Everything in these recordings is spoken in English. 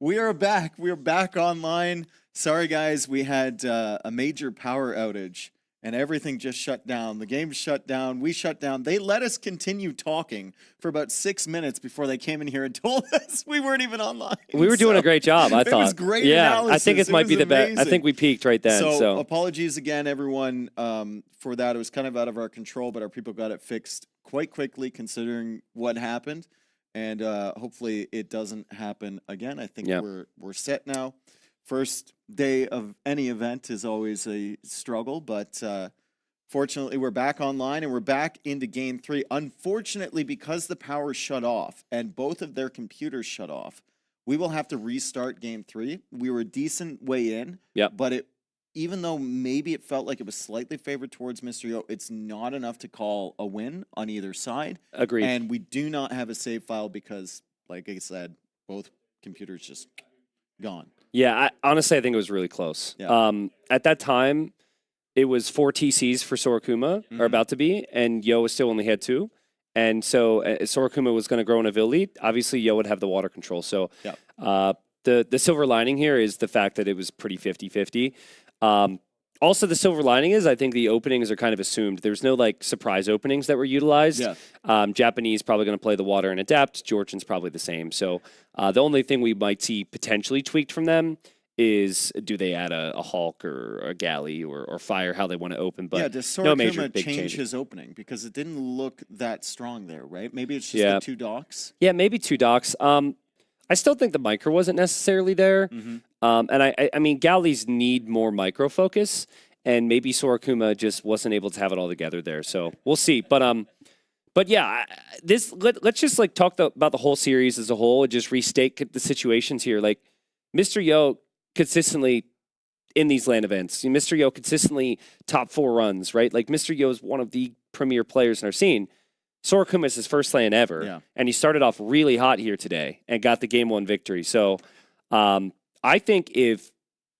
We are back. We are back online. Sorry, guys. We had a major power outage and everything just shut down. The game shut down. We shut down. They let us continue talking for about 6 minutes before they came in here and told us we weren't even online. We were doing a great job, I thought. It was great Yeah, analysis. I think it might be the best. I think we peaked right then. So apologies again, everyone, for that. It was kind of out of our control, but our people got it fixed quite quickly considering what happened. And hopefully it doesn't happen again. I think we're set now. First day of any event is always a struggle, but fortunately we're back online and we're back into game 3. Unfortunately, because the power shut off and both of their computers shut off, we will have to restart game 3. We were a decent way in, but even though maybe it felt like it was slightly favored towards Mr. Yo, it's not enough to call a win on either side. Agreed. And we do not have a save file because, like I said, both computers just gone. Yeah, honestly, I think it was really close. Yeah. At that time, it was 4 TCs for Sorakuma, or about to be, and Yo still only had 2. And so Sorakuma was going to grow in a Vil lead. Obviously, Yo would have the water control. So the silver lining here is the fact that it was pretty 50-50. Also, the silver lining is I think the openings are kind of assumed. There's no like surprise openings that were utilized. Yeah. Japanese probably going to play the water and adapt. Georgians probably the same. So the only thing we might see potentially tweaked from them is do they add a Hulk or a Galley or Fire, how they want to open. But does Sorakuma no major big change changes. his opening? Because it didn't look that strong there, right? Maybe it's just the 2 docks? Yeah, maybe 2 docks. I still think the micro wasn't necessarily there. And I mean, Galleys need more micro focus, and maybe Sorakuma just wasn't able to have it all together there. So we'll see. But yeah, let's just like talk about the whole series as a whole and just restate the situations here. Like Mr. Yo consistently in these LAN events, Mr. Yo consistently top 4 runs, right? Like Mr. Yo is one of the premier players in our scene. Sorakuma is his first LAN ever, and he started off really hot here today and got the game 1 victory. So I think if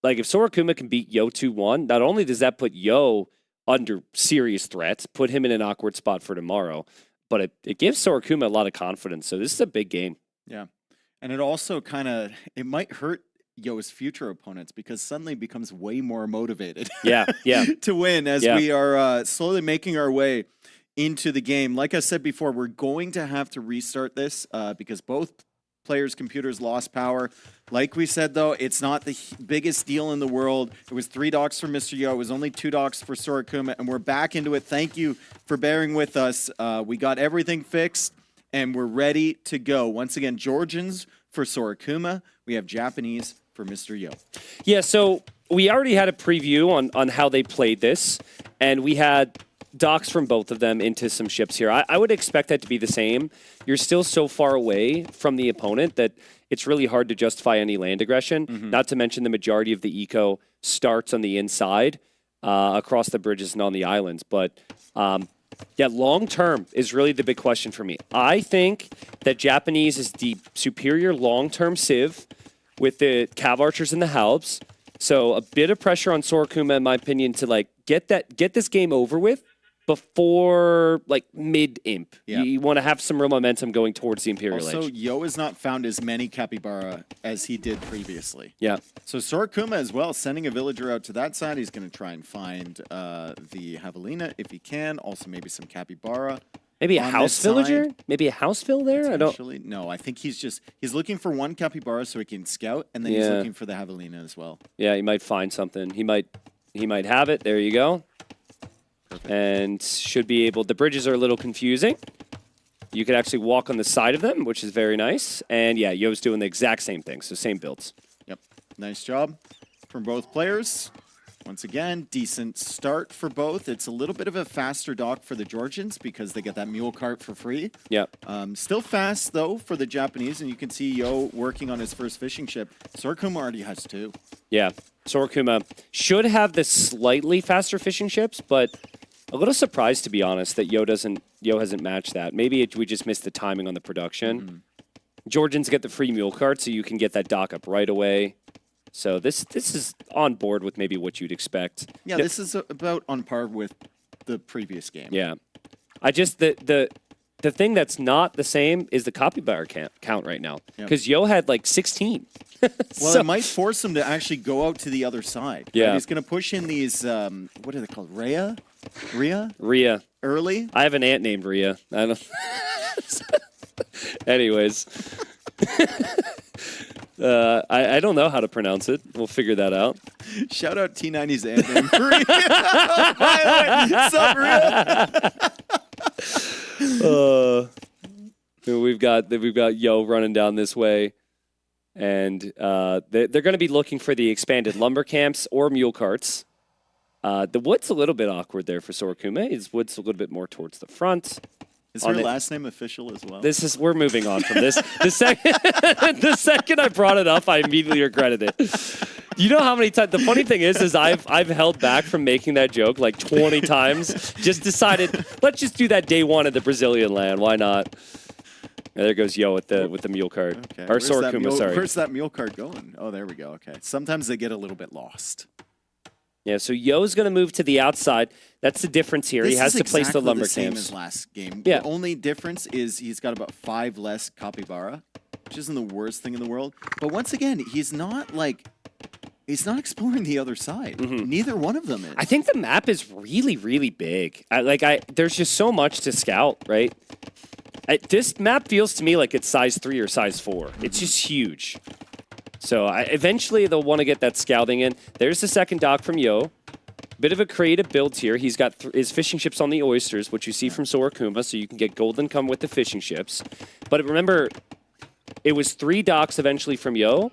Sorakuma can beat Yo 2-1, not only does that put Yo under serious threat, put him in an awkward spot for tomorrow, but it gives Sorakuma a lot of confidence. So this is a big game. Yeah. And it also it might hurt Yo's future opponents because suddenly he becomes way more motivated to win as we are slowly making our way into the game. Like I said before, we're going to have to restart this because both players' computers lost power. Like we said, though, it's not the biggest deal in the world. It was 3 docks for Mr. Yo. It was only 2 docks for Sorakuma, and we're back into it. Thank you for bearing with us. We got everything fixed, and we're ready to go. Once again, Georgians for Sorakuma. We have Japanese for Mr. Yo. Yeah, so we already had a preview on how they played this, and we had docks from both of them into some ships here. I would expect that to be the same. You're still so far away from the opponent that it's really hard to justify any land aggression, not to mention the majority of the eco starts on the inside across the bridges and on the islands. But yeah, long term is really the big question for me. I think that Japanese is the superior long-term civ with the Cav Archers and the Halbs. So a bit of pressure on Sorakuma, in my opinion, to like get this game over with before like mid-imp. You want to have some real momentum going towards the Imperial Age. Also, Yo has not found as many Capybara as he did previously. Yeah. So Sorakuma as well, sending a villager out to that side. He's going to try and find the Javelina if he can. Also maybe some Capybara. Maybe a house villager? Maybe a house vill there? No, I think he's looking for 1 Capybara so he can scout, and then he's looking for the Javelina as well. Yeah, he might find something. He might have it. There you go. Perfect. And should be able... The bridges are a little confusing. You could actually walk on the side of them, which is very nice. And yeah, Yo's doing the exact same thing, so same builds. Yep. Nice job from both players. Once again, decent start for both. It's a little bit of a faster dock for the Georgians because they get that mule cart for free. Yep. Still fast, though, for the Japanese, and you can see Yo working on his first fishing ship. Sorakuma already has 2. Yeah. Sorakuma should have the slightly faster fishing ships, but a little surprised, to be honest, that Yo hasn't matched that. Maybe we just missed the timing on the production. Georgians get the free mule cart, so you can get that dock up right away. So this is on board with maybe what you'd expect. Yeah, this is about on par with the previous game. Yeah. I just the the thing that's not the same is the capybara count right now. Yep. Because Yo had like 16. Well, So- it might force him to actually go out to the other side. Yeah. Right? He's going to push in these, what are they called? Rhea? Rhea. Early? I have an aunt named Rhea. I don't. Anyways. I don't know how to pronounce it. We'll figure that out. Shout out T90's aunt named Rhea. By the way, sup, Rhea? We've got Yo running down this way, and they're going to be looking for the expanded lumber camps or mule carts. The wood's a little bit awkward there for Sorakuma. His wood's a little bit more towards the front. Is her last name official as well? We're moving on from this. The second I brought it up, I immediately regretted it. You know how many times? The funny thing is I've held back from making that joke like 20 times. Just decided, let's just do that day one at the Brazilian LAN. Why not? And there goes Yo with the mule cart. Okay. Or Sorakuma, sorry. Where's that mule cart going? Oh, there we go. Okay. Sometimes they get a little bit lost. Yeah, so Yo's going to move to the outside. That's the difference here. He has to place the lumber same camps. as last game. Yeah. The only difference is he's got about 5 less capybara, which isn't the worst thing in the world. But once again, he's not exploring the other side. Neither one of them is. I think the map is really, really big. There's just so much to scout, right? This map feels to me like it's size 3 or size 4. It's just huge. So eventually they'll want to get that scouting in. There's the second dock from Yo. Bit of a creative build here. He's got his fishing ships on the oysters, which you see from Sorakuma, so you can get gold income with the fishing ships. But remember, it was 3 docks eventually from Yo,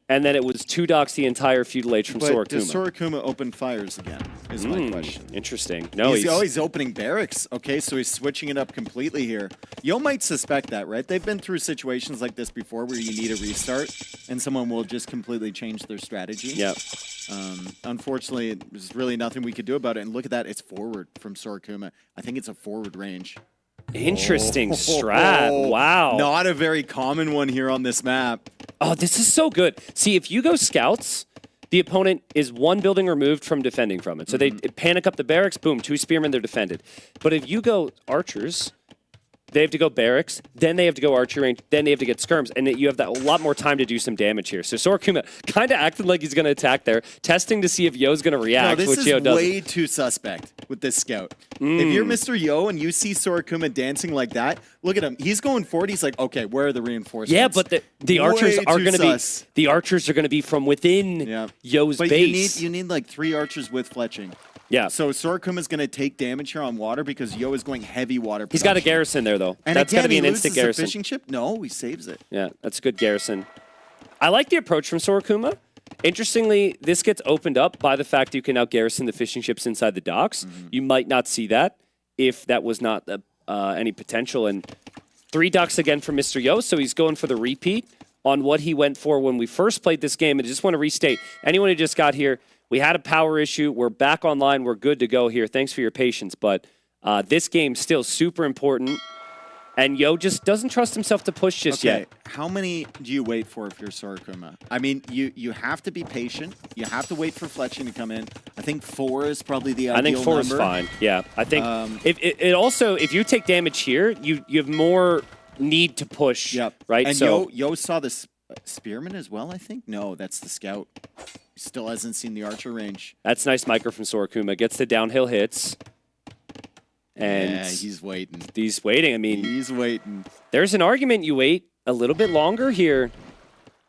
and then it was 2 docks the entire feudal age from Sorakuma. Does Sorakuma open fires again, is my question. Interesting. No, he's opening barracks. Okay, so he's switching it up completely here. Yo might suspect that, right? They've been through situations like this before where you need a restart, and someone will just completely change their strategy. Yeah. Unfortunately, there's really nothing we could do about it. And look at that, it's forward from Sorakuma. I think it's a forward range. Interesting strat. Wow. Not a very common one here on this map. Oh, this is so good. See, if you go scouts, the opponent is 1 building removed from defending from it. So they panic up the barracks, boom, 2 spearmen, they're defended. But if you go archers, they have to go barracks, then they have to go archery range, then they have to get skirms, and you have a lot more time to do some damage here. So Sorakuma kind of acted like he's going to attack there, testing to see if Yo's going to react, No, which Yo doesn't. way too suspect with this scout. If you're Mr. Yo and you see Sorakuma dancing like that, look at him. He's going forward. He's like, okay, where are the reinforcements? Yeah, but the archers Way are too going to be sus. the archers are going to be from within Yo's But base. you need like 3 archers with fletching. Yeah. So Sorakuma's going to take damage here on water because Yo is going heavy water. He's got a production. garrison there, though. And That's again, going to be an he instant loses garrison. the fishing ship? No, he saves it. Yeah, that's a good garrison. I like the approach from Sorakuma. Interestingly, this gets opened up by the fact you can now garrison the fishing ships inside the docks. You might not see that if that was not any potential. And 3 docks again from Mr. Yo, so he's going for the repeat on what he went for when we first played this game. And I just want to restate, anyone who just got here, we had a power issue. We're back online. We're good to go here. Thanks for your patience. But this game's still super important. And Yo just doesn't trust himself to push just yet. How many do you wait for if you're Sorakuma? I mean, you have to be patient. You have to wait for fletching to come in. I think 4 is probably the ideal I think 4 is number. fine. Yeah, I think it also, if you take damage here, you have more need to push. Yep. Right. And so Yo saw the spearman as well. I think no, that's the scout. He still hasn't seen the archer range. that's nice micro from Sorakuma. Gets the downhill hits. And Yeah, he's waiting. he's waiting. I mean, He's waiting. there's an argument you wait a little bit longer here.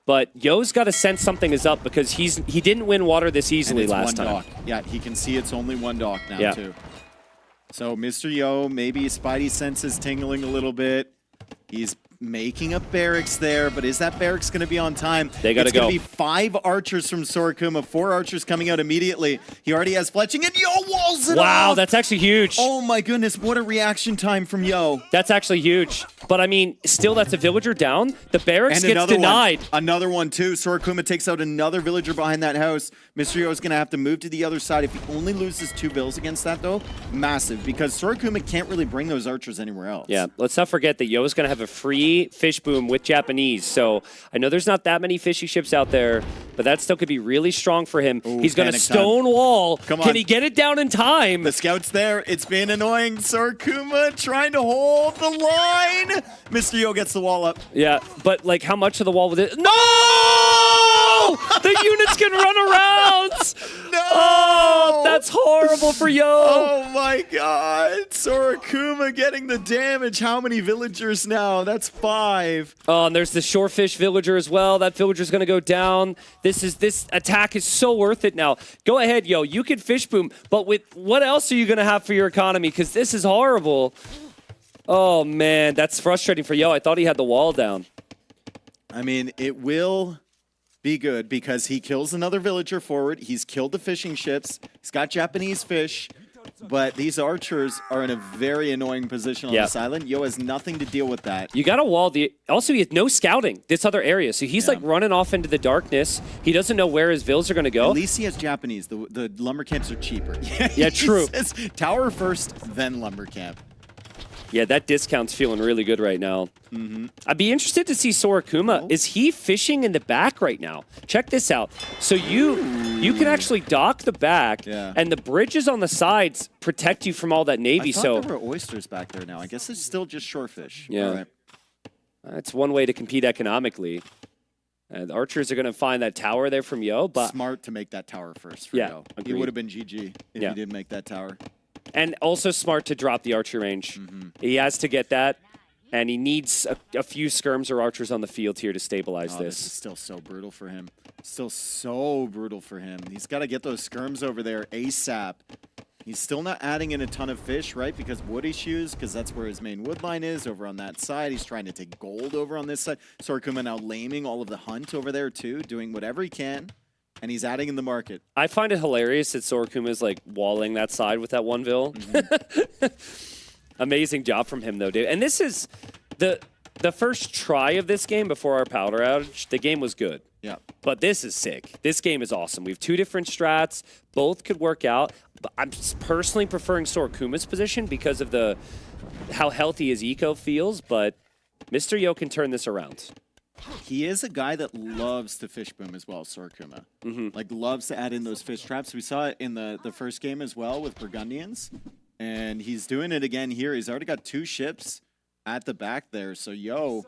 But Yo's got to sense something is up because he didn't win water this And easily it's last one time. dock. Yeah, he can see it's only 1 dock now Yeah. too. So Mr. Yo, maybe his spidey sense is tingling a little bit. He's making a barracks there, but is that barracks going to be on time? They gotta It's going go. to be 5 archers from Sorakuma, 4 archers coming out immediately. He already has fletching, and Yo walls it Wow, off! that's actually huge. Oh my goodness, what a reaction time from Yo. That's actually huge. But I mean, still, that's a villager down. The barracks And gets another denied. one. Another one too. Sorakuma takes out another villager behind that house. Mr. Yo is going to have to move to the other side. If he only loses 2 bills against that though, massive. Because Sorakuma can't really bring those archers anywhere else. Yeah, let's not forget that Yo's going to have a free me, Fish Boom with Japanese. So I know there's not that many fishy ships out there, but that still could be really strong for him. Ooh, He's going to panic stonewall. Come Can on. he get it down in time? The scout's there. It's been annoying. Sorokuma trying to hold the line. Mr. Yo gets the wall up. Yeah, but like how much of the wall was it? No! The units can run around! No! Oh, that's horrible for Yo! Oh my god. Sorokuma getting the damage. How many villagers now? That's 5. Oh, and there's the shorefish villager as well. That villager's gonna go down. This attack is so worth it now. Go ahead, Yo. You can Fish Boom, but with what else are you gonna have for your economy? Because this is horrible. Oh man, that's frustrating for Yo. I thought he had the wall down. I mean, it will be good because he kills another villager forward. He's killed the fishing ships. He's got Japanese fish. But these archers are in a very annoying position on this island. Yo has nothing to deal with that. You got to wall the... Also, he has no scouting this other area. So he's like running off into the darkness. He doesn't know where his vills are going to go. At least he has Japanese. The lumber camps are cheaper. Yeah, true. Says, tower first, then lumber camp. Yeah, that discount's feeling really good right now. I'd be interested to see Sorokuma. Is he fishing in the back right now? Check this out. So you can actually dock the back, and the bridges on the sides protect you from all that navy. I thought there were oysters back there now. I guess it's still just shorefish. Yeah. All right. That's one way to compete economically. The archers are going to find that tower there from Yo, but smart to make that tower first for Yo. It agreed. would have been GG if he didn't make that tower. And also smart to drop the archer range. He has to get that, and he needs a few skirms or archers on the field here to stabilize This is still so brutal for him. Still so brutal for him. He's got to get those skirms over there ASAP. He's still not adding in a ton of fish, right? Because wood issues, because that's where his main wood line is, over on that side. He's trying to take gold over on this side. Sorokuma now laming all of the hunt over there too, doing whatever he can. And he's adding in the market. I find it hilarious that Sorokuma is like walling that side with that one vill. Amazing job from him though, dude. And this is the first try of this game before our powder outage. The game was good. Yeah. But this is sick. This game is awesome. We have 2 different strats. Both could work out. But I'm personally preferring Sorokuma's position because of how healthy his eco feels. But Mr. Yo can turn this around. He is a guy that loves to fish boom as well, Sorokuma. Like, loves to add in those fish traps. We saw it in the first game as well with Burgundians. And he's doing it again here. He's already got 2 ships at the back there. So, Yo,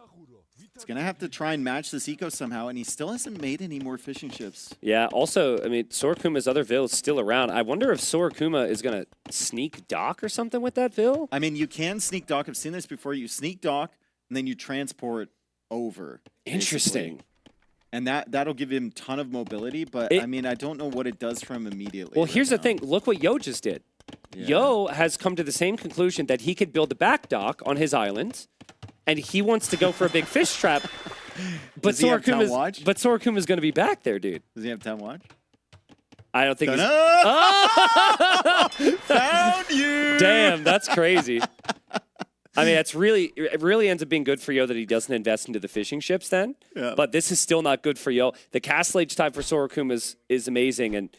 he's going to have to try and match this eco somehow. And he still hasn't made any more fishing ships. Yeah, also, I mean, Sorokuma's other vill is still around. I wonder if Sorokuma is going to sneak dock or something with that vill? I mean, you can sneak dock. I've seen this before. You sneak dock, and then you transport over. Interesting. Basically. And that'll give him a ton of mobility, but I mean, I don't know what it does for him immediately. Well, here's the thing. Look what Yo just did. Yo has come to the same conclusion that he could build a back dock on his island, and he wants to go for a big fish trap. But Sorokuma's going to be back there, dude. Does he have time watch? I don't think he's... Oh! Found you! Damn, that's crazy. I mean, it really ends up being good for Yo that he doesn't invest into the fishing ships then. Yeah. But this is still not good for Yo. The castle age time for Sorokuma is amazing. And,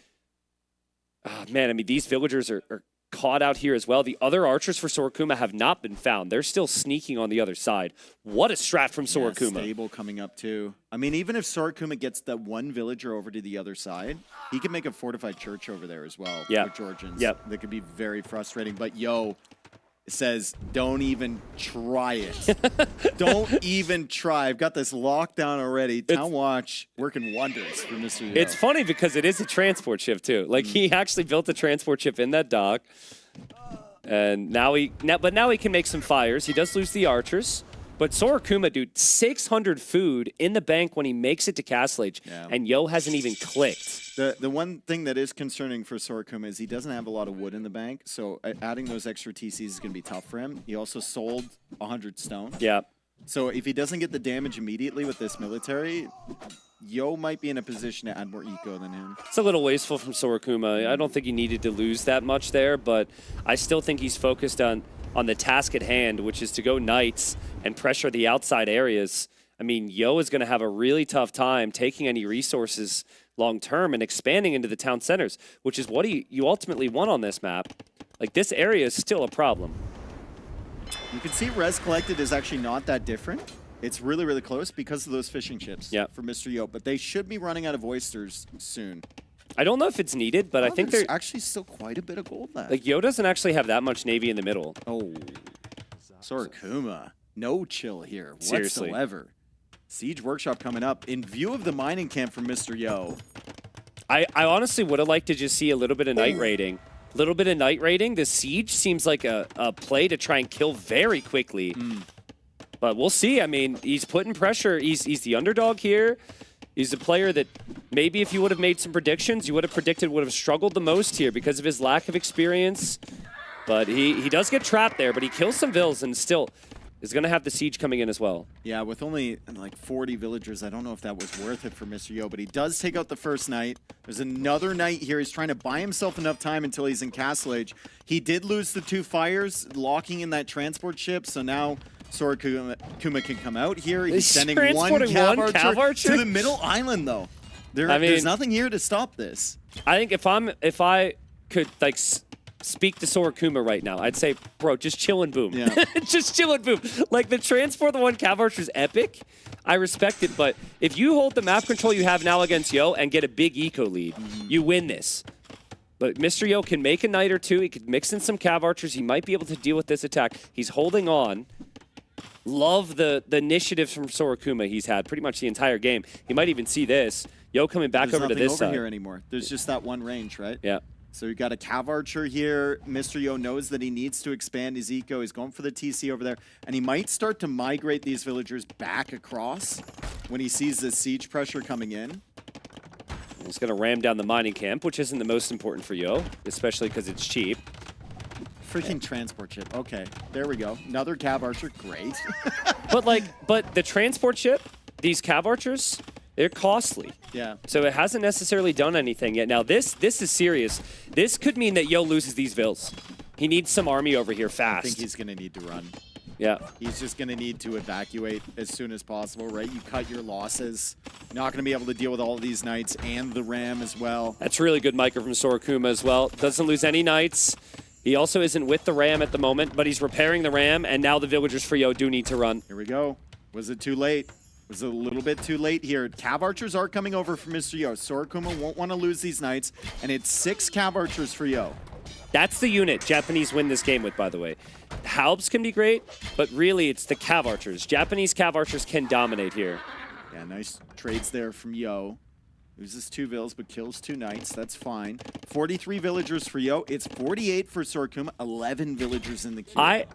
man, I mean, these villagers are caught out here as well. The other archers for Sorokuma have not been found. They're still sneaking on the other side. What a strat from Sorokuma. Yeah, stable coming up too. I mean, even if Sorokuma gets that one villager over to the other side, he can make a fortified church over there as well with Georgians. That could be very frustrating. But Yo says, don't even try it. Don't even try. I've got this lockdown already. Town Watch working wonders for Mr. Yo. It's funny because it is a transport ship too. Like he actually built a transport ship in that dock. And now he can make some fires. He does lose the archers. But Sorokuma, dude, 600 food in the bank when he makes it to Castle Age. Yeah. And Yo hasn't even clicked. The one thing that is concerning for Sorokuma is he doesn't have a lot of wood in the bank. So adding those extra TCs is going to be tough for him. He also sold 100 stone. Yeah. So if he doesn't get the damage immediately with this military, Yo might be in a position to add more eco than him. It's a little wasteful from Sorokuma. I don't think he needed to lose that much there, but I still think he's focused on the task at hand, which is to go knights and pressure the outside areas. I mean, Yo is going to have a really tough time taking any resources long-term and expanding into the town centers, which is what you ultimately want on this map. Like, this area is still a problem. You can see res collected is actually not that different. It's really, really close because of those fishing chips Yeah. for Mr. Yo. But they should be running out of oysters soon. I don't know if it's needed, but I think there's they're actually still quite a bit of gold left. like Yo doesn't actually have that much Navy in the middle. Oh, Sorakuma, no chill here Seriously. whatsoever. Siege Workshop coming up in view of the mining camp from Mr. Yo. I honestly would have liked to just see a little bit of night raiding. A little bit of night raiding. The Siege seems like a play to try and kill very quickly. But we'll see. I mean, he's putting pressure. He's the underdog here. He's a player that maybe if you would have made some predictions, you would have predicted would have struggled the most here because of his lack of experience. But he does get trapped there, but he kills some vills and still is going to have the Siege coming in as well. Yeah, with only like 40 villagers, I don't know if that was worth it for Mr. Yo, but he does take out the first knight. There's another knight here. He's trying to buy himself enough time until he's in Castle Age. He did lose the 2 fires, locking in that transport ship, so now Sorakuma can come out here. He's sending one cav archer to the middle island, though. There's nothing here to stop this. I think if I could like speak to Sorakuma right now, I'd say, bro, just chill and boom. Yeah. Just chill and boom. Like the transport, the 1 cav archer is epic. I respect it, but if you hold the map control you have now against Yo and get a big eco lead, you win this. But Mr. Yo can make a knight or 2. He could mix in some cav archers. He might be able to deal with this attack. He's holding on. Love the initiatives from Sorakuma he's had pretty much the entire game. He might even see this. Yo coming back over to this side. There's nothing over here anymore. There's just that one range, right? Yeah. So you got a cav archer here. Mr. Yo knows that he needs to expand his eco. He's going for the TC over there. And he might start to migrate these villagers back across when he sees the siege pressure coming in. He's going to ram down the mining camp, which isn't the most important for Yo, especially because it's cheap. Freaking transport ship. Okay, there we go. Another cav archer. Great. but the transport ship, these cav archers, they're costly. Yeah. So it hasn't necessarily done anything yet. Now this is serious. This could mean that Yo loses these vills. He needs some army over here fast. I think he's going to need to run. Yeah. He's just going to need to evacuate as soon as possible, right? You cut your losses. You're not going to be able to deal with all of these knights and the ram as well. That's really good micro from Sorakuma as well. Doesn't lose any knights. He also isn't with the ram at the moment, but he's repairing the ram, and now the villagers for Yo do need to run. Here we go. Was it too late? Was it a little bit too late here? Cav archers are coming over for Mr. Yo. Sorakuma won't want to lose these knights, and it's 6 cav archers for Yo. That's the unit Japanese win this game with, by the way. Halbs can be great, but really it's the cav archers. Japanese cav archers can dominate here. Yeah, nice trades there from Yo. Loses 2 vills, but kills 2 knights. That's fine. 43 villagers for Yo. It's 48 for Sorakuma. 11 villagers in the queue.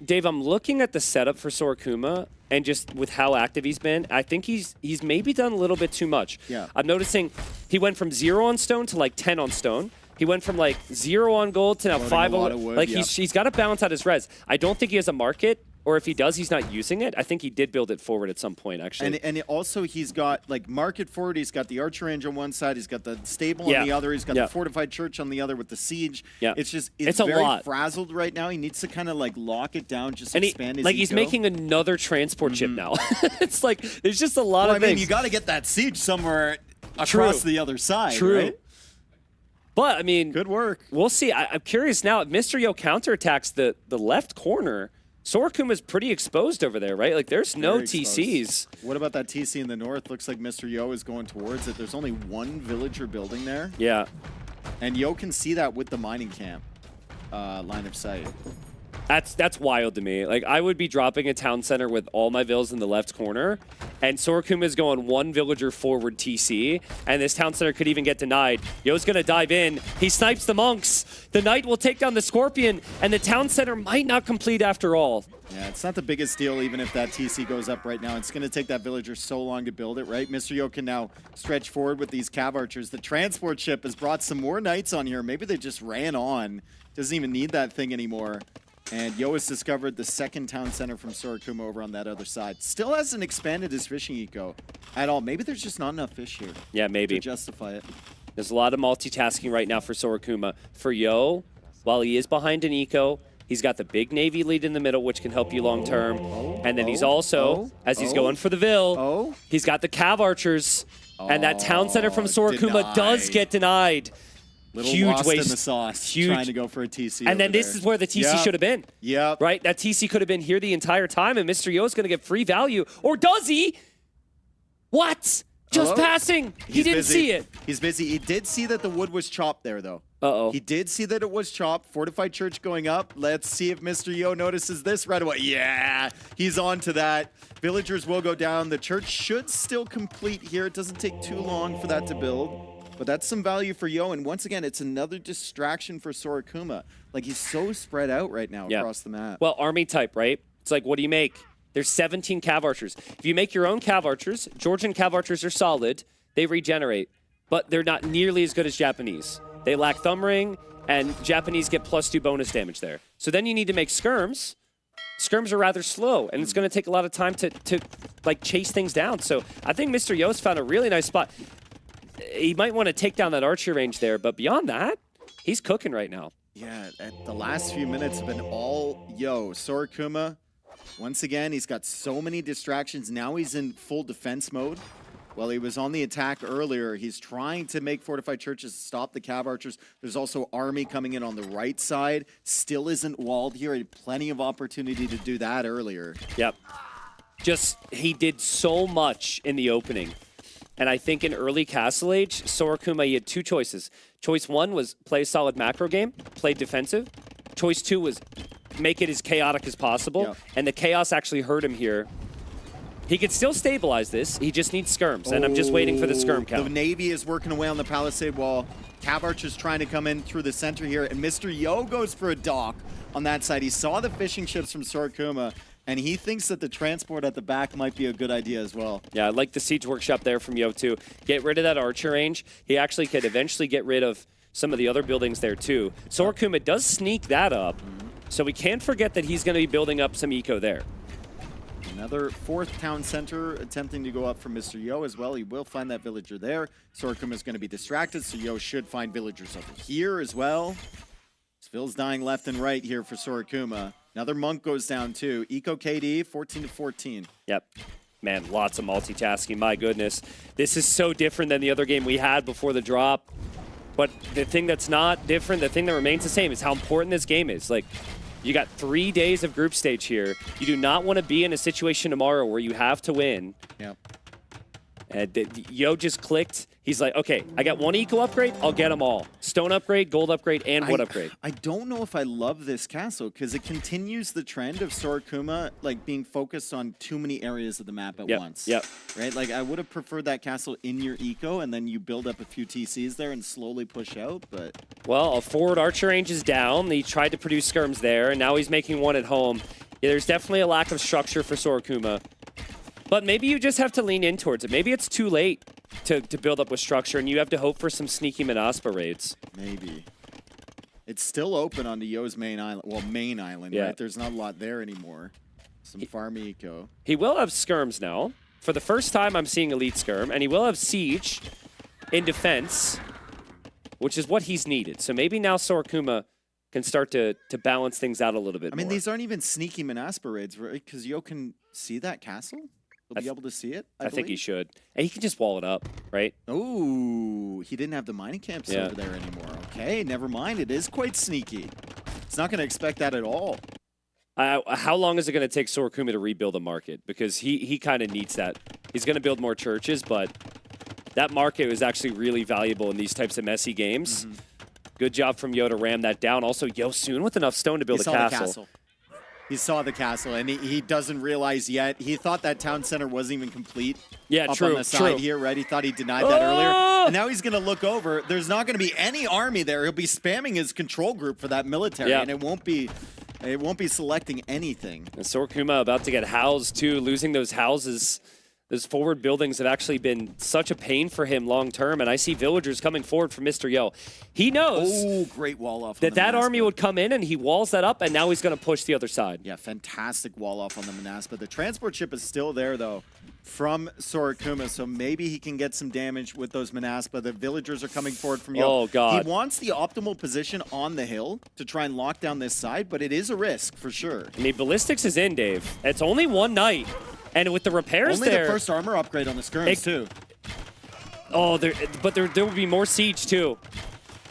Dave, I'm looking at the setup for Sorakuma, and just with how active he's been, I think he's maybe done a little bit too much. Yeah. I'm noticing he went from 0 on stone to like 10 on stone. He went from like 0 on gold to now 5 on wood. Like he's got to balance out his res. I don't think he has a market. Or if he does, he's not using it. I think he did build it forward at some point, actually. And also, he's got, like, market forward. He's got the archer range on one side. He's got the stable on the other. He's got the fortified church on the other with the siege. Yeah. It's just, it's very a lot. frazzled right now. He needs to kind of, like, lock it down, just expand his ego. He's making another transport ship now. It's like, there's just a lot of things. I mean, you got to get that siege somewhere across the other side, right? But, I mean, good work. We'll see. I'm curious now. If Mr. Yo counterattacks the left corner, Sorakuma's pretty exposed over there, right? Like, there's no TCs. What about that TC in the north? Looks like Mr. Yo is going towards it. There's only 1 villager building there. Yeah. And Yo can see that with the mining camp line of sight. That's wild to me. Like, I would be dropping a town center with all my vills in the left corner, and Sorakuma is going 1 villager forward TC, and this town center could even get denied. Yo's going to dive in. He snipes the monks. The knight will take down the scorpion, and the town center might not complete after all. Yeah, it's not the biggest deal even if that TC goes up right now. It's going to take that villager so long to build it, right? Mr. Yo can now stretch forward with these cav archers. The transport ship has brought some more knights on here. Maybe they just ran on. Doesn't even need that thing anymore. And Yo has discovered the 2nd town center from Sorakuma over on that other side. Still hasn't expanded his fishing eco at all. Maybe there's just not enough fish here. Yeah, maybe. To justify it. There's a lot of multitasking right now for Sorakuma. For Yo, while he is behind an eco, he's got the big Navy lead in the middle, which can help you long term. And then he's also, as he's going for the Vil, he's got the cav archers. And that town center from Sorakuma does get denied. Little huge lost waste. in the sauce, Huge. trying to go for a TC. And then over this there. is where the TC Yep. should have been. Yep. Right? That TC could have been here the entire time, and Mr. Yo's going to get free value. Or does he? What? Just Hello? passing. He He's didn't busy. see it. He's busy. He did see that the wood was chopped there, though. Uh-oh. He did see that it was chopped. Fortified Church going up. Let's see if Mr. Yo notices this right away. Yeah, he's on to that. Villagers will go down. The church should still complete here. It doesn't take too long for that to build. But that's some value for Yo. And once again, it's another distraction for Sorakuma. Like, he's so spread out right now across the map. Well, army type, right? It's like, what do you make? There's 17 Cav Archers. If you make your own Cav Archers, Georgian Cav Archers are solid. They regenerate. But they're not nearly as good as Japanese. They lack Thumb Ring, and Japanese get +2 bonus damage there. So then you need to make skirms. Skirms are rather slow, and it's going to take a lot of time to like chase things down. So I think Mr. Yo's found a really nice spot. He might want to take down that archer range there, but beyond that, he's cooking right now. Yeah, the last few minutes have been all Yo. Sorakuma, once again, he's got so many distractions. Now he's in full defense mode. While he was on the attack earlier, he's trying to make fortified churches stop the Cav Archers. There's also army coming in on the right side. Still isn't walled here. He had plenty of opportunity to do that earlier. Yep. Just, he did so much in the opening. And I think in early Castle Age, Sorakuma, he had two choices. Choice one was play a solid macro game, play defensive. Choice two was make it as chaotic as possible. Yep. And the chaos actually hurt him here. He could still stabilize this. He just needs skirms, and I'm just waiting for the skirm count. The Navy is working away on the palisade wall. Cav Archer's trying to come in through the center here, and Mr. Yo goes for a dock on that side. He saw the fishing ships from Sorakuma, and he thinks that the transport at the back might be a good idea as well. Yeah, I like the siege workshop there from Yo too. Get rid of that archer range. He actually could eventually get rid of some of the other buildings there too. Sorakuma does sneak that up, so we can't forget that he's going to be building up some eco there. Another fourth town center attempting to go up for Mr. Yo as well. He will find that villager there. Sorakuma is going to be distracted, so Yo should find villagers over here as well. Phil's dying left and right here for Sorakuma. Another monk goes down too. Eco KD, 14 to 14. Yep. Man, lots of multitasking. My goodness. This is so different than the other game we had before the drop. But the thing that's not different, the thing that remains the same is how important this game is. Like, you got 3 days of group stage here. You do not want to be in a situation tomorrow where you have to win. Yep. And Yo just clicked. He's like, okay, I got one eco upgrade. I'll get them all. Stone upgrade, gold upgrade, and wood upgrade. I don't know if I love this castle because it continues the trend of Sorakuma like being focused on too many areas of the map at once. Yep. Right? Like I would have preferred that castle in your eco and then you build up a few TCs there and slowly push out, but Well, a forward archer range is down. He tried to produce skirms there, and now he's making one at home. Yeah, there's definitely a lack of structure for Sorakuma. But maybe you just have to lean in towards it. Maybe it's too late to build up with structure, and you have to hope for some sneaky Manaspa raids. maybe. It's still open on the Yo's main island. Well, main island, Yeah. right? There's not a lot there anymore. Some farm eco. He will have skirms now. For the first time, I'm seeing elite skirm, and he will have siege in defense, which is what he's needed. So maybe now Sorakuma can start to balance things out a little bit I mean, more. these aren't even sneaky Manaspa raids, right? Because Yo can see that castle. He'll be able to see it, I think he believe. should. And he can just wall it up, right? Oh, he didn't have the mining camps over there anymore. Okay, never mind. It is quite sneaky. It's not going to expect that at all. How long is it going to take Sorakuma to rebuild a market? Because he kind of needs that. He's going to build more churches, but that market was actually really valuable in these types of messy games. Good job from Yo to ram that down. Also, Yo soon with enough stone to build He a saw castle. the castle. He saw the castle, and he doesn't realize yet. He thought that town center wasn't even complete. Yeah, up true, on the side true. here, right? He thought he denied that earlier. Oh! And now he's going to look over. There's not going to be any army there. He'll be spamming his control group for that military, Yeah. and it won't be selecting anything. And Sorakuma about to get housed too, losing those houses. Those forward buildings have actually been such a pain for him long term, and I see villagers coming forward from Mr. Yo. He knows Oh, great wall off. that army would come in, and he walls that up, and now he's going to push the other side. Yeah, fantastic wall off on the Manaspa. The transport ship is still there, though, from Sorakuma, so maybe he can get some damage with those Manaspa. The villagers are coming forward from Yo. Oh, God. He wants the optimal position on the hill to try and lock down this side, but it is a risk, for sure. I mean, ballistics is in, Dave. It's only one night, and with the repairs Only there... the first armor upgrade on the skirms, too. Oh, but there will be more siege, too.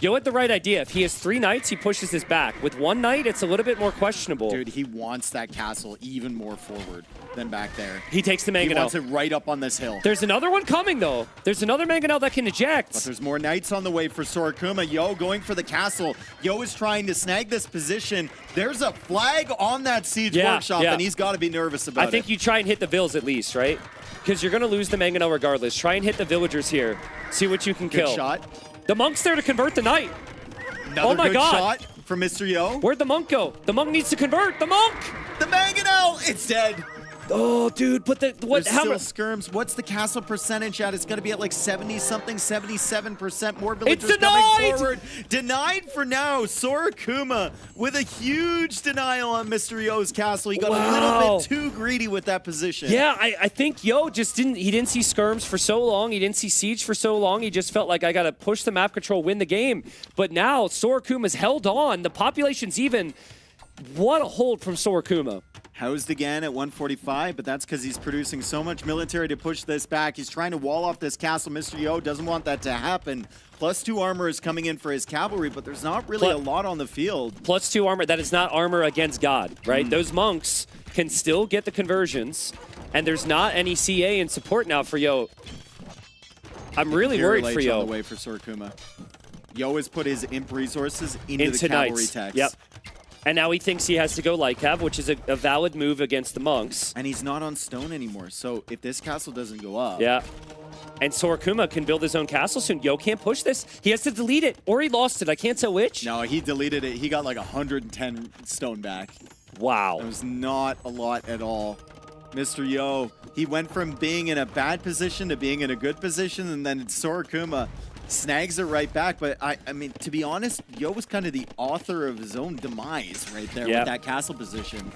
Yo had the right idea. If he has 3 knights, he pushes his back. With 1 knight, it's a little bit more questionable. Dude, he wants that castle even more forward than back there. He takes the Mangonel. He wants it right up on this hill. There's another one coming, though. There's another Mangonel that can eject. But there's more knights on the way for Sorokuma. Yo going for the castle. Yo is trying to snag this position. There's a flag on that siege workshop, and he's got to be nervous about it. I think you try and hit the vills at least, right? Because you're going to lose the Mangonel regardless. Try and hit the villagers here. See what you can kill. Good shot. The monk's there to convert the knight. Another oh my good God. shot from Mr. Yo. Where'd the monk go? The monk needs to convert. The monk! The Mangonel! It's dead. Oh, dude, but what? There's still skirms. What's the castle percentage at? It's going to be at like 70-something, 77%. More villagers coming forward. Denied for now. Sorokuma with a huge denial on Mr. Yo's castle. He got a little bit too greedy with that position. Yeah, I think Yo just didn't see skirms for so long. He didn't see siege for so long. He just felt like I got to push the map control, win the game. But now Sorokuma's held on. The population's even. What a hold from Sorokuma. Housed again at 145, but that's because he's producing so much military to push this back. He's trying to wall off this castle. Mr. Yo doesn't want that to happen. +2 armor is coming in for his cavalry, but there's not really a lot on the field. +2 armor, that is not armor against God, right? Those monks can still get the conversions, and there's not any CA in support now for Yo. I'm really worried for Yo. On the way for Sorokuma. Yo has put his imp resources into the cavalry techs. Yep. And now he thinks he has to go light cav, which is a valid move against the monks. And he's not on stone anymore, so if this castle doesn't go up... Yeah. And Sorokuma can build his own castle soon. Yo can't push this. He has to delete it, or he lost it. I can't tell which. No, he deleted it. He got like 110 stone back. Wow. It was not a lot at all. Mr. Yo, he went from being in a bad position to being in a good position, and then Sorokuma snags it right back. But I mean, to be honest, Yo was kind of the author of his own demise right there with that castle position.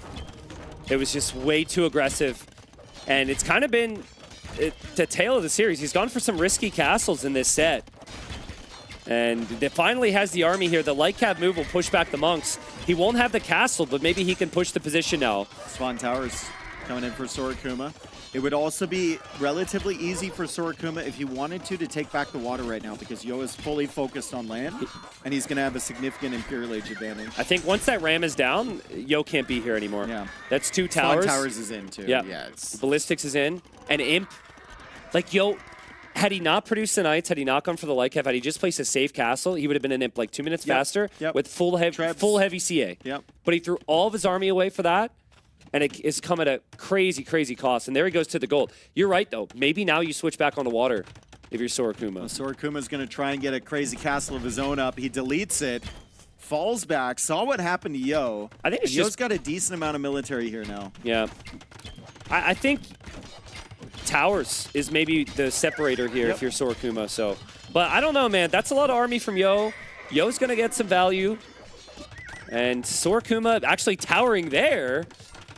It was just way too aggressive. And it's kind of been the tale of the series. He's gone for some risky castles in this set. And they finally has the army here. The light cab move will push back the monks. He won't have the castle, but maybe he can push the position now. Swan Towers coming in for Sorokuma. It would also be relatively easy for Sorokuma if he wanted to take back the water right now, because Yo is fully focused on land, and he's going to have a significant Imperial Age advantage. I think once that ram is down, Yo can't be here anymore. Yeah. That's 2 towers. Swan Towers is in, too. Yep. Yeah. It's... Ballistics is in. And Imp, like Yo, had he not produced the Knights, had he not gone for the light cap, had he just placed a safe castle, he would have been an Imp like 2 minutes faster with full heavy CA. Yep. But he threw all of his army away for that. And it is come at a crazy, crazy cost. And there he goes to the gold. You're right, though. Maybe now you switch back on the water if you're Sorokuma. Well, Sorokuma's going to try and get a crazy castle of his own up. He deletes it, falls back, saw what happened to Yo. I think it's Yo's got a decent amount of military here now. Yeah. I think towers is maybe the separator here if you're Sorokuma. So, but I don't know, man. That's a lot of army from Yo. Yo's going to get some value. And Sorokuma actually towering there.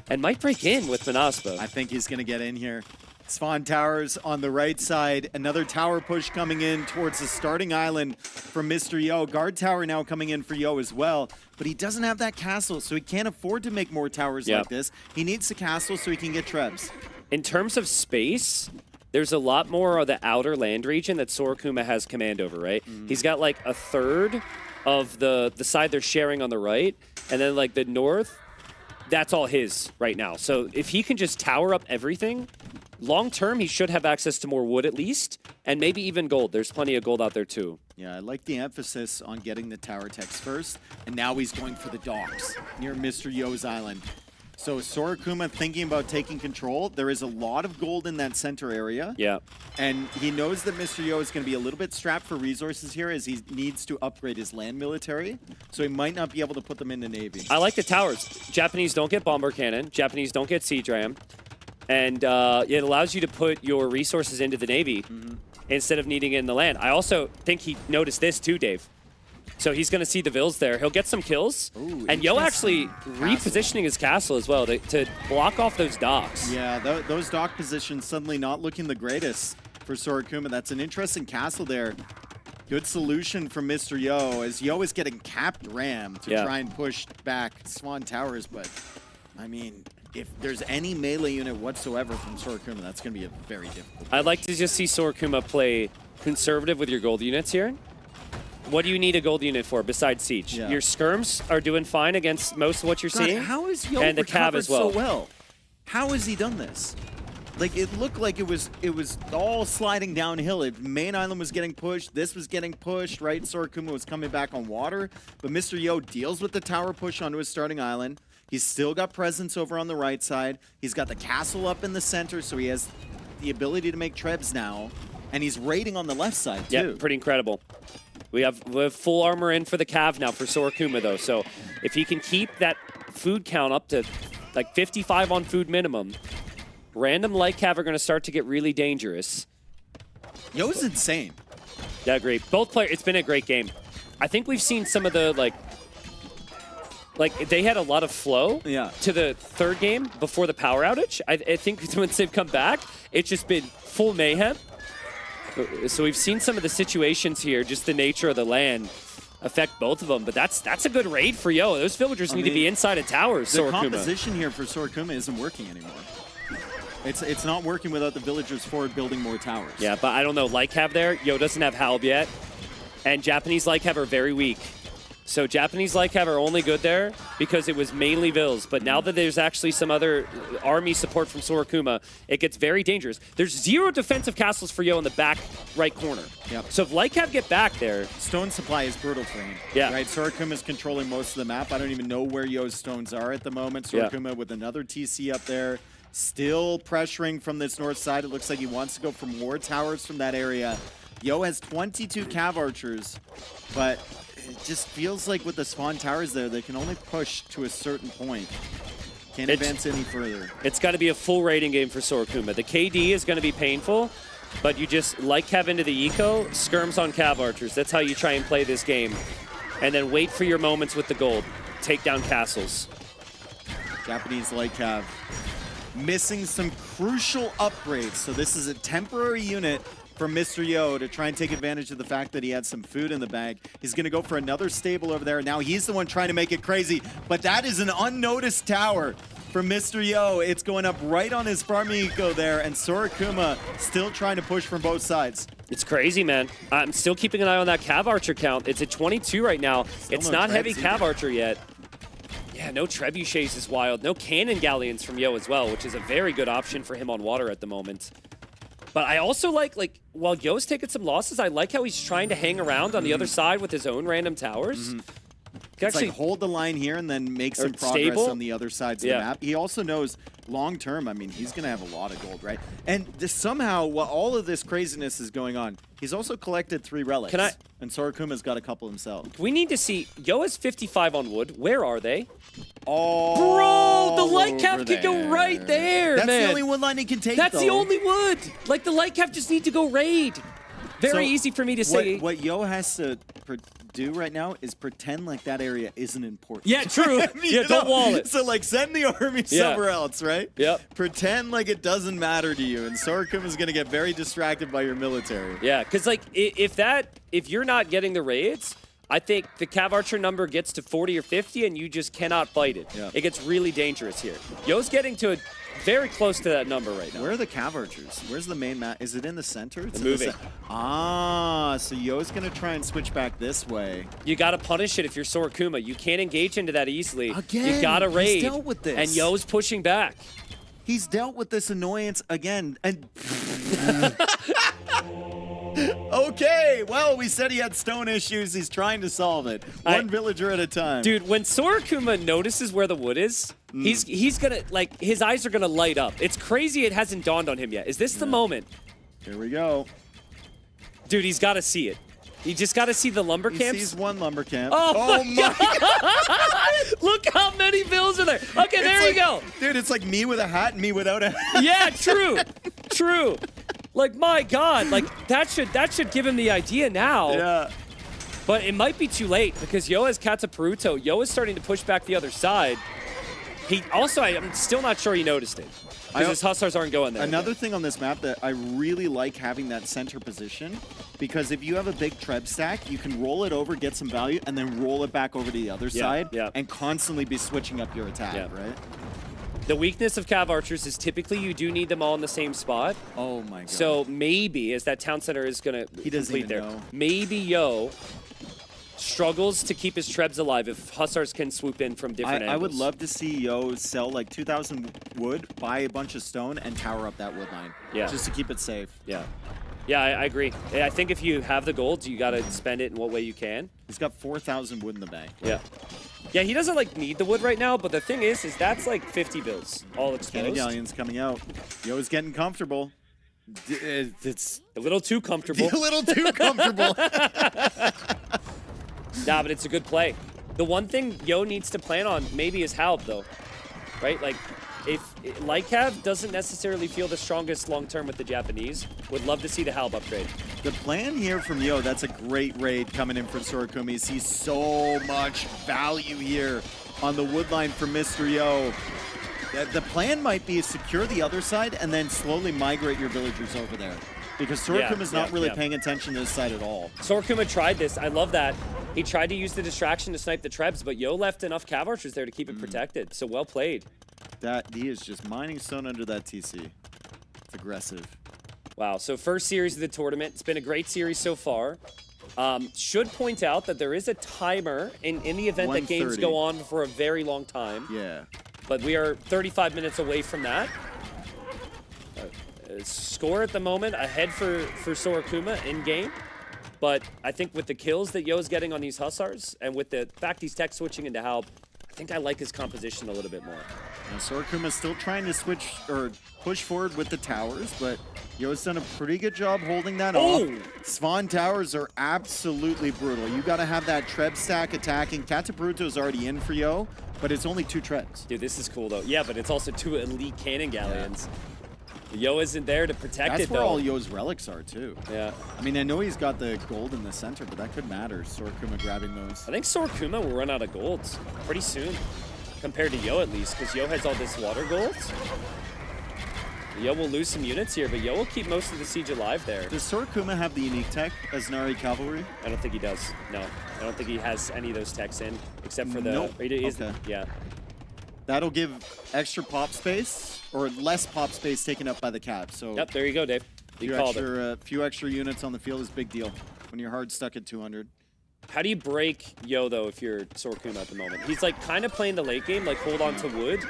And might break in with Manaspa. I think he's going to get in here. Swan Towers on the right side. Another tower push coming in towards the starting island from Mr. Yo. Guard tower now coming in for Yo as well. But he doesn't have that castle, so he can't afford to make more towers like this. He needs the castle so he can get trebs. In terms of space, there's a lot more of the outer land region that Sorokuma has command over, right? He's got like a third of the side they're sharing on the right. And then like the north, that's all his right now. So if he can just tower up everything, long term, he should have access to more wood at least, and maybe even gold. There's plenty of gold out there too. Yeah, I like the emphasis on getting the tower techs first, and now he's going for the docks near Mr. Yo's island. So Sorokuma thinking about taking control. There is a lot of gold in that center area. Yeah. And he knows that Mr. Yo is going to be a little bit strapped for resources here as he needs to upgrade his land military. So he might not be able to put them in the Navy. I like the towers. Japanese don't get bomber cannon. Japanese don't get siege ram. And it allows you to put your resources into the Navy instead of needing it in the land. I also think he noticed this too, Dave. So he's going to see the vills there. He'll get some kills. Ooh, and Yo actually repositioning his castle as well to block off those docks. Yeah, those dock positions suddenly not looking the greatest for Sorokuma. That's an interesting castle there. Good solution from Mr. Yo, as Yo is getting capped ram to try and push back Swan Towers. But, I mean, if there's any melee unit whatsoever from Sorokuma, that's going to be a very difficult. I'd like to just see Sorokuma play conservative with your gold units here. What do you need a gold unit for besides Siege? Yeah. Your skirms are doing fine against most of what you're God, seeing. how is Yo and the Cav recovered as well. so well? How has he done this? Like, it looked like it was all sliding downhill. Main island was getting pushed. This was getting pushed, right? Sorakuma was coming back on water. But Mr. Yo deals with the tower push onto his starting island. He's still got presence over on the right side. He's got the castle up in the center, so he has the ability to make trebs now. And he's raiding on the left side, too. Yeah, pretty incredible. We have full armor in for the Cav now for Sorakuma, though. So if he can keep that food count up to like 55 on food minimum, random light Cav are going to start to get really dangerous. Yo's insane. Yeah, great. Both players, it's been a great game. I think we've seen some of the, like they had a lot of flow to the third game before the power outage. I think once they've come back, it's just been full mayhem. So we've seen some of the situations here, just the nature of the LAN affect both of them. But that's a good raid for Yo. Those villagers need to be inside of towers. The Sorakuma. composition here for Sorakuma isn't working anymore. It's not working without the villagers forward building more towers. Yeah, but I don't know. Light Cav there, Yo doesn't have Halb yet. And Japanese Light Cav are very weak. So Japanese Light Cav are only good there because it was mainly Vills. But now that there's actually some other army support from Sorakuma, it gets very dangerous. There's 0 defensive castles for Yo in the back right corner. Yep. So if Light Cav get back there... Stone supply is brutal for him. Yeah. Right, Sorakuma is controlling most of the map. I don't even know where Yo's stones are at the moment. Sorakuma with another TC up there. Still pressuring from this north side. It looks like he wants to go for more towers from that area. Yo has 22 Cav archers, but it just feels like with the spawn towers there, they can only push to a certain point. Can't advance any further. It's got to be a full raiding game for Sorakuma. The KD is going to be painful, but you just light Cav into the eco, skirms on Cav archers. That's how you try and play this game. And then wait for your moments with the gold. Take down castles. Japanese light Cav missing some crucial upgrades. So this is a temporary unit from Mr. Yo to try and take advantage of the fact that he had some food in the bag. He's going to go for another stable over there. Now he's the one trying to make it crazy, but that is an unnoticed tower from Mr. Yo. It's going up right on his farming eco there, and Sorakuma still trying to push from both sides. It's crazy, man. I'm still keeping an eye on that Cav Archer count. It's at 22 right now. Still it's no not heavy Trebs Cav either. Archer yet. Yeah, no Trebuchets is wild. No Cannon Galleons from Yo as well, which is a very good option for him on water at the moment. But I also like while Yo's taking some losses, I like how he's trying to hang around on the other side with his own random towers. It's like hold the line here and then make some progress stable. on the other sides of the map. He also knows long term, I mean, he's going to have a lot of gold, right? And somehow, while all of this craziness is going on, he's also collected 3 relics. And Sorakuma's got a couple himself. We need to see, Yo has 55 on wood. Where are they? Oh, bro, the light Cav can go right there, That's man. the only wood line he can take, That's though. the only wood. Like, the light Cav just need to go raid. Very easy for me to say. What Yo has to do right now is pretend like that area isn't important. Yeah, true. Yeah, don't wall it. So, like, send the army somewhere else, right? Yep. Pretend like it doesn't matter to you, and Sorakuma's going to get very distracted by your military. Yeah, because, like, if you're not getting the raids, I think the Cav Archer number gets to 40 or 50, and you just cannot fight it. Yeah. It gets really dangerous here. Yo's getting to very close to that number right now. Where are the Cav Archers? Where's the main map? Is it in the center? It's moving. So Yo's going to try and switch back this way. You got to punish it if you're Sorakuma. You can't engage into that easily. Again, you got to raid. he's dealt with this. And Yo's pushing back. He's dealt with this annoyance again. And okay, well, we said he had stone issues. He's trying to solve it. One villager at a time. Dude, when Sorakuma notices where the wood is, he's gonna, like, his eyes are gonna light up. It's crazy it hasn't dawned on him yet. Is this the moment? Here we go. Dude, he's gotta see it. You just gotta see the lumber He camps. sees one lumber camp. Oh my God. Look how many bills are there. Okay, there you go. Dude, it's like me with a hat and me without a hat. Yeah, true. True. Like, my God, like, that should give him the idea now. Yeah. But it might be too late because Yo has Kataparuto. Yo is starting to push back the other side. He also, I'm still not sure he noticed it because his Hussars aren't going there. Another thing on this map that I really like having that center position, because if you have a big Treb stack, you can roll it over, get some value, and then roll it back over to the other side and constantly be switching up your attack, right? The weakness of Cav Archers is typically you do need them all in the same spot. Oh my God. So maybe, as that town center is going to complete there, maybe Yo struggles to keep his trebs alive if Hussars can swoop in from different angles. I would love to see Yo sell like 2,000 wood, buy a bunch of stone, and tower up that wood line. Yeah. Just to keep it safe. Yeah. Yeah, I agree. I think if you have the gold, you got to spend it in what way you can. He's got 4,000 wood in the bank. Yeah. Yeah, he doesn't like need the wood right now, but the thing is that's like 50 bills all exposed. Cannon Galleon's coming out. Yo's getting comfortable. It's a little too comfortable. a little too comfortable. Nah, but it's a good play. The one thing Yo needs to plan on maybe is Halb, though. Right? Like, if Lycav doesn't necessarily feel the strongest long-term with the Japanese, would love to see the Halb upgrade. The plan here from Yo, that's a great raid coming in for Sorakumi. Sees so much value here on the wood line for Mr. Yo. The plan might be to secure the other side and then slowly migrate your villagers over there. Because Sorakuma's not really paying attention to this side at all. Sorakuma tried this. I love that. He tried to use the distraction to snipe the trebs, but Yo left enough cav archers there to keep it protected. So well played. He is just mining stone under that TC. It's aggressive. Wow, so first series of the tournament. It's been a great series so far. Should point out that there is a timer in the event that games go on for a very long time. Yeah. But we are 35 minutes away from that. Score at the moment ahead for Sorakuma in game. But I think with the kills that Yo's getting on these Hussars and with the fact he's tech switching into Halb, I think I like his composition a little bit more. Now Sorakuma's still trying to switch or push forward with the towers, but Yo's done a pretty good job holding that off. Svan towers are absolutely brutal. You got to have that Treb stack attacking. Catapulto's already in for Yo, but it's only 2 Trebs. Dude, this is cool though. Yeah, but it's also 2 elite cannon galleons. Yo isn't there to protect That's it where though. all Yo's relics are too. Yeah. I mean, I know he's got the gold in the center, but that could matter. Sorakuma grabbing those. I think Sorakuma will run out of golds pretty soon, compared to Yo at least, because Yo has all this water golds. Yo will lose some units here, but Yo will keep most of the siege alive there. Does Sorakuma have the unique tech as Nari Cavalry? I don't think he does. No, I don't think he has any of those techs in, except for the. Nope. Okay. Yeah. That'll give extra pop space, or less pop space taken up by the cap. So Yep, there you go, Dave. You called it. few extra units on the field is a big deal when you're hard stuck at 200. How do you break Yo though if you're Sorakuma at the moment? He's like kind of playing the late game, like hold on to wood.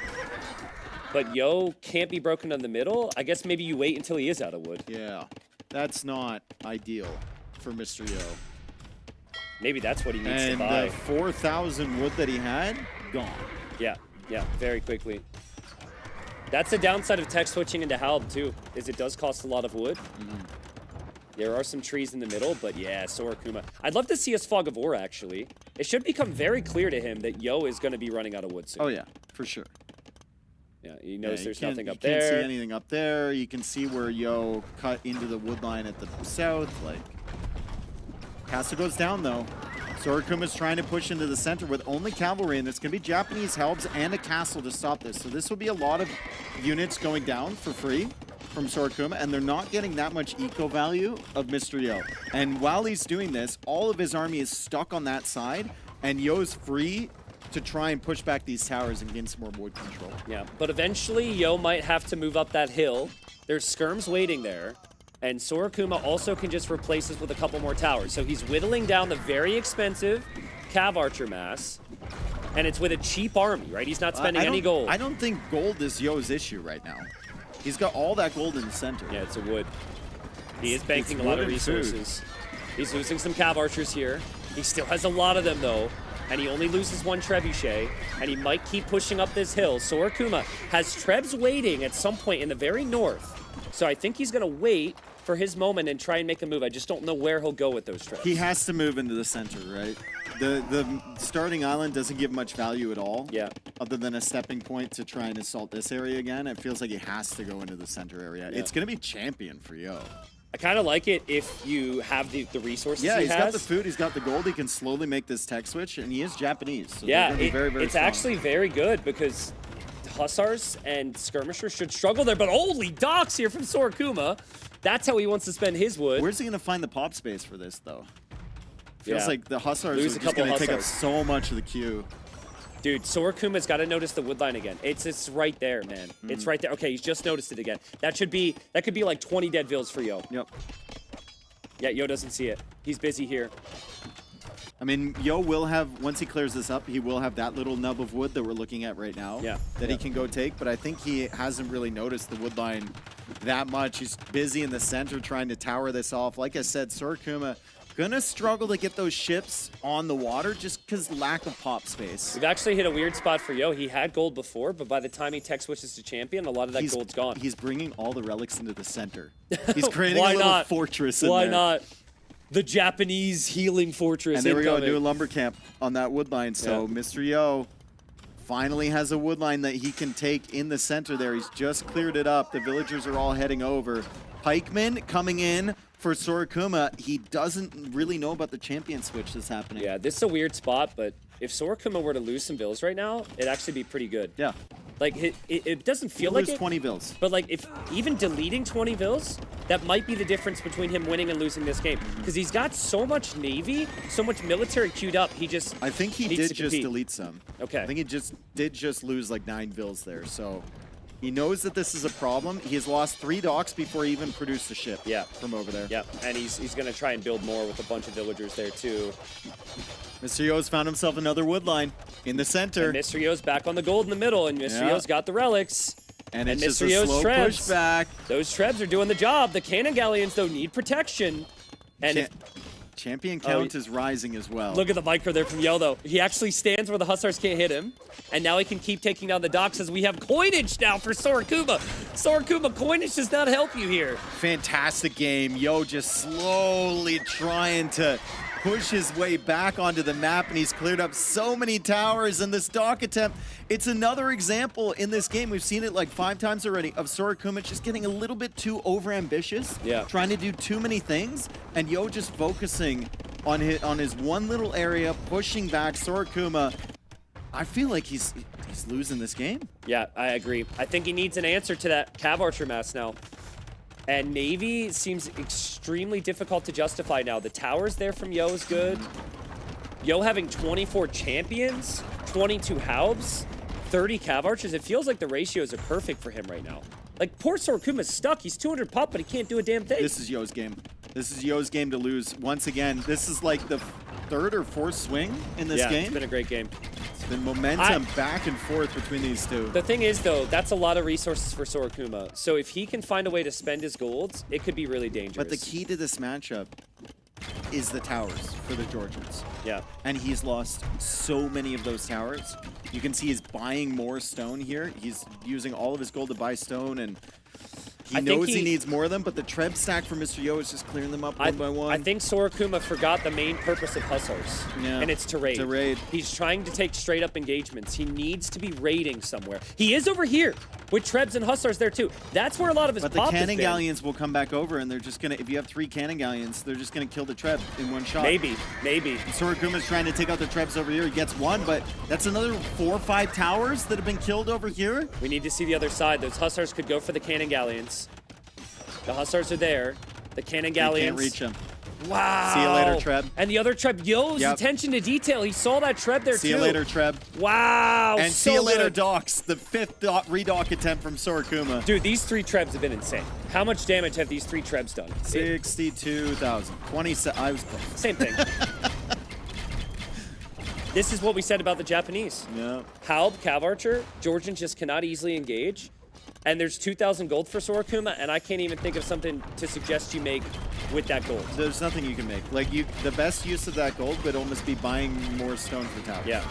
But Yo can't be broken in the middle. I guess maybe you wait until he is out of wood. Yeah, that's not ideal for Mr. Yo. Maybe that's what he needs to And buy. the 4,000 wood that he had, gone. Yeah, very quickly. That's the downside of tech switching into Halb too, is it does cost a lot of wood. There are some trees in the middle, but yeah, Sorakuma. I'd love to see us Fog of War, actually. It should become very clear to him that Yo is going to be running out of wood soon. Oh yeah, for sure. Yeah, he knows there's nothing up there. You can't there. see anything up there. You can see where Yo cut into the wood line at the south. Like, Castle goes down though. Sorakuma's trying to push into the center with only cavalry, and it's going to be Japanese helps and a castle to stop this. So this will be a lot of units going down for free from Sorakuma, and they're not getting that much eco value of Mr. Yo. And while he's doing this, all of his army is stuck on that side, and Yo's free to try and push back these towers and gain some more wood control. Yeah, but eventually Yo might have to move up that hill. There's skirms waiting there. And Sorakuma also can just replace this with a couple more towers. So he's whittling down the very expensive Cav Archer mass. And it's with a cheap army, right? He's not spending any gold. I don't think gold is Yo's issue right now. He's got all that gold in the center. Yeah, it's a wood. He is banking a lot of resources. He's losing some Cav Archers here. He still has a lot of them, though. And he only loses 1 Trebuchet. And he might keep pushing up this hill. Sorakuma has Trebs waiting at some point in the very north. So I think he's going to wait for his moment and try and make a move. I just don't know where he'll go with those Trebs. He has to move into the center, right? The starting island doesn't give much value at all. Yeah. Other than a stepping point to try and assault this area again. It feels like he has to go into the center area. Yeah. It's going to be champion for Yo. I kind of like it if you have the resources Yeah, he he's has. got the food, he's got the gold, he can slowly make this tech switch, and he is Japanese. So Yeah, they're gonna be very, very it's strong. actually very good because Hussars and Skirmishers should struggle there, but holy docks here from Sorakuma. That's how he wants to spend his wood. Where's he going to find the pop space for this, though? Feels Yeah. like the Hussars Lose are a just couple going to take up Hussars. so much of the queue. Dude, Sorakuma's got to notice the wood line again. It's right there, man. It's right there. Okay, he's just noticed it again. That could be like 20 dead vills for Yo. Yep. Yeah, Yo doesn't see it. He's busy here. I mean, Yo will have, once he clears this up, he will have that little nub of wood that we're looking at right now that he can go take, but I think he hasn't really noticed the wood line that much. He's busy in the center trying to tower this off. Like I said, Sorokuma gonna struggle to get those ships on the water just because lack of pop space. We've actually hit a weird spot for Yo. He had gold before, but by the time he tech switches to champion, a lot of that gold's gone. He's bringing all the relics into the center. He's creating a little fortress in there. Why not? The Japanese healing fortress. And there we go, new lumber camp on that wood line. So Mr. Yo finally has a wood line that he can take in the center there. He's just cleared it up. The villagers are all heading over. Pikeman coming in for Sorokuma. He doesn't really know about the champion switch that's happening. Yeah, this is a weird spot, but if Sorokuma were to lose some vills right now, it'd actually be pretty good. Yeah. Like, it doesn't feel like lose 20 vills. But, like, if even deleting 20 vills, that might be the difference between him winning and losing this game. Because he's got so much Navy, so much military queued up, he just I think he did just delete some. Okay. I think he did lose like 9 vills there, so he knows that this is a problem. He has lost 3 docks before he even produced a ship from over there. Yeah, and he's going to try and build more with a bunch of villagers there, too. Mr. Yo's found himself another wood line in the center. And Mr. Yo's back on the gold in the middle, and Mr. Yo's got the relics. And it's just a slow pushback. Those Trebs are doing the job. The cannon galleons, though, need protection. And champion count is rising as well. Look at the micro there from Yo, though. He actually stands where the Hussars can't hit him. And now he can keep taking down the docks as we have coinage now for Sorokuma. Sorokuma, coinage does not help you here. Fantastic game. Yo just slowly trying to push his way back onto the map, and he's cleared up so many towers in this dock attempt. It's another example in this game, we've seen it like 5 times already, of Sorokuma just getting a little bit too overambitious, trying to do too many things, and Yo just focusing on his one little area, pushing back. Sorokuma, I feel like he's losing this game. Yeah, I agree. I think he needs an answer to that Cav Archer mass now. And Navy seems extremely difficult to justify now. The towers there from Yo is good. Yo having 24 champions, 22 Haubs, 30 Cav Archers. It feels like the ratios are perfect for him right now. Like, poor Sorokuma's stuck. He's 200 pop, but he can't do a damn thing. This is Yo's game. This is Yo's game to lose. Once again, this is like the 3rd or 4th swing in this game. Yeah, it's been a great game. It's been momentum back and forth between these two. The thing is, though, that's a lot of resources for Sorokuma. So if he can find a way to spend his golds, it could be really dangerous. But the key to this matchup is the towers for the Georgians. Yeah. And he's lost so many of those towers. You can see he's buying more stone here. He's using all of his gold to buy stone, and he knows he needs more of them, but the Treb stack for Mr. Yo is just clearing them up one by one. I think Sorokuma forgot the main purpose of Hussars, and it's to raid. To raid. He's trying to take straight up engagements. He needs to be raiding somewhere. He is over here with Trebs and Hussars there too. That's where a lot of his pop has been. But the cannon galleons will come back over, and they're just gonna, if you have 3 cannon galleons, they're just gonna kill the Treb in one shot. Maybe. Sorokuma's trying to take out the Trebs over here. He gets one, but that's another 4 or 5 towers that have been killed over here. We need to see the other side. Those Hussars could go for the cannon galleons. The Hussars are there. The cannon galleons. They can't reach him. Wow. See you later, Treb. And the other Treb, Yo's attention to detail. He saw that Treb there, too. See you later, Treb. Wow. And see you later, docks. The 5th redock attempt from Sorokuma. Dude, these 3 Trebs have been insane. How much damage have these 3 Trebs done? 62,000. 27. I was close. Same thing. This is what we said about the Japanese. Yeah. Haub, Cav Archer, Georgians just cannot easily engage. And there's 2,000 gold for Sorokuma, and I can't even think of something to suggest you make with that gold. There's nothing you can make. Like, the best use of that gold would almost be buying more stone for towers. Yeah.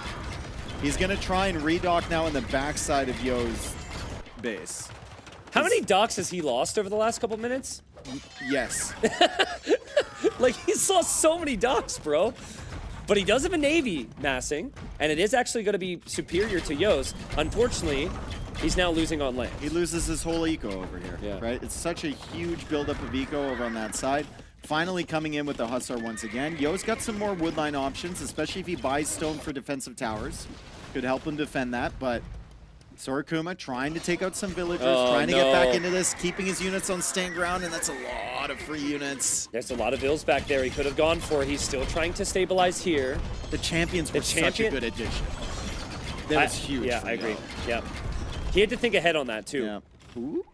He's gonna try and redock now in the backside of Yo's base. How many docks has he lost over the last couple minutes? Yes. Like, he's lost so many docks, bro. But he does have a Navy massing, and it is actually going to be superior to Yo's. Unfortunately, he's now losing on land. He loses his whole eco over here, right? It's such a huge buildup of eco over on that side. Finally coming in with the Hussar once again. Yo's got some more woodline options, especially if he buys stone for defensive towers. Could help him defend that, but Sorokuma trying to take out some villagers, trying to get back into this, keeping his units on stand ground, and that's a lot of free units. There's a lot of vills back there he could have gone for. He's still trying to stabilize here. The champions were such a good addition. That was huge. Yeah, I agree. Yeah. He had to think ahead on that, too. Yeah. Ooh.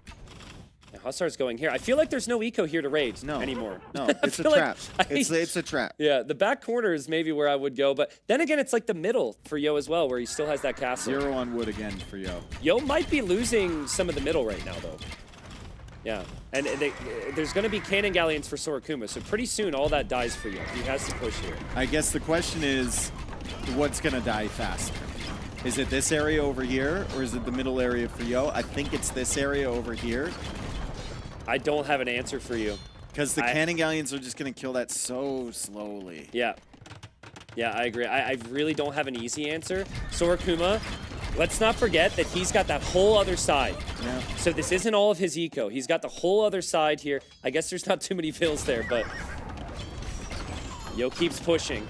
Hussar's going here. I feel like there's no eco here to raid anymore. No, it's a feel trap. like It's a trap. Yeah, the back corner is maybe where I would go, but then again, it's like the middle for Yo as well, where he still has that castle. 0 on wood again for Yo. Yo might be losing some of the middle right now, though. Yeah, and there's going to be cannon galleons for Sorakuma, so pretty soon all that dies for Yo. He has to push here. I guess the question is, what's going to die faster? Is it this area over here, or is it the middle area for Yo? I think it's this area over here. I don't have an answer for you. Because the cannon galleons are just going to kill that so slowly. Yeah. Yeah, I agree. I really don't have an easy answer. Sorakuma, let's not forget that he's got that whole other side. Yeah. So this isn't all of his eco. He's got the whole other side here. I guess there's not too many fills there, but Yo keeps pushing.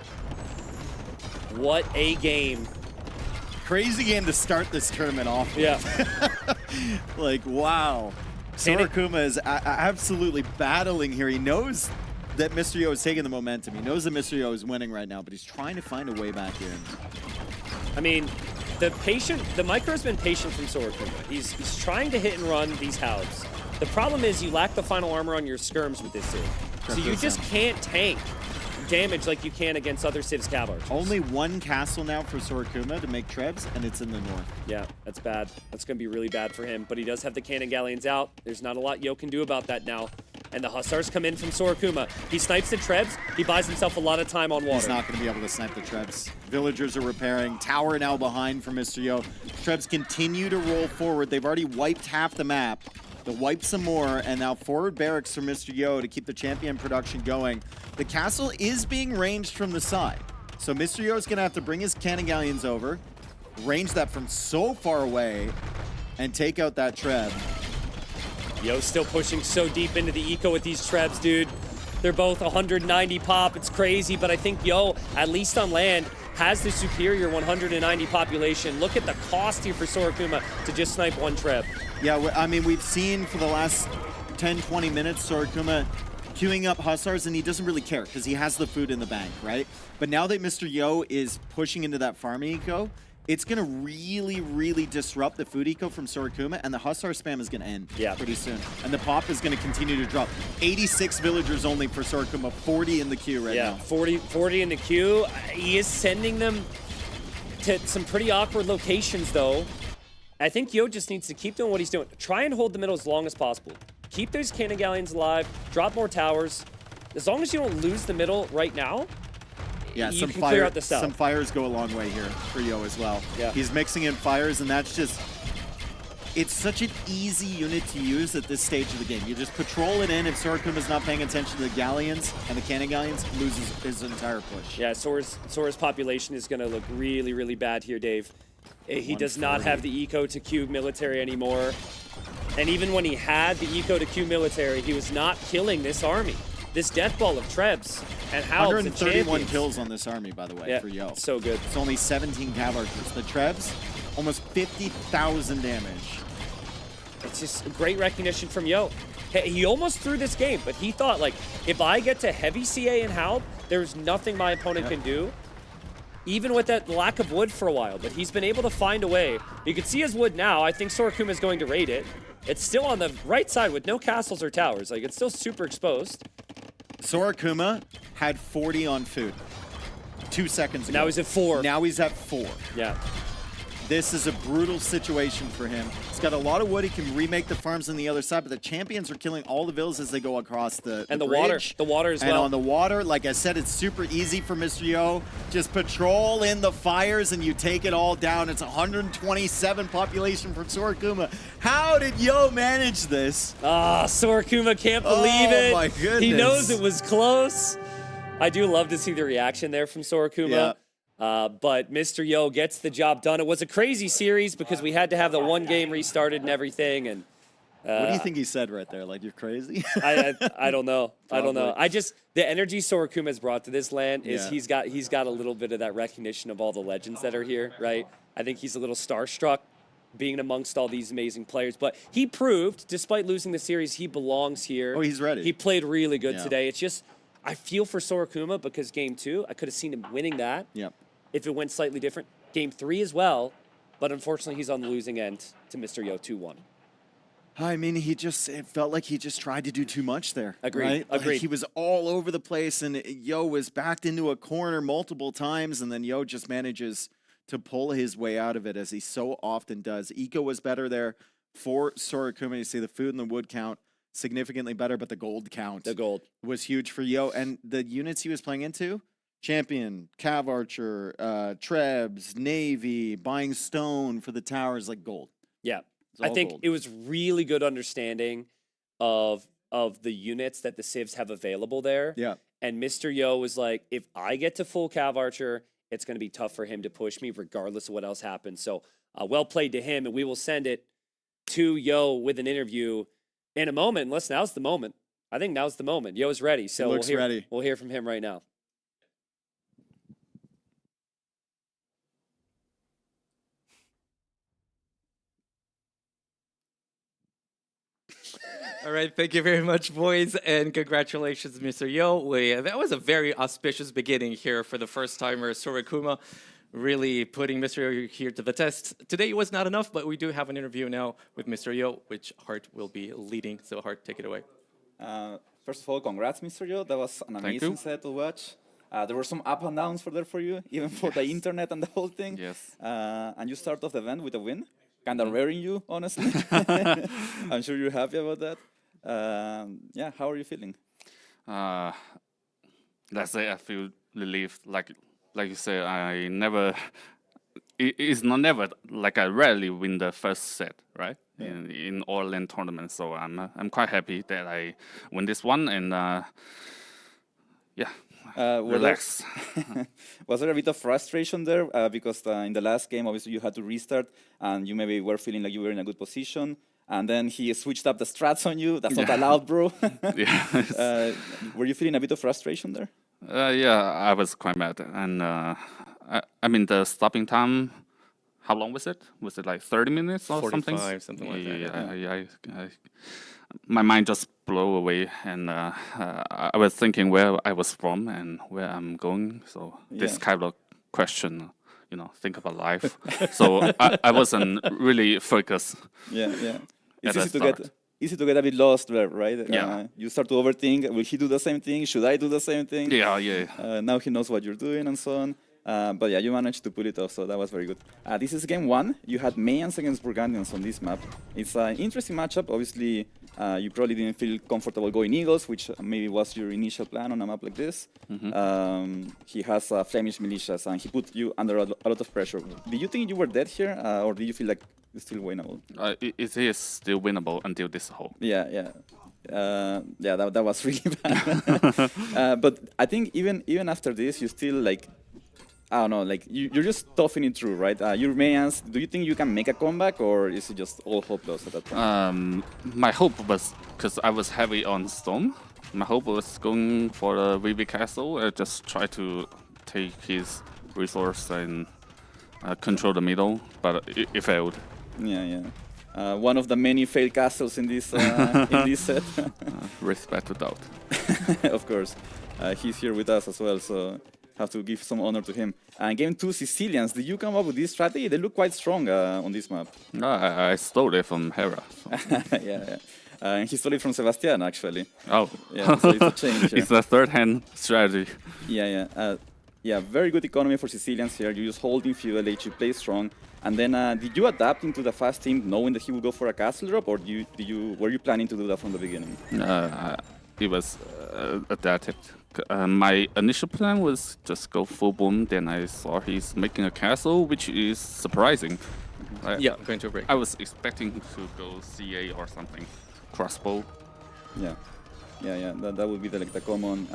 What a game. Crazy game to start this tournament off with. Yeah. Like, wow. Sorakuma is absolutely battling here. He knows that Mr. Yo is taking the momentum. He knows that Mr. Yo is winning right now, but he's trying to find a way back in. I mean, the micro has been patient from Sorakuma. He's trying to hit and run these halves. The problem is you lack the final armor on your skirms with this Civ. So you just can't tank damage like you can against other Civ's cavalry. Only one castle now for Sorakuma to make trebs, and it's in the north. Yeah, that's bad. That's going to be really bad for him, but he does have the cannon galleons out. There's not a lot Yo can do about that now. And the Hussars come in from Sorakuma. He snipes the trebs. He buys himself a lot of time on water. He's not going to be able to snipe the trebs. Villagers are repairing. Tower now behind for Mr. Yo. Trebs continue to roll forward. They've already wiped half the map. They'll wipe some more, and now forward barracks for Mr. Yo to keep the champion production going. The castle is being ranged from the side. So Mr. Yo is going to have to bring his cannon galleons over, range that from so far away, and take out that treb. Yo still pushing so deep into the eco with these trebs, dude. They're both 190 pop. It's crazy, but I think Yo, at least on land, has the superior 190 population. Look at the cost here for Sorakuma to just snipe one treb. Yeah, I mean, we've seen for the last 10, 20 minutes Sorakuma queuing up Hussars, and he doesn't really care because he has the food in the bank, right? But now that Mr. Yo is pushing into that farming eco, it's going to really, really disrupt the food eco from Sorakuma, and the Hussar spam is going to end pretty soon. And the pop is going to continue to drop. 86 villagers only for Sorakuma, 40 in the queue right now. 40 in the queue. He is sending them to some pretty awkward locations, though. I think Yo just needs to keep doing what he's doing. Try and hold the middle as long as possible. Keep those cannon galleons alive. Drop more towers. As long as you don't lose the middle right now, yeah, you can clear out the south. Some fires go a long way here for Yo as well. Yeah. He's mixing in fires, and that's just... It's such an easy unit to use at this stage of the game. You just patrol it in. If Sorakuma's not paying attention to the galleons and the cannon galleons, loses his entire push. Yeah, Sora's population is going to look really, really bad here, Dave. He does not have the eco to queue military anymore. And even when he had the eco to queue military, he was not killing this army. This death ball of trebs and halbs and 131 kills on this army, by the way, for Yo. So good. It's only 17 cavalry. The trebs, almost 50,000 damage. It's just great recognition from Yo. He almost threw this game, but he thought, like, if I get to heavy CA and halb, there's nothing my opponent can do. Even with that lack of wood for a while, but he's been able to find a way. You can see his wood now. I think Sorakuma is going to raid it. It's still on the right side with no castles or towers. Like, it's still super exposed. Sorakuma had 40 on food 2 seconds ago. Now he's at 4. Now he's at 4. Yeah. This is a brutal situation for him. He's got a lot of wood. He can remake the farms on the other side, but the champions are killing all the villas as they go across the bridge. The water as well. And on the water, like I said, it's super easy for Mr. Yo. Just patrol in the fires and you take it all down. It's 127 population for Sorakuma. How did Yo manage this? Sorakuma can't believe it. Oh my goodness. He knows it was close. I do love to see the reaction there from Sorakuma. Yeah. But Mr. Yo gets the job done. It was a crazy series because we had to have the one game restarted and everythed. And what do you think he said right there? Like, you're crazy? I don't know. I don't know. The energy Sorakuma has brought to this land is he's got a little bit of that recognition of all the legends that are here, right? I think he's a little starstruck being amongst all these amazing players. But he proved, despite losing the series, he belongs here. Oh, he's ready. He played really good today. It's just, I feel for Sorakuma because game 2, I could have seen him winning that. Yep. If it went slightly different. Game 3 as well, but unfortunately he's on the losing end to Mr. Yo 2-1. I mean, it felt like he just tried to do too much there. Agreed. Right? Like, Agreed. he was all over the place, and Yo was backed into a corner multiple times, and then Yo just manages to pull his way out of it, as he so often does. Eco was better there for Sorokuma. You see the food and the wood count significantly better, but the gold count was huge for Yo. And the units he was playing into, Champion, Cav Archer, Trebs, Navy, buying stone for the towers, like gold. Yeah. It's all I think gold. it was really good understanding of the units that the civs have available there. Yeah. And Mr. Yo was like, if I get to full Cav Archer, it's going to be tough for him to push me regardless of what else happens. So well played to him, and we will send it to Yo with an interview in a moment. Unless now's the moment. I think now's the moment. Yo's ready, so ready. We'll hear from him right now. All right, thank you very much, boys, and congratulations, Mr. Yo. That was a very auspicious beginning here for the first-timer Sorokuma, really putting Mr. Yo here to the test. Today it was not enough, but we do have an interview now with Mr. Yo, which Hart will be leading. So, Hart, take it away. First of all, congrats, Mr. Yo. That was an amazing set to watch. There were some up and downs for you, even for the internet and the whole thing. Yes. And you start off the event with a win. Kind of raring you, honestly. I'm sure you're happy about that. Yeah, how are you feeling? Let's say I feel relieved. Like you say, I never. It's not never like I rarely win the first set, right? Yeah. In all LAN tournaments, so I'm quite happy that I win this one, and yeah. Relax. Was there a bit of frustration there? Because in the last game, obviously, you had to restart, and you maybe were feeling like you were in a good position. And then he switched up the strats on you. That's not allowed, bro. Yeah. Were you feeling a bit of frustration there? Yeah, I was quite mad, and I mean the stopping time. How long was it? Was it like 30 minutes or 45, something like that. Yeah. My mind just blew away, and I was thinking where I was from and where I'm going. So this kind of question, think about life. So I wasn't really focused. Yeah. It's at the easy to get a bit lost there, right? Yeah. You start to overthink. Will he do the same thing? Should I do the same thing? Yeah. Now he knows what you're doing and so on. But yeah, you managed to pull it off, so that was very good. This is game one. You had Mayans against Burgundians on this map. It's an interesting matchup. Obviously, you probably didn't feel comfortable going Eagles, which maybe was your initial plan on a map like this. He has Flemish militias, and he put you under a lot of pressure. Did you think you were dead here, or do you feel like it's still winnable? It is still winnable until this hole. Yeah, that was really bad. But I think even after this, you still like, I don't know, like you're just toughing it through, right? Your Mayans, do you think you can make a comeback, or is it just all hopeless at that point? My hope was, because I was heavy on Storm, my hope was going for the VV Castle, just try to take his resource and control the middle, but it failed. Yeah. One of the many failed castles in this in this set. Respect to doubt. Of course. He's here with us as well, so have to give some honor to him. And game 2, Sicilians. Did you come up with this strategy? They look quite strong on this map. I stole it from Hera. So. Yeah. And he stole it from Sebastian, actually. Oh. Yeah, so it's a change. It's a third-hand strategy. Yeah, very good economy for Sicilians here. You just holding fuel H, you play strong. And then, did you adapt into the fast team knowing that he would go for a castle drop, or were you planning to do that from the beginning? It was adapted. My initial plan was just go full boom. Then I saw he's making a castle, which is surprising. Going to a break. I was expecting to go CA or something, crossbow. Yeah. That would be the common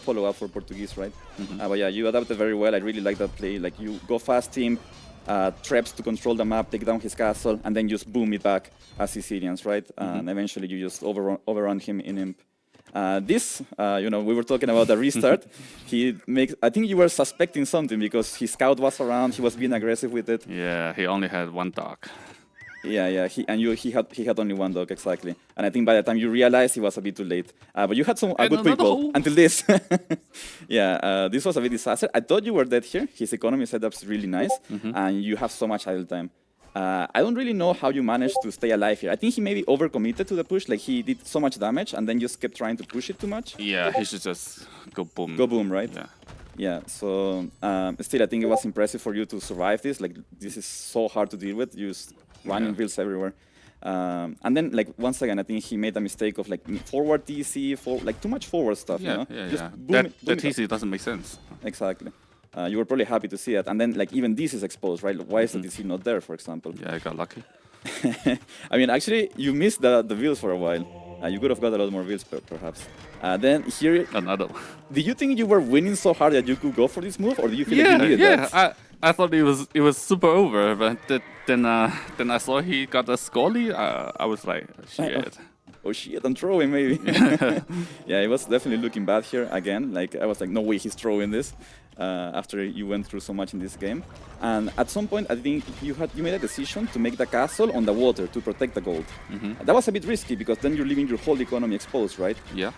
follow-up for Portuguese, right? But yeah, you adapted very well. I really like that play. Like you go fast team, traps to control the map, take down his castle, and then just boom it back as Sicilians, right? And eventually you just overrun him in Imp. We were talking about the restart. I think you were suspecting something because his scout was around. He was being aggressive with it. Yeah, he only had one dog. Yeah. He had only one dog, exactly. And I think by the time you realized, it was a bit too late. But you had a good people until this. This was a bit disaster. I thought you were dead here. His economy setup's really nice, and you have so much idle time. I don't really know how you managed to stay alive here. I think he maybe overcommitted to the push, like he did so much damage and then just kept trying to push it too much. Yeah, he should just go boom. Go boom, right? Yeah. Yeah, so still I think it was impressive for you to survive this. Like this is so hard to deal with. You just running builds everywhere. And then like once again, I think he made a mistake of like forward TC, like too much forward stuff. Yeah, you know? yeah, Just yeah. boom That it, boom it up. TC doesn't make sense. Exactly. You were probably happy to see it. And then like even this is exposed, right? Why is the TC not there, for example? Yeah, I got lucky. I mean, actually, you missed the builds for a while. You could have got a lot more builds, perhaps. Then here, Another one. do you think you were winning so hard that you could go for this move, or do you feel like you needed Yeah. that? I thought it was super over, but then I saw he got a Scully. I was like, shit. Oh shit, I'm throwing maybe. Yeah, it was definitely looking bad here again. Like I was like, no way he's throwing this. After you went through so much in this game, and at some point I think you made a decision to make the castle on the water to protect the gold. That was a bit risky because then you're leaving your whole economy exposed, right? Yeah.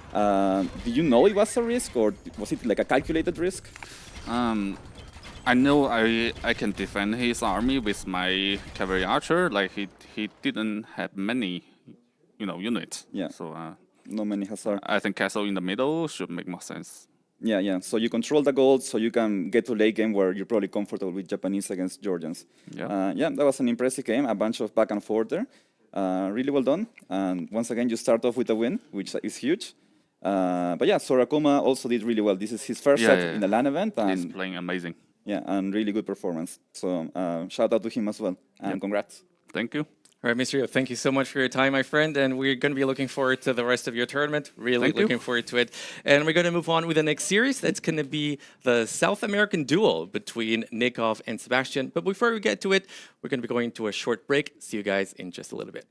Did you know it was a risk, or was it like a calculated risk? I know I can defend his army with my cavalry archer. Like he didn't have many, units. Yeah. So No many Hazard. I think castle in the middle should make more sense. Yeah. So you control the gold, so you can get to late game where you're probably comfortable with Japanese against Georgians. Yeah. That was an impressive game. A bunch of back and forth there. Really well done. And once again, you start off with a win, which is huge. But yeah, Sorakuma also did really well. This is his first set in the LAN event. He's And playing amazing. yeah, and really good performance. So shout out to him as well. And congrats. Thank you. All right, Mr. Yo, thank you so much for your time, my friend. And we're going to be looking forward to the rest of your tournament. Really Thank you. looking forward to it. And we're going to move on with the next series. That's going to be the South American duel between Nikov and Sebastian. But before we get to it, we're going to be going to a short break. See you guys in just a little bit.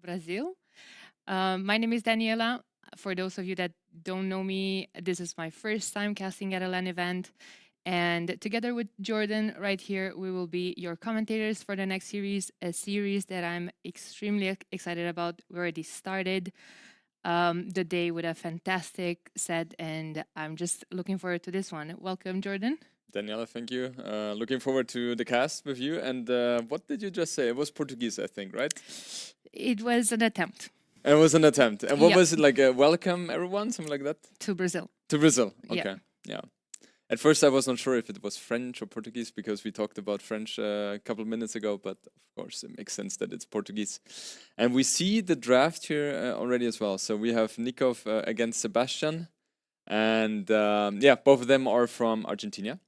Brazil. My name is Daniela. For those of you that don't know me, this is my first time casting at a LAN event. And together with Jordan right here, we will be your commentators for the next series, a series that I'm extremely excited about. We already started the day with a fantastic set, and I'm just looking forward to this one. Welcome, Jordan. Daniela, thank you. Looking forward to the cast with you. And what did you just say? It was Portuguese, I think, right? It was an attempt It was an attempt. And what Yeah. was it like? Welcome everyone, something like that? to Brazil. To Brazil. Yeah. Okay. Yeah. At first, I was not sure if it was French or Portuguese because we talked about French a couple of minutes ago. But of course, it makes sense that it's Portuguese. And we see the draft here already as well. So we have Nikov against Sebastian. And yeah, both of them are from Argentina.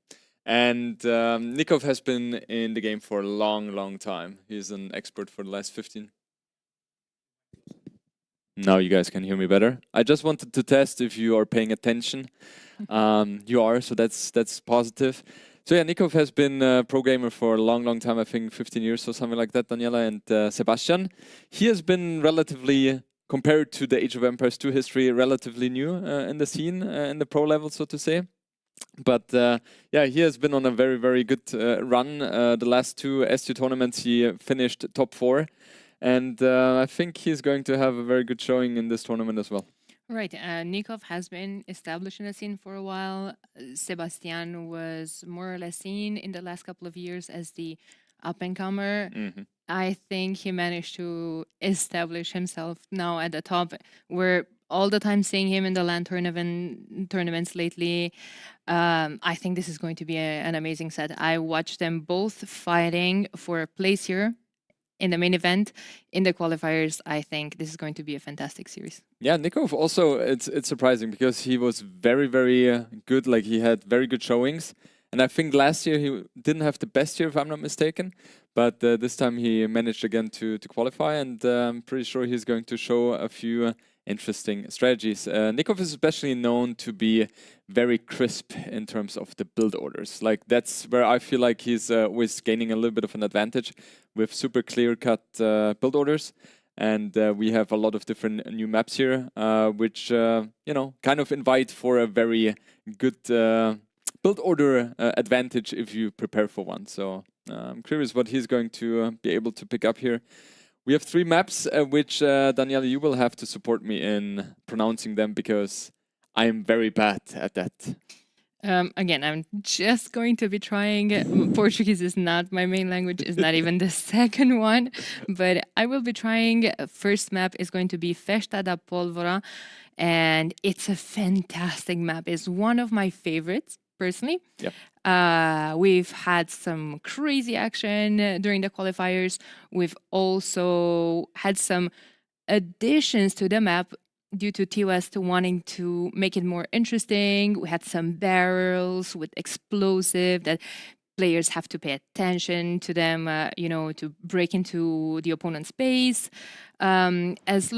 And Nikov has been in the game for a long, long time. He's an expert for the last 15. Now you guys can hear me better. I just wanted to test if you are paying attention. You are, so that's positive. So yeah, Nikov has been a pro gamer for a long, long time. I think 15 years or something like that. Daniela and Sebastian, he has been relatively, compared to the Age of Empires 2 history, relatively new in the scene, in the pro level, so to say. But yeah, he has been on a very, very good run. The last two S2 tournaments, he finished top 4. And I think he's going to have a very good showing in this tournament as well. Right. Nikov has been established in the scene for a while. Sebastian was more or less seen in the last couple of years as the up-and-comer. I think he managed to establish himself now at the top. We're all the time seeing him in the LAN tournaments lately. I think this is going to be an amazing set. I watched them both fighting for a place here in the main event. In the qualifiers, I think this is going to be a fantastic series. Yeah, Nikov also, it's surprising because he was very, very good. Like, he had very good showings. And I think last year he didn't have the best year, if I'm not mistaken. But this time he managed again to qualify. And I'm pretty sure he's going to show a few interesting strategies. Nikov is especially known to be very crisp in terms of the build orders. Like, that's where I feel like he's always gaining a little bit of an advantage with super clear-cut build orders. And we have a lot of different new maps here, which, you know, kind of invite for a very good build order advantage if you prepare for one. So I'm curious what he's going to be able to pick up here. We have 3 maps, which, Daniela, you will have to support me in pronouncing them because I'm very bad at that. Again, I'm just going to be trying. Portuguese is not my main language, is not even the second one, but I will be trying. First map is going to be Festa da Pólvora, and it's a fantastic map. It's one of my favorites, personally. Yep. We've had some crazy action during the qualifiers. We've also had some additions to the map due to T-West wanting to make it more interesting. We had some barrels with explosive that players have to pay attention to them, you know, to break into the opponent's base. As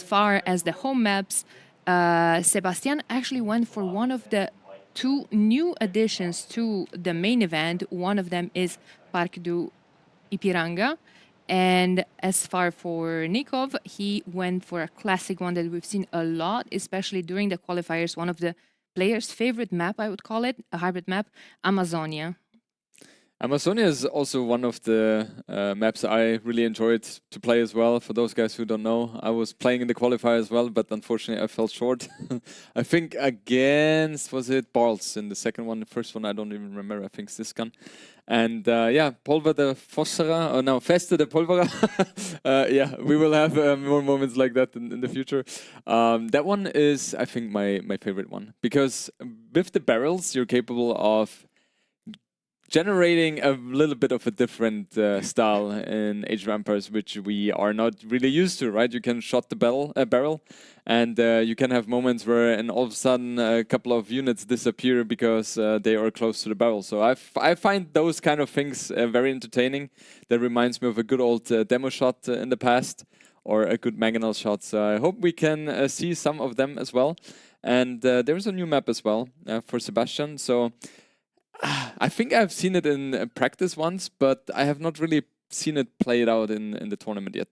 far as the home maps, Sebastian actually went for one of the 2 new additions to the main event. One of them is Parque do Ipiranga. And as far for Nikov, he went for a classic one that we've seen a lot, especially during the qualifiers. One of the players' favorite map, I would call it, a hybrid map, Amazonia. Amazonia is also one of the maps I really enjoyed to play as well. For those guys who don't know, I was playing in the qualifier as well, but unfortunately I fell short. I think against, was it Barls in the second one? The first one I don't even remember, I think it's this gun. And yeah, Polva de Fossera, or no, Festa de Pólvora. Yeah, we will have more moments like that in the future. That one is, I think, my favorite one. Because with the barrels, you're capable of generating a little bit of a different style in Age of Empires, which we are not really used to, right? You can shot the barrel, and you can have moments where, and all of a sudden, a couple of units disappear because they are close to the barrel. So I find those kind of things very entertaining. That reminds me of a good old demo shot in the past, or a good mangonel shot. So I hope we can see some of them as well. And there's a new map as well for Sebastian. So I think I've seen it in practice once, but I have not really seen it played out in the tournament yet.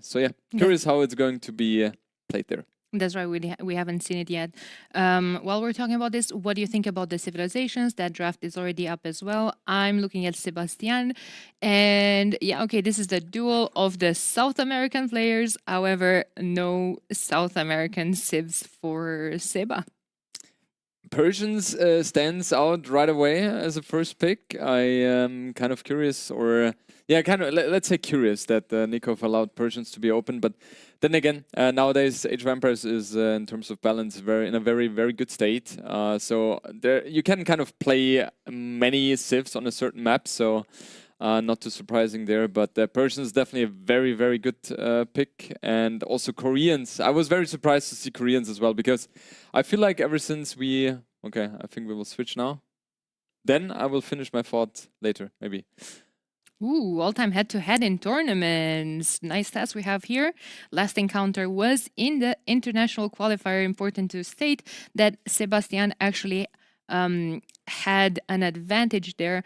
So yeah, curious how it's going to be played there. That's right. We haven't seen it yet. While we're talking about this, what do you think about the civilizations? That draft is already up as well. I'm looking at Sebastian, and yeah, okay, this is the duel of the South American players. However, no South American civs for Seba. Persians stands out right away as a first pick. I am kind of curious, or let's say curious that Nikov allowed Persians to be open. But then again, nowadays Age of Empires is in terms of balance in a very, very good state. So there you can kind of play many civs on a certain map. So not too surprising there, but Persians definitely a very, very good pick. And also Koreans. I was very surprised to see Koreans as well, because I feel like ever since okay, I think we will switch now. Then I will finish my thought later, maybe. Ooh, all-time head-to-head in tournaments. Nice stats we have here. Last encounter was in the international qualifier. Important to state that Sebastian actually had an advantage there.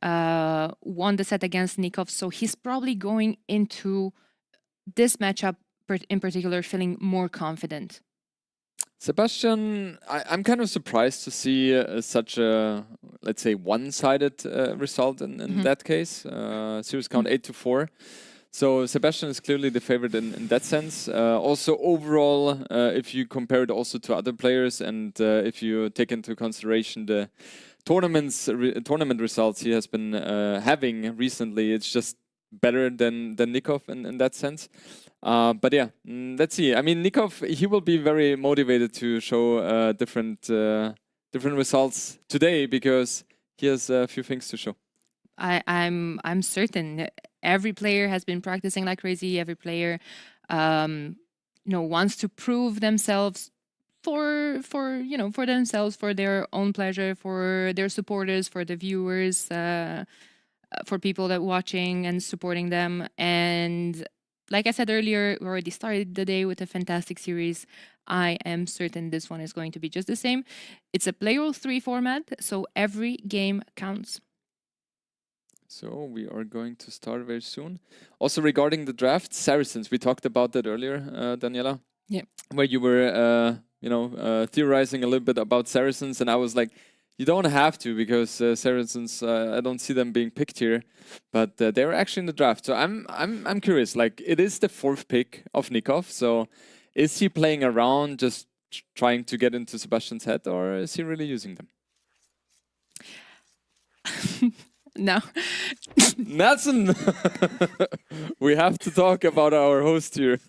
Won the set against Nikov, so he's probably going into this matchup in particular feeling more confident. Sebastian, I'm kind of surprised to see such a, let's say, one-sided result in that case. Series count 8-4. So Sebastian is clearly the favorite in that sense. Also overall, if you compare it also to other players, and if you take into consideration the tournament results he has been having recently, it's just better than Nikov in that sense. But yeah, let's see. I mean, Nikov, he will be very motivated to show different results today, because he has a few things to show. I'm certain every player has been practicing like crazy. Every player, wants to prove themselves for themselves, for their own pleasure, for their supporters, for the viewers, for people that watching and supporting them. And like I said earlier, we already started the day with a fantastic series. I am certain this one is going to be just the same. It's a player rule 3 format, so every game counts. So we are going to start very soon. Also regarding the draft, Saracens, we talked about that earlier, Daniela. Yeah. Where you were, theorizing a little bit about Saracens, and I was like, you don't have to, because Saracens, I don't see them being picked here, but they're actually in the draft. So I'm curious. Like, it is the 4th pick of Nikov. So is he playing around, just trying to get into Sebastian's head, or is he really using them? No. Nathan, we have to talk about our host here.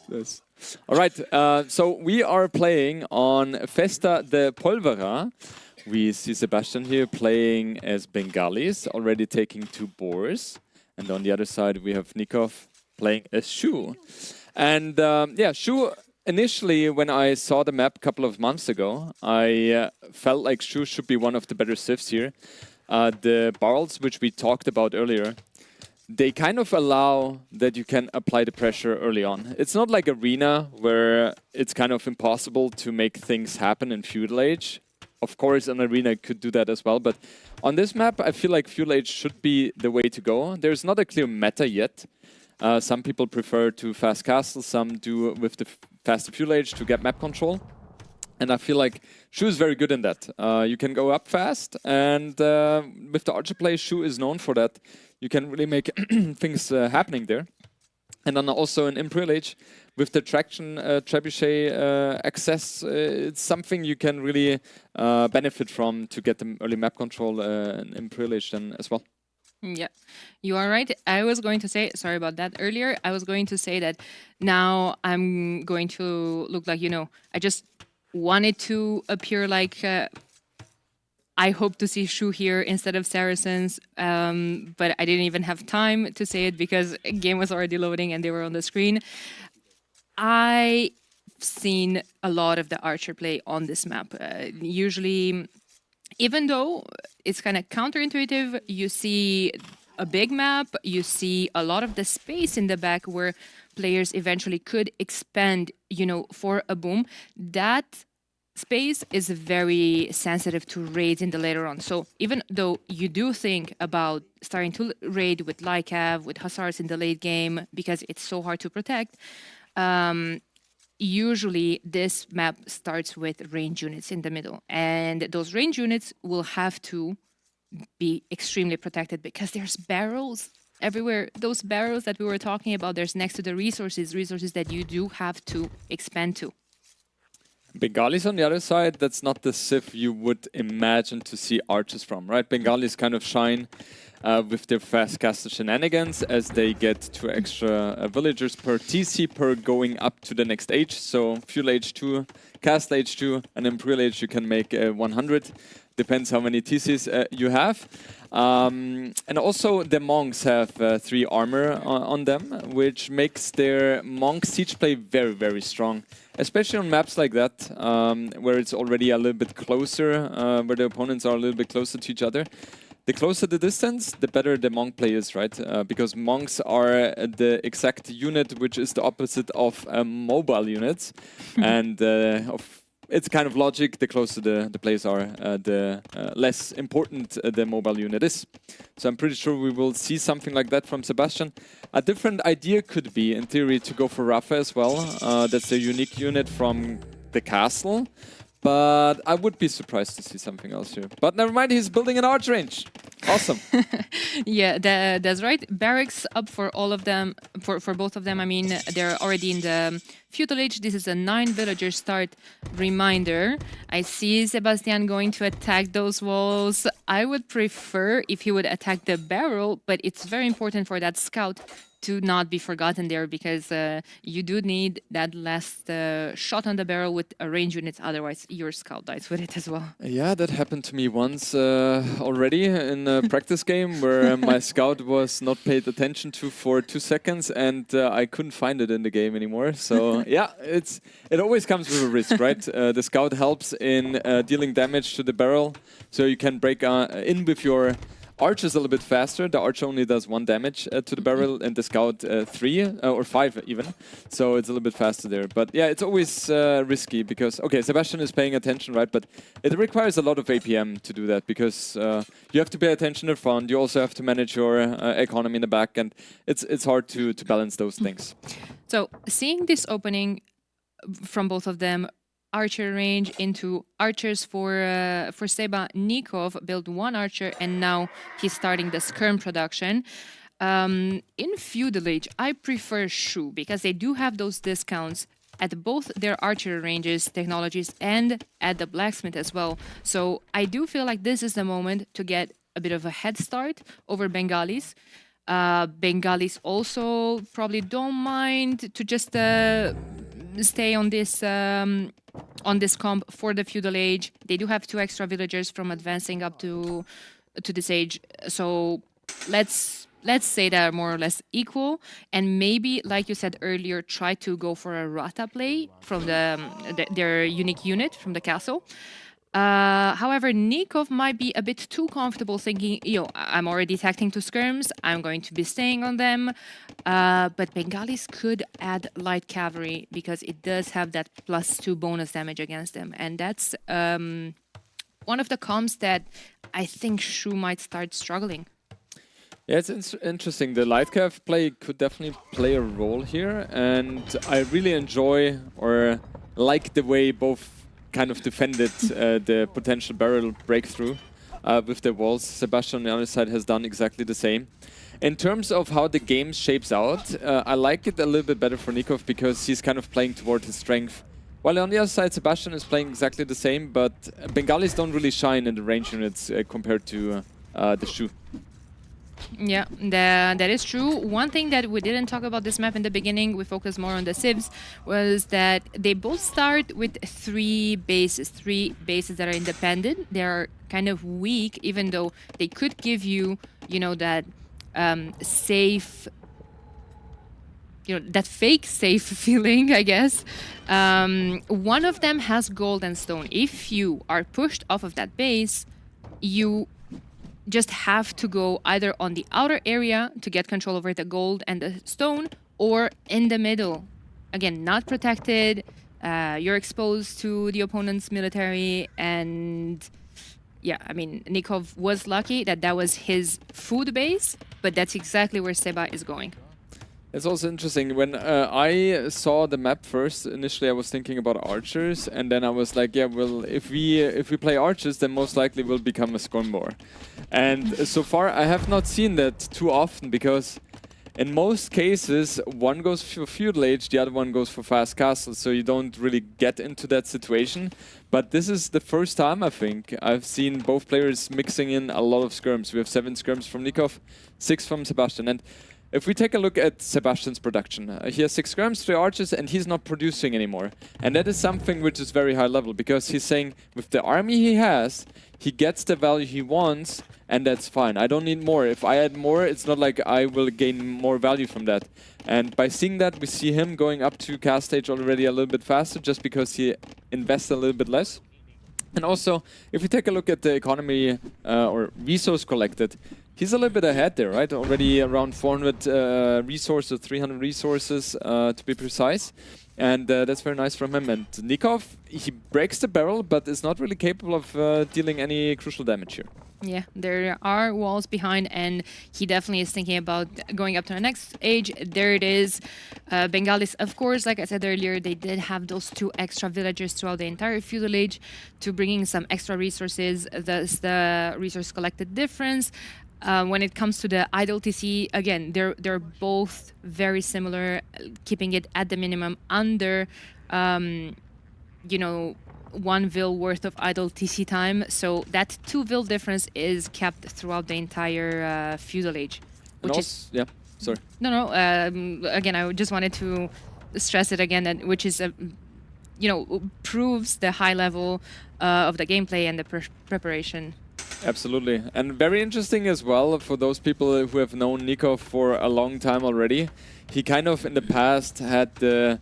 Yes. All right, so we are playing on Festa de Polvora. We see Sebastian here playing as Bengalis, already taking 2 boars. And on the other side, we have Nikov playing as Shu. And Shu, initially, when I saw the map a couple of months ago, I felt like Shu should be one of the better civs here. The barrels, which we talked about earlier, they kind of allow that you can apply the pressure early on. It's not like Arena, where it's kind of impossible to make things happen in Feudal Age. Of course, an Arena could do that as well, but on this map, I feel like Feudal Age should be the way to go. There's not a clear meta yet. Some people prefer to fast castle, some do with the faster Feudal Age to get map control. And I feel like Shu is very good in that. You can go up fast, and with the Archer play, Shu is known for that. You can really make things happening there. And then also in Imperial Age, with the traction trebuchet access, it's something you can really benefit from to get the early map control in Imperial Age then as well. Yeah, you are right. I was going to say, sorry about that earlier, I was going to say that now I'm going to look like, I just wanted to appear like I hope to see Shu here instead of Saracens, but I didn't even have time to say it because the game was already loading and they were on the screen. I've seen a lot of the Archer play on this map. Usually, even though it's kind of counterintuitive, you see a big map, you see a lot of the space in the back where players eventually could expand, for a boom. That space is very sensitive to raids in the later on. So even though you do think about starting to raid with Lycav, with Hussars in the late game, because it's so hard to protect, usually this map starts with range units in the middle. And those range units will have to be extremely protected because there's barrels everywhere. Those barrels that we were talking about, there's next to the resources that you do have to expand to. Bengalis on the other side, that's not the Civ you would imagine to see archers from, right? Bengalis kind of shine with their fast caster shenanigans as they get 2 extra villagers per TC per going up to the next age. So Fuel H2, Cast H2, and Imperial H you can make 100. Depends how many TCs you have. And also the monks have 3 armor on them, which makes their monk siege play very, very strong. Especially on maps like that, where it's already a little bit closer, where the opponents are a little bit closer to each other. The closer the distance, the better the monk play is, right? Because monks are the exact unit which is the opposite of mobile units. And it's kind of logic, the closer the players are, the less important the mobile unit is. So I'm pretty sure we will see something like that from Sebastian. A different idea could be, in theory, to go for Rafa as well. That's a unique unit from the castle. But I would be surprised to see something else here. But never mind, he's building an arch range. Awesome. Yeah, that's right. Barracks up for all of them, for both of them. I mean, they're already in the feudal age. This is a 9 villager start reminder. I see Sebastian going to attack those walls. I would prefer if he would attack the barrel, but it's very important for that scout to not be forgotten there, because you do need that last shot on the barrel with a range unit, otherwise your scout dies with it as well. Yeah, that happened to me once already in a practice game where my scout was not paid attention to for 2 seconds and I couldn't find it in the game anymore. So yeah, it always comes with a risk, right? The scout helps in dealing damage to the barrel, so you can break in with your arch is a little bit faster. The arch only does 1 damage to the barrel, and the scout 3 or 5 even. So it's a little bit faster there. But yeah, it's always risky because, okay, Sebastian is paying attention, right? But it requires a lot of APM to do that because you have to pay attention in front. You also have to manage your economy in the back, and it's hard to balance those things. So seeing this opening from both of them, archer range into archers for Seba. Nikov built 1 archer and now he's starting the skirm production. In feudal age, I prefer Shu because they do have those discounts at both their archer ranges, technologies, and at the blacksmith as well. So I do feel like this is the moment to get a bit of a head start over Bengalis. Bengalis also probably don't mind to just stay on this comp for the feudal age. They do have 2 extra villagers from advancing up to this age. So let's say they're more or less equal, and maybe, like you said earlier, try to go for a Rata play from their unique unit from the castle. However, Nikov might be a bit too comfortable thinking, I'm already tacting to skirms, I'm going to be staying on them. But Bengalis could add light cavalry because it does have that +2 bonus damage against them. And that's one of the comps that I think Shu might start struggling. Yeah, it's interesting. The light cav play could definitely play a role here. And I really enjoy or like the way both kind of defended the potential barrel breakthrough with the walls. Sebastian on the other side has done exactly the same. In terms of how the game shapes out, I like it a little bit better for Nikov because he's kind of playing toward his strength. While on the other side, Sebastian is playing exactly the same, but Bengalis don't really shine in the range units compared to the Shu. Yeah, that is true. One thing that we didn't talk about this map in the beginning, we focused more on the civs, was that they both start with 3 bases that are independent. They are kind of weak, even though they could give you, that safe, that fake safe feeling, I guess. One of them has gold and stone. If you are pushed off of that base, you just have to go either on the outer area to get control over the gold and the stone, or in the middle. Again, not protected, You're exposed to the opponent's military, and yeah, I mean, Nikov was lucky that that was his food base, but that's exactly where Seba is going. It's also interesting. When I saw the map first, initially I was thinking about archers, and then I was like, yeah, well, if we play archers, then most likely we'll become a skirmishing. And so far, I have not seen that too often, because in most cases, one goes for feudal age, the other one goes for fast castle, so you don't really get into that situation. But this is the first time, I think, I've seen both players mixing in a lot of skirms. We have 7 skirms from Nikov, 6 from Sebastian. And if we take a look at Sebastian's production, he has 6 skirms, 3 archers, and he's not producing anymore. And that is something which is very high level, because he's saying with the army he has, he gets the value he wants, and that's fine. I don't need more. If I add more, it's not like I will gain more value from that. And by seeing that, we see him going up to cast stage already a little bit faster, just because he invests a little bit less. And also, if we take a look at the economy or resource collected, he's a little bit ahead there, right? Already around 400 resources, 300 resources to be precise. And that's very nice from him. And Nikov, he breaks the barrel, but is not really capable of dealing any crucial damage here. Yeah, there are walls behind, and he definitely is thinking about going up to the next stage. There it is. Bengalis, of course, like I said earlier, they did have those 2 extra villagers throughout the entire feudal age to bring in some extra resources. Thus, the resource collected difference. When it comes to the idle TC, again, they're both very similar, keeping it at the minimum under, 1 vil worth of idle TC time. So that 2 vil difference is kept throughout the entire feudal age. Which is yeah, sorry. No. Again, I just wanted to stress it again, that which is proves the high level of the gameplay and the preparation. Absolutely. And very interesting as well for those people who have known Nikov for a long time already. He kind of in the past had the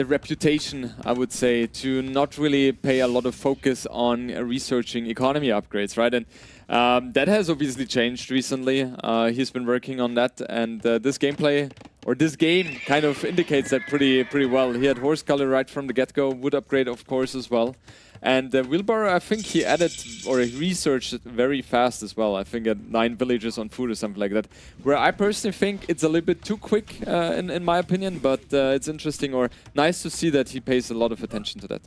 reputation, I would say, to not really pay a lot of focus on researching economy upgrades, right? And that has obviously changed recently. He's been working on that, and this gameplay, or this game, kind of indicates that pretty well. He had Horse Color right from the get-go, wood upgrade, of course, as well. And Wilbur, I think he added, or he researched it very fast as well. I think at 9 villages on food or something like that. Where I personally think it's a little bit too quick, in my opinion, but it's interesting or nice to see that he pays a lot of attention to that.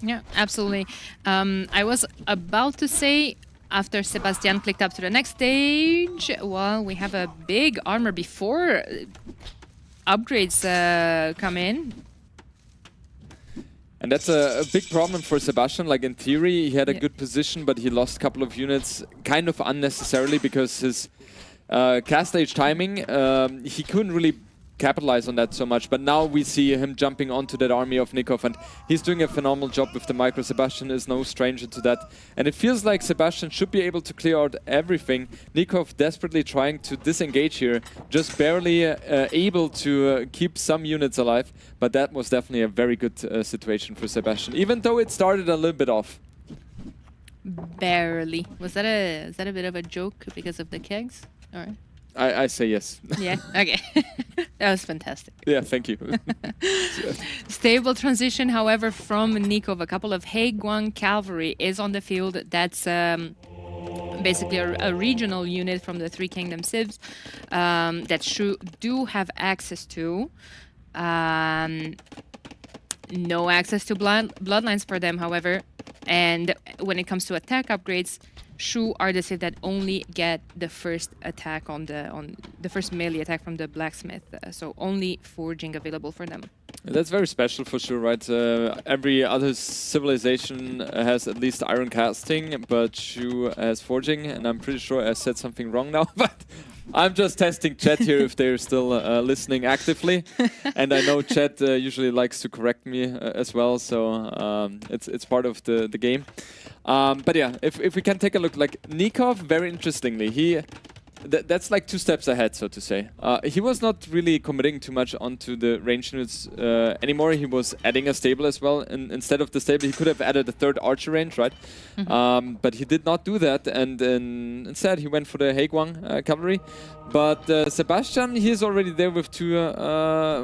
Yeah, absolutely. I was about to say, after Sebastian clicked up to the next stage, well, we have a big armor before upgrades come in. And that's a big problem for Sebastian. Like in theory, he had a good position, but he lost a couple of units kind of unnecessarily because his cast stage timing, he couldn't really capitalize on that so much. But now we see him jumping onto that army of Nikov, and he's doing a phenomenal job with the micro. Sebastian is no stranger to that. And it feels like Sebastian should be able to clear out everything. Nikov desperately trying to disengage here, just barely able to keep some units alive. But that was definitely a very good situation for Sebastian, even though it started a little bit off. Barely. Was that a bit of a joke because of the kegs? All right. I say yes. Yeah, okay. That was fantastic. Yeah, thank you. Stable transition, however, from Nikov. A couple of Haeguang cavalry is on the field. That's basically a regional unit from the Three Kingdom civs that do have access to. No access to bloodlines for them, however. And when it comes to attack upgrades, Shu are the civ that only get the first attack on the first melee attack from the blacksmith, so only forging available for them. That's very special for sure, right? Every other civilization has at least iron casting, but Shu has forging, and I'm pretty sure I said something wrong now, but I'm just testing chat here if they're still listening actively. And I know chat usually likes to correct me as well, so it's part of the game. But yeah, if we can take a look, like Nikov, very interestingly, that's like 2 steps ahead, so to say. He was not really committing too much onto the range units anymore. He was adding a stable as well. And instead of the stable, he could have added a 3rd archer range, right? But he did not do that. And instead, he went for the Haegwang cavalry. But Sebastian, he is already there with 2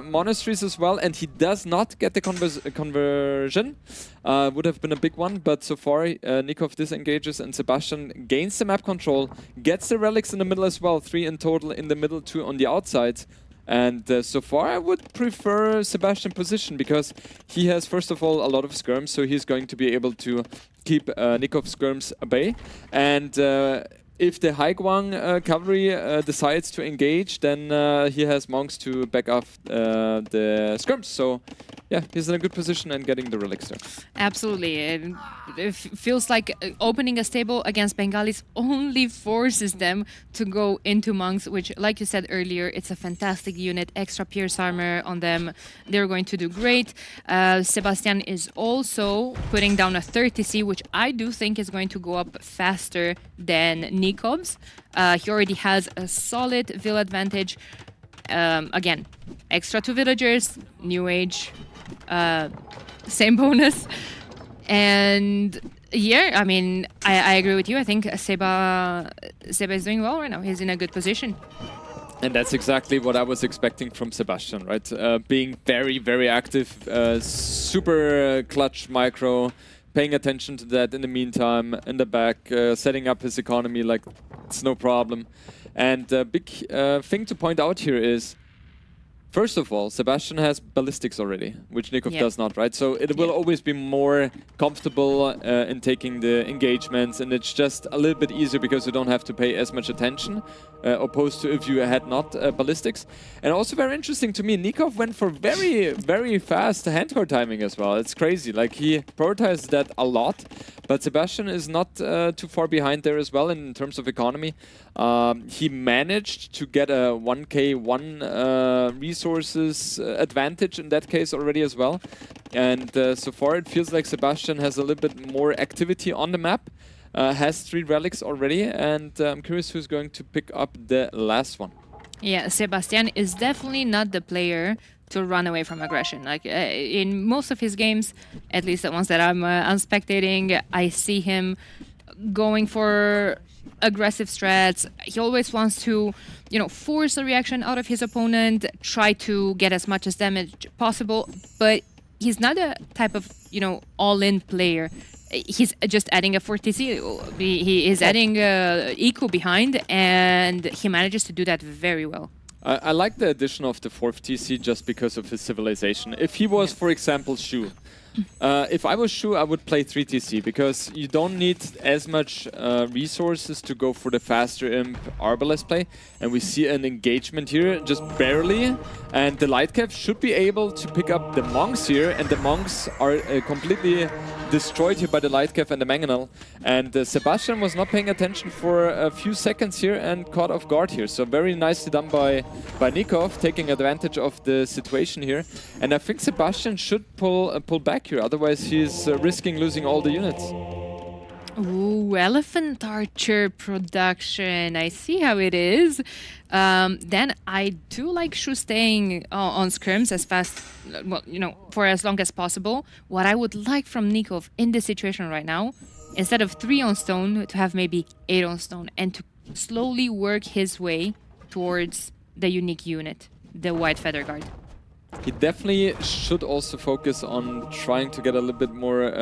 monasteries as well. And he does not get the conversion. Would have been a big one. But so far, Nikov disengages and Sebastian gains the map control, gets the relics in the middle as well, 3 in total in the middle, 2 on the outside. And so far I would prefer Sebastian position because he has first of all a lot of skirms, so he's going to be able to keep Nikov's skirms at bay. And if the Haegwang cavalry decides to engage, then he has monks to back up the skirms. So yeah, he's in a good position and getting the relics there. Absolutely. It feels like opening a stable against Bengalis only forces them to go into monks, which, like you said earlier, it's a fantastic unit. Extra pierce armor on them. They're going to do great. Sebastian is also putting down a 30C, which I do think is going to go up faster than Nikov's. He already has a solid Vil advantage. Again, extra 2 villagers, New Age, same bonus. And yeah, I mean, I agree with you. I think Seba is doing well right now. He's in a good position. And that's exactly what I was expecting from Sebastian, right? Being very, very active, super clutch micro, paying attention to that in the meantime, in the back, setting up his economy like it's no problem. And a big thing to point out here is, first of all, Sebastian has ballistics already, which Nikov does not, right? So it will always be more comfortable in taking the engagements, and it's just a little bit easier because you don't have to pay as much attention, opposed to if you had not ballistics. And also very interesting to me, Nikov went for very, very fast handguard timing as well. It's crazy. Like, he prioritized that a lot, but Sebastian is not too far behind there as well in terms of economy. He managed to get a 1k1 resources advantage in that case already as well. And so far it feels like Sebastian has a little bit more activity on the map, has 3 relics already, and I'm curious who's going to pick up the last one. Yeah, Sebastian is definitely not the player to run away from aggression. Like in most of his games, at least the ones that I'm spectating, I see him going for aggressive strats. He always wants to, force a reaction out of his opponent, try to get as much as damage possible, but he's not a type of, all-in player. He's just adding a 40C. He is adding eco behind, and he manages to do that very well. I like the addition of the 4th TC just because of his civilization. If he was, for example, Shu, if I was Shu, I would play 3 TC because you don't need as much resources to go for the faster imp Arbalest play. And we see an engagement here, just barely. And the Lightcap should be able to pick up the monks here, and the monks are completely destroyed here by the Lightcap and the Mangonel. And Sebastian was not paying attention for a few seconds here and caught off guard here. So very nicely done by Nikov, taking advantage of the situation here. And I think Sebastian should pull back here, otherwise he's risking losing all the units. Ooh, Elephant Archer production. I see how it is. Then I do like Shu staying on scrims as fast, for as long as possible. What I would like from Nikov in this situation right now, instead of 3 on stone, to have maybe 8 on stone, and to slowly work his way towards the unique unit, the White Feather Guard. He definitely should also focus on trying to get a little bit more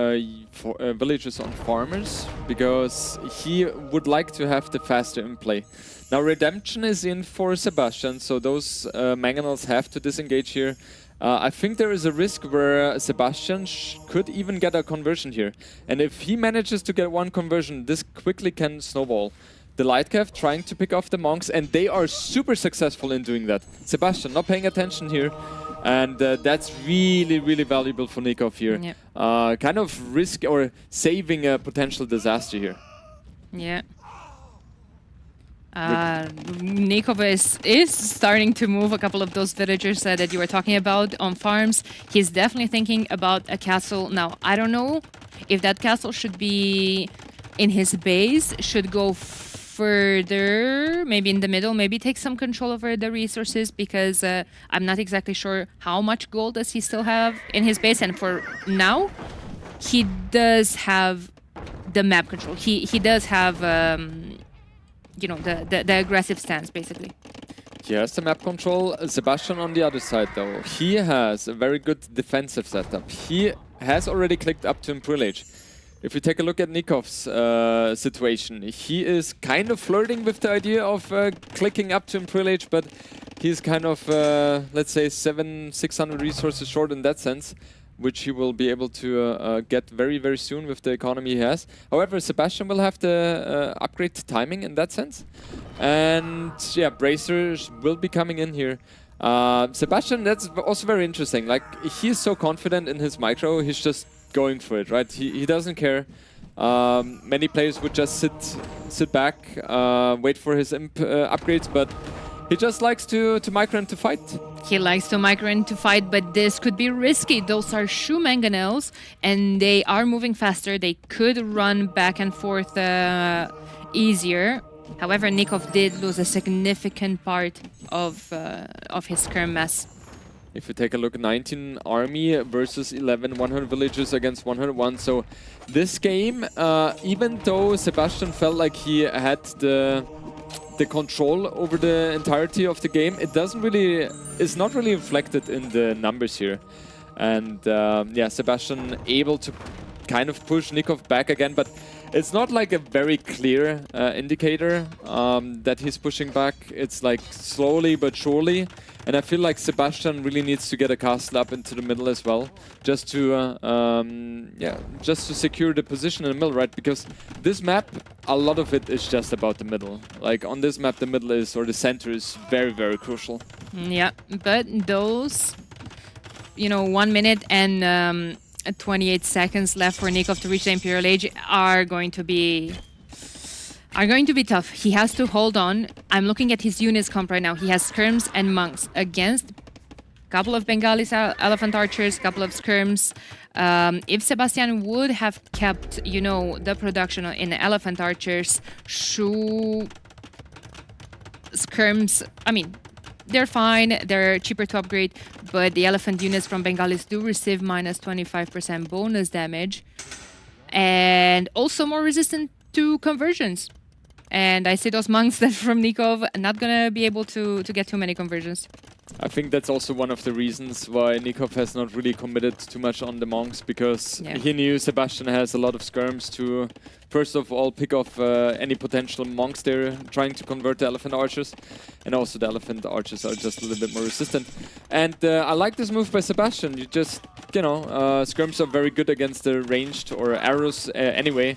villagers on farmers, because he would like to have the faster in play. Now Redemption is in for Sebastian, so those Mangonels have to disengage here. I think there is a risk where Sebastian could even get a conversion here. And if he manages to get 1 conversion, this quickly can snowball. The Lightcap trying to pick off the monks, and they are super successful in doing that. Sebastian not paying attention here. And that's really, really valuable for Nikov here. Yep. Kind of risk or saving a potential disaster here. Yeah. Nikov is starting to move a couple of those villagers that you were talking about on farms. He's definitely thinking about a castle. Now, I don't know if that castle should be in his base, should go further, maybe in the middle, maybe take some control over the resources, because I'm not exactly sure how much gold does he still have in his base. And for now, he does have the map control. He does have, you know, the aggressive stance, basically. He has the map control. Sebastian on the other side, though, he has a very good defensive setup. He has already clicked up to Imperial Age. If you take a look at Nikov's situation, he is kind of flirting with the idea of clicking up to Imperial Age, but he's kind of, let's say, 600 resources short in that sense, which he will be able to get very, very soon with the economy he has. However, Sebastian will have the upgrade timing in that sense. And yeah, Bracers will be coming in here. Sebastian, that's also very interesting. Like, he's so confident in his micro, he's just going for it, right? He doesn't care. Many players would just sit back, wait for his imp upgrades, but he just likes to micro and to fight. He likes to micro and to fight, but this could be risky. Those are shoe mangonels, and they are moving faster. They could run back and forth easier. However, Nikov did lose a significant part of his skirm mass. If you take a look, 19 army versus 11, 100 villagers against 101. So this game, even though Sebastian felt like he had the control over the entirety of the game, it's not really reflected in the numbers here. And yeah, Sebastian able to kind of push Nikov back again, but it's not like a very clear indicator that he's pushing back. It's like slowly but surely. And I feel like Sebastian really needs to get a castle up into the middle as well, just to secure the position in the middle, right? Because this map, a lot of it is just about the middle. Like on this map, the middle is, or the center is very, very crucial. Yeah, but those, 1 minute and 28 seconds left for Nikov to reach the Imperial Age are going to be tough. He has to hold on. I'm looking at his units comp right now. He has skirms and monks against a couple of Bengalis, elephant archers, couple of skirms. If Sebastian would have kept, the production in the elephant archers, skirms, they're fine, they're cheaper to upgrade, but the elephant units from Bengalis do receive minus 25% bonus damage and also more resistant to conversions. And I see those monks that from Nikov not gonna be able to get too many conversions. I think that's also one of the reasons why Nikov has not really committed too much on the monks, because he knew Sebastian has a lot of skirms to, first of all, pick off any potential monks they're trying to convert to elephant archers. And also the elephant archers are just a little bit more resistant. And I like this move by Sebastian. You just, skirms are very good against the ranged or arrows anyway.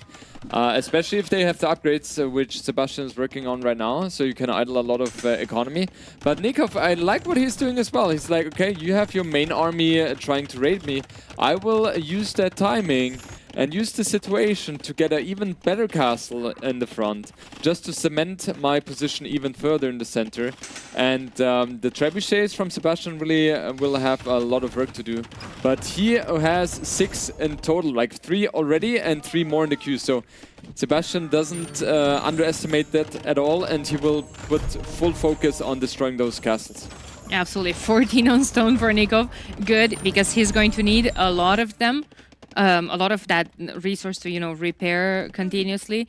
Especially if they have the upgrades, which Sebastian is working on right now, so you can idle a lot of economy. But Nikov, I like what he's doing as well. He's like, okay, you have your main army trying to raid me. I will use that timing and use the situation to get an even better castle in the front, just to cement my position even further in the center. And the trebuchets from Sebastian really will have a lot of work to do. But he has 6 in total, like 3 already and 3 more in the queue. So Sebastian doesn't underestimate that at all, and he will put full focus on destroying those castles. Absolutely. 14 on stone for Nikov. Good, because he's going to need a lot of them. A lot of that resource to, repair continuously.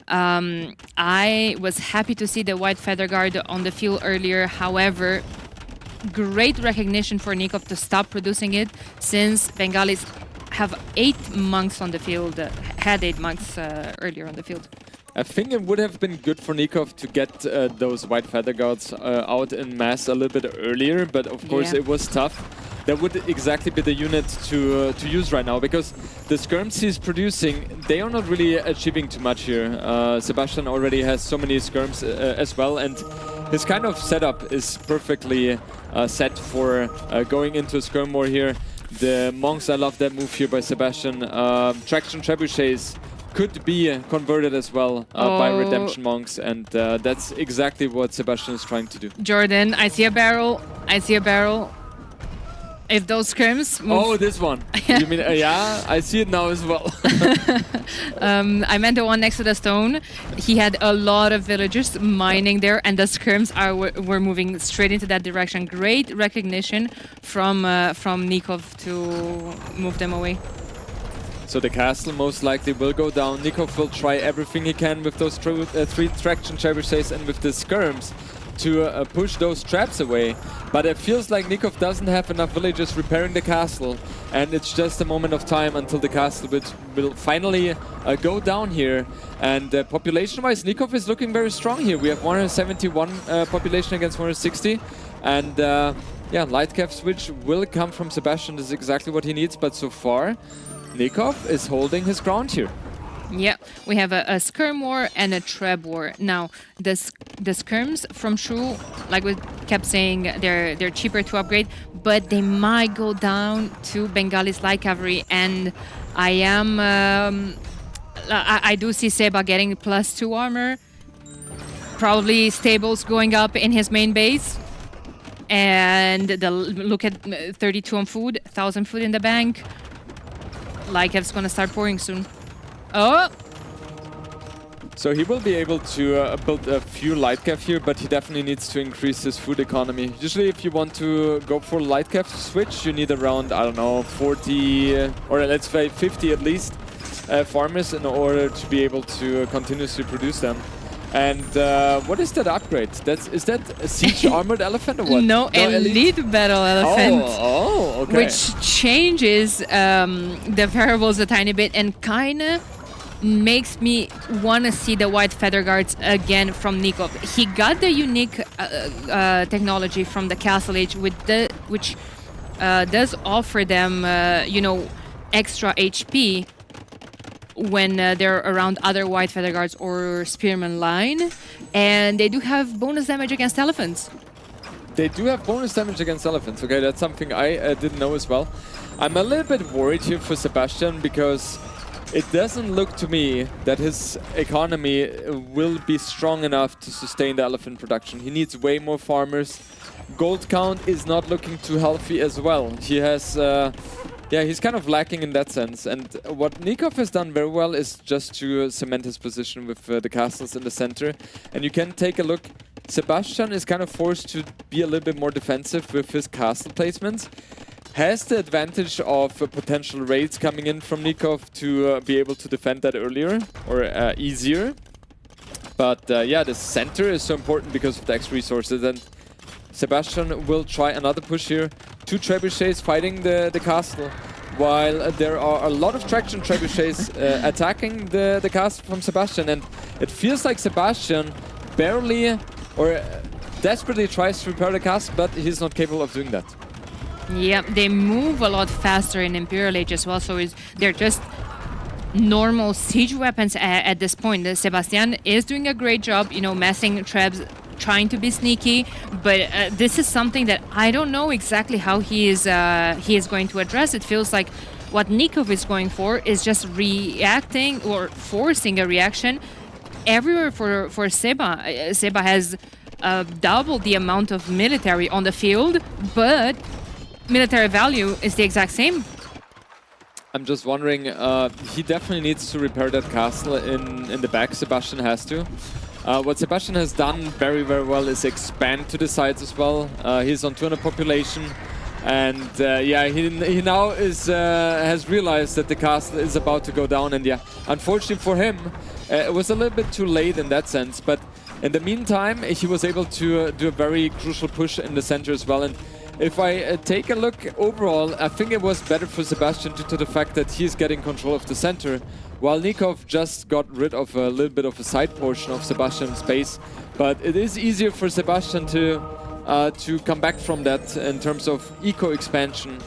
I was happy to see the White Feather Guard on the field earlier. However, great recognition for Nikov to stop producing it, since Bengalis have 8 monks on the field, had 8 monks earlier on the field. I think it would have been good for Nikov to get those White Feather Guards out in mass a little bit earlier, but of course it was tough. That would exactly be the unit to use right now, because the skirms he's producing, they are not really achieving too much here. Sebastian already has so many skirms as well, and his kind of setup is perfectly set for going into a skirm war here. The monks, I love that move here by Sebastian. Traction trebuchets could be converted as well by redemption monks, and that's exactly what Sebastian is trying to do. Jordan, I see a barrel. I see a barrel. If those scrims move... Oh, this one. You mean, yeah, I see it now as well. I meant the one next to the stone. He had a lot of villagers mining there, and the scrims were moving straight into that direction. Great recognition from Nikov to move them away. So the castle most likely will go down. Nikov will try everything he can with those 3 traction trebuchets and with the skirms to push those traps away. But it feels like Nikov doesn't have enough villagers repairing the castle, and it's just a moment of time until the castle will finally go down here. And population-wise, Nikov is looking very strong here. We have 171 population against 160, and yeah, light cap switch will come from Sebastian. This is exactly what he needs, but so far, Nikov is holding his ground here. Yeah, we have a skirm war and a treb war. Now, the skirms from Shu, like we kept saying, they're cheaper to upgrade, but they might go down to Bengali's light cavalry, and I do see Seba getting +2 armor, probably stables going up in his main base, and look at 32 on food, 1,000 food in the bank. Likev's gonna start pouring soon. Oh! So he will be able to build a few light cap here, but he definitely needs to increase his food economy. Usually if you want to go for light cap switch, you need around, I don't know, 40 or let's say 50 at least farmers in order to be able to continuously produce them. And what is that upgrade? Is that a siege armored elephant or what? No, elite battle elephant. Oh, okay. Which changes the variables a tiny bit and kind of makes me want to see the white feather guards again from Nikov. He got the unique technology from the Castle Age, which does offer them, you know, extra HP when they're around other white feather guards or spearman line, and they do have bonus damage against elephants. They do have bonus damage against elephants. Okay, that's something I didn't know as well. I'm a little bit worried here for Sebastian because it doesn't look to me that his economy will be strong enough to sustain the elephant production. He needs way more farmers. Gold count is not looking too healthy as well. He has... yeah, he's kind of lacking in that sense. And what Nikov has done very well is just to cement his position with the castles in the center. And you can take a look. Sebastian is kind of forced to be a little bit more defensive with his castle placements. Has the advantage of potential raids coming in from Nikov to be able to defend that earlier or easier. But yeah, the center is so important because of the X resources. And Sebastian will try another push here. 2 trebuchets fighting the castle, while there are a lot of traction trebuchets attacking the castle from Sebastian. And it feels like Sebastian barely or desperately tries to repair the castle, but he's not capable of doing that. Yeah, they move a lot faster in Imperial Age as well, so they're just normal siege weapons at this point. Sebastian is doing a great job, you know, massing trebs, trying to be sneaky, but this is something that I don't know exactly how he is going to address. It feels like what Nikov is going for is just reacting or forcing a reaction everywhere for Seba. Seba has doubled the amount of military on the field, but military value is the exact same. I'm just wondering, he definitely needs to repair that castle in the back. Sebastian has to. What Sebastian has done very, very well is expand to the sides as well. He's on 200 population, and yeah, he now has realized that the castle is about to go down. And yeah, unfortunately for him, it was a little bit too late in that sense. But in the meantime, he was able to do a very crucial push in the center as well. And if I take a look overall, I think it was better for Sebastian due to the fact that he's getting control of the center, while Nikov just got rid of a little bit of a side portion of Sebastian's base. But it is easier for Sebastian to come back from that in terms of eco expansion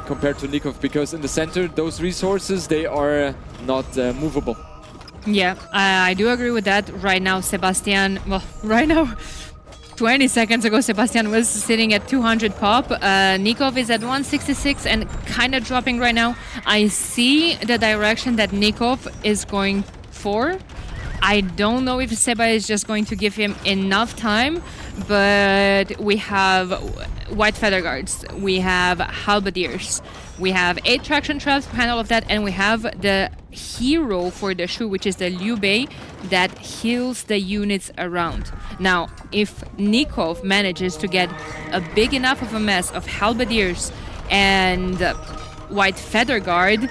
compared to Nikov, because in the center, those resources, they are not movable. Yeah, I do agree with that. Right now, Sebastian, well, right now, 20 seconds ago, Sebastian was sitting at 200 pop. Nikov is at 166 and kind of dropping right now. I see the direction that Nikov is going for. I don't know if Seba is just going to give him enough time, but we have White Feather Guards, we have Halberdiers, we have 8 traction traps behind all of that, and we have the hero for the Shu, which is the Liu Bei, that heals the units around. Now, if Nikov manages to get a big enough of a mess of Halberdiers and White Feather Guard,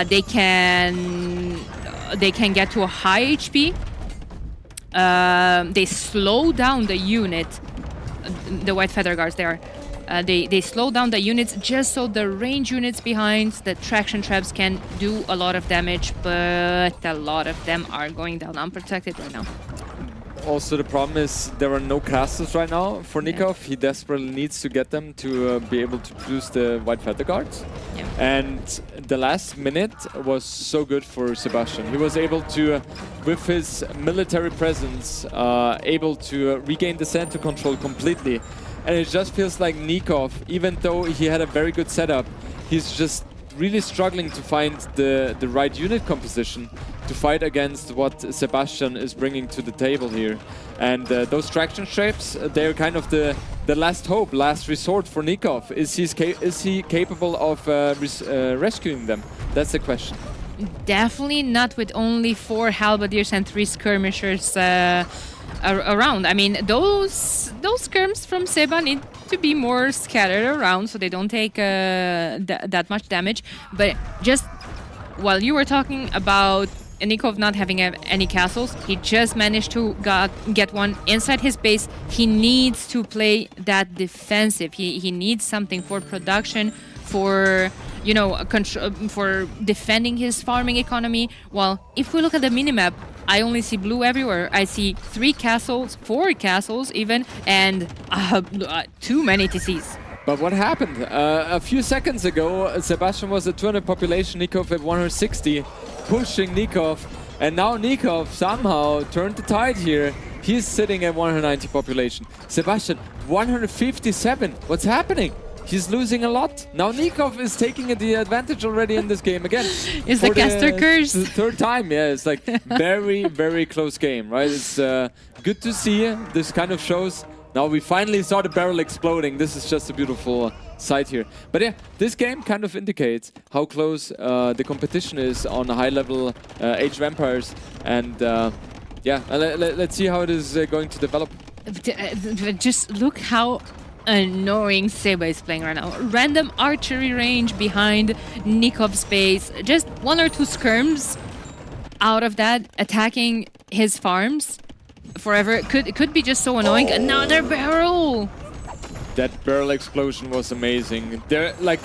they can get to a high HP. They slow down the unit, the White Feather Guards there. They slow down the units just so the range units behind the traction traps can do a lot of damage, but a lot of them are going down unprotected right now. Also, the problem is there are no castles right now for Nikov. He desperately needs to get them to be able to produce the White Feather Guards. Yeah. And the last minute was so good for Sebastian. He was able to, with his military presence, able to regain the center control completely. And it just feels like Nikov, even though he had a very good setup, he's just really struggling to find the right unit composition to fight against what Sebastian is bringing to the table here. And those traction shapes, they're kind of the last hope, last resort for Nikov. Is he capable of rescuing them? That's the question. Definitely not with only 4 Halberdiers and 3 skirmishers around. I mean, those skirms from Seba need to be more scattered around so they don't take that much damage. But just while you were talking about Nikov not having any castles, he just managed to get one inside his base. He needs to play that defensive. He needs something for production, for for defending his farming economy. Well, if we look at the minimap, I only see blue everywhere. I see 3 castles, 4 castles even, and too many TCs. But what happened? A few seconds ago, Sebastian was at 200 population, Nikov at 160, pushing Nikov, and now Nikov somehow turned the tide here. He's sitting at 190 population. Sebastian, 157. What's happening? He's losing a lot. Now Nikov is taking the advantage already in this game again. It's the caster curse. The third time, yeah. It's like very, very close game, right? It's good to see. This kind of shows. Now we finally saw the barrel exploding. This is just a beautiful sight here. But yeah, this game kind of indicates how close the competition is on high-level Age of Empires. And yeah, let's see how it is going to develop. Just look how annoying Seba is playing right now. Random archery range behind Nikov's base. Just 1 or 2 skirms out of that, attacking his farms forever. It could be just so annoying. Another barrel! That barrel explosion was amazing. They're like,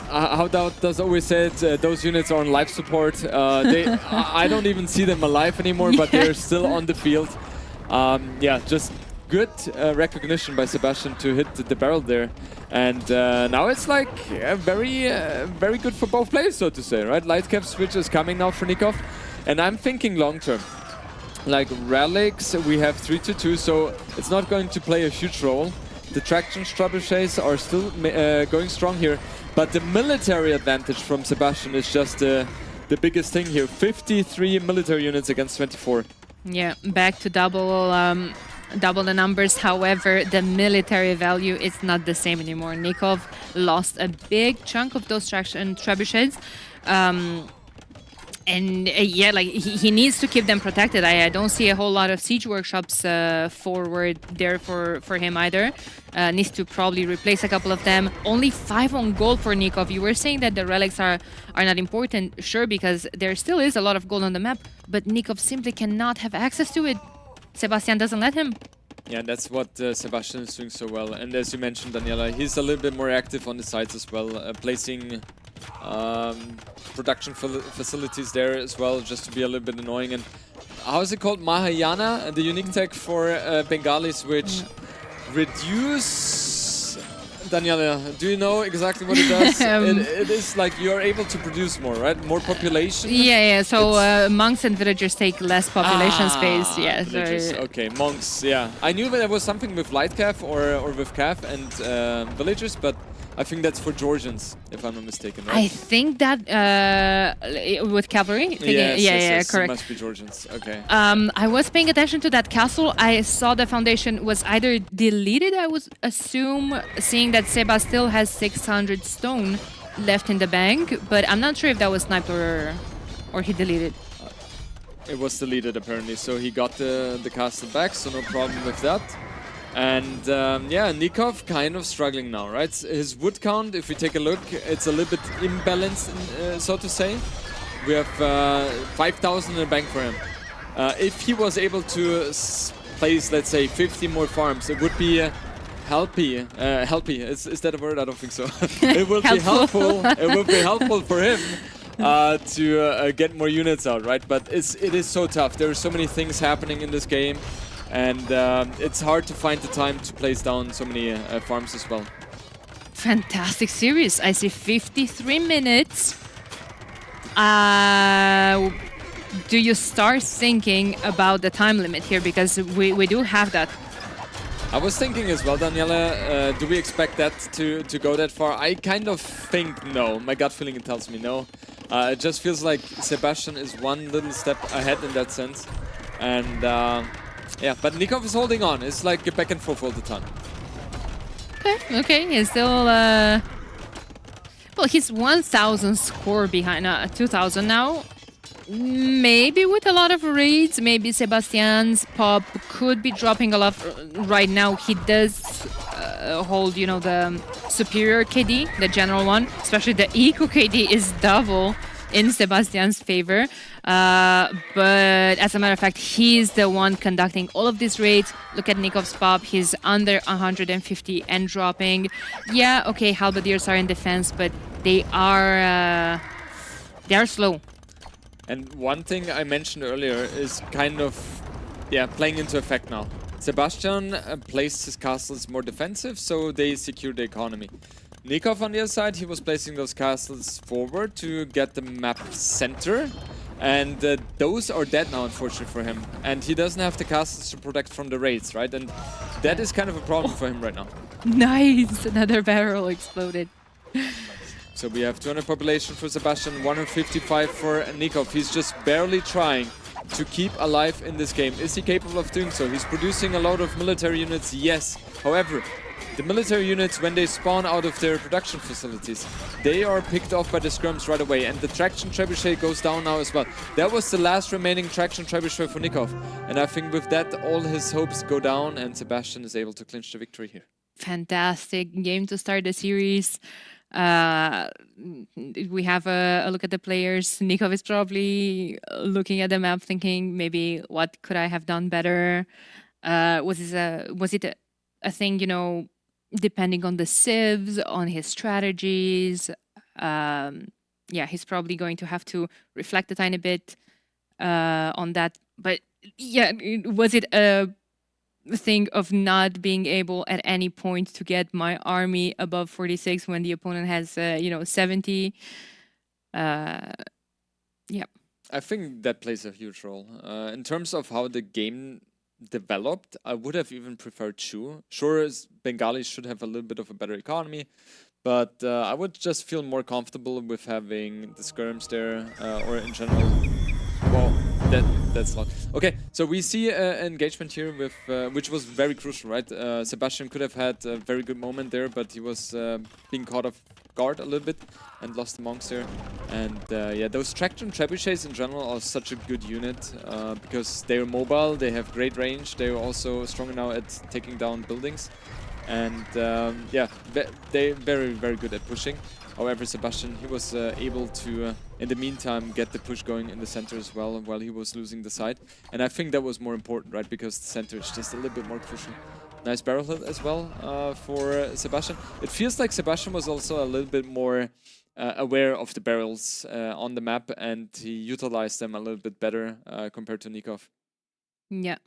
how does always said, those units are on life support. I don't even see them alive anymore, but they're still on the field. Yeah, just good recognition by Sebastian to hit the barrel there. And now it's like very good for both players, so to say, right? Lightcap switch is coming now for Nikov. And I'm thinking long term. Like relics, we have 3-2, so it's not going to play a huge role. The traction trebuchets are still going strong here, but the military advantage from Sebastian is just the biggest thing here. 53 military units against 24. Yeah, back to double the numbers. However, the military value is not the same anymore. Nikov lost a big chunk of those traction trebuchets. And yeah, like he needs to keep them protected. I don't see a whole lot of siege workshops forward there for him either. Needs to probably replace a couple of them. Only 5 on gold for Nikov. You were saying that the relics are not important, sure, because there still is a lot of gold on the map, but Nikov simply cannot have access to it. Sebastian doesn't let him. Yeah, that's what Sebastian is doing so well. And as you mentioned, Daniela, he's a little bit more active on the sides as well, placing production facilities there as well, just to be a little bit annoying. And how is it called? Mahayana, the unique tech for Bengalis, which reduce Daniela, do you know exactly what it does? It is like you're able to produce more, right? More population. Yeah. So monks and villagers take less population space. Yeah. Villagers. So Okay, monks. Yeah, I knew that there was something with light calf or with calf and villagers, but I think that's for Georgians, if I'm not mistaken, right? I think that with cavalry. Yes, Correct. It must be Georgians. Okay. I was paying attention to that castle. I saw the foundation was either deleted, I would assume, seeing that Seba still has 600 stone left in the bank, but I'm not sure if that was sniped or he deleted. It was deleted apparently, so he got the castle back, so no problem with that. And yeah, Nikov kind of struggling now, right? His wood count, if we take a look, it's a little bit imbalanced, so to say. We have 5,000 in the bank for him. If he was able to place, let's say, 50 more farms, it would be helpy. Is that a word? I don't think so. It will be helpful. It will be helpful for him to get more units out, right? But it is so tough. There are so many things happening in this game, and it's hard to find the time to place down so many farms as well. Fantastic series. I see 53 minutes. Do you start thinking about the time limit here? Because we do have that. I was thinking as well, Daniela, do we expect that to go that far? I kind of think no. My gut feeling tells me no. It just feels like Sebastian is one little step ahead in that sense. And yeah, but Nikov is holding on. It's like a back and forth all the time. Okay. He's still... well, he's 1,000 score behind 2,000 now. Maybe with a lot of raids, maybe Sebastian's pop could be dropping a lot right now. He does hold, you know, the superior KD, the general one. Especially the eco KD is double in Sebastian's favor. But as a matter of fact, he's the one conducting all of these raids. Look at Nikov's pop. He's under 150 and dropping. Yeah, okay, Halberdiers are in defense, but they are slow. And one thing I mentioned earlier is kind of, yeah, playing into effect now. Sebastian placed his castles more defensive, so they secure the economy. Nikov, on the other side, he was placing those castles forward to get the map center. And those are dead now, unfortunately, for him. And he doesn't have the castles to protect from the raids, right? And that is kind of a problem for him right now. Nice! Another barrel exploded. So we have 200 population for Sebastian, 155 for Nikov. He's just barely trying to keep alive in this game. Is he capable of doing so? He's producing a lot of military units, yes. However, the military units, when they spawn out of their production facilities, they are picked off by the skirms right away. And the traction trebuchet goes down now as well. That was the last remaining traction trebuchet for Nikov. And I think with that, all his hopes go down and Sebastian is able to clinch the victory here. Fantastic game to start the series. We have a look at the players. Nikov is probably looking at the map thinking, maybe what could I have done better? Was it a thing, you know, depending on the civs, on his strategies? Yeah, he's probably going to have to reflect a tiny bit on that. But yeah, was it a thing of not being able at any point to get my army above 46 when the opponent has, 70? Yeah. I think that plays a huge role. In terms of how the game developed, I would have even preferred Chu. Sure, Bengali should have a little bit of a better economy, but I would just feel more comfortable with having the skirms there, or in general. Well, that's not okay. So we see engagement here with which was very crucial, right? Sebastian could have had a very good moment there, but he was being caught off guard a little bit and lost the monks there. And yeah, those traction trebuchets in general are such a good unit because they're mobile, they have great range, they're also strong now at taking down buildings, and yeah, they're very, very good at pushing. However, Sebastian, he was able to, in the meantime, get the push going in the center as well while he was losing the side. And I think that was more important, right? Because the center is just a little bit more crucial. Nice barrel hit as well for Sebastian. It feels like Sebastian was also a little bit more aware of the barrels on the map, and he utilized them a little bit better compared to Nikov. Yeah.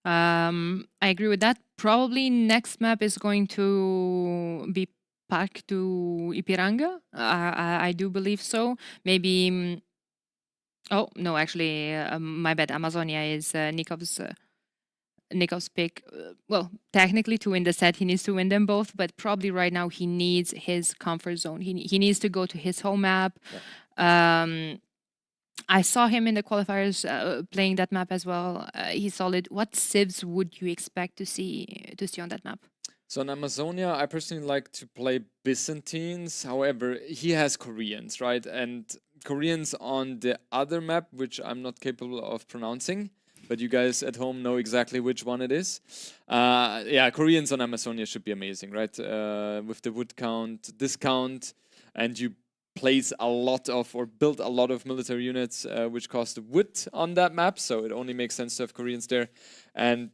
I agree with that. Probably next map is going to be back to Ipiranga. I do believe so. Maybe. Oh no, actually, my bad. Amazonia is Nikov's pick. Well, technically, to win the set, he needs to win them both. But probably right now, he needs his comfort zone. He needs to go to his home map. I saw him in the qualifiers playing that map as well. He's solid. What civs would you expect to see on that map? So in Amazonia, I personally like to play Byzantines. However, he has Koreans, right? And Koreans on the other map, which I'm not capable of pronouncing, but you guys at home know exactly which one it is. Yeah, Koreans on Amazonia should be amazing, right? With the wood count, discount, and you place a lot of or build a lot of military units which cost wood on that map, so it only makes sense to have Koreans there. And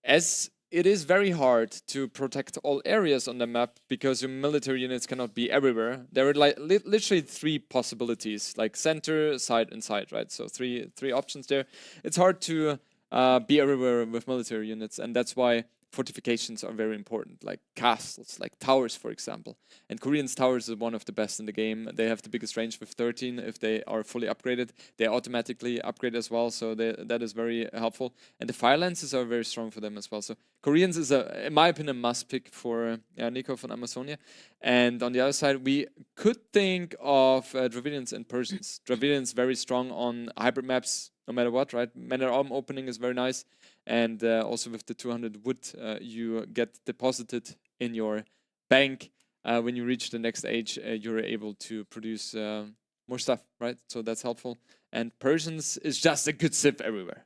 as it is very hard to protect all areas on the map because your military units cannot be everywhere. There are like literally 3 possibilities, like center, side, and side, right? So three options there. It's hard to be everywhere with military units, and that's why fortifications are very important, like castles, like towers, for example. And Korean's towers is one of the best in the game. They have the biggest range with 13. If they are fully upgraded, they automatically upgrade as well, so that is very helpful. And the fire lances are very strong for them as well. So Koreans is, in my opinion, a must pick for Nico from Amazonia. And on the other side, we could think of Dravidians and Persians. Dravidians very strong on hybrid maps, no matter what, right? Man-at-arm opening is very nice. And also with the 200 wood, you get deposited in your bank. When you reach the next age, you're able to produce more stuff, right? So that's helpful. And Persians is just a good civ everywhere.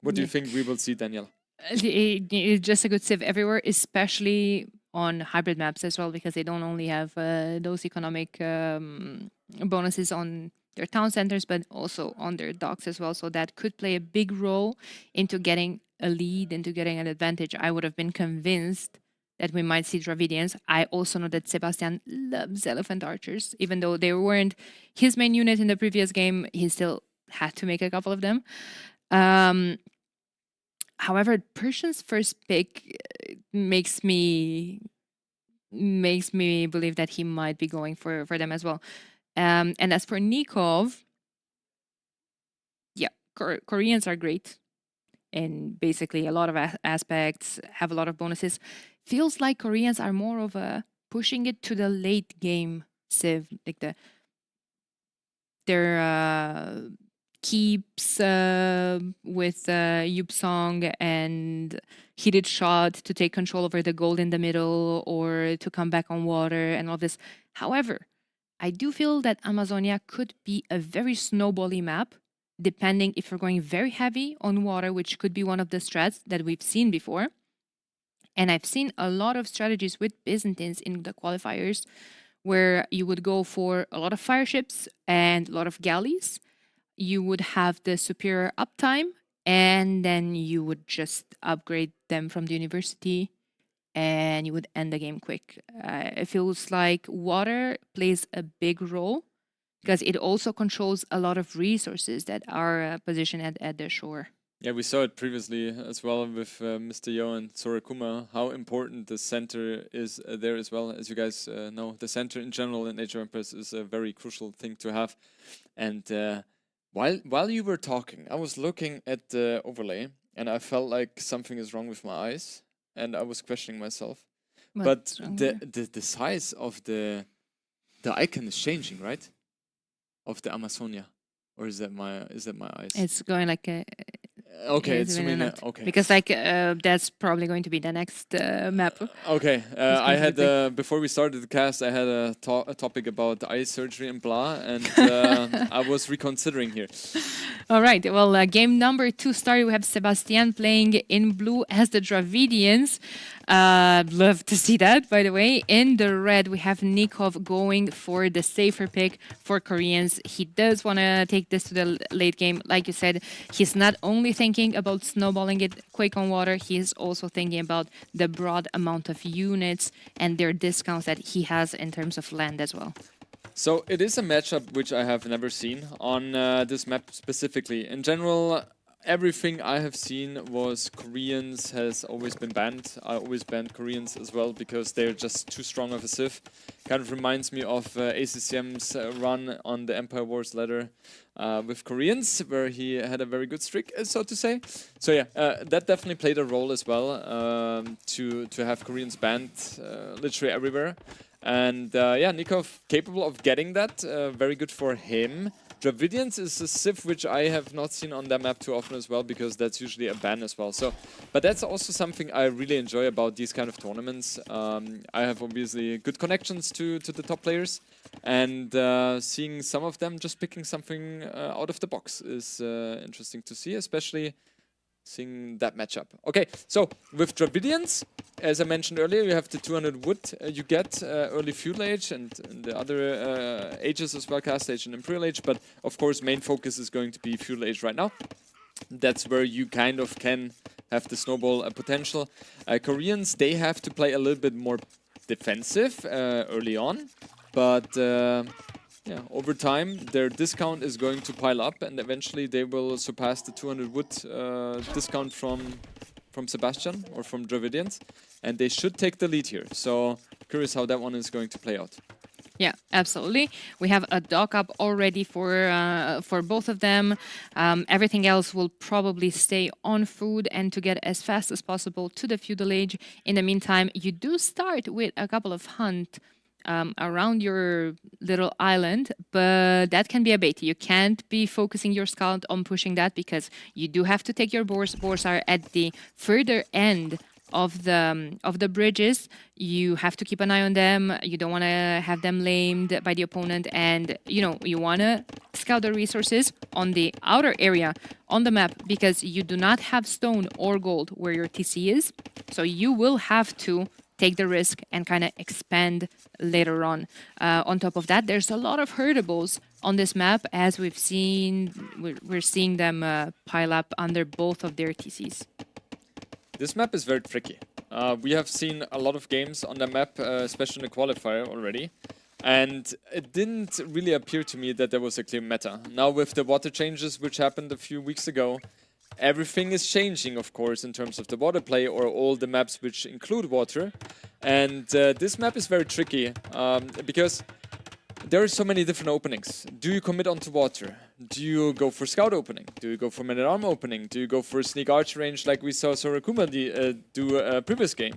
What do you think we will see, Daniela? It's just a good civ everywhere, especially on hybrid maps as well, because they don't only have those economic bonuses on their town centers, but also on their docks as well. So that could play a big role into getting a lead, into getting an advantage. I would have been convinced that we might see Dravidians. I also know that Sebastian loves elephant archers. Even though they weren't his main unit in the previous game, he still had to make a couple of them. However, Persian's first pick makes me believe that he might be going for them as well. And as for Nikov, yeah, Koreans are great. And basically a lot of aspects, have a lot of bonuses. Feels like Koreans are more of a pushing it to the late game civ, like their keeps with Yupsong and heated shot to take control over the gold in the middle or to come back on water and all this. However, I do feel that Amazonia could be a very snowbally map, depending if you're going very heavy on water, which could be one of the strats that we've seen before. And I've seen a lot of strategies with Byzantines in the qualifiers where you would go for a lot of fire ships and a lot of galleys. You would have the superior uptime, and then you would just upgrade them from the university and you would end the game quick. It feels like water plays a big role because it also controls a lot of resources that are positioned at the shore. Yeah, we saw it previously as well with Mr. Yo and Sorakuma, how important the center is there as well. As you guys know, the center in general in Age of Empires is a very crucial thing to have. And while you were talking, I was looking at the overlay and I felt like something is wrong with my eyes and I was questioning myself. But the size of the icon is changing, right? Of the Amazonia. Or is that my eyes? It's going like a... Okay, it's okay. Because like that's probably going to be the next map. Okay, I had before we started the cast, I had a topic about eye surgery and blah, and I was reconsidering here. All right, well, game number 2 started. We have Sebastian playing in blue as the Dravidians. Love to see that, by the way. In the red, we have Nikov going for the safer pick for Koreans. He does want to take this to the late game. Like you said, he's not only thinking about snowballing it quick on water, he's also thinking about the broad amount of units and their discounts that he has in terms of land as well. So it is a matchup which I have never seen on this map specifically. In general, everything I have seen was Koreans has always been banned. I always banned Koreans as well because they're just too strong of a civ. Kind of reminds me of ACCM's run on the Empire Wars ladder with Koreans, where he had a very good streak, so to say. So yeah, that definitely played a role as well to have Koreans banned literally everywhere. And yeah, Nikov capable of getting that, very good for him. Dravidians is a civ which I have not seen on that map too often as well, because that's usually a ban as well. So, but that's also something I really enjoy about these kind of tournaments. I have obviously good connections to the top players, and seeing some of them just picking something out of the box is interesting to see, especially seeing that matchup. Okay, so with Dravidians, as I mentioned earlier, you have the 200 wood you get early feudal age and the other ages as well, caste age and imperial age, but of course main focus is going to be feudal age right now. That's where you kind of can have the snowball potential. Koreans, they have to play a little bit more defensive early on, but yeah, over time their discount is going to pile up, and eventually they will surpass the 200 wood discount from Sebastian or from Dravidians, and they should take the lead here. So curious how that one is going to play out. Yeah, absolutely. We have a dock up already for both of them. Everything else will probably stay on food and to get as fast as possible to the feudal age. In the meantime, you do start with a couple of hunt around your little island, but that can be a bait. You can't be focusing your scout on pushing that because you do have to take your boars. Boars are at the further end of the bridges. You have to keep an eye on them. You don't want to have them lamed by the opponent, and you want to scout the resources on the outer area on the map because you do not have stone or gold where your TC is, so you will have to take the risk and kind of expand later on. On top of that, there's a lot of herdables on this map, as we've seen. We're seeing them pile up under both of their TCs. This map is very tricky. We have seen a lot of games on the map, especially in the qualifier already, and it didn't really appear to me that there was a clear meta. Now with the water changes which happened a few weeks ago, everything is changing, of course, in terms of the water play or all the maps which include water. And this map is very tricky because there are so many different openings. Do you commit onto water? Do you go for scout opening? Do you go for man-at-arm opening? Do you go for sneak arch range like we saw Sorakuma do a previous game?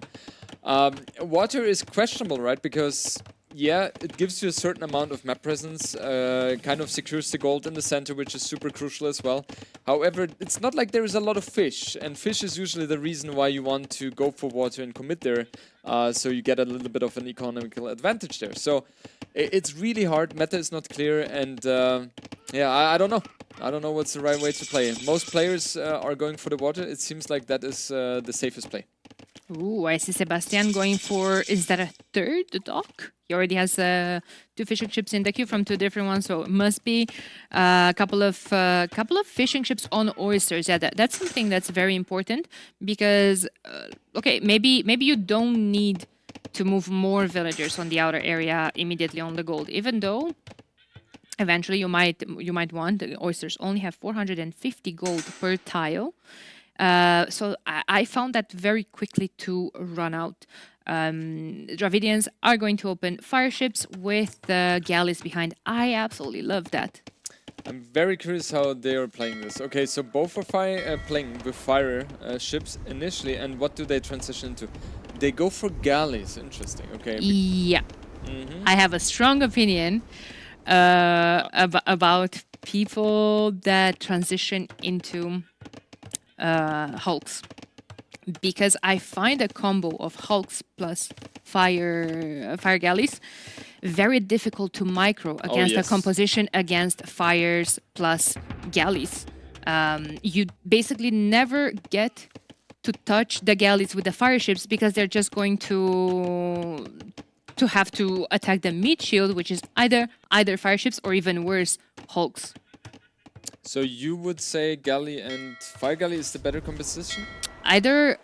Water is questionable, right? Because yeah, it gives you a certain amount of map presence, kind of secures the gold in the center, which is super crucial as well. However, it's not like there is a lot of fish, and fish is usually the reason why you want to go for water and commit there, so you get a little bit of an economical advantage there. So it's really hard, meta is not clear, and yeah, I don't know. I don't know what's the right way to play. Most players are going for the water. It seems like that is the safest play. Ooh, I see Sebastian going for, is that a third dock? He already has 2 fishing ships in the queue from 2 different ones, so it must be a couple of fishing ships on oysters. Yeah, that's something that's very important because, okay, maybe you don't need to move more villagers on the outer area immediately on the gold, even though eventually you might want. The oysters only have 450 gold per tile. So I found that very quickly to run out. Dravidians are going to open fire ships with the galleys behind. I absolutely love that. I'm very curious how they are playing this. Okay, so both are playing with fire ships initially, and what do they transition into? They go for galleys. Interesting. Okay. Yeah. I have a strong opinion about people that transition into hulks, because I find a combo of hulks plus fire galleys very difficult to micro against a composition against fires plus galleys. You basically never get to touch the galleys with the fire ships because they're just going to have to attack the meat shield, which is either fire ships or even worse, hulks. So you would say galley and fire galley is the better composition? Either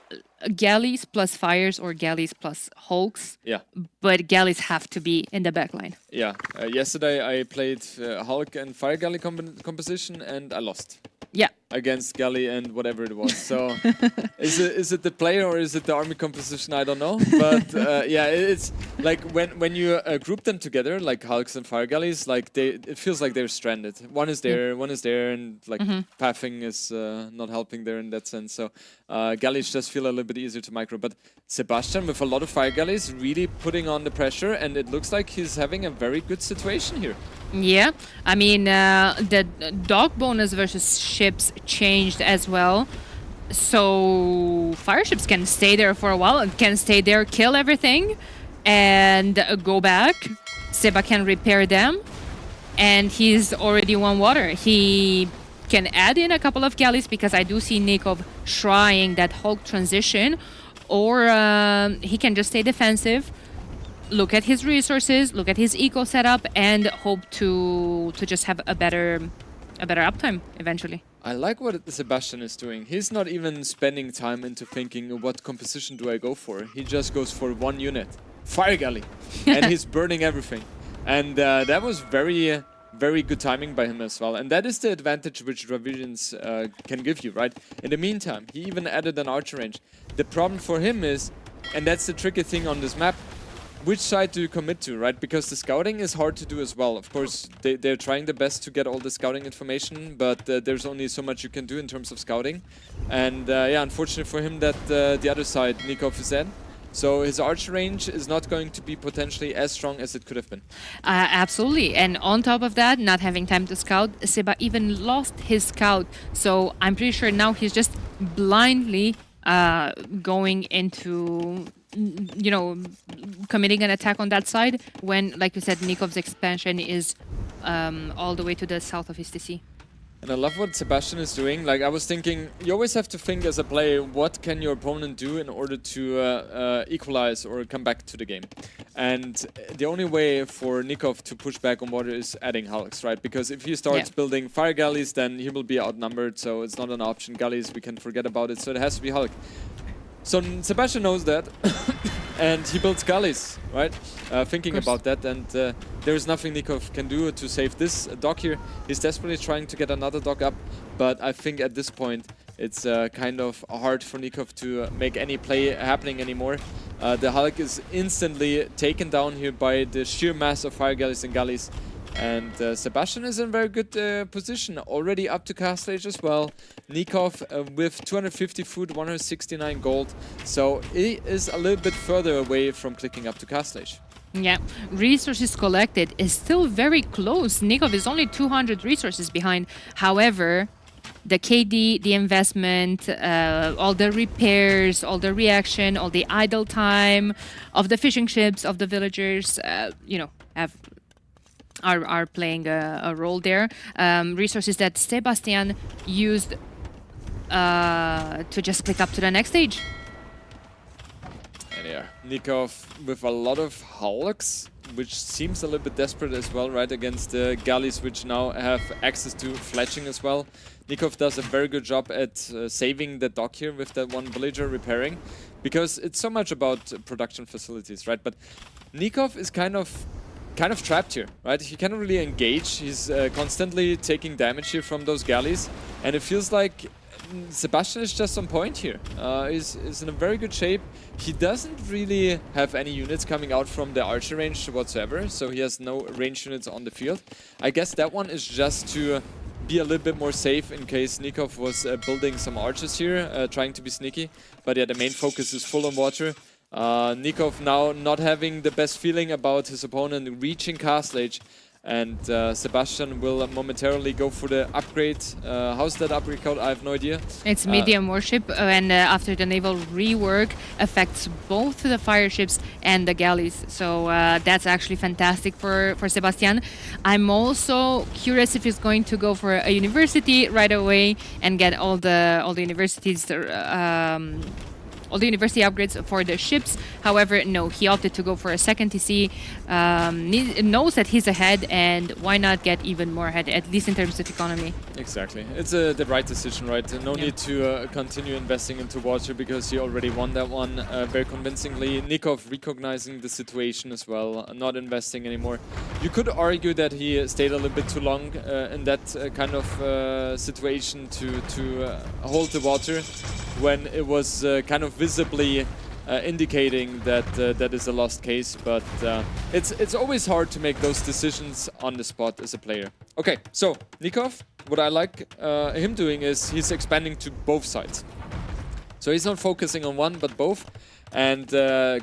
galleys plus fires or galleys plus hulks. Yeah. But galleys have to be in the backline. Yeah. Yesterday I played Hulk and fire galley composition and I lost. Yeah. against Galley and whatever it was. So is it the player or is it the army composition? I don't know. But yeah, it's like when you group them together, like Hulks and Fire Galleys, like it feels like they're stranded. One is there, and like pathing is not helping there in that sense. So Galleys just feel a little bit easier to micro. But Sebastian, with a lot of Fire Galleys, really putting on the pressure, and it looks like he's having a very good situation here. Yeah, I mean, the dog bonus versus ships changed as well. So fire ships can stay there for a while and can stay there, kill everything, and go back. Seba can repair them, and he's already won water. He can add in a couple of galleys because I do see Nikov trying that Hulk transition, or he can just stay defensive. Look at his resources, look at his eco setup, and hope to just have a better uptime eventually. I like what Sebastian is doing. He's not even spending time into thinking what composition do I go for. He just goes for one unit, Fire Galley, and he's burning everything. And that was very, very good timing by him as well. And that is the advantage which Dravidians can give you, right? In the meantime, he even added an archer range. The problem for him is, and that's the tricky thing on this map, which side do you commit to, right? Because the scouting is hard to do as well. Of course, they're trying their best to get all the scouting information, but there's only so much you can do in terms of scouting. And yeah, unfortunately for him that the other side, Nikov, is in. So his archer range is not going to be potentially as strong as it could have been. Absolutely. And on top of that, not having time to scout, Seba even lost his scout. So I'm pretty sure now he's just blindly going into, you know, committing an attack on that side when, like you said, Nikov's expansion is all the way to the south of his TC. And I love what Sebastian is doing. Like, I was thinking, you always have to think as a player, what can your opponent do in order to equalize or come back to the game? And the only way for Nikov to push back on water is adding Hulks, right? Because if he starts building Fire Galleys, then he will be outnumbered, so it's not an option. Galleys, we can forget about it, so it has to be Hulk. So Sebastian knows that, and he builds Galleys, right? Thinking about that, and there is nothing Nikov can do to save this dock here. He's desperately trying to get another dock up, but I think at this point it's kind of hard for Nikov to make any play happening anymore. The Hulk is instantly taken down here by the sheer mass of Fire Galleys and Galleys. And Sebastian is in very good position, already up to Castle Age as well. Nikov with 250 food, 169 gold. So he is a little bit further away from clicking up to Castle Age. Yeah, resources collected is still very close. Nikov is only 200 resources behind. However, the KD, the investment, all the repairs, all the reaction, all the idle time of the fishing ships, of the villagers, you know, are playing a role there. Resources that Sebastian used to just click up to the next stage. And yeah, Nikov with a lot of Hulks, which seems a little bit desperate as well, right? Against the Galleys, which now have access to fletching as well. Nikov does a very good job at saving the dock here with that one villager repairing, because it's so much about production facilities, right? But Nikov is kind of trapped here, right? He cannot really engage. He's constantly taking damage here from those Galleys, and it feels like Sebastian is just on point here. He's in a very good shape. He doesn't really have any units coming out from the archer range whatsoever, so he has no range units on the field. I guess that one is just to be a little bit more safe in case Nikov was building some archers here, trying to be sneaky. But yeah, the main focus is full on water. Nikov now not having the best feeling about his opponent reaching Castle Age, and Sebastian will momentarily go for the upgrade. How's that upgrade called? I have no idea. It's medium warship, and after the naval rework affects both the fire ships and the galleys. So that's actually fantastic for Sebastian. I'm also curious if he's going to go for a university right away and get all the universities. All the university upgrades for the ships. However, no, he opted to go for a second TC. Knows that he's ahead, and why not get even more ahead, at least in terms of economy. Exactly. It's the right decision, right? No need to continue investing into water because he already won that one very convincingly. Nikov recognizing the situation as well, not investing anymore. You could argue that he stayed a little bit too long in that kind of situation to hold the water when it was kind of visibly indicating that that is a lost case. But it's always hard to make those decisions on the spot as a player. Okay, so Nikov, what I like him doing is he's expanding to both sides. So he's not focusing on one, but both. And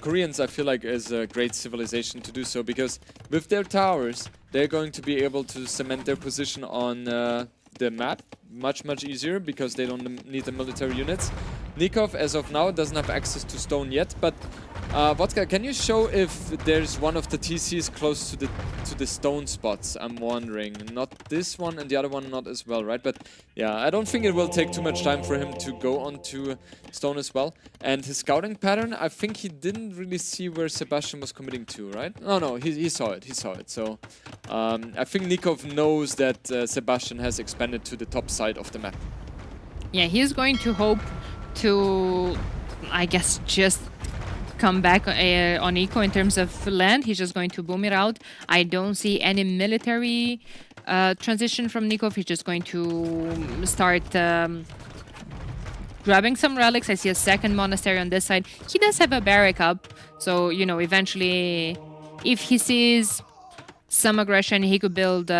Koreans, I feel like, is a great civilization to do so, because with their towers, they're going to be able to cement their position on the map much easier, because they don't need the military units. Nikov, as of now, doesn't have access to stone yet, but Vodka, can you show if there's one of the TCs close to the stone spots? I'm wondering. Not this one and the other one not as well, right? But yeah, I don't think it will take too much time for him to go onto stone as well. And his scouting pattern, I think he didn't really see where Sebastian was committing to, right? No, he saw it. He saw it. So I think Nikov knows that Sebastian has expanded to the top side of the map. Yeah, he's going to hope to, I guess, just come back on eco in terms of land. He's just going to boom it out. I don't see any military transition from Nikov. He's just going to start grabbing some relics. I see a second monastery on this side. He does have a barrack up, so, you know, eventually, if he sees some aggression, he could build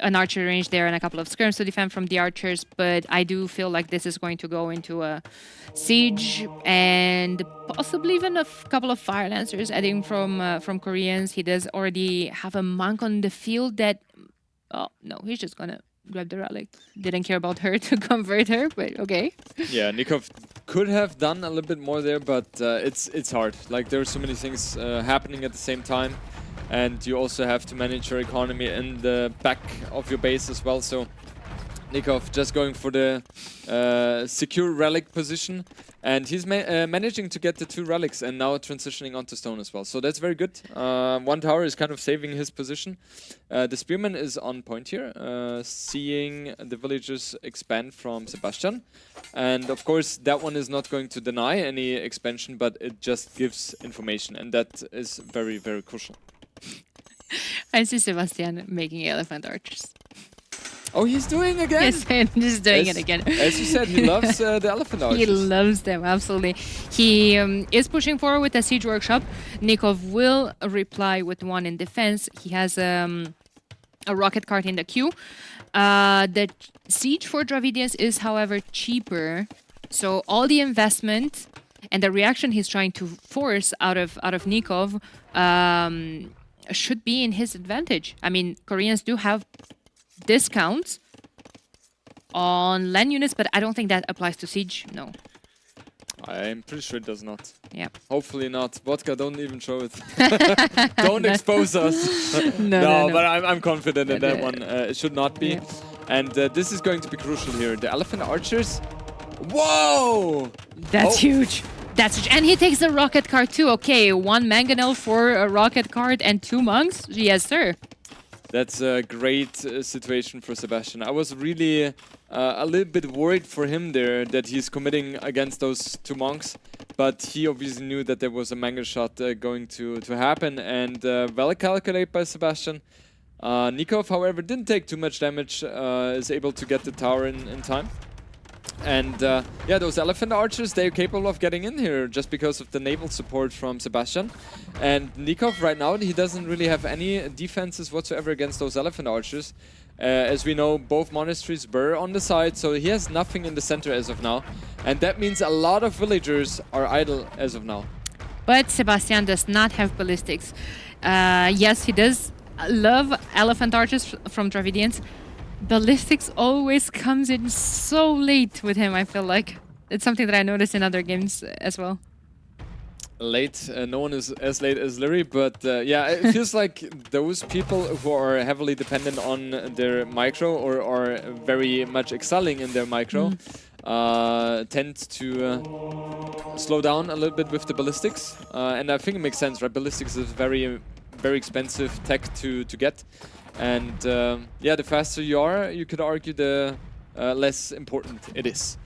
an archer range there and a couple of skirms to defend from the archers. But I do feel like this is going to go into a siege and possibly even a couple of fire lancers adding from Koreans. He does already have a monk on the field that, oh no, he's just gonna grab the relic. Didn't care about her to convert her, but okay. Yeah, Nikov could have done a little bit more there, but it's hard. Like, there are so many things happening at the same time, and you also have to manage your economy in the back of your base as well. So Nikov just going for the secure relic position, and he's managing to get the 2 relics and now transitioning onto stone as well. So that's very good. One tower is kind of saving his position. The spearman is on point here, seeing the villagers expand from Sebastian. And of course, that one is not going to deny any expansion, but it just gives information, and that is very, very crucial. I see Sebastian making elephant archers. Oh, he's doing again? Yes, he's doing it again. As you said, he loves the elephant archers. He loves them, absolutely. He is pushing forward with a siege workshop. Nikov will reply with one in defense. He has a rocket cart in the queue. The siege for Dravidians is, however, cheaper. So all the investment and the reaction he's trying to force out of Nikov should be in his advantage. I mean, Koreans do have discounts on LAN units, but I don't think that applies to siege. No. I'm pretty sure it does not. Yeah. Hopefully not. Vodka, don't even show it. Don't expose us. No, but I'm confident in that one. It should not be. Yeah. And this is going to be crucial here. The elephant archers. Whoa! That's huge. That's huge. And he takes the rocket card too. Okay, 1 mangonel for a rocket card and 2 monks. Yes, sir. That's a great situation for Sebastian. I was really a little bit worried for him there that he's committing against those 2 monks, but he obviously knew that there was a mango shot going to happen, and well calculated by Sebastian. Nikov, however, didn't take too much damage, is able to get the tower in time. And yeah, those elephant archers, they're capable of getting in here just because of the naval support from Sebastian. And Nikov right now, he doesn't really have any defenses whatsoever against those elephant archers. As we know, both monasteries were on the side, so he has nothing in the center as of now. And that means a lot of villagers are idle as of now. But Sebastian does not have ballistics. Yes, he does love elephant archers from Dravidians. Ballistics always comes in so late with him, I feel like. It's something that I noticed in other games as well. Late, no one is as late as Larry, but yeah, it feels like those people who are heavily dependent on their micro or are very much excelling in their micro tend to slow down a little bit with the ballistics. And I think it makes sense, right? Ballistics is very expensive tech to get. And yeah, the faster you are, you could argue the less important it is.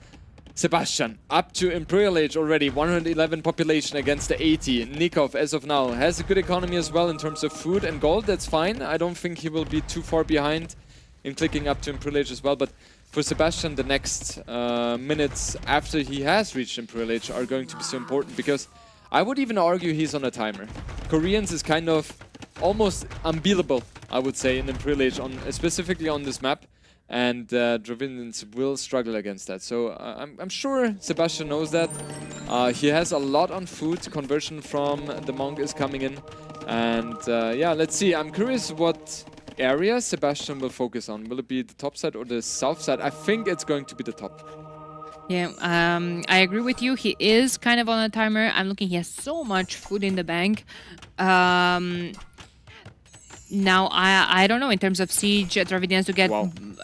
Sebastian, up to Imperial Age already, 111 population against the 80. Nikov, as of now, has a good economy as well in terms of food and gold. That's fine. I don't think he will be too far behind in clicking up to Imperial Age as well. But for Sebastian, the next minutes after he has reached Imperial Age are going to be so important, because I would even argue he's on a timer. Koreans is kind of almost unbeatable, I would say, in Imperial Age, specifically on this map. And Dravidians will struggle against that. So I'm sure Sebastian knows that. He has a lot on food. Conversion from the monk is coming in. And yeah, let's see. I'm curious what area Sebastian will focus on. Will it be the top side or the south side? I think it's going to be the top. Yeah, I agree with you. He is kind of on a timer. I'm looking, he has so much food in the bank. Now, I don't know, in terms of siege, Dravidians to get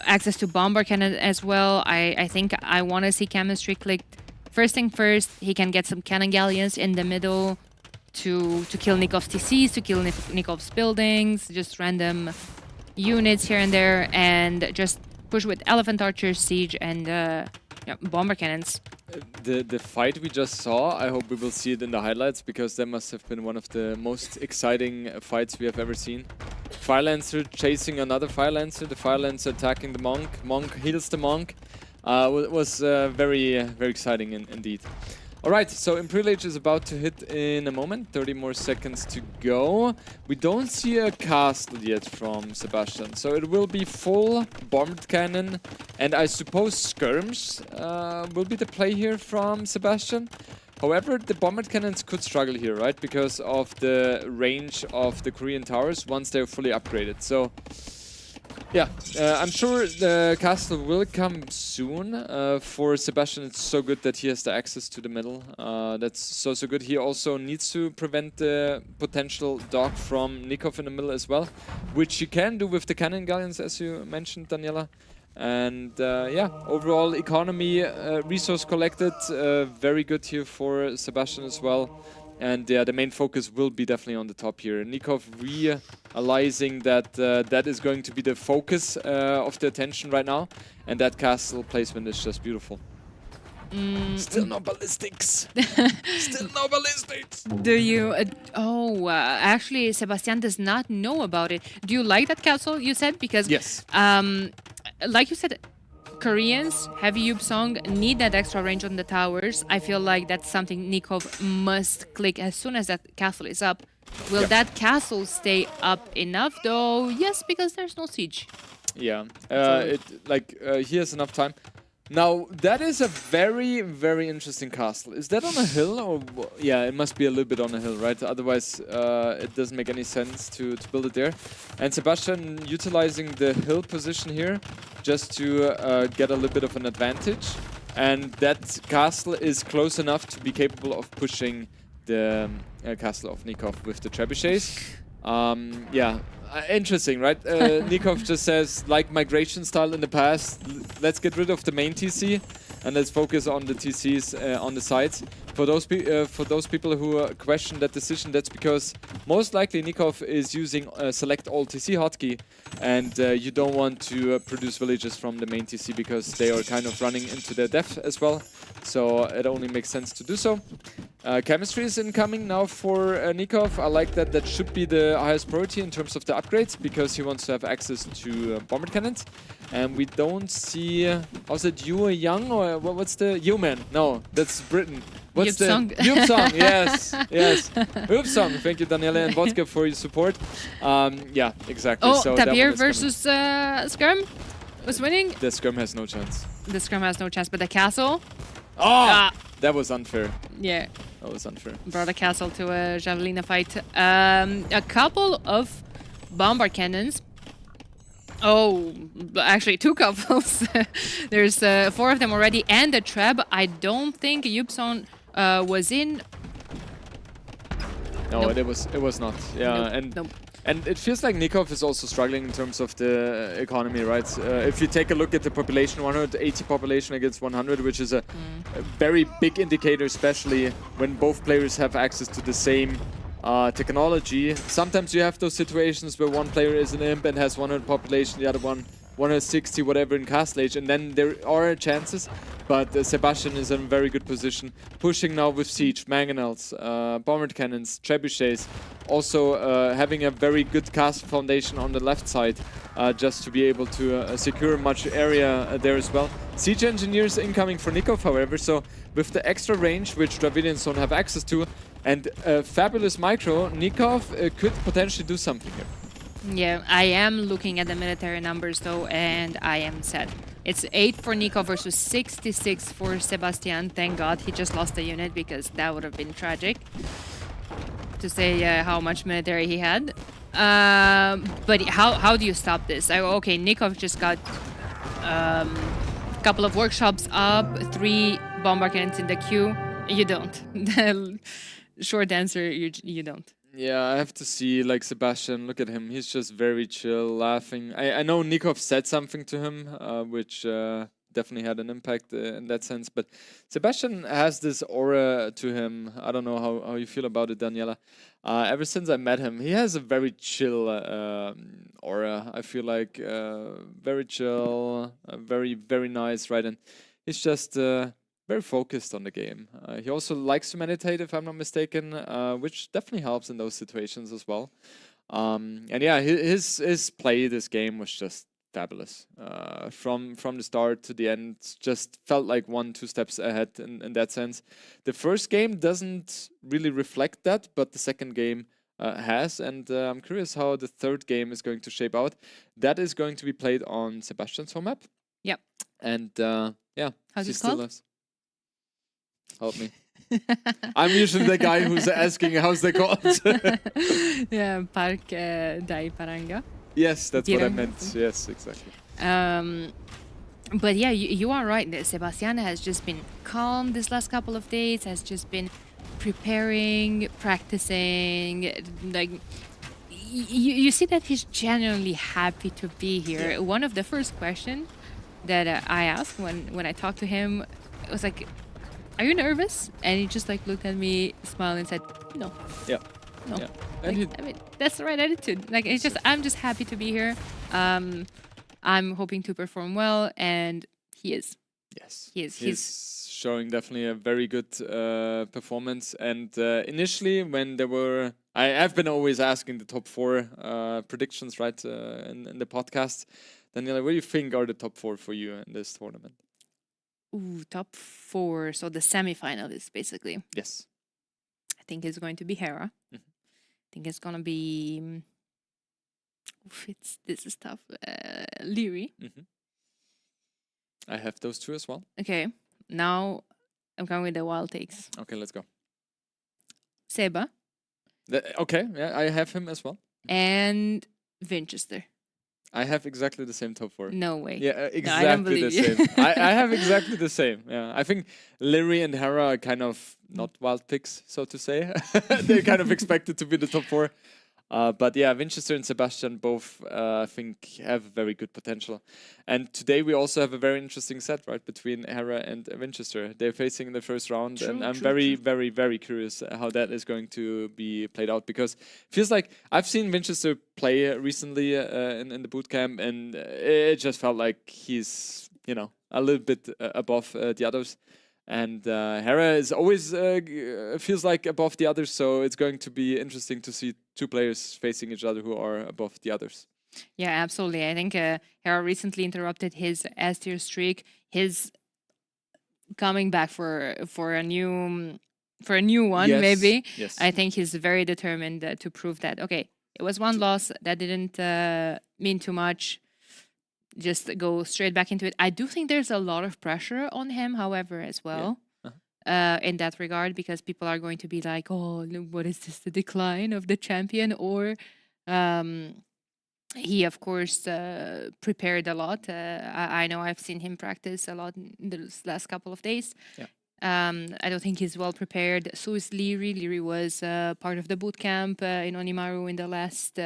access to bomber cannon as well. I think I want to see chemistry clicked. First thing first, he can get some cannon galleons in the middle to kill Nikov's TCs, to kill Nikov's buildings, just random units here and there, and just push with elephant archers, siege, and bomber cannons. The fight we just saw, I hope we will see it in the highlights, because that must have been one of the most exciting fights we have ever seen. Fire Lancer chasing another Fire Lancer, the Fire Lancer attacking the Monk. Monk heals the Monk. Was very, very exciting indeed. Alright, so Imperial Age is about to hit in a moment. 30 more seconds to go. We don't see a castle yet from Sebastian, so it will be full bombed cannon, and I suppose skirms will be the play here from Sebastian. However, the bombard cannons could struggle here, right? Because of the range of the Korean towers once they're fully upgraded. So yeah, I'm sure the castle will come soon. For Sebastian, it's so good that he has the access to the middle. That's so good. He also needs to prevent the potential dog from Nikov in the middle as well, which he can do with the cannon galleons, as you mentioned, Daniela. And yeah, overall economy, resource collected, very good here for Sebastian as well. And yeah, the main focus will be definitely on the top here. Nikov realizing that that is going to be the focus of the attention right now. And that castle placement is just beautiful. Still no ballistics. Still no ballistics. Do you... actually, Sebastian does not know about it. Do you like that castle, you said? Because, yes. Like you said, Koreans, heavy Yubsong, need that extra range on the towers. I feel like that's something Nikov must click as soon as that castle is up. Will that castle stay up enough, though? Yes, because there's no siege. Yeah, he has enough time. Now, that is a very, very interesting castle. Is that on a hill? Or yeah, it must be a little bit on a hill, right? Otherwise, it doesn't make any sense to build it there. And Sebastian utilizing the hill position here just to get a little bit of an advantage. And that castle is close enough to be capable of pushing the castle of Nikov with the trebuchets. Yeah. Interesting, right? Nikov just says, like migration style in the past, let's get rid of the main TC and let's focus on the TCs on the sides. For those people who question that decision, that's because most likely Nikov is using select all TC hotkey, and you don't want to produce villages from the main TC because they are kind of running into their death as well. So it only makes sense to do so. Chemistry is incoming now for Nikov. I like that. That should be the highest priority in terms of the upgrades, because he wants to have access to bombard cannons. And we don't see... how's it? Yue Young? Or what's the... Yuman? No, that's Britain. What's Yubsong. the... Yubsong, yes. Yes. Yubsong. Thank you, Daniela and Vodka, for your support. Yeah, exactly. Oh, so Tapir versus Skirm was winning. The Skirm has no chance. The Skirm has no chance, but the castle... Oh! That was unfair. Yeah. That was unfair. Brought a castle to a Javelina fight. A couple of bombard cannons. Oh, actually 2 couples. There's 4 of them already, and a treb. I don't think Yubson was in. No, Nope. it was not. Yeah, Nope. And it feels like Nikov is also struggling in terms of the economy, right? If you take a look at the population, 180 population against 100, which is a very big indicator, especially when both players have access to the same technology. Sometimes you have those situations where one player is an imp and has 100 population, the other one 160, whatever in Castle Age, and then there are chances. But Sebastian is in a very good position, pushing now with Siege, Mangonels, Bombard Cannons, Trebuchets, also having a very good castle foundation on the left side, just to be able to secure much area there as well. Siege Engineers incoming for Nikov, however, so with the extra range, which Dravidians don't have access to, and fabulous micro, Nikov could potentially do something here. Yeah, I am looking at the military numbers though, and I am sad. It's 8 for Nico versus 66 for Sebastian. Thank God he just lost a unit, because that would have been tragic to say how much military he had. But how do you stop this? Okay, Nikov just got a couple of workshops up, 3 bombard cannons in the queue. You don't. The short answer, you don't. Yeah, I have to see, like, Sebastian, look at him. He's just very chill, laughing. I know Nikov said something to him, which definitely had an impact in that sense. But Sebastian has this aura to him. I don't know how you feel about it, Daniela. Ever since I met him, he has a very chill aura. I feel like very chill, very, very nice, right? And he's just... very focused on the game. He also likes to meditate, if I'm not mistaken, which definitely helps in those situations as well. And yeah, his play this game was just fabulous. From the start to the end, just felt like 1-2 steps ahead in that sense. The first game doesn't really reflect that, but the second game has, and I'm curious how the third game is going to shape out. That is going to be played on Sebastian's home map. Yep. And yeah, how's she it still called? loves. Help me. I'm usually the guy who's asking how's they called. Yeah, Park dai Paranga. Yes, that's what I Dirang. meant. Yes, exactly. But yeah, you are right. Sebastian has just been calm this last couple of days, has just been preparing, practicing. Like, you see that he's genuinely happy to be here. Yeah. One of the first questions that I asked when I talked to him was like, "Are you nervous?" And he just like looked at me, smiled, and said, "No." Yeah. No. Yeah. Like, I mean, that's the right attitude. Like, it's just, I'm just happy to be here. I'm hoping to perform well, and he is. Yes. He is. He's showing definitely a very good performance. And initially, when there were, I've been always asking the top 4 predictions, right, in the podcast. Daniela, what do you think are the top 4 for you in this tournament? Ooh, top 4. So the semifinalists, basically. Yes. I think it's going to be Hera. Mhm. I think it's going to be... this is tough. Leary. I have those 2 as well. Okay. Now I'm going with the wild takes. Okay, let's go. Seba. Okay, yeah, I have him as well. And Winchester. I have exactly the same top 4. No way. Yeah, No, I don't exactly the believe you. same. I have exactly the same. Yeah, I think Leary and Hera are kind of not wild picks, so to say. They're kind of expected to be the top 4. But yeah, Winchester and Sebastian both, I think, have very good potential. And today we also have a very interesting set, right, between Hera and Winchester. They're facing in the first round, and I'm very, very curious how that is going to be played out, because it feels like I've seen Winchester play recently in the bootcamp, and it just felt like he's, you know, a little bit above the others. And Hera is always feels like above the others, so it's going to be interesting to see 2 players facing each other who are above the others. Yeah, absolutely. I think Hera recently interrupted his S tier streak. His coming back for a new one, Yes, maybe. yes. I think he's very determined to prove that. Okay, it was 1 loss that didn't mean too much. Just go straight back into it. I do think there's a lot of pressure on him, however, as well, in that regard, because people are going to be like, "Oh, what is this? The decline of the champion?" Or he, of course, prepared a lot. I know I've seen him practice a lot in the last couple of days. Yeah. I don't think he's well prepared. So is Leary. Leary was part of the boot camp in Onimaru in the last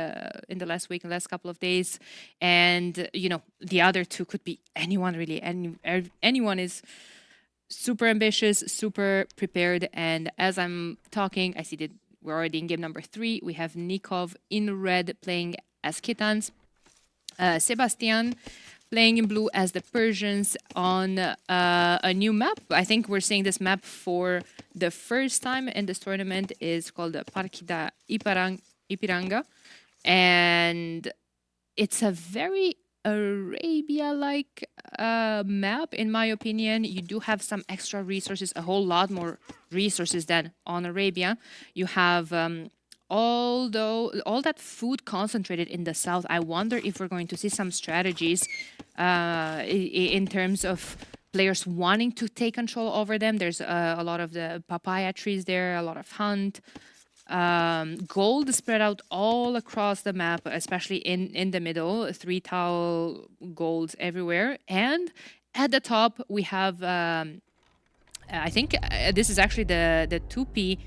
week, the last couple of days, and you know the other 2 could be anyone really. Anyone is super ambitious, super prepared. And as I'm talking, I see that we're already in game number 3. We have Nikov in red playing as Kitans. Sebastian playing in blue as the Persians on a new map. I think we're seeing this map for the first time in this tournament. Is called the Partida Ipiranga. And it's a very Arabia-like map, in my opinion. You do have some extra resources, a whole lot more resources than on Arabia. You have all that food concentrated in the south. I wonder if we're going to see some strategies in terms of players wanting to take control over them. There's a lot of the papaya trees there, a lot of hunt. Gold spread out all across the map, especially in the middle, 3 tile golds everywhere. And at the top, we have, I think this is actually the 2P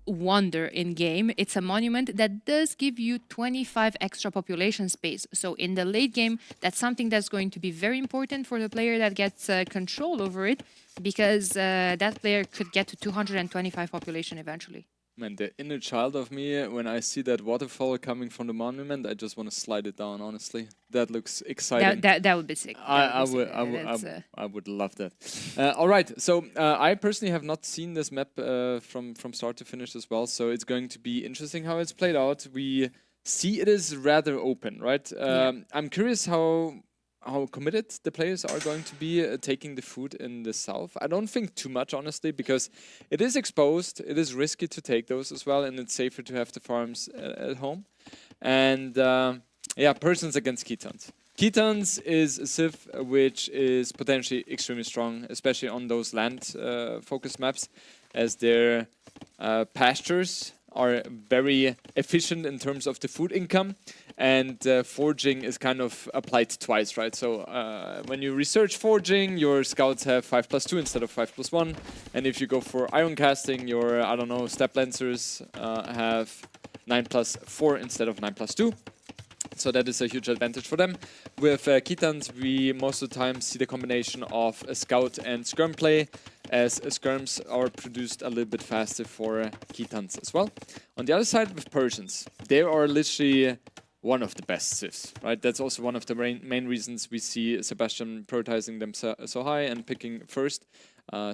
wonder in game. It's a monument that does give you 25 extra population space. So in the late game, that's something that's going to be very important for the player that gets control over it, because that player could get to 225 population eventually. Man, the inner child of me, when I see that waterfall coming from the monument, I just want to slide it down, honestly. That looks exciting. That would be sick. I would love that. All right, so I personally have not seen this map from start to finish as well, so it's going to be interesting how it's played out. We see it is rather open, right? I'm curious how committed the players are going to be taking the food in the south. I don't think too much, honestly, because it is exposed, it is risky to take those as well, and it's safer to have the farms at home. And yeah, Persians against Khitans. Khitans is a civ which is potentially extremely strong, especially on those land-focused maps, as their pastures are very efficient in terms of the food income, and forging is kind of applied twice, right? So when you research forging, your scouts have 5+2 instead of 5+1, and if you go for iron casting, your, I don't know, step lancers have 9+4 instead of 9+2. So that is a huge advantage for them. With Khitans, we most of the time see the combination of a scout and skirm play, as skirms are produced a little bit faster for Khitans as well. On the other side, with Persians, they are literally one of the best civs, right? That's also one of the main reasons we see Sebastian prioritizing them so high and picking first.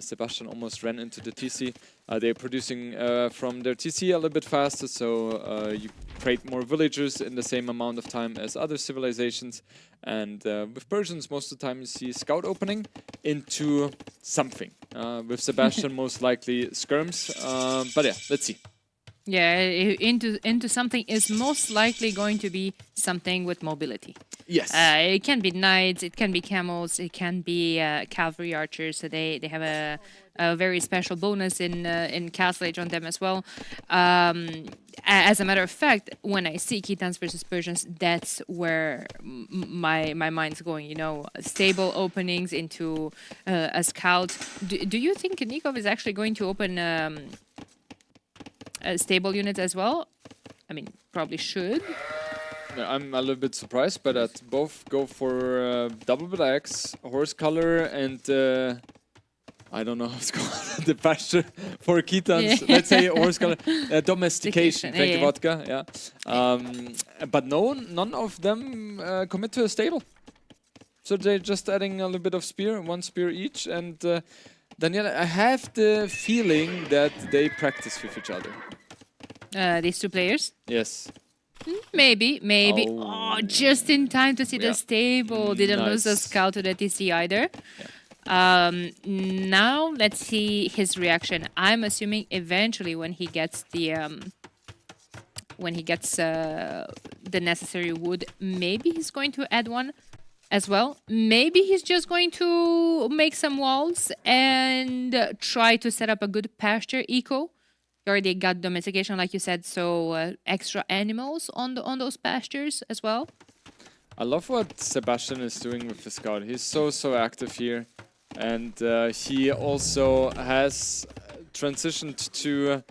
Sebastian almost ran into the TC. They're producing from their TC a little bit faster, so you create more villagers in the same amount of time as other civilizations. And with Persians, most of the time you see scout opening into something. With Sebastian, most likely skirms. But yeah, let's see. Yeah, into something is most likely going to be something with mobility. Yes. It can be knights, it can be camels, it can be cavalry archers. So they have a very special bonus in Castle Age on them as well. As a matter of fact, when I see Khitans versus Persians, that's where my mind's going. You know, stable openings into a scout. Do you think Nikov is actually going to open stable units as well? I mean, probably should. I'm a little bit surprised, but both go for double blacks, horse color, and I don't know how it's called, the pasture for Khitans. Yeah. Let's say horse color, domestication. Thank you, vodka. Yeah, but none of them commit to a stable. So they're just adding a little bit of spear, 1 spear each, and Daniela, I have the feeling that they practice with each other. These two players? Yes. Maybe. Oh, just in time to see the stable. Didn't lose a scout to the TC either. Yeah. Now let's see his reaction. I'm assuming eventually when he gets the necessary wood, maybe he's going to add one as well. Maybe he's just going to make some walls and try to set up a good pasture eco. You already got domestication, like you said, so extra animals on those pastures as well. I love what Sebastian is doing with the scout. He's so active here, and he also has transitioned to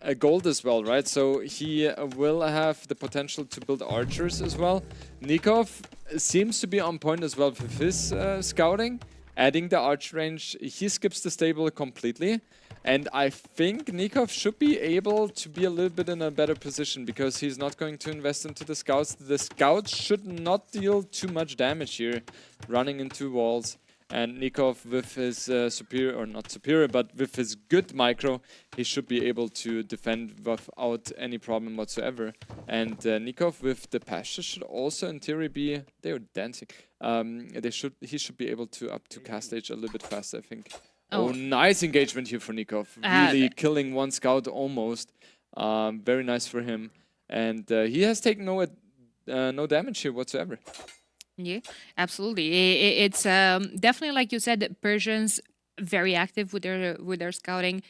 a gold as well, right? So he will have the potential to build archers as well. Nikov seems to be on point as well with his scouting, adding the arch range. He skips the stable completely. And I think Nikov should be able to be a little bit in a better position because he's not going to invest into the scouts. The scouts should not deal too much damage here, running into walls. And Nikov with his superior, or not superior, but with his good micro, he should be able to defend without any problem whatsoever. And Nikov with the pasture should also in theory be, they were dancing. He should be able to up to cast stage a little bit faster, I think. Oh, nice engagement here for Nikov. Really killing one scout almost. Very nice for him. And he has taken no damage here whatsoever. Yeah, absolutely. It's definitely, like you said, Persians very active with their scouting.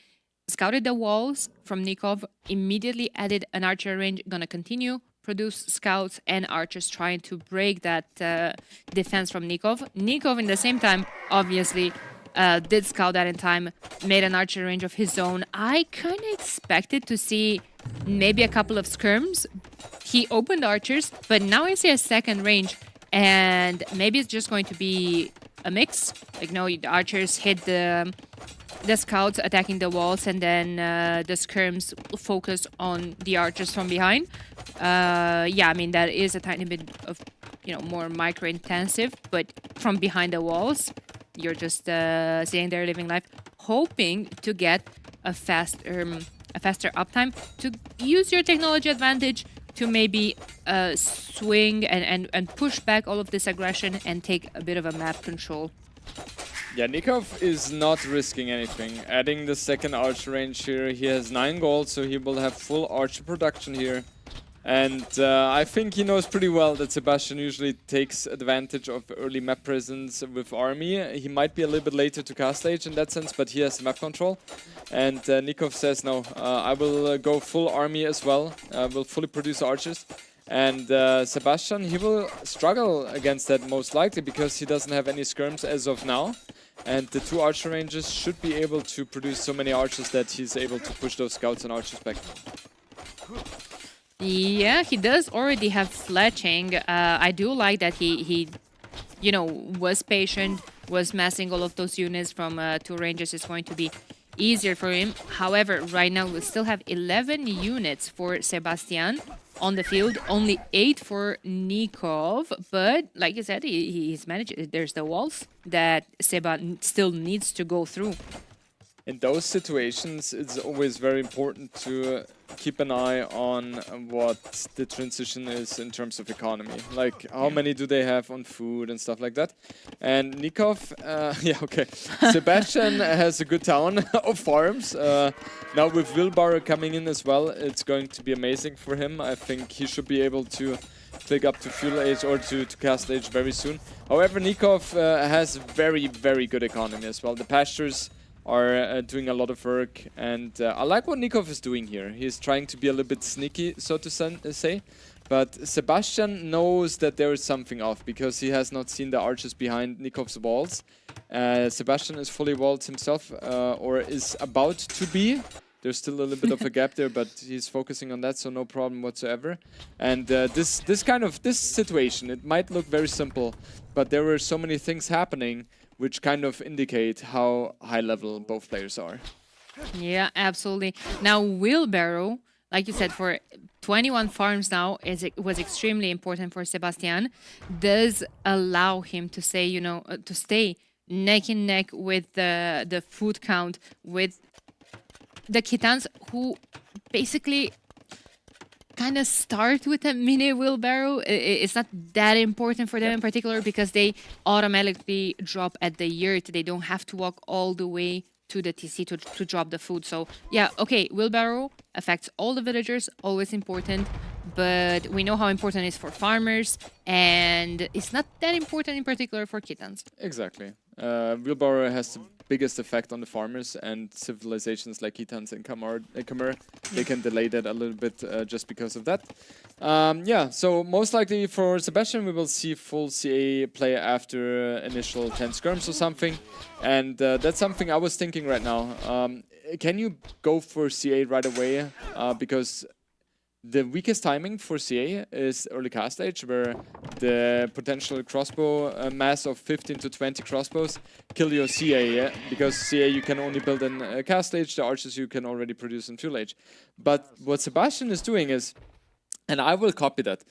Scouted the walls from Nikov, immediately added an archer range, gonna continue, produce scouts and archers trying to break that defense from Nikov. Nikov, in the same time, obviously, did scout that in time, made an archer range of his own. I kind of expected to see maybe a couple of skirms. He opened archers, but now I see a second range. And maybe it's just going to be a mix. Like, no, the archers hit the scouts attacking the walls, and then the skirms focus on the archers from behind. Yeah, I mean, that is a tiny bit of, more micro-intensive, but from behind the walls, you're just sitting there living life, hoping to get a faster uptime, to use your technology advantage to maybe swing and push back all of this aggression and take a bit of a map control. Yeah, Nikov is not risking anything. Adding the second archer range here, he has 9 gold, so he will have full archer production here. And I think he knows pretty well that Sebastian usually takes advantage of early map presence with army. He might be a little bit later to cast stage in that sense, but he has map control. And Nikov says, no, I will go full army as well. Will fully produce archers. And Sebastian, he will struggle against that most likely because he doesn't have any skirms as of now. And the 2 archer ranges should be able to produce so many archers that he's able to push those scouts and archers back. Yeah, he does already have fletching. I do like that he was patient, was massing all of those units from 2 ranges. It's going to be easier for him. However, right now we still have 11 units for Sebastian on the field, only 8 for Nikov. But like you said, he's managed. There's the walls that Seba still needs to go through. In those situations, it's always very important to keep an eye on what the transition is in terms of economy. Like, how many do they have on food and stuff like that. And Nikov, yeah, okay. Sebastian has a good town of farms. Now with Wilbur coming in as well, it's going to be amazing for him. I think he should be able to click up to fuel age or to cast age very soon. However, Nikov has very, very good economy as well. The pastures are doing a lot of work, and I like what Nikov is doing here. He's trying to be a little bit sneaky, so to say, but Sebastian knows that there is something off because he has not seen the archers behind Nikov's walls. Sebastian is fully walled himself, or is about to be. There's still a little bit of a gap there, but he's focusing on that, so no problem whatsoever. And this situation, it might look very simple, but there were so many things happening which kind of indicate how high level both players are. Yeah, absolutely. Now, wheelbarrow, like you said, for 21 farms now, was extremely important for Sebastian. Does allow him to say, to stay neck and neck with the food count, with the Khitans, who basically kind of start with a mini wheelbarrow. It's not that important for them in particular because they automatically drop at the yurt. They don't have to walk all the way to the TC to drop the food. So yeah, okay, wheelbarrow affects all the villagers, always important, but we know how important it is for farmers, and it's not that important in particular for Khitans. Exactly. Wheelbarrow has the biggest effect on the farmers, and civilizations like Khitans and Khmer, they can delay that a little bit just because of that. Yeah, so most likely for Sebastian, we will see full CA play after initial 10 skirms or something, and that's something I was thinking right now. Can you go for CA right away? Because the weakest timing for CA is early cast stage, where the potential crossbow mass of 15 to 20 crossbows kill your CA, yeah? Because CA you can only build in cast stage, the archers you can already produce in fuel age. But what Sebastian is doing is, and I will copy that,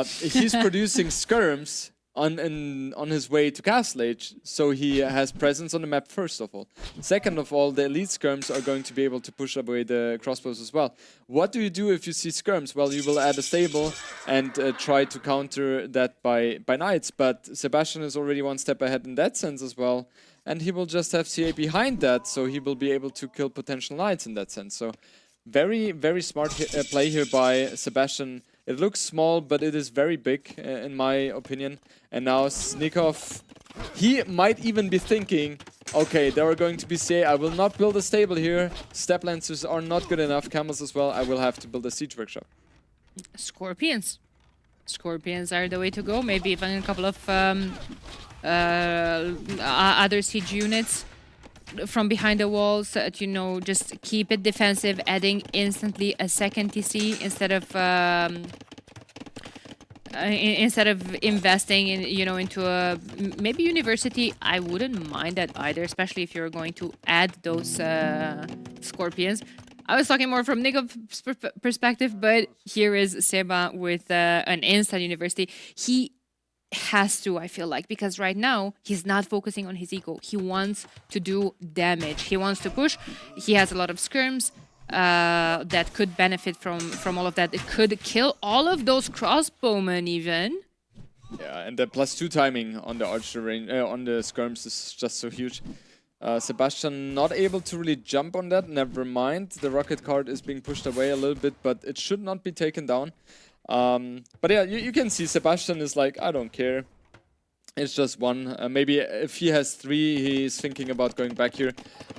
he's producing skirms on his way to castle age, so he has presence on the map first of all. Second of all, the elite skirms are going to be able to push away the crossbows as well. What do you do if you see skirms? Well, you will add a stable and try to counter that by knights, but Sebastian is already one step ahead in that sense as well, and he will just have CA behind that, so he will be able to kill potential knights in that sense. So very, very smart play here by Sebastian. It looks small, but it is very big, in my opinion. And now Snikov, he might even be thinking, okay, there are going to be CA, I will not build a stable here. Step lancers are not good enough, camels as well, I will have to build a siege workshop. Scorpions. Scorpions are the way to go. Maybe even a couple of other siege units from behind the walls that, you know, just keep it defensive, adding instantly a second TC instead of investing in, you know, into a maybe university. I wouldn't mind that either, especially if you're going to add those scorpions. I was talking more from Nikov's perspective, but here is Seba with an instant university. He has to, I feel like, because right now he's not focusing on his ego. He wants to do damage. He wants to push. He has a lot of skirms that could benefit from all of that. It could kill all of those crossbowmen even. Yeah, and the +2 timing on the archer range, on the skirms is just so huge. Sebastian not able to really jump on that. Never mind. The rocket cart is being pushed away a little bit, but it should not be taken down. But yeah, you can see Sebastian is like, I don't care. It's just one. Maybe if he has 3, he's thinking about going back here.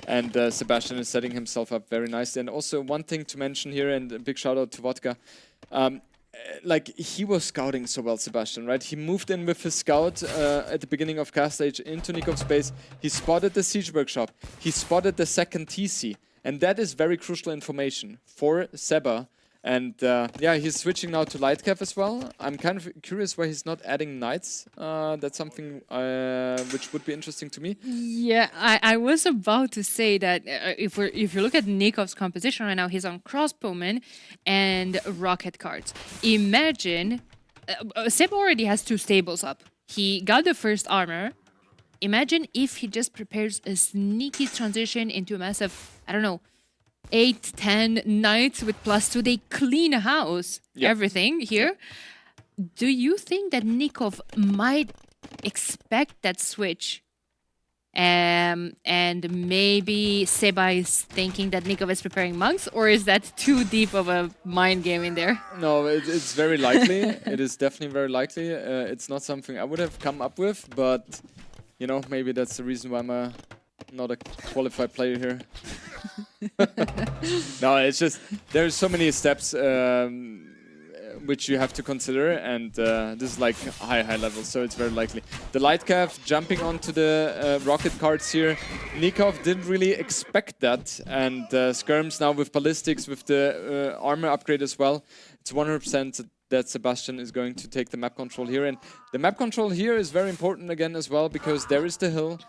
And Sebastian is setting himself up very nicely. And also one thing to mention here, and a big shout out to Vodka. Like, he was scouting so well, Sebastian, right? He moved in with his scout at the beginning of cast stage into Nikov's base. He spotted the siege workshop. He spotted the second TC. And that is very crucial information for Seba. And yeah, he's switching now to Lightcav as well. I'm kind of curious why he's not adding knights. That's something which would be interesting to me. Yeah, I was about to say that if you look at Nikov's composition right now, he's on crossbowmen and rocket carts. Imagine, Seb already has 2 stables up. He got the first armor. Imagine if he just prepares a sneaky transition into a massive, I don't know, 8, 10 knights with +2, they clean house, everything here. Do you think that Nikov might expect that switch? And maybe Seba is thinking that Nikov is preparing monks, or is that too deep of a mind game in there? No, it's very likely. It is definitely very likely. It's not something I would have come up with, but, you know, maybe that's the reason why I'm not a qualified player here. No, it's just there's so many steps which you have to consider, and this is like high level, so it's very likely. The Lightcav jumping onto the rocket carts here. Nikov didn't really expect that, and skirms now with ballistics, with the armor upgrade as well. It's 100% that Sebastian is going to take the map control here. And the map control here is very important again as well, because there is the hill.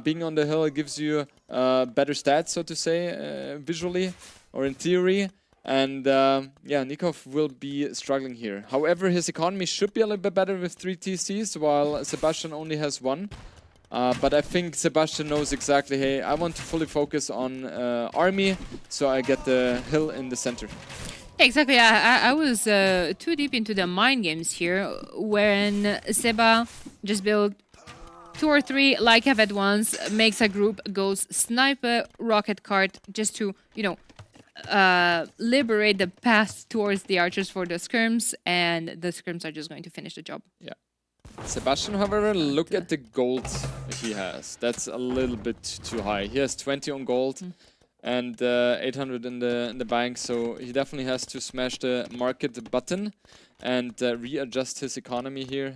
Being on the hill, it gives you better stats, so to say, visually or in theory. And yeah, Nikov will be struggling here. However, his economy should be a little bit better with 3 TCs, while Sebastian only has 1. But I think Sebastian knows exactly, hey, I want to fully focus on army, so I get the hill in the center. Exactly. I was too deep into the mind games here, when Seba just built 2 or 3 Lightcav at once, makes a group, goes sniper rocket cart just to, you know, liberate the path towards the archers for the skirms, and the skirms are just going to finish the job. Yeah. Sebastian, however, look at the gold he has. That's a little bit too high. He has 20 on gold. And 800 in the bank, so he definitely has to smash the market button and readjust his economy here.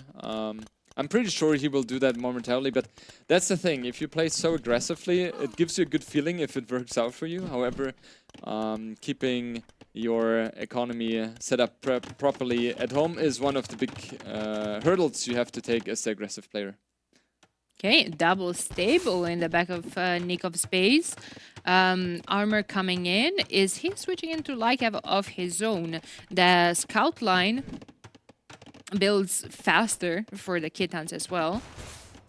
I'm pretty sure he will do that momentarily, but that's the thing. If you play so aggressively, it gives you a good feeling if it works out for you. However, keeping your economy set up properly at home is one of the big hurdles you have to take as the aggressive player. Okay, double stable in the back of Nikov's base. Armor coming in. Is he switching into Lycav of his own? The scout line builds faster for the Kitans as well.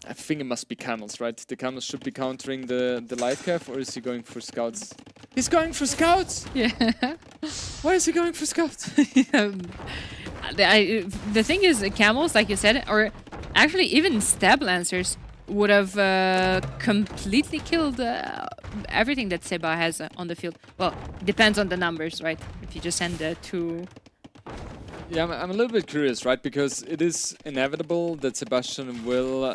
I think it must be camels, right? The camels should be countering the light calf, or is he going for scouts? He's going for scouts! Yeah. Why is he going for scouts? The thing is, camels, like you said, or actually even stab lancers would have completely killed everything that Seba has on the field. Well, depends on the numbers, right? If you just send the two... Yeah, I'm a little bit curious, right? Because it is inevitable that Sebastian will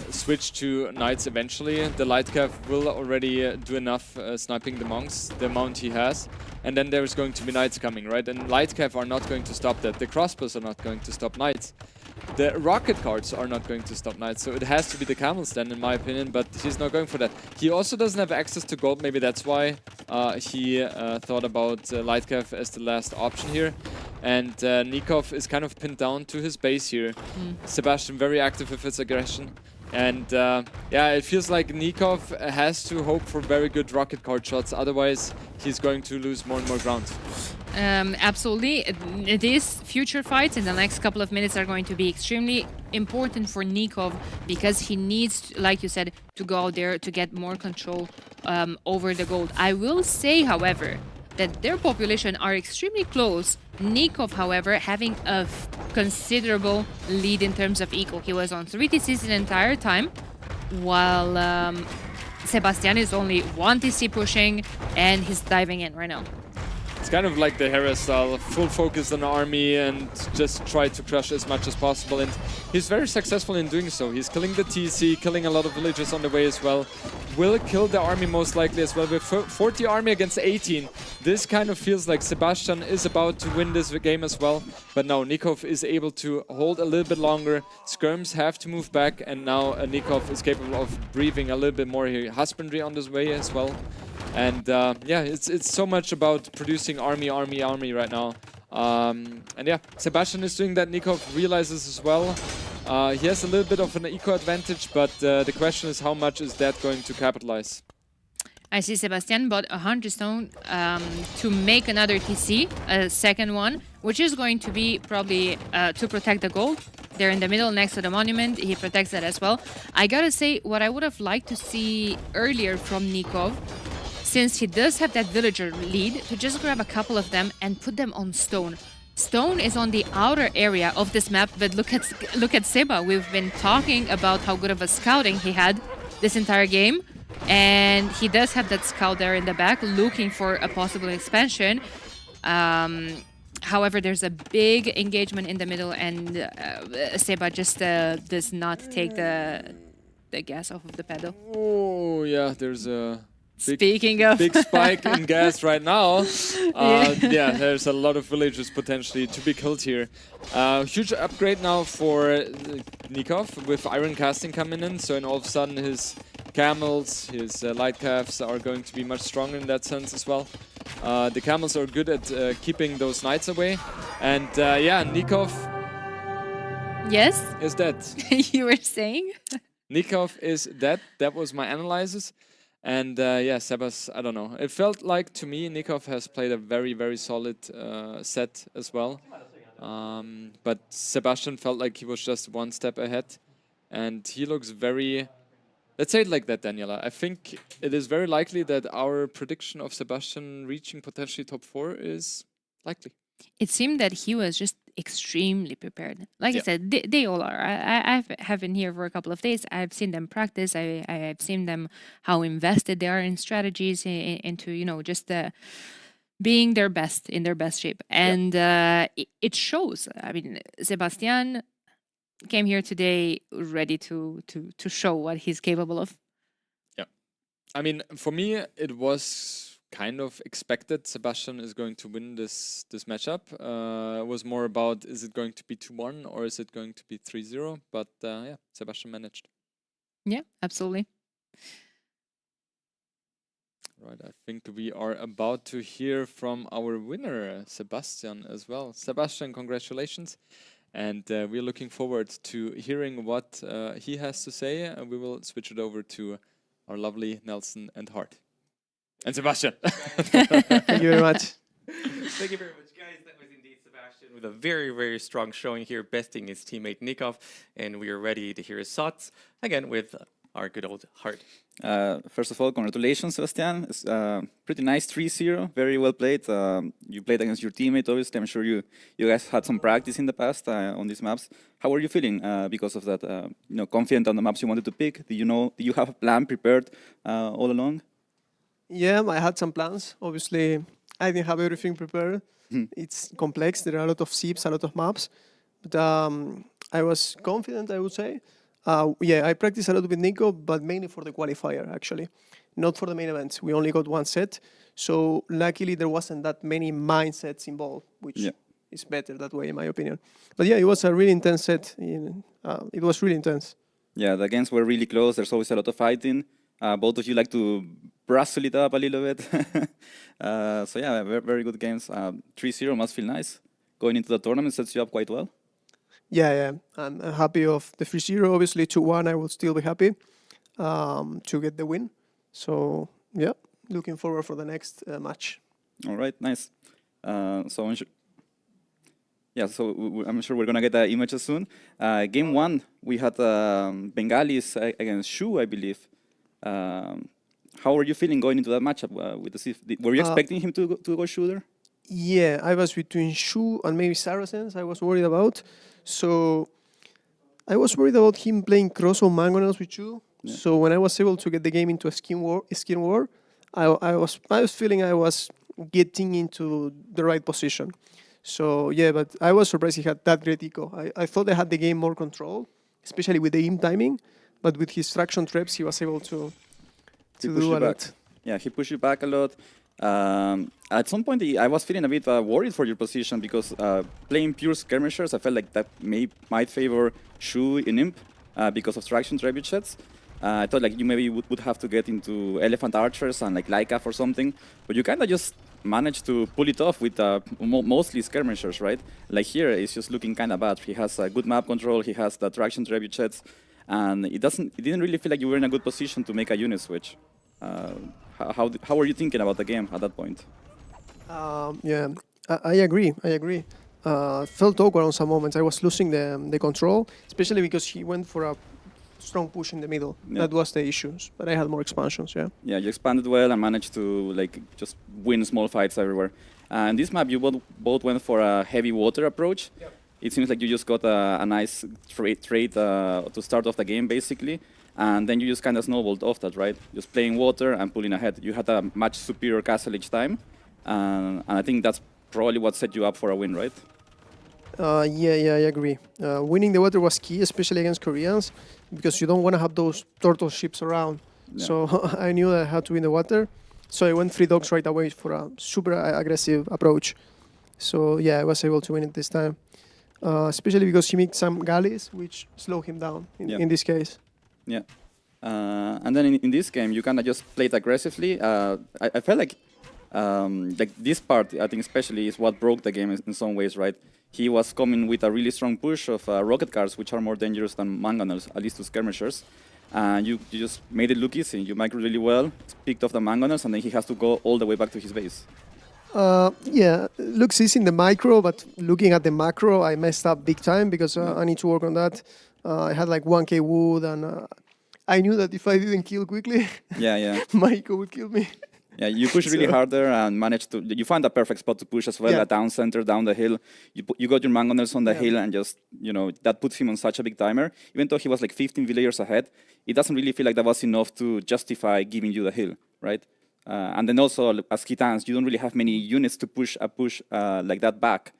switch to knights eventually. The Lightcav will already do enough sniping the monks, the amount he has. And then there's going to be knights coming, right? And Lightcav are not going to stop that. The crossbows are not going to stop knights. The rocket cards are not going to stop knights, so it has to be the camels then, in my opinion, but he's not going for that. He also doesn't have access to gold, maybe that's why he thought about Lightcav as the last option here. And Nikov is kind of pinned down to his base here. Sebastian very active with his aggression. And yeah, it feels like Nikov has to hope for very good rocket card shots, otherwise he's going to lose more and more ground. Absolutely. These future fights in the next couple of minutes are going to be extremely important for Nikov because he needs, like you said, to go out there to get more control over the gold. I will say, however, that their population are extremely close. Nikov, however, having a considerable lead in terms of eco. He was on 3 TCs the entire time, while Sebastian is only 1 TC pushing, and he's diving in right now. It's kind of like the Hera style, full focus on the army and just try to crush as much as possible. And he's very successful in doing so. He's killing the TC, killing a lot of villagers on the way as well. Will kill the army most likely as well. With 40 army against 18, this kind of feels like Sebastian is about to win this game as well. But now Nikov is able to hold a little bit longer. Skirms have to move back, and now Nikov is capable of breathing a little bit more here. Husbandry on this way as well. And yeah, it's so much about producing army right now. And yeah, Sebastian is doing that. Nikov realizes as well. He has a little bit of an eco advantage, but the question is how much is that going to capitalize? I see Sebastian bought 100 stone to make another TC, a second one, which is going to be probably to protect the gold. They're in the middle next to the monument. He protects that as well. I gotta say, what I would have liked to see earlier from Nikov, since he does have that villager lead, to just grab a couple of them and put them on stone. Stone is on the outer area of this map, but look at Seba. We've been talking about how good of a scouting he had this entire game, and he does have that scout there in the back looking for a possible expansion. However, there's a big engagement in the middle, and Seba just does not take the gas off of the pedal. Oh yeah, there's a Speaking of big spike in gas right now. Yeah, there's a lot of villagers potentially to be killed here. Huge upgrade now for Nikov with iron casting coming in, so all of a sudden his camels, his light calves are going to be much stronger in that sense as well. The camels are good at keeping those knights away, and yeah, Nikov. Yes, is dead. You were saying? Nikov is dead. That was my analysis. And yeah, Sebas, I don't know. It felt like to me Nikov has played a very, very solid set as well. But Sebastian felt like he was just one step ahead. And he looks very... Let's say it like that, Daniela. I think it is very likely that our prediction of Sebastian reaching potentially top 4 is likely. It seemed that he was just extremely prepared. Like I said, they all are. I have been here for a couple of days. I've seen them practice. I've seen them how invested they are in strategies, into, you know, just being their best, in their best shape. And it shows. I mean, Sebastian came here today ready to show what he's capable of. Yeah. I mean, for me, it was kind of expected Sebastian is going to win this matchup. It was more about, is it going to be 2-1 or is it going to be 3-0? But yeah, Sebastian managed. Yeah, absolutely. Right, I think we are about to hear from our winner, Sebastian, as well. Sebastian, congratulations. And we're looking forward to hearing what he has to say. And we will switch it over to our lovely Nelson and Hart. And Sebastian. Thank you very much. Thank you very much, guys. That was indeed Sebastian with a very, very strong showing here, besting his teammate Nikov. And we are ready to hear his thoughts, again, with our good old Hart. First of all, congratulations, Sebastian. It's pretty nice 3-0. Very well played. You played against your teammate, obviously. I'm sure you guys had some practice in the past on these maps. How are you feeling because of that? Confident on the maps you wanted to pick? Do you have a plan prepared all along? Yeah, I had some plans. Obviously, I didn't have everything prepared. It's complex. There are a lot of SIPs, a lot of maps. But I was confident, I would say. Yeah, I practiced a lot with Nico, but mainly for the qualifier, actually. Not for the main events. We only got one set. So luckily, there wasn't that many mindsets involved, which is better that way, in my opinion. But yeah, it was a really intense set. It was really intense. Yeah, the games were really close. There's always a lot of fighting. Both of you like to brassle it up a little bit. So yeah, very, very good games. 3-0 must feel nice. Going into the tournament sets you up quite well. Yeah. I'm happy of the 3-0. Obviously, 2-1, I would still be happy to get the win. So yeah, looking forward for the next match. All right, nice. So I'm sure we're gonna get the images soon. Game 1, we had Bengalis against Shu, I believe. How are you feeling going into that matchup with the Sif? Were you expecting him to go shooter? Yeah, I was between Shu and maybe Saracens. I was worried about. So I was worried about him playing cross on Mangonels with Shu. Yeah. So when I was able to get the game into a skin war, I was feeling I was getting into the right position. So yeah, but I was surprised he had that great eco. I thought I had the game more control, especially with the aim timing. But with his fraction traps, he was able to do a lot. Yeah, he pushed you back a lot. At some point, I was feeling a bit worried for your position because playing pure skirmishers, I felt like that might favor Shu in Imp because of traction trebuchets. I thought like you maybe would have to get into Elephant Archers and like Laika or something, but you kind of just managed to pull it off with mostly skirmishers, right? Like here, it's just looking kind of bad. He has good map control, he has the traction trebuchets, and it didn't really feel like you were in a good position to make a unit switch. How were you thinking about the game at that point? Yeah, I agree. Felt awkward on some moments. I was losing the control, especially because he went for a strong push in the middle. Yeah. That was the issues, but I had more expansions, yeah. Yeah, you expanded well and managed to like just win small fights everywhere. And this map, you both went for a heavy water approach. Yep. It seems like you just got a nice trade to start off the game, basically. And then you just kind of snowballed off that, right? Just playing water and pulling ahead. You had a much superior castle each time. And I think that's probably what set you up for a win, right? Yeah, I agree. Winning the water was key, especially against Koreans, because you don't want to have those turtle ships around. Yeah. So I knew that I had to win the water. So I went 3 dogs right away for a super aggressive approach. So yeah, I was able to win it this time. Especially because he made some galleys, which slowed him down in this case. Yeah. And then in this game, you kind of just played aggressively. I felt like this part, I think especially, is what broke the game in some ways, right? He was coming with a really strong push of rocket cars, which are more dangerous than mangonels, at least to skirmishers. And you just made it look easy. You microed really well, picked off the mangonels, and then he has to go all the way back to his base. Yeah, looks easy in the micro, but looking at the macro, I messed up big time because I need to work on that. I had like 1k wood, and I knew that if I didn't kill quickly, my eco would kill me. Yeah, you push really harder and managed to. You find a perfect spot to push as well, a down center, down the hill. You got your mangonels on the hill, and just that puts him on such a big timer. Even though he was like 15 villagers ahead, it doesn't really feel like that was enough to justify giving you the hill, right? And then also, as Gitans, you don't really have many units to push a push like that back.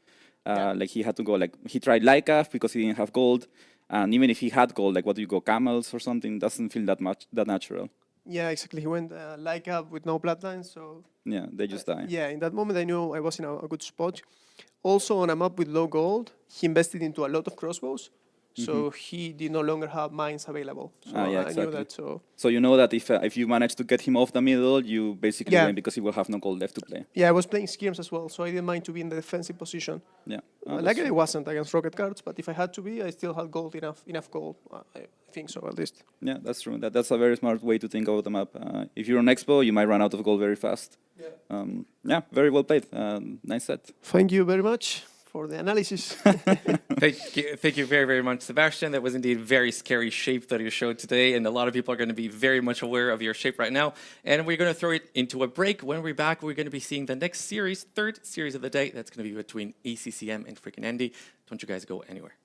Like he had to go, like he tried Laika because he didn't have gold, and even if he had gold, like what do you go, camels or something? Doesn't feel that natural. Yeah, exactly. He went like up with no bloodline, so Yeah, they just die. yeah, in that moment I knew I was in a good spot. Also on a map with low gold, he invested into a lot of crossbows, so he did no longer have mines available. So Ah, yeah, I knew exactly. that. So So you know that if you manage to get him off the middle, you basically Yeah. win because he will have no gold left to play. yeah, I was playing skirms as well, so I didn't mind to be in the defensive position. Yeah. Ah, that's Like true. I wasn't against rocket cards, but if I had to be, I still had gold enough gold. I think so at least. Yeah, that's true. That's a very smart way to think about the map. If you're on Expo, you might run out of gold very fast. Yeah, very well played. Nice set. Thank you very much for the analysis. Thank you very, very much, Sebastian. That was indeed very scary shape that you showed today, and a lot of people are going to be very much aware of your shape right now. And we're going to throw it into a break. When we're back, we're going to be seeing the next series, third series of the day. That's going to be between ACCM and freaking Andy. Don't you guys go anywhere.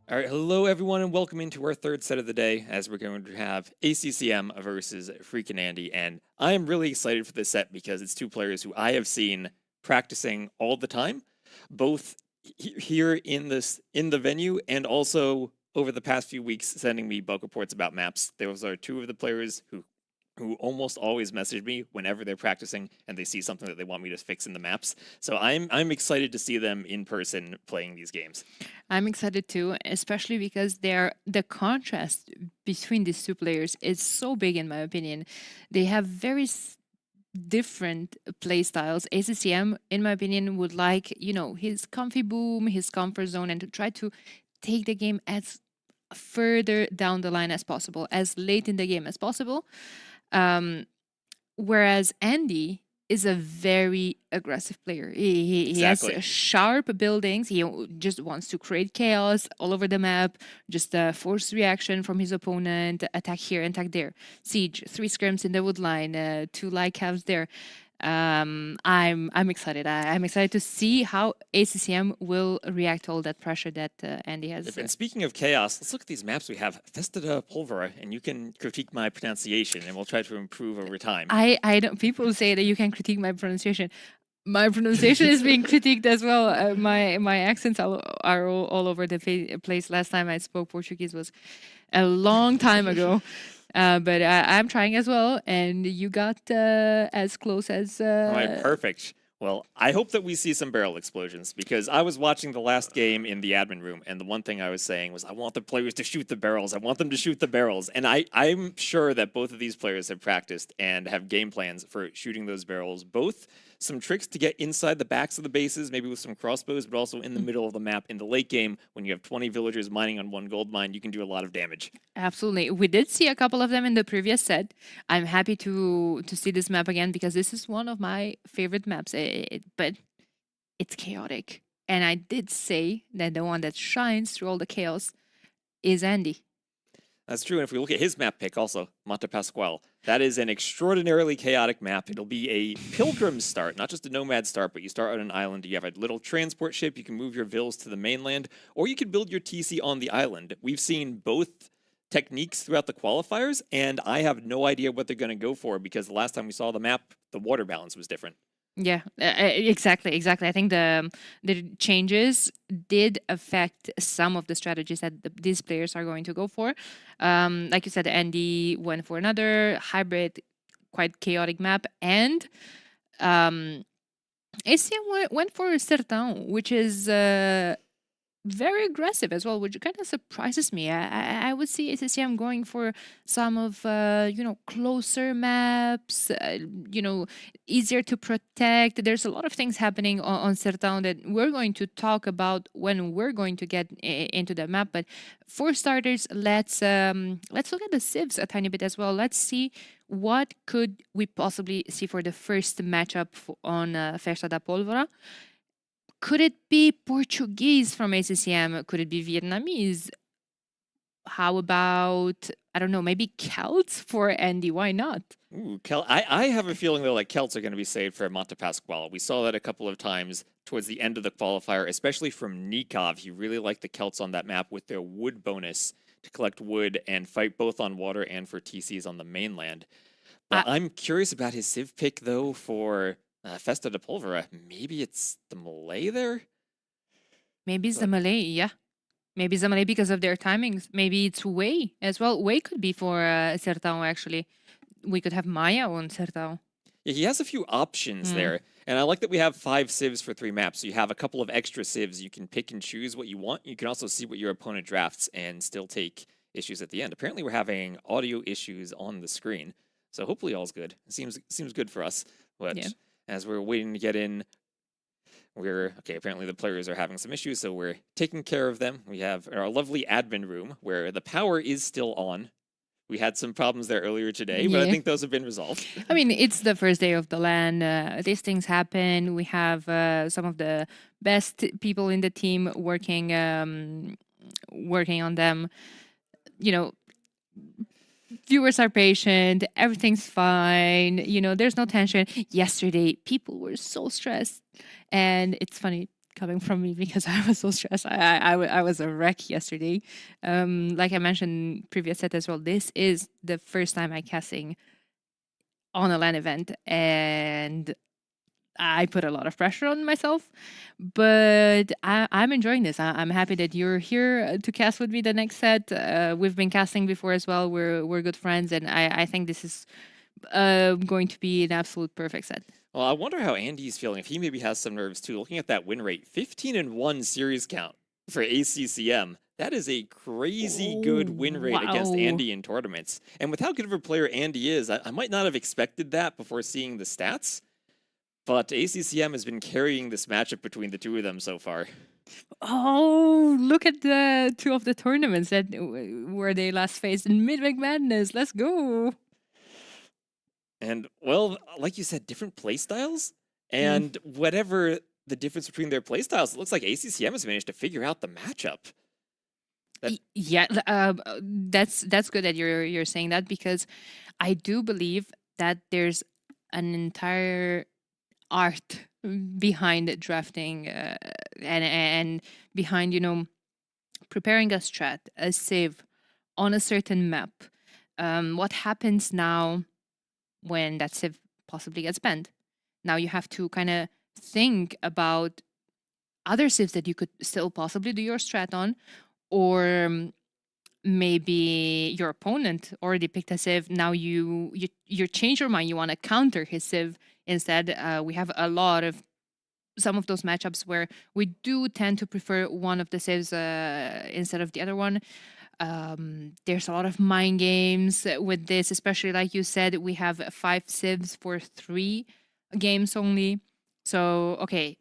All right, hello everyone, and welcome into our third set of the day, as we're going to have ACCM versus Freakin' Andy. And I am really excited for this set because it's two players who I have seen practicing all the time, both here in the venue and also over the past few weeks sending me bug reports about maps. Those are two of the players who almost always message me whenever they're practicing and they see something that they want me to fix in the maps. So I'm excited to see them in person playing these games. I'm excited too, especially because the contrast between these two players is so big, in my opinion. They have very different play styles. ACCM, in my opinion, would like, his comfy boom, his comfort zone, and to try to take the game as further down the line as possible, as late in the game as possible. Whereas Andy is a very aggressive player. He has sharp buildings. He just wants to create chaos all over the map, just a forced reaction from his opponent, attack here, attack there. Siege, 3 scrims in the wood line, 2 light calves there. I'm excited. I'm excited to see how ACCM will react to all that pressure that Andy has. And speaking of chaos, let's look at these maps we have. Festa da Pólvora, and you can critique my pronunciation, and we'll try to improve over time. I don't. People say that you can critique my pronunciation. My pronunciation is being critiqued as well. My accents are all over the place. Last time I spoke Portuguese was a long time ago. But I'm trying as well, and you got as close as... All right, perfect. Well, I hope that we see some barrel explosions, because I was watching the last game in the admin room, and the one thing I was saying was, I want the players to shoot the barrels. I want them to shoot the barrels. And I'm sure that both of these players have practiced and have game plans for shooting those barrels, both some tricks to get inside the backs of the bases, maybe with some crossbows, but also in the middle of the map in the late game. When you have 20 villagers mining on 1 gold mine, you can do a lot of damage. Absolutely. We did see a couple of them in the previous set. I'm happy to see this map again because this is one of my favorite maps, but it's chaotic. And I did say that the one that shines through all the chaos is Andy. That's true. And if we look at his map pick also, Monte Pasquale, that is an extraordinarily chaotic map. It'll be a pilgrim start, not just a nomad start, but you start on an island. You have a little transport ship. You can move your vills to the mainland, or you could build your TC on the island. We've seen both techniques throughout the qualifiers, and I have no idea what they're going to go for because the last time we saw the map, the water balance was different. Yeah, exactly. I think the changes did affect some of the strategies that these players are going to go for. Like you said, Andy went for another hybrid, quite chaotic map, and ACM went for Sertão, which is very aggressive as well, which kind of surprises me. I would see ACCM going for some of closer maps, easier to protect. There's a lot of things happening on Sertão that we're going to talk about when we're going to get into the map. But for starters, let's look at the civs a tiny bit as well. Let's see what could we possibly see for the first matchup on Festa da Pólvora. Could it be Portuguese from ACCM? Could it be Vietnamese? How about, I don't know, maybe Celts for Andy? Why not? Ooh, I have a feeling, though, like Celts are going to be saved for Monte Pasquale. We saw that a couple of times towards the end of the qualifier, especially from Nikov. He really liked the Celts on that map with their wood bonus to collect wood and fight both on water and for TCs on the mainland. But I'm curious about his civ pick, though, for... Festa da Pólvora. Maybe it's the Malay there? Maybe it's the Malay, yeah. Maybe it's the Malay because of their timings. Maybe it's Wei as well. Wei could be for Sertão, actually. We could have Maya on Sertão. Yeah, he has a few options there. And I like that we have 5 civs for 3 maps. So you have a couple of extra civs. You can pick and choose what you want. You can also see what your opponent drafts and still take issues at the end. Apparently, we're having audio issues on the screen. So hopefully all's good. It seems good for us. But... yeah. As we're waiting to get in, apparently the players are having some issues, so we're taking care of them. We have our lovely admin room where the power is still on. We had some problems there earlier today, but I think those have been resolved. I mean, it's the first day of the LAN. These things happen. We have some of the best people in the team working on them. Viewers are patient, everything's fine, there's no tension. Yesterday, people were so stressed. And it's funny, coming from me because I was so stressed. I was a wreck yesterday. Like I mentioned previous set as well, this is the first time I casting on a LAN event, and I put a lot of pressure on myself, but I'm enjoying this. I'm happy that you're here to cast with me the next set. We've been casting before as well. We're good friends, and I think this is going to be an absolute perfect set. Well, I wonder how Andy's feeling, if he maybe has some nerves too. Looking at that win rate, 15-1 series count for ACCM. That is a crazy good win rate against wow. Andy in tournaments. And with how good of a player Andy is, I might not have expected that before seeing the stats. But ACCM has been carrying this matchup between the two of them so far. Oh, look at the two of the tournaments that where they last faced in Midweek Madness. Let's go. And, well, like you said, different playstyles. And whatever the difference between their playstyles, it looks like ACCM has managed to figure out the matchup. Yeah, that's good that you're saying that, because I do believe that there's an entire art behind drafting and behind, you know, preparing a strat, a save on a certain map. What happens now when that save possibly gets banned? Now you have to kind of think about other saves that you could still possibly do your strat on, or maybe your opponent already picked a save. Now you change your mind. You want to counter his save instead. We have a lot of some of those matchups where we do tend to prefer one of the saves instead of the other one. There's a lot of mind games with this, especially like you said, we have 5 sieves for 3 games only. So okay,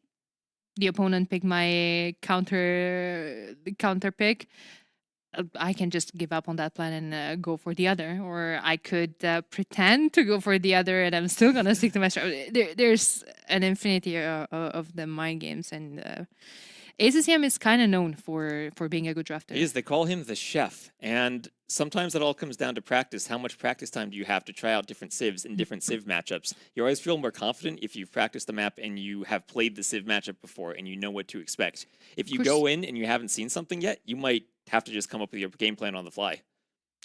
the opponent picked my counter pick. I can just give up on that plan and go for the other, or I could pretend to go for the other, and I'm still gonna stick to my strategy. There's an infinity of the mind games, and ACCM is kind of known for being a good drafter. He is. They call him the chef. And sometimes it all comes down to practice. How much practice time do you have to try out different civs in different civ matchups? You always feel more confident if you've practiced the map and you have played the civ matchup before and you know what to expect. If you go in and you haven't seen something yet, you might have to just come up with your game plan on the fly.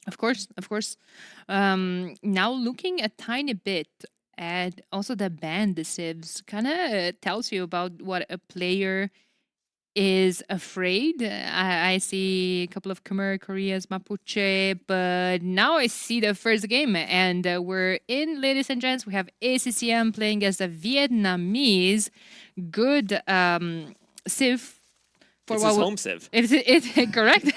Of course, of course. Now looking a tiny bit at also the ban, the civs kind of tells you about what a player is afraid. I see a couple of Khmer, Koreas, Mapuche, but now I see the first game, and we're in, ladies and gents. We have ACCM playing as the Vietnamese. Good civ. It's his home civ. It's correct.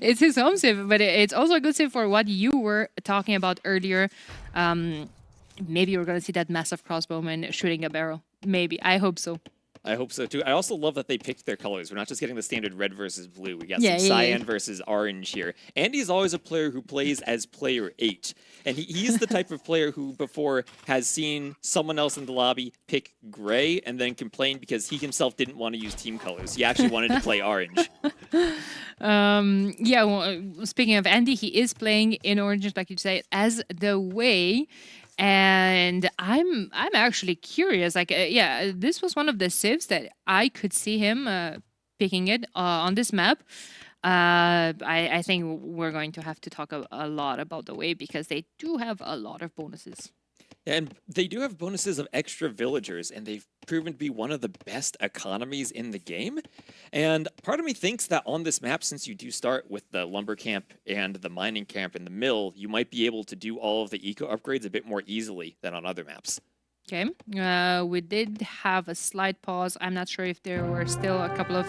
It's his home civ, but it's also a good civ for what you were talking about earlier. Maybe we're going to see that massive crossbowman shooting a barrel. Maybe. I hope so. I hope so too. I also love that they picked their colors. We're not just getting the standard red versus blue. We got some cyan versus orange here. Andy's always a player who plays as player 8. And he's the type of player who before has seen someone else in the lobby pick gray and then complain because he himself didn't want to use team colors. He actually wanted to play orange. Yeah, well, speaking of Andy, he is playing in orange, like you say, as the way. And I'm actually curious. Like, yeah, this was one of the civs that I could see him picking it on this map. I think we're going to have to talk a lot about the way, because they do have a lot of bonuses. And they do have bonuses of extra villagers, and they've proven to be one of the best economies in the game. And part of me thinks that on this map, since you do start with the lumber camp and the mining camp and the mill, you might be able to do all of the eco upgrades a bit more easily than on other maps. Okay, we did have a slight pause. I'm not sure if there were still a couple of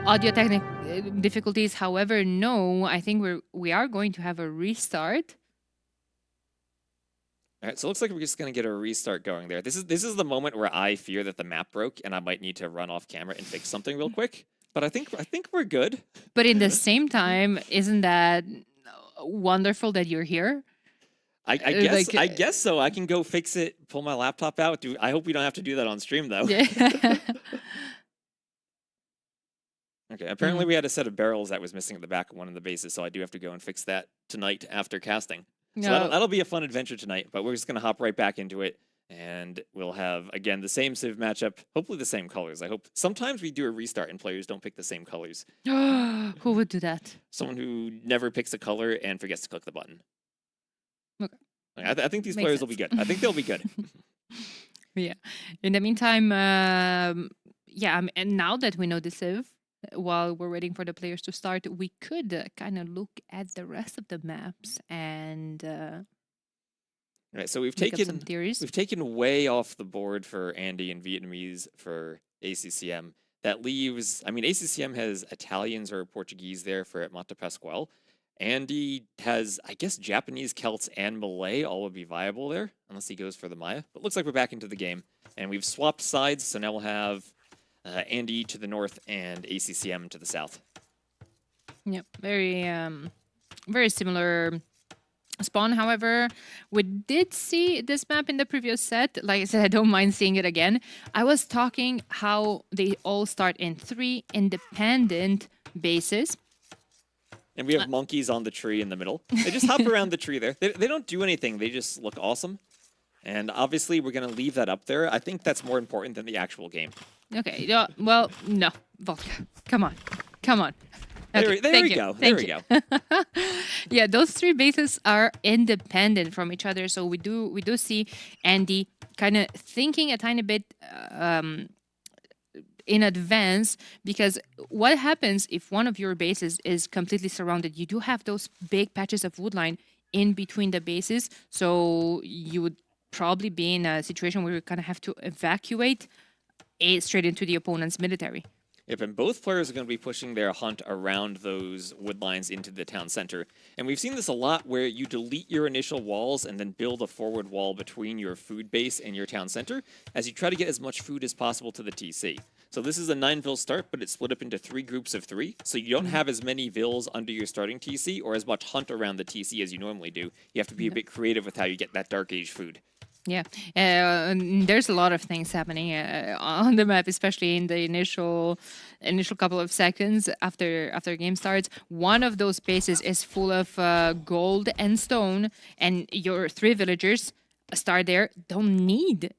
audio technical difficulties. However, no, I think we are going to have a restart. All right, so it looks like we're just going to get a restart going there. This is the moment where I fear that the map broke and I might need to run off camera and fix something real quick. But I think we're good. But in the same time, isn't that wonderful that you're here? I guess so. I can go fix it, pull my laptop out. I hope we don't have to do that on stream though. Yeah. Okay, apparently we had a set of barrels that was missing at the back of one of the bases, so I do have to go and fix that tonight after casting. So that'll be a fun adventure tonight, but we're just going to hop right back into it. And we'll have, again, the same Civ matchup, hopefully the same colors. I hope sometimes we do a restart and players don't pick the same colors. Who would do that? Someone who never picks a color and forgets to click the button. Okay. I think these Makes players will sense. be good. I think they'll be good. Yeah. In the meantime, and now that we know the Civ, while we're waiting for the players to start, we could kind of look at the rest of the maps and Right, so we've make up some taken theories. way off the board for Andy and Vietnamese for ACCM. That leaves, I mean, ACCM has Italians or Portuguese there for Mata Pascual. Andy has, I guess, Japanese, Celts, and Malay all would be viable there, unless he goes for the Maya. But looks like we're back into the game. And we've swapped sides, so now we'll have Andy to the north and ACCM to the south. Yep, very similar spawn. However, we did see this map in the previous set. Like I said, I don't mind seeing it again. I was talking how they all start in 3 independent bases. And we have monkeys on the tree in the middle. They just hop around the tree there. They don't do anything. They just look awesome. And obviously, we're going to leave that up there. I think that's more important than the actual game. Okay, well, no. Vodka, come on. Okay, There we go. There we go. Yeah, those 3 bases are independent from each other. So we do see Andy kind of thinking a tiny bit in advance, because what happens if one of your bases is completely surrounded? You do have those big patches of woodline in between the bases, so you would probably be in a situation where you kind of have to evacuate straight into the opponent's military. Yep, and both players are going to be pushing their hunt around those wood lines into the town center. And we've seen this a lot where you delete your initial walls and then build a forward wall between your food base and your town center as you try to get as much food as possible to the TC. So this is a 9-ville start, but it's split up into 3 groups of 3. So you don't have as many vills under your starting TC or as much hunt around the TC as you normally do. You have to be a bit creative with how you get that Dark Age food. Yeah, there's a lot of things happening on the map, especially in the initial couple of seconds after game starts. One of those bases is full of gold and stone, and your 3 villagers start there. Don't need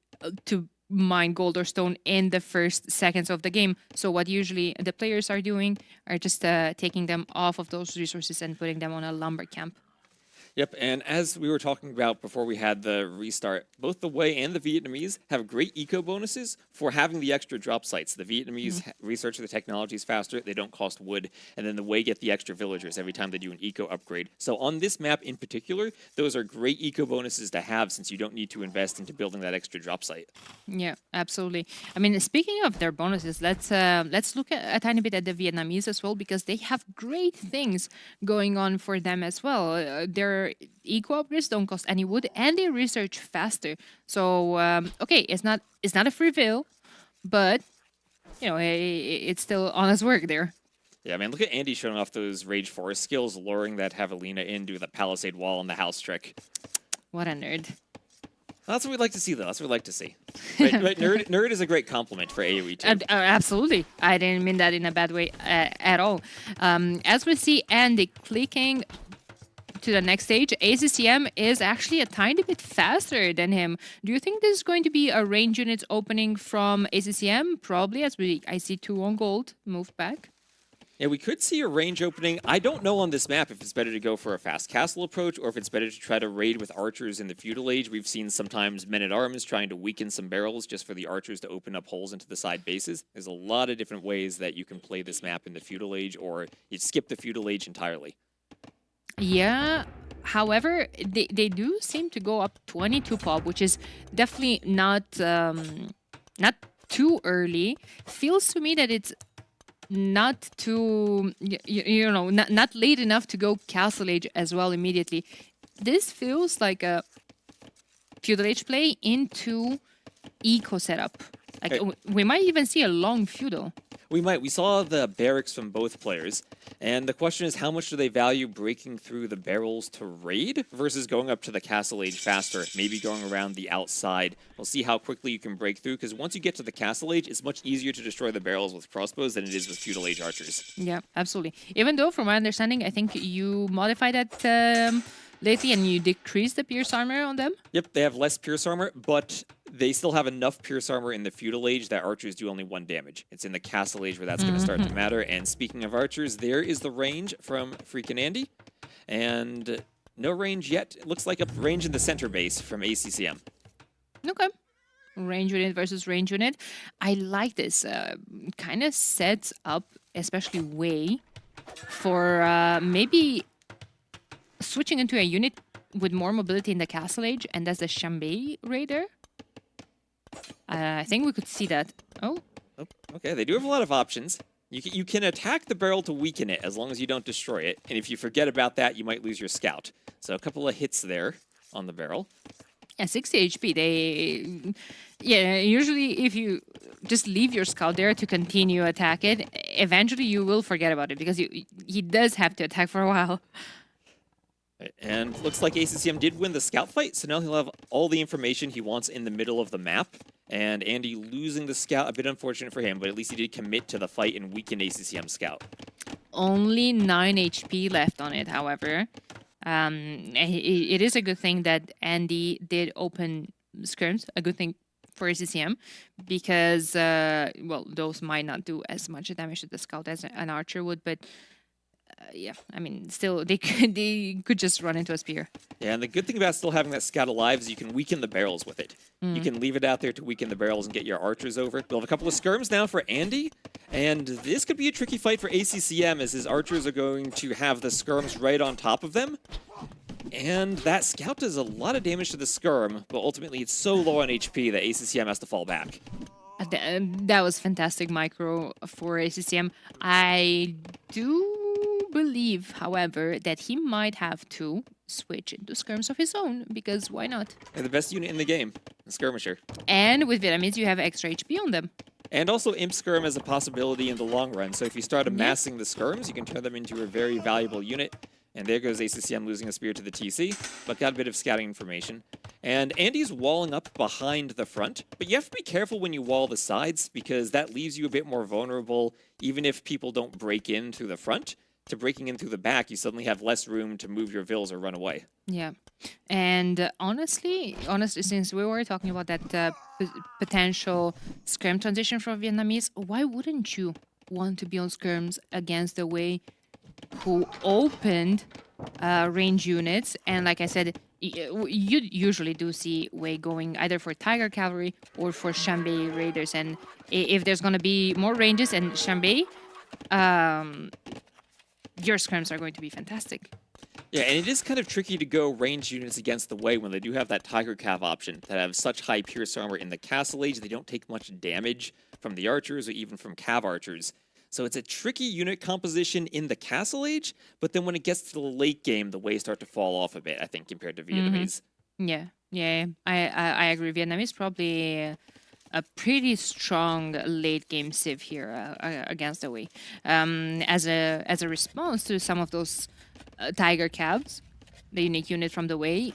to mine gold or stone in the first seconds of the game. So what usually the players are doing are just taking them off of those resources and putting them on a lumber camp. Yep, and as we were talking about before we had the restart, both the Wei and the Vietnamese have great eco bonuses for having the extra drop sites. The Vietnamese research the technologies faster, they don't cost wood, and then the Wei get the extra villagers every time they do an eco upgrade. So on this map in particular, those are great eco bonuses to have since you don't need to invest into building that extra drop site. Yeah, absolutely. I mean, speaking of their bonuses, let's look at a tiny bit at the Vietnamese as well, because they have great things going on for them as well. Their eco upgrades don't cost any wood, and they research faster. So okay, it's not a free will, but you know, it's still honest work there. Yeah, man, look at Andy showing off those Rage Forest skills, luring that Javelina into the palisade wall and the house trick. What a nerd. That's what we'd like to see, though. That's what we'd like to see. Right, nerd is a great compliment for AoE2. Absolutely. I didn't mean that in a bad way at all. As we see Andy clicking to the next stage, ACCM is actually a tiny bit faster than him. Do you think this is going to be a range units opening from ACCM? Probably, as I see 2 on gold moved back. Yeah, we could see a range opening. I don't know on this map if it's better to go for a fast castle approach or if it's better to try to raid with archers in the feudal age. We've seen sometimes men-at-arms trying to weaken some barrels just for the archers to open up holes into the side bases. There's a lot of different ways that you can play this map in the feudal age, or you skip the feudal age entirely. Yeah, however, they do seem to go up 22 pop, which is definitely not too early. Feels to me that it's not too, not late enough to go Castle Age as well immediately. This feels like a Feudal Age play into Eco setup. Like, we might even see a long Feudal. We might. We saw the barracks from both players, and the question is how much do they value breaking through the barrels to raid versus going up to the castle age faster, maybe going around the outside. We'll see how quickly you can break through, because once you get to the castle age, it's much easier to destroy the barrels with crossbows than it is with feudal age archers. Yeah, absolutely. Even though, from my understanding, I think you modified that lately and you decreased the pierce armor on them? Yep, they have less pierce armor, but they still have enough Pierce Armor in the Feudal Age that archers do only 1 damage. It's in the Castle Age where that's going to start to matter. And speaking of archers, there is the range from freaking Andy. And no range yet. It looks like a range in the center base from ACCM. Okay. Range unit versus range unit. I like this. Kind of sets up, especially Wei, for maybe switching into a unit with more mobility in the Castle Age, and that's the Shambei Raider. I think we could see that. Oh. Okay, they do have a lot of options. You can attack the barrel to weaken it as long as you don't destroy it. And if you forget about that, you might lose your scout. So a couple of hits there on the barrel. Yeah, 60 HP. Usually if you just leave your scout there to continue attack it, eventually you will forget about it because he does have to attack for a while. And looks like ACCM did win the scout fight, so now he'll have all the information he wants in the middle of the map. And Andy losing the scout, a bit unfortunate for him, but at least he did commit to the fight and weaken ACCM scout. Only 9 HP left on it, however. It is a good thing that Andy did open skirms, a good thing for ACCM, because, well, those might not do as much damage to the scout as an archer would, but yeah, I mean, still, they could just run into a spear. Yeah, and the good thing about still having that scout alive is you can weaken the barrels with it. You can leave it out there to weaken the barrels and get your archers over. We'll have a couple of skirms now for Andy, and this could be a tricky fight for ACCM as his archers are going to have the skirms right on top of them. And that scout does a lot of damage to the skirm, but ultimately it's so low on HP that ACCM has to fall back. That was fantastic micro for ACCM. I do believe, however, that he might have to switch into skirms of his own, because why not? And the best unit in the game, the skirmisher. And with Vietnamese, you have extra HP on them. And also Imp Skirm is a possibility in the long run, so if you start amassing the skirms, you can turn them into a very valuable unit. And there goes ACCM losing a spear to the TC, but got a bit of scouting information. And Andy's walling up behind the front, but you have to be careful when you wall the sides, because that leaves you a bit more vulnerable, even if people don't break in through the front. To breaking in through the back, you suddenly have less room to move your vills or run away. Yeah. And honestly, since we were talking about that potential skirm transition for Vietnamese, why wouldn't you want to be on skirms against the Wei who opened range units? And like I said, you usually do see Wei going either for Tiger Cavalry or for Shambei Raiders. And if there's going to be more ranges and Shambei, your skirms are going to be fantastic. Yeah, and it is kind of tricky to go range units against the Wei when they do have that Tiger Cav option that have such high Pierce Armor in the Castle Age. They don't take much damage from the archers or even from Cav archers. So it's a tricky unit composition in the Castle Age, but then when it gets to the late game, the Wei start to fall off a bit, I think, compared to Vietnamese. Yeah, I agree. Vietnamese probably a pretty strong late game civ here against the Wei. As a response to some of those Tiger Cabs, the unique unit from the Wei,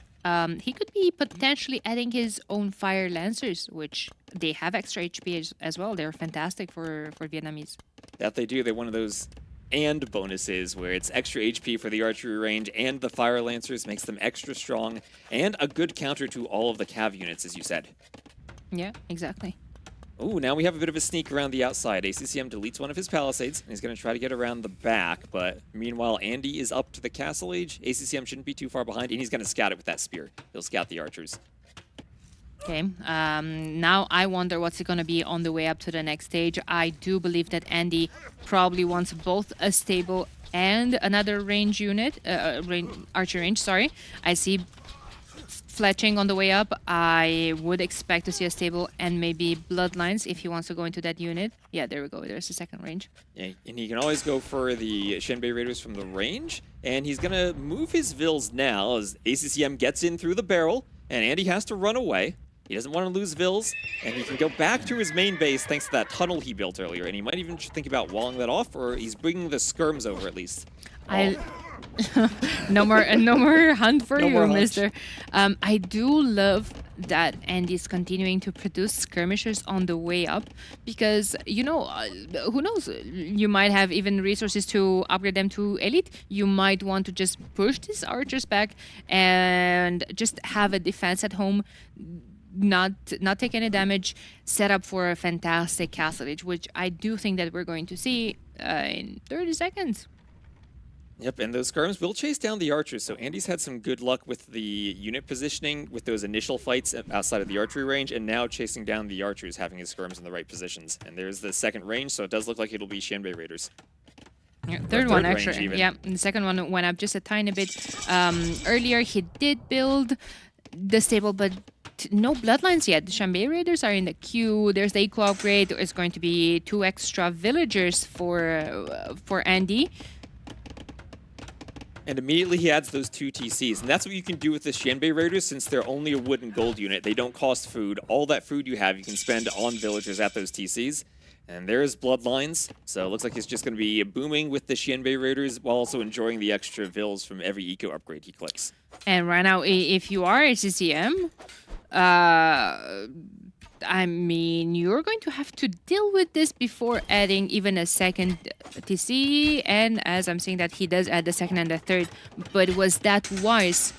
he could be potentially adding his own Fire Lancers, which they have extra HP as well. They're fantastic for Vietnamese. That they do. They're one of those and bonuses where it's extra HP for the archery range and the Fire Lancers makes them extra strong and a good counter to all of the Cav units, as you said. Yeah, exactly. Ooh, now we have a bit of a sneak around the outside. ACCM deletes one of his palisades, and he's going to try to get around the back, but meanwhile, Andy is up to the Castle Age. ACCM shouldn't be too far behind, and he's going to scout it with that spear. He'll scout the archers. Okay, now I wonder what's going to be on the way up to the next stage. I do believe that Andy probably wants both a stable and another range unit, archer range, sorry. I see fletching on the way up. I would expect to see a stable and maybe bloodlines if he wants to go into that unit. Yeah, there we go. There's the second range. Yeah, and he can always go for the Shenbei Raiders from the range, and he's going to move his vills now as ACCM gets in through the barrel, and Andy has to run away. He doesn't want to lose vills, and he can go back to his main base thanks to that tunnel he built earlier, and he might even think about walling that off, or he's bringing the skirms over at least. No more hunt for No you, more hunt. mister. I do love that Andy's continuing to produce skirmishers on the way up because, you know, who knows, you might have even resources to upgrade them to elite. You might want to just push these archers back and just have a defense at home. not take any damage, set up for a fantastic castle age, which I do think that we're going to see in 30 seconds. Yep, and those skirms will chase down the archers. So Andy's had some good luck with the unit positioning with those initial fights outside of the archery range, and now chasing down the archers, having his skirms in the right positions. And there's the second range, so it does look like it'll be Xianbei Raiders. Yeah, third one, range actually. even. Yeah, the second one went up just a tiny bit. Earlier, he did build the stable, but no bloodlines yet. The Xianbei Raiders are in the queue. There's the eco upgrade. There's going to be 2 extra villagers for Andy. And immediately he adds those 2 TCs. And that's what you can do with the Xianbei Raiders since they're only a wood and gold unit. They don't cost food. All that food you have, you can spend on villagers at those TCs. And there's Bloodlines. So it looks like he's just going to be booming with the Xianbei Raiders while also enjoying the extra vills from every eco upgrade he clicks. And right now, if you are a CCM, I mean, you're going to have to deal with this before adding even a second TC. And as I'm saying that, he does add the second and the third. But was that wise?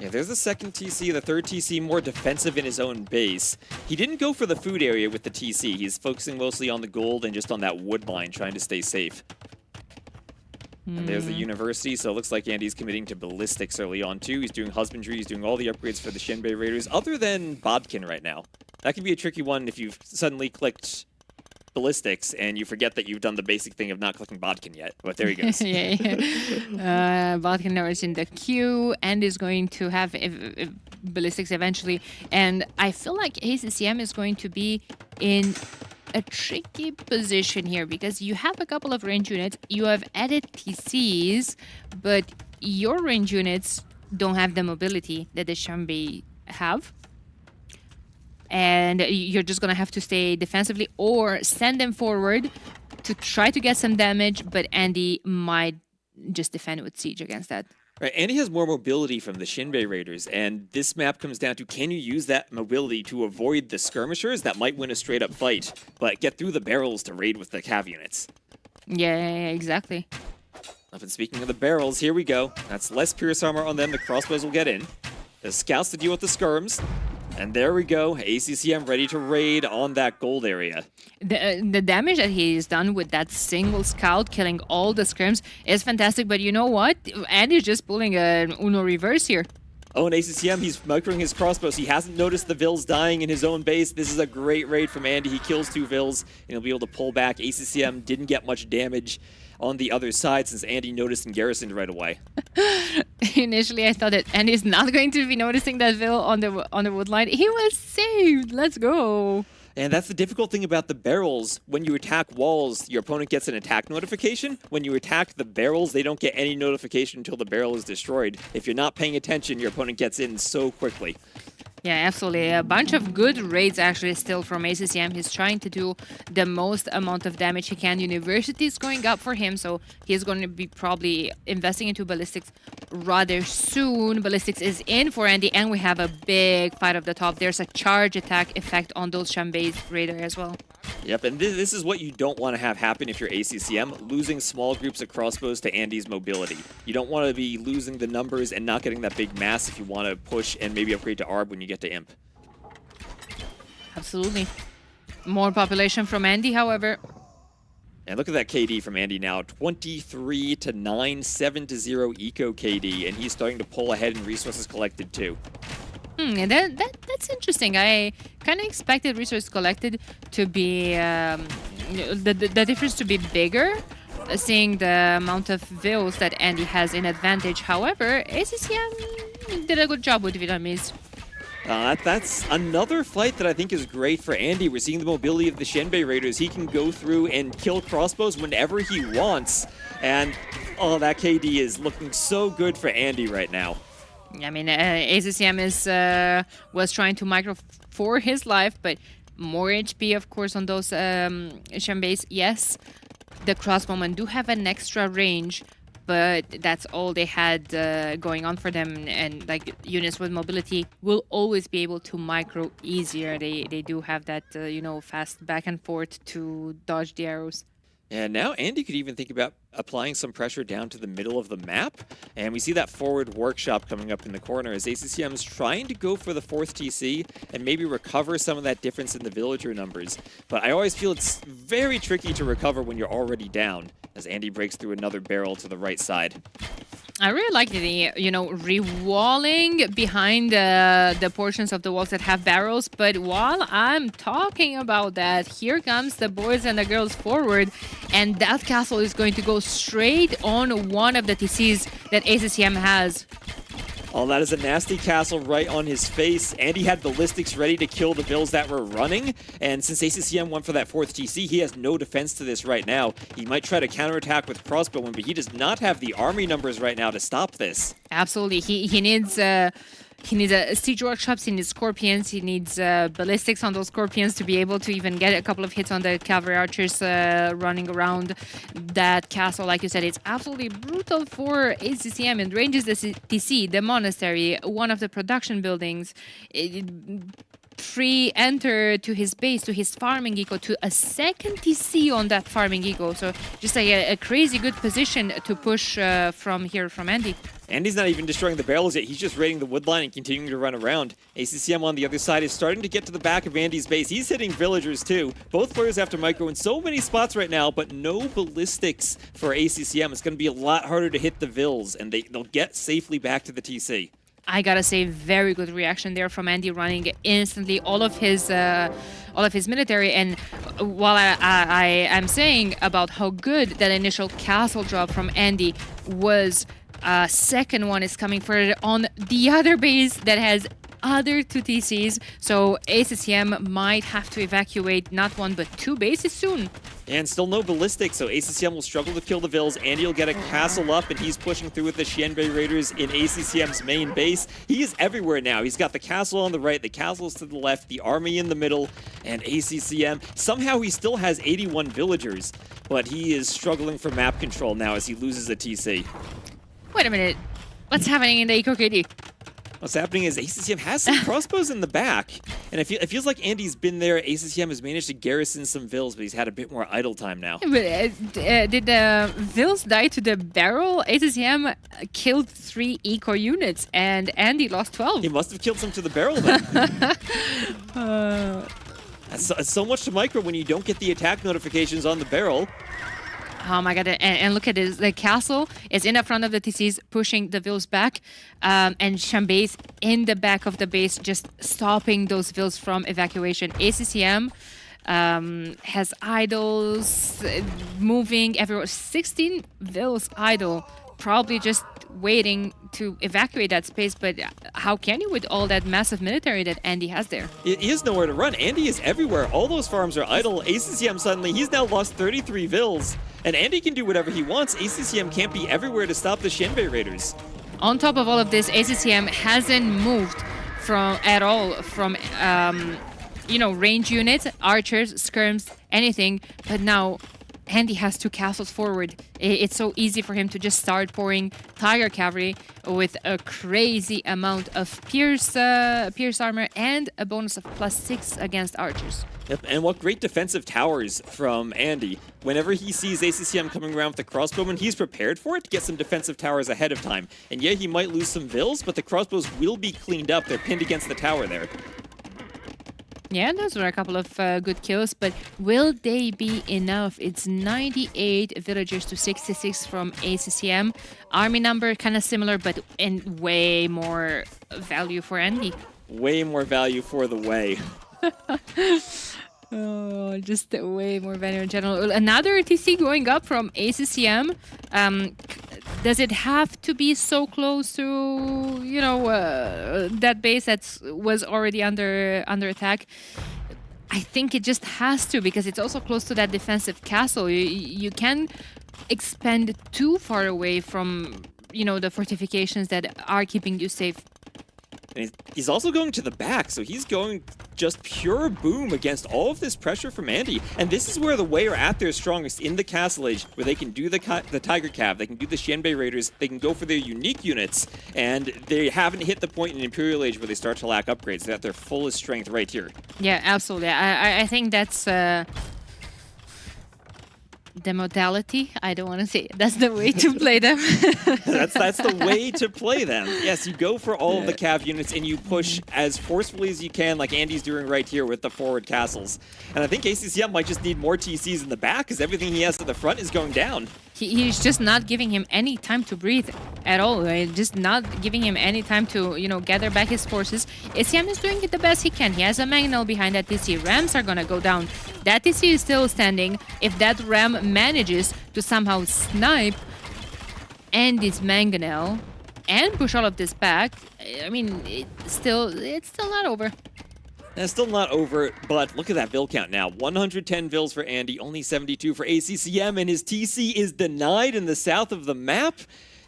Yeah, there's the second TC, the third TC more defensive in his own base. He didn't go for the food area with the TC. He's focusing mostly on the gold and just on that wood line, trying to stay safe. And there's the university, so it looks like Andy's committing to ballistics early on too. He's doing husbandry, he's doing all the upgrades for the Xianbei Raiders, other than Bodkin right now. That can be a tricky one if you've suddenly clicked ballistics and you forget that you've done the basic thing of not clicking Bodkin yet. But there he goes. Bodkin now is in the queue and is going to have ballistics eventually. And I feel like ACCM is going to be in a tricky position here because you have a couple of range units, you have added TCs, but your range units don't have the mobility that the Xianbei have. And you're just going to have to stay defensively or send them forward to try to get some damage, but Andy might just defend with siege against that. Right, Andy has more mobility from the Xianbei Raiders, and this map comes down to can you use that mobility to avoid the skirmishers that might win a straight-up fight, but get through the barrels to raid with the cav units. Yeah, exactly. Up and speaking of the barrels, here we go. That's less Pierce Armor on them, the crossbows will get in. The scouts to deal with the skirms. And there we go, ACCM ready to raid on that gold area. The damage that he's done with that single scout killing all the scrims is fantastic, but you know what? Andy's just pulling an Uno reverse here. Oh, and ACCM, he's microing his crossbows. He hasn't noticed the Vills dying in his own base. This is a great raid from Andy. He kills 2 Vills, and he'll be able to pull back. ACCM didn't get much damage on the other side since Andy noticed and garrisoned right away. Initially, I thought that Andy's not going to be noticing that Vil on the wood line. He was saved. Let's go. And that's the difficult thing about the barrels. When you attack walls, your opponent gets an attack notification. When you attack the barrels, they don't get any notification until the barrel is destroyed. If you're not paying attention, your opponent gets in so quickly. Yeah, absolutely. A bunch of good raids actually still from ACCM. He's trying to do the most amount of damage he can. University is going up for him, so he's going to be probably investing into ballistics rather soon. Ballistics is in for Andy, and we have a big fight up the top. There's a charge attack effect on those Xianbei Raider as well. Yep, and this is what you don't want to have happen if you're ACCM, losing small groups of crossbows to Andy's mobility. You don't want to be losing the numbers and not getting that big mass if you want to push and maybe upgrade to ARB when you get to Imp. Absolutely. More population from Andy, however. And look at that KD from Andy now, 23 to 9, 7 to 0 eco KD, and he's starting to pull ahead in resources collected too. And that's interesting. I kind of expected resources collected to be the difference to be bigger, seeing the amount of vills that Andy has in advantage. However, ACCM did a good job with Vietnamese. That's another fight that I think is great for Andy. We're seeing the mobility of the Xianbei Raiders. He can go through and kill crossbows whenever he wants. And, oh, that KD is looking so good for Andy right now. I mean, ACCM was trying to micro for his life, but more HP, of course, on those Xianbeis. Yes, the crossbowmen do have an extra range, but that's all they had going on for them. And like units with mobility will always be able to micro easier. They do have that, fast back and forth to dodge the arrows. And now Andy could even think about applying some pressure down to the middle of the map. And we see that forward workshop coming up in the corner as ACCM is trying to go for the 4th TC and maybe recover some of that difference in the villager numbers. But I always feel it's very tricky to recover when you're already down, as Andy breaks through another barrel to the right side. I really like the, re-walling behind the portions of the walls that have barrels. But while I'm talking about that, here comes the boys and the girls forward. And that castle is going to go straight on one of the TCs that ACCM has. All that is a nasty castle right on his face. Andy had ballistics ready to kill the Bills that were running. And since ACCM went for that 4th TC, he has no defense to this right now. He might try to counterattack with crossbowmen, but he does not have the army numbers right now to stop this. Absolutely. He needs a siege workshops, he needs scorpions, he needs ballistics on those scorpions to be able to even get a couple of hits on the cavalry archers running around that castle. Like you said, it's absolutely brutal for ACCM. It ranges the TC, the monastery, one of the production buildings. Pre-enter to his base, to his farming eco, to a 2nd TC on that farming eco. So just a crazy good position to push from Andy. Andy's not even destroying the barrels yet. He's just raiding the woodline and continuing to run around. ACCM on the other side is starting to get to the back of Andy's base. He's hitting villagers too. Both players have to micro in so many spots right now, but no ballistics for ACCM. It's going to be a lot harder to hit the vills, and they'll get safely back to the TC. I gotta say, very good reaction there from Andy, running instantly all of his military. And while I am saying about how good that initial castle drop from Andy was, second one is coming for on the other base that has other 2 TCs. So ACCM might have to evacuate not 1 but 2 bases soon. And still no ballistics, so ACCM will struggle to kill the vills. Andy will get a castle up, and he's pushing through with the Xianbei Raiders in ACCM's main base. He is everywhere now. He's got the castle on the right, the castles to the left, the army in the middle, and ACCM. Somehow he still has 81 villagers, but he is struggling for map control now as he loses a TC. Wait a minute. What's happening in the EcoKD? What's happening is ACCM has some crossbows in the back, and it feels like Andy's been there. ACCM has managed to garrison some vills, but he's had a bit more idle time now. But, did the vills die to the barrel? ACCM killed 3 eco units, and Andy lost 12. He must have killed some to the barrel then. That's so much to micro when you don't get the attack notifications on the barrel. Oh my god, and look at this. The castle is in the front of the TCs, pushing the vills back, and Xianbei's in the back of the base, just stopping those vills from evacuation. ACCM has idols moving everywhere. 16 vills idle, probably just waiting to evacuate that space, but how can you with all that massive military that Andy has there? He has nowhere to run. Andy is everywhere. All those farms are idle. ACCM suddenly, he's now lost 33 vills, and Andy can do whatever he wants. ACCM can't be everywhere to stop the Xianbei Raiders. On top of all of this, ACCM hasn't moved at all from range units, archers, skirms, anything, but now Andy has 2 castles forward. It's so easy for him to just start pouring Tiger Cavalry with a crazy amount of Pierce armor and a bonus of +6 against archers. Yep, and what great defensive towers from Andy. Whenever he sees ACCM coming around with the crossbowman, he's prepared for it to get some defensive towers ahead of time. And yeah, he might lose some vills, but the crossbows will be cleaned up. They're pinned against the tower there. Yeah, those were a couple of good kills, but will they be enough? It's 98 villagers to 66 from ACCM. Army number kind of similar, but in way more value for Andy. Way more value for the way. Oh, just way more value in general. Another TC going up from ACCM. Does it have to be so close to, that base that was already under attack? I think it just has to, because it's also close to that defensive castle. You can't expand too far away from, the fortifications that are keeping you safe. And he's also going to the back, so he's going just pure boom against all of this pressure from Andy. And this is where the Wei are at their strongest, in the Castle Age, where they can do the Tiger Cav, they can do the Xianbei Raiders, they can go for their unique units, and they haven't hit the point in Imperial Age where they start to lack upgrades. They're at their fullest strength right here. Yeah, absolutely. I think that's... The modality, I don't want to say it. That's the way to play them. That's the way to play them. Yes, you go for all of the cav units and you push as forcefully as you can, like Andy's doing right here with the forward castles. And I think ACCM might just need more TCs in the back because everything he has at the front is going down. He's just not giving him any time to breathe at all. Just not giving him any time to, gather back his forces. ACM is doing it the best he can. He has a Mangonel behind that TC. Rams are gonna go down. That TC is still standing. If that Ram manages to somehow snipe Andy's Mangonel and push all of this back, I mean, it's still not over. That's still not over, but look at that Vil count now. 110 Vils for Andy, only 72 for ACCM, and his TC is denied in the south of the map.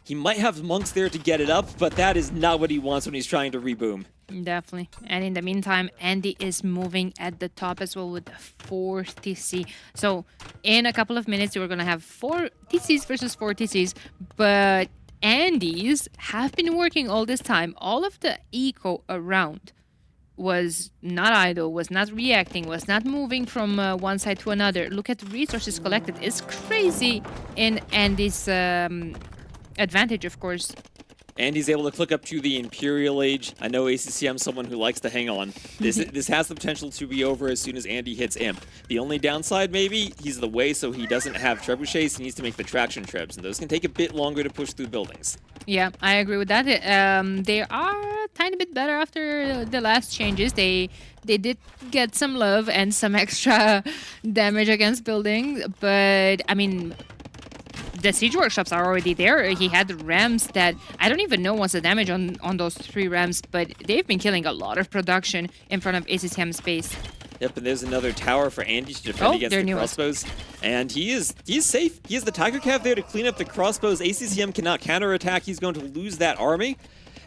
He might have monks there to get it up, but that is not what he wants when he's trying to reboom. Definitely. And in the meantime, Andy is moving at the top as well with the 4th TC. So in a couple of minutes, we're going to have 4 TCs versus 4 TCs, but Andy's have been working all this time. All of the eco around was not idle, was not reacting, was not moving from one side to another. Look at the resources collected. It's crazy in Andy's advantage, of course. Andy's able to click up to the Imperial Age. I know ACCM's someone who likes to hang on. This has the potential to be over as soon as Andy hits Imp. The only downside, maybe, he's the way, so he doesn't have trebuchets. He needs to make the traction trebs, and those can take a bit longer to push through buildings. Yeah, I agree with that. They are a tiny bit better after the last changes. They did get some love and some extra damage against buildings, but I mean, the siege workshops are already there. He had rams that I don't even know what's the damage on those 3 rams, but they've been killing a lot of production in front of ACCM space. Yep, and there's another tower for Andy to defend against the crossbows. And he is safe. He has the Tiger Cav there to clean up the crossbows. ACCM cannot counterattack. He's going to lose that army.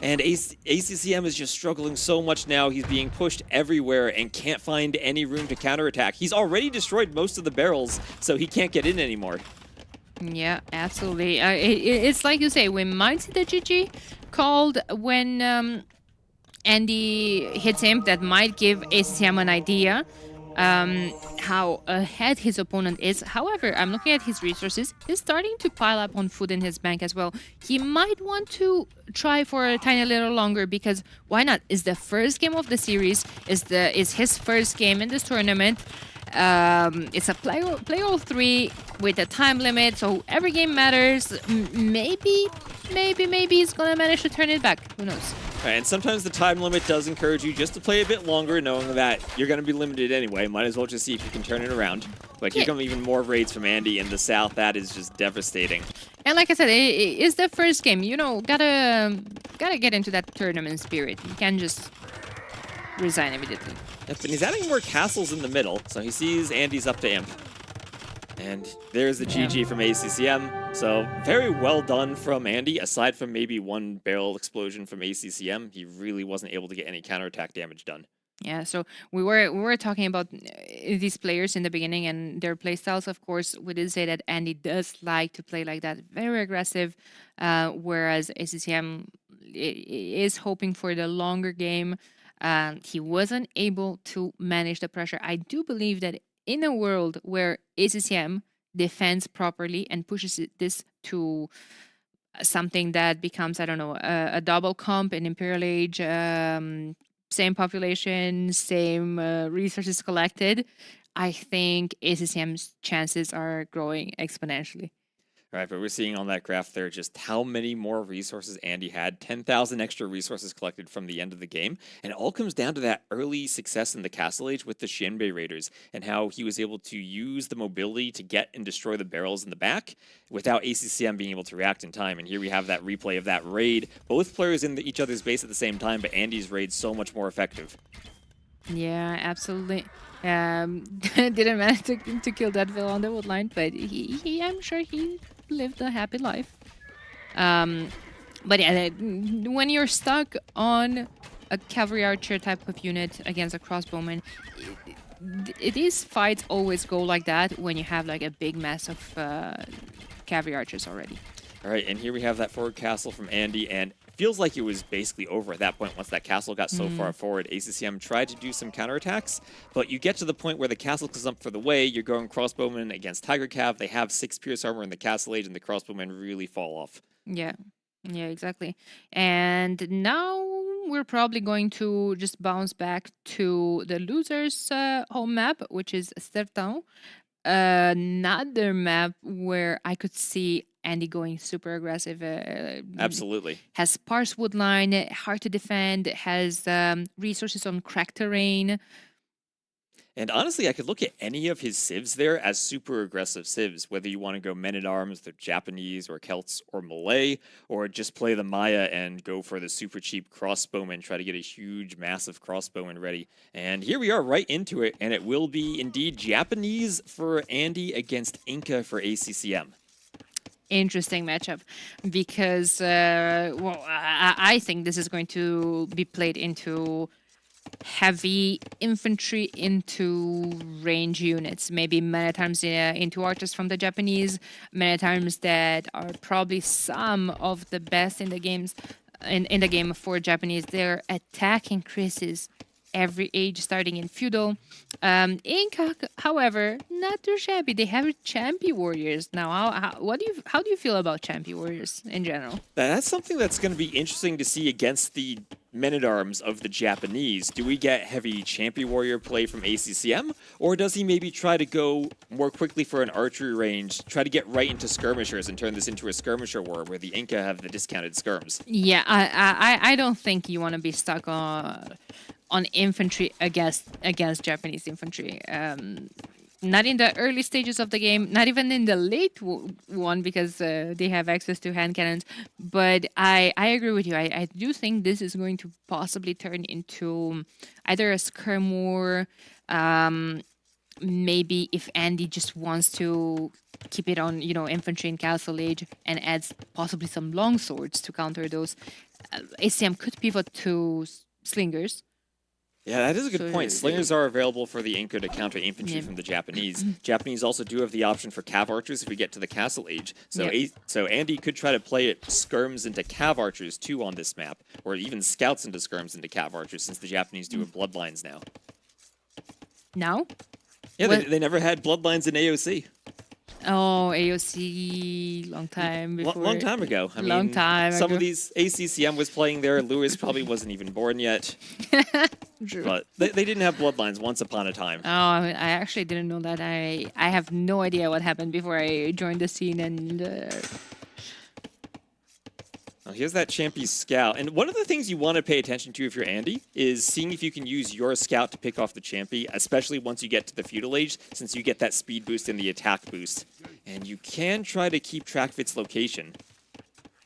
And ACCM is just struggling so much now. He's being pushed everywhere and can't find any room to counterattack. He's already destroyed most of the barrels, so he can't get in anymore. Yeah, absolutely. It's like you say, we might see the GG called when Andy hits him. That might give ACCM an idea how ahead his opponent is. However, I'm looking at his resources. He's starting to pile up on food in his bank as well. He might want to try for a tiny little longer because why not? It's the first game of the series. Is his first game in this tournament. It's a play all 3 with a time limit, so every game matters. Maybe he's gonna manage to turn it back. Who knows? Right, and sometimes the time limit does encourage you just to play a bit longer, knowing that you're going to be limited anyway. Might as well just see if you can turn it around. But here come even more raids from Andy in the south. That is just devastating. And like I said, it's the first game. Gotta get into that tournament spirit. You can't just resign immediately. Yep, and he's adding more castles in the middle, so he sees Andy's up to Imp. And there's the GG from ACCM. So very well done from Andy. Aside from maybe one barrel explosion from ACCM, he really wasn't able to get any counterattack damage done. Yeah, so we were talking about these players in the beginning and their playstyles. Of course, we did say that Andy does like to play like that, very aggressive, whereas ACCM is hoping for the longer game. He wasn't able to manage the pressure. I do believe that in a world where ACCM defends properly and pushes this to something that becomes, I don't know, a double comp in Imperial Age, same population, same resources collected, I think ACCM's chances are growing exponentially. Right, but we're seeing on that graph there just how many more resources Andy had. 10,000 extra resources collected from the end of the game. And it all comes down to that early success in the Castle Age with the Shinbei Raiders and how he was able to use the mobility to get and destroy the barrels in the back without ACCM being able to react in time. And here we have that replay of that raid. Both players in each other's base at the same time, but Andy's raid so much more effective. Yeah, absolutely. Didn't manage to kill that Vil on the wood line, but he I'm sure he lived a happy life. But yeah, when you're stuck on a cavalry archer type of unit against a crossbowman, these fights always go like that when you have like a big mass of cavalry archers already. All right, and here we have that forward castle from Andy, and feels like it was basically over at that point once that castle got so far forward. ACCM tried to do some counterattacks, but you get to the point where the castle comes up for the way, you're going crossbowmen against Tiger Cav, they have 6 pierce armor in the castle age, and the crossbowmen really fall off. Yeah, yeah, exactly. And now we're probably going to just bounce back to the loser's home map, which is Sertão. Another map where I could see Andy going super aggressive. Absolutely. Has sparse wood line, hard to defend, has resources on cracked terrain. And honestly, I could look at any of his civs there as super aggressive civs, whether you want to go Men-at-Arms, the Japanese, or Celts, or Malay, or just play the Maya and go for the super cheap crossbowman, try to get a huge, massive crossbowman ready. And here we are right into it, and it will be indeed Japanese for Andy against Inca for ACCM. Interesting matchup because, well, I think this is going to be played into heavy infantry into range units, maybe many times into archers from the Japanese, many times that are probably some of the best in the games in the game for Japanese. Their attack increases every age starting in feudal. Inca, however, not too shabby. They have champion warriors now. How do you feel about champion warriors in general? That's something that's going to be interesting to see against the Men-at-Arms of the Japanese. Do we get heavy champion warrior play from ACCM, or does he maybe try to go more quickly for an archery range, try to get right into skirmishers and turn this into a skirmisher war where the Inca have the discounted skirms? Yeah, I don't think you want to be stuck on infantry against Japanese infantry. Not in the early stages of the game, not even in the late one, because they have access to hand cannons. But I agree with you. I do think this is going to possibly turn into either a skirm war, maybe if Andy just wants to keep it on, infantry in Castle Age and adds possibly some long swords to counter those. ACM could pivot to slingers. Yeah, that is a good point. Slingers are available for the Inca to counter infantry from the Japanese. Japanese also do have the option for cav archers if we get to the Castle Age. So so Andy could try to play it skirms into cav archers too on this map, or even scouts into skirms into cav archers, since the Japanese do have bloodlines now. Now? Yeah, they never had bloodlines in AOC. Oh, AOC, long time before. Long time ago. I long mean, time some ago. of these ACCM was playing there. Lewis probably wasn't even born yet. True. But they didn't have bloodlines once upon a time. Oh, I actually didn't know that. I have no idea what happened before I joined the scene. And Well, here's that Champy scout. And one of the things you want to pay attention to if you're Andy is seeing if you can use your scout to pick off the Champy, especially once you get to the feudal age, since you get that speed boost and the attack boost. And you can try to keep track of its location.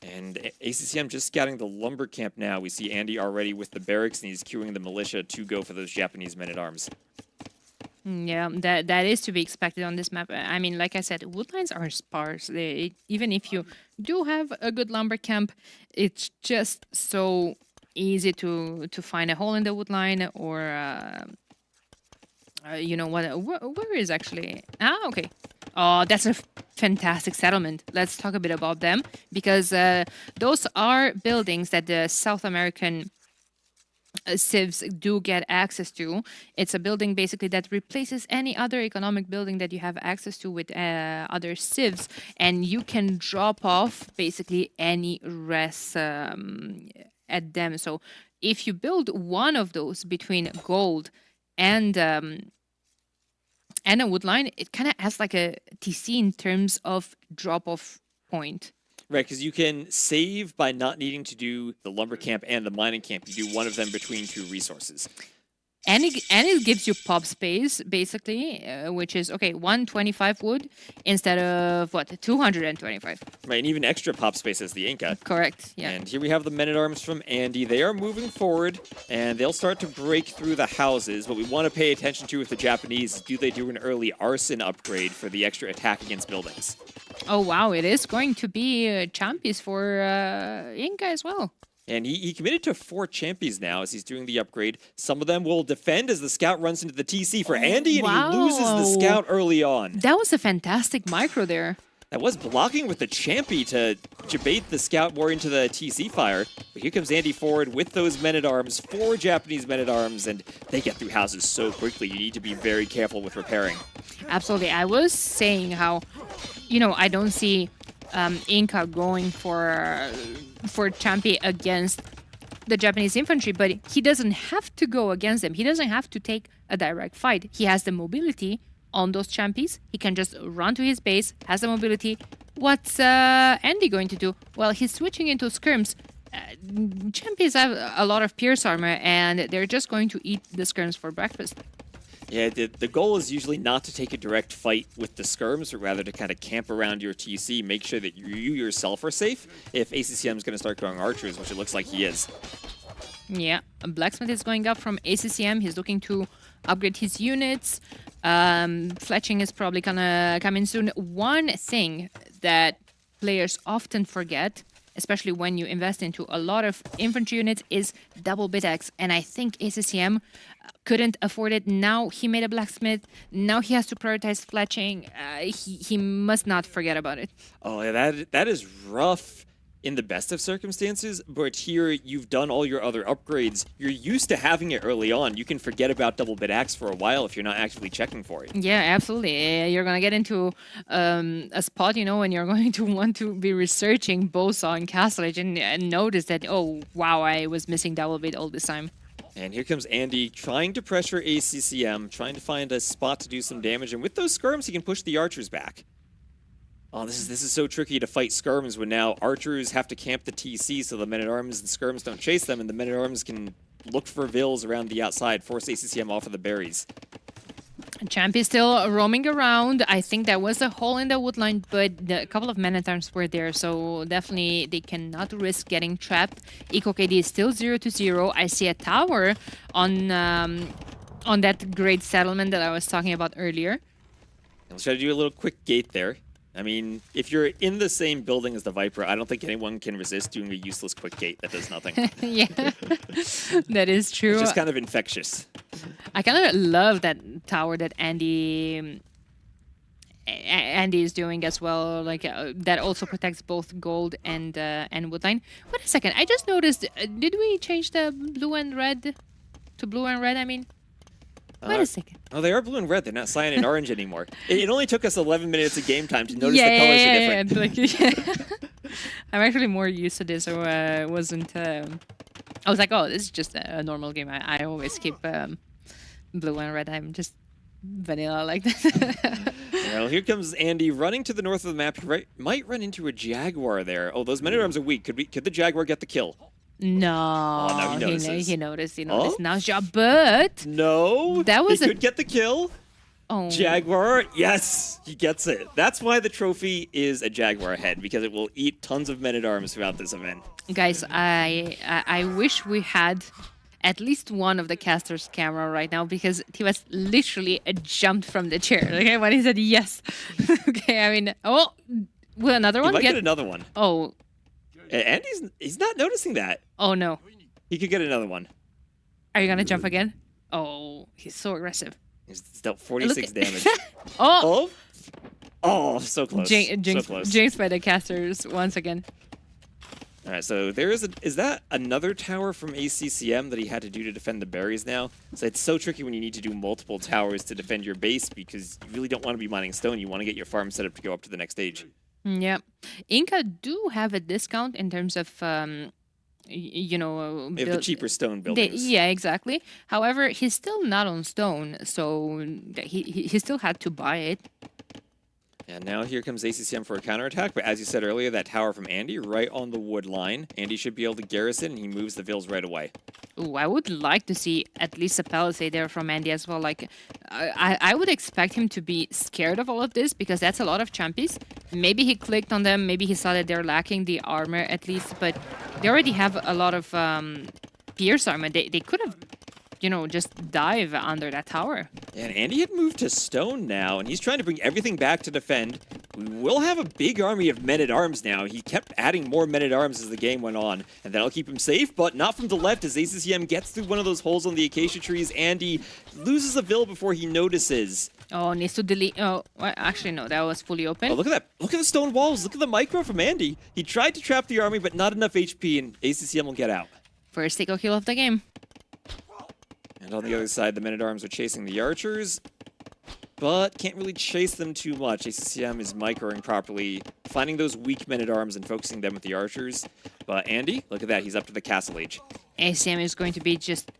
And ACCM just scouting the lumber camp now. We see Andy already with the barracks, and he's queuing the militia to go for those Japanese men-at-arms. yeah, that is to be expected on this map. I mean, like I said, woodlines are sparse. Even if you do have a good lumber camp, it's just so easy to find a hole in the woodline or where is actually okay. Oh, that's a fantastic settlement. Let's talk a bit about them, because those are buildings that the South American civs do get access to. It's a building basically that replaces any other economic building that you have access to with other civs, and you can drop off basically any res at them. So if you build one of those between gold and a wood line, it kind of has like a TC in terms of drop-off point. Right, because you can save by not needing to do the lumber camp and the mining camp. You do one of them between two resources. And it gives you pop space, basically, which is, 125 wood instead of, 225. Right, and even extra pop space as the Inca. Correct, yeah. And here we have the men-at-arms from Andy. They are moving forward, and they'll start to break through the houses. What we want to pay attention to with the Japanese is, do they do an early arson upgrade for the extra attack against buildings? Oh, wow, it is going to be champions for Inca as well. And he committed to 4 champions now as he's doing the upgrade. Some of them will defend as the scout runs into the TC for Andy, and he loses the scout early on. That was a fantastic micro there. That was blocking with the Champy to bait the Scout more into the TC fire. But here comes Andy forward with those men-at-arms, 4 Japanese men-at-arms, and they get through houses so quickly. You need to be very careful with repairing. Absolutely. I was saying how, you know, I don't see Inca going for Champy against the Japanese infantry, but he doesn't have to go against them. He doesn't have to take a direct fight. He has the mobility on those Champies. He can just run to his base, has the mobility. What's Andy going to do? Well, he's switching into skirms. Champions have a lot of pierce armor, and they're just going to eat the skirms for breakfast. Yeah, the goal is usually not to take a direct fight with the skirms, but rather to kind of camp around your TC, make sure that you yourself are safe if ACCM is going to start going archers, which it looks like he is. Yeah, Blacksmith is going up from ACCM. He's looking to upgrade his units. Fletching is probably gonna come in soon. One thing that players often forget, especially when you invest into a lot of infantry units, is double bit-axe. And I think ACCM couldn't afford it. Now he made a Blacksmith. Now he has to prioritize fletching. He must not forget about it. Oh, yeah, that is rough in the best of circumstances, but here you've done all your other upgrades. You're used to having it early on. You can forget about double bit axe for a while if you're not actively checking for it. Yeah, absolutely. You're gonna get into a spot, you know, when you're going to want to be researching Bosa and Castle Age and notice that, oh wow, I was missing double bit all this time. And here comes Andy trying to pressure ACCM, trying to find a spot to do some damage, and with those skirms he can push the archers back. Oh, this is so tricky to fight skirms when now archers have to camp the TC so the men-at-arms and skirms don't chase them, and the men-at-arms can look for vills around the outside, force ACCM off of the berries. Champ is still roaming around. I think there was a hole in the wood line, but a couple of men-at-arms were there, so definitely they cannot risk getting trapped. Eco KD is still 0-0. I see a tower on that great settlement that I was talking about earlier. Let's try to do a little quick gate there. I mean, if you're in the same building as the Viper, I don't think anyone can resist doing a useless quick gate that does nothing. Yeah, that is true. It's just kind of infectious. I kind of love that tower that Andy is doing as well. Like that also protects both gold and woodline. Wait a second, I just noticed. Did we change the blue and red to blue and red? I mean. Wait a second. Oh, they are blue and red. They're not cyan and orange anymore. It only took us 11 minutes of game time to notice the colors are different. Like, I'm actually more used to this, so I wasn't... I was like, oh, this is just a normal game. I always keep blue and red. I'm just vanilla like that. Well, here comes Andy running to the north of the map. He might run into a Jaguar there. Oh, those men-at-arms are weak. Could the Jaguar get the kill? No, now he notices. He noticed. Now his job, but no, that was he could get the kill. Oh, Jaguar, yes, he gets it. That's why the trophy is a Jaguar head, because it will eat tons of men-at-arms throughout this event. Guys, I wish we had at least one of the caster's camera right now, because Tivas literally jumped from the chair. Okay, when he said yes. Okay, I mean, oh, will another one might get another one. Oh. And he's not noticing that. Oh, no. He could get another one. Are you going to jump again? Oh, he's so aggressive. He's dealt 46 damage. Oh! Oh, so close. So close. Jinxed by the casters once again. All right, so there is that another tower from ACCM that he had to do to defend the berries now? So it's so tricky when you need to do multiple towers to defend your base, because you really don't want to be mining stone. You want to get your farm set up to go up to the next stage. Yeah, Inca do have a discount in terms of, you know... They have the cheaper stone buildings. Yeah, exactly. However, he's still not on stone, so he still had to buy it. And now here comes ACCM for a counterattack, but as you said earlier, that tower from Andy right on the wood line. Andy should be able to garrison, and he moves the vills right away. Ooh, I would like to see at least a palisade there from Andy as well. Like, I would expect him to be scared of all of this, because that's a lot of champions. Maybe he clicked on them, maybe he saw that they're lacking the armor at least, but they already have a lot of pierce armor. They could have, you know, just dive under that tower. And Andy had moved to stone now, and he's trying to bring everything back to defend. We will have a big army of men-at-arms now. He kept adding more men-at-arms as the game went on, and that'll keep him safe, but not from the left as ACCM gets through one of those holes on the acacia trees. Andy loses a vill before he notices. Oh, needs to delete. Oh, well, actually, no, that was fully open. Oh, look at that. Look at the stone walls. Look at the micro from Andy. He tried to trap the army, but not enough HP, and ACCM will get out. First eco kill of the game. And on the other side, the Men-at-Arms are chasing the archers, but can't really chase them too much. ACCM is microing properly, finding those weak Men-at-Arms and focusing them with the archers. But Andy, look at that. He's up to the Castle Age. ACM is going to be just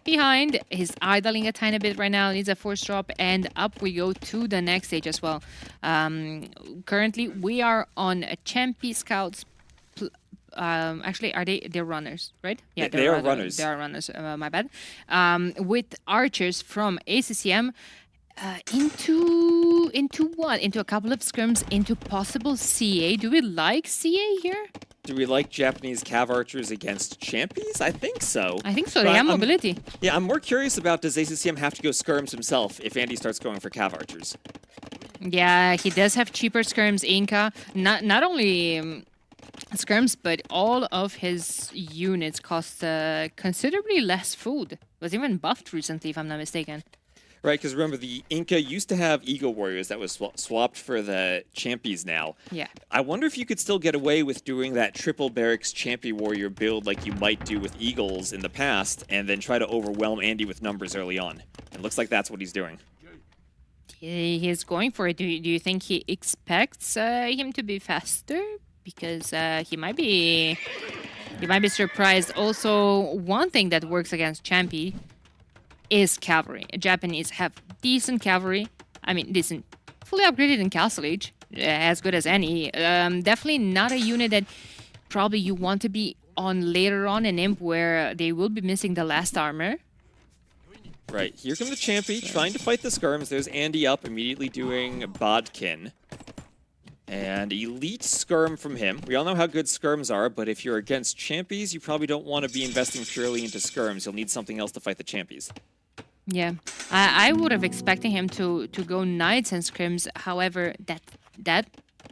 behind. He's idling a tiny bit right now. Needs a force drop, and up we go to the next stage as well. Currently, we are on a Champi Scouts. Actually, they're runners, right? Yeah, they are runners. They are runners. My bad. With archers from ACCM. Into what? Into a couple of scrims, into possible CA. Do we like CA here? Do we like Japanese cav archers against champions? I think so. I think so. But They have mobility. Yeah, I'm more curious about, does ACCM have to go skirms himself if Andy starts going for cav archers? Yeah, he does have cheaper skirms, Inca. Not only skirms, but all of his units cost considerably less food. Was even buffed recently, if I'm not mistaken. Right, because remember, the Inca used to have Ego Warriors that was swapped for the Champies now. Yeah. I wonder if you could still get away with doing that triple barracks Champy Warrior build like you might do with Eagles in the past, and then try to overwhelm Andy with numbers early on. It looks like that's what he's doing. He's going for it. Do you think he expects him to be faster? Because he might be surprised. Also, one thing that works against Champy is cavalry. Japanese have decent cavalry. I mean, decent, fully upgraded in Castle Age, as good as any. Definitely not a unit that probably you want to be on later on in Imp, where they will be missing the last armor. Right, here come the Champy trying to fight the skirms. There's Andy up, immediately doing Bodkin. And elite skirm from him. We all know how good skirms are, but if you're against Champies, you probably don't want to be investing purely into skirms. You'll need something else to fight the Champies. Yeah, I would have expected him to go knights and scrims. However, that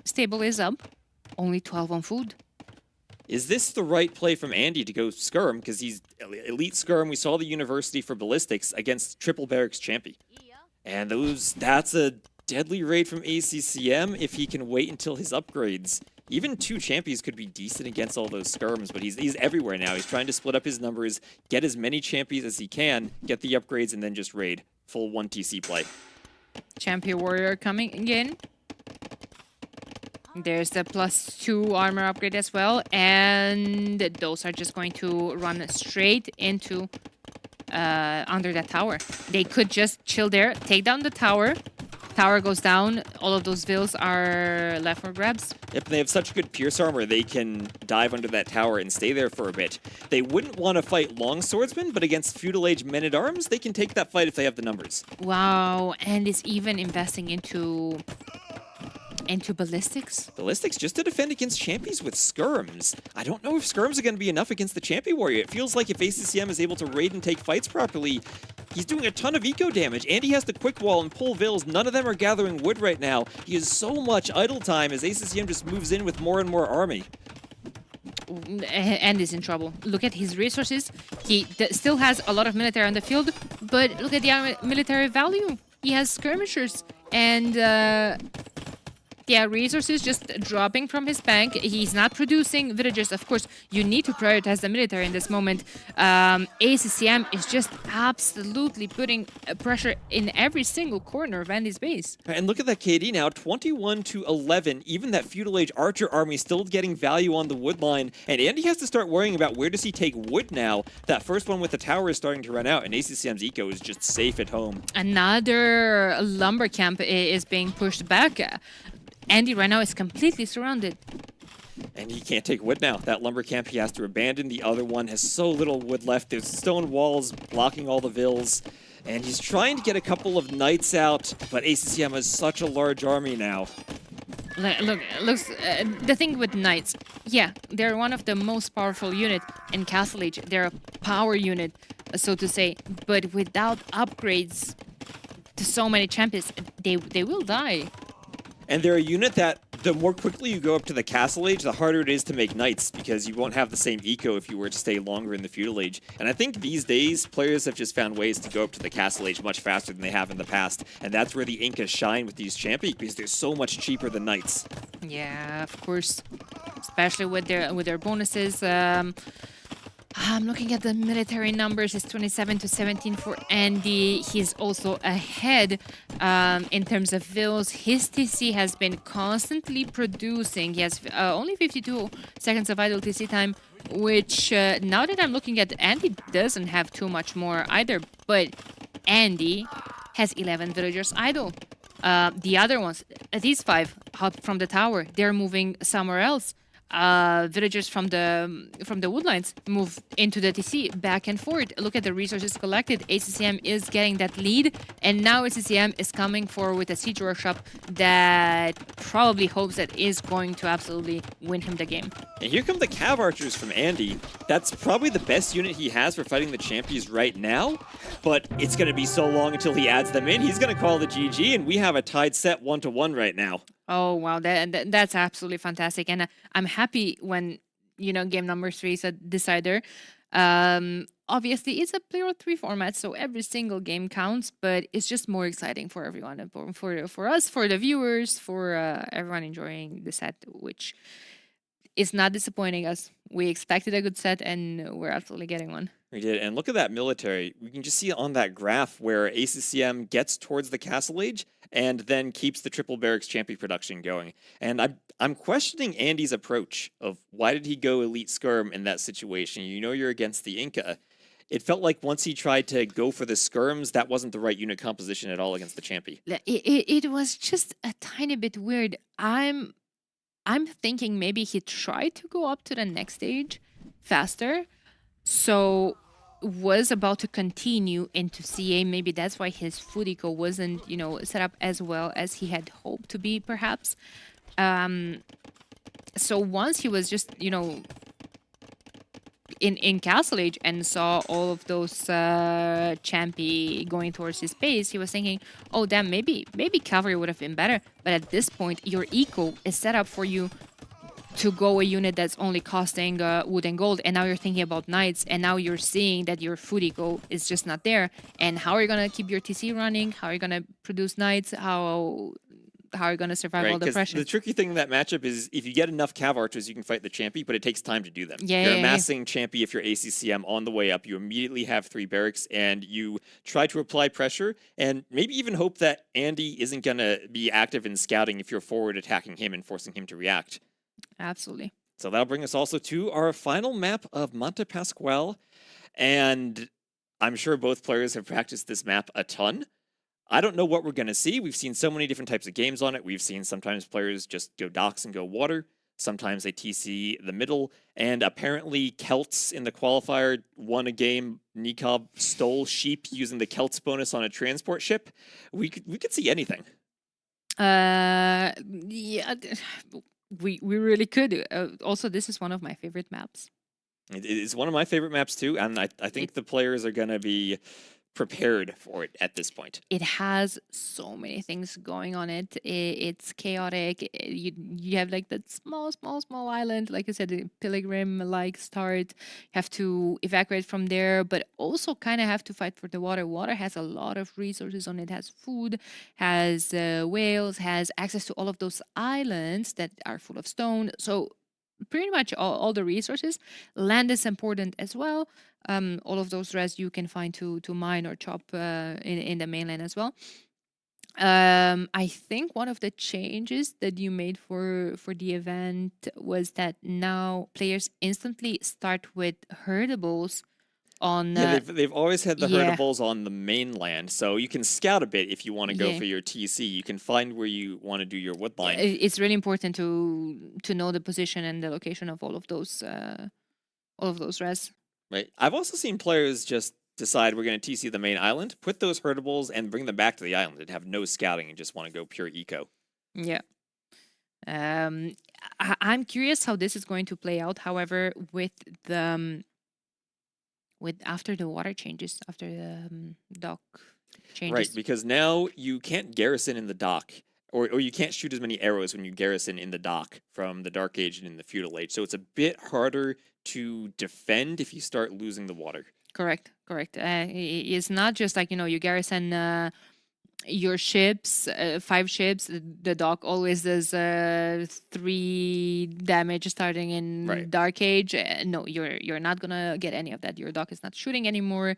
stable is up. Only 12 on food. Is this the right play from Andy to go skirm? Because he's elite skirm. We saw the university for ballistics against triple barracks Champy. And that's a deadly raid from ACCM if he can wait until his upgrades. Even 2 Champions could be decent against all those skirms, but he's everywhere now. He's trying to split up his numbers, get as many Champions as he can, get the upgrades, and then just raid. Full 1 TC play. Champion Warrior coming in. There's the +2 armor upgrade as well, and those are just going to run straight into under that tower. They could just chill there, take down the tower. Tower goes down, all of those vills are left for grabs. Yep, they have such good Pierce armor, they can dive under that tower and stay there for a bit. They wouldn't want to fight long swordsmen, but against feudal age men-at-arms, they can take that fight if they have the numbers. Wow, and is even investing into ballistics? Ballistics just to defend against Champies with skirms. I don't know if skirms are going to be enough against the Champy Warrior. It feels like if ACCM is able to raid and take fights properly, he's doing a ton of eco damage. Andy has the quick wall and pull vills. None of them are gathering wood right now. He has so much idle time as ACCM just moves in with more and more army. And is in trouble. Look at his resources. He still has a lot of military on the field, but look at the military value. He has skirmishers and yeah, resources just dropping from his bank. He's not producing villagers. Of course, you need to prioritize the military in this moment. ACCM is just absolutely putting pressure in every single corner of Andy's base. And look at that KD now, 21-11. Even that feudal age archer army still getting value on the wood line. And Andy has to start worrying about where does he take wood now. That first one with the tower is starting to run out, and ACCM's eco is just safe at home. Another lumber camp is being pushed back. Andy right now is completely surrounded. And he can't take wood now. That lumber camp he has to abandon. The other one has so little wood left. There's stone walls blocking all the vills. And he's trying to get a couple of knights out, but ACCM has such a large army now. Look, the thing with knights, yeah, they're one of the most powerful unit in Castle Age. They're a power unit, so to say. But without upgrades to so many champions, they will die. And they're a unit that the more quickly you go up to the Castle Age, the harder it is to make knights, because you won't have the same eco if you were to stay longer in the Feudal Age. And I think these days, players have just found ways to go up to the Castle Age much faster than they have in the past, and that's where the Incas shine with these champions, because they're so much cheaper than knights. Yeah, of course, especially with their bonuses. I'm looking at the military numbers. It's 27 to 17 for Andy. He's also ahead in terms of vills. His TC has been constantly producing. He has only 52 seconds of idle TC time, which now that I'm looking at, Andy doesn't have too much more either. But Andy has 11 villagers idle. The other ones, these 5 up from the tower, they're moving somewhere else. Villagers from the woodlines move into the TC back and forth. Look at the resources collected. ACCM is getting that lead, and now ACCM is coming forward with a siege workshop that probably hopes that is going to absolutely win him the game. And here come the Cav Archers from Andy. That's probably the best unit he has for fighting the champions right now, but it's going to be so long until he adds them in. He's going to call the GG, and we have a tied set 1-1 right now. Oh, wow. That's absolutely fantastic. And I'm happy when, game number 3 is a decider. Obviously, it's a player of 3 format, so every single game counts, but it's just more exciting for everyone, for us, for the viewers, for everyone enjoying the set, which is not disappointing us. We expected a good set, and we're absolutely getting one. We did, and look at that military. We can just see on that graph where ACCM gets towards the Castle Age and then keeps the triple barracks champion production going. And I'm questioning Andy's approach of why did he go elite skirm in that situation? You're against the Inca. It felt like once he tried to go for the skirms, that wasn't the right unit composition at all against the champion. It was just a tiny bit weird. I'm thinking maybe he tried to go up to the next stage faster, so was about to continue into CA. Maybe that's why his food eco wasn't, set up as well as he had hoped to be, perhaps. So once he was just, in Castle Age and saw all of those Champy going towards his base, he was thinking, oh damn, maybe cavalry would have been better. But at this point, your eco is set up for you to go a unit that's only costing wood and gold, and now you're thinking about knights, and now you're seeing that your food eco is just not there. And how are you gonna keep your TC running? How are you gonna produce knights? How are you gonna survive all the pressure? The tricky thing in that matchup is if you get enough Cav Archers, you can fight the Champy, but it takes time to do them. You're amassing Champy if you're ACCM on the way up. You immediately have 3 barracks, and you try to apply pressure, and maybe even hope that Andy isn't gonna be active in scouting if you're forward attacking him and forcing him to react. Absolutely. So that'll bring us also to our final map of Monte Pasquale. And I'm sure both players have practiced this map a ton. I don't know what we're going to see. We've seen so many different types of games on it. We've seen sometimes players just go docks and go water. Sometimes they TC the middle. And apparently Celts in the qualifier won a game. Nikob stole sheep using the Celts bonus on a transport ship. We could see anything. Yeah. We really could. Also, this is one of my favorite maps. It's one of my favorite maps too, and I think the players are going to be prepared for it at this point. It has so many things going on it. It's chaotic. You have like that small island, like I said, a pilgrim-like start. You have to evacuate from there, but also kind of have to fight for the water. Water has a lot of resources on it. Has food, has whales, has access to all of those islands that are full of stone. So pretty much all the resources. Land is important as well. All of those res you can find to mine or chop in the mainland as well. I think one of the changes that you made for the event was that now players instantly start with herdables on. They've always had the herdables on the mainland, so you can scout a bit if you want to go for your TC. You can find where you want to do your woodline. It's really important to know the position and the location of all of those res. Right. I've also seen players just decide we're going to TC the main island, put those herdables, and bring them back to the island and have no scouting and just want to go pure eco. Yeah. I'm curious how this is going to play out. However, with after the water changes, after the dock changes. Right, because now you can't garrison in the dock. or you can't shoot as many arrows when you garrison in the dock from the Dark Age and in the Feudal Age. So it's a bit harder to defend if you start losing the water. Correct. It's not just like, you garrison your ships, 5 ships. The dock always does 3 damage starting in Dark Age. No, you're not gonna get any of that. Your dock is not shooting anymore.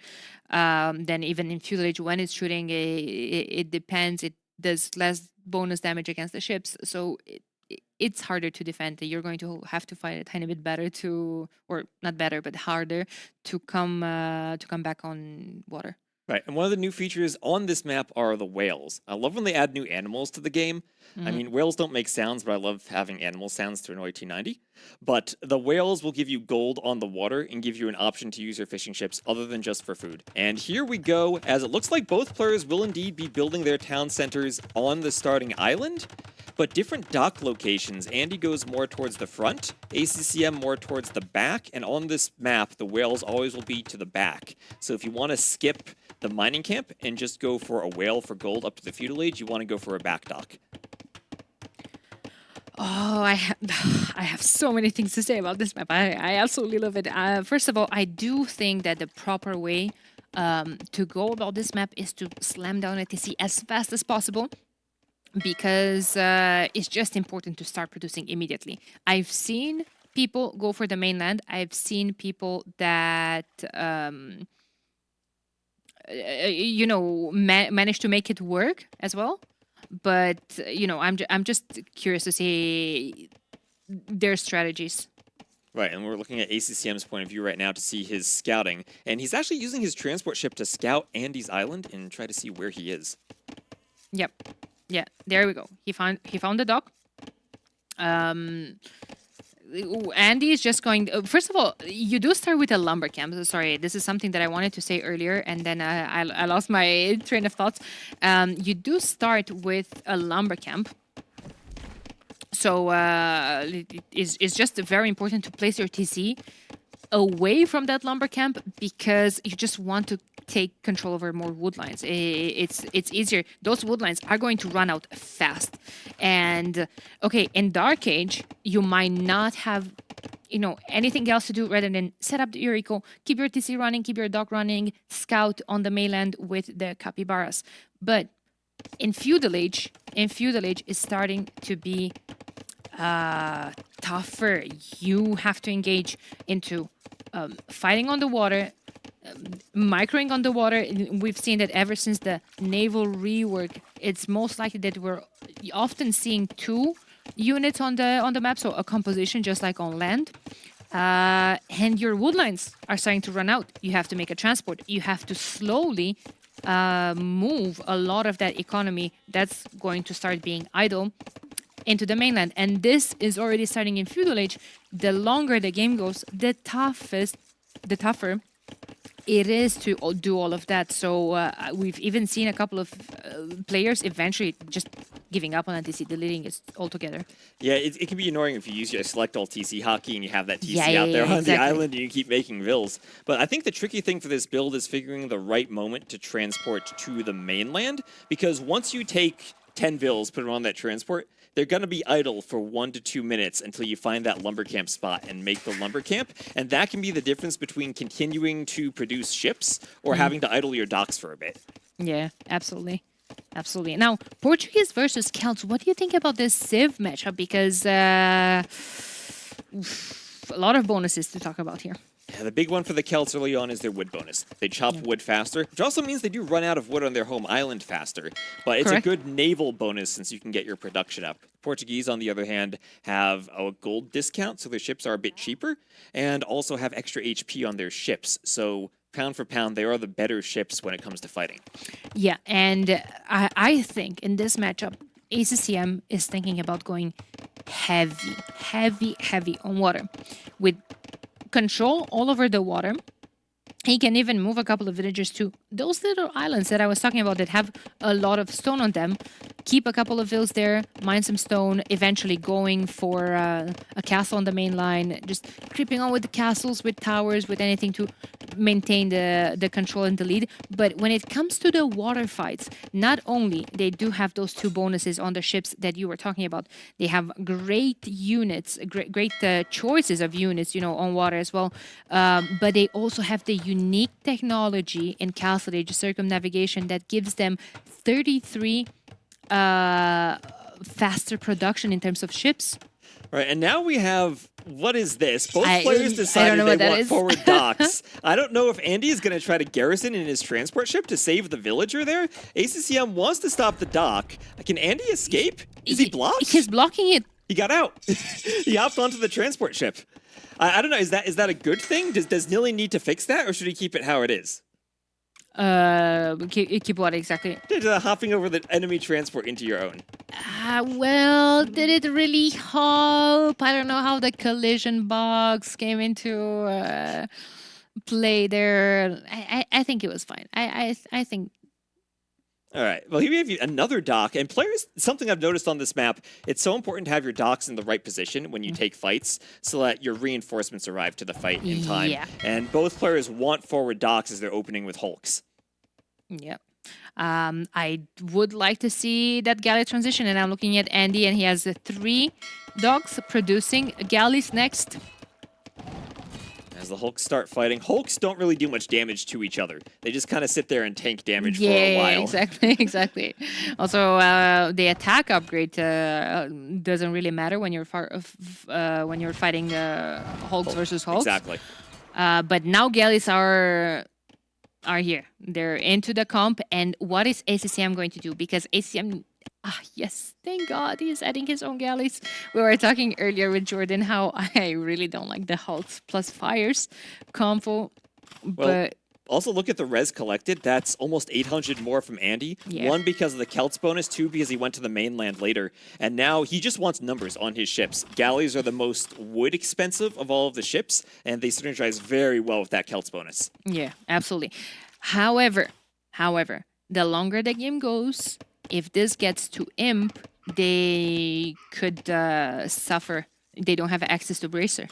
Then even in Feudal Age, when it's shooting, it depends. It does less bonus damage against the ships, so it's harder to defend. You're going to have to fight a tiny bit better or not better, but harder to come back on water. Right, and one of the new features on this map are the whales. I love when they add new animals to the game. I mean, whales don't make sounds, but I love having animal sounds to annoy T90. But the whales will give you gold on the water and give you an option to use your fishing ships other than just for food. And here we go, as it looks like both players will indeed be building their town centers on the starting island, but different dock locations. Andy goes more towards the front, ACCM more towards the back, and on this map, the whales always will be to the back. So if you want to skip the mining camp and just go for a whale for gold up to the Feudal Age, you want to go for a back dock. Oh, I have so many things to say about this map. I absolutely love it. First of all, I do think that the proper way to go about this map is to slam down a TC as fast as possible, because it's just important to start producing immediately. I've seen people go for the mainland. I've seen people that manage to make it work as well. But I'm just curious to see their strategies. Right, and we're looking at ACCM's point of view right now to see his scouting, and he's actually using his transport ship to scout Andy's island and try to see where he is. Yep. Yeah, there we go. He found the dock. Andy is just going. First of all, you do start with a lumber camp. Sorry, this is something that I wanted to say earlier, and then I lost my train of thoughts. You do start with a lumber camp. So it's just very important to place your TC away from that lumber camp, because you just want to take control over more woodlines. It's easier. Those woodlines are going to run out fast. And okay, in Dark Age, you might not have anything else to do rather than set up your eco, keep your TC running, keep your dock running, scout on the mainland with the capybaras. But in Feudal Age is starting to be tougher. You have to engage into fighting on the water, microing on the water. We've seen that ever since the naval rework, it's most likely that we're often seeing 2 units on the map, so a composition just like on land. And your woodlines are starting to run out. You have to make a transport. You have to slowly move a lot of that economy that's going to start being idle into the mainland. And this is already starting in Feudal Age. The longer the game goes, the tougher it is to do all of that. So we've even seen a couple of players eventually just giving up on TC, deleting it altogether. Yeah, it can be annoying if you use your select all TC hockey and you have that TC out there on the island and you keep making vills. But I think the tricky thing for this build is figuring the right moment to transport to the mainland, because once you take 10 vills, put them on that transport, they're going to be idle for 1 to 2 minutes until you find that lumber camp spot and make the lumber camp. And that can be the difference between continuing to produce ships or having to idle your docks for a bit. Yeah, absolutely. Absolutely. Now, Portuguese versus Celts, what do you think about this Civ matchup? Because a lot of bonuses to talk about here. Yeah, the big one for the Celts early on is their wood bonus. They chop wood faster, which also means they do run out of wood on their home island faster. But it's a good naval bonus since you can get your production up. Portuguese, on the other hand, have a gold discount, so their ships are a bit cheaper, and also have extra HP on their ships. So pound for pound, they are the better ships when it comes to fighting. Yeah, and I think in this matchup, ACCM is thinking about going heavy on water. With control all over the water, he can even move a couple of villagers to those little islands that I was talking about that have a lot of stone on them keep a couple of vills there, mine some stone, eventually going for a castle on the main line, just creeping on with the castles, with towers, with anything to maintain the control and the lead. But when it comes to the water fights, not only they do have those 2 bonuses on the ships that you were talking about, they have great units, great choices of units, on water as well. But they also have the unique technology in Castle Age circumnavigation that gives them 33 faster production in terms of ships. Right, and now we have, what is this? Both I players don't decided know what they that want is. forward docks. I don't know if Andy is going to try to garrison in his transport ship to save the villager there. ACCM wants to stop the dock. Can Andy escape? Is he blocked? He's blocking it. He got out. He hopped onto the transport ship. I don't know, is that a good thing? Does Nilly need to fix that, or should he keep it how it is? Keep what exactly? Hopping over the enemy transport into your own. Well, did it really help? I don't know how the collision box came into play there. I think it was fine. I think. All right. Well, here we have another dock. And players, something I've noticed on this map, it's so important to have your docks in the right position when you take fights so that your reinforcements arrive to the fight in time. Yeah. And both players want forward docks as they're opening with hulks. Yep. I would like to see that galley transition, and I'm looking at Andy, and he has 3 dogs producing galleys next. As the hulks start fighting, hulks don't really do much damage to each other. They just kind of sit there and tank damage for a while. Exactly. Also, the attack upgrade doesn't really matter when you're fighting hulks versus hulks. Exactly. But now galleys are here. They're into the comp, and what is ACCM going to do? Because ACCM, yes, thank God he's adding his own galleys. We were talking earlier with Jordan how I really don't like the hulks plus fires combo, but also look at the res collected. That's almost 800 more from Andy. Yeah. 1 because of the Celts bonus, 2 because he went to the mainland later. And now he just wants numbers on his ships. Galleys are the most wood expensive of all of the ships, and they synergize very well with that Celts bonus. yeah, absolutely. However, the longer the game goes, if this gets to Imp, they could suffer. They don't have access to Bracer.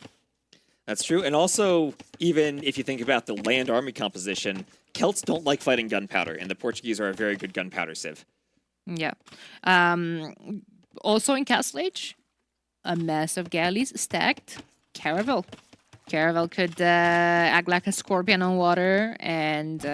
That's true. And also, even if you think about the land army composition, Celts don't like fighting gunpowder, and the Portuguese are a very good gunpowder civ. Yeah. Also in Castle Age, a mass of galleys stacked. Caravel. Caravel could act like a scorpion on water and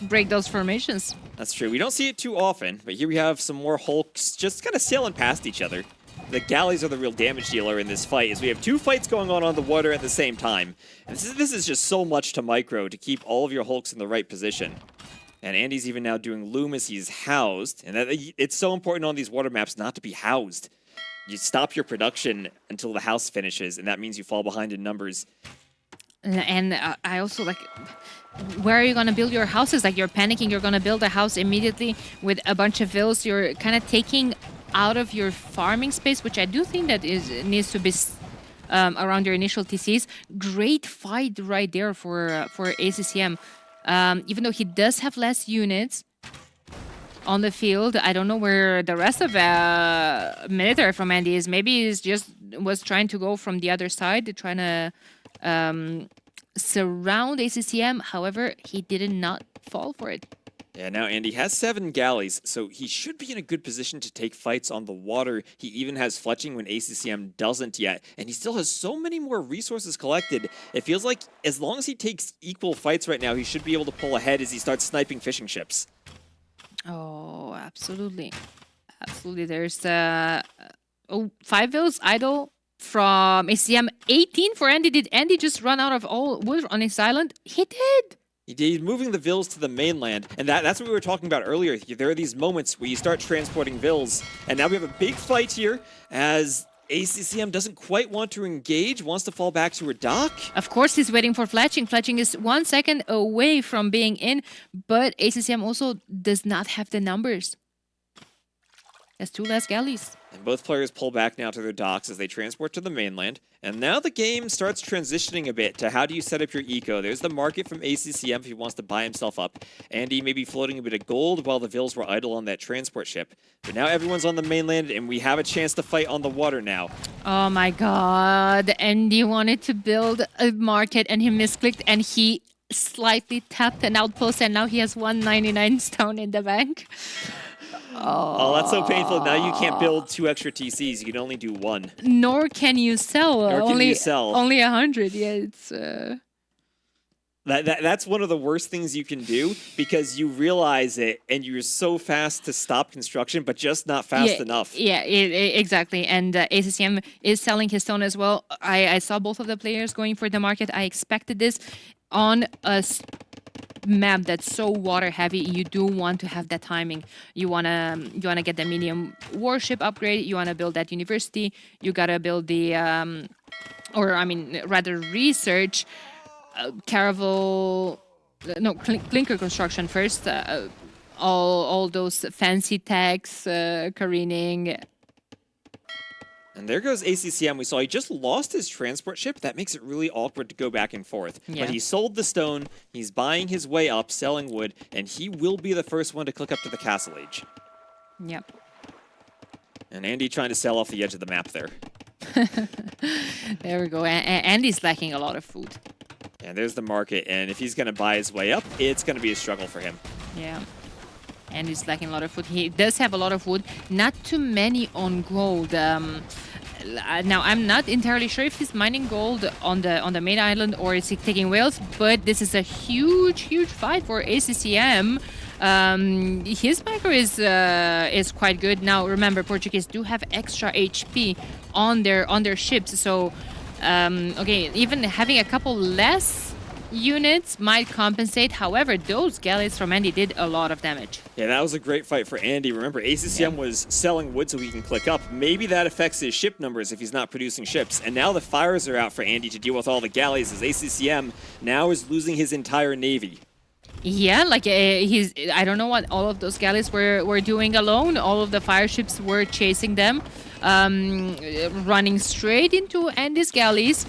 break those formations. That's true. We don't see it too often, but here we have some more hulks just kind of sailing past each other. The galleys are the real damage dealer in this fight, as we have 2 fights going on the water at the same time. And this is just so much to micro to keep all of your hulks in the right position. And Andy's even now doing loom as he's housed. And it's so important on these water maps not to be housed. You stop your production until the house finishes, and that means you fall behind in numbers. And I also like, where are you going to build your houses? Like, you're panicking, you're going to build a house immediately with a bunch of vills. You're kind of taking out of your farming space, which I do think that needs to be around your initial TCs. Great fight right there for ACCM. Even though he does have less units on the field, I don't know where the rest of military from Andy is. Maybe he's just was trying to go from the other side, trying to surround ACCM. However, he did not fall for it. Yeah, now Andy has 7 galleys, so he should be in a good position to take fights on the water. He even has fletching when ACCM doesn't yet, and he still has so many more resources collected. It feels like as long as he takes equal fights right now, he should be able to pull ahead as he starts sniping fishing ships. Oh, absolutely. Absolutely. There's 5 vills idle from ACCM. 18 for Andy. Did Andy just run out of all wood on his island? He did. He's moving the vills to the mainland, and that's what we were talking about earlier. There are these moments where you start transporting vills, and now we have a big fight here as ACCM doesn't quite want to engage, wants to fall back to her dock. Of course, he's waiting for fletching. Fletching is 1 second away from being in, but ACCM also does not have the numbers. has 2 less galleys. And both players pull back now to their docks as they transport to the mainland. And now the game starts transitioning a bit to how do you set up your eco. There's the market from ACCM if he wants to buy himself up. Andy may be floating a bit of gold while the Vils were idle on that transport ship. But now everyone's on the mainland and we have a chance to fight on the water now. Oh my god. Andy wanted to build a market and he misclicked and he slightly tapped an outpost and now he has 199 stone in the bank. Oh, that's so painful. Now you can't build 2 extra TCs. You can only do 1. Nor can you sell. Only, you sell. Only 100. Yeah, it's... That's one of the worst things you can do because you realize it and you're so fast to stop construction, but just not fast enough. Yeah, exactly. And ACCM is selling his stone as well. I saw both of the players going for the market. I expected this on a map that's so water heavy. You do want to have that timing. You wanna get the medium warship upgrade. You wanna build that university. You gotta build the research. Clinker construction first. All those fancy techs, careening. And there goes ACCM. We saw he just lost his transport ship. That makes it really awkward to go back and forth. Yeah. But he sold the stone. He's buying his way up, selling wood, and he will be the first one to click up to the castle age. Yep. And Andy trying to sell off the edge of the map there. There we go. Andy's lacking a lot of food. And there's the market, and if he's going to buy his way up, it's going to be a struggle for him. Yeah. And he's lacking a lot of food. He does have a lot of wood, not too many on gold. Now, I'm not entirely sure if he's mining gold on the main island or is he taking whales, but this is a huge fight for ACCM. His micro is quite good. Now, remember, Portuguese do have extra HP on their ships, so okay, even having a couple less units might compensate. However, those galleys from Andy did a lot of damage. Yeah, that was a great fight for Andy. Remember, ACCM was selling wood so he can click up. Maybe that affects his ship numbers if he's not producing ships. And now the fires are out for Andy to deal with all the galleys as ACCM now is losing his entire navy. Yeah, like I don't know what all of those galleys were doing alone. All of the fire ships were chasing them, running straight into Andy's galleys.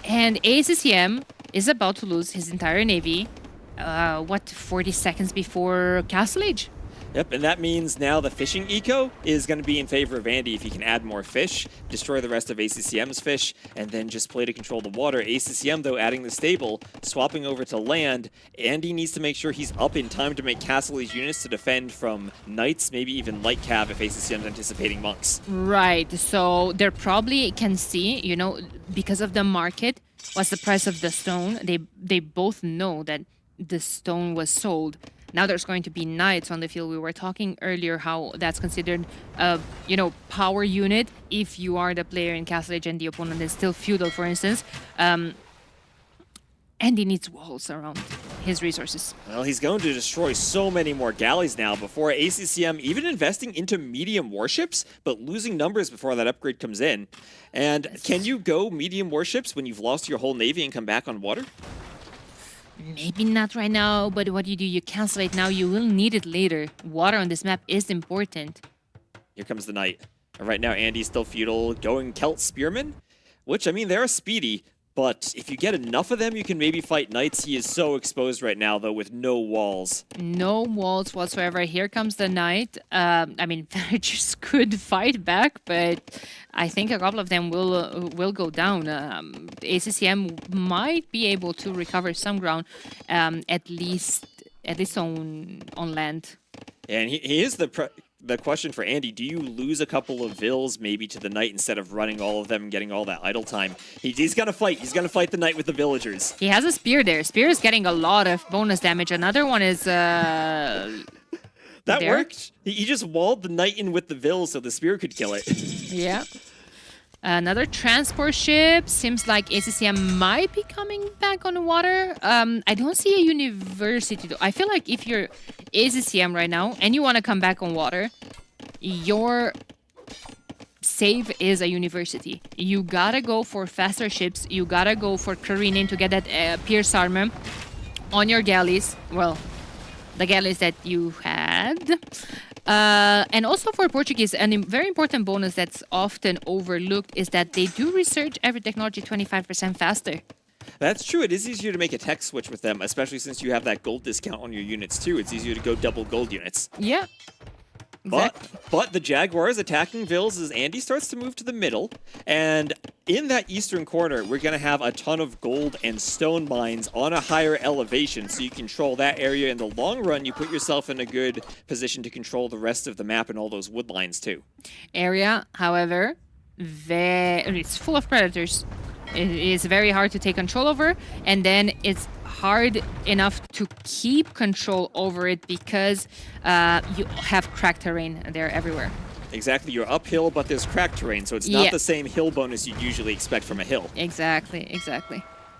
And ACCM is about to lose his entire navy, 40 seconds before Castle Age? Yep, and that means now the fishing eco is going to be in favor of Andy if he can add more fish, destroy the rest of ACCM's fish, and then just play to control the water. ACCM, though, adding the stable, swapping over to land. Andy needs to make sure he's up in time to make Castle Age units to defend from knights, maybe even light cav if ACCM's anticipating monks. Right, so they probably can see, you know, because of the market, what's the price of the stone. They both know that the stone was sold. Now there's going to be knights on the field. We were talking earlier how that's considered a, power unit if you are the player in Castle Age and the opponent is still feudal, for instance. And he needs walls around his resources. Well, he's going to destroy so many more galleys now before ACCM even investing into medium warships, but losing numbers before that upgrade comes in. And can you go medium warships when you've lost your whole navy and come back on water? Maybe not right now, but what you do, you cancel it now, you will need it later. Water on this map is important. Here comes the knight. Right now, Andy's still feudal, going Celt Spearmen, which, I mean, they're speedy, but if you get enough of them, you can maybe fight knights. He is so exposed right now, though, with no walls. No walls whatsoever. Here comes the knight. I mean, villagers could fight back, but I think a couple of them will go down. ACCM might be able to recover some ground, at least on land. And he is the question for Andy. Do you lose a couple of vills maybe to the knight instead of running all of them and getting all that idle time? He's gonna fight. He's gonna fight the knight with the villagers. He has a spear there. Spear is getting a lot of bonus damage. Another one is that there. worked. He just walled the knight in with the vill so the spear could kill it. Yeah. Another transport ship. Seems like ACCM might be coming back on the water. I don't see a university though. I feel like if you're ACCM right now and you want to come back on water, your save is a university. You gotta go for faster ships. You gotta go for careening to get that pierce armor on your galleys. Well, the galleys that you had bad. And also for Portuguese, very important bonus that's often overlooked is that they do research every technology 25% faster. That's true. It is easier to make a tech switch with them, especially since you have that gold discount on your units too. It's easier to go double gold units. Yeah. But the Jaguars attacking Vils as Andy starts to move to the middle. And in that eastern corner, we're going to have a ton of gold and stone mines on a higher elevation. So you control that area in the long run. You put yourself in a good position to control the rest of the map and all those wood lines too. Area, however, it's full of predators. It is very hard to take control over, and then it's hard enough to keep control over it because you have cracked terrain there everywhere. Exactly, you're uphill, but there's cracked terrain, so it's not the same hill bonus you'd usually expect from a hill. Exactly.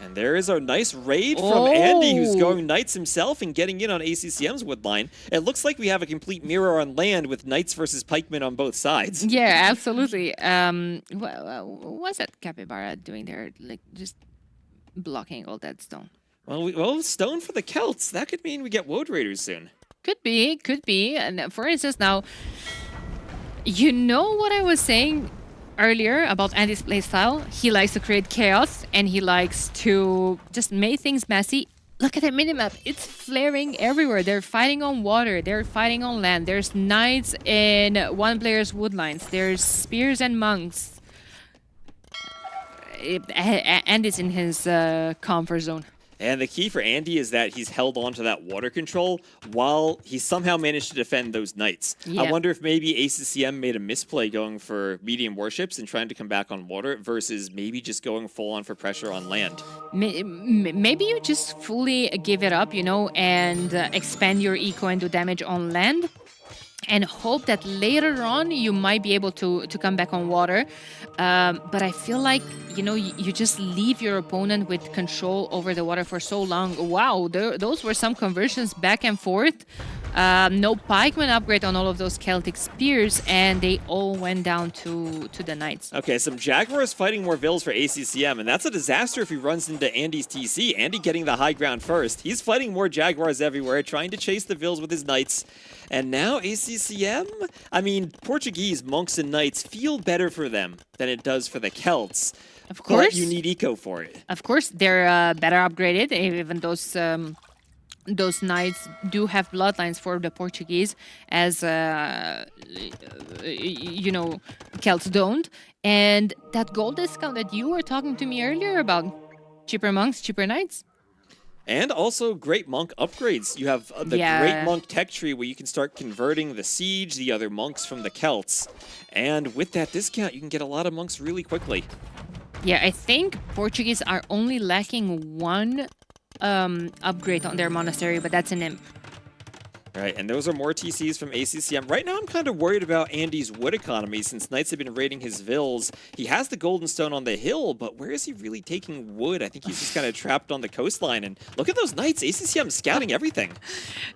And there is a nice raid from Andy, who's going Knights himself and getting in on ACCM's wood line. It looks like we have a complete mirror on land with Knights versus Pikemen on both sides. Yeah, absolutely. What's that Capybara doing there? Like, just blocking all that stone. Well, stone for the Celts. That could mean we get Woad Raiders soon. Could be. And for instance, now, you know what I was saying earlier about Andy's playstyle? He likes to create chaos, and he likes to just make things messy. Look at the minimap. It's flaring everywhere. They're fighting on water. They're fighting on land. There's knights in one player's woodlines. There's spears and monks. Andy's in his comfort zone. And the key for Andy is that he's held on to that water control while he somehow managed to defend those knights. Yeah. I wonder if maybe ACCM made a misplay going for medium warships and trying to come back on water versus maybe just going full on for pressure on land. Maybe you just fully give it up, and expand your eco and do damage on land. And hope that later on you might be able to come back on water. But I feel like, you just leave your opponent with control over the water for so long. Wow, those were some conversions back and forth. No pikeman upgrade on all of those Celtic spears, and they all went down to the knights. Okay, some Jaguars fighting more Vils for ACCM, and that's a disaster if he runs into Andy's TC. Andy getting the high ground first. He's fighting more Jaguars everywhere, trying to chase the Vils with his knights. And now ACCM? Portuguese monks and knights feel better for them than it does for the Celts. Of course. But you need eco for it. Of course, they're better upgraded, even those knights do have bloodlines for the Portuguese, as Celts don't. And that gold discount that you were talking to me earlier about, cheaper monks, cheaper knights. And also great monk upgrades. You have the great monk tech tree where you can start converting the siege, the other monks from the Celts. And with that discount, you can get a lot of monks really quickly. Yeah, I think Portuguese are only lacking one upgrade on their monastery, but that's an imp. Right, and those are more TCs from ACCM. Right now, I'm kind of worried about Andy's wood economy since Knights have been raiding his Vils. He has the golden stone on the hill, but where is he really taking wood? I think he's just kind of trapped on the coastline. And look at those Knights. ACCM is scouting everything.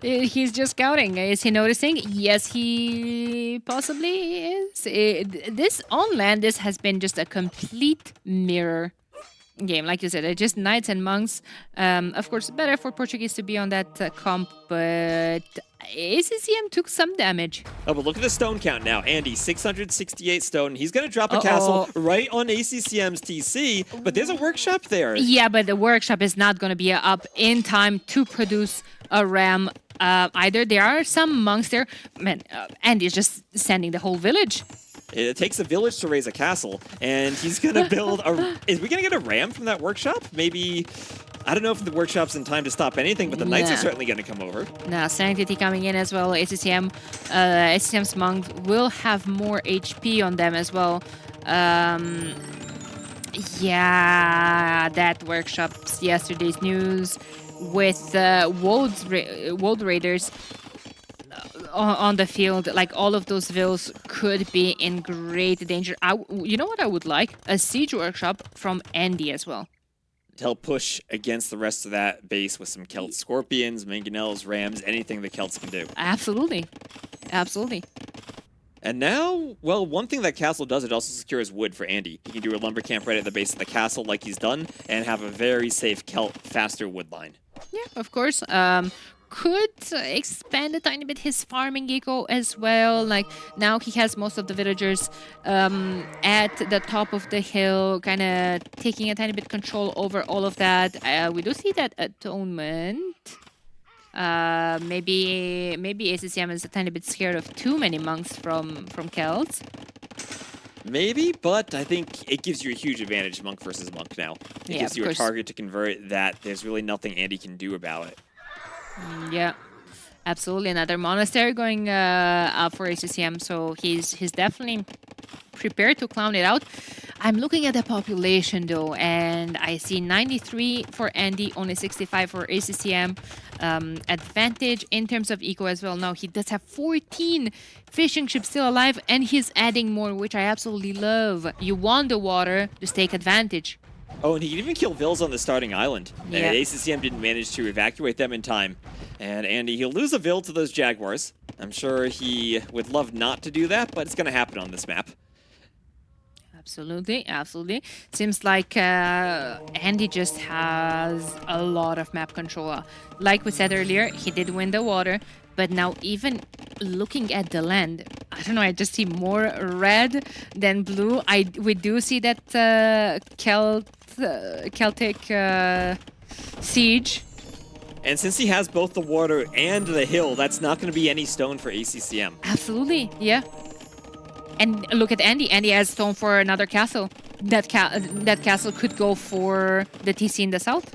He's just scouting. Is he noticing? Yes, he possibly is. This on land, this has been just a complete mirror game, like you said. Just knights and monks. Of course, better for Portuguese to be on that comp, but ACCM took some damage. Oh, but look at the stone count now. Andy, 668 stone. He's going to drop a castle right on ACCM's TC, but there's a workshop there. Yeah, but the workshop is not going to be up in time to produce a ram either. There are some monks there. Man, Andy's just sending the whole village. It takes a village to raise a castle, and he's going to build a... Is we going to get a ram from that workshop? Maybe... I don't know if the workshop's in time to stop anything, but the knights are certainly going to come over. Now, Sanctity coming in as well. ACCM's monks will have more HP on them as well. Yeah, that workshop's yesterday's news with Woad Raiders on the field. Like, all of those Vils could be in great danger. You know what I would like? A siege workshop from Andy as well. To help push against the rest of that base with some Celt Scorpions, Mangonels, Rams, anything the Celts can do. Absolutely. Absolutely. And now, well, one thing that castle does, it also secures wood for Andy. He can do a lumber camp right at the base of the castle like he's done and have a very safe Celt, faster wood line. Yeah, of course. could expand a tiny bit his farming eco as well. Like now he has most of the villagers at the top of the hill, kind of taking a tiny bit control over all of that. We do see that atonement. Maybe ACCM is a tiny bit scared of too many monks from Celts. Maybe, but I think it gives you a huge advantage, monk versus monk now. It gives you a target to convert that there's really nothing Andy can do about it. Yeah, absolutely. Another monastery going up for ACCM, so he's definitely prepared to clown it out. I'm looking at the population though, and I see 93 for Andy, only 65 for ACCM. Advantage in terms of eco as well. Now he does have 14 fishing ships still alive, and he's adding more, which I absolutely love. You want the water, just take advantage. Oh, and he can even kill Vils on the starting island. Yeah. And ACCM didn't manage to evacuate them in time. And Andy, he'll lose a Vil to those Jaguars. I'm sure he would love not to do that, but it's going to happen on this map. Absolutely, absolutely. Seems like Andy just has a lot of map control. Like we said earlier, he did win the water, but now even looking at the land, I don't know, I just see more red than blue. We do see that Celtic siege. And since he has both the water and the hill, that's not going to be any stone for ACCM. Absolutely, yeah. And look at Andy. Andy has stone for another castle. That castle could go for the TC in the south.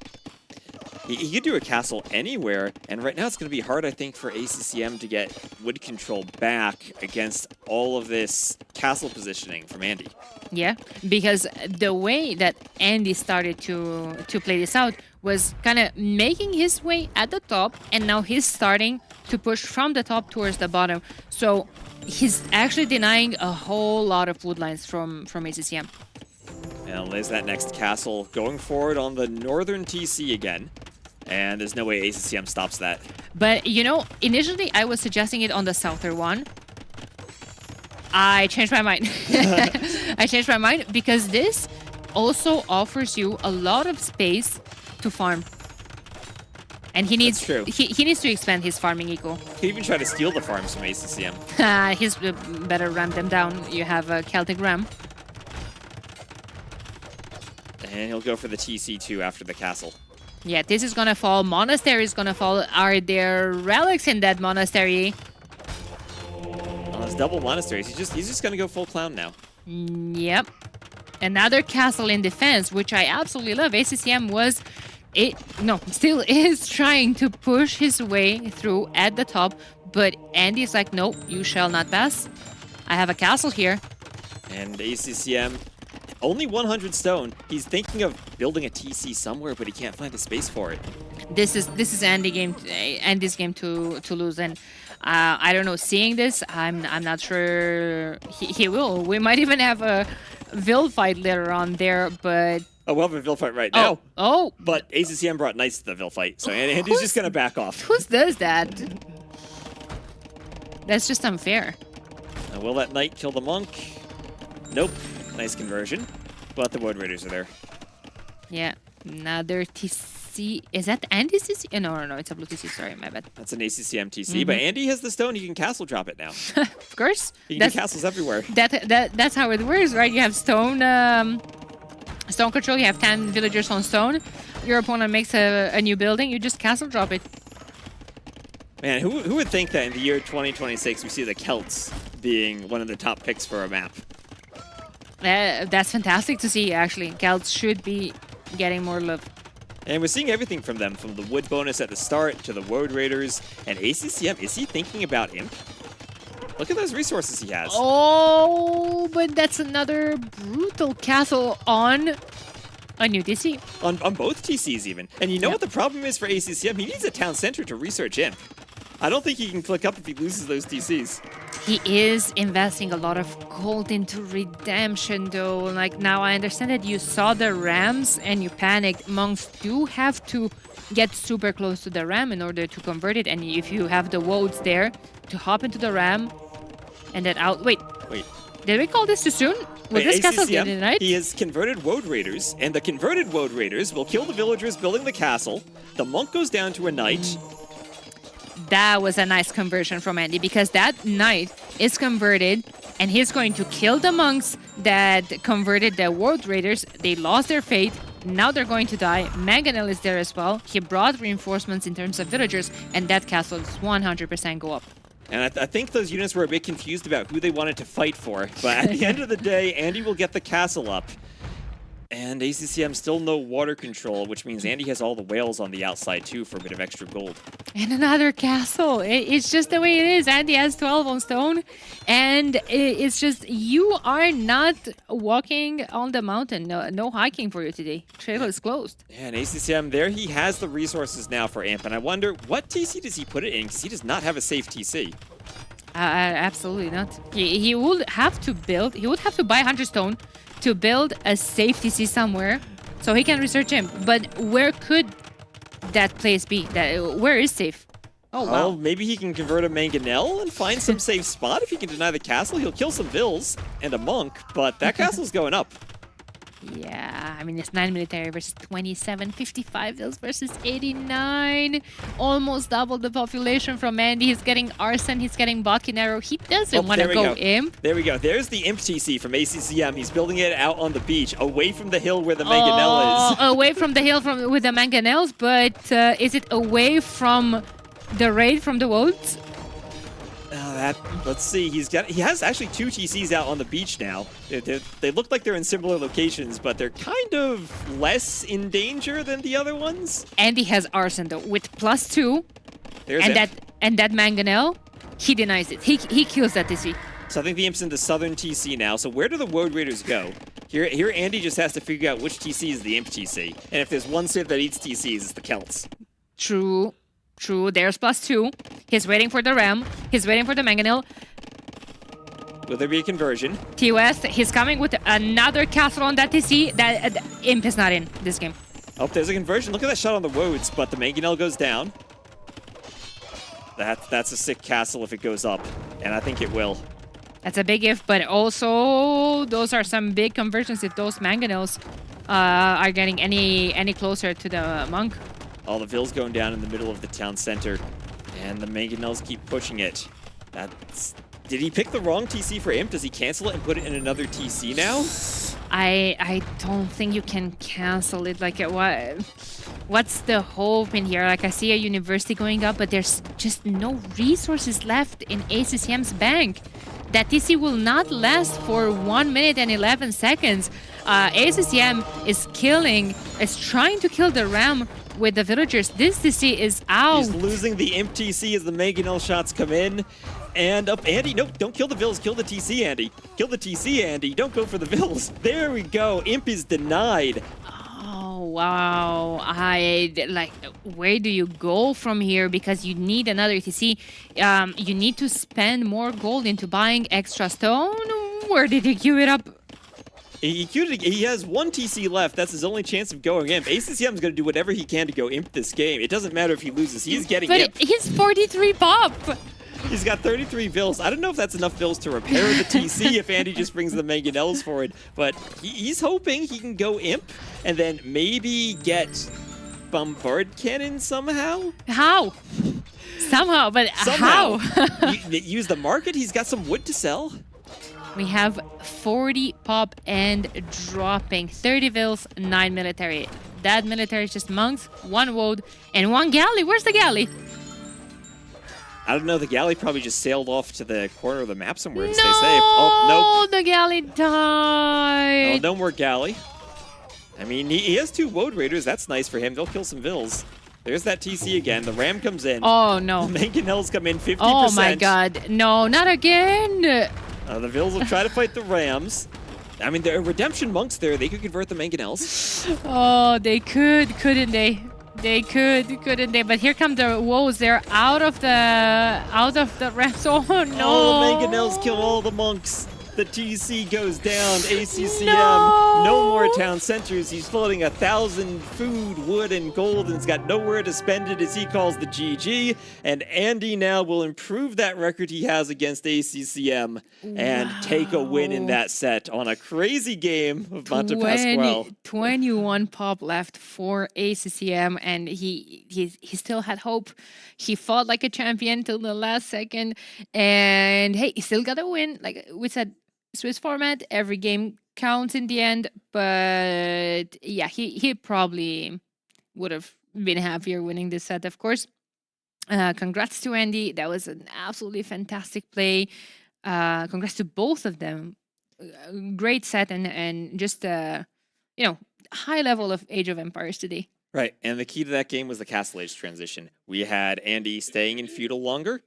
He could do a castle anywhere, and right now it's going to be hard, I think, for ACCM to get wood control back against all of this castle positioning from Andy. Yeah, because the way that Andy started to play this out was kind of making his way at the top, and now he's starting to push from the top towards the bottom. So he's actually denying a whole lot of wood lines from ACCM. Now there's that next castle going forward on the northern TC again. And there's no way ACCM stops that. But, you know, initially I was suggesting it on the southern one. I changed my mind. I changed my mind because this also offers you a lot of space to farm. And he needs he needs to expand his farming eco. He even tried to steal the farms from ACCM. He's better ram them down. You have a Celtic ram. And he'll go for the TC2 after the castle. Yeah, this is gonna fall. Monastery is gonna fall. Are there relics in that monastery? Well, it's double monasteries. He's just gonna go full clown now. Yep. Another castle in defense, which I absolutely love. ACCM still is trying to push his way through at the top, but Andy's like, no, you shall not pass. I have a castle here. And ACCM, only 100 stone. He's thinking of building a TC somewhere, but he can't find the space for it. This is Andy's game to lose, and I don't know. Seeing this, I'm not sure he will. We might even have a Vil fight later on there, but. Oh, we'll have a Vil fight right now. Oh. But ACCM brought Knights to the Vil fight, so Andy's just gonna back off. Who does that? That's just unfair. Will that Knight kill the Monk? Nope. Nice conversion. But the Wood Raiders are there. Yeah. Another TC. Is that Andy's TC? No, it's a blue TC. Sorry, my bad. That's an ACCM TC, but Andy has the stone. He can castle drop it now. Of course. He can do castles everywhere. That's how it works, right? You have stone control. You have 10 villagers on stone. Your opponent makes a new building. You just castle drop it. Man, who would think that in the year 2026 we see the Celts being one of the top picks for a map? That's fantastic to see, actually. Celts should be getting more love. And we're seeing everything from them, from the wood bonus at the start to the Woad Raiders. And ACCM, is he thinking about Imp? Look at those resources he has. Oh, but that's another brutal castle on a new TC. On both TCs even. And you know what the problem is for ACCM? He needs a town center to research Imp. I don't think he can click up if he loses those TCs. He is investing a lot of gold into redemption, though. Like, now I understand that you saw the rams and you panicked. Monks do have to get super close to the ram in order to convert it. And if you have the woads there to hop into the ram and then out. Wait. Did we call this too soon? Was this castle getting denied? He has converted Woad Raiders, and the converted Woad Raiders will kill the villagers building the castle. The monk goes down to a knight. That was a nice conversion from Andy because that knight is converted and he's going to kill the monks that converted the World Raiders. They lost their fate. Now they're going to die. Mangonel is there as well. He brought reinforcements in terms of villagers, and that castle is 100% go up. And I think those units were a bit confused about who they wanted to fight for. But at the end of the day, Andy will get the castle up. And ACCM still no water control, which means Andy has all the whales on the outside too for a bit of extra gold. And another castle. It's just the way it is. Andy has 12 on stone. And it's just, you are not walking on the mountain. No hiking for you today. Trail is closed. Yeah, and ACCM there, he has the resources now for Amp. And I wonder, what TC does he put it in? Because he does not have a safe TC. Absolutely not. He would have to build, he would have to buy 100 stone to build a safe TC somewhere so he can research him. But where could that place be? Where is safe? Oh, wow. Well, maybe he can convert a Mangonel and find some safe spot. If he can deny the castle, he'll kill some Vills and a monk, but that castle's going up. Yeah, I mean, it's 9 military versus 27, 55 Vills versus 89. Almost double the population from Andy. He's getting Arson, he's getting Botkin Arrow. He doesn't want to go Imp. There we go. There's the Imp TC from ACCM. He's building it out on the beach, away from the hill where the Mangonel is. Away from the hill with the Mangonels, but is it away from the raid from the Woads? Let's see. He has actually 2 TCs out on the beach now. They look like they're in similar locations, but they're kind of less in danger than the other ones. Andy has Arson though with +2, and that Mangonel, he denies it. He kills that TC. So I think the Imp's in the southern TC now. So where do the Woad Raiders go? Here Andy just has to figure out which TC is the Imp TC, and if there's one civ that eats TCs, it's the Celts. True. There's +2. He's waiting for the Ram. He's waiting for the Mangonel. Will there be a conversion? T-West, he's coming with another castle on that TC. That Imp is not in this game. Oh, there's a conversion. Look at that shot on the Woads, but the Mangonel goes down. That's a sick castle if it goes up, and I think it will. That's a big if, but also those are some big conversions if those Mangonels are getting any closer to the Monk. All the Vills going down in the middle of the town center, and the Mangonels keep pushing it. Did he pick the wrong TC for Imp? Does he cancel it and put it in another TC now? I don't think you can cancel it. Like, what's the hope in here? Like, I see a university going up, but there's just no resources left in ACCM's bank. That TC will not last for 1 minute and 11 seconds. ACCM is trying to kill the Ram with the villagers. This TC is out. He's losing the Imp TC as the Mangonel shots come in. And up Andy, no, don't kill the Vills, kill the TC, Andy. Kill the TC, Andy. Don't go for the Vills. There we go. Imp is denied. Oh, wow. Where do you go from here? Because you need another TC. You need to spend more gold into buying extra stone. Where did you queue it up? He has 1 TC left. That's his only chance of going Imp. ACCM is going to do whatever he can to go Imp this game. It doesn't matter if he loses. He's getting Imp. But he's 43 pop. He's got 33 Vills. I don't know if that's enough Vills to repair the TC if Andy just brings the Mangonels forward. But he's hoping he can go Imp and then maybe get Bombard Cannon somehow. How? Somehow, but somehow. How? Use the market. He's got some wood to sell. We have 40 pop and dropping. 30 Vills, 9 military. That military is just monks, 1 woad, and 1 galley. Where's the galley? I don't know. The galley probably just sailed off to the corner of the map somewhere and no, stay safe. Oh, nope. The galley died. Oh, no more galley. I mean, he has 2 Woad Raiders. That's nice for him. They'll kill some Vills. There's that TC again. The Ram comes in. Oh, no. The Mangonels come in 50%. Oh, my God. No, not again. The Vills will try to fight the Rams. I mean, there are Redemption Monks there. They could convert the Mangonels. Oh, they could, couldn't they? They could, couldn't they? But here come the woes. They're out of the Rams. Oh, no. Oh, the Mangonels kill all the monks. The TC goes down. ACCM, no more town centers. He's floating 1,000 food, wood, and gold, and he's got nowhere to spend it as he calls the GG. And Andy now will improve that record he has against ACCM and take a win in that set on a crazy game of Monte Pasquale. 21 pop left for ACCM, and he still had hope. He fought like a champion till the last second, and hey, he still got a win. Like we said, Swiss format, every game counts in the end. But yeah, he probably would have been happier winning this set, of course. Congrats to Andy. That was an absolutely fantastic play. Congrats to both of them. Great set and just high level of Age of Empires today. Right, and the key to that game was the Castle Age transition. We had Andy staying in feudal longer,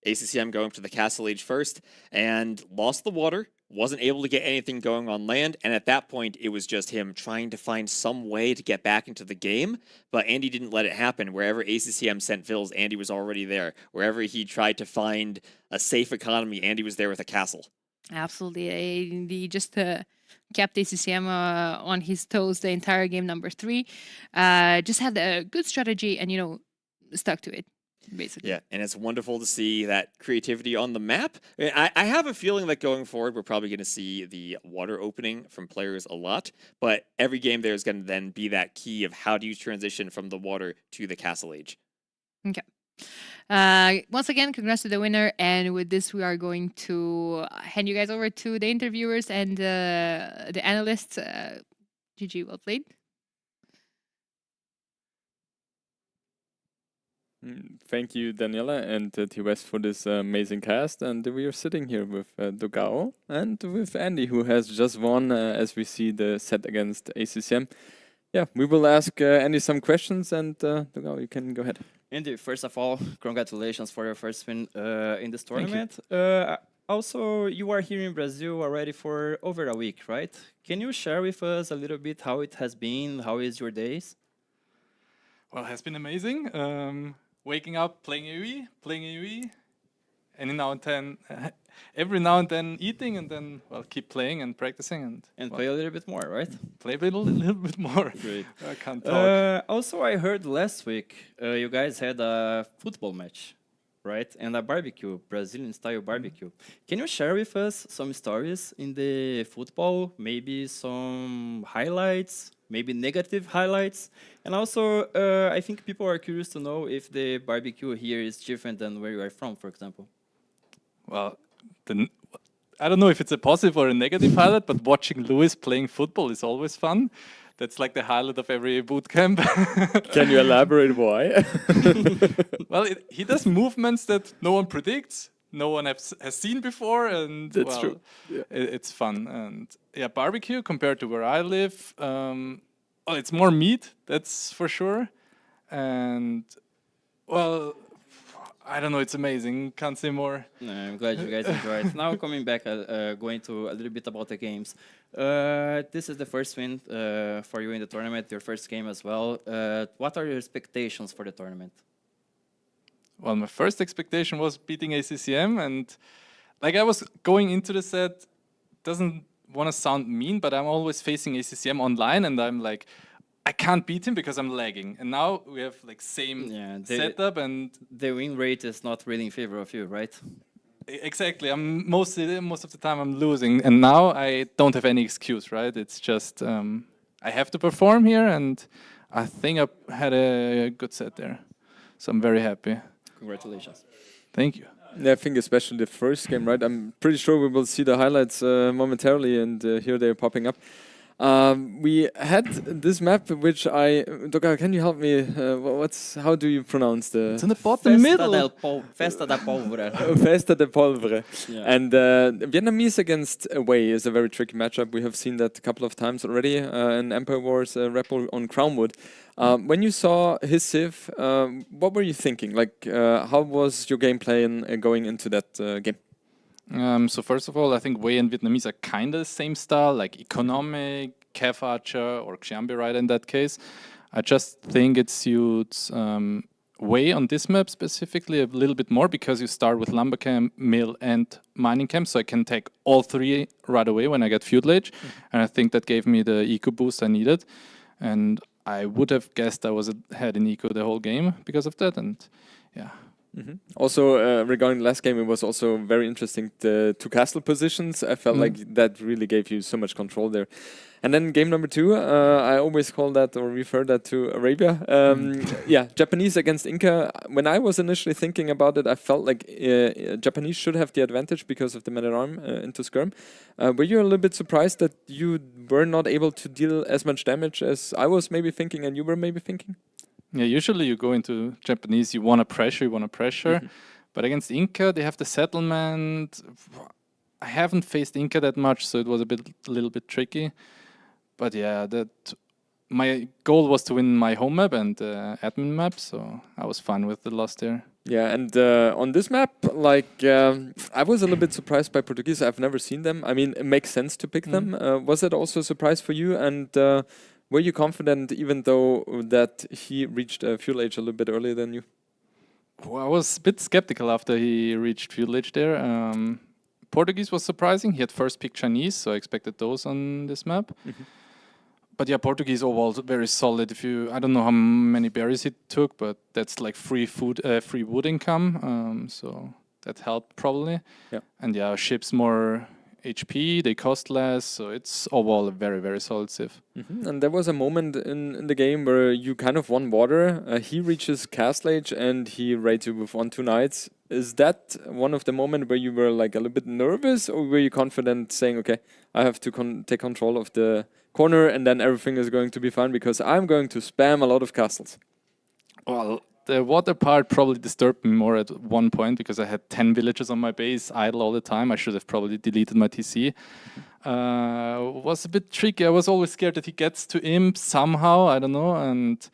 ACCM going to the Castle Age first, and lost the water, wasn't able to get anything going on land, and at that point, it was just him trying to find some way to get back into the game, but Andy didn't let it happen. Wherever ACCM sent Vils, Andy was already there. Wherever he tried to find a safe economy, Andy was there with a castle. Absolutely. He just kept ACCM on his toes the entire game number 3. Just had a good strategy and, stuck to it, basically. Yeah, and it's wonderful to see that creativity on the map. I have a feeling that going forward, we're probably going to see the water opening from players a lot, but every game there is going to then be that key of how do you transition from the water to the Castle Age. Okay. Once again, congrats to the winner. And with this, we are going to hand you guys over to the interviewers and the analysts. GG, well played. Thank you, Daniela and TWS for this amazing cast. And we are sitting here with Dogao and with Andy, who has just won as we see the set against ACCM. Yeah, we will ask Andy some questions, and Dogao, you can go ahead. Andy, first of all, congratulations for your first win in this tournament. Also, you are here in Brazil already for over a week, right? Can you share with us a little bit how it has been? How is your days? Well, it has been amazing. Waking up, playing AoE, and every now and then eating, and then keep playing and practicing and play a little bit more, right? Play a little bit more. Great. I can't talk. Also, I heard last week you guys had a football match, right? And a barbecue, Brazilian style barbecue. Can you share with us some stories in the football? Maybe some highlights, maybe negative highlights. And also, I think people are curious to know if the barbecue here is different than where you are from, for example. Well, I don't know if it's a positive or a negative highlight, but watching Lewis playing football is always fun. That's like the highlight of every boot camp. Can you elaborate why? Well, he does movements that no one predicts, no one has seen before, and that's true. Yeah. It's fun. And yeah, barbecue compared to where I live, it's more meat, that's for sure. And well, I don't know, it's amazing. Can't say more. No, I'm glad you guys enjoyed. Now coming back, going to a little bit about the games. This is the first win for you in the tournament, your first game as well. What are your expectations for the tournament? Well, my first expectation was beating ACCM, and like I was going into the set, doesn't want to sound mean, but I'm always facing ACCM online, and I'm like, I can't beat him because I'm lagging. And now we have like same setup, and the win rate is not really in favor of you, right? Exactly. I'm most of the time I'm losing, and now I don't have any excuse, right? It's just I have to perform here, and I think I had a good set there, so I'm very happy. Congratulations. Thank you. Yeah, I think especially the first game, right? I'm pretty sure we will see the highlights momentarily, and here they're popping up. We had this map, which Doka, can you help me? How do you pronounce the? It's in the bottom middle. Festa da Pólvora. Festa da Pólvora. Yeah. And Vietnamese against away is a very tricky matchup. We have seen that a couple of times already in Empire Wars Rebel on Crownwood. When you saw his Civ, what were you thinking? Like, how was your gameplay going into that game? So first of all, I think Wei and Vietnamese are kind of the same style, like economic, Cav Archer or Xiambi Rider in that case. I just think it suits way on this map specifically a little bit more because you start with lumber camp, mill, and mining camp, so I can take all three right away when I get feudal age, and I think that gave me the eco boost I needed, and I would have guessed I was ahead in eco the whole game because of that, and yeah. Also, regarding the last game, it was also very interesting. The two castle positions, I felt like that really gave you so much control there. And then game number 2, I always call that or refer that to Arabia. Yeah, Japanese against Inca. When I was initially thinking about it, I felt like Japanese should have the advantage because of the man at arm into skirm. Were you a little bit surprised that you were not able to deal as much damage as I was maybe thinking and you were maybe thinking? Yeah, usually you go into Japanese, you want to pressure, but against Inca, they have the settlement. I haven't faced Inca that much, so it was a little bit tricky. But yeah, my goal was to win my home map and admin map, so I was fine with the loss there. Yeah, and on this map, like, I was a little bit surprised by Portuguese. I've never seen them. I mean, it makes sense to pick them. Was it also a surprise for you? And were you confident, even though that he reached feudal age a little bit earlier than you? Well, I was a bit skeptical after he reached feudal age there. Portuguese was surprising. He had first picked Chinese, so I expected those on this map. But yeah, Portuguese overall very solid. I don't know how many berries he took, but that's like free wood income. So that helped probably. Yeah. And yeah, ships more HP, they cost less, so it's overall a very, very solid civ. And there was a moment in the game where you kind of won water. He reaches castle age and he raids you with 1-2 knights. Is that one of the moments where you were like a little bit nervous, or were you confident saying, okay, I have to take control of the corner and then everything is going to be fine because I'm going to spam a lot of castles? Well, the water part probably disturbed me more at one point because I had 10 villagers on my base idle all the time. I should have probably deleted my TC. Was a bit tricky. I was always scared that he gets to imp somehow, I don't know, and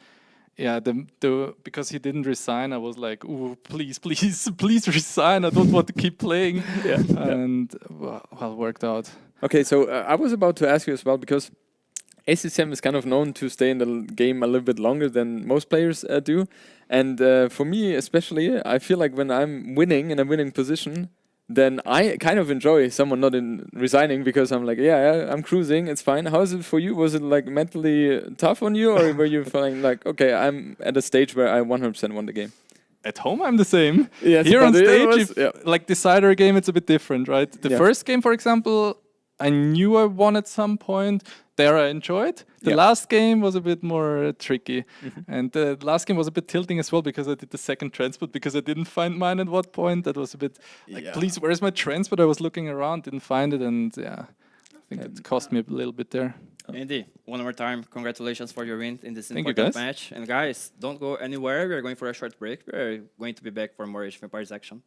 yeah, because he didn't resign, I was like, "Ooh, please resign! I don't want to keep playing." And well, worked out. Okay, so I was about to ask you as well because ACCM is kind of known to stay in the game a little bit longer than most players do, and for me especially, I feel like when I'm winning in a winning position, then I kind of enjoy someone not resigning because I'm like, yeah, I'm cruising, it's fine. How is it for you? Was it like mentally tough on you, or were you feeling like, okay, I'm at a stage where I 100% won the game? At home, I'm the same. Yes, here on but stage, like decider game, it's a bit different, right? The first game, for example, I knew I won at some point. There I enjoyed. The last game was a bit more tricky. And the last game was a bit tilting as well because I did the second transport because I didn't find mine at what point. That was a bit like, please, where's my transport? I was looking around, didn't find it. And yeah, I think it cost me a little bit there. Andy, one more time, congratulations for your win in this Thank you, important guys. match. And guys, don't go anywhere. We are going for a short break. We are going to be back for more Age of Empires action.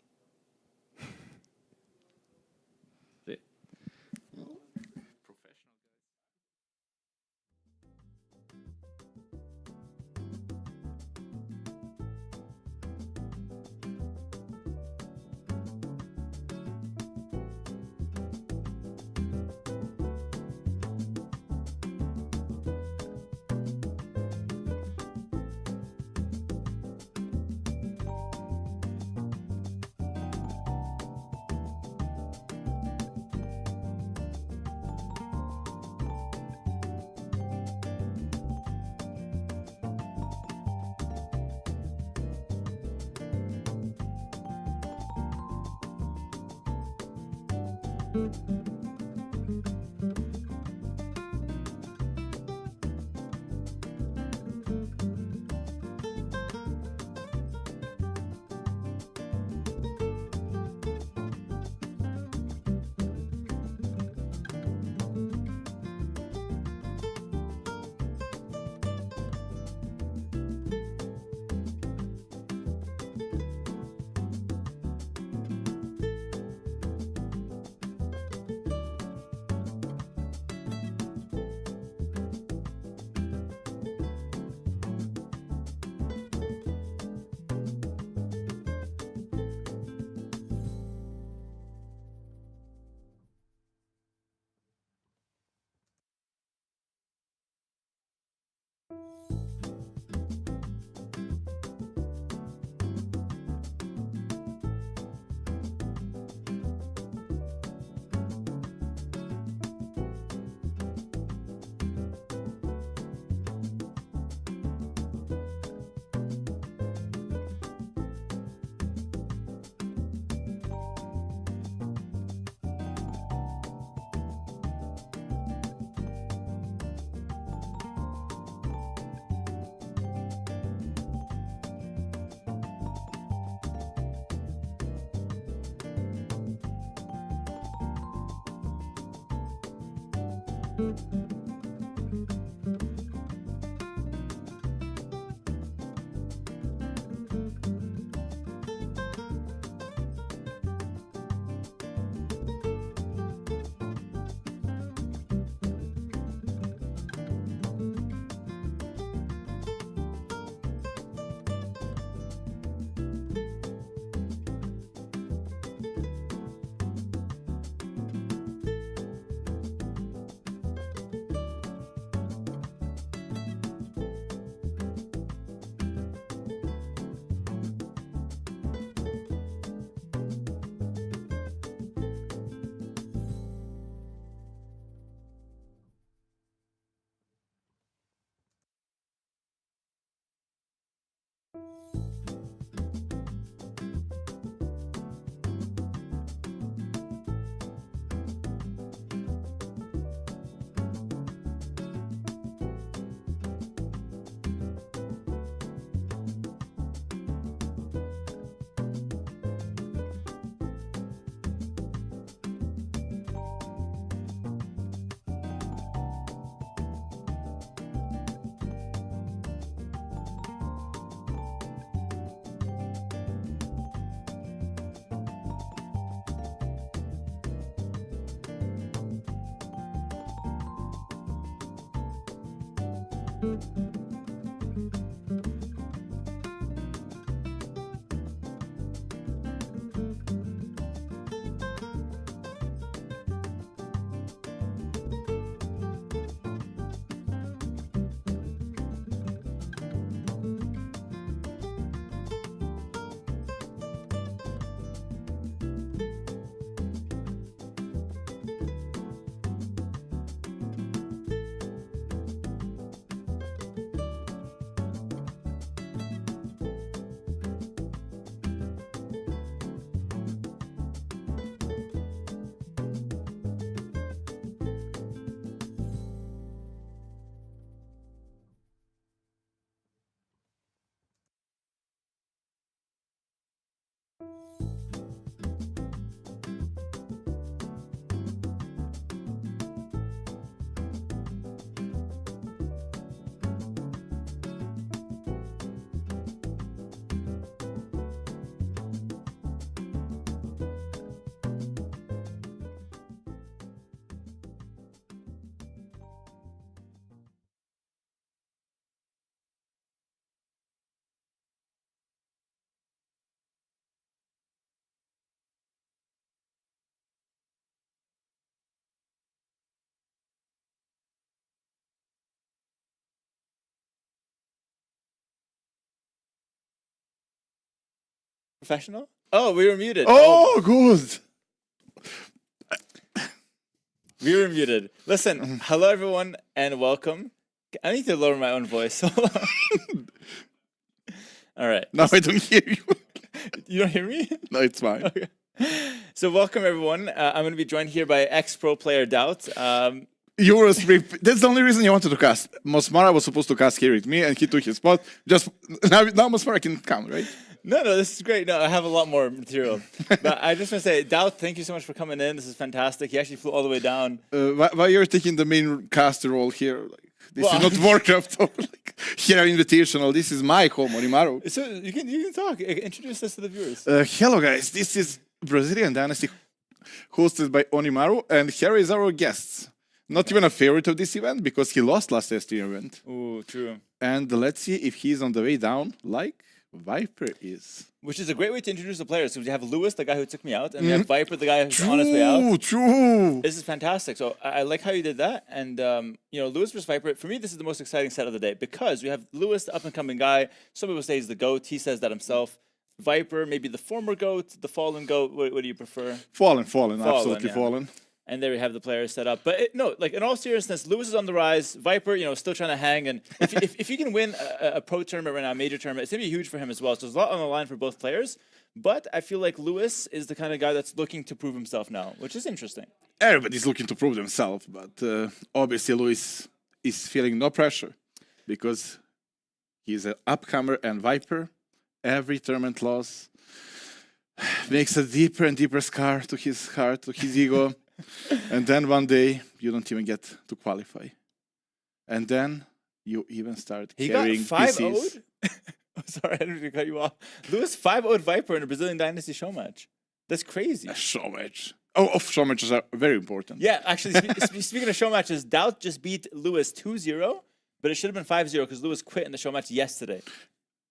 Professional? Oh, we were muted. Oh, good. We were muted. Listen, hello everyone and welcome. I need to lower my own voice. Hold on. All right. No, I don't hear you. You don't hear me? No, it's fine. Okay. So welcome everyone. I'm going to be joined here by ex-pro player Doubt. You were that's the only reason you wanted to cast. Mosmara was supposed to cast here with me, and he took his spot. Just now Mosmara can come, right? No, this is great. No, I have a lot more material. But I just want to say, Doubt, thank you so much for coming in. This is fantastic. He actually flew all the way down. Why you're taking the main caster role here? Like, this is not Warcraft or like here Invitational. This is my home, Onimaru. So you can talk. Introduce us to the viewers. Hello, guys. This is Brazilian Dynasty, hosted by Onimaru, and here is our guest. Not even a favorite of this event because he lost last ST event. Ooh, true. And let's see if he's on the way down, like Viper is. Which is a great way to introduce the players. So we have Lewis, the guy who took me out, and we have Viper, the guy who's on his way out. True. This is fantastic. So I like how you did that. And, Lewis versus Viper, for me, this is the most exciting set of the day because we have Lewis, the up-and-coming guy. Some people say he's the GOAT. He says that himself. Viper, maybe the former GOAT, the fallen GOAT. What do you prefer? Fallen, absolutely yeah. fallen. And there we have the players set up. But in all seriousness, Lewis is on the rise. Viper, still trying to hang. And if he can win a pro tournament right now, a major tournament, it's going to be huge for him as well. So there's a lot on the line for both players. But I feel like Lewis is the kind of guy that's looking to prove himself now, which is interesting. Everybody's looking to prove themselves, but obviously Lewis is feeling no pressure because he's an upcomer and Viper. Every tournament loss makes a deeper and deeper scar to his heart, to his ego. And then one day you don't even get to qualify. And then you even start He got carrying 5-0'd? PCs. Sorry, I didn't mean to cut you off. Lewis 5-0'd Viper in a Brazilian Dynasty show match. That's crazy. A show match. Oh, show matches are very important. Yeah, actually, speaking of show matches, Doubt just beat Lewis 2-0, but it should have been 5-0 because Lewis quit in the show match yesterday.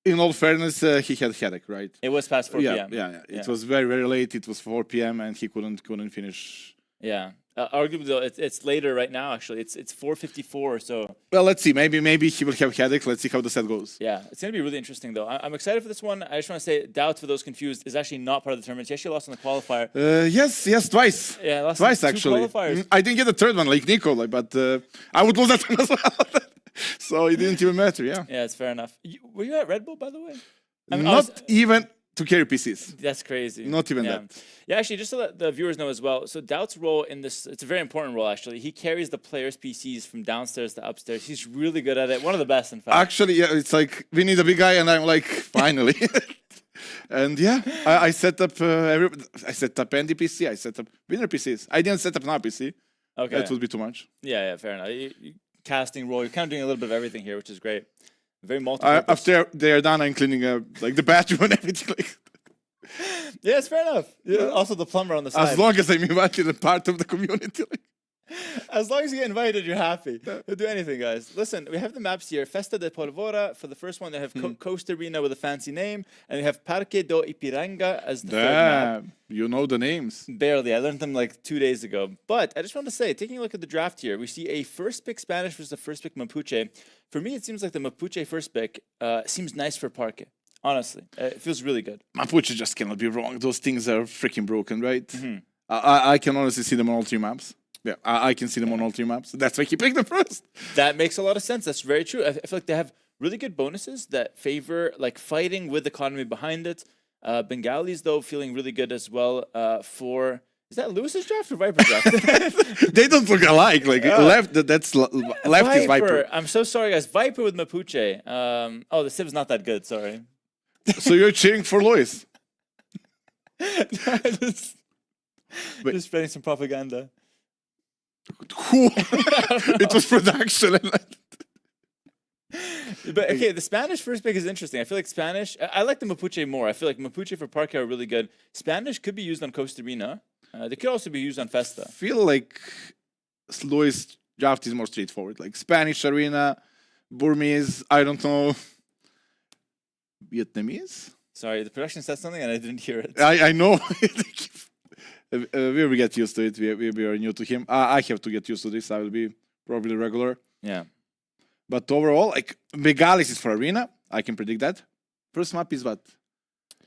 In all fairness, he had a headache, right? It was past 4 Yeah, p.m. yeah. It was very, very late. It was 4 p.m. and he couldn't finish. Yeah. Arguably, though, it's later right now, actually. It's 4:54, so... Well, let's see. Maybe he will have headache. Let's see how the set goes. Yeah, it's going to be really interesting, though. I'm excited for this one. I just want to say, Doubt, for those confused, is actually not part of the tournament. He actually lost in the qualifier. Yes, twice. Yeah, lost Twice, in 2 actually. qualifiers. I didn't get the third one, like Nico, but I would lose that one as well. So it didn't even matter, yeah. Yeah, it's fair enough. Were you at Red Bull, by the way? Not even to carry PCs. That's crazy. Not even that. Yeah, actually, just to let the viewers know as well. So Doubt's role in this, it's a very important role, actually. He carries the players' PCs from downstairs to upstairs. He's really good at it. One of the best, in fact. Actually, yeah, it's like, we need a big guy, and I'm like, finally. And yeah, I set up I set up Andy PC, I set up winner PCs. I didn't set up an PC. Okay. That would be too much. Yeah, fair enough. Casting role, you're kind of doing a little bit of everything here, which is great. Very multi. After they are done, I'm cleaning like the bathroom and everything. Like, yeah, it's fair enough. Yeah. Also, the plumber on the side. as long as I'm invited and part of the community. Like. As long as you get invited, you're happy. You'll do anything, guys. Listen, we have the maps here. Festa de Polvora, for the first one, they have Coast Arena with a fancy name, and we have Parque do Ipiranga as the third map. You know the names. Barely. I learned them like 2 days ago. But I just want to say, taking a look at the draft here, we see a first pick Spanish versus a first pick Mapuche. For me, it seems like the Mapuche first pick seems nice for Parque. Honestly, it feels really good. Mapuche just cannot be wrong. Those things are freaking broken, right? I can honestly see them on all 3 maps. Yeah, I can see them on all 3 maps. That's why he picked the first. That makes a lot of sense. That's very true. I feel like they have really good bonuses that favor like fighting with economy behind it. Bengalis, though, feeling really good as well for... Is that Lewis's draft or Viper's draft? They don't look alike. Like left is Viper. I'm so sorry, guys. Viper with Mapuche. Oh, the Civ's not that good. Sorry. So you're cheering for Luis? just spreading some propaganda. Who? It was production. But okay, the Spanish first pick is interesting. I feel like Spanish... I like the Mapuche more. I feel like Mapuche for Parque are really good. Spanish could be used on Costa Arena. They could also be used on Festa. I feel like Luis' draft is more straightforward. Like Spanish Arena, Burmese, I don't know, Vietnamese? Sorry, the production said something and I didn't hear it. I know. We will get used to it. We are new to him. I have to get used to this. I will be probably regular. Yeah. But overall, like Megalis is for Arena. I can predict that. First map is what?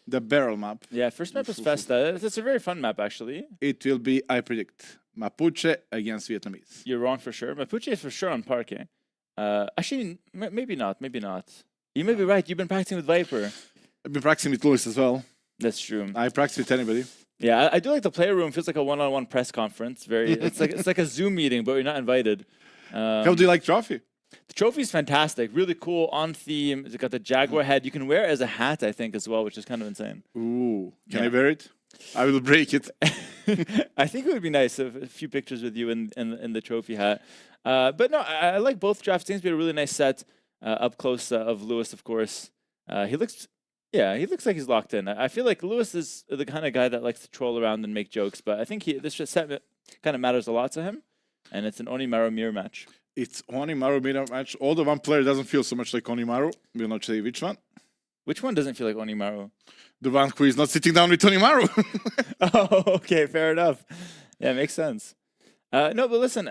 The barrel map. Yeah, first map is Festa. It's a very fun map, actually. It will be, I predict, Mapuche against Vietnamese. You're wrong for sure. Mapuche is for sure on Parque. Actually, maybe not. Maybe not. You may be right. You've been practicing with Viper. I've been practicing with Luis as well. That's true. I practice with anybody. Yeah, I do like the player room. Feels like a one-on-one press conference. It's like a Zoom meeting, but you're not invited. How do you like trophy? The trophy's fantastic, really cool, on theme. It's got the Jaguar head. You can wear it as a hat, I think, as well, which is kind of insane. Ooh, can I wear it? I will break it. I think it would be nice if a few pictures with you in the trophy hat. But no, I like both drafts. Seems to be a really nice set up close of Lewis, of course. He looks like he's locked in. I feel like Lewis is the kind of guy that likes to troll around and make jokes, but I think this set kind of matters a lot to him, and it's an Onimaru mirror match. It's Onimaru mirror match. Although one player doesn't feel so much like Onimaru. We'll not say which one. Which one doesn't feel like Onimaru? The one who is not sitting down with Onimaru. Oh, okay, fair enough. Yeah, makes sense. No, but listen,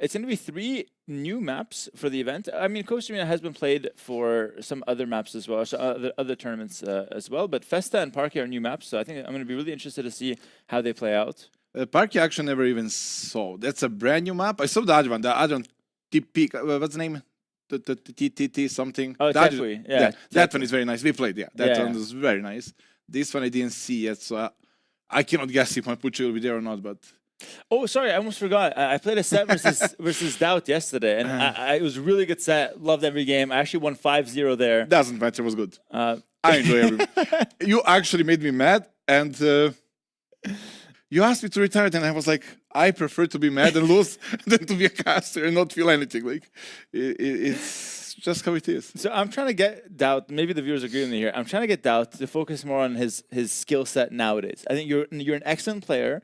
it's going to be 3 new maps for the event. I mean, Costa Arena has been played for some other maps as well, so other tournaments as well. But Festa and Parque are new maps, so I think I'm going to be really interested to see how they play out. Parque actually never even saw. That's a brand new map. I saw the other one. The other one, TP, what's the name? TTT something. Oh, Tetui. Yeah, that one is very nice. We played, yeah. That one Yeah. was very nice. This one I didn't see yet, so I cannot guess if Mapuche will be there or not, but... Oh, sorry, I almost forgot. I played a set versus Doubt yesterday, and it was a really good set. Loved every game. I actually won 5-0 there. Doesn't matter, it was good. I enjoy every... You actually made me mad, and you asked me to retire, and I was like, I prefer to be mad and lose than to be a caster and not feel anything. Like, it's just how it is. So I'm trying to get Doubt. Maybe the viewers agree with me here. I'm trying to get Doubt to focus more on his skill set nowadays. I think you're an excellent player,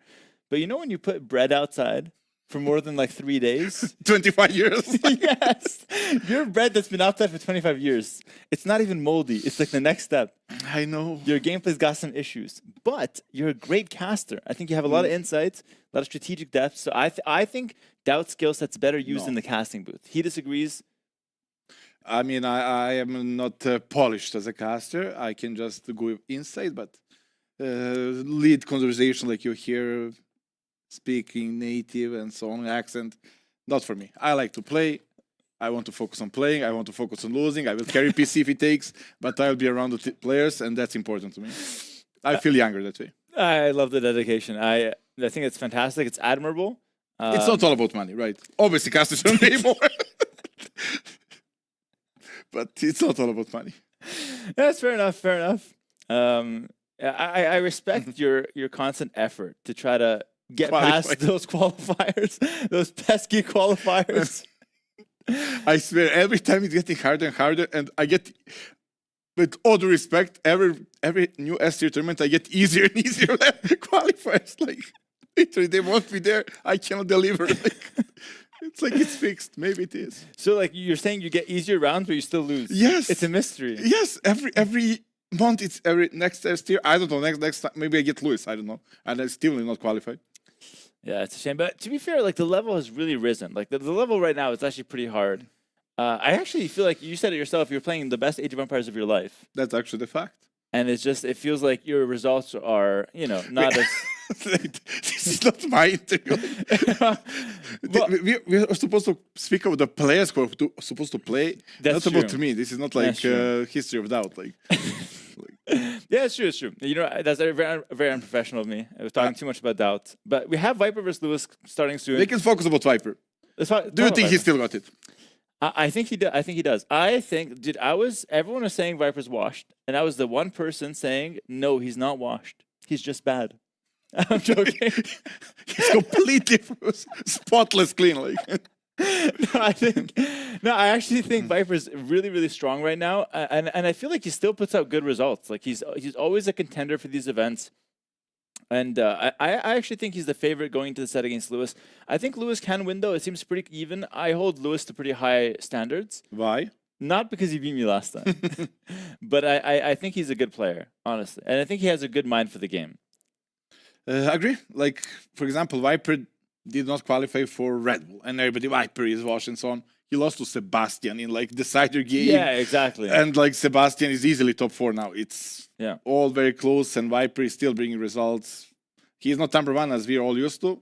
but you know when you put bread outside for more than like 3 days, 25 years. yes, your bread that's been outside for 25 years. It's not even moldy. It's like the next step. I know. Your gameplay's got some issues, but you're a great caster. I think you have a lot of insights, a lot of strategic depth. So I think Doubt's skill set's better used in the casting booth. He disagrees. I mean, I am not polished as a caster. I can just go inside, but lead conversation like you hear, speaking native and so on, accent, not for me. I like to play. I want to focus on playing. I want to focus on losing. I will carry PC if it takes, but I'll be around the players, and that's important to me. I feel younger that way. I love the dedication. I think it's fantastic. It's admirable. It's not all about money, right? Obviously, casters don't pay more. But it's not all about money. That's fair enough. Fair enough. I respect your constant effort to try to get past those qualifiers, those pesky qualifiers. I swear, every time it's getting harder and harder, and I get, with all due respect, every new S-tier tournament, I get easier and easier qualifiers. Like, literally, they won't be there. I cannot deliver. Like, it's like it's fixed. Maybe it is. So, like, you're saying you get easier rounds, but you still lose. Yes, it's a mystery. Yes, every month, it's every next S-tier. I don't know. Next time, maybe I get Lewis. I don't know, and I still not qualified. Yeah, it's a shame. But to be fair, like the level has really risen. Like the level right now is actually pretty hard. I actually feel like you said it yourself. You're playing the best Age of Empires of your life. That's actually the fact. And it's just, it feels like your results are, not as... This is not my interview. We are supposed to speak about the players who are supposed to play. That's not true. about me. This is not like history of doubt. Like, yeah, it's true. It's true. That's very unprofessional of me. I was talking too much about doubt. But we have Viper versus Lewis starting soon. We can focus about Viper. Do you think he still got it? I think he does. I think he does. Everyone was saying Viper's washed, and I was the one person saying, no, he's not washed. He's just bad. I'm joking. He's completely spotless clean. Like. I actually think Viper's really, really strong right now, and I feel like he still puts out good results. Like he's always a contender for these events, and I actually think he's the favorite going into the set against Lewis. I think Lewis can win though. It seems pretty even. I hold Lewis to pretty high standards. Why? Not because he beat me last time, but I think he's a good player, honestly, and I think he has a good mind for the game. Agree. Like, for example, Viper did not qualify for Red Bull, and everybody, Viper is washed and so on. He lost to Sebastian in like decider game. Yeah, exactly. And like Sebastian is easily top 4 now. It's all very close, and Viper is still bringing results. He's not number 1 as we're all used to,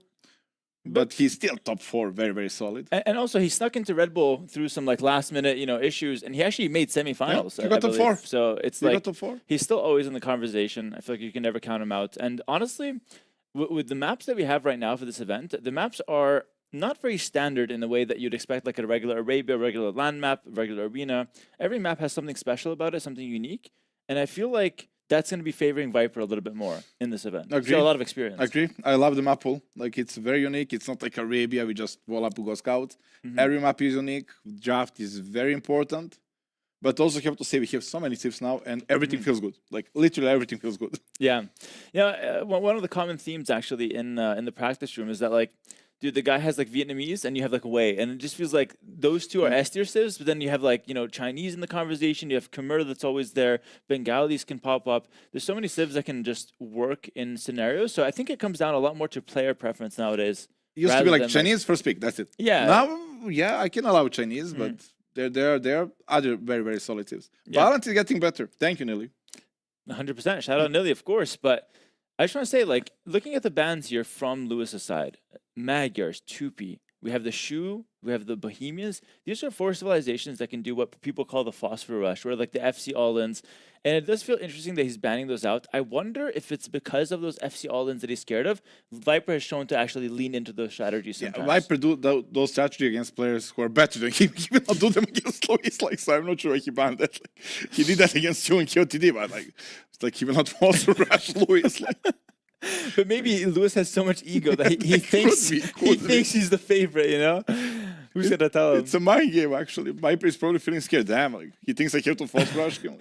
but he's still top 4, very, very solid. And also, he snuck into Red Bull through some like last minute, issues, and he actually made semifinals. Yeah, he got top 4. So it's he got top 4. He's still always in the conversation. I feel like you can never count him out. And honestly, with the maps that we have right now for this event, the maps are not very standard in the way that you'd expect, like a regular Arabia, regular LAN map, regular arena. Every map has something special about it, something unique. And I feel like that's going to be favoring Viper a little bit more in this event. Agree. So a lot of experience. Agree. I love the map pool. Like, it's very unique. It's not like Arabia, we just wall up to go scout. Every map is unique. Draft is very important. But also, you have to say, we have so many tips now, and everything feels good. Like, literally everything feels good. Yeah. One of the common themes, actually, in the practice room is that, like, dude, the guy has, like, Vietnamese, and you have, like, Wei. And it just feels like those two are S-tier civs, but then you have, like, Chinese in the conversation. You have Khmer that's always there. Bengalis can pop up. There's so many civs that can just work in scenarios. So I think it comes down a lot more to player preference nowadays. It used to be like Chinese first pick, that's it. Yeah. Now, yeah, I can allow Chinese, but there are other very, very solid tips. Balance is getting better. Thank you, Nilly. 100%. Shout out Nilly, of course. But I just want to say, like, looking at the bans here from Lewis's side, Magyars, Tupi, we have the Shu, we have the Bohemians. These are 4 civilizations that can do what people call the Phosphor Rush, or like the FC all-ins. And it does feel interesting that he's banning those out. I wonder if it's because of those FC all-ins that he's scared of. Viper has shown to actually lean into those strategies sometimes. Yeah, Viper do those strategies against players who are better than him. He will not do them against Luis. Like, so I'm not sure why he banned that. Like, he did that against you in KOTD, but like, it's like he will not also rush Luis. Like. But maybe Lewis has so much ego that he thinks he's the favorite, you know? Who's gonna tell him? It's a mind game, actually. Viper is probably feeling scared. Damn, like, he thinks I have to false rush him.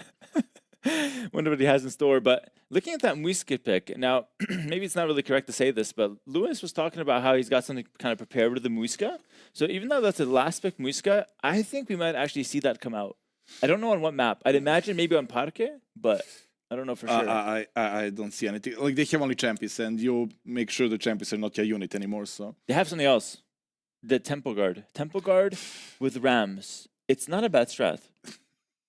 Wonder what he has in store. But looking at that Muiska pick, now, maybe it's not really correct to say this, but Lewis was talking about how he's got something kind of prepared with the Muiska. So even though that's the last pick Muiska, I think we might actually see that come out. I don't know on what map. I'd imagine maybe on Parque, but I don't know for sure. I don't see anything. Like, they have only champions, and you make sure the champions are not your unit anymore, so... They have something else. The Temple Guard. Temple Guard with Rams. It's not a bad strat.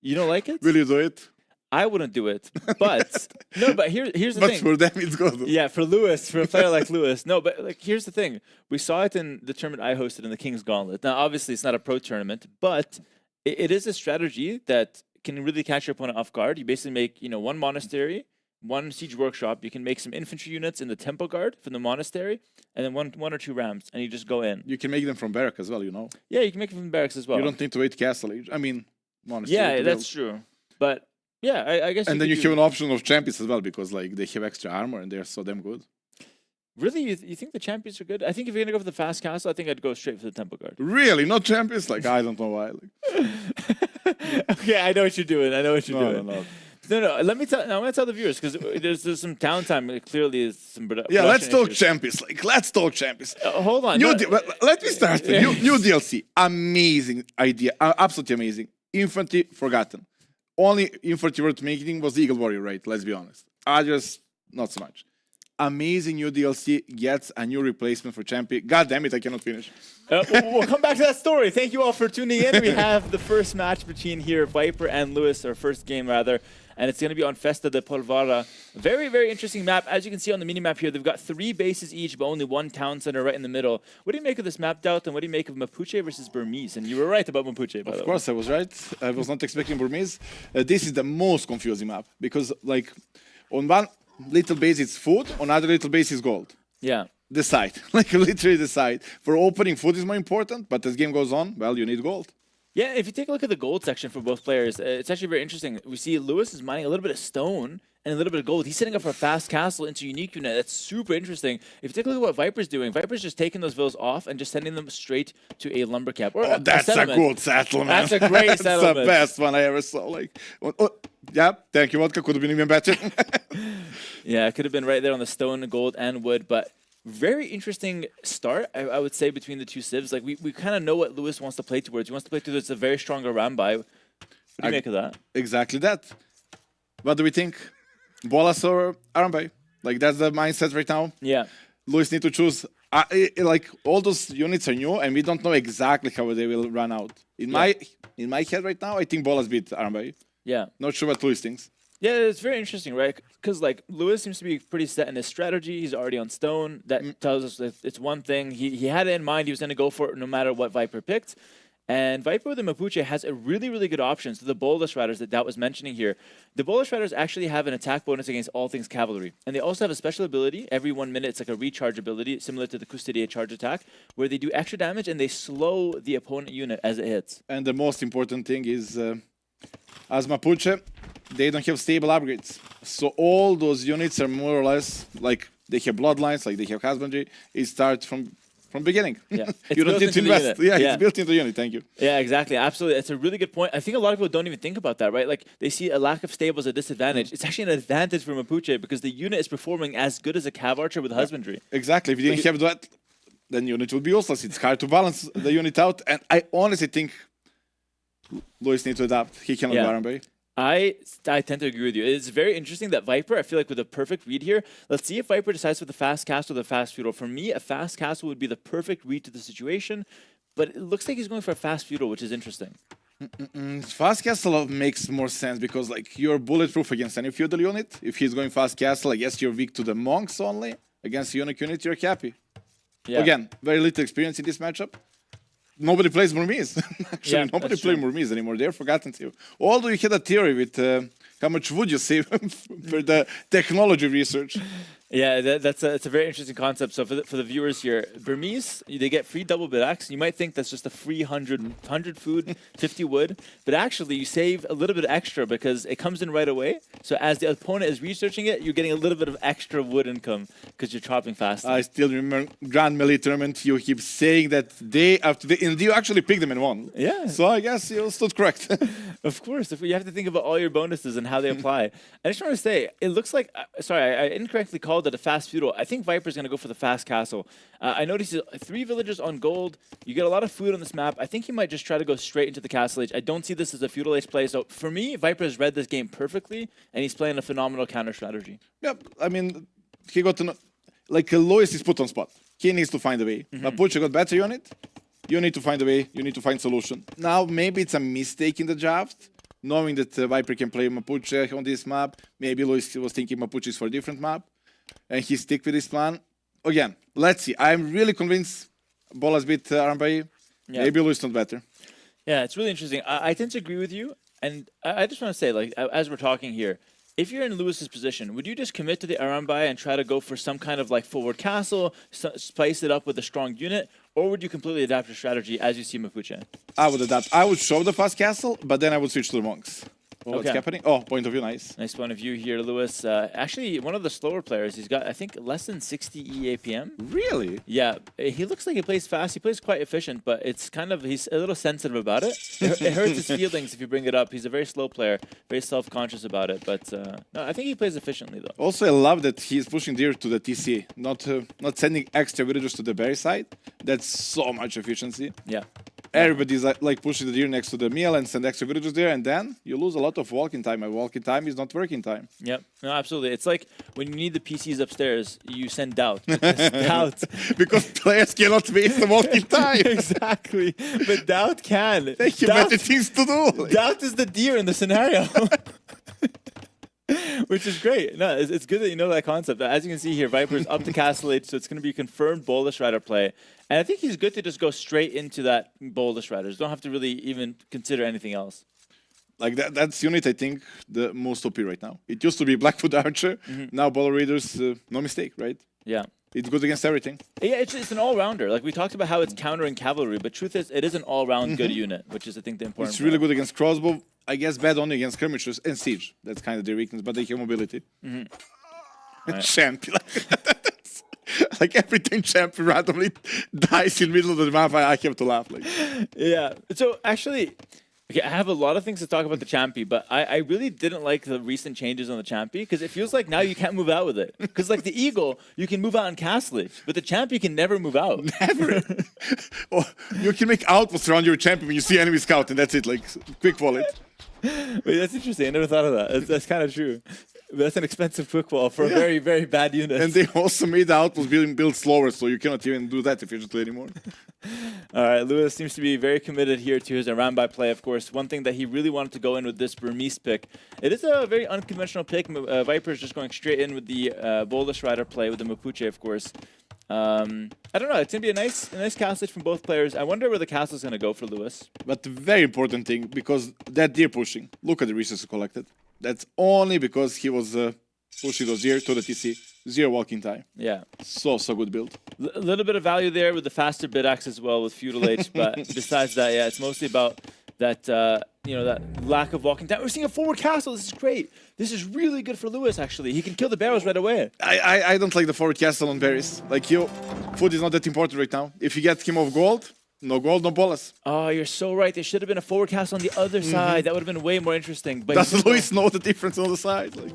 You don't like it? Will you do it? I wouldn't do it, but no. But here's the But thing. for them, it's good. Yeah, for Lewis, for a player like Lewis. No, but like here's the thing. We saw it in the tournament I hosted in the King's Gauntlet. Now, obviously, it's not a pro tournament, but it is a strategy that can really catch your opponent off guard. You basically make one monastery, one siege workshop. You can make some infantry units in the Temple Guard from the monastery, and then one or two rams, and you just go in. You can make them from barrack as well, you know. Yeah, you can make them from barracks as well. You don't need to wait castle age. I mean, monastery. Yeah, that's true. But yeah, I guess. And then you could have an option of champions as well, because like they have extra armor and they're so damn good. Really, you think the champions are good? I think if you're gonna go for the fast castle, I think I'd go straight for the Temple Guard. Really, not champions? Like I don't know why. Like. Okay, I know what you're doing. I know what you're doing. No. Let me tell. I'm gonna tell the viewers because there's some downtime. Clearly, is some yeah. Let's talk issues. champions. Like let's talk champions. Hold on. Let me start. New DLC. Amazing idea. Absolutely amazing. Infantry forgotten. Only infantry worth making was the Eagle Warrior, right? Let's be honest. Others, not so much. Amazing new DLC gets a new replacement for champion. God damn it, I cannot finish. We'll come back to that story. Thank you all for tuning in. We have the first match between here, Viper and Lewis, our first game rather. And it's going to be on Festa de Polvara. Very, very interesting map. As you can see on the mini-map here, they've got 3 bases each, but only 1 town center right in the middle. What do you make of this map, Doubt, and what do you make of Mapuche versus Burmese? And you were right about Mapuche, by the way. Of course, I was right. I was not expecting Burmese. This is the most confusing map, because like on one little base it's food, on other little base is gold. Yeah. Decide. Like literally decide. For opening, food is more important, but as game goes on, well, you need gold. Yeah, if you take a look at the gold section for both players, it's actually very interesting. We see Lewis is mining a little bit of stone and a little bit of gold. He's setting up for a fast castle into unique unit. That's super interesting. If you take a look at what Viper's doing, Viper's just taking those villas off and just sending them straight to a lumber camp. Or that's a good settlement. That's a great settlement. That's the best one I ever saw. Like, yeah, thank you, Vodka. Could have been even better. Yeah, it could have been right there on the stone, gold, and wood, but very interesting start, I would say, between the two civs. Like, we kind of know what Lewis wants to play towards. He wants to play towards a very strong Arambai. What do you make of that? Exactly that. What do we think? Bolas or Arambai? Like, that's the mindset right now. Yeah. Lewis need to choose. Like, all those units are new, and we don't know exactly how they will run out. In my head right now, I think Bolas beat Arambai. Yeah. Not sure what Lewis thinks. Yeah, it's very interesting, right? Because like Lewis seems to be pretty set in his strategy. He's already on stone. That tells us that it's one thing. He had it in mind. He was going to go for it no matter what Viper picked. And Viper with the Mapuche has a really, really good option. So the Bolus Riders that was mentioning here. The Bolus Riders actually have an attack bonus against all things cavalry. And they also have a special ability. Every 1 minute, it's like a recharge ability, similar to the Custodia charge attack, where they do extra damage and they slow the opponent unit as it hits. And the most important thing is, as Mapuche, they don't have stable upgrades. So all those units are more or less like they have bloodlines, like they have husbandry. It starts from beginning. Yeah. You don't need to invest. Yeah, it's built into the unit. Thank you. Yeah, exactly. Absolutely. It's a really good point. I think a lot of people don't even think about that, right? Like they see a lack of stable as a disadvantage. It's actually an advantage for Mapuche because the unit is performing as good as a cav archer with husbandry. Exactly. If you didn't have that, then unit would be useless. It's hard to balance the unit out. And I honestly think Lewis needs to adapt. He cannot go Arambai. I tend to agree with you. It's very interesting that Viper, I feel like with a perfect read here, let's see if Viper decides with the fast castle or the fast feudal. For me, a fast castle would be the perfect read to the situation, but it looks like he's going for a fast feudal, which is interesting. Fast castle makes more sense because like you're bulletproof against any feudal unit. If he's going fast castle, I guess you're weak to the monks only. Against the unique unit, you're happy. Yeah. Again, very little experience in this matchup. Nobody plays Burmese. Actually, nobody plays Burmese anymore. They're forgotten to you. Although you had a theory with how much would you save for the technology research. Yeah, that's it's a very interesting concept. So for the viewers here, Burmese, they get free double bid axe. You might think that's just a free 100 food, 50 wood, but actually you save a little bit extra because it comes in right away. So as the opponent is researching it, you're getting a little bit of extra wood income because you're chopping faster. I still remember Grand Melee Tournament, you keep saying that day after day, and you actually picked them and won. Yeah. So I guess you stood correct. Of course, if you have to think about all your bonuses and how they apply. I just want to say, it looks like, sorry, I incorrectly called it a fast feudal. I think Viper's going to go for the fast castle. I noticed 3 villagers on gold. You get a lot of food on this map. I think he might just try to go straight into the castle age. I don't see this as a feudal age play. So for me, Viper has read this game perfectly, and he's playing a phenomenal counter strategy. Yep, I mean, he got to know, like Lois is put on spot. He needs to find a way. Mapuche got better unit. You need to find a way. You need to find solution. Now, maybe it's a mistake in the draft, knowing that Viper can play Mapuche on this map. Maybe Lois was thinking Mapuche is for a different map, and he stick with his plan. Again, let's see. I'm really convinced Bolas beat Arambai. Yeah. Maybe Lois not better. Yeah, it's really interesting. I tend to agree with you, and I just want to say, like, as we're talking here, if you're in Lewis's position, would you just commit to the Arambai and try to go for some kind of like forward castle, spice it up with a strong unit, or would you completely adapt your strategy as you see Mapuche? I would adapt. I would show the fast castle, but then I would switch to the monks. What's Okay. happening? Oh, point of view, nice. Nice point of view here, Lewis. Actually, one of the slower players. He's got, I think, less than 60 EAPM. Really? Yeah, he looks like he plays fast. He plays quite efficient, but it's kind of, he's a little sensitive about it. It hurts his feelings if you bring it up. He's a very slow player, very self-conscious about it. But no, I think he plays efficiently, though. Also, I love that he's pushing deer to the TC, not sending extra villagers to the berry side. That's so much efficiency. Yeah. Everybody's like pushing the deer next to the meal and send extra villagers there, and then you lose a lot of walking time. And walking time is not working time. Yep. No, absolutely. It's like when you need the PCs upstairs, you send Doubt. Doubt. Because players cannot waste the walking time. Exactly. But Doubt can. Thank you, better things to do. Doubt is the deer in the scenario. Which is great. No, it's good that you know that concept. As you can see here, Viper's up to Castle Age, so it's going to be confirmed Bolus Rider play. And I think he's good to just go straight into that Bolus Riders. Don't have to really even consider anything else. Like that's unit, I think, the most OP right now. It used to be Blackfoot Archer. Now Ball Raiders, no mistake, right? Yeah. It's good against everything. Yeah, it's an all-rounder. Like, we talked about how it's countering cavalry, but truth is, it is an all-round good unit, which is, I think, the important It's really part. good against crossbow. I guess bad only against skirmishers and siege. That's kind of their weakness, but they have mobility. Champion. Like every time champion randomly dies in the middle of the map, I have to laugh. Like. Yeah. So, actually, okay, I have a lot of things to talk about the Champy, but I really didn't like the recent changes on the Champy because it feels like now you can't move out with it. Because, like, the Eagle, you can move out in Castle, but the Champy can never move out. Never. Oh, you can make outposts around your champion when you see enemy scout, and that's it. Like, quick wallet. Wait, that's interesting. I never thought of that. That's kind of true. That's an expensive quick wall for a very, very bad unit. And they also made the outpost being built slower, so you cannot even do that efficiently anymore. All right, Lewis seems to be very committed here to his Arambai play, of course. One thing that he really wanted to go in with this Burmese pick. It is a very unconventional pick. Viper's just going straight in with the Bolus Rider play with the Mapuche, of course. I don't know. It's going to be a nice castle from both players. I wonder where the castle's going to go for Lewis. But the very important thing, because that deer pushing, look at the resources collected. That's only because he was pushing those deer to the TC. 0 walking time. Yeah. So good build. A little bit of value there with the faster bid axe as well with Feudal Age, but besides that, yeah, it's mostly about that, that lack of walking time. We're seeing a forward castle. This is great. This is really good for Lewis, actually. He can kill the barrows right away. I don't like the forward castle on berries. Like, food is not that important right now. If you get him off gold, no bolus. Oh, you're so right. There should have been a forward castle on the other side. That would have been way more interesting. But does Luis know the difference on the side? Like,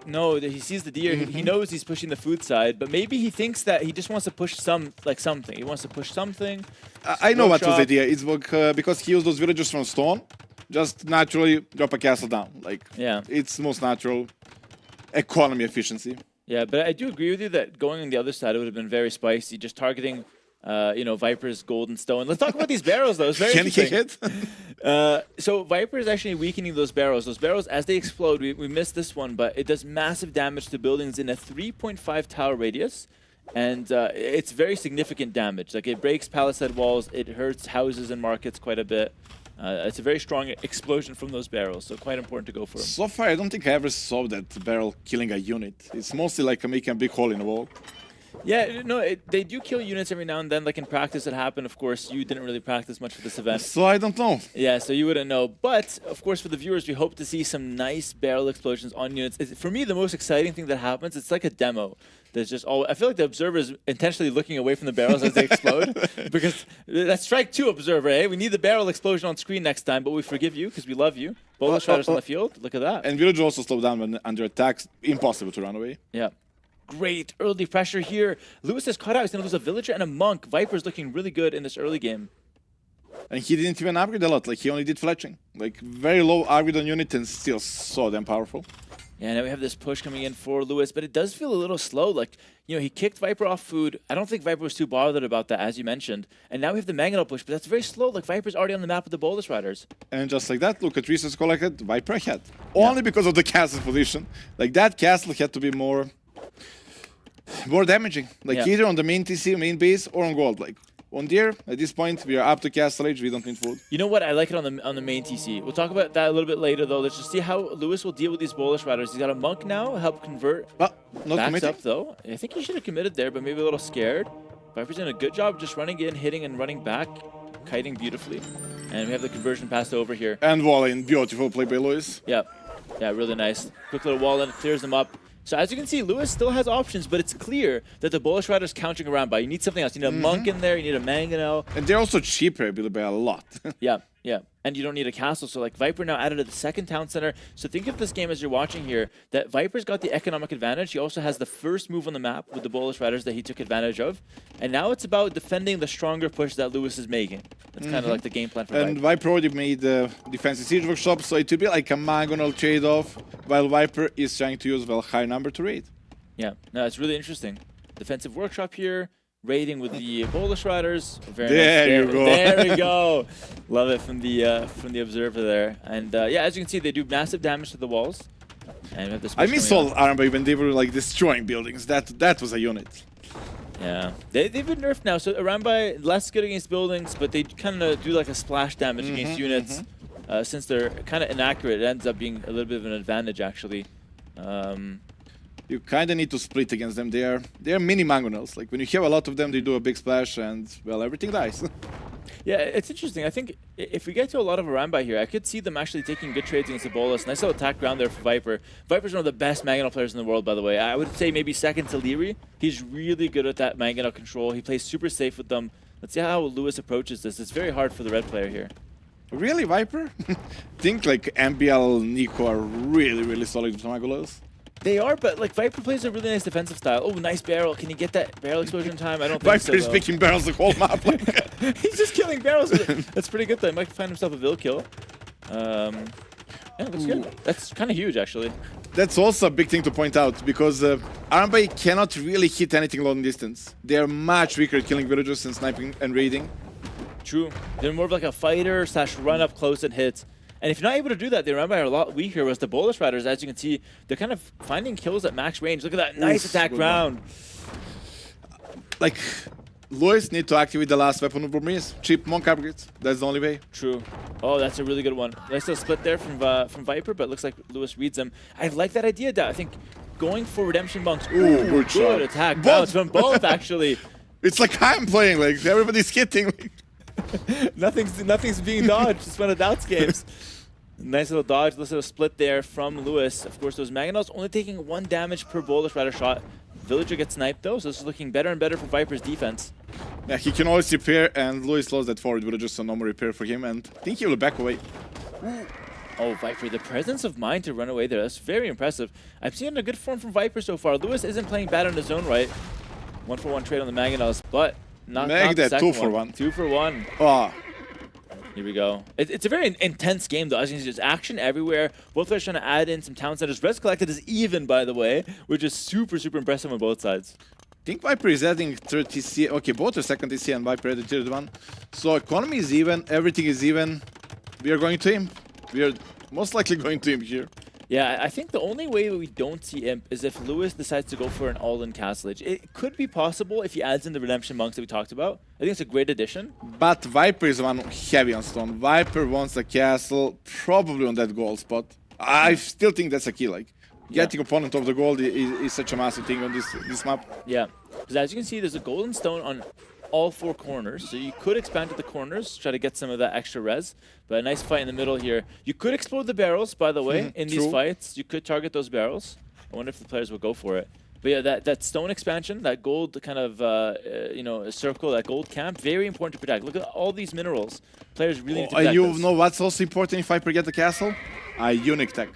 no, he sees the deer. He knows he's pushing the food side, but maybe he thinks that he just wants to push something. He wants to push something. I know what was the idea. It's because he used those villagers from stone. Just naturally drop a castle down. Like, yeah, it's most natural economy efficiency. Yeah, but I do agree with you that going on the other side would have been very spicy. Just targeting, Viper's golden stone. Let's talk about these barrels, though. It's very interesting. Can he hit? So Viper is actually weakening those barrels. Those barrels, as they explode, we missed this one, but it does massive damage to buildings in a 3.5 tower radius. And it's very significant damage. Like, it breaks palisade walls. It hurts houses and markets quite a bit. It's a very strong explosion from those barrels, so quite important to go for him. So far, I don't think I ever saw that barrel killing a unit. It's mostly like making a big hole in the wall. Yeah, no, they do kill units every now and then. Like in practice, it happened. Of course, you didn't really practice much for this event. So I don't know. Yeah, so you wouldn't know. But, of course, for the viewers, we hope to see some nice barrel explosions on units. For me, the most exciting thing that happens, it's like a demo. There's just all. I feel like the observer is intentionally looking away from the barrels as they explode. Because that's strike 2, observer, eh? We need the barrel explosion on screen next time, but we forgive you because we love you. Bullet Riders on the field. Look at that. And Village also slow down when under attack. Impossible to run away. Yeah. Great early pressure here. Lewis is caught out. He's going to lose a villager and a monk. Viper's looking really good in this early game. And he didn't even upgrade a lot. Like, he only did fletching. Like, very low upgrade on unit and still so damn powerful. Yeah, now we have this push coming in for Lewis, but it does feel a little slow. Like, you know, he kicked Viper off food. I don't think Viper was too bothered about that, as you mentioned. And now we have the Mangonel push, but that's very slow. Like, Viper's already on the map with the Bolus Riders. And just like that, look at resources collected, Viper ahead. Only because of the castle position. Like, that castle had to be more damaging. Like, either on the main TC, main base, or on gold. Like, on there, at this point, we are up to castle age, we don't need food. You know what? I like it on the main TC. We'll talk about that a little bit later, though. Let's just see how Lewis will deal with these Bolus Riders. He's got a monk now, help convert. Not Backs committing. up, though. I think he should have committed there, but maybe a little scared. Viper's doing a good job just running in, hitting, and running back. Kiting beautifully. And we have the conversion passed over here. And wall in, beautiful play by Lewis. Yeah, really nice. Quick little wall in, clears them up. So as you can see, Lewis still has options, but it's clear that the Bullish Rider's countering around by. You need something else. You need a monk in there, you need a Mangonel. And they're also cheaper, I believe, by a lot. Yeah. And you don't need a castle. So like Viper now added to the second town center. So think of this game as you're watching here, that Viper's got the economic advantage. He also has the first move on the map with the Bullish Riders that he took advantage of. And now it's about defending the stronger push that Lewis is making. That's kind of like the game plan for And Viper. Viper already made the defensive siege workshop, so it will be like a Mangonel trade-off, while Viper is trying to use, well, high number to raid. Yeah, no, it's really interesting. Defensive workshop here, raiding with the Bullish Riders. Very There nice. you go. There we go. Love it from the observer there. And yeah, as you can see, they do massive damage to the walls. And we have this. I miss all Armby when they were like destroying buildings. That was a unit. Yeah, they've been nerfed now. So Arambai less good against buildings, but they kind of do like a splash damage against units. Since they're kind of inaccurate, it ends up being a little bit of an advantage actually. You kind of need to split against them. They are mini Mangonels. Like when you have a lot of them, they do a big splash, and well, everything dies. Yeah, it's interesting. I think if we get to a lot of Arambai here, I could see them actually taking good trades against the Bolas. Nice little attack ground there for Viper. Viper's one of the best Mangonel players in the world, by the way. I would say maybe second to Leary. He's really good at that Mangonel control. He plays super safe with them. Let's see how Lewis approaches this. It's very hard for the red player here. Really, Viper? Think like MBL, Nico are really solid with Mangolos. They are, but like Viper plays a really nice defensive style. Oh, nice barrel. Can you get that barrel explosion in time? I don't think so. Viper is picking barrels the whole map. He's just killing barrels. That's pretty good though. He might find himself a Vil kill. Yeah, that's good. That's kind of huge actually. That's also a big thing to point out, because Armby cannot really hit anything long distance. They are much weaker at killing villagers and sniping and raiding. True. They're more of like a fighter / run up close and hit. And if you're not able to do that, the Arambai are a lot weaker. Whereas the Bullish Riders, as you can see, they're kind of finding kills at max range. Look at that nice attack round. Like, Lewis need to activate the last weapon of Burmese. Cheap monk upgrades. That's the only way. True. Oh, that's a really good one. Nice little split there from Viper, but it looks like Lewis reads them. I like that idea, Dad. I think going for Redemption Monks. Ooh, good shot. Attack bounce from both, actually. It's like I'm playing, like everybody's hitting. Nothing's being dodged. It's one of the doubts games. Nice little dodge, nice little split there from Lewis. Of course, those Mangonels only taking 1 damage per Bullish Rider shot. Villager gets sniped though, so this is looking better and better for Viper's defense. Yeah, he can always repair, and Lewis lost that forward villager, so no more repair for him, and I think he will back away. Oh, Viper, the presence of mind to run away there. That's very impressive. I've seen a good form from Viper so far. Lewis isn't playing bad on his own right. 1-for-1 trade on the Mangonels, but not the that second 2-for-1. 2-for-1. Oh. Here we go. It's a very intense game, though. As you can see, there's action everywhere. Both players trying to add in some town centers. Res collected is even, by the way, which is super impressive on both sides. I think Viper is adding 3rd TC. Okay, both are 2nd TC and Viper added 3rd one. So economy is even, everything is even. We are going to him. We are most likely going to him here. Yeah, I think the only way we don't see Imp is if Lewis decides to go for an all-in castle age. It could be possible if he adds in the Redemption Monks that we talked about. I think it's a great addition. But Viper is one heavy on stone. Viper wants a castle, probably on that gold spot. I still think that's a key. Like getting opponent of the gold is such a massive thing on this map. Yeah, because as you can see, there's a golden stone on all 4 corners, so you could expand to the corners, try to get some of that extra res. But a nice fight in the middle here. You could explode the barrels, by the way, in these fights. You could target those barrels. I wonder if the players will go for it. But yeah, that stone expansion, that gold kind of circle, that gold camp, very important to protect. Look at all these minerals. Players really need to protect You this. know what's also important if I forget the castle? A unique tech.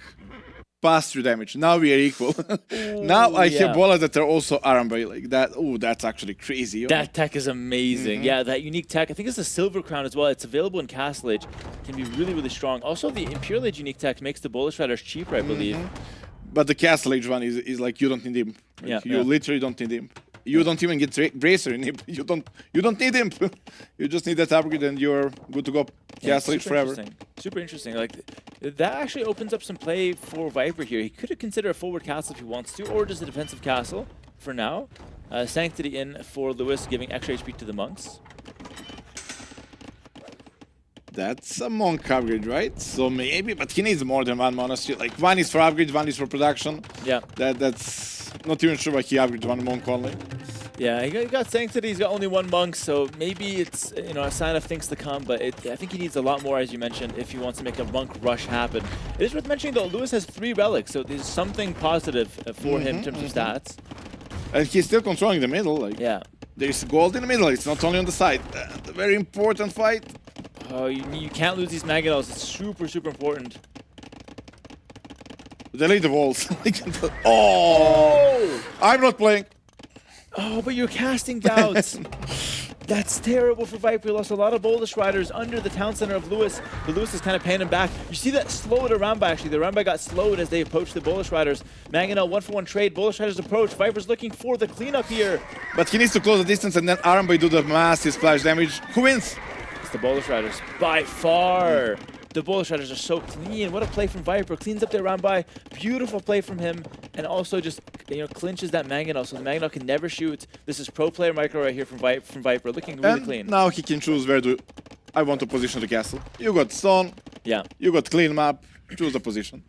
Pass-through damage. Now we are equal. Now I have bolas that are also Arambai like that. Oh, that's actually crazy. That tech is amazing. Yeah, that unique tech. I think it's a Silver Crown as well. It's available in Castle Age. Can be really, really strong. Also, the Imperial Age unique tech makes the Bullish Riders cheaper, I believe. But the Castle Age one is like you don't need him. Like, you literally don't need him. You don't even get Bracer in him. You don't need him. You just need that upgrade and you're good to go. Castle Age forever. Super interesting. Like that actually opens up some play for Viper here. He could consider a forward castle if he wants to, or just a defensive castle for now. Sanctity in for Lewis, giving extra HP to the monks. That's a monk upgrade, right? So maybe, but he needs more than one monastery. Like one is for upgrade, one is for production. Yeah. That's not even sure why he upgraded one monk only. Yeah, he got Sanctity, he's got only 1 monk, so maybe it's a sign of things to come, but I think he needs a lot more, as you mentioned, if he wants to make a monk rush happen. It is worth mentioning, though, Lewis has 3 relics, so there's something positive for him in terms of stats. And he's still controlling the middle. Like there's gold in the middle, it's not only on the side. A very important fight. Oh, you can't lose these Mangonels, it's super, super important. Delete the walls. Oh! I'm not playing. Oh, but you're casting doubts. That's terrible for Viper. He lost a lot of Bullish Riders under the town center of Lewis, but Lewis is kind of paying him back. You see that slowed Aramba, actually. The Aramba got slowed as they approached the Bullish Riders. Mangonel 1-for-1 trade. Bullish Riders approach. Viper's looking for the cleanup here. But he needs to close the distance and then Aramba do the massive splash damage. Who wins? It's the Bullish Riders by far. The Bullish Riders are so clean. What a play from Viper. Cleans up their round by. Beautiful play from him. And also just, clinches that Mangonel so the Mangonel can never shoot. This is pro player micro right here from Viper. Looking really clean. Now he can choose where I want to position the castle. You got stone. Yeah. You got clean map. Choose the position.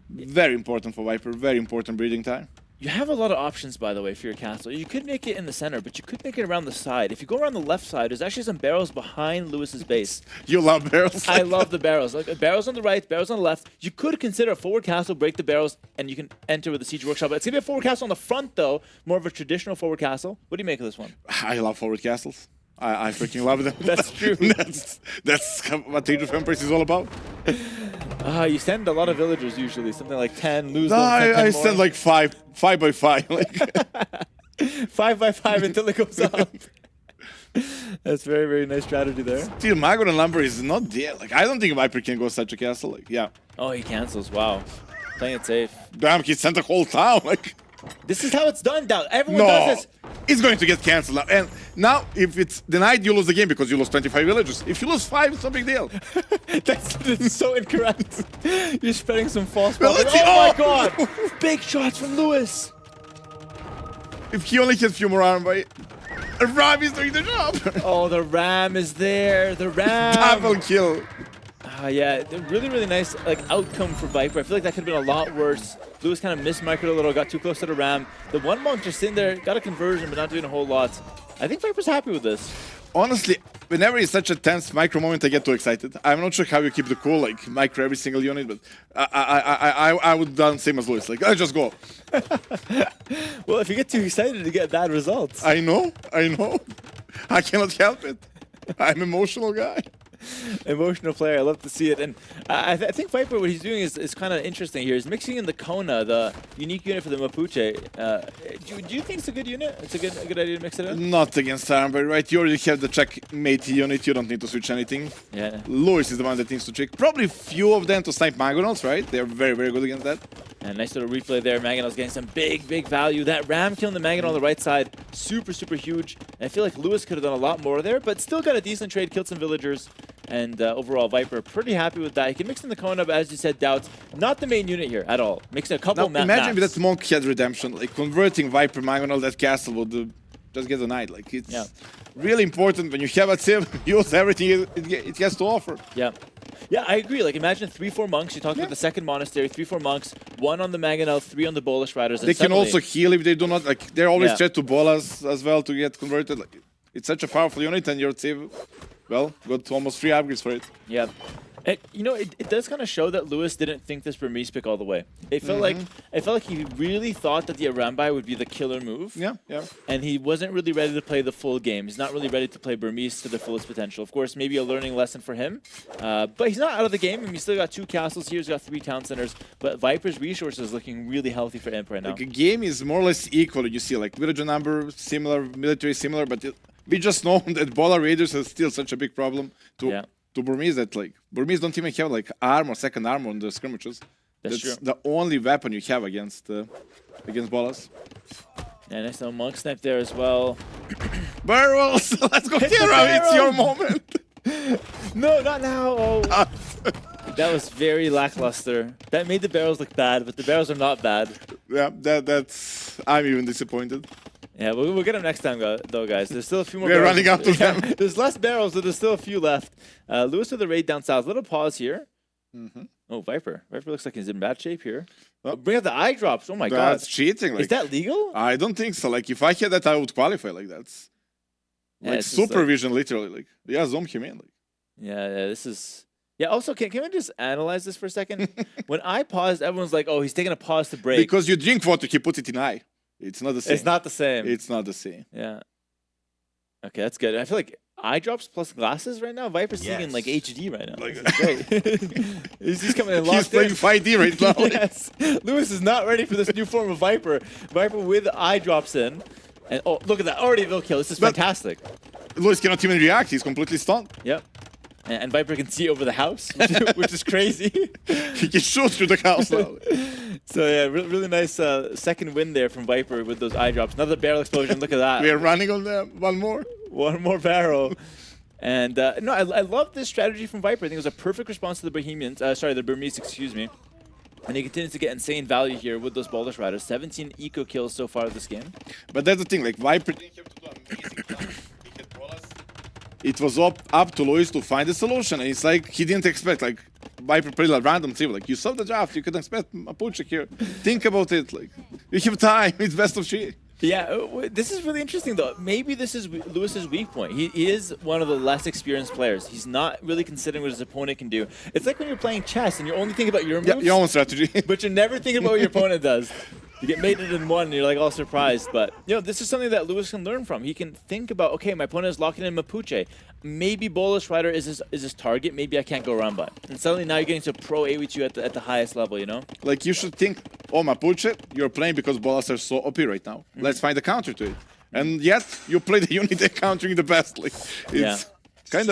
Very important for Viper. Very important breeding time. You have a lot of options, by the way, for your castle. You could make it in the center, but you could make it around the side. If you go around the left side, there's actually some barrels behind Lewis's base. You love barrels? I love the barrels. Like barrels on the right, barrels on the left. You could consider a forward castle, break the barrels, and you can enter with the Siege Workshop. It's going to be a forward castle on the front, though. More of a traditional forward castle. What do you make of this one? I love forward castles. I freaking love them. That's true. that's what Age of Empires is all about. You send a lot of villagers usually, something like 10, lose No, them. I send like 5 by 5. Like 5 by 5 until it goes up. That's very, very nice strategy there. Still, Magon and Lumber is not there. Like I don't think Viper can go such a castle. Like Oh, he cancels. Wow. Playing it safe. Damn, he sent the whole town. Like this is how it's done, Down. Everyone does this. It's going to get cancelled now. And now, if it's denied, you lose the game because you lost 25 villagers. If you lose 5, it's no big deal. That's so incorrect. You're spreading some false propaganda. Oh my god! Big shots from Lewis. If he only gets a few more arm by Ram is doing the job. Oh, the Ram is there. The Ram. Double kill. Yeah, really, really nice outcome for Viper. I feel like that could have been a lot worse. Lewis kind of missed micro a little, got too close to the Ram. The 1 monk just sitting there, got a conversion, but not doing a whole lot. I think Viper's happy with this. Honestly, whenever it's such a tense micro moment, I get too excited. I'm not sure how you keep the cool, like micro every single unit, but I would have done same as Lewis. Like, I just go. Well, if you get too excited, you get bad results. I know. I cannot help it. I'm an emotional guy. Emotional player, I love to see it. And I think Viper, what he's doing is kind of interesting here. He's mixing in the Kona, the unique unit for the Mapuche. Do you think it's a good unit? It's a good idea to mix it in? Not against Arambai, right? You already have the checkmate unit, you don't need to switch anything. Yeah. Lewis is the one that needs to check. Probably few of them to snipe Mangonels, right? They're very, very good against that. And nice little replay there. Mangonel's getting some big value. That Ram killing the Mangonel on the right side, super, super huge. And I feel like Lewis could have done a lot more there, but still got a decent trade, killed some villagers. And overall, Viper pretty happy with that. He can mix in the Kona, but as you said, Doubts, not the main unit here at all. Mixing a couple Now, imagine if maps. that Monk had redemption, like converting Viper Mangonel, that castle would just get denied. Like it's really important when you have a Civ, use everything it has to offer. Yeah. Yeah, I agree. Like, imagine 3-4 monks. You talked about the second monastery, 3-4 monks, 1 on the Mangonel, 3 on the Polish Riders. They can also heal if they do not. Like, they're always threat to bolas as well to get converted. Like, it's such a powerful unit, and your Civ, well, got almost 3 upgrades for it. Yeah. You know, it does kind of show that Lewis didn't think this Burmese pick all the way. It felt like he really thought that the Arambai would be the killer move. Yeah. And he wasn't really ready to play the full game. He's not really ready to play Burmese to the fullest potential. Of course, maybe a learning lesson for him. But he's not out of the game. I mean, he's still got 2 castles here. He's got 3 town centers. But Viper's resources looking really healthy for Imp right now. Like, a game is more or less equal. You see, like, village number similar, military similar, but we just know that Bola Raiders is still such a big problem to Burmese that, like, Burmese don't even have, like, armor, second armor on the skirmishes. That's true. the only weapon you have against Bolas. Yeah, nice little monk snipe there as well. Barrels! Let's go, Tira! It's your moment! No, not now! Oh. That was very lackluster. That made the barrels look bad, but the barrels are not bad. Yeah, that's... I'm even disappointed. Yeah, we'll get them next time, though, guys. There's still a few more We're barrels. running after them. There's less barrels, but there's still a few left. Lewis with the raid down south. Little pause here. Oh, Viper. Viper looks like he's in bad shape here. Oh, bring out the eye drops. Oh, my God. That's cheating. Like, is that legal? I don't think so. Like, if I had that, I would qualify. Like, that's... Like, supervision, literally. Like, zoom him in. Like. Yeah, this is... Yeah, also, can we just analyze this for a second? When I paused, everyone's like, oh, he's taking a pause to break. Because you drink water, he put it in eye. It's not the same. It's not the same. It's not the same. Yeah. Okay, that's good. I feel like eye drops plus glasses right now. Viper's seeing in like HD right now. Like, this is great. He's coming in locked He's playing 5D right now. Yes. Lewis is not ready for this new form of Viper. Viper with eye drops in. And oh, look at that. Already a kill. This is fantastic. Lewis cannot even react. He's completely stunned. Yep. And Viper can see over the house, which is crazy. He can shoot through the house now. So yeah, really nice second win there from Viper with those eye drops. Another barrel explosion. Look at that. We are running on them. One more barrel. And no, I love this strategy from Viper. I think it was a perfect response to the Bohemians. The Burmese, excuse me. And he continues to get insane value here with those Polish Riders. 17 eco kills so far this game. But that's the thing, like, Viper didn't have to do amazing damage. It was up to Lewis to find a solution, and it's like he didn't expect, like, Viper played a random team. Like, you saw the draft, you could expect a Pucha here. Think about it, like, you have time, it's best of 3. Yeah, this is really interesting, though. Maybe this is Lewis's weak point. He is one of the less experienced players. He's not really considering what his opponent can do. It's like when you're playing chess and you're only thinking about your moves. Yeah, your own strategy. But you're never thinking about what your opponent does. You get mated in one and you're like all surprised. But, you know, this is something that Lewis can learn from. He can think about, okay, my opponent is locking in Mapuche. Maybe Polish Rider is his target. Maybe I can't go around by. And suddenly now you're getting to pro AoE2 at the highest level, you know? Like, you should think, oh, Mapuche, you're playing because Bolas are so OP right now. Let's find a counter to it. And yet, you play the unit they're countering the best. Like, it's kind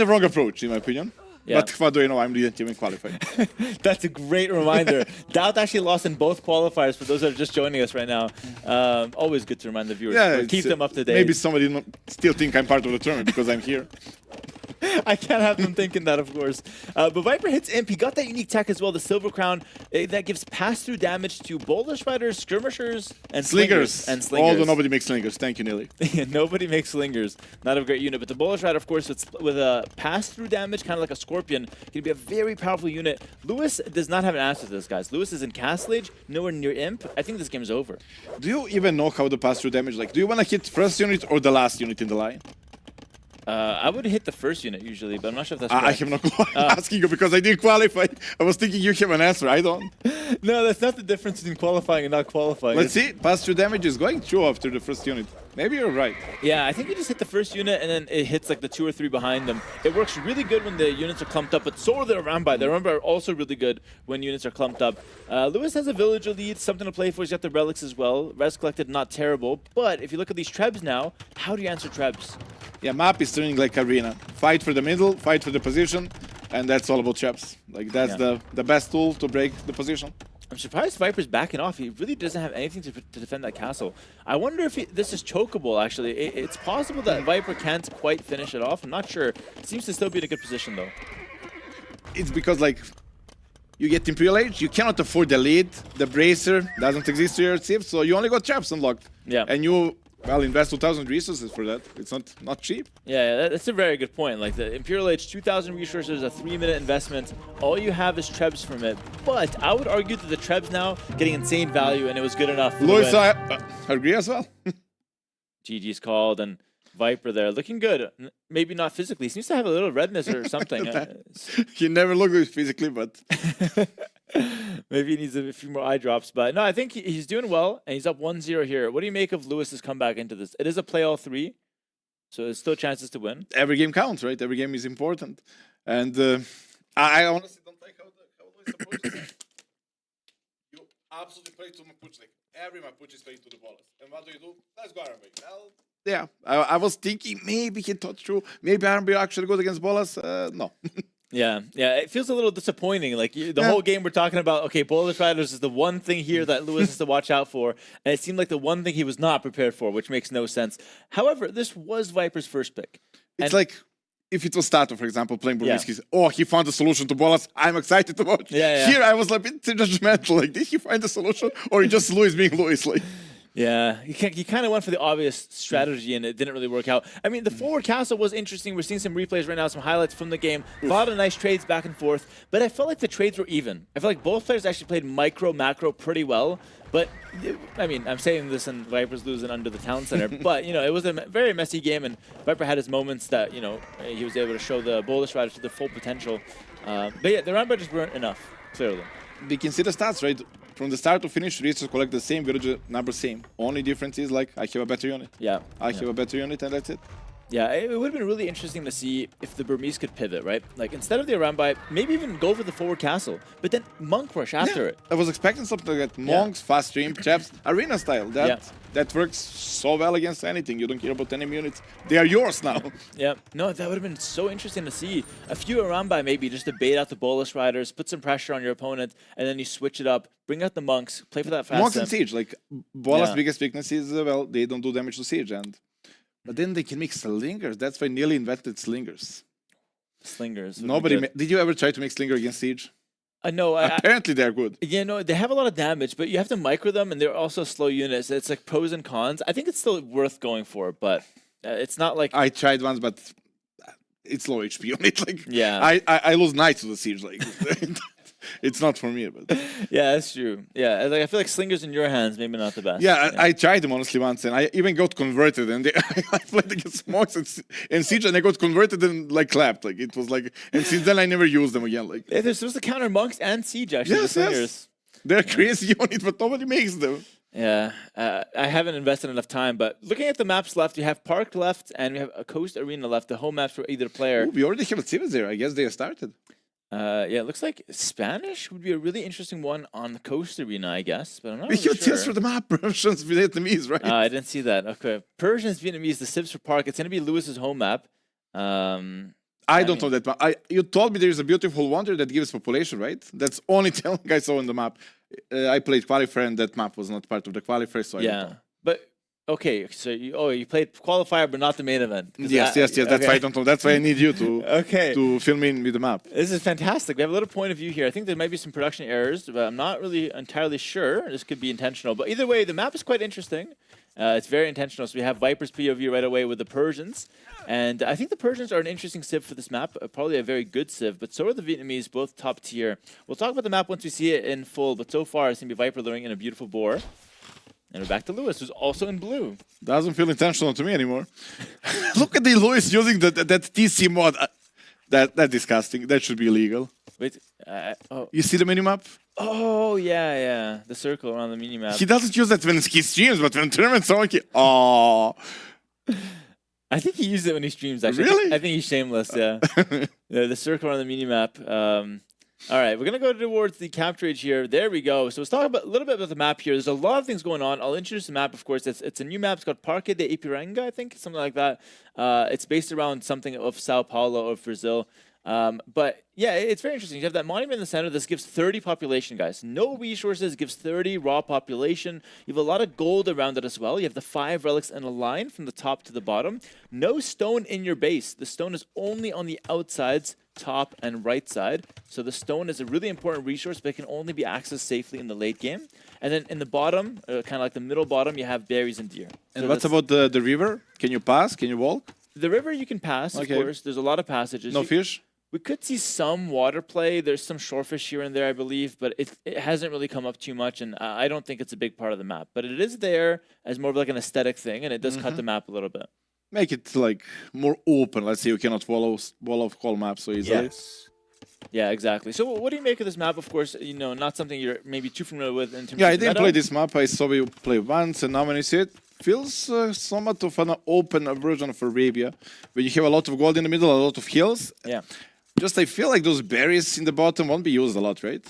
of wrong approach, in my opinion. Yeah. But what do you know? I'm didn't even qualify. That's a great reminder. Doubt actually lost in both qualifiers for those that are just joining us right now. Always good to remind the viewers. Yeah, keep them up to date. Maybe somebody still think I'm part of the tournament because I'm here. I can't have them thinking that, of course. But Viper hits Imp. He got that unique tech as well, the Silver Crown, that gives pass-through damage to Polish Riders, Skirmishers, and Slingers. Although nobody makes Slingers. Thank you, Neely. Nobody makes Slingers. Not a great unit. But the Polish Rider, of course, with a pass-through damage, kind of like a Scorpion, can be a very powerful unit. Lewis does not have an answer to this, guys. Lewis is in Castle Age, nowhere near Imp. I think this game is over. Do you even know how the pass-through damage, like, do you want to hit first unit or the last unit in the line? I would hit the first unit usually, but I'm not sure if that's correct. I have no clue. I'm asking you because I didn't qualify. I was thinking you have an answer. I don't. No, that's not the difference between qualifying and not qualifying. Let's see. Pass-through damage is going through after the first unit. Maybe you're right. Yeah, I think you just hit the first unit and then it hits like the 2 or 3 behind them. It works really good when the units are clumped up, but so are the Arambai. The Arambai are also really good when units are clumped up. Lewis has a villager lead, something to play for. He's got the relics as well. Res collected, not terrible. But if you look at these Trebs now, how do you answer Trebs? Yeah, map is turning like arena. Fight for the middle, fight for the position, and that's all about traps. Like, that's the best tool to break the position. I'm surprised Viper's backing off. He really doesn't have anything to defend that castle. I wonder if this is chokeable, actually. It's possible that Viper can't quite finish it off. I'm not sure. Seems to still be in a good position, though. It's because, like, you get Imperial Age, you cannot afford the lead. The Bracer doesn't exist to your Civ, so you only got traps unlocked. Yeah. And you, well, invest 2,000 resources for that. It's not cheap. Yeah, that's a very good point. Like, the Imperial Age, 2,000 resources, a 3-minute investment. All you have is Trebs from it. But I would argue that the Trebs now getting insane value, and it was good enough. Louis, I agree as well. GG's called, and Viper there looking good. Maybe not physically. Seems to have a little redness or something. He never looked good physically, but maybe he needs a few more eye drops. But no, I think he's doing well, and he's up 1-0 here. What do you make of Lewis's comeback into this? It is a play all 3, so there's still chances to win. every game counts, right? Every game is important. And I honestly don't like how Louis approaches it. You absolutely play to Mapuche. Like, every Mapuche is playing to the ballers. And what do? Let's go RMB. Well, yeah, I was thinking maybe he thought through. Maybe RMB actually goes against ballers. No. Yeah, it feels a little disappointing. Like the whole game we're talking about, okay, Bullet Riders is the one thing here that Lewis has to watch out for, and it seemed like the one thing he was not prepared for, which makes no sense. However, this was Viper's first pick. It's like if it was Stato, for example, playing Burmiskis. Oh, he found a solution to Bolas. I'm excited to watch. Yeah. Here I was like a bit judgmental. Like, did he find a solution, or just Louis being Louis? Like. Yeah, he kind of went for the obvious strategy, and it didn't really work out. I mean, the forward castle was interesting. We're seeing some replays right now, some highlights from the game. A lot of nice trades back and forth, but I felt like the trades were even. I felt like both players actually played micro, macro pretty well. But, I mean, I'm saying this and Viper's losing under the town center, but, you know, it was a very messy game, and Viper had his moments that, you know, he was able to show the Bullish Riders to their full potential. But yeah, the round just weren't enough, clearly. We can see the stats, right? From the start to finish, resources collect the same, village number same. Only difference is, like, I have a better unit. Yeah. I have a better unit, and that's it. Yeah, it would have been really interesting to see if the Burmese could pivot, right? Like, instead of the Arambai, maybe even go for the forward castle, but then Monk Rush after it. I was expecting something like that. Monks, fast stream, traps, arena style. That works so well against anything. You don't care about any units. They are yours now. Yeah, no, that would have been so interesting to see. A few Arambai maybe just to bait out the Bolus Riders, put some pressure on your opponent, and then you switch it up, bring out the Monks, play for that fast Monks and Siege, like, Bolas' biggest weakness is, well, they don't do damage to Siege, but then they can make Slingers. That's why Nearly invented Slingers. Slingers. Did you ever try to make Slinger against Siege? No. Apparently they're good. Yeah, no, they have a lot of damage, but you have to micro them, and they're also slow units. It's like pros and cons. I think it's still worth going for, but it's not like... I tried once, but it's low HP unit. Like, yeah. I lose Knights to the Siege. Like, it's not for me. But yeah, that's true. Yeah, like, I feel like Slingers in your hands, maybe not the best. Yeah, I tried them honestly once, and I even got converted. And I played against Monks and Siege, and I got converted and like clapped. Like, it was like, and since then I never used them again. Like, they're supposed to counter Monks and Siege actually. The Slingers. Yes. They're crazy unit, but nobody makes them. Yeah, I haven't invested enough time, but looking at the maps left, you have Park left, and we have a Coast Arena left. The home maps for either player. Ooh, we already have Civils there. I guess they have started. Yeah, it looks like Spanish would be a really interesting one on the Coast Arena, I guess, but I'm not We really have sure. tests for the map, Persians, Vietnamese, right? I didn't see that. Okay, Persians, Vietnamese, the Civs for Park. It's going to be Lewis's home map. I don't know that map. You told me there's a beautiful wonder that gives population, right? That's only telling I saw on the map. I played qualifier, and that map was not part of the qualifier, so I don't know. But okay, so you played qualifier, but not the main event. Yes. That's why I don't know. That's why I need you to to fill me in with the map. This is fantastic. We have a little point of view here. I think there might be some production errors, but I'm not really entirely sure. This could be intentional. But either way, the map is quite interesting. It's very intentional. So we have Viper's POV right away with the Persians. And I think the Persians are an interesting civ for this map. Probably a very good civ, but so are the Vietnamese, both top tier. We'll talk about the map once we see it in full, but so far it's going to be Viper luring in a beautiful boar. And we're back to Lewis, who's also in blue. Doesn't feel intentional to me anymore. Look at the Lewis using that TC mod. That's disgusting. That should be illegal. Wait, You see the minimap? Oh, yeah. The circle around the minimap. He doesn't use that when he streams, but when tournaments are okay. Oh. I think he used it when he streams, actually. Really? I think he's shameless, yeah. The circle on the minimap. All right, we're going to go towards the capture age here. There we go. So let's talk a little bit about the map here. There's a lot of things going on. I'll introduce the map, of course. It's a new map. It's called Parque de Ipiranga, I think, something like that. It's based around something of Sao Paulo or Brazil. But yeah, it's very interesting. You have that monument in the center. This gives 30 population, guys. No resources, gives 30 raw population. You have a lot of gold around it as well. You have the 5 relics in a line from the top to the bottom. No stone in your base. The stone is only on the outsides, top and right side. So the stone is a really important resource, but it can only be accessed safely in the late game. And then in the bottom, kind of like the middle bottom, you have berries and deer. And So what that's- about the river? Can you pass? Can you walk? the river you can pass, Okay. of course. There's a lot of passages. No You- fish? We could see some water play. There's some shorefish here and there, I believe, but it hasn't really come up too much, and I don't think it's a big part of the map. But it is there as more of like an aesthetic thing, and it does cut the map a little bit. Make it like more open. Let's say you cannot follow whole map so easily. Yes. Yeah, exactly. So what do you make of this map? Of course, not something you're maybe too familiar with in terms Yeah, of I didn't meta. play this map. I saw you play once, and now when I see it, feels somewhat of an open version of Arabia, where you have a lot of gold in the middle, a lot of hills. Yeah. Just I feel like those berries in the bottom won't be used a lot, right?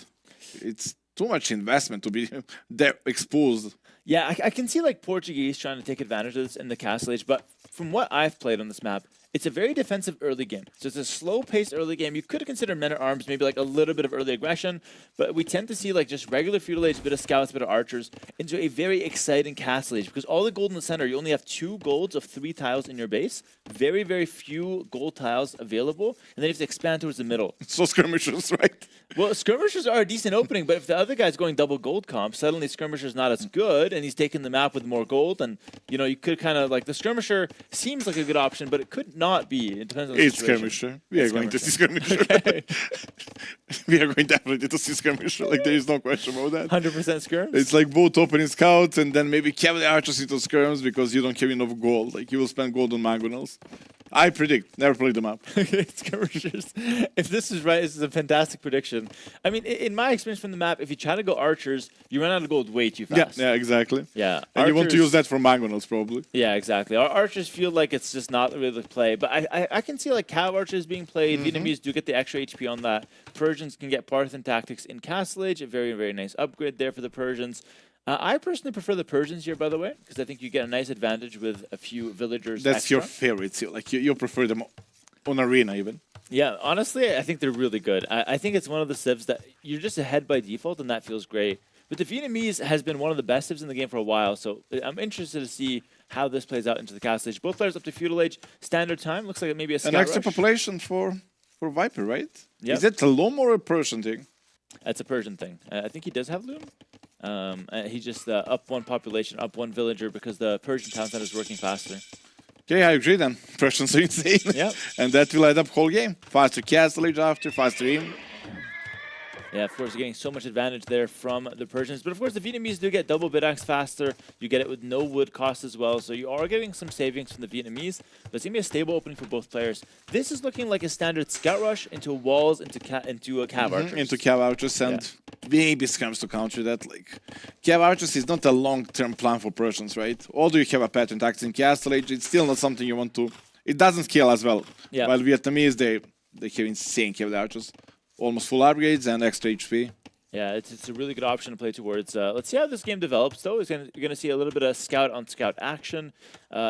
It's too much investment to be there exposed. Yeah, I can see like Portuguese trying to take advantage of this in the Castle Age, but from what I've played on this map, it's a very defensive early game. So it's a slow-paced early game. You could consider men-at-arms, maybe like a little bit of early aggression, but we tend to see like just regular feudal age, bit of scouts, bit of archers, into a very exciting Castle Age, because all the gold in the center, you only have 2 golds of 3 tiles in your base. Very, very few gold tiles available, and then you have to expand towards the middle. So skirmishers, right? Well, skirmishers are a decent opening, but if the other guy's going double gold comp, suddenly skirmisher's not as good, and he's taking the map with more gold, and you could kind of like the skirmisher seems like a good option, but it could not be. It depends on the It's situation. skirmisher. We are going to see skirmisher. We are going definitely to see skirmisher. Like there is no question about that. 100% skirms. It's like both opening scouts and then maybe cavalry archers into skirms because you don't have enough gold. Like you will spend gold on mangonels. I predict. Never played the map. Skirmishers. If this is right, this is a fantastic prediction. I mean, in my experience from the map, if you try to go archers, you run out of gold way too Yeah, fast. yeah, exactly. Yeah. And you want to Archers- use that for mangonels probably. Yeah, exactly. Our archers feel like it's just not really the play, but I can see like cav archers being played. Vietnamese do get the extra HP on that. Persians can get Parthian tactics in Castle Age. A very, very nice upgrade there for the Persians. I personally prefer the Persians here, by the way, because I think you get a nice advantage with a few villagers. That's your extra. favorite. So, like you prefer them on arena even. Yeah, honestly, I think they're really good. I think it's one of the civs that you're just ahead by default, and that feels great. But the Vietnamese has been one of the best civs in the game for a while, so I'm interested to see how this plays out into the Castle Age. Both players up to feudal age, standard time. Looks like it may be a scout An extra rush. population for Viper, right? Yep. Is that a Lom or a Persian thing? That's a Persian thing. I think he does have loom. He just up 1 population, up 1 villager because the Persian town center is working faster. Okay, I agree then. Persians are insane. Yep. And that will add up whole game. Faster Castle Age after, faster aim. Yeah, of course, you're getting so much advantage there from the Persians. But of course, the Vietnamese do get double bid axe faster. You get it with no wood cost as well. So you are getting some savings from the Vietnamese. But it's going to be a stable opening for both players. This is looking like a standard scout rush into walls, into a cav archers. Into cav archers and maybe scrams to counter that. Like cav archers is not a long-term plan for Persians, right? Although you have a pattern tactics in Castle Age, it's still not something you want to. It doesn't scale as well. Yeah. While Vietnamese, they have insane cav archers, almost full upgrades and extra HP. Yeah, it's a really good option to play towards. Let's see how this game develops, though. You're going to see a little bit of scout-on-scout action.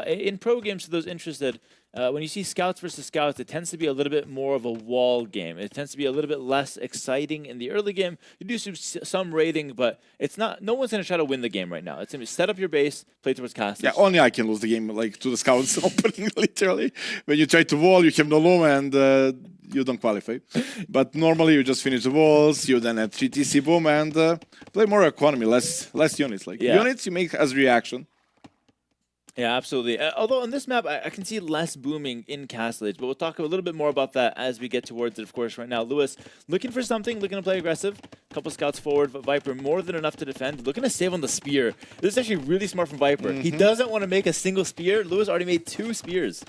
In pro games, for those interested, when you see scouts versus scouts, it tends to be a little bit more of a wall game. It tends to be a little bit less exciting in the early game. You do some raiding, but it's not. No one's going to try to win the game right now. It's going to be set up your base, play towards castles. Yeah, only I can lose the game, like to the scouts opening, literally. When you try to wall, you have no loom and you don't qualify. But normally you just finish the walls, you then add 3 TC boom and play more economy, less units. Like units you make as reaction. Yeah, absolutely. Although on this map, I can see less booming in Castle Age, but we'll talk a little bit more about that as we get towards it, of course. Right now, Lewis looking for something, looking to play aggressive. Couple scouts forward, but Viper more than enough to defend. Looking to save on the spear. This is actually really smart from Viper. He doesn't want to make a single spear. Lewis already made 2 spears.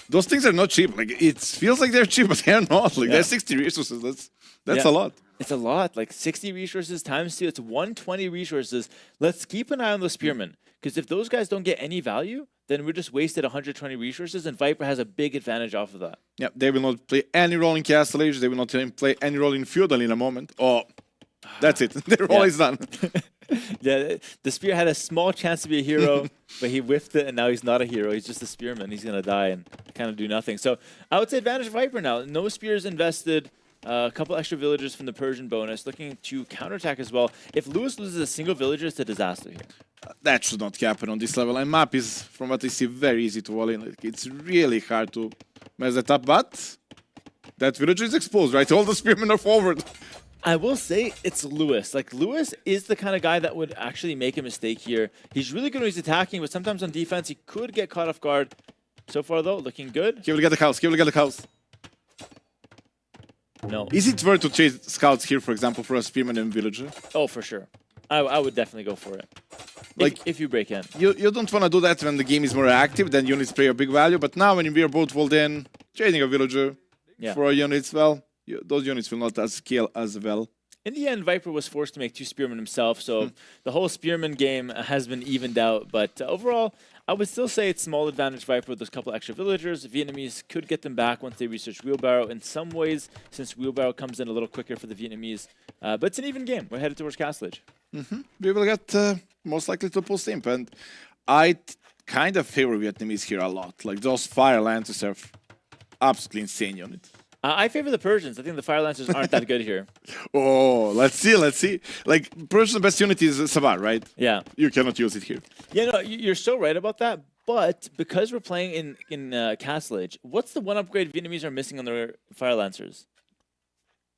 Those things are not cheap. Like it feels like they're cheap, but they're not. Like there's 60 resources. That's a lot. It's a lot. Like 60 resources times 2. It's 120 resources. Let's keep an eye on the spearmen. Because if those guys don't get any value, then we're just wasted 120 resources, and Viper has a big advantage off of that. Yeah, they will not play any role in Castle Age. They will not play any role in Feudal in a moment. Oh, that's it. Their role is done. Yeah, the spear had a small chance to be a hero, but he whiffed it, and now he's not a hero. He's just a spearman. He's gonna die and kind of do nothing. So I would say advantage Viper now. No spears invested. A couple extra villagers from the Persian bonus, looking to counterattack as well. If Lewis loses a single villager, it's a disaster here. That should not happen on this level. And map is, from what I see, very easy to wall in. Like, it's really hard to mess that up, but that villager is exposed, right? All the spearmen are forward. I will say it's Lewis. Like, Lewis is the kind of guy that would actually make a mistake here. He's really good when he's attacking, but sometimes on defense, he could get caught off guard. So far, though, looking good. He will get the house. He will get the house. No. Is it worth to chase scouts here, for example, for a spearman and villager? Oh, for sure. I would definitely go for it. Like, if you break in. You don't want to do that when the game is more active, then units play a big value. But now when we are both walled in, chasing a villager for a units, well, those units will not scale as well. In the end, Viper was forced to make 2 spearmen himself, so the whole spearman game has been evened out. But overall, I would still say it's small advantage Viper with those couple extra villagers. Vietnamese could get them back once they research Wheelbarrow in some ways, since Wheelbarrow comes in a little quicker for the Vietnamese. But it's an even game. We're headed towards Castle Age. We will get most likely to post imp, and I kind of favor Vietnamese here a lot. Like, those Fire Lancers are absolutely insane unit. I favor the Persians. I think the Fire Lancers aren't that good here. Oh, let's see. Like, Persian's best unit is Savar, right? Yeah. You cannot use it here. Yeah, no, you're so right about that. But because we're playing in Castle Age, what's the one upgrade Vietnamese are missing on their Fire Lancers?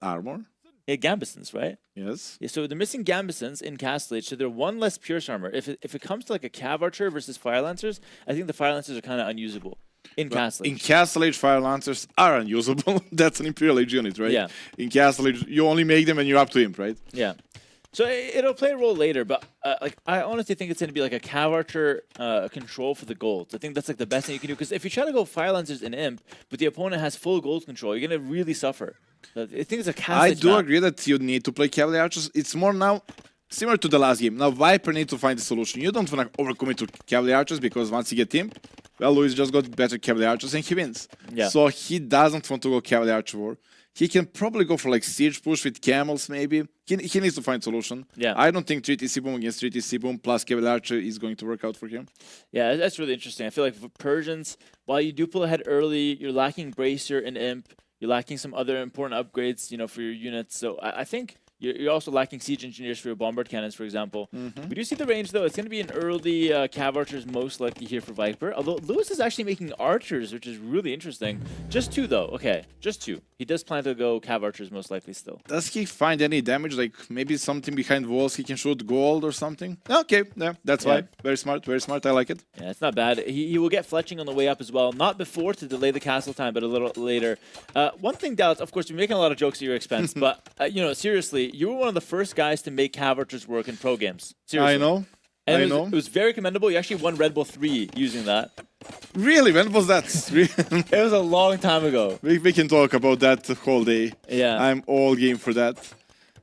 Armor? Yeah, Gambesons, right? Yes. Yeah, so they're missing Gambesons in Castle Age, so they're 1 less Pierce Armor. If it comes to like a Cav Archer versus Fire Lancers, I think the Fire Lancers are kind of unusable. In Castle Age. In Castle Age, Fire Lancers are unusable. That's an Imperial Age unit, right? Yeah. In Castle Age, you only make them when you're up to imp, right? Yeah. So it'll play a role later, but like I honestly think it's going to be like a Cav Archer control for the golds. I think that's like the best thing you can do, because if you try to go Fire Lancers in imp, but the opponent has full gold control, you're going to really suffer. So I think it's a Castle I Age do map. agree that you need to play Cavalier Archers. It's more now similar to the last game. Now Viper needs to find a solution. You don't want to overcommit to Cavalier Archers, because once you get imp, well, Luis just got better Cavalier Archers and he wins. Yeah. So he doesn't want to go Cavalier Archer war. He can probably go for like siege push with camels, maybe. He needs to find solution. Yeah. I don't think 3TC boom against 3TC boom plus Cavalier Archer is going to work out for him. Yeah, that's really interesting. I feel like for Persians, while you do pull ahead early, you're lacking Bracer and Imp. You're lacking some other important upgrades, for your units. So I think you're also lacking Siege Engineers for your Bombard Cannons, for example. We do see the range, though. It's going to be an early Cav Archers most likely here for Viper. Although Lewis is actually making Archers, which is really interesting. Just 2, though. Okay, just 2. He does plan to go Cav Archers most likely still. Does he find any damage? Like maybe something behind walls he can shoot gold or something? Okay, yeah, that's why. Very smart, very smart. I like it. Yeah, it's not bad. He will get fletching on the way up as well. Not before to delay the castle time, but a little later. One thing, Dallas, of course, you're making a lot of jokes at your expense, but, seriously, you were one of the first guys to make Cav Archers work in pro games. Seriously. I know. And I know. It was very commendable. You actually won Red Bull 3 using that. Really? When was that? It was a long time ago. We can talk about that the whole day. Yeah. I'm all game for that.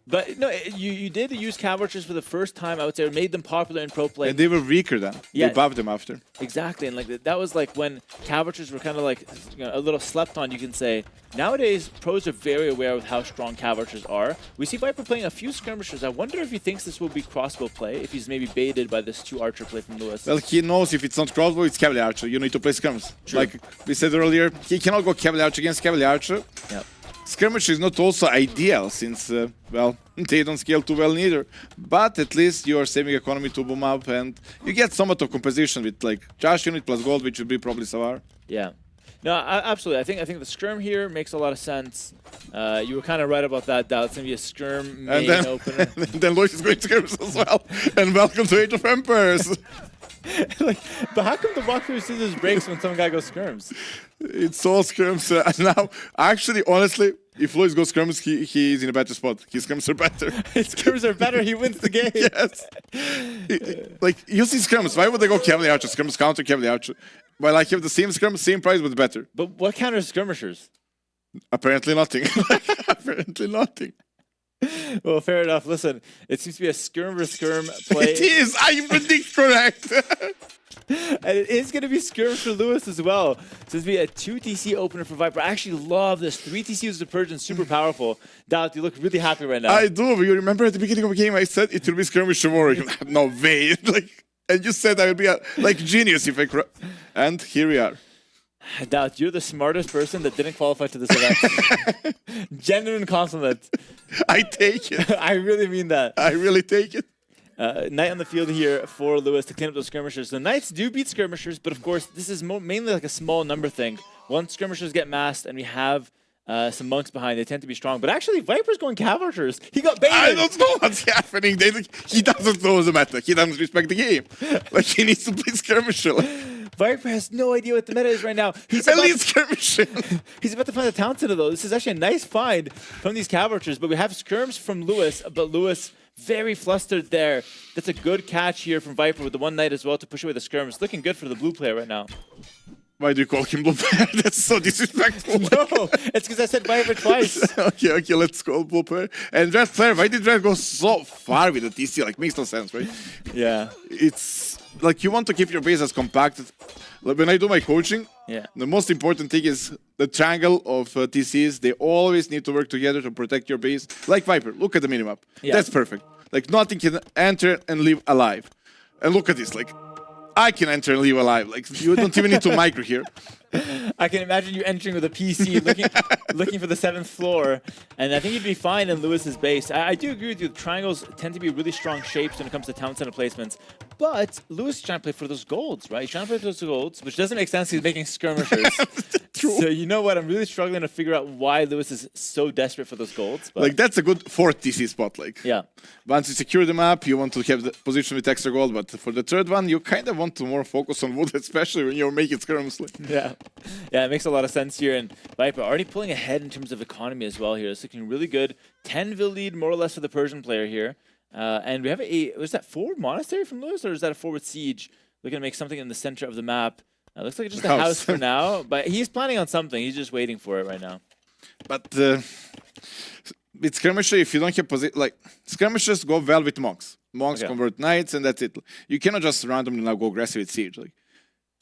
But no, you did use Cav Archers for the first time, I would say. It made them popular in pro play. And they were weaker then. Yeah. They buffed them after. Exactly. And like that was like when Cav Archers were kind of like a little slept on, you can say. Nowadays, pros are very aware of how strong Cav Archers are. We see Viper playing a few skirmishers. I wonder if he thinks this will be crossbow play, if he's maybe baited by this 2 Archer play from Lewis. Well, he knows if it's not crossbow, it's Cavalier Archer. You need to play skirmish. Like we said earlier, he cannot go Cavalier Archer against Cavalier Archer. Yeah. Skirmish is not also ideal since, well, they don't scale too well neither. But at least you are saving economy to boom up and you get somewhat of compensation with like Josh unit plus gold, which would be probably Savar. Yeah. No, absolutely. I think the skirm here makes a lot of sense. You were kind of right about that, Dal. It's going to be a skirm main opener. And then Lois is going to skirmish as well. And welcome to Age of Empires. But how come the rock, paper, scissors breaks when some guy goes skirms? It's all skirms. And now, actually, honestly, if Lois goes skirms, he is in a better spot. His skirms are better. His skirms are better. He wins the game. Yes. Like, you see skirms. Why would they go Cavalier Archer? Skirms counter Cavalier Archer. While I have the same skirms, same price, but better. But what counters skirmishers? Apparently nothing. Apparently nothing. Well, fair enough. Listen, it seems to be a skirm versus skirm play. It is. I predict correct. And it is going to be skirmish for Lewis as well. So this will be a 2 TC opener for Viper. I actually love this. 3 TC with the Persian, super powerful. Doubt, you look really happy right now. I do. You remember at the beginning of the game, I said it will be skirmish tomorrow. No way. And you said I would be like genius if I. And here we are. Doubt, you're the smartest person that didn't qualify to this event. Genuine compliment. I take it. I really mean that. I really take it. Knight on the field here for Lewis to clean up those skirmishers. The Knights do beat skirmishers, but of course, this is mainly like a small number thing. Once skirmishers get massed and we have some monks behind, they tend to be strong. But actually, Viper's going cav archers. He got baited. I don't know what's happening. He doesn't know the meta. He doesn't respect the game. He needs to play skirmisher. Viper has no idea what the meta is right now. He's skirmisher. He's about to find a town center though. This is actually a nice find from these cav archers. But we have skirms from Lewis, but Lewis very flustered there. That's a good catch here from Viper with the one knight as well to push away the skirms. Looking good for the blue player right now. Why do you call him blue player? That's so disrespectful. No, it's because I said Viper twice. okay, let's call blue player. And Red player, why did Red go so far with the TC? Makes no sense, right? Yeah. It's you want to keep your base as compacted. When I do my coaching, the most important thing is the triangle of TCs. They always need to work together to protect your base. Like Viper, look at the minimap. Yeah. That's perfect. Nothing can enter and leave alive. And look at this, I can enter and leave alive. You don't even need to micro here. I can imagine you entering with a PC, looking for the 7th floor, and I think you'd be fine in Lewis's base. I do agree with you. Triangles tend to be really strong shapes when it comes to town center placements, but Lewis is trying to play for those golds, right? He's trying to play for those golds, which doesn't make sense. He's making skirmishers. So you know what? I'm really struggling to figure out why Lewis is so desperate for those golds. But that's a good 4th TC spot. Yeah. Once you secure the map, you want to have the position with extra gold, but for the 3rd one, you kind of want to more focus on wood, especially when you're making skirms. Yeah, it makes a lot of sense here. And Viper already pulling ahead in terms of economy as well here. It's looking really good. 10-vil lead more or less for the Persian player here. And we have was that forward monastery from Lewis, or is that a forward siege? Looking to make something in the center of the map. Looks like just a house for now, but he's planning on something. He's just waiting for it right now. But with skirmisher, if you don't have position, skirmishers go well with monks. Monks convert knights, and that's it. You cannot just randomly now go aggressive with siege.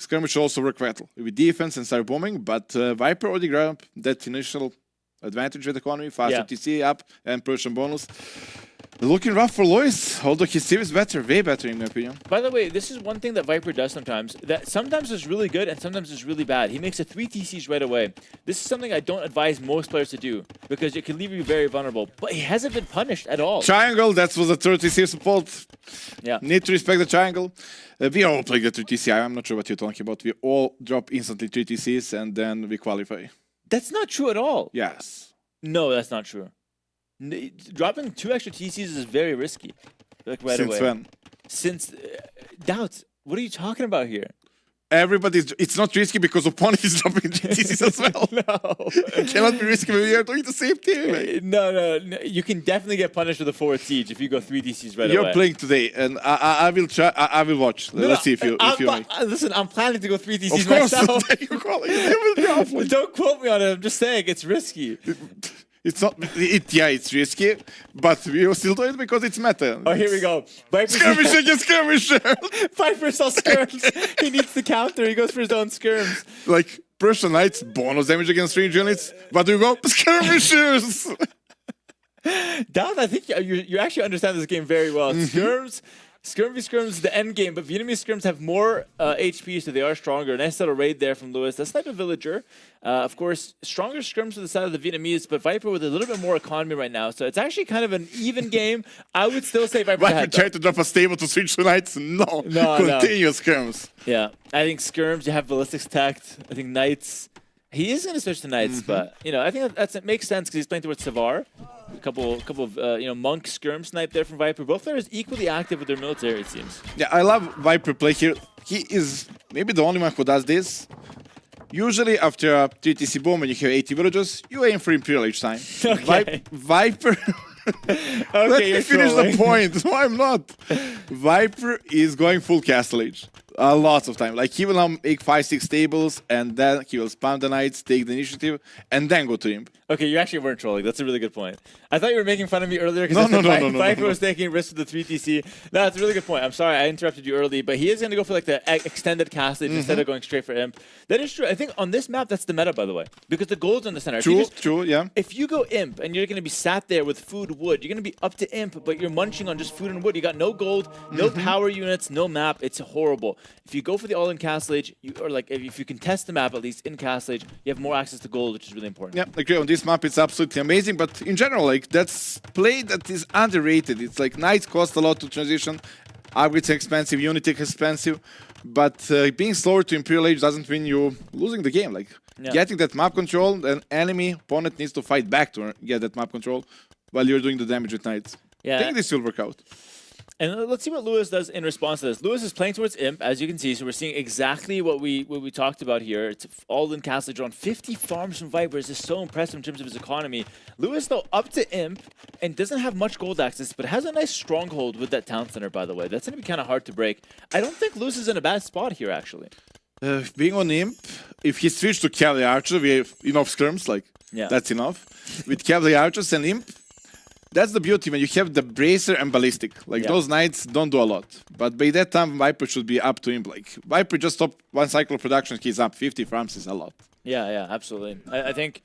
Skirmish also work well with defense and start bombing, but Viper already grabbed that initial advantage with economy, faster TC up, and Persian bonus. Looking rough for Lewis, although his team is better, way better in my opinion. By the way, this is one thing that Viper does sometimes, that sometimes is really good and sometimes is really bad. He makes a 3 TCs right away. This is something I don't advise most players to do, because it can leave you very vulnerable, but he hasn't been punished at all. Triangle, that was a 3rd TC support. Yeah. Need to respect the triangle. We are all playing the 3 TC. I'm not sure what you're talking about. We all drop instantly 3 TCs and then we qualify. That's not true at all. Yes. No, that's not true. Dropping 2 extra TCs is very risky. Right away. Since when? Since Doubts. What are you talking about here? It's not risky because opponent is dropping TCs as well. No. It cannot be risky when we are doing the same thing. Right? No. You can definitely get punished with a forward siege if you go 3 DCs right away. You're playing today, and I will try. I will watch. Let's see if you make. Listen, I'm planning to go 3 DCs of course, myself. Don't quote me on it. I'm just saying it's risky. It's not. It's risky, but we will still do it because it's meta. Oh, here we go. Skirmish against skirmisher. Viper saw skirms. He needs the counter. He goes for his own skirms. Persian Knights, bonus damage against range units, but we go skirmishers. Daz, I think you actually understand this game very well. Skirms is the end game, but Vietnamese skirms have more HP, so they are stronger. Nice little raid there from Lewis. That's type of villager. Of course, stronger skirms to the side of the Vietnamese, but Viper with a little bit more economy right now. So it's actually kind of an even game. I would still say Viper ahead. Viper tried to drop a stable to switch to Knights. No. Continue skirms. Yeah, I think skirms, you have ballistics tact. I think Knights. He is going to switch to Knights, but I think it makes sense because he's playing towards Savar. A couple of monk skirm snipe there from Viper. Both players equally active with their military, it seems. Yeah, I love Viper play here. He is maybe the only one who does this. Usually after a 3 TC bomb and you have 80 villagers, you aim for Imperial each time. Okay. Viper. Okay, Let me finish the point. No, I'm not. Viper is going full Castle Age. Lots of time. Like he will now make 5-6 tables, and then he will spam the knights, take the initiative, and then go to imp. Okay, you actually weren't trolling. That's a really good point. I thought you were making fun of me earlier No, because no, Viper was taking risks with the 3TC. No, that's a really good point. I'm sorry I interrupted you early, but he is going to go for like the extended castlage instead of going straight for imp. That is true. I think on this map, that's the meta, by the way, because the gold's in the center. True, yeah. If you go imp and you're going to be sat there with food, wood, you're going to be up to imp, but you're munching on just food and wood. You got no gold, no power units, no map. It's horrible. If you go for the all-in castlage, or like if you can test the map at least in castlage, you have more access to gold, which is really important. Yeah, agree. On this map, it's absolutely amazing. But in general, like that's play that is underrated. It's like knights cost a lot to transition, upgrades are expensive, unity is expensive. But being slower to Imperial Age doesn't mean you're losing the game. Like getting that map control, an enemy opponent needs to fight back to get that map control while you're doing the damage with knights. Yeah. I think this will work out. And let's see what Lewis does in response to this. Lewis is playing towards imp, as you can see, so we're seeing exactly what we talked about here. It's all in castlage on 50 farms from Viper. This is so impressive in terms of his economy. Lewis, though, up to imp and doesn't have much gold access, but has a nice stronghold with that town center, by the way. That's going to be kind of hard to break. I don't think Lewis is in a bad spot here, actually. Being on imp, if he switched to Cavalry Archer, we have enough skirms, like that's enough. With Cavalry Archers and imp, that's the beauty when you have the bracer and ballistic. Like those knights don't do a lot. But by that time, Viper should be up to him. Like Viper just stopped one cycle of production, he's up. 50 farms is a lot. Yeah, absolutely. I think,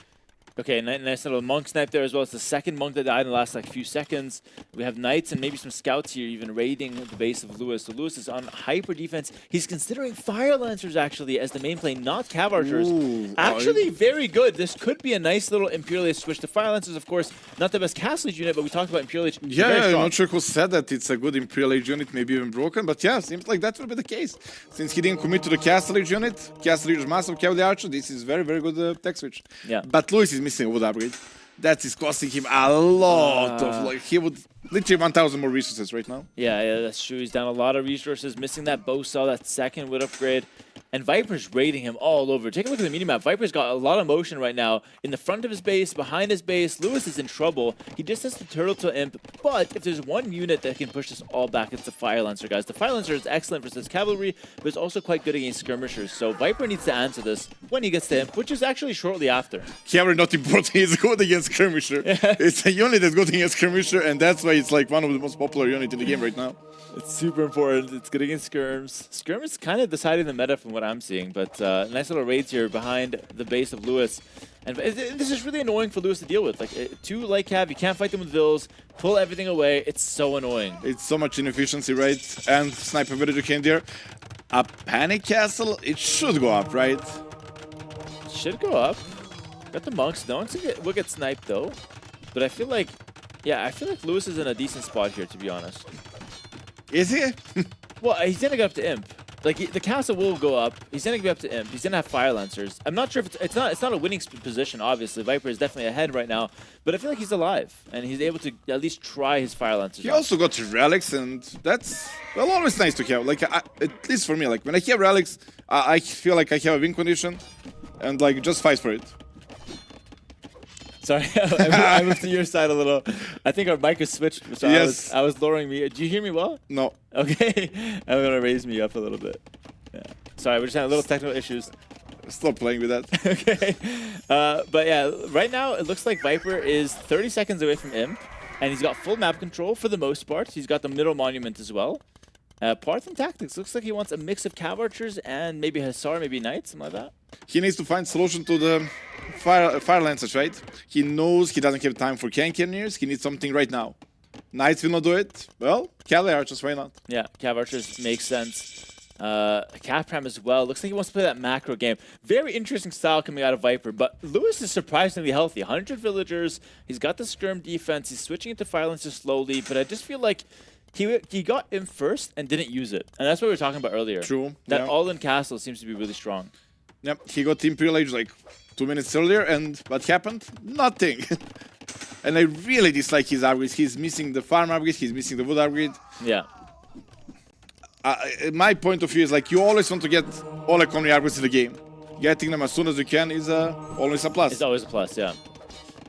okay, nice little monk snipe there as well. It's the second monk that died in the last like few seconds. We have knights and maybe some scouts here even raiding the base of Lewis. So Lewis is on hyper defense. He's considering Fire Lancers actually as the main play, not Cav Archers. Actually very good. This could be a nice little Imperial Age switch. The Fire Lancers, of course, not the best castlage unit, but we talked about Imperial Age. Yeah, I'm not sure who said that it's a good Imperial Age unit, maybe even broken, but yeah, seems like that will be the case. Since he didn't commit to the Castle Age unit, Castle Age is massive Cavalry Archer, this is very, very good tech switch. Yeah. But Lewis is missing a wood upgrade. That is costing him a lot of, like, he would literally 1,000 more resources right now. Yeah, that's true. He's down a lot of resources, missing that bow saw, that second wood upgrade. And Viper's raiding him all over. Take a look at the minimap. Viper's got a lot of motion right now in the front of his base, behind his base. Lewis is in trouble. He just has the turtle to imp. But if there's one unit that can push this all back, it's the Fire Lancer, guys. The Fire Lancer is excellent versus cavalry, but it's also quite good against skirmishers. So Viper needs to answer this when he gets to imp, which is actually shortly after. Cavalry not important. He's good against skirmisher. It's a unit that's good against skirmisher, and that's why it's like one of the most popular units in the game right now. It's super important. It's good against skirms. Skirm is kind of deciding the meta from what I'm seeing, but nice little raids here behind the base of Lewis. And this is really annoying for Lewis to deal with. Like, two light cav, you can't fight them with vills, pull everything away. It's so annoying. It's so much inefficiency, right? And Sniper Villager came there. A Panic Castle, it should go up, right? Should go up. Got the monks. No one will get sniped, though. But I feel like, I feel like Lewis is in a decent spot here, to be honest. Is he? Well, he's gonna get up to imp. Like the castle will go up. He's gonna get up to imp. He's gonna have Fire Lancers. I'm not sure if it's not a winning position. Obviously, Viper is definitely ahead right now. But I feel like he's alive and he's able to at least try his Fire Lancers. He also got relics, and that's always nice to have. Like at least for me, like when I have relics, I feel like I have a win condition, and like just fight for it. Sorry, I moved to your side a little. I think our mic is switched, so yes. I was lowering me. Do you hear me well? No. Okay, I'm gonna raise me up a little bit. Yeah. Sorry, we're just having little technical issues. Stop playing with that. Okay, but yeah, right now it looks like Viper is 30 seconds away from imp, and he's got full map control for the most part. He's got the middle monument as well. Parthen Tactics looks like he wants a mix of Cav Archers and maybe Hussar, maybe Knights, something like that. He needs to find solution to the Fire Lancers, right? He knows he doesn't have time for Cannoneers. He needs something right now. Knights will not do it. Well, Cavalry Archers, why not? Yeah, Cav Archers makes sense. Capram as well. Looks like he wants to play that macro game. Very interesting style coming out of Viper, but Lewis is surprisingly healthy. 100 villagers. He's got the skirm defense. He's switching into Fire Lancers slowly, but I just feel like he got in first and didn't use it. And that's what we were talking about earlier. True. That all-in castle seems to be really strong. Yep, he got Imperial Age like 2 minutes earlier, and what happened? Nothing. And I really dislike his upgrades. He's missing the farm upgrade, he's missing the wood upgrade. Yeah. My point of view is like you always want to get all economy upgrades in the game. Getting them as soon as you can is always a plus. It's always a plus, yeah.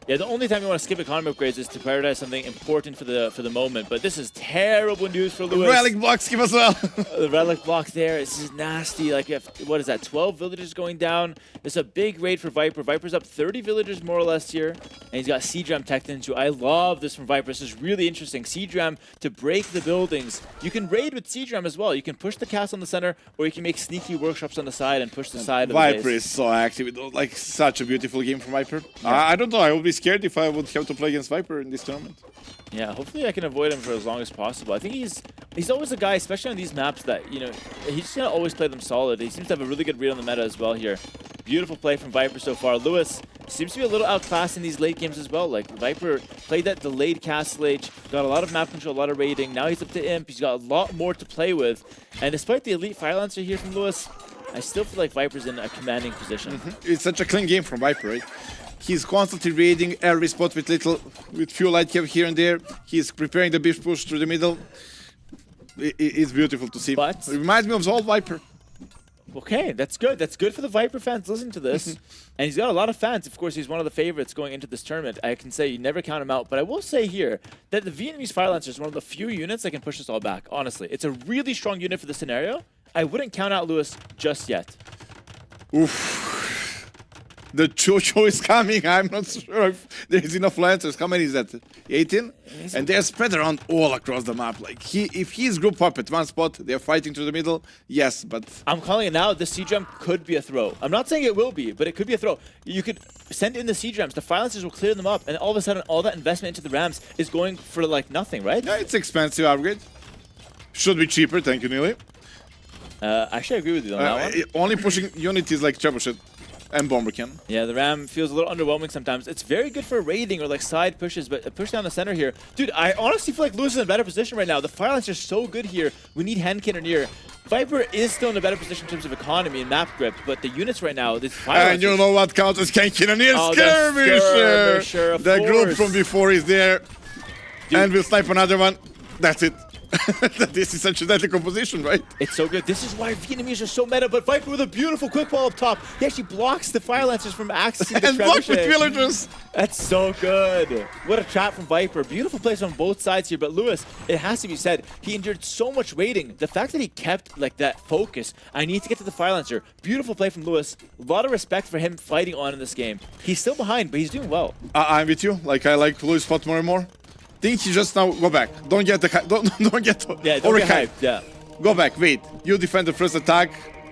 Yeah, the only time you want to skip economy upgrades is to prioritize something important for the moment. But this is terrible news for Lewis. Relic block skip as well. The relic block there. This is nasty. Like, what is that? 12 villagers going down. It's a big raid for Viper. Viper's up 30 villagers more or less here, and he's got Seadram teched into. I love this from Viper. This is really interesting. Seadram to break the buildings. You can raid with Seadram as well. You can push the castle in the center, or you can make sneaky workshops on the side and push the side of the Viper base. is so active. Like, such a beautiful game from Viper. I don't know. I would be scared if I would have to play against Viper in this tournament. Yeah, hopefully I can avoid him for as long as possible. I think he's always a guy, especially on these maps, that, you know, he's just gonna always play them solid. He seems to have a really good read on the meta as well here. Beautiful play from Viper so far. Lewis seems to be a little outclassed in these late games as well. Like, Viper played that delayed Castle Age, got a lot of map control, a lot of raiding. Now he's up to Imp. He's got a lot more to play with. And despite the elite Fire Lancer here from Lewis, I still feel like Viper's in a commanding position. It's such a clean game from Viper, right? He's constantly raiding every spot with few light cap here and there. He's preparing the beef push through the middle. It's beautiful to see. But it reminds me of Zold Viper. Okay, that's good. That's good for the Viper fans. Listen to this. And he's got a lot of fans. Of course, he's one of the favorites going into this tournament. I can say you never count him out. But I will say here that the Vietnamese Fire Lancer is one of the few units that can push us all back, honestly. It's a really strong unit for the scenario. I wouldn't count out Lewis just yet. Oof. The Chocho is coming. I'm not sure if there's enough Lancers. How many is that? 18? And they're spread around all across the map. Like, if he's group up at one spot, they're fighting through the middle, yes, but... I'm calling it now. The Seadram could be a throw. I'm not saying it will be, but it could be a throw. You could send in the Seadrams. The Fire Lancers will clear them up, and all of a sudden, all that investment into the Rams is going for, like, nothing, right? Yeah, it's expensive upgrade. Should be cheaper, thank you, Neely. Actually, I agree with you on that one. Only pushing unit is like Trebuchet and Bomberkin. Yeah, the Ram feels a little underwhelming sometimes. It's very good for raiding or like side pushes, but a push down the center here. Dude, I honestly feel like Lewis is in a better position right now. The Fire Lancer is so good here. We need hand cannon near. Viper is still in a better position in terms of economy and map grip, but the units right now, this Fire And you know what counts as Cannoneer? Oh, Skirmisher! of The course. group from before is there. Dude. And we'll snipe another one. That's it. This is such a deadly composition, right? It's so good. This is why Vietnamese are so meta, but Viper with a beautiful quick ball up top. He actually blocks the Fire Lancers from accessing the And blocks with trebuchet. villagers. That's so good. What a trap from Viper. Beautiful plays on both sides here, but Lewis, it has to be said, he endured so much raiding. The fact that he kept like that focus, I need to get to the Fire Lancer. Beautiful play from Lewis. A lot of respect for him fighting on in this game. He's still behind, but he's doing well. I'm with you. Like, I like Lewis spot more and more. Think he just now go back. Don't get the don't get Don't get overhyped. hyped. Yeah. Go back. Wait. You defend the first attack.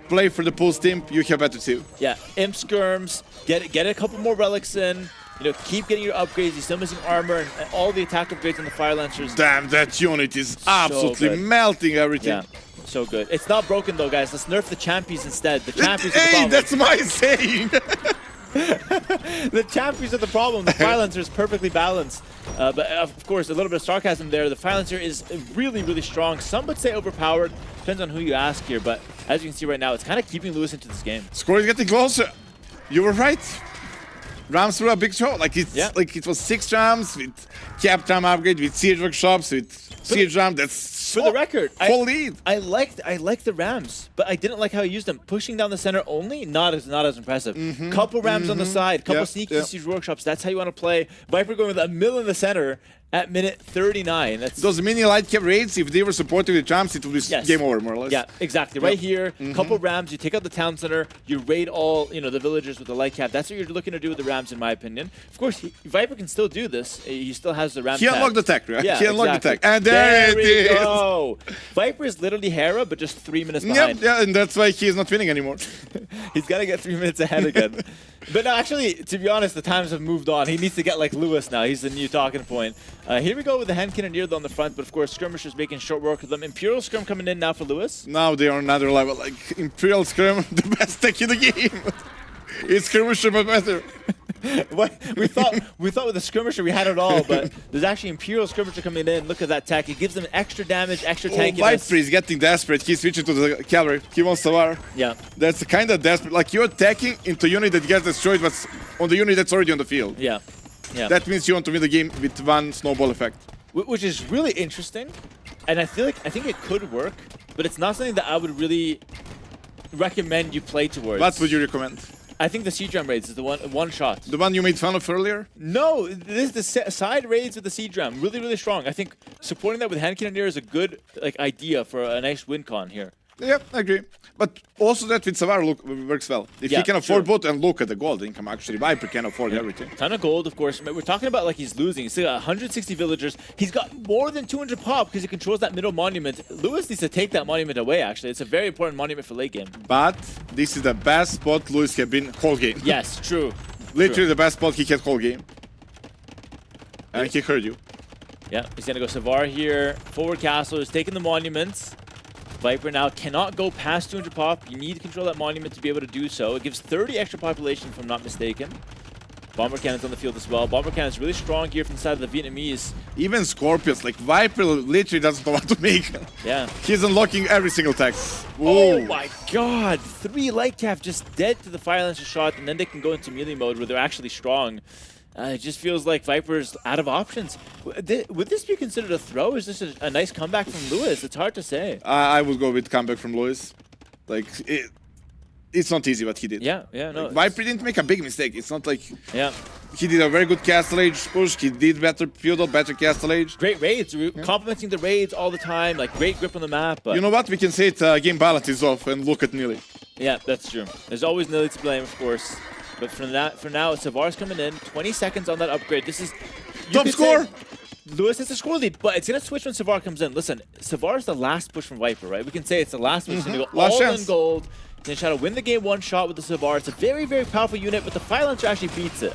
Play for the pulse team. You have better team. Yeah. Imp skirms. Get a couple more relics in. You know, keep getting your upgrades. He's still missing armor and all the attack upgrades on the Fire Lancers. Damn, that unit is absolutely good. melting everything. Yeah. So good. It's not broken though, guys. Let's nerf the champions instead. The champions are the Hey, problem. that's my saying. The champions are the problem. The Fire Lancer is perfectly balanced. But of course, a little bit of sarcasm there. The Fire Lancer is really, really strong. Some would say overpowered. Depends on who you ask here. But as you can see right now, it's kind of keeping Lewis into this game. Score is getting closer. You were right. Rams threw a big show. Like like it was 6 Rams with cap time upgrade, with siege workshops, with siege Ram. That's For the record, full lead. I liked the Rams, but I didn't like how he used them. Pushing down the center only, not as impressive. Couple Rams on the side, couple sneaky siege workshops. That's how you want to play. Viper going with a mill in the center at minute 39. That's those mini light cap raids. If they were supporting the Rams, it would be game over more or less. Yeah, exactly. Right here, couple Rams. You take out the town center. You raid all the villagers with the light cap. That's what you're looking to do with the Rams, in my opinion. Of course, Viper can still do this. He still has the Ram. He unlocked the tech, right? Yeah, He unlocked the exactly. tech, and there it is. Go. Viper is literally Hera, but just 3 minutes behind. Yep, yeah, and that's why he is not winning anymore. He's got to get 3 minutes ahead again. But no, actually, to be honest, the times have moved on. He needs to get like Lewis now. He's the new talking point. Here we go with the hand cannoneer on the front, but of course, skirmishers making short work of them. Imperial Skirm coming in now for Lewis. Now they are on another level. Like Imperial Skirm, the best tech in the game. It's skirmisher but better. we thought with the skirmisher we had it all, but there's actually Imperial Skirmisher coming in. Look at that tech. It gives them extra damage, extra tankiness. Viper is getting desperate. He's switching to the cavalry. He wants Savar. Yeah. That's kind of desperate. Like you're attacking into a unit that gets destroyed, but on the unit that's already on the field. Yeah. Yeah. That means you want to win the game with one snowball effect. Which is really interesting, and I think it could work, but it's not something that I would really recommend you play towards. What would you recommend? I think the Siege Ram raids is the one shot. The one you made fun of earlier? No, this is the side raids with the Siege Ram. Really, really strong. I think supporting that with hand cannoneer is a good idea for a nice win con here. Yeah, I agree. But also that with Savar works well. If he can afford both, and look at the gold income, actually. Viper can afford everything. Ton of gold, of course. We're talking about like he's losing. He's still got 160 villagers. He's got more than 200 pop because he controls that middle monument. Lewis needs to take that monument away, actually. It's a very important monument for late game. But this is the best spot Lewis can been whole game. Yes, true. Literally the best spot he can whole game. And he heard you. Yeah, he's going to go Savar here. Forward castle is taking the monuments. Viper now cannot go past 200 pop. You need to control that monument to be able to do so. It gives 30 extra population, if I'm not mistaken. Bomber cannons on the field as well. Bomber cannons really strong here from the side of the Vietnamese. Even Scorpions, like Viper literally doesn't know what to make. Yeah. He's unlocking every single tech. Oh my god! 3 light cap just dead to the Fire Lancer shot, and then they can go into melee mode where they're actually strong. It just feels like Viper's out of options. Would this be considered a throw? Is this a nice comeback from Lewis? It's hard to say. I would go with comeback from Lewis. Like, it's not easy what he did. Yeah, no. Like, Viper didn't make a big mistake. It's not like... Yeah. He did a very good Castle Age push. He did better Feudal, better Castle Age. Great raids. Complimenting the raids all the time. Like, great grip on the map. But you know what? We can say it, game balance is off and look at Nili. Yeah, that's true. There's always Nili to blame, of course. But for now, Savar's coming in. 20 seconds on that upgrade. This is... Top score! Lewis has a score lead, but it's going to switch when Savar comes in. Listen, Savar's the last push from Viper, right? We can say it's the last push. He's going to go all in gold. He's going to try to win the game one shot with the Savar. It's a very, very powerful unit, but the Fire Lancer actually beats it.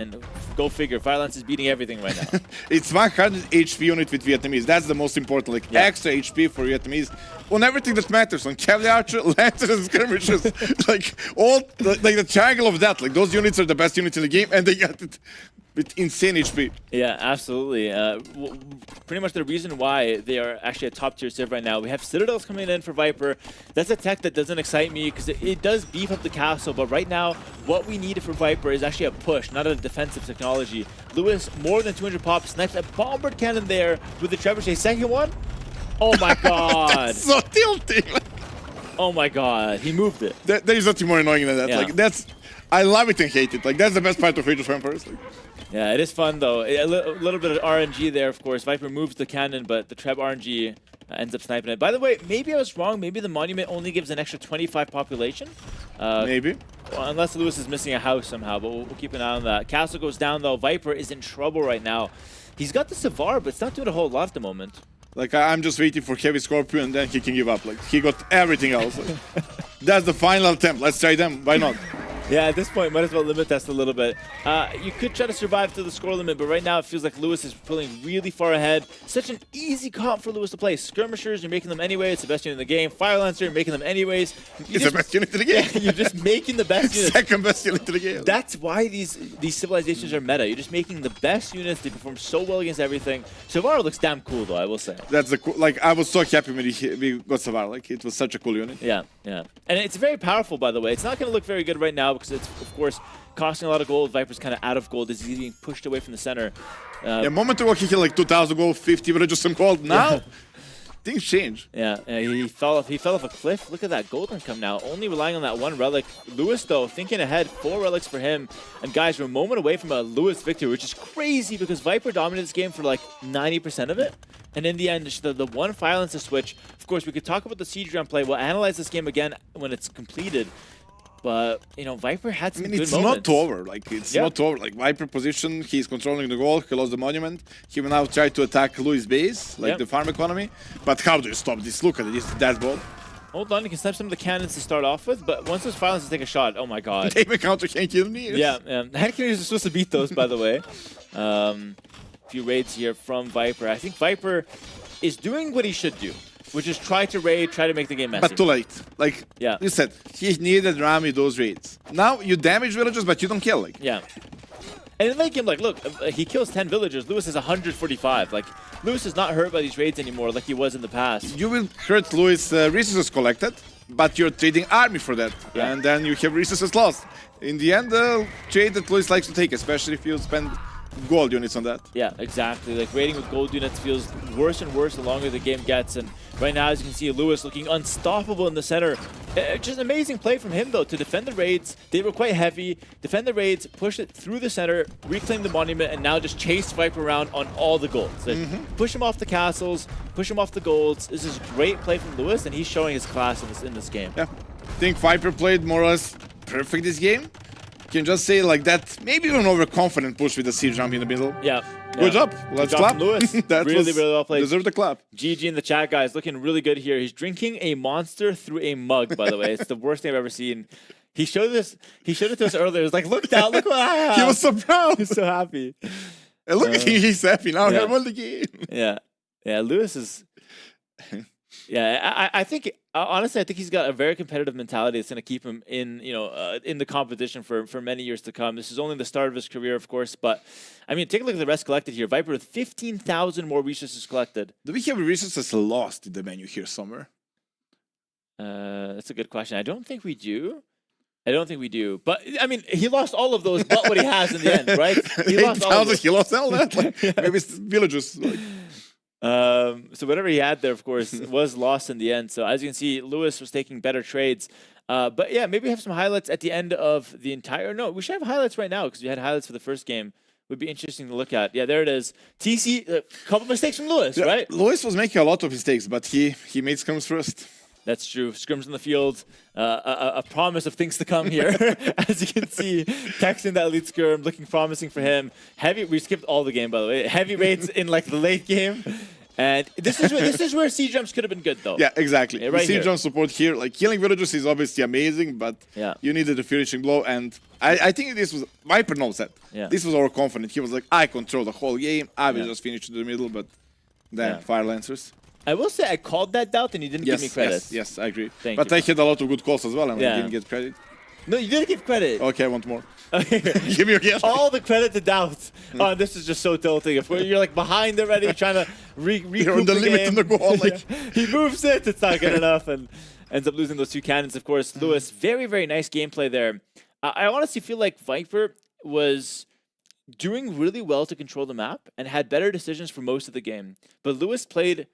And go figure, Fire Lance is beating everything right now. It's 100 HP unit with Vietnamese. That's the most important. Like, extra HP for Vietnamese. On everything that matters. On Cavalry Archer, Lancers, and Skirmishers. Like, all, like the triangle of that. Like, those units are the best units in the game, and they got it with insane HP. Yeah, absolutely. Pretty much the reason why they are actually a top-tier civ right now. We have Citadels coming in for Viper. That's a tech that doesn't excite me because it does beef up the castle, but right now, what we need for Viper is actually a push, not a defensive technology. Lewis, more than 200 pop, snipes a bombard cannon there with the Trebuchet. Second one? Oh my god. That's so tilting. Oh my god, he moved it. There is nothing more annoying than that. Yeah. Like, that's... I love it and hate it. Like, that's the best part of Age of Empires. Like. Yeah, it is fun though. A little bit of RNG there, of course. Viper moves the cannon, but the Treb RNG ends up sniping it. By the way, maybe I was wrong. Maybe the monument only gives an extra 25 population. Maybe. Well, unless Lewis is missing a house somehow, but we'll keep an eye on that. Castle goes down though. Viper is in trouble right now. He's got the Savar, but it's not doing a whole lot at the moment. Like, I'm just waiting for Heavy Scorpion and then he can give up. Like, he got everything else. Like, that's the final attempt. Let's try them. Why not? Yeah, at this point, might as well limit test a little bit. You could try to survive to the score limit, but right now it feels like Lewis is pulling really far ahead. Such an easy comp for Lewis to play. Skirmishers, you're making them anyway. It's the best unit in the game. Fire Lancer, you're making them anyways. It's the best unit in the game. Yeah, you're just making the best units. Second best unit in the game. That's why these civilizations are meta. You're just making the best units. They perform so well against everything. Savar looks damn cool, though, I will say. That's the cool. Like, I was so happy when we got Savar. Like, it was such a cool unit. Yeah. And it's very powerful, by the way. It's not going to look very good right now because it's, of course, costing a lot of gold. Viper's kind of out of gold as he's being pushed away from the center. A moment ago, he hit like 2,000 gold, 50, but just some gold. Now, things change. Yeah, he fell off a cliff. Look at that gold income now. Only relying on that one relic. Lewis, though, thinking ahead. 4 relics for him. And guys, we're a moment away from a Lewis victory, which is crazy because Viper dominated this game for like 90% of it. And in the end, the one Fire Lancer switch. Of course, we could talk about the Siege Ram play. We'll analyze this game again when it's completed. But, you know, Viper had some good moments. It's not over. Like, it's not over. Like, Viper position, he's controlling the goal. He lost the monument. He will now try to attack Louis' base, like the farm economy. But how do you stop this? Look at this dashboard. Hold on, you can snipe some of the cannons to start off with, but once those Fire Lancers take a shot, oh my god. Game counter can't kill me. Yeah, hand cannons are supposed to beat those, by the way. A few raids here from Viper. I think Viper is doing what he should do, which is try to raid, try to make the game messy. But too late. Like, you said, he needed Rami those raids. Now, you damage villagers, but you don't kill. Like. Yeah. And in late game, like, look, he kills 10 villagers. Lewis is 145. Like, Lewis is not hurt by these raids anymore like he was in the past. You will hurt Lewis resources collected, but you're trading army for that. Yeah. And then you have resources lost. In the end, trade that Lewis likes to take, especially if you spend gold units on that. Yeah, exactly. Like raiding with gold units feels worse and worse the longer the game gets. And right now, as you can see, Lewis looking unstoppable in the center. Just an amazing play from him, though, to defend the raids. They were quite heavy. Defend the raids, push it through the center, reclaim the monument, and now just chase Viper around on all the golds. Like, push him off the castles, push him off the golds. This is a great play from Lewis, and he's showing his class in this game. Yeah, I think Viper played more or less perfect this game. Can just say like that, maybe even overconfident push with the siege jump in the middle. Yeah. Good job. Let's clap. From Lewis. That really well played. Deserved the clap. GG in the chat, guys. Looking really good here. He's drinking a monster through a mug, by the way. It's the worst thing I've ever seen. He showed it to us earlier. It was like, look down, look what I have. He was so proud. He's so happy. And look at him, he's happy now. Yeah. He won the game. Yeah. Yeah, Lewis is... Yeah, I think honestly, I think he's got a very competitive mentality that's going to keep him in, in the competition for many years to come. This is only the start of his career, of course, but I mean, take a look at the rest collected here. Viper with 15,000 more resources collected. Do we have resources lost in the menu here somewhere? That's a good question. I don't think we do. But I mean, he lost all of those, but what he has in the end, right? He lost all of those. He lost all that. Like, maybe it's villagers. Like. So whatever he had there, of course, was lost in the end. So as you can see, Lewis was taking better trades. But yeah, maybe we have some highlights at the end of the entire... No, we should have highlights right now because we had highlights for the first game. Would be interesting to look at. Yeah, there it is. TC, a couple mistakes from Lewis, Yeah, right? Lewis was making a lot of mistakes, but he made scrims first. That's true. Scrims in the field, a promise of things to come here. As you can see, texting that lead scrim, looking promising for him. Heavy. We skipped all the game, by the way. Heavy raids in like the late game, and this is where siege jumps could have been good, though. Yeah, exactly. Yeah, right siege jump support here, like killing villagers is obviously amazing, but you needed a finishing blow, and I think this was Viper knows that. Yeah. This was overconfident. He was like, I control the whole game. I will just finish to the middle, but then Fire Lancers. I will say I called that doubt and you didn't give me credit. Yes, I agree. Thank but you. I had a lot of good calls as well, and I didn't get credit. No, you didn't give credit. Okay, I want more. Okay. Give me again. All the credit to doubt. Oh, this is just so tilting. If you're like behind already, trying to recoup You're on the limit game. on the goal. Like. He moves it. It's not good enough, and ends up losing those two cannons. Of course, Lewis, very, very nice gameplay there. I honestly feel like Viper was doing really well to control the map and had better decisions for most of the game. But Lewis played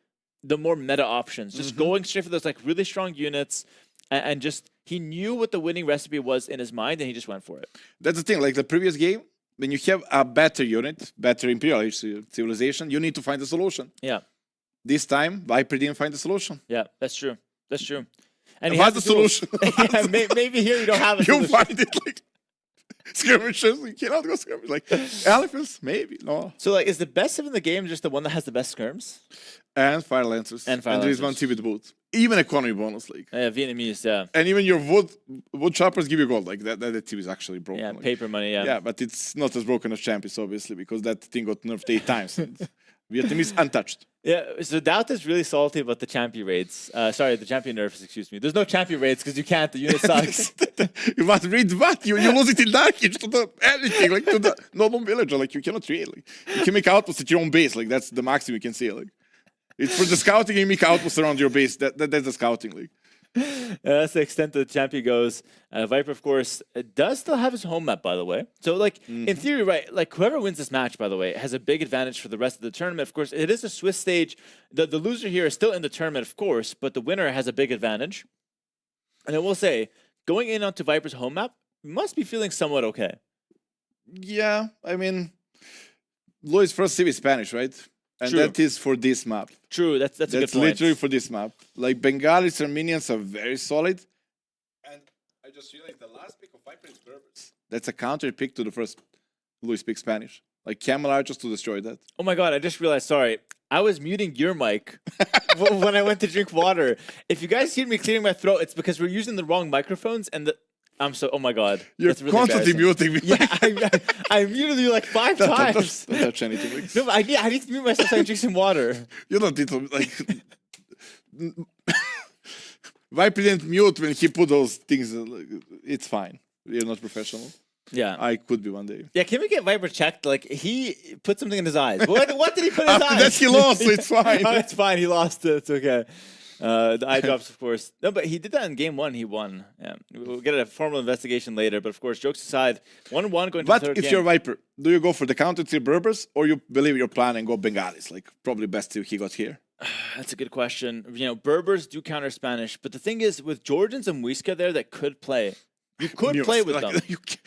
the more meta options, just going straight for those like really strong units, and just he knew what the winning recipe was in his mind, and he just went for it. That's the thing. Like the previous game, when you have a better unit, better Imperial Age civilization, you need to find a solution. Yeah. This time, Viper didn't find a solution. Yeah, that's true. That's true. And what's the solution? Yeah, maybe here you don't have a solution. You find it like skirmishes. You cannot go skirmish. Like elephants, maybe no. So like, is the best in the game just the one that has the best skirms? And Fire Lancers. And Fire there is one team with both. Even economy bonus, like. Yeah, Vietnamese, yeah. And even your wood choppers give you gold. Like that team is actually broken. Yeah, like. paper money, yeah. Yeah, but it's not as broken as Champions, obviously, because that thing got nerfed 8 times. Vietnamese untouched. Yeah, so Doubt is really salty about the champion raids. Sorry, the champion nerfs, excuse me. There's no champion raids because you can't. The unit sucks. You must read what? You lose it in Dark Age to the everything, like to the normal villager. Like you cannot trade. Like you can make outposts at your own base. Like that's the maximum you can say. Like it's for the scouting. You make outposts around your base. That's the scouting. Like. That's the extent that the champion goes. Viper, of course, does still have his home map, by the way. So, like, in theory, right, like, whoever wins this match, by the way, has a big advantage for the rest of the tournament. Of course, it is a Swiss stage. The loser here is still in the tournament, of course, but the winner has a big advantage. And I will say, going in onto Viper's home map, must be feeling somewhat okay. Yeah, I mean, Lois first civ is Spanish, right? And True. that is for this map. True, that's a good point. Literally for this map. Like Bengalis and minions are very solid. And I just realized the last pick of Viper is Berbers. That's a counter pick to the first Luis pick Spanish. Like Camel Archers to destroy that. Oh my god, I just realized, sorry. I was muting your mic when I went to drink water. If you guys hear me clearing my throat, it's because we're using the wrong microphones and oh my god. You're that's really constantly muting me. Yeah, I muted you like 5 times. Don't touch anything. Like. No, but I need to mute myself so I can drink some water. You don't need to, like... Viper didn't mute when he put those things. It's fine. You're not professional. Yeah. I could be one day. Yeah, can we get Viper checked? Like, he put something in his eyes. What did he put in his eyes? After that, he lost, so it's fine. Oh, it's fine. He lost it. It's okay. The eye drops, of course. No, but he did that in game 1. He won. Yeah, we'll get a formal investigation later. But of course, jokes aside, 1-1 going to the But third if game. you're Viper, do you go for the counter tier Berbers or you believe your plan and go Bengalis? Like probably best tier he got here. That's a good question. You know, Berbers do counter Spanish, but the thing is, with Georgians and Muisca there that could play, you could play with them.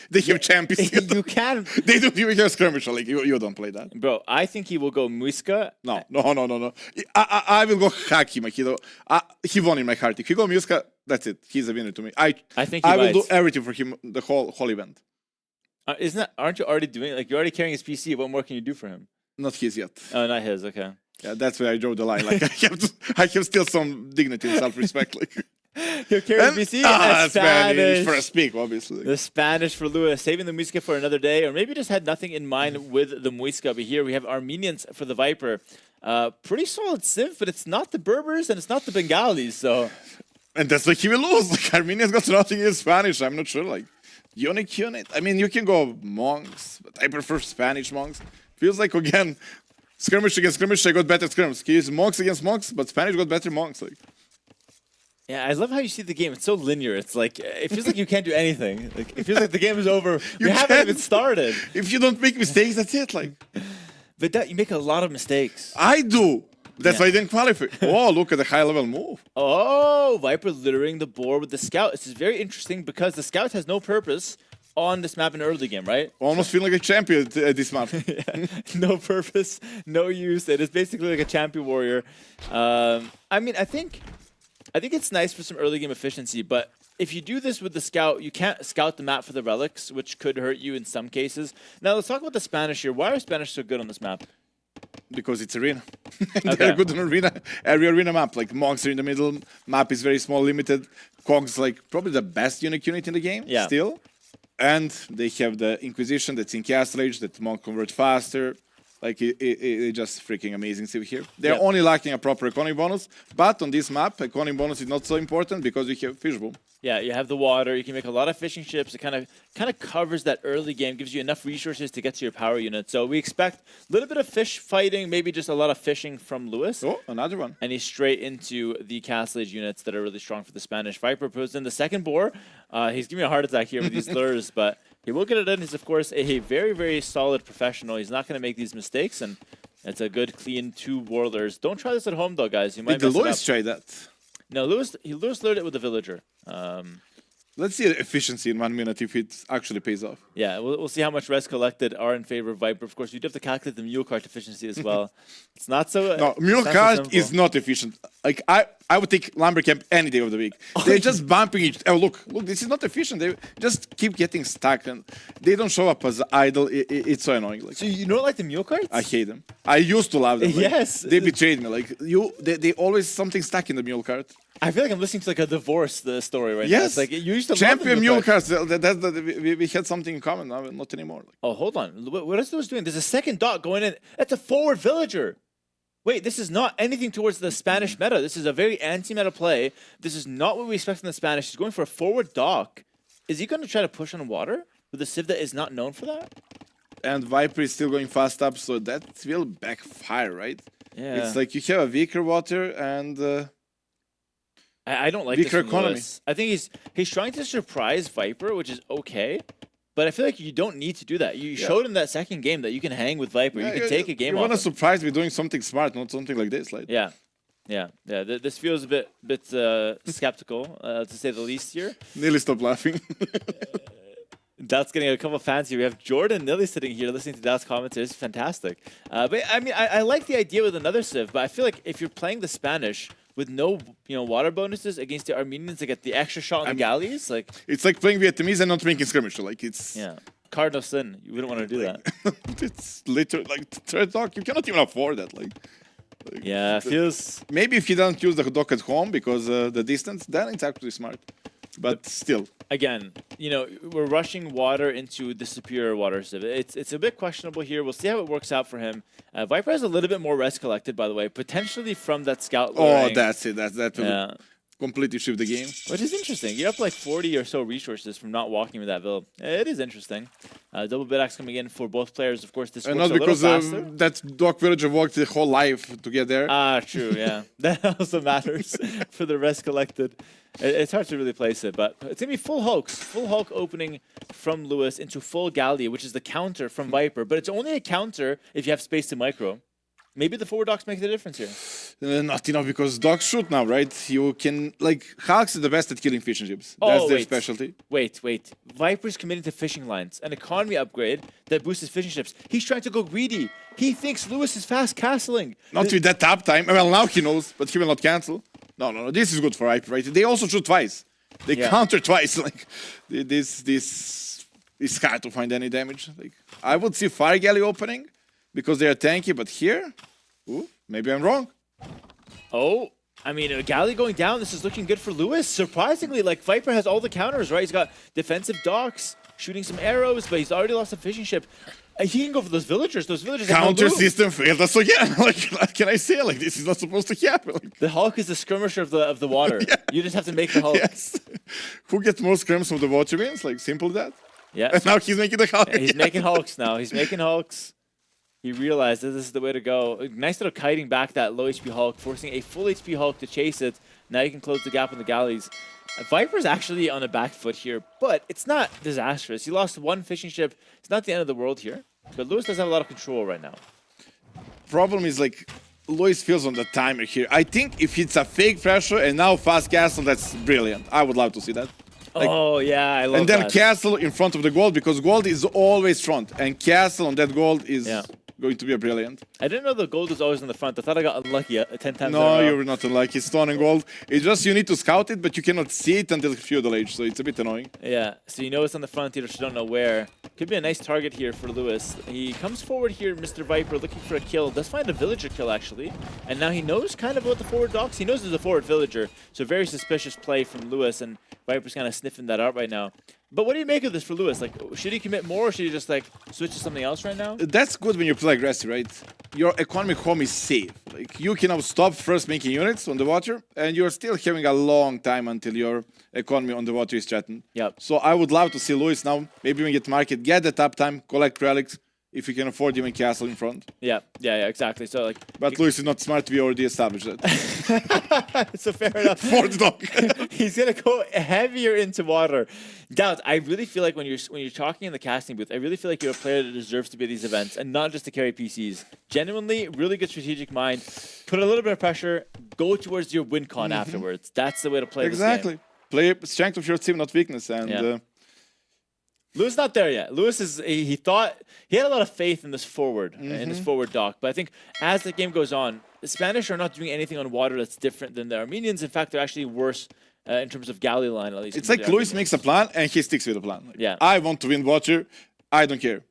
They have champions. You can. They don't even have skirmisher. Like you don't play that. Bro, I think he will go Muisca. No. I will go Hakima. He won in my heart. If he go Muisca, that's it. He's a winner to me. I think he I will do bites. everything for him the whole event. Aren't you already doing like you're already carrying his PC? What more can you do for him? Not his yet. Oh, not his. Okay. Yeah, that's where I draw the line. Like I have still some dignity and self-respect. Like You're carrying PC and Spanish for a speak, obviously. The Spanish for Lewis, saving the Muisca for another day, or maybe just had nothing in mind with the Muisca. But here we have Armenians for the Viper. Pretty solid civ, but it's not the Berbers and it's not the Bengalis. So, and that's why he will lose. Like Armenia's got nothing in Spanish. I'm not sure. Like unique unit. I mean, you can go monks, but I prefer Spanish monks. Feels like again, skirmish against skirmish. I got better skirmish. He used monks against monks, but Spanish got better monks. Like. yeah, I love how you see the game. It's so linear. It's like it feels like you can't do anything. Like it feels like the game is over. You haven't even started. If you don't make mistakes, that's it. Like, but that you make a lot of mistakes. I do. That's why I didn't qualify. Oh, look at the high level move. Oh, Viper littering the board with the scout. This is very interesting because the scout has no purpose on this map in early game, right? Almost feeling like a champion at this map. No purpose, no use. It is basically like a champion warrior. I mean, I think it's nice for some early game efficiency, but if you do this with the scout, you can't scout the map for the relics, which could hurt you in some cases. Now, let's talk about the Spanish here. Why are Spanish so good on this map? Because it's arena. They're good on arena. Every arena map. Like monks are in the middle. Map is very small, limited. Cogs like probably the best unique unit in the game. Yeah. Still. And they have the Inquisition that's in Castle Age that monk convert faster. Like it's just freaking amazing civ here. They're only lacking a proper economy bonus, but on this map, economy bonus is not so important because you have Fishbowl. Yeah, you have the water. You can make a lot of fishing ships. It kind of covers that early game, gives you enough resources to get to your power unit. So we expect a little bit of fish fighting, maybe just a lot of fishing from Lewis. Oh, another one. And he's straight into the Castle Age units that are really strong for the Spanish. Viper puts in the second boar. He's giving me a heart attack here with these lures, but he will get it in. He's, of course, a very, very solid professional. He's not going to make these mistakes, and it's a good, clean 2 warlords. Don't try this at home, though, guys. You might Did mess it Lewis up. try that? No, Lewis lured it with a villager. Let's see the efficiency in 1 minute if it actually pays off. Yeah, we'll see how much res collected are in favor of Viper. Of course, you do have to calculate the mule cart efficiency as well. It's not so. No, mule it's not so cart simple. is not efficient. Like I would take lumber camp any day of the week. They're just bumping each. Oh look, this is not efficient. They just keep getting stuck and they don't show up as idle. It's so annoying. Like, So you don't like the mule carts? I hate them. I used to love them. Like, Yes. they betrayed me. Like they always something stuck in the mule cart. I feel like I'm listening to like a divorce story right now. Yes, It's like you used to champion love the mule carts. carts. We had something in common. Now not anymore. Like, Oh, hold on. What is Lewis doing? There's a second dot going in. That's a forward villager. Wait, this is not anything towards the Spanish meta. This is a very anti-meta play. This is not what we expect from the Spanish. He's going for a forward dock. Is he going to try to push on water with a civ that is not known for that? and Viper is still going fast up, so that will backfire, right? Yeah. It's like you have a weaker water and. I don't like this weaker from economy. Lewis. I think he's trying to surprise Viper, which is okay. But I feel like you don't need to do that. You showed in that second game that you can hang with Viper. You can take a game You off want to him. surprise me doing something smart, not something like this. Like. Yeah. This feels a bit skeptical, to say the least here. Nearly stop laughing. That's getting a couple fans here. We have Jordan Nilly sitting here listening to Dad's commentary. It's fantastic. But I mean, I like the idea with another civ, but I feel like if you're playing the Spanish with no water bonuses against the Armenians to get the extra shot on the galleys, like it's like playing Vietnamese and not making skirmish. Like it's cardinal sin. You wouldn't want to do that. It's literally like third dock. You cannot even afford that. Like yeah, it feels. Maybe if you don't use the dock at home because the distance, then it's actually smart. But still, Again, we're rushing water into the superior water civ. It's a bit questionable here. We'll see how it works out for him. Viper has a little bit more res collected, by the way, potentially from that scout. oh, luring. that's it. That will completely shift the game. Which is interesting. You're up like 40 or so resources from not walking with that build. It is interesting. Double bid axe coming in for both players. Of course, this And works not a little because faster. that Doc Villager walked the whole life to get there. Ah, true, yeah. That also matters for the rest collected. It's hard to really place it, but it's going to be full Hulks. Full Hulk opening from Lewis into full Gallia, which is the counter from Viper. But it's only a counter if you have space to micro. Maybe the forward docks make the difference here. Not enough because dogs shoot now, right? You can, like, Hulks is the best at killing fish and chips. Oh, That's their wait. specialty. Wait. Viper's committing to fishing lines, an economy upgrade that boosts his fishing ships. He's trying to go greedy. He thinks Lewis is fast castling. Not with that tap time. Well, now he knows, but he will not cancel. No. This is good for Viper, right? They also shoot twice. They counter twice. Like, this is hard to find any damage. Like, I would see Fire Galley opening because they are tanky, but here, ooh, maybe I'm wrong. Oh, I mean, Galley going down, this is looking good for Lewis. Surprisingly, like, Viper has all the counters, right? He's got defensive docks, shooting some arrows, but he's already lost a fishing ship. He can go for those villagers. Those villagers have no Counter loot. system failed us again. Like, can I say, like, this is not supposed to happen? Like, The Hulk is the skirmisher of the water. Yeah. You just have to make the Hulk. yes. Who gets more scrims from the water wins? Like, simple as that. Yeah. And now he's making the Hulk. He's making Hulks now. He's making Hulks. He realized that this is the way to go. Nice little kiting back that low HP Hulk, forcing a full HP Hulk to chase it. Now you can close the gap on the galleys. Viper's actually on a back foot here, but it's not disastrous. He lost one fishing ship. It's not the end of the world here. But Lewis does have a lot of control right now. Problem is, like, Lois feels on the timer here. I think if it's a fake pressure and now fast castle, that's brilliant. I would love to see that. Like, Oh, yeah, I love and then that. castle in front of the gold, because gold is always front, and castle on that gold is Yeah. going to be a brilliant. I didn't know the gold was always in the front. I thought I got unlucky 10 times in a No, row. you're not unlucky. Stone and gold. It's just you need to scout it, but you cannot see it until feudal age, so it's a bit annoying. Yeah, so you know it's on the front, you just don't know where. Could be a nice target here for Lewis. He comes forward here, Mr. Viper, looking for a kill. Does find a villager kill, actually. And now he knows kind of about the forward docks. He knows there's a forward villager. So very suspicious play from Lewis, and Viper's kind of sniffing that out right now. But what do you make of this for Lewis? Like, should he commit more, or should he just, like, switch to something else right now? That's good when you play aggressive, right? Your economic home is safe. Like, you can now stop first making units on the water, and you're still having a long time until your economy on the water is threatened. Yep. So I would love to see Lewis now, maybe when you get market, get the top time, collect relics, if you can afford even castle in front. Yeah, exactly. So, like... But Lewis is not smart, we already established that. So fair enough. For the dog. He's gonna go heavier into water. Doubt. I really feel like when you're talking in the casting booth, I really feel like you're a player that deserves to be at these events and not just to carry PCs. Genuinely, really good strategic mind. Put a little bit of pressure. Go towards your win con afterwards. That's the way to play Exactly. this game. Play strength of your team, not weakness. And Yeah. Lewis not there yet. Lewis is he thought he had a lot of faith in this forward in this forward dock, but I think as the game goes on, the Spanish are not doing anything on water that's different than the Armenians. In fact, they're actually worse in terms of galley line, at least. it's compared like to Lewis Armenians. makes a plan and he sticks with the plan. Like, Yeah. I want to win water. I don't care.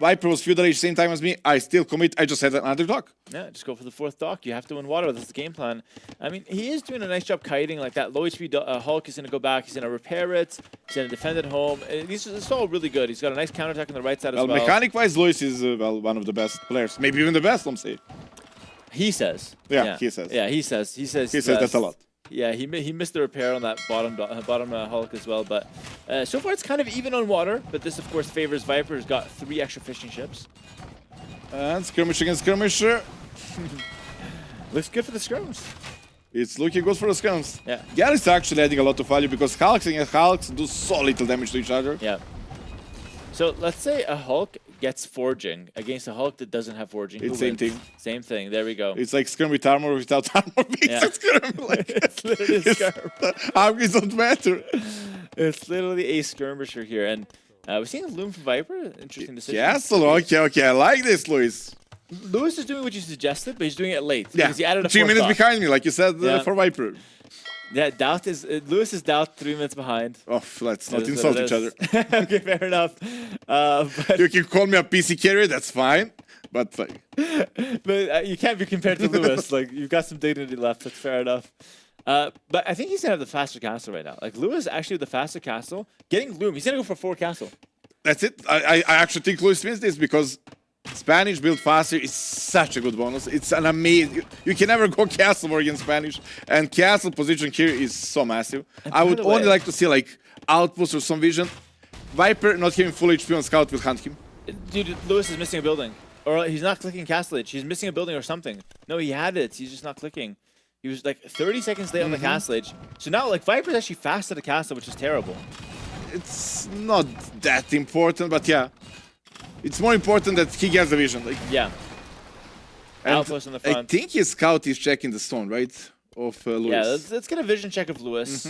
Viper was feudal age same time as me. I still commit. I just had another dock. Yeah, just go for the fourth dock. You have to win water. That's the game plan. I mean, he is doing a nice job kiting. Like that low HP Hulk is going to go back. He's going to repair it. He's going to defend it home. It's all really good. He's got a nice counterattack on the right side as well. Mechanic-wise, Lewis is one of the best players. Maybe even the best, I'm saying. He says. Yeah, he says. Yeah, he says. He says. He says that's a lot. Yeah, he missed the repair on that bottom Hulk as well. But so far, it's kind of even on water. But this, of course, favors Viper, who's got 3 extra fishing ships. And skirmish against skirmisher. Looks good for the scrims. It's looking good for the skirms. Yeah. Garry's actually adding a lot of value because Hulks and Hulks do so little damage to each other. Yeah. So let's say a Hulk gets forging against a Hulk that doesn't have forging. It's Who same wins? thing. Same thing. There we go. It's like skirm with armor without armor. Yeah. It's skirm. Like, It's literally a skirm. armors don't matter. It's literally a skirmisher here. And we're seeing a Loom from Viper. Interesting decision. Castle. Okay. I like this, Luis. Lewis is doing what you suggested, but he's doing it late. Yeah. Because he added a 3 fourth minutes dock. behind me, like you said Yeah. for Viper. Yeah, Doubt is Lewis is Doubt 3 minutes behind. Oh, let's not That is insult what each it other. is. Okay, fair enough. But You can call me a PC carrier, that's fine. But like, you can't be compared to Lewis. Like you've got some dignity left. That's fair enough. But I think he's gonna have the faster castle right now. Like Lewis actually with the faster castle, getting Loom. He's gonna go for 4 castle. that's it. I actually think Luis wins this because Spanish build faster is such a good bonus. It's an amazing. You can never go castle war against Spanish, and castle position here is so massive. I would only like to see like outposts or some vision. Viper not having full HP on scout will hunt him. Dude, Lewis is missing a building. Or he's not clicking castle edge. He's missing a building or something. No, he had it. He's just not clicking. He was like 30 seconds late on the castle edge. So now like Viper's actually fast at the castle, which is terrible. It's not that important, but yeah. It's more important that he gets the vision. Like, yeah. Outpost on the front. I think his scout is checking the stone, right? Of Lewis. Yeah, let's get a vision check of Lewis.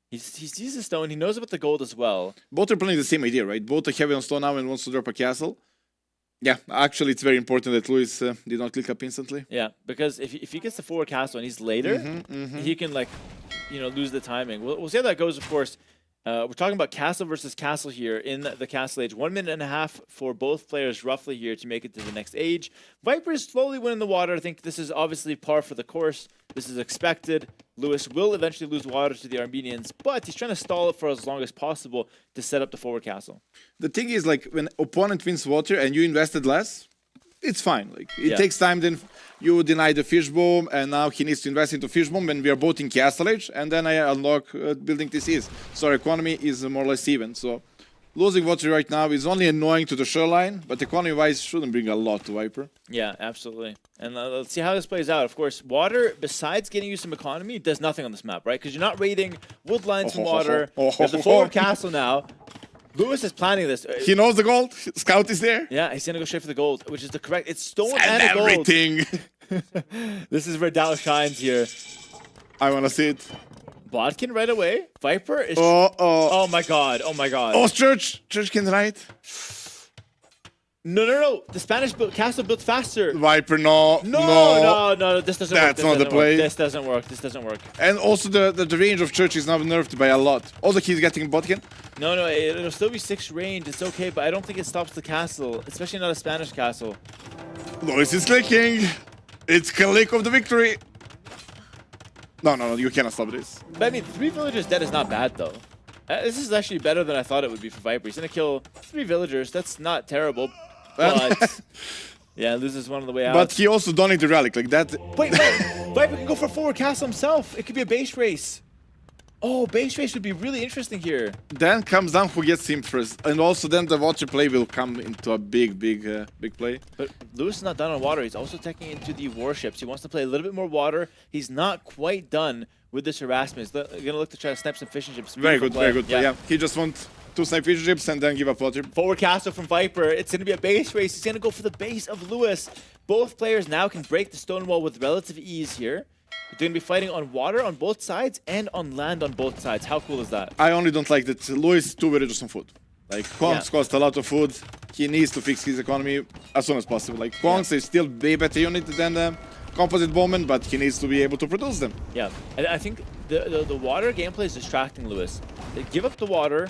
He sees the stone. He knows about the gold as well. Both are playing the same idea, right? Both are heavy on stone now and wants to drop a castle. Yeah, actually, it's very important that Lewis did not click up instantly. Yeah, because if he gets the forward castle and he's later, he can like, lose the timing. We'll see how that goes, of course. We're talking about castle versus castle here in the castle age. 1 minute and a half for both players roughly here to make it to the next age. Viper is slowly winning the water. I think this is obviously par for the course. This is expected. Lewis will eventually lose water to the Armenians, but he's trying to stall it for as long as possible to set up the forward castle. The thing is, like, when opponent wins water and you invested less, it's fine. Like, it takes time, then you deny the fish bomb, and now he needs to invest into fish bomb, and we are both in castle age, and then I unlock building TCs. So our economy is more or less even. So losing water right now is only annoying to the shoreline, but economy-wise shouldn't bring a lot to Viper. Yeah, absolutely. And let's see how this plays out. Of course, water, besides getting you some economy, does nothing on this map, right? Because you're not raiding wood lines from water. There's the forward castle now. Lewis is planning this. He knows the gold. Scout is there. Yeah, he's gonna go straight for the gold, which is the correct. It's stone and everything. Gold. This is where Dow shines here. I wanna see it. Bodkin right away. Viper is. Oh my god! Oh my god! Oh, Church can right. No! The Spanish castle built faster. Viper, no. This doesn't work. That's not the play. This doesn't work. And also the range of Church is now nerfed by a lot. Also, he's getting Bodkin. No, it'll still be 6 range. It's okay, but I don't think it stops the castle, especially not a Spanish castle. Lewis is clicking. It's click of the victory. No, you cannot stop this. But I mean, 3 villagers dead is not bad, though. This is actually better than I thought it would be for Viper. He's gonna kill 3 villagers. That's not terrible, but yeah, loses one on the way out. But he also donated the relic like that. Wait, Viper can go for forward castle himself. It could be a base race. Oh, base race would be really interesting here. Then comes down who gets him first, and also then the water play will come into a big play. But Lewis is not done on water. He's also taking into the warships. He wants to play a little bit more water. He's not quite done with this harassment. He's gonna look to try to snipe some fishing ships. Very good play. Yeah, he just wants 2 snipe fishing ships and then give up water. Forward castle from Viper. It's gonna be a base race. He's gonna go for the base of Lewis. Both players now can break the stone wall with relative ease here. They're going to be fighting on water on both sides and on land on both sides. How cool is that? I only don't like that Lewis too villagers on food. Like, Kongs cost a lot of food. He needs to fix his economy as soon as possible. Like, Kongs is still way better unit than the composite bowman, but he needs to be able to produce them. Yeah, I think the water gameplay is distracting Lewis. Give up the water,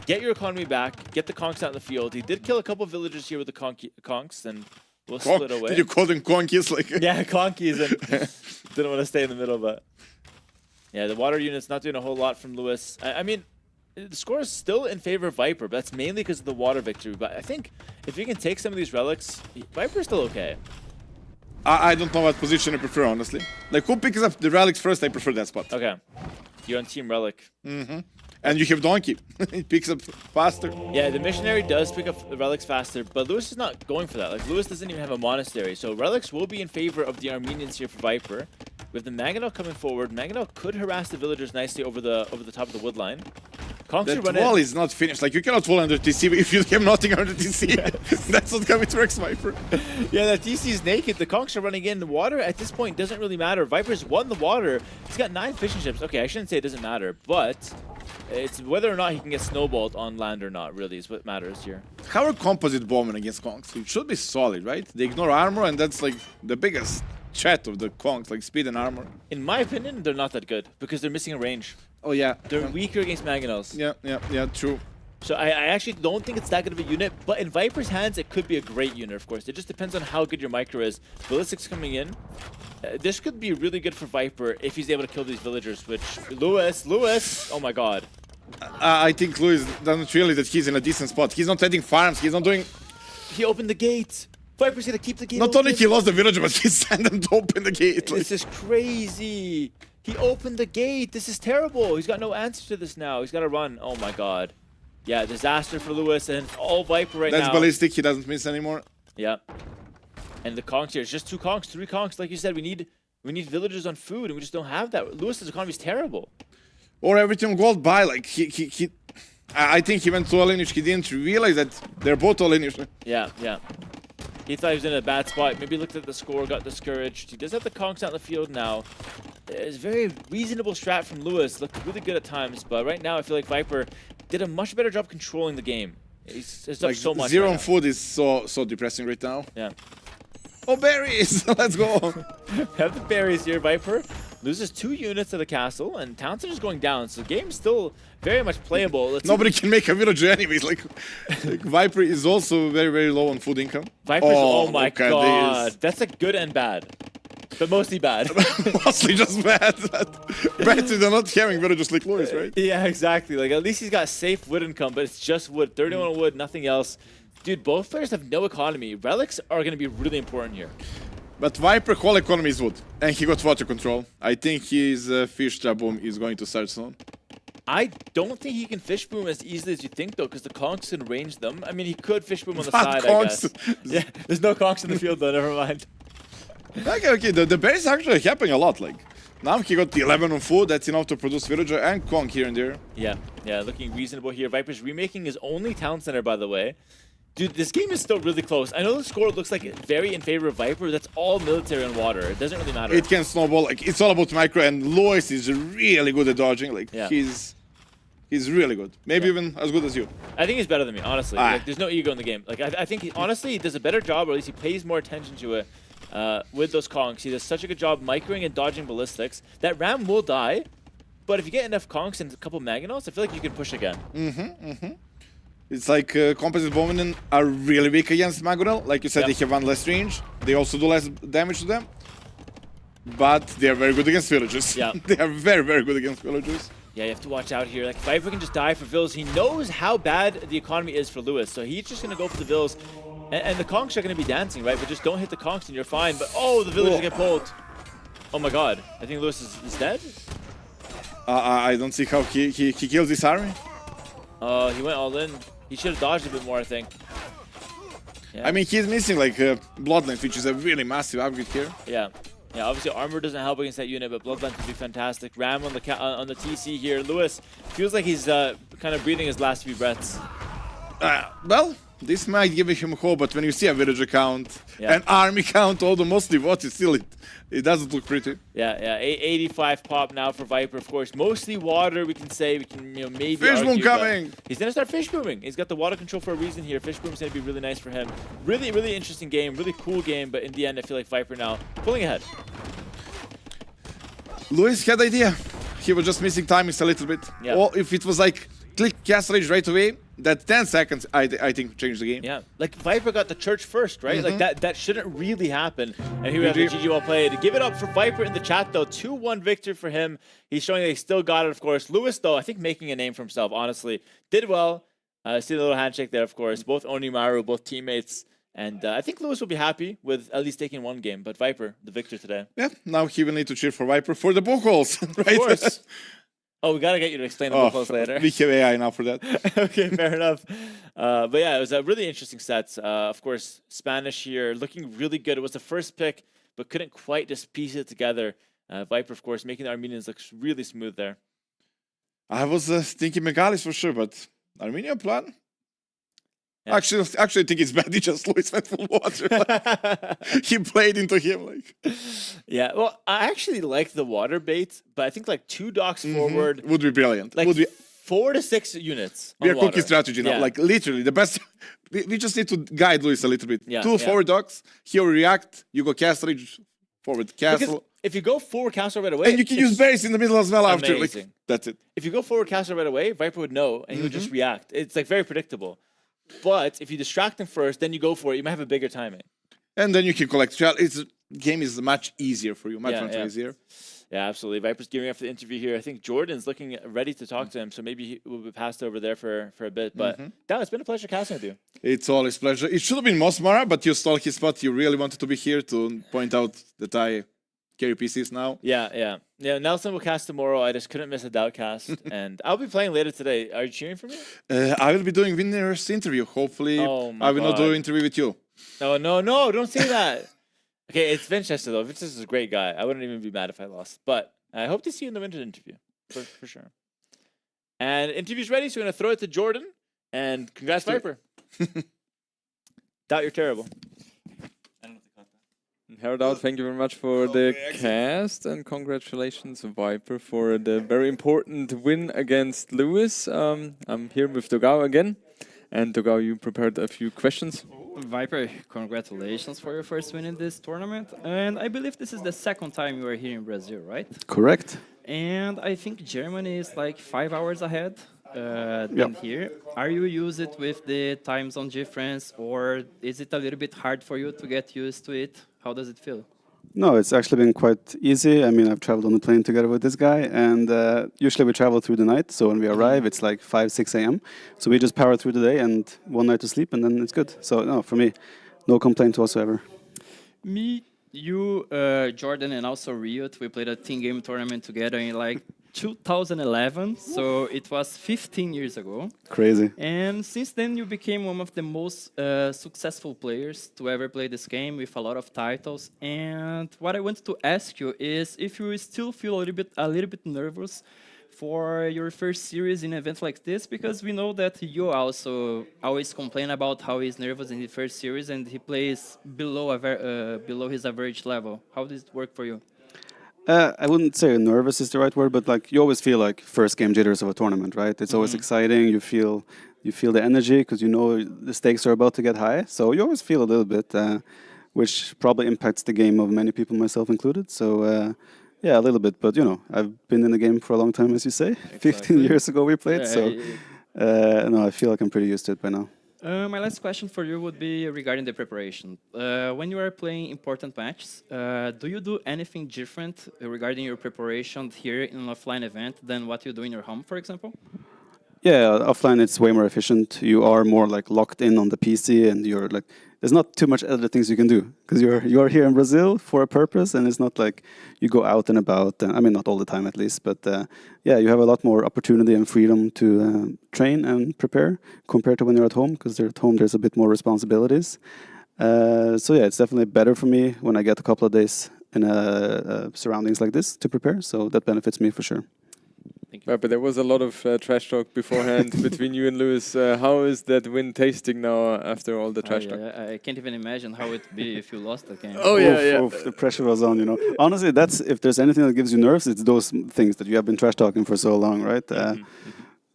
get your economy back, get the Kongs out in the field. He did kill a couple villagers here with the Kongs, and we'll split away. Did you call them conkies? Like yeah, conkies. And didn't want to stay in the middle, but yeah, the water unit's not doing a whole lot from Lewis. I mean, the score is still in favor of Viper, but that's mainly because of the water victory. But I think if you can take some of these relics, Viper's still okay. I don't know what position I prefer, honestly. Like, who picks up the relics first? I prefer that spot. Okay, you're on Team Relic. And you have Donkey. He picks up faster. Yeah, the missionary does pick up the relics faster, but Lewis is not going for that. Like, Lewis doesn't even have a monastery, so relics will be in favor of the Armenians here for Viper. With the Mangonel coming forward, Mangonel could harass the villagers nicely over the top of the wood line. That wall is not finished. Like, you cannot wall under TC if you have nothing under TC. That's not how it works, Viper. Yeah, that TC is naked. The Kongs are running in. The water at this point doesn't really matter. Viper's won the water. He's got 9 fishing ships. Okay, I shouldn't say it doesn't matter, but it's whether or not he can get snowballed on land or not, really, is what matters here. How are composite bowmen against Kongs? It should be solid, right? They ignore armor, and that's like the biggest threat of the Kongs, like speed and armor. In my opinion, they're not that good because they're missing a range. Oh, yeah. They're weaker against Mangonels. Yeah, true. So I actually don't think it's that good of a unit, but in Viper's hands, it could be a great unit, of course. It just depends on how good your micro is. Ballistics coming in. This could be really good for Viper if he's able to kill these villagers, which... Lewis! Oh my god. I think Lewis doesn't really that he's in a decent spot. He's not adding farms, he's not doing... He opened the gate. Viper's gonna keep the gate Not open. only he lost the villager, but he sent them to open the gate. Like, This is crazy. He opened the gate. This is terrible. He's got no answer to this now. He's got to run. Oh my god. Yeah, disaster for Lewis, and it's all Viper right that's now. ballistic. He doesn't miss anymore. Yeah. And the conks here. It's just 2 conks, 3 conks. Like you said, we need villagers on food, and we just don't have that. Lewis's economy is terrible. Or everything gold by. Like I think he went to all English. He didn't realize that they're both all English. Yeah, yeah. He thought he was in a bad spot. Maybe looked at the score, got discouraged. He does have the conks out in the field now. It's a very reasonable strat from Lewis. Looked really good at times, but right now I feel like Viper did a much better job controlling the game. He's up Like so much. 0 right on now. food is so depressing right now. Yeah. Oh, berries! Let's go. Have the berries here. Viper loses 2 units of the castle, and Townsend is going down. So the game's still very much playable. Let's Nobody can make a villager anyways. Like Viper is also very low on food income. Viper's, oh my okay, god. That's a good and bad. But mostly bad. Mostly just bad. Better than not having villagers like Lewis, right? Yeah, exactly. Like at least he's got safe wood income, but it's just wood. 31 wood, nothing else. Dude, both players have no economy. Relics are going to be really important here. But Viper whole economy is wood, and he got water control. I think his fish trap boom is going to start soon. I don't think he can fish boom as easily as you think, though, because the conks can range them. I mean, he could fish boom on the side, I guess. Yeah, there's no conks in the field, though. Never mind. Okay. The berries actually happening a lot. Like now he got the 11 on food. That's enough to produce villager and conk here and there. Yeah, looking reasonable here. Viper's remaking his only town center, by the way. Dude, this game is still really close. I know the score looks like very in favor of Viper. That's all military and water. It doesn't really matter. It can snowball. Like it's all about micro, and Lois is really good at dodging. Like he's really good. Maybe even as good as you. I think he's better than me, honestly. Like, there's no ego in the game. Like I think honestly he does a better job, or at least he pays more attention to it with those conks. He does such a good job microing and dodging ballistics. That ram will die, but if you get enough conks and a couple Maganots, I feel like you can push again. It's like composite bowmen are really weak against Magonel. Like you said, they have 1 less range. They also do less damage to them. But they are very good against villagers. Yeah. They are very good against villagers. Yeah, you have to watch out here. Like, Viper can just die for vills. He knows how bad the economy is for Lewis, so he's just going to go for the vills. And the conks are going to be dancing, right? But just don't hit the conks and you're fine. But, oh, the villagers get pulled. Oh my god. I think Lewis is dead? I don't see how he kills this army. He went all in. He should have dodged a bit more, I think. Yeah. I mean, he's missing like Bloodlines, which is a really massive upgrade here. Yeah, obviously armor doesn't help against that unit, but Bloodline could be fantastic. Ram on the TC here. Lewis feels like he's kind of breathing his last few breaths. Well, this might give him hope, but when you see a villager count, an army count, although mostly what is still it doesn't look pretty. Yeah. 85 pop now for Viper, of course. Mostly water, we can say. We can, maybe Fish boom argue, coming! He's gonna start fish booming. He's got the water control for a reason here. Fish boom's gonna be really nice for him. Really interesting game, really cool game, but in the end, I feel like Viper now pulling ahead. Lewis had idea. He was just missing timings a little bit. Yeah. Or if it was like click Castle Age right away, that 10 seconds, I think, changed the game. Yeah, like Viper got the church first, right? Like that shouldn't really happen. And here we have the GG well played. Give it up for Viper in the chat, though. 2-1 victory for him. He's showing that he still got it, of course. Lewis, though, I think making a name for himself, honestly. Did well. See the little handshake there, of course. Both Onimaru, both teammates. And I think Lewis will be happy with at least taking 1 game. But Viper, the victor today. Yeah, now he will need to cheer for Viper for the book holes, right? Of course. Oh, we got to get you to explain the book holes later. We have AI now for that. Okay, fair enough. But yeah, it was a really interesting set. Of course, Spanish here looking really good. It was the first pick, but couldn't quite just piece it together. Viper, of course, making the Armenians look really smooth there. I was thinking Megalis for sure, but Armenian plan? Yeah. Actually, I think it's bad. He just Lewis went full water. He played into him. Like. Yeah, well, I actually like the water bait, but I think like 2 docks forward would be brilliant. Like would be 4 to 6 units. We are water. cooking strategy now. Yeah. Like literally the best. We just need to guide Lewis a little bit. Yeah, 2 forward docks. He'll react. You go castle ridge, forward castle. Because if you go forward castle right away, and you can use berries in the middle as well after. Like, that's it. If you go forward castle right away, Viper would know and he would just react. It's like very predictable. But if you distract him first, then you go for it, you might have a bigger timing. And then you can collect. It's game is much easier for you, much easier. Yeah, absolutely. Viper's gearing up for the interview here. I think Jordan's looking ready to talk to him, so maybe he will be passed over there for a bit. But Dan, it's been a pleasure casting with you. It's always pleasure. It should have been Mosmara, but you stole his spot. You really wanted to be here to point out that I carry PCs now. Yeah. Nelson will cast tomorrow. I just couldn't miss a doubt cast, and I'll be playing later today. Are you cheering for me? I will be doing winner's interview. Hopefully, I will not do an interview with you. No, don't say that. Okay, it's Vinchester though. Vinchester's a great guy. I wouldn't even be mad if I lost. But I hope to see you in the winter interview for sure. And interview's ready, so we're gonna throw it to Jordan. And congrats, Viper. Doubt you're terrible. Herald, thank you very much for the cast, and congratulations, Viper, for the very important win against Lewis. I'm here with Dogao again, and Dogao, you prepared a few questions. Viper, congratulations for your first win in this tournament. And I believe this is the second time you are here in Brazil, right? Correct. And I think Germany is like 5 hours ahead than here. Are you used it with the time zone difference, or is it a little bit hard for you to get used to it? How does it feel? No, it's actually been quite easy. I mean, I've traveled on the plane together with this guy, and usually we travel through the night. So when we arrive, it's like 5, 6 a.m. So we just power through the day and one night to sleep, and then it's good. So no, for me, no complaints whatsoever. Me, you, Jordan, and also Riot, we played a team game tournament together in like 2011, so it was 15 years ago. Crazy. And since then, you became one of the most successful players to ever play this game with a lot of titles. And what I wanted to ask you is if you still feel a little bit nervous for your first series in events like this, because we know that you also always complain about how he's nervous in the first series and he plays below his average level. How does it work for you? I wouldn't say nervous is the right word, but like you always feel like first game jitters of a tournament, right? It's always exciting. You feel the energy because you know the stakes are about to get high. So you always feel a little bit, which probably impacts the game of many people, myself included. So yeah, a little bit. But you know, I've been in the game for a long time, as you say. Exactly. 15 years ago we played. So no, I feel like I'm pretty used to it by now. My last question for you would be regarding the preparation. When you are playing important matches, do you do anything different regarding your preparation here in an offline event than what you do in your home, for example? Yeah, offline it's way more efficient. You are more like locked in on the PC, and you're like, there's not too much other things you can do because you're here in Brazil for a purpose, and it's not like you go out and about. I mean, not all the time at least, but yeah, you have a lot more opportunity and freedom to train and prepare compared to when you're at home, because at home there's a bit more responsibilities. So yeah, it's definitely better for me when I get a couple of days in surroundings like this to prepare. So that benefits me for sure. But there was a lot of trash talk beforehand between you and Lewis. How is that win tasting now after all the trash talk? I can't even imagine how it'd be if you lost the game. Oh yeah. Oof, the pressure was on, you know. Honestly, that's if there's anything that gives you nerves, it's those things that you have been trash talking for so long, right?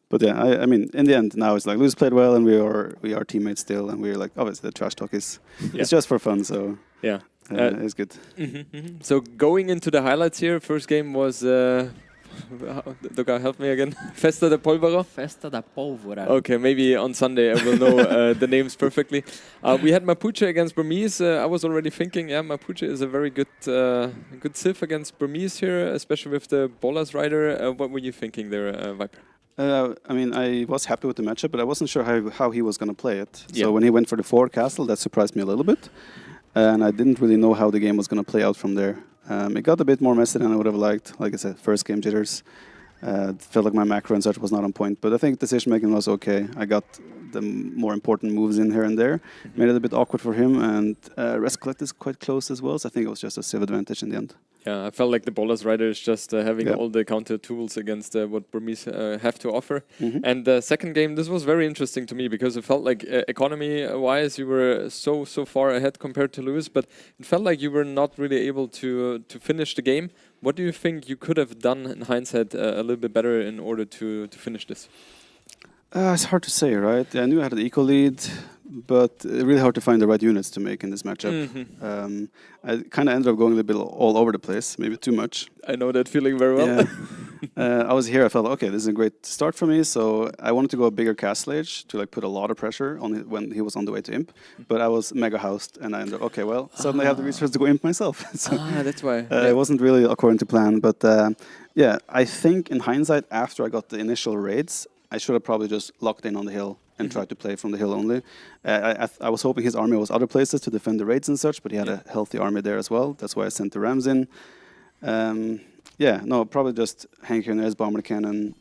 But yeah, I mean, in the end, now it's like Lewis played well, and we are teammates still, and we're like, obviously the trash talk is it's just for fun, so yeah, it's good. So going into the highlights here, first game was. Doga, help me again. Festa da Pólvora? Festa da Pólvora. Okay, maybe on Sunday I will know the names perfectly. We had Mapuche against Burmese. I was already thinking, yeah, Mapuche is a very good good civ against Burmese here, especially with the Bolas rider. What were you thinking there, Viper? I mean, I was happy with the matchup, but I wasn't sure how he was going to play it. So when he went for the 4 castle, that surprised me a little bit. And I didn't really know how the game was going to play out from there. It got a bit more messy than I would have liked. Like I said, first game jitters. Felt like my macro and such was not on point. But I think decision making was okay. I got the more important moves in here and there. Made it a bit awkward for him. And Rest Collect is quite close as well. So I think it was just a civ advantage in the end. Yeah, I felt like the Bolas rider is just having all the counter tools against what Burmese have to offer. And the second game, this was very interesting to me because it felt like economy-wise you were so far ahead compared to Lewis, but it felt like you were not really able to finish the game. What do you think you could have done in hindsight a little bit better in order to finish this? It's hard to say, right? I knew I had the eco lead, but really hard to find the right units to make in this matchup. I kind of ended up going a little bit all over the place, maybe too much. I know that feeling very well. Yeah. I was here. I felt okay. This is a great start for me. So I wanted to go a bigger cast ledge to like put a lot of pressure on it when he was on the way to imp. But I was mega housed, and I ended up okay. Well, suddenly I have the resources to go imp myself. So That's why. it wasn't really according to plan. But yeah, I think in hindsight, after I got the initial raids, I should have probably just locked in on the hill and tried to play from the hill only. I was hoping his army was other places to defend the raids and such, but he had a healthy army there as well. That's why I sent the Rams in. Yeah, no, probably just Hank here and there's bomber cannon,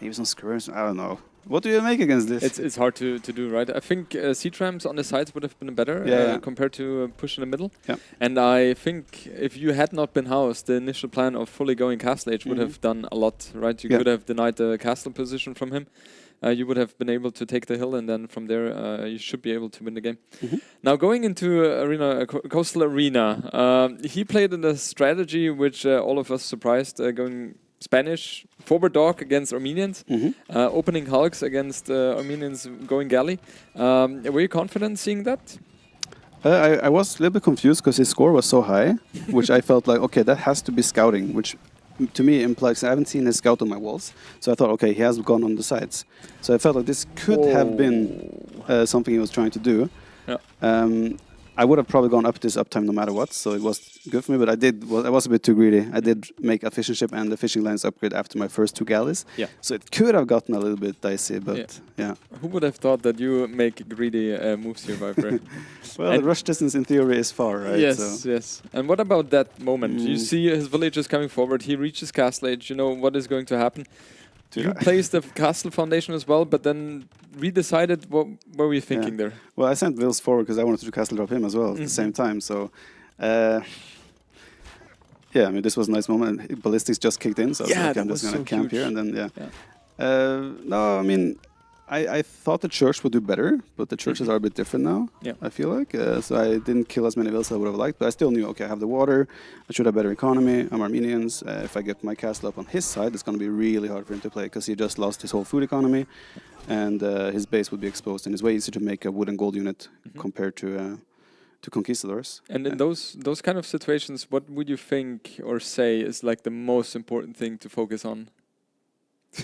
maybe some skirmers. I don't know. What do you make against this? It's hard to do, right? I think siege rams on the sides would have been better compared to push in the middle. Yeah. And I think if you had not been housed, the initial plan of fully going castle age would have done a lot, right? You could have denied the castle position from him. You would have been able to take the hill, and then from there you should be able to win the game. Now going into coastal arena, he played in a strategy which all of us surprised, going Spanish forward dog against Armenians, opening hulks against Armenians going galley. Were you confident seeing that? I was a little bit confused because his score was so high, which I felt like, okay, that has to be scouting, which to me implies I haven't seen his scout on my walls. So I thought, okay, he has gone on the sides. So I felt like this could have been something he was trying to do. Yeah. I would have probably gone up this uptime no matter what, so it was good for me, but I was a bit too greedy. I did make a fishing ship and the fishing lines upgrade after my first 2 galleys. Yeah. So it could have gotten a little bit dicey, but yeah. Who would have thought that you make greedy moves here, Viper? Well, the rush distance in theory is far, right? Yes, so. yes. And what about that moment? You see his villagers coming forward, he reaches castle age, you know what is going to happen. You placed the castle foundation as well, but then redecided. What were we thinking there? Well, I sent Vils forward because I wanted to castle drop him as well at the same time. So, yeah, I mean, this was a nice moment. Ballistics just kicked in, so I was like, I'm just going to camp here. And then, no, I mean, I thought the church would do better, but the churches are a bit different now, I feel like. So I didn't kill as many Vils as I would have liked, but I still knew, okay, I have the water, I should have better economy, I'm Armenians. If I get my castle up on his side, it's going to be really hard for him to play because he just lost his whole food economy, and his base would be exposed, and it's way easier to make a wood and gold unit compared to conquistadors. And in those kind of situations, what would you think or say is like the most important thing to focus on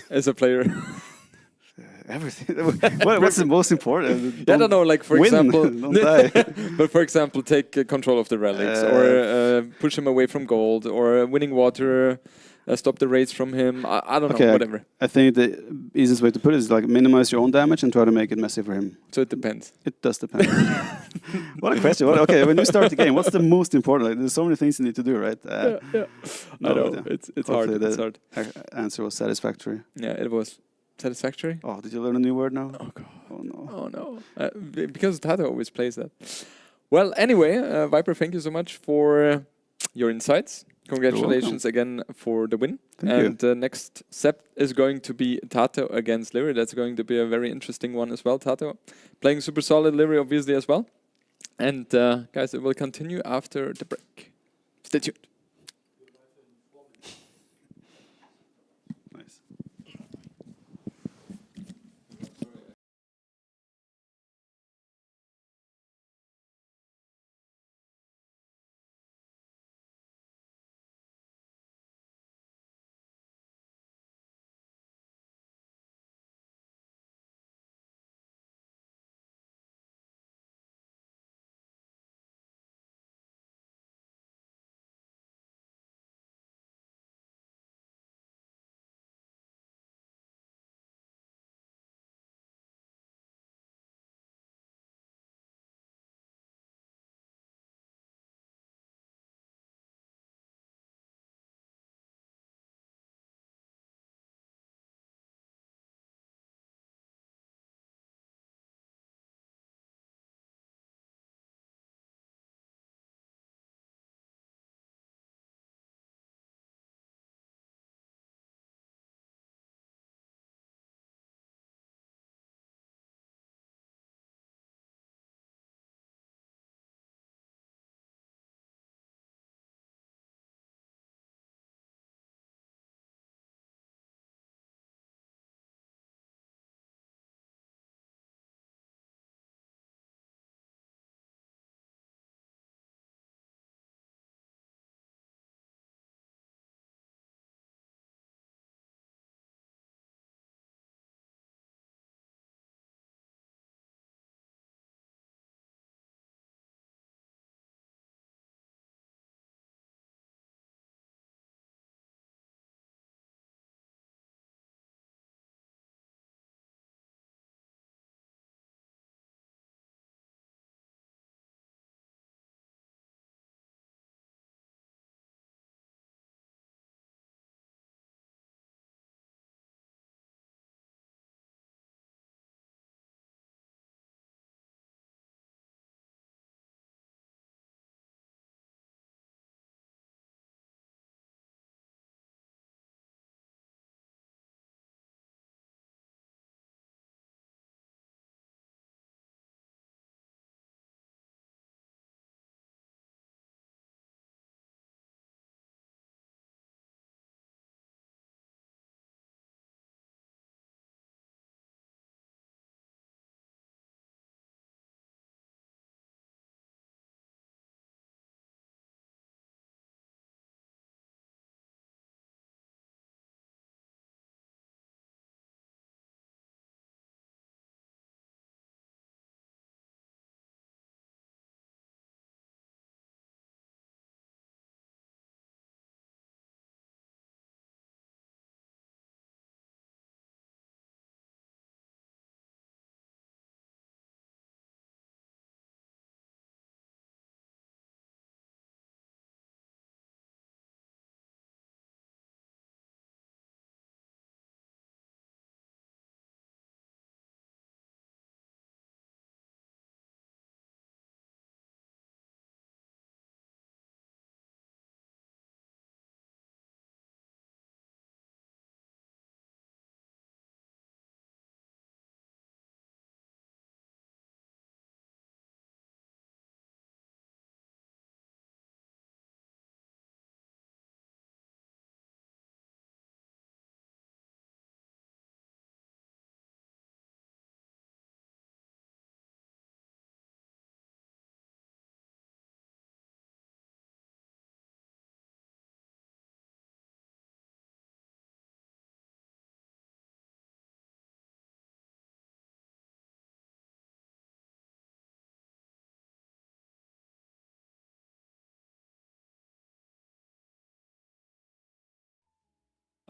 as a player? Everything. What's the most important? I don't know, like for example, don't die. But for example, take control of the relics, or push him away from gold, or winning water, stop the raids from him. I don't know, whatever. I think the easiest way to put it is like minimize your own damage and try to make it messy for him. So it depends. It does depend. What a question. Okay, when you start the game, what's the most important? Like, there's so many things you need to do, right? I know, it's hard. It's hard. Answer was satisfactory. Yeah, it was. Satisfactory? Oh, did you learn a new word now? Oh, God. Oh, no. Oh, no. Because Tato always plays that. Well, anyway, Viper, thank you so much for your insights. Congratulations again for the win. Thank you. Next step is going to be Tato against Lyri. That's going to be a very interesting one as well, Tato. Playing super solid, Lyri obviously as well. And guys, it will continue after the break. Stay tuned.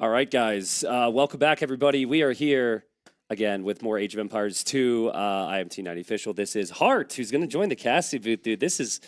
All right, guys. Welcome back, everybody. We are here again with more Age of Empires 2. I am T90 Official. This is Hart, who's going to join the casting booth, dude. This is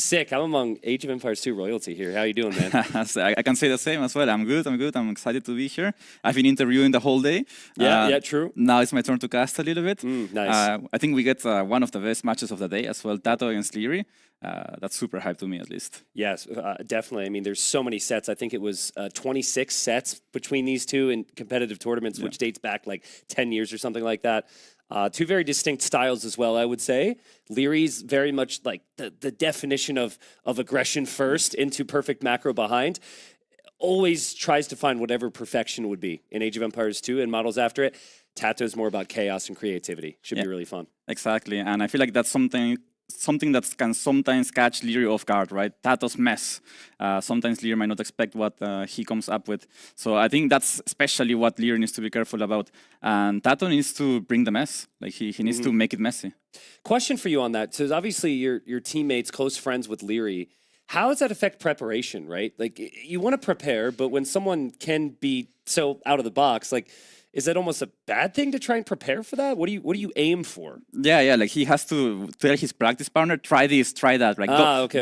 sick. I'm among Age of Empires 2 royalty here. How you doing, man? So I can say the same as well. I'm good. I'm excited to be here. I've been interviewing the whole day. Yeah, true. Now it's my turn to cast a little bit. Nice. I think we get one of the best matches of the day as well. Tato against Leary. That's super hype to me, at least. Yes, definitely. I mean, there's so many sets. I think it was 26 sets between these two in competitive tournaments, which dates back like 10 years or something like that. Two very distinct styles as well, I would say. Leary's very much like the definition of aggression first into perfect macro behind. Always tries to find whatever perfection would be in Age of Empires 2 and models after it. Tato's more about chaos and creativity. Should be really fun. Exactly, and I feel like that's something that can sometimes catch Leary off guard, right? Tato's mess. Sometimes Leary might not expect what he comes up with. So I think that's especially what Leary needs to be careful about. And Tato needs to bring the mess. Like he needs to make it messy. Question for you on that. So obviously your teammates, close friends with Leary. How does that affect preparation, right? Like you want to prepare, but when someone can be so out of the box, like is that almost a bad thing to try and prepare for that? What do you aim for? Yeah. Like he has to tell his practice partner, try this, try that. Like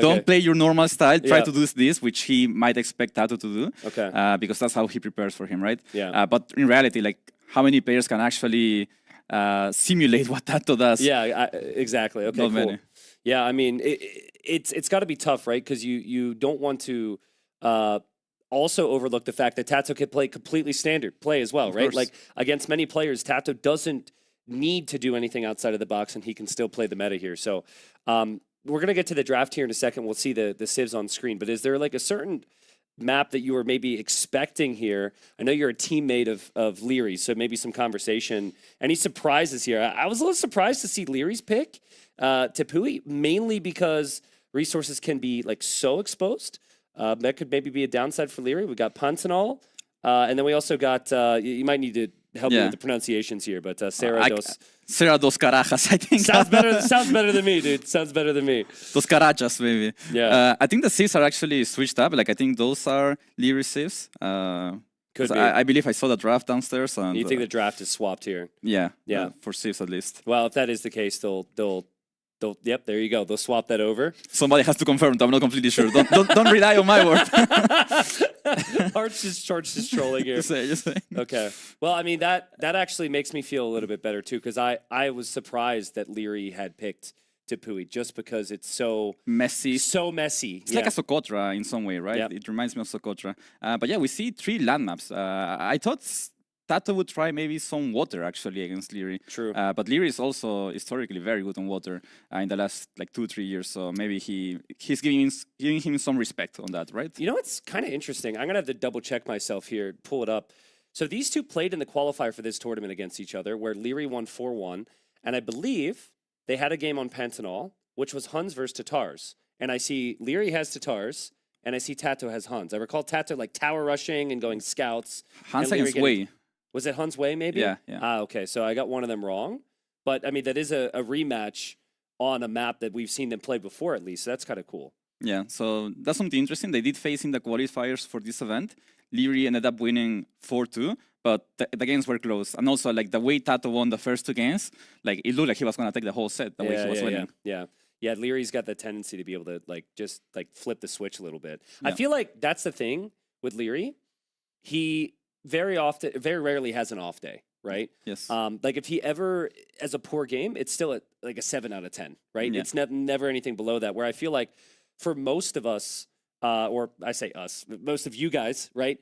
don't play your normal style. Try to do this, which he might expect Tato to do. Okay. Because that's how he prepares for him, right? Yeah. But in reality, like how many players can actually simulate what Tato does? Yeah. Exactly. Okay. Not cool. many. Yeah. I mean, it's got to be tough, right? Because you don't want to. Also overlook the fact that Tato can play completely standard play as well, right? Like against many players, Tato doesn't need to do anything outside of the box and he can still play the meta here. So we're going to get to the draft here in a second. We'll see the civs on screen, but is there like a certain map that you were maybe expecting here? I know you're a teammate of Leary, so maybe some conversation. Any surprises here? I was a little surprised to see Leary's pick Tepui, mainly because resources can be like so exposed. That could maybe be a downside for Leary. We got Pantanal, and then we also got, you might need to help me with the pronunciations here, but Serra dos Carajas, I think. Sounds better than me, dude. Sounds better than me. Dos Carachas, maybe. Yeah. I think the civs are actually switched up. Like, I think those are Leary civs. Could be. I believe I saw the draft downstairs. And, you think the draft is swapped here? Yeah. Yeah. For civs, at least. Well, if that is the case, yep, there you go. They'll swap that over. Somebody has to confirm. I'm not completely sure. Don't rely on my word. Hart's just trolling here. Just say. Okay. Well, I mean that actually makes me feel a little bit better too, because I was surprised that Leary had picked Tepui just because it's so messy. So messy. It's like a Socotra in some way, right? Yep. It reminds me of Socotra. But yeah, we see 3 land maps. I thought Tato would try maybe some water actually against Leary. True. But Leary is also historically very good on water in the last like 2-3 years. So maybe he's giving him some respect on that, right? You know what's kind of interesting? I'm gonna have to double check myself here, pull it up. So these two played in the qualifier for this tournament against each other, where Leary won 4-1, and I believe they had a game on Pantanal, which was Huns versus Tatars. And I see Leary has Tatars, and I see Tato has Huns. I recall Tato like tower rushing and going scouts. Huns against Wei. Was it Huns Way, maybe? Yeah. Okay, so I got one of them wrong. But, I mean, that is a rematch on a map that we've seen them play before, at least. So that's kind of cool. Yeah, so that's something interesting. They did face in the qualifiers for this event. Leary ended up winning 4-2, but the games were close. And also, like, the way Tato won the first 2 games, like, it looked like he was going to take the whole set, the way he was winning. Yeah, Leary's got the tendency to be able to, like, just, like, flip the switch a little bit. Yeah. I feel like that's the thing with Leary. He very rarely has an off day, right? Yes. Like if he ever has a poor game, it's still like a 7 out of 10, right? Yeah. It's never anything below that. Where I feel like for most of us, or I say us, most of you guys, right?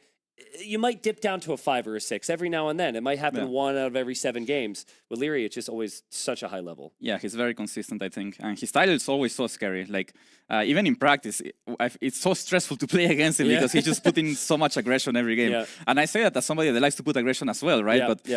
You might dip down to a 5 or a 6 every now and then. It might happen 1 out of every 7 games. With Leary, it's just always such a high level. Yeah, he's very consistent, I think. And his style is always so scary. Like, even in practice, it's so stressful to play against him because he's just putting so much aggression every game. Yeah. And I say that as somebody that likes to put aggression as well, right? But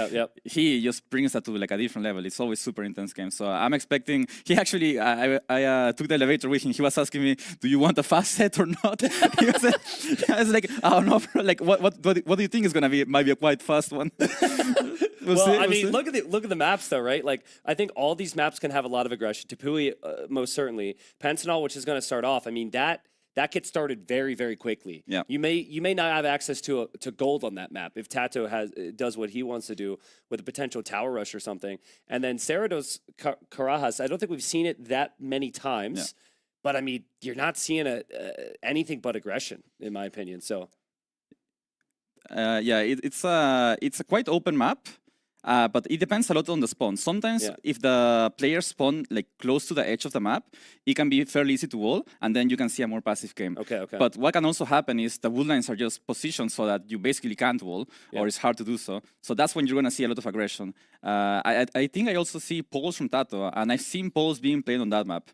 he just brings that to like a different level. It's always super intense game. So I'm expecting, he actually, I took the elevator with him. He was asking me, do you want a fast set or not? I was like, oh no, bro. Like, what do you think is gonna be? Might be a quite fast one. I mean, look at the maps though, right? Like, I think all these maps can have a lot of aggression. Tepui, most certainly. Pantanal, which is going to start off. I mean, that that gets started very, very quickly. Yeah. You may not have access to gold on that map if Tato does what he wants to do with a potential tower rush or something. And then Cerrados Carajas, I don't think we've seen it that many times. Yeah. But I mean, you're not seeing anything but aggression, in my opinion. So, yeah, it's a quite open map, but it depends a lot on the spawn. Sometimes, if the players spawn like close to the edge of the map, it can be fairly easy to wall, and then you can see a more passive game. Okay. But what can also happen is the wood lines are just positioned so that you basically can't wall, or it's hard to do so. So that's when you're gonna see a lot of aggression. I think I also see poles from Tato, and I've seen poles being played on that map.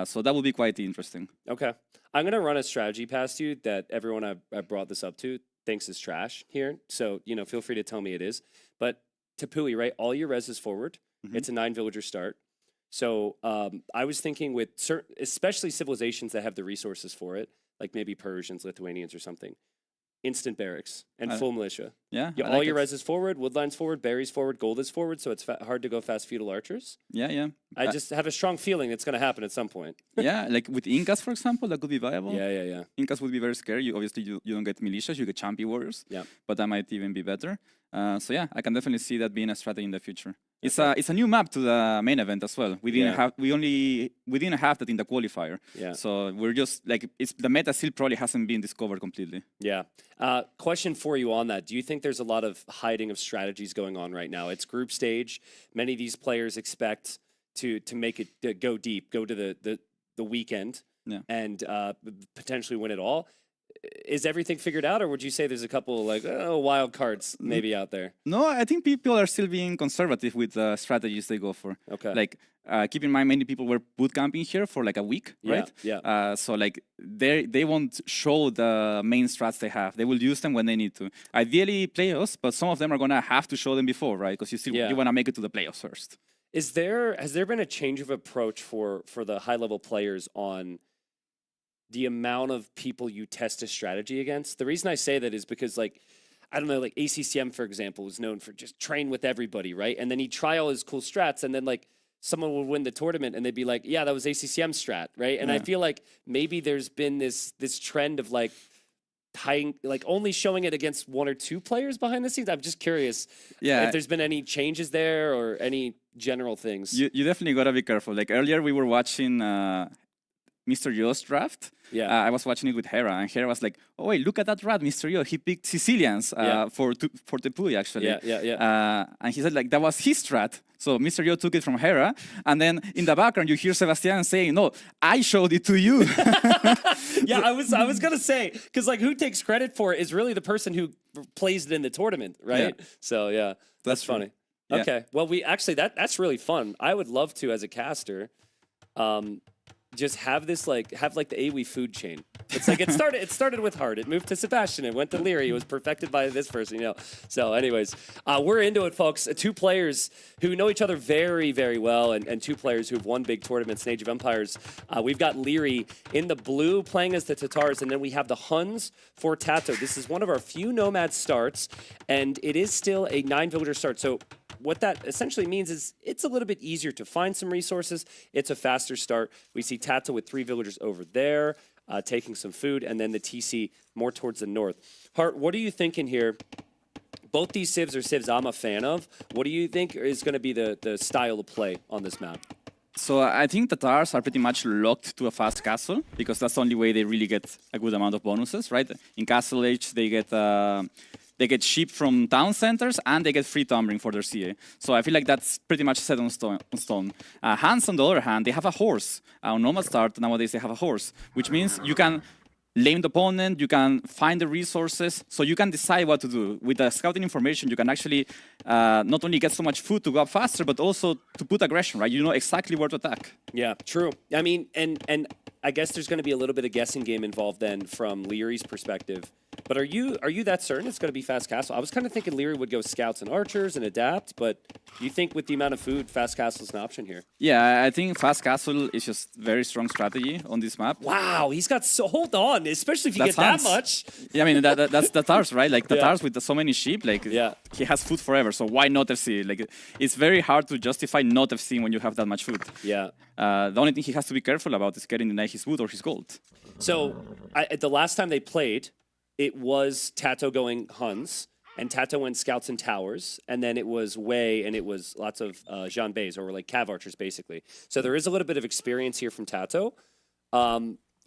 So that will be quite interesting. Okay. I'm going to run a strategy past you that everyone I've brought this up to thinks is trash here. So, feel free to tell me it is. But Tepui, right? All your res is forward. It's a 9-villager start. So I was thinking with certain, especially civilizations that have the resources for it, like maybe Persians, Lithuanians or something, instant barracks and full militia. Yeah. All your res is forward, woodline's forward, berries forward, gold is forward, so it's hard to go fast feudal archers. Yeah. I just have a strong feeling it's going to happen at some point. Yeah, like with Incas, for example, that could be viable. Yeah. Incas would be very scary. You don't get militias, you get champion warriors. Yeah. But that might even be better. So yeah, I can definitely see that being a strategy in the future. It's a new map to the main event as well. We didn't have that in the qualifier. Yeah. So we're just like the meta still probably hasn't been discovered completely. Yeah. Question for you on that. Do you think there's a lot of hiding of strategies going on right now? It's group stage. Many of these players expect to make it go deep, go to the weekend, and potentially win it all. Is everything figured out, or would you say there's a couple like wild cards maybe out there? No, I think people are still being conservative with the strategies they go for. Okay. Like, keep in mind, many people were boot camping here for like a week, right? Yeah. So like, they won't show the main strats they have. They will use them when they need to. Ideally, playoffs, but some of them are gonna have to show them before, right? Because you wanna make it to the playoffs first. Has there been a change of approach for the high level players on the amount of people you test a strategy against? The reason I say that is because, like, I don't know, like ACCM, for example, was known for just train with everybody, right? And then he'd try all his cool strats, and then, like, someone would win the tournament, and they'd be like, yeah, that was ACCM strat, right? And I feel like maybe there's been this trend of, like, only showing it against one or two players behind the scenes. I'm just curious if there's been any changes there or any general things. You definitely gotta be careful. Like, earlier we were watching Mr. Yo's draft. Yeah. I was watching it with Hera, and Hera was like, "Oh wait, look at that rat, Mr. Yo. He picked Sicilians for Tepui actually." And he said like that was his strat. So Mr. Yo took it from Hera, and then in the background you hear Sebastian saying, "No, I showed it to you." Yeah, I was gonna say, because like who takes credit for it is really the person who plays it in the tournament, right? Yeah. So yeah, that's funny. Yeah. Okay, well we actually that's really fun. I would love to as a caster. Just have the AoE food chain. It's like it started with Hart. It moved to Sebastian. It went to Leary. It was perfected by this person, So anyways, we're into it, folks. Two players who know each other very, very well, and two players who've won big tournaments in Age of Empires. We've got Leary in the blue playing as the Tatars, and then we have the Huns for Tato. This is one of our few Nomad starts, and it is still a 9-villager start. So what that essentially means is it's a little bit easier to find some resources. It's a faster start. We see Tato with 3 villagers over there, taking some food, and then the TC more towards the north. Hart, what are you thinking here? Both these civs are civs I'm a fan of. What do you think is going to be the style of play on this map? So I think Tatars are pretty much locked to a fast castle, because that's the only way they really get a good amount of bonuses, right? In Castle Age, they get sheep from town centers, and they get free tumbling for their CA. So I feel like that's pretty much set on stone. Hans, on the other hand, they have a horse. On Nomad Start, nowadays they have a horse, which means you can lame the opponent, you can find the resources, so you can decide what to do. With the scouting information, you can actually not only get so much food to go up faster, but also to put aggression, right? You know exactly where to attack. Yeah, true. I mean, and I guess there's going to be a little bit of guessing game involved then from Leary's perspective. But are you that certain it's going to be Fast Castle? I was kind of thinking Leary would go scouts and archers and adapt, but you think with the amount of food, Fast Castle is an option here? Yeah, I think Fast Castle is just very strong strategy on this map. Wow, he's got so... Hold on, especially if you That's get Hans. that much. Yeah, I mean, that's Tatars, right? Like, Tatars with so many sheep, like, Yeah. he has food forever, so why not FC? Like, it's very hard to justify not FC when you have that much food. Yeah. The only thing he has to be careful about is getting denied his wood or his gold. So the last time they played, it was Tato going Huns, and Tato went scouts and towers, and then it was Wei, and it was lots of Jean Bays, or like Cav archers, basically. So there is a little bit of experience here from Tato.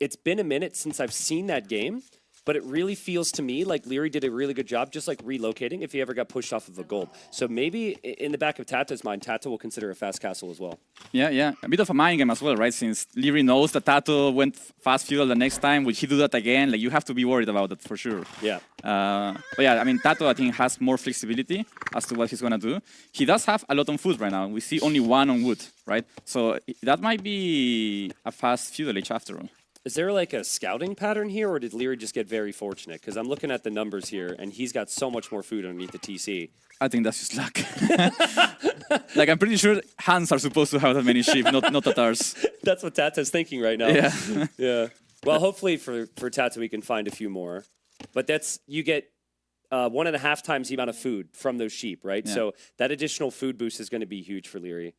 It's been a minute since I've seen that game, but it really feels to me like Leary did a really good job just like relocating if he ever got pushed off of a gold. So maybe in the back of Tato's mind, Tato will consider a Fast Castle as well. Yeah. A bit of a mind game as well, right? Since Leary knows that Tato went fast feudal the next time, will he do that again? Like, you have to be worried about that for sure. Yeah. But yeah, I mean, Tato, I think, has more flexibility as to what he's going to do. He does have a lot on food right now. We see only 1 on wood, right? So that might be a fast feudal age after all. Is there like a scouting pattern here, or did Leary just get very fortunate? Because I'm looking at the numbers here, and he's got so much more food underneath the TC. I think that's just luck. Like, I'm pretty sure Hans are supposed to have that many sheep, not Tatars. That's what Tato's thinking right now. Yeah. Yeah. Well, hopefully for Tato we can find a few more. But you get 1.5 times the amount of food from those sheep, right? Yeah. So that additional food boost is going to be huge for Leary.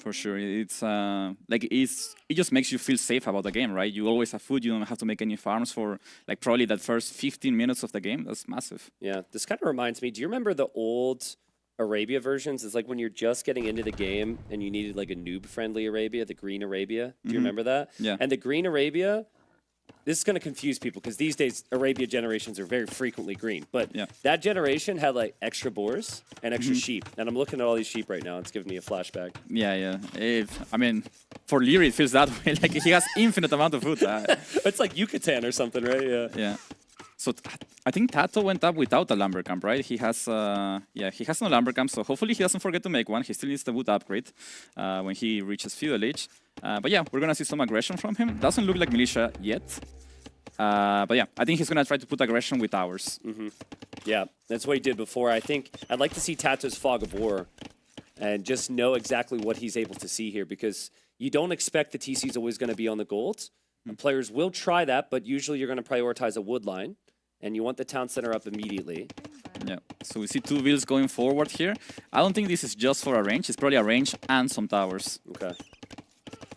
For sure, it's it just makes you feel safe about the game, right? You always have food. You don't have to make any farms for like probably that first 15 minutes of the game. That's massive. Yeah, this kind of reminds me. Do you remember the old Arabia versions? It's like when you're just getting into the game and you needed like a noob-friendly Arabia, the green Arabia. Do you remember that? Yeah. And the green Arabia. This is going to confuse people because these days Arabia generations are very frequently green. But that generation had like extra boars and extra sheep. And I'm looking at all these sheep right now. It's giving me a flashback. Yeah. I mean, for Leary, it feels that way. Like, he has infinite amount of food. It's like Yucatan or something, right? Yeah. Yeah. So I think Tato went up without a lumber camp, right? He has he has no lumber camp, so hopefully he doesn't forget to make one. He still needs the wood upgrade when he reaches feudal age. But yeah, we're gonna see some aggression from him. Doesn't look like militia yet. But yeah, I think he's gonna try to put aggression with towers. Yeah, that's what he did before. I think I'd like to see Tato's Fog of War and just know exactly what he's able to see here, because you don't expect the TC is always going to be on the gold. Players will try that, but usually you're going to prioritize a wood line, and you want the town center up immediately. Yeah, so we see 2 builds going forward here. I don't think this is just for a range. It's probably a range and some towers. Okay.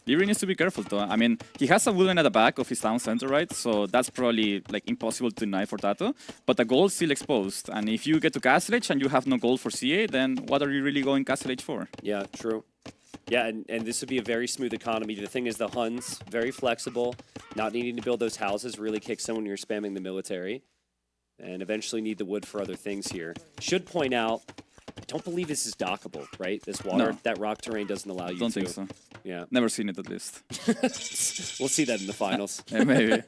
Leary needs to be careful though. I mean, he has a woodland at the back of his town center, right? So that's probably like impossible to deny for Tato. But the gold's still exposed. And if you get to Castle Age and you have no gold for CA, then what are you really going Castle Age for? Yeah, true. Yeah, and this would be a very smooth economy. The thing is, the Huns, very flexible, not needing to build those houses really kicks in when you're spamming the military. And eventually need the wood for other things here. Should point out, I don't believe this is dockable, right? This water, that rock terrain doesn't allow you to. Don't think so. Yeah. Never seen it, at least. We'll see that in the finals. Yeah, maybe.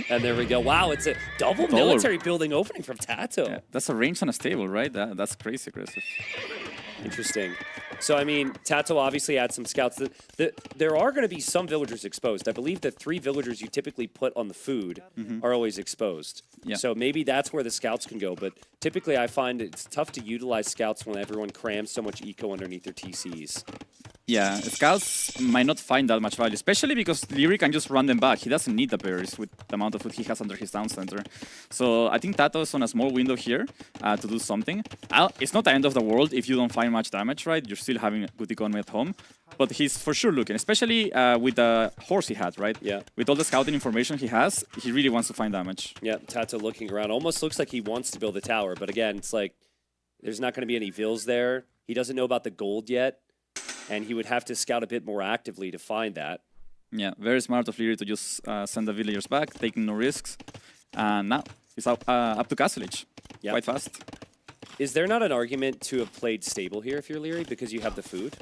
And there we go. Wow, it's a double military building opening from Tato. Yeah, that's a range and a stable, right? That's crazy aggressive. Interesting. So, I mean, Tato obviously had some scouts. There are going to be some villagers exposed. I believe the 3 villagers you typically put on the food are always exposed. Yeah. So maybe that's where the scouts can go. But typically I find it's tough to utilize scouts when everyone crams so much eco underneath their TCs. Yeah, scouts might not find that much value, especially because Leary can just run them back. He doesn't need the berries with the amount of food he has under his town center. So I think Tato is on a small window here to do something. It's not the end of the world if you don't find much damage, right? You're still having a good economy at home. But he's for sure looking, especially with the horse he had, right? Yeah. With all the scouting information he has, he really wants to find damage. Yeah, Tato looking around. Almost looks like he wants to build a tower. But again, it's like there's not going to be any vills there. He doesn't know about the gold yet. And he would have to scout a bit more actively to find that. Yeah, very smart of Leary to just send the villagers back, taking no risks. And now it's up to Castle Age, quite fast. Is there not an argument to have played stable here if you're Leary because you have the food?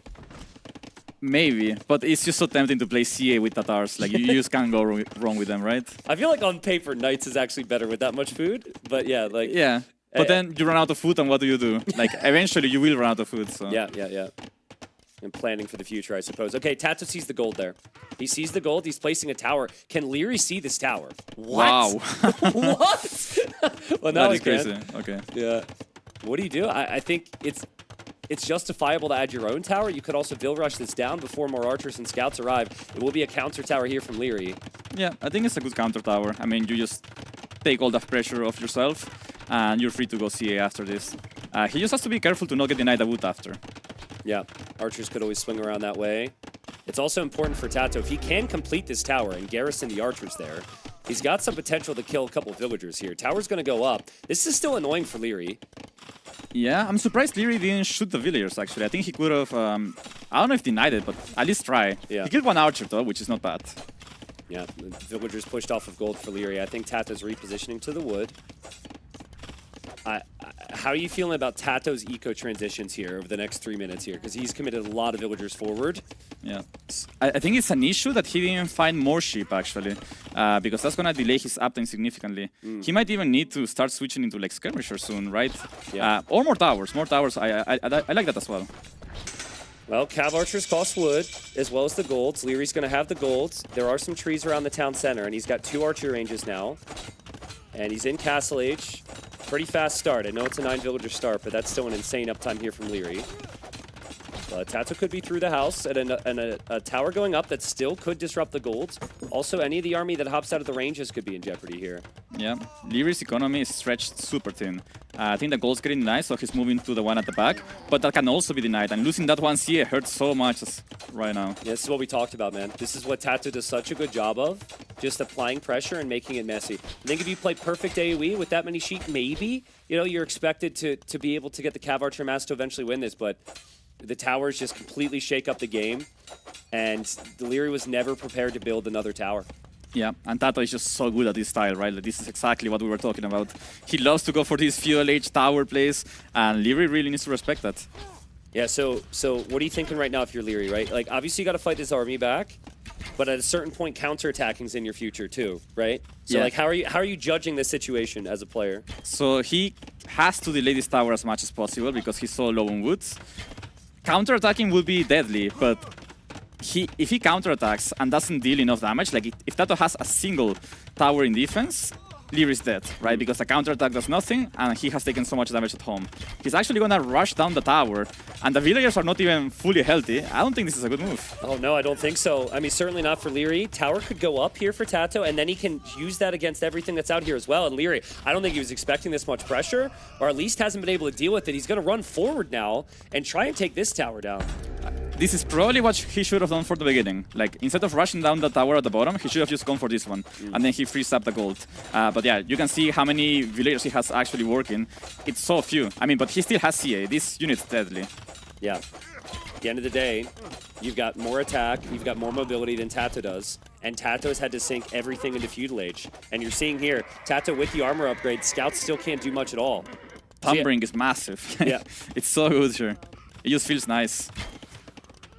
Maybe, but it's just so tempting to play CA with Tatars. Like, you just can't go wrong with them, right? I feel like on paper, Knights is actually better with that much food. But yeah, like... Yeah, but then you run out of food and what do you do? Like, eventually you will run out of food, so... Yeah. And planning for the future, I suppose. Okay, Tato sees the gold there. He sees the gold. He's placing a tower. Can Leary see this tower? What? Wow. What? Well, That now is he can. crazy. Okay. Yeah. What do you do? I think it's justifiable to add your own tower. You could also Vil Rush this down before more archers and scouts arrive. It will be a counter tower here from Leary. Yeah, I think it's a good counter tower. I mean, you just take all the pressure off yourself, and you're free to go CA after this. He just has to be careful to not get denied a boot after. Yeah, archers could always swing around that way. It's also important for Tato, if he can complete this tower and garrison the archers there, he's got some potential to kill a couple of villagers here. Tower's going to go up. This is still annoying for Leary. Yeah, I'm surprised Leary didn't shoot the villagers, actually. I think he could have, I don't know if denied it, but at least try. Yeah. He killed one archer, though, which is not bad. Yeah, the villagers pushed off of gold for Leary. I think Tato's repositioning to the wood. How are you feeling about Tato's eco transitions here over the next 3 minutes here? Because he's committed a lot of villagers forward. Yeah, I think it's an issue that he didn't find more sheep, actually, because that's going to delay his uptime significantly. He might even need to start switching into like skirmisher soon, right? Yeah. Or more towers. More towers, I like that as well. Well, Cav Archers cost wood, as well as the golds. Leary's going to have the golds. There are some trees around the town center, and he's got 2 archer ranges now. And he's in Castle Age. Pretty fast start. I know it's a 9-villager start, but that's still an insane uptime here from Leary. But Tato could be through the house, and a tower going up that still could disrupt the golds. Also, any of the army that hops out of the ranges could be in jeopardy here. Yeah, Leary's economy is stretched super thin. I think the gold's getting denied, so he's moving to the one at the back. But that can also be denied, and losing that one CA hurts so much right now. Yeah, this is what we talked about, man. This is what Tato does such a good job of, just applying pressure and making it messy. I think if you play perfect AoE with that many sheep, maybe, you know, you're expected to be able to get the Cav Archer Mass to eventually win this, but the towers just completely shake up the game, and Leary was never prepared to build another tower. Yeah, and Tato is just so good at this style, right? Like, this is exactly what we were talking about. He loves to go for these feudal age tower plays, and Leary really needs to respect that. Yeah, so what are you thinking right now if you're Leary, right? Like, obviously you got to fight this army back, but at a certain point, counterattacking's in your future too, right? So, Yeah. like, how are you judging this situation as a player? So he has to delay this tower as much as possible because he's so low on woods. Counterattacking would be deadly, but if he counterattacks and doesn't deal enough damage, like if Tato has a single tower in defense, Leary's dead, right? Because the counterattack does nothing, and he has taken so much damage at home. He's actually gonna rush down the tower, and the villagers are not even fully healthy. I don't think this is a good move. Oh, no, I don't think so. I mean, certainly not for Leary. Tower could go up here for Tato, and then he can use that against everything that's out here as well. And Leary, I don't think he was expecting this much pressure, or at least hasn't been able to deal with it. He's going to run forward now and try and take this tower down. This is probably what he should have done for the beginning. Like, instead of rushing down the tower at the bottom, he should have just gone for this one. And then he frees up the gold. But yeah, you can see how many villagers he has actually working. It's so few. I mean, but he still has CA. This unit's deadly. Yeah. At the end of the day, you've got more attack, you've got more mobility than Tato does. And Tato's had to sink everything into Feudal Age. And you're seeing here, Tato with the armor upgrade, scouts still can't do much at all. Thumbring is massive. Yeah. It's so good here. It just feels nice.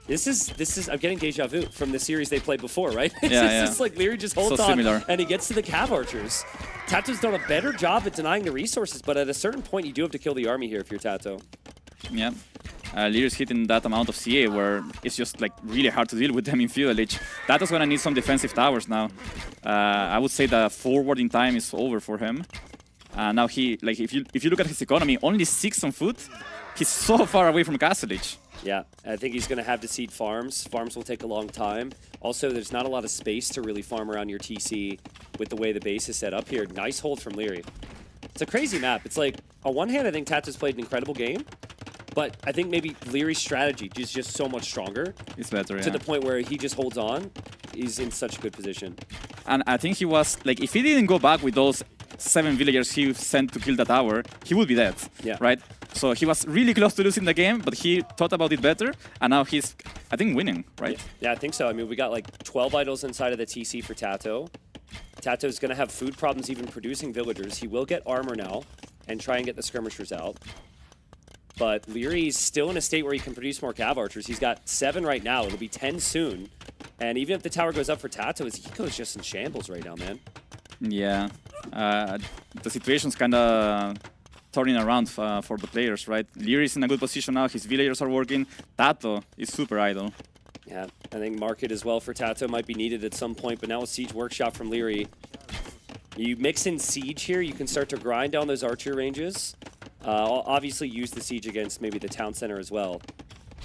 This is I'm getting deja vu from the series they played before, right? It's Yeah, just like Leary just holds So on similar. and he gets to the Cav Archers. Tato's done a better job at denying the resources, but at a certain point you do have to kill the army here if you're Tato. Yeah. Leary's hitting that amount of CA where it's just like really hard to deal with them in Feudal Age. Tato's gonna need some defensive towers now. I would say the forwarding time is over for him. Now he, like, if you look at his economy, only 6 on foot. He's so far away from Castle Age. Yeah, I think he's going to have to seed farms. Farms will take a long time. Also, there's not a lot of space to really farm around your TC with the way the base is set up here. Nice hold from Leary. It's a crazy map. It's like, on one hand, I think Tato's played an incredible game, but I think maybe Leary's strategy is just so much stronger. It's better, to the point where he just holds on. He's in such a good position. And I think he was, like, if he didn't go back with those 7 villagers he sent to kill the tower, he would be dead, right? So he was really close to losing the game, but he thought about it better, and now he's, I think, winning, right? Yeah, I think so. I mean, we got like 12 idols inside of the TC for Tato. Tato's going to have food problems even producing villagers. He will get armor now and try and get the skirmishers out. But Leary's still in a state where he can produce more Cav Archers. He's got 7 right now. It'll be 10 soon. And even if the tower goes up for Tato, his eco is just in shambles right now, man. Yeah. The situation's kind of turning around for the players, right? Leary is in a good position now. His villagers are working. Tato is super idle. Yeah, I think market as well for Tato might be needed at some point, but now with Siege Workshop from Leary, you mix in Siege here, you can start to grind down those archer ranges. Obviously use the Siege against maybe the town center as well.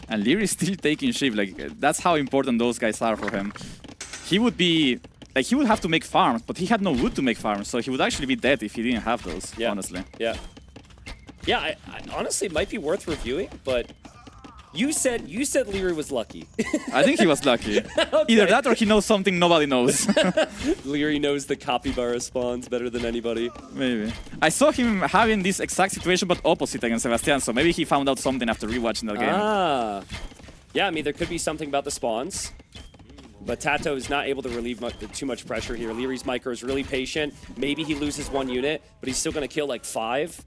And Leary is still taking shift. Like, that's how important those guys are for him. He would be... Like, he would have to make farms, but he had no wood to make farms, so he would actually be dead if he didn't have those, honestly. Yeah. Yeah, I honestly, it might be worth reviewing, but you said Leary was lucky. I think he was lucky. Okay. Either that or he knows something nobody knows. Leary knows the capybara spawns better than anybody. Maybe. I saw him having this exact situation, but opposite against Sebastian, so maybe he found out something after rewatching that game. Ah. Yeah, I mean, there could be something about the spawns. But Tato is not able to relieve too much pressure here. Leary's micro is really patient. Maybe he loses 1 unit, but he's still going to kill like 5.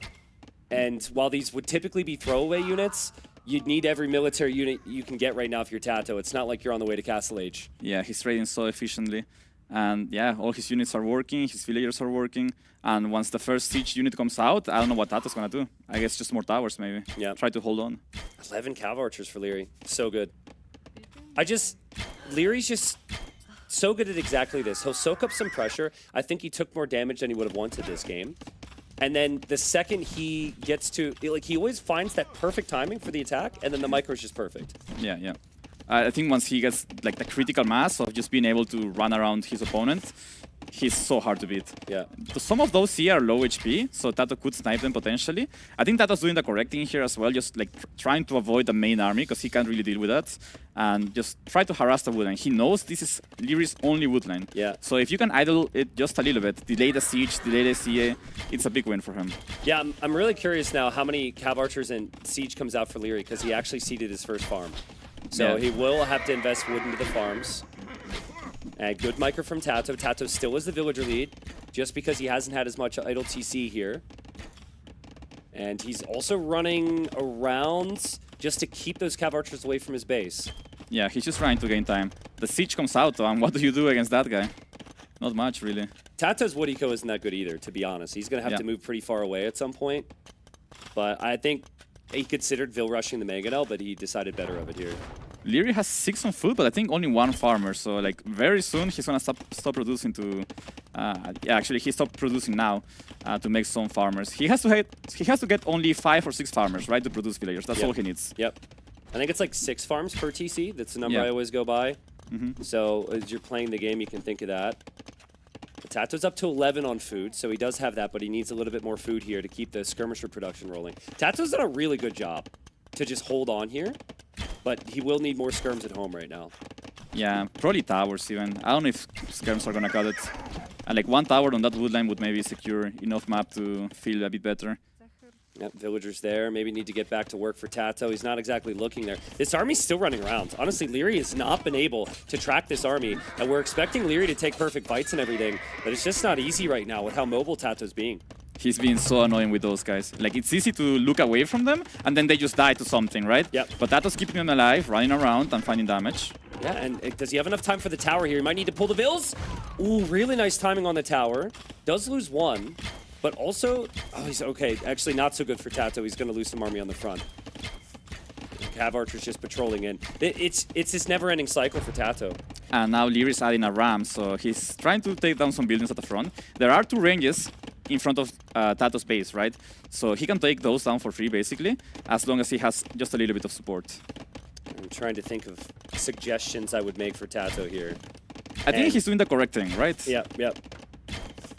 And while these would typically be throwaway units, you'd need every military unit you can get right now if you're Tato. It's not like you're on the way to Castle Age. Yeah, he's trading so efficiently. And yeah, all his units are working, his villagers are working. And once the first siege unit comes out, I don't know what Tato's going to do. I guess just more towers, maybe. Yeah. Try to hold on. 11 Cav Archers for Leary. So good. Leary's just so good at exactly this. He'll soak up some pressure. I think he took more damage than he would have wanted this game. And then the second he gets to, like, he always finds that perfect timing for the attack, and then the micro is just perfect. Yeah, yeah. I think once he gets like the critical mass of just being able to run around his opponent, he's so hard to beat. Yeah. Some of those here are low HP, so Tato could snipe them potentially. I think Tato's doing the correct thing here as well, just like trying to avoid the main army because he can't really deal with that, and just try to harass the woodline. He knows this is Leary's only woodline. Yeah. So if you can idle it just a little bit, delay the siege, delay the CA, it's a big win for him. Yeah, I'm really curious now how many Cav Archers and Siege comes out for Leary, because he actually seeded his first farm. So he will have to invest wood into the farms. And good micro from Tato. Tato still is the villager lead, just because he hasn't had as much idle TC here. And he's also running around just to keep those Cav Archers away from his base. Yeah, he's just trying to gain time. The siege comes out, and what do you do against that guy? Not much, really. Tato's wood eco isn't that good either, to be honest. He's going to have to move pretty far away at some point. But I think he considered Vil rushing the Mangonel, but he decided better of it here. Leary has 6 on food, but I think only 1 farmer. So like very soon he's gonna stop producing to. Yeah, actually he stopped producing now to make some farmers. He has to get only 5 or 6 farmers, right, to produce villagers. That's all he needs. Yep. I think it's like 6 farms per TC. That's the number I always go by. So as you're playing the game, you can think of that. Tato's up to 11 on food, so he does have that, but he needs a little bit more food here to keep the skirmisher production rolling. Tato's done a really good job to just hold on here, but he will need more skirms at home right now. Yeah, probably towers even. I don't know if skirms are gonna cut it. And like 1 tower on that woodline would maybe secure enough map to feel a bit better. Yep, villagers there. Maybe need to get back to work for Tato. He's not exactly looking there. This army's still running around. Honestly, Leary has not been able to track this army, and we're expecting Leary to take perfect fights and everything, but it's just not easy right now with how mobile Tato's being. He's being so annoying with those guys. Like, it's easy to look away from them, and then they just die to something, right? Yep. But Tato's keeping them alive, running around, and finding damage. Yeah, and does he have enough time for the tower here? He might need to pull the Vils. Ooh, really nice timing on the tower. Does lose 1. But also, oh, he's okay. Actually, not so good for Tato. He's going to lose some army on the front. Cav Archer's just patrolling in. It's this never-ending cycle for Tato. And now Leary's adding a ram, so he's trying to take down some buildings at the front. There are 2 ranges in front of Tato's base, right? So he can take those down for free, basically, as long as he has just a little bit of support. I'm trying to think of suggestions I would make for Tato here. I think he's doing the correct thing, right? Yep, yep.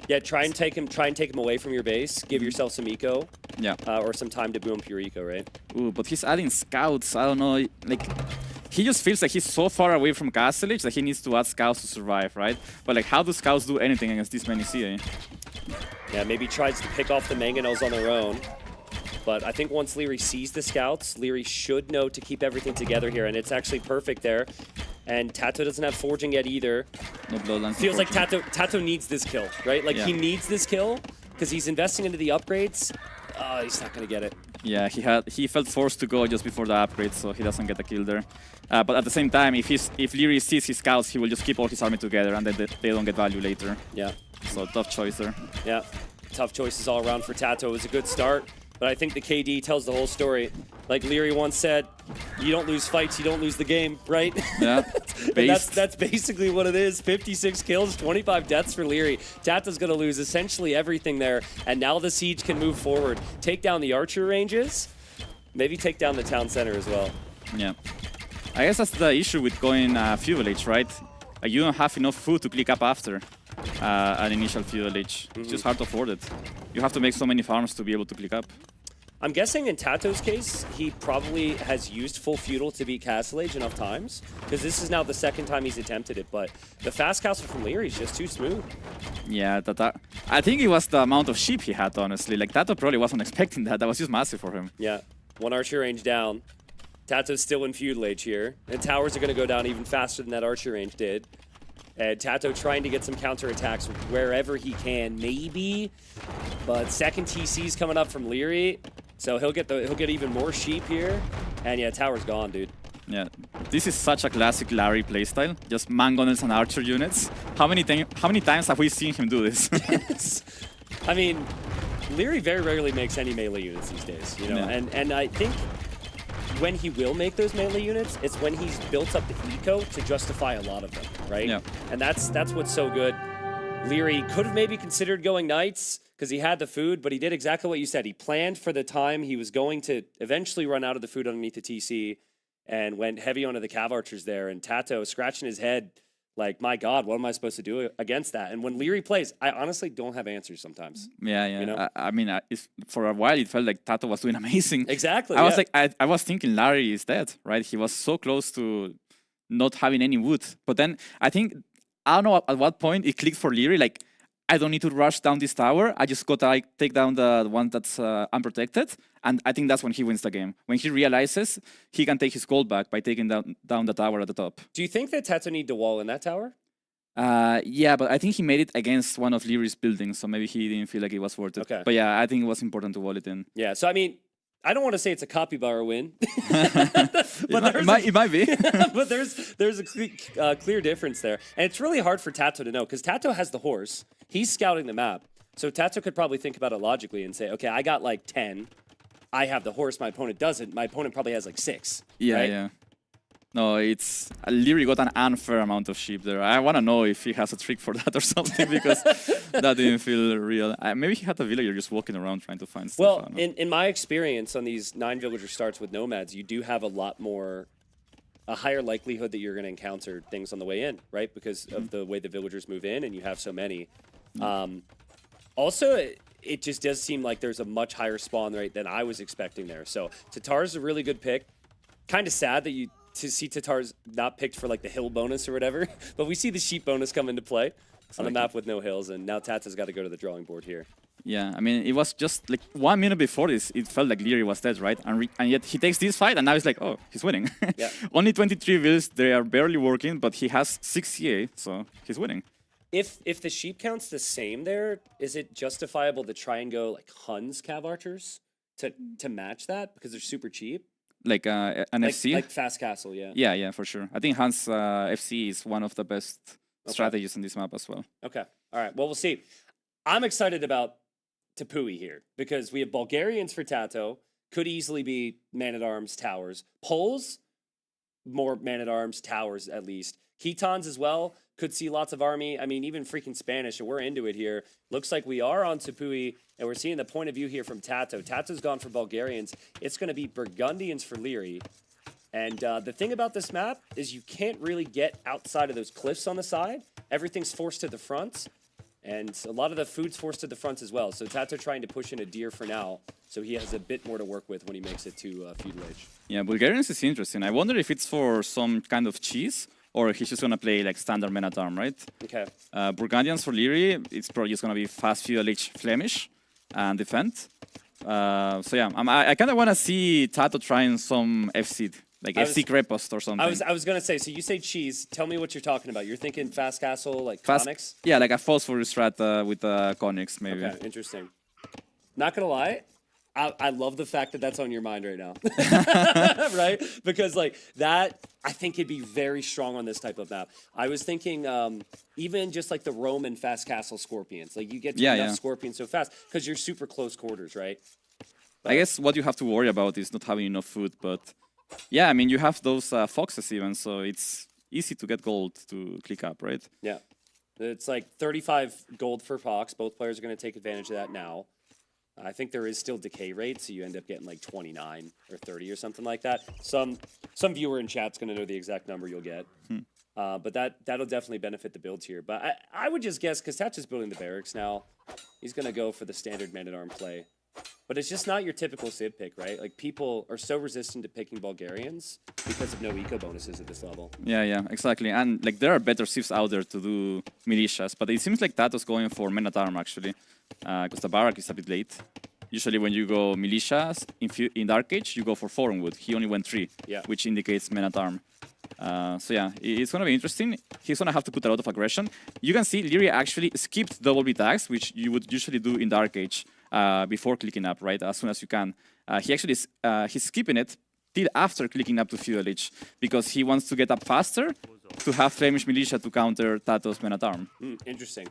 Yeah, try and take him away from your base. Give yourself some eco. Yeah. Or some time to boom your eco, right? Ooh, but he's adding scouts. I don't know. Like, he just feels like he's so far away from Castle Age that he needs to add scouts to survive, right? But like, how do scouts do anything against this many CA? Yeah, maybe tries to pick off the Mangonels on their own. But I think once Leary sees the scouts, Leary should know to keep everything together here, and it's actually perfect there. And Tato doesn't have forging yet either. No bloodline. Feels like Tato needs this kill, right? Like he needs this kill because he's investing into the upgrades. He's not gonna get it. Yeah, he felt forced to go just before the upgrade, so he doesn't get a kill there. But at the same time, if Leary sees his scouts, he will just keep all his army together, and then they don't get value later. Yeah. So tough choice there. Yeah. Tough choices all around for Tato. It was a good start. But I think the KD tells the whole story. Like Leary once said, you don't lose fights, you don't lose the game, right? Yeah. And that's basically what it is. 56 kills, 25 deaths for Leary. Tata's going to lose essentially everything there. And now the Siege can move forward, take down the archer ranges, maybe take down the town center as well. Yeah. I guess that's the issue with going few village, right? You don't have enough food to click up after an initial few village. It's just hard to afford it. You have to make so many farms to be able to click up. I'm guessing in Tato's case, he probably has used full feudal to beat Castle Age enough times, because this is now the second time he's attempted it, but the fast castle from Leary is just too smooth. Yeah, I think it was the amount of sheep he had, honestly. Like, Tato probably wasn't expecting that. That was just massive for him. Yeah, one archer range down. Tato's still in feudal age here, and towers are going to go down even faster than that archer range did. And Tato trying to get some counterattacks wherever he can, maybe. But second TC's coming up from Leary, so he'll get even more sheep here. And yeah, tower's gone, dude. Yeah, this is such a classic Larry playstyle. Just mangonels and archer units. How many times have we seen him do this? I mean, Leary very rarely makes any melee units these days, you know. Yeah. And I think when he will make those melee units, it's when he's built up the eco to justify a lot of them, right? Yeah. And that's what's so good. Leary could have maybe considered going knights because he had the food, but he did exactly what you said. He planned for the time he was going to eventually run out of the food underneath the TC and went heavy onto the cav archers there. And Tato scratching his head like, my God, what am I supposed to do against that? And when Leary plays, I honestly don't have answers sometimes. Yeah, yeah. You know? I mean, for a while, it felt like Tato was doing amazing. Exactly. I was like, I was thinking Larry is dead, right? He was so close to not having any wood. But then I don't know at what point it clicked for Leary, like, I don't need to rush down this tower. I just got to like, take down the one that's unprotected. And I think that's when he wins the game. When he realizes he can take his gold back by taking down the tower at the top. Do you think that Tato need to wall in that tower? Yeah, but I think he made it against one of Leary's buildings, so maybe he didn't feel like it was worth it. Okay. But yeah, I think it was important to wall it in. Yeah, so I mean, I don't want to say it's a capybara win, but it might be. but there's a clear difference there, and it's really hard for Tato to know because Tato has the horse. He's scouting the map, so Tato could probably think about it logically and say, okay, I got like 10. I have the horse. My opponent doesn't. My opponent probably has like 6. Yeah, right? yeah. No, it's Leary got an unfair amount of sheep there. I want to know if he has a trick for that or something because that didn't feel real. Maybe he had a villager just walking around trying to find stuff. Well, in my experience on these 9 villager starts with nomads, you do have a higher likelihood that you're going to encounter things on the way in, right? Because of the way the villagers move in and you have so many. Also, it just does seem like there's a much higher spawn rate than I was expecting there. So Tatar's a really good pick. Kind of sad that to see Tatar's not picked for like the hill bonus or whatever, but we see the sheep bonus come into play on a map with no hills, and now Tata's got to go to the drawing board here. Yeah, I mean, it was just like 1 minute before this, it felt like Leary was dead, right? And yet he takes this fight, and now it's like, oh, he's winning. Yeah. Only 23 vills, they are barely working, but he has 6 CA, so he's winning. If the sheep count's the same there, is it justifiable to try and go like Hun's cav archers to match that because they're super cheap? Like an FC? Like Fast Castle, yeah. Yeah, for sure. I think Hans FC is one of the best strategies in this map as well. Okay, all right. Well, we'll see. I'm excited about Tepui here because we have Bulgarians for Tato. Could easily be man-at-arms, towers. Poles, more man-at-arms, towers at least. Ketons as well. Could see lots of army. I mean, even freaking Spanish, and we're into it here. Looks like we are on Tepui, and we're seeing the point of view here from Tato. Tato's gone for Bulgarians. It's going to be Burgundians for Leary. And the thing about this map is you can't really get outside of those cliffs on the side. Everything's forced to the front, and a lot of the food's forced to the front as well. So Tato trying to push in a deer for now, so he has a bit more to work with when he makes it to feudal age. Yeah, Bulgarians is interesting. I wonder if it's for some kind of cheese, or he's just going to play like standard men-at-arm, right? Okay. Burgundians for Leary, it's probably just going to be fast feudal age Flemish and defend. So yeah, I kind of want to see Tato trying some FC, like FC Crepost or something. I was going to say, so you say cheese. Tell me what you're talking about. You're thinking Fast Castle, like Fast, Conics? Yeah, like a phosphorus strat with Conics, maybe. Okay, interesting. Not going to lie. I love the fact that that's on your mind right now, right? Because like that, I think it'd be very strong on this type of map. I was thinking even just like the Roman Fast Castle Scorpions, like you get to enough Scorpions so fast because you're super close quarters, right? I guess what you have to worry about is not having enough food, but yeah, I mean, you have those foxes even, so it's easy to get gold to click up, right? Yeah. It's like 35 gold for Fox. Both players are going to take advantage of that now. I think there is still decay rate, so you end up getting like 29 or 30 or something like that. Some viewer in chat's going to know the exact number you'll get. But that'll definitely benefit the build here. But I would just guess, because Tatch is building the barracks now, he's going to go for the standard man-at-arm play. But it's just not your typical Civ pick, right? Like, people are so resistant to picking Bulgarians because of no eco bonuses at this level. Yeah, exactly. And like there are better Civs out there to do militias, but it seems like Tato's going for men-at-arm actually, because the barrack is a bit late. Usually when you go militias in Dark Age, you go for Foreign Wood. He only went 3, which indicates men-at-arm. So yeah, it's going to be interesting. He's going to have to put a lot of aggression. You can see Leary actually skipped double beat attacks, which you would usually do in Dark Age before clicking up, right? As soon as you can. He's skipping it till after clicking up to Feudal Age because he wants to get up faster to have Flemish Militia to counter Tato's men-at-arm. Interesting.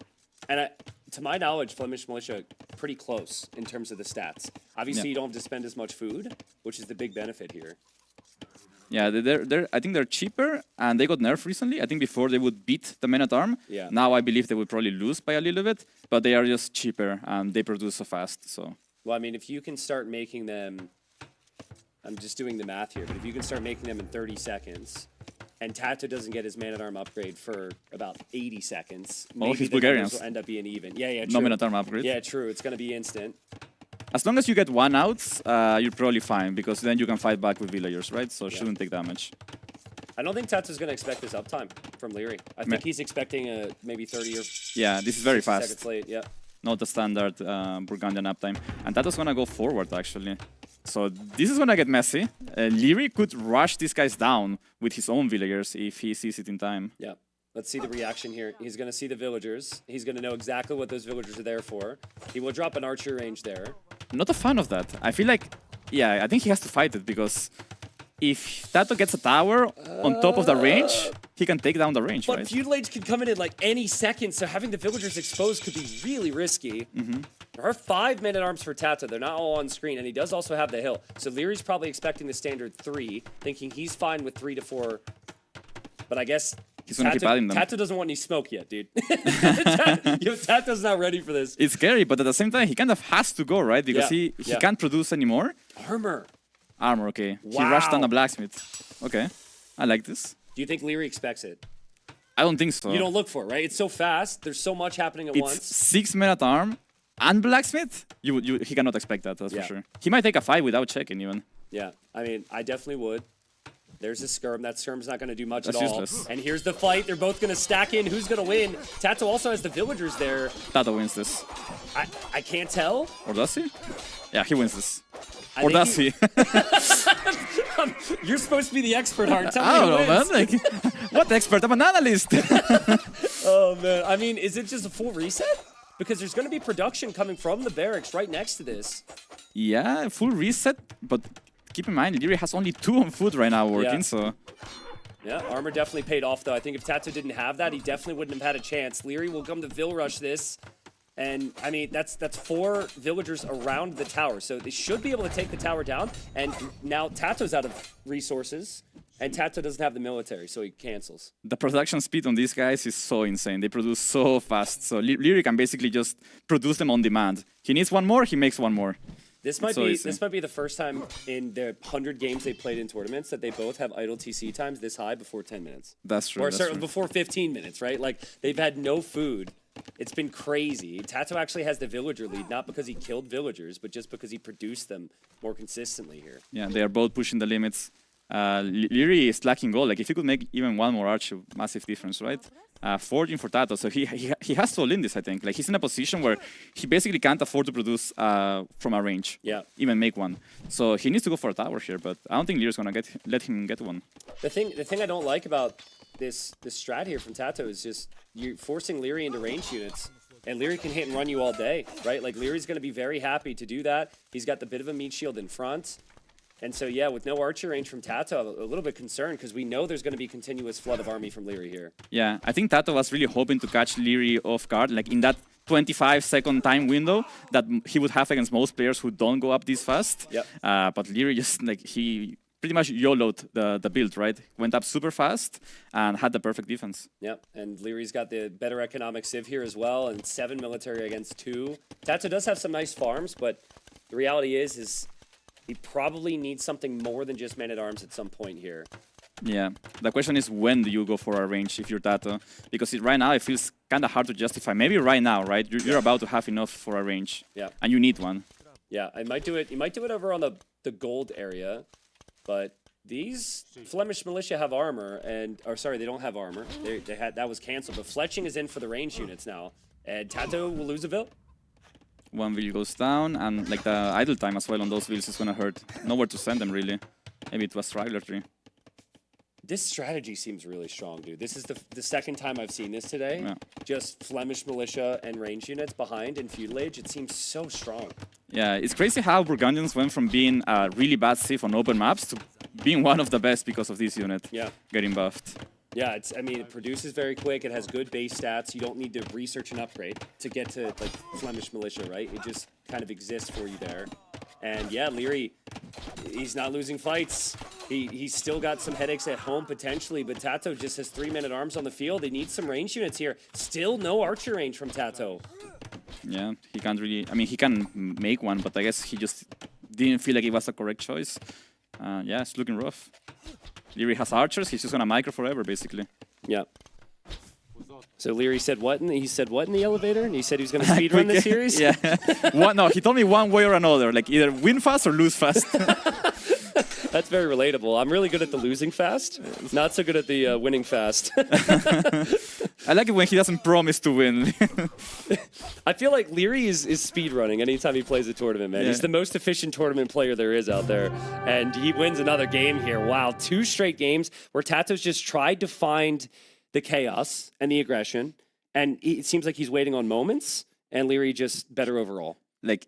And to my knowledge, Flemish Militia pretty close in terms of the stats. Obviously, you don't have to spend as much food, which is the big benefit here. Yeah, I think they're cheaper, and they got nerfed recently. I think before they would beat the men-at-arm. Yeah. Now I believe they would probably lose by a little bit, but they are just cheaper, and they produce so fast. So. Well, I mean, if you can start making them, I'm just doing the math here, but if you can start making them in 30 seconds, and Tato doesn't get his man-at-arm upgrade for about 80 seconds, maybe his the numbers Bulgarians will end up being even. Yeah, true. No men-at-arm upgrade. Yeah, true. It's going to be instant. As long as you get 1 out, you're probably fine, because then you can fight back with villagers, right? So it shouldn't take damage. I don't think Tato's going to expect this uptime from Leary. I think he's expecting maybe 30 or yeah, this is very fast. seconds late. Yeah. Not the standard Burgundian uptime. And Tato's going to go forward, actually. So this is going to get messy. Leary could rush these guys down with his own villagers if he sees it in time. Yeah. Let's see the reaction here. He's going to see the villagers. He's going to know exactly what those villagers are there for. He will drop an archer range there. I'm not a fan of that. I feel like, yeah, I think he has to fight it because if Tato gets a tower on top of the range, he can take down the range, but right? Feudal Age could come in at like any second, so having the villagers exposed could be really risky. There are 5 men-at-arms for Tato. They're not all on screen, and he does also have the hill. So Leary's probably expecting the standard 3, thinking he's fine with 3 to 4. But I guess he's gonna keep adding them. Tato doesn't want any smoke yet, dude. Tato's not ready for this. It's scary, but at the same time, he kind of has to go, right? Because he can't produce anymore. Armor, okay. Wow. He rushed on a blacksmith. Okay, I like this. Do you think Leary expects it? I don't think so. You don't look for it, right? It's so fast. There's so much happening at once. It's 6 men-at-arm and blacksmith. He cannot expect that, that's for sure. He might take a fight without checking even. Yeah, I mean, I definitely would. There's a skirm. That skirm's not going to do much That's at all. useless. And here's the fight. They're both going to stack in. Who's going to win? Tato also has the villagers there. Tato wins this. I can't tell. Or does he? Yeah, he wins this. I Or think does he? You're supposed to be the expert, Hart. Tell I me don't who know, wins. man. Like, what expert? I'm an analyst. Oh, man. I mean, is it just a full reset? Because there's going to be production coming from the barracks right next to this. Yeah, full reset, but keep in mind, Leary has only 2 on foot right now working, so... Yeah, armor definitely paid off, though. I think if Tato didn't have that, he definitely wouldn't have had a chance. Leary will come to Vill Rush this. And, I mean, that's 4 villagers around the tower. So they should be able to take the tower down. And now Tato's out of resources. And Tato doesn't have the military, so he cancels. The production speed on these guys is so insane. They produce so fast. So Leary can basically just produce them on demand. He needs 1 more, he makes 1 more. This might be the first time in the 100 games they played in tournaments that they both have idle TC times this high before 10 minutes. That's true. Or certainly before 15 minutes, right? Like, they've had no food. It's been crazy. Tato actually has the villager lead, not because he killed villagers, but just because he produced them more consistently here. Yeah, they are both pushing the limits. Leary is lacking gold. Like, if he could make even 1 more archer, massive difference, right? Forging for Tato, so he has to all in this, I think. Like, he's in a position where he basically can't afford to produce from a range. Yeah. Even make 1. So he needs to go for a tower here, but I don't think Leary's gonna let him get 1. The thing I don't like about this strat here from Tato is just you're forcing Leary into range units. And Leary can hit and run you all day, right? Like, Leary's going to be very happy to do that. He's got the bit of a meat shield in front. And so, yeah, with no archer range from Tato, a little bit concerned because we know there's going to be continuous flood of army from Leary here. Yeah, I think Tato was really hoping to catch Leary off guard, like in that 25-second time window that he would have against most players who don't go up this fast. Yep. But Leary just like he pretty much YOLO'd the build, right? Went up super fast and had the perfect defense. Yep, and Leary's got the better economic civ here as well, and 7 military against 2. Tato does have some nice farms, but the reality is he probably needs something more than just man-at-arms at some point here. Yeah, the question is when do you go for a range if you're Tato? Because right now it feels kind of hard to justify. Maybe right now, right? You're about to have enough for a range. Yeah. And you need one. Yeah, I might do it. You might do it over on the gold area, but these Flemish militia have armor, or sorry, they don't have armor. They had that was canceled. But fletching is in for the range units now, and Tato will lose a Vil. One wheel goes down, and like the idle time as well on those wheels is gonna hurt. Nowhere to send them really. Maybe it was Straggler Tree. This strategy seems really strong, dude. This is the second time I've seen this today. Yeah. Just Flemish militia and range units behind in feudal age. It seems so strong. Yeah, it's crazy how Burgundians went from being a really bad civ on open maps to being one of the best because of this unit. Yeah. Getting buffed. Yeah, I mean, it produces very quick. It has good base stats. You don't need to research and upgrade to get to like Flemish militia, right? It just kind of exists for you there. And yeah, Leary, he's not losing fights. He's still got some headaches at home potentially, but Tato just has 3 men-at-arms on the field. He needs some range units here. Still no archer range from Tato. Yeah, he can't really. I mean, he can make one, but I guess he just didn't feel like it was a correct choice. Yeah, it's looking rough. Leary has archers. He's just gonna micro forever, basically. Yeah. So Leary said what? He said what in the elevator? And he said he was going to speedrun this series? Yeah. No, he told me one way or another, like either win fast or lose fast. That's very relatable. I'm really good at the losing fast, not so good at the winning fast. I like it when he doesn't promise to win. I feel like Leary is speedrunning anytime he plays a tournament, man. Yeah. He's the most efficient tournament player there is out there. And he wins another game here. Wow, 2 straight games where Tato's just tried to find the chaos and the aggression, and it seems like he's waiting on moments, and Leary just better overall. Like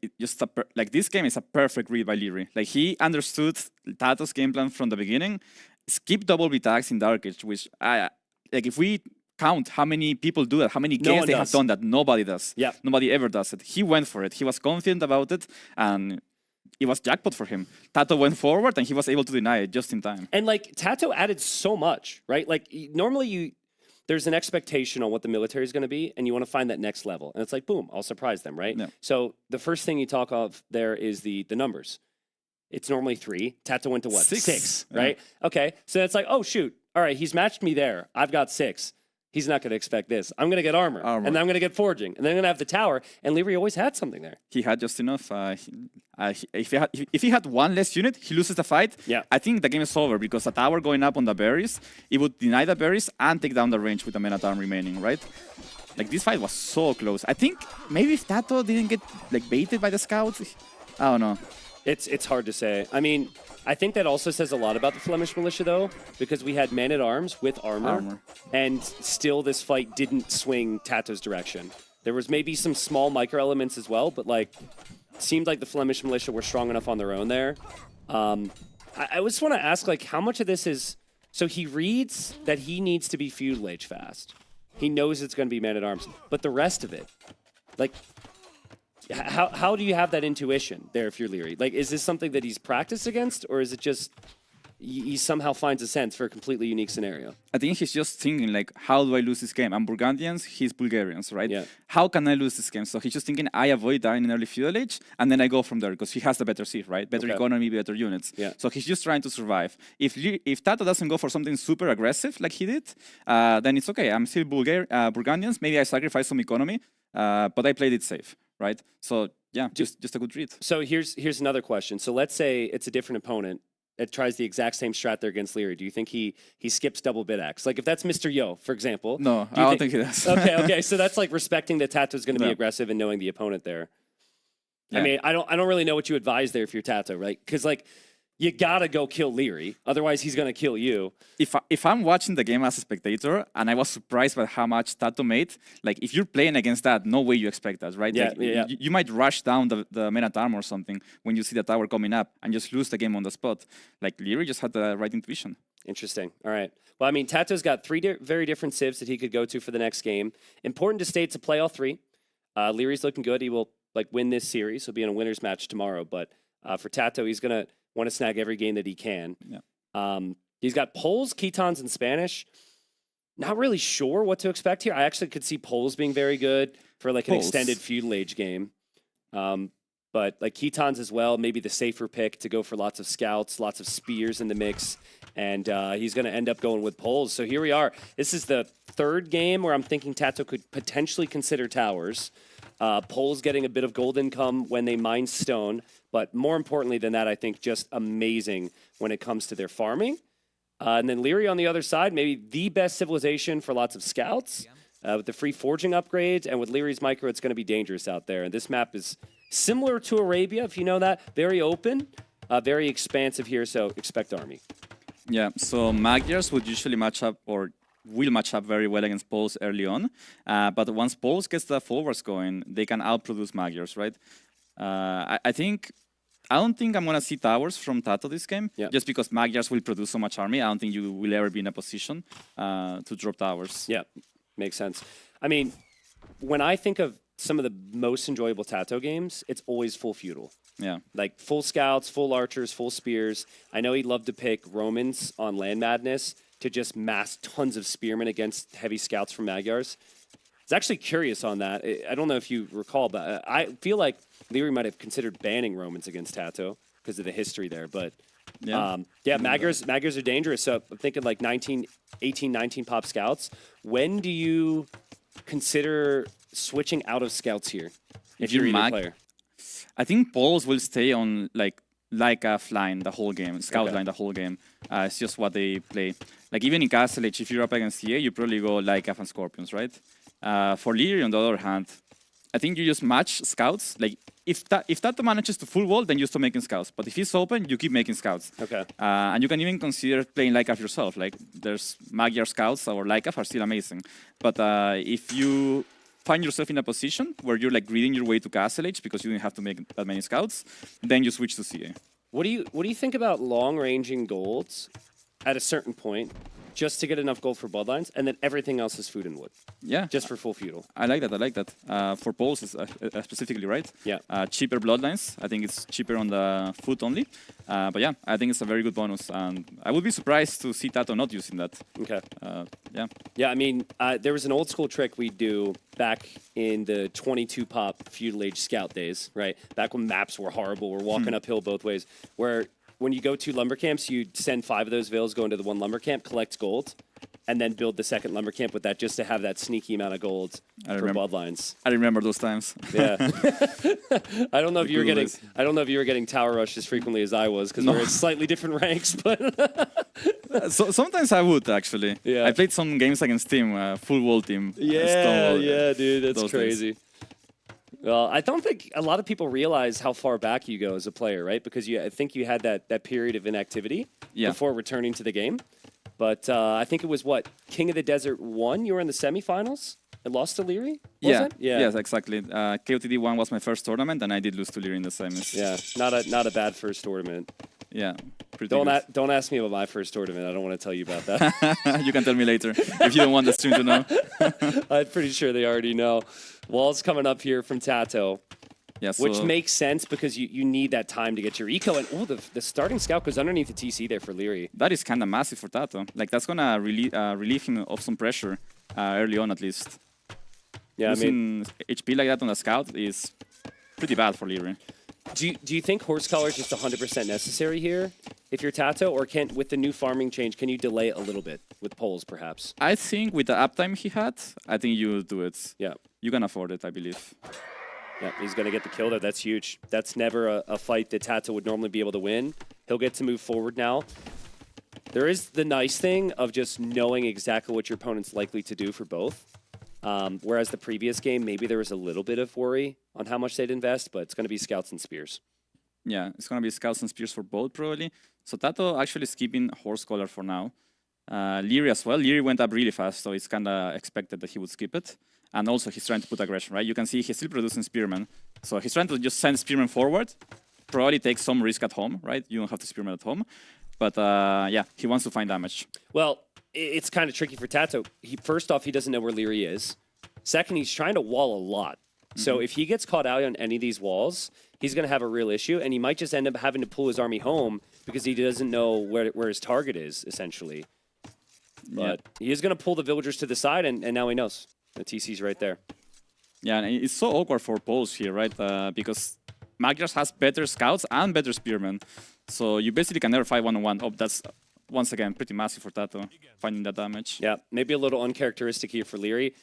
like this game is a perfect read by Leary. Like he understood Tato's game plan from the beginning. Skip double B tags in Dark Age, which like if we count how many people do that, how many games they have done that, nobody does. Yeah, nobody ever does it. He went for it. He was confident about it, and it was jackpot for him. Tato went forward, and he was able to deny it just in time. And like Tato added so much, right? Like normally there's an expectation on what the military is going to be, and you want to find that next level. And it's like, boom, I'll surprise them, right? Yeah. So the first thing you talk of there is the numbers. It's normally 3. Tato went to what? 6, right? Yeah. Okay, so it's like, oh, shoot. All right, he's matched me there. I've got 6. He's not going to expect this. I'm going to get armor, and then I'm going to get forging, and then I'm going to have the tower. And Leary always had something there. He had just enough. If he had one less unit, he loses the fight. Yeah. I think the game is over because the tower going up on the berries, it would deny the berries and take down the range with the men-at-arm remaining, right? Like this fight was so close. I think maybe if Tato didn't get like baited by the scouts, I don't know. It's hard to say. I mean, I think that also says a lot about the Flemish militia, though, because we had men-at-arms with armor, and still this fight didn't swing Tato's direction. There was maybe some small micro-elements as well, but like, seemed like the Flemish militia were strong enough on their own there. I just want to ask, like, how much of this is... So he reads that he needs to be feudal age fast. He knows it's going to be men-at-arms, but the rest of it, like... How do you have that intuition there if you're Leary? Like, is this something that he's practiced against, or is it just he somehow finds a sense for a completely unique scenario? I think he's just thinking, like, how do I lose this game? I'm Burgundians, he's Bulgarians, right? Yeah. How can I lose this game? So he's just thinking, I avoid dying in early feudal age, and then I go from there, because he has the better seed, right? Better economy, better units. Yeah. So he's just trying to survive. If Tato doesn't go for something super aggressive like he did, then it's okay. I'm still Burgundians, maybe I sacrifice some economy, but I played it safe, right? So yeah, just a good read. So here's another question. So let's say it's a different opponent that tries the exact same strat there against Leary. Do you think he skips double bid axe? Like if that's Mr. Yo, for example. No, I don't think he does. Okay. So that's like respecting that Tato's going to be aggressive and knowing the opponent there. Yeah. I mean, I don't really know what you advise there if you're Tato, right? Because like you gotta go kill Leary, otherwise he's gonna kill you. If I'm watching the game as a spectator and I was surprised by how much Tato made, like if you're playing against that, no way you expect that, right? Yeah, like, you might rush down the men-at-arm or something when you see the tower coming up and just lose the game on the spot. Like Leary just had the right intuition. Interesting. All right. Well, I mean, Tato's got 3 very different civs that he could go to for the next game. Important to state to play all 3. Leary's looking good. He will win this series. He'll be in a winner's match tomorrow. But for Tato, he's gonna want to snag every game that he can. Yeah. He's got Poles, Ketons, and Spanish. Not really sure what to expect here. I actually could see Poles being very good for an extended feudal age game. But Ketons as well, maybe the safer pick to go for lots of scouts, lots of spears in the mix. And he's going to end up going with Poles. So here we are. This is the third game where I'm thinking Tato could potentially consider towers. Poles getting a bit of gold income when they mine stone. But more importantly than that, I think just amazing when it comes to their farming. And then Leary on the other side, maybe the best civilization for lots of scouts. With the free forging upgrades. And with Leary's micro, it's going to be dangerous out there. And this map is similar to Arabia, if you know that. Very open, very expansive here, so expect army. Yeah, so Magyars would usually match up or will match up very well against Poles early on. But once Poles gets the forwards going, they can outproduce Magyars, right? I don't think I'm going to see towers from Tato this game, just because Magyars will produce so much army. I don't think you will ever be in a position to drop towers. Yeah, makes sense. I mean, when I think of some of the most enjoyable Tato games, it's always full feudal. Yeah. Like full scouts, full archers, full spears. I know he'd love to pick Romans on Land Madness to just mass tons of spearmen against heavy scouts from Magyars. I was actually curious on that. I don't know if you recall, but I feel like Leary might have considered banning Romans against Tato because of the history there. But Magyars are dangerous. So I'm thinking 18, 19 pop scouts. When do you consider switching out of scouts here if you're either player? I think Poles will stay on Lycaf line the whole game, scout line the whole game. It's just what they play. Even in Castle Age, if you're up against CA, you probably go Lycaf and Scorpions, right? For Leary, on the other hand, I think you just match scouts. If Tato manages to full wall, then you stop making scouts. But if he's open, you keep making scouts. Okay. And you can even consider playing Lycaf yourself. There's Magyar scouts or Lycaf are still amazing. But if you find yourself in a position where you're greeding your way to Castle Age because you didn't have to make that many scouts, then you switch to CA. What do you think about long-ranging golds at a certain point just to get enough gold for bloodlines, and then everything else is food and wood? Yeah. Just for full feudal. I like that. For Poles specifically, right? Yeah. Cheaper bloodlines. I think it's cheaper on the food only. But yeah, I think it's a very good bonus. And I would be surprised to see Tato not using that. Okay. Yeah. Yeah, I mean, there was an old school trick we'd do back in the 22 pop feudal age scout days, right? Back when maps were horrible, we're walking uphill both ways, where when you go to lumber camps, you send 5 of those villas, go into the one lumber camp, collect gold, and then build the second lumber camp with that just to have that sneaky amount of gold for bloodlines. I remember those times. Yeah. I don't know if you were getting tower rush as frequently as I was because we're in slightly different ranks, but so, sometimes I would actually. Yeah. I played some games against team, full wall team. Yeah, dude, that's crazy. Well, I don't think a lot of people realize how far back you go as a player, right? Because I think you had that period of inactivity before returning to the game. But I think it was King of the Desert 1, you were in the semifinals and lost to Leary? Yeah. Yes, exactly. KOTD 1 was my first tournament, and I did lose to Leary in the semis. Yeah, not a bad first tournament. Yeah. Don't ask me about my first tournament. I don't want to tell you about that. You can tell me later if you don't want the stream to know. I'm pretty sure they already know. Wall's coming up here from Tato. Yeah, which makes sense because you need that time to get your eco. And the starting scout goes underneath the TC there for Leary. That is kind of massive for Tato. That's going to relieve him of some pressure early on at least. Yeah, Losing HP like that on the scout is pretty bad for Leary. Do you think Horse Collar is just 100% necessary here if you're Tato, or with the new farming change, can you delay it a little bit with Poles perhaps? I think with the uptime he had, I think you do it. Yeah. You can afford it, I believe. Yeah, he's going to get the kill there. That's huge. That's never a fight that Tato would normally be able to win. He'll get to move forward now. There is the nice thing of just knowing exactly what your opponent's likely to do for both. Whereas the previous game, maybe there was a little bit of worry on how much they'd invest, but it's going to be scouts and spears. Yeah, it's going to be scouts and spears for both, probably. So Tato actually skipping Horse Collar for now. Leary as well. Leary went up really fast, so it's kind of expected that he would skip it. And also, he's trying to put aggression, right? You can see he's still producing Spearmen. So he's trying to just send Spearmen forward. Probably take some risk at home, right? You don't have to Spearmen at home. But yeah, he wants to find damage. Well, it's kind of tricky for Tato. First off, he doesn't know where Leary is. Second, he's trying to wall a lot. So if he gets caught out on any of these walls, he's going to have a real issue, and he might just end up having to pull his army home because he doesn't know where his target is, essentially. But he is going to pull the villagers to the side, and now he knows. The TC's right there. Yeah, and it's so awkward for Poles here, right? Because Magyars has better scouts and better spearmen. So you basically can never fight one-on-one. Oh, that's, once again, pretty massive for Tato, finding that damage. Yeah, maybe a little uncharacteristic here for Leary.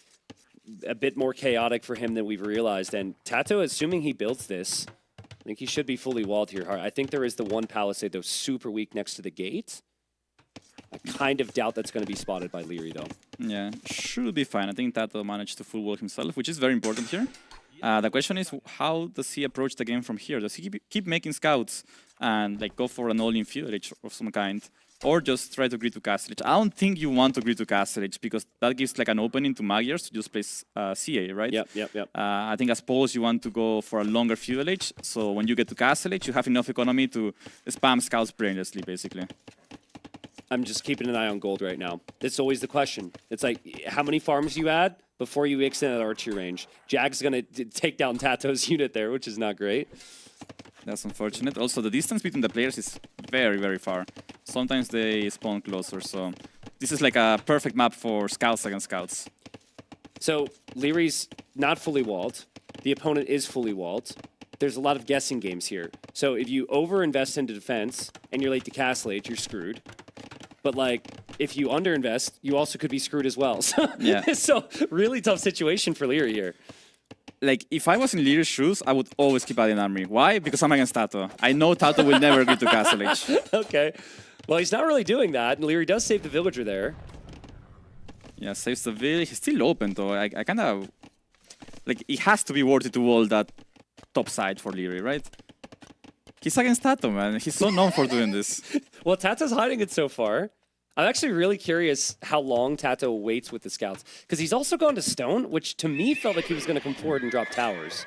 A bit more chaotic for him than we've realized. And Tato, assuming he builds this, I think he should be fully walled here. I think there is the one palisade, though, super weak next to the gate. I kind of doubt that's going to be spotted by Leary, though. Yeah, should be fine. I think Tato managed to full wall himself, which is very important here. The question is, how does he approach the game from here? Does he keep making scouts and like go for an all-in village of some kind? Or just try to agree to Castle Edge? I don't think you want to agree to Castle Edge because that gives like an opening to Magyars to just play CA, right? Yep. I think as Poles you want to go for a longer feudal age. So when you get to Castle Edge, you have enough economy to spam scouts brainlessly, basically. I'm just keeping an eye on gold right now. It's always the question. It's like, how many farms you add before you extend that archery range? Jag's going to take down Tato's unit there, which is not great. That's unfortunate. Also, the distance between the players is very, very far. Sometimes they spawn closer, so this is like a perfect map for scouts against scouts. So Leary's not fully walled. The opponent is fully walled. There's a lot of guessing games here. So if you overinvest into defense and you're late to Castle Age, you're screwed. But like, if you underinvest, you also could be screwed as well. So, so really tough situation for Leary here. Like, if I was in Leary's shoes, I would always keep adding army. Why? Because I'm against Tato. I know Tato will never agree to Castle Age. Okay. Well, he's not really doing that, and Leary does save the villager there. Yeah, saves the village. He's still open, though. I kind of... Like, it has to be worth it to wall that top side for Leary, right? He's against Tato, man. He's so known for doing this. Well, Tato's hiding it so far. I'm actually really curious how long Tato waits with the scouts. Because he's also gone to stone, which to me felt like he was going to come forward and drop towers.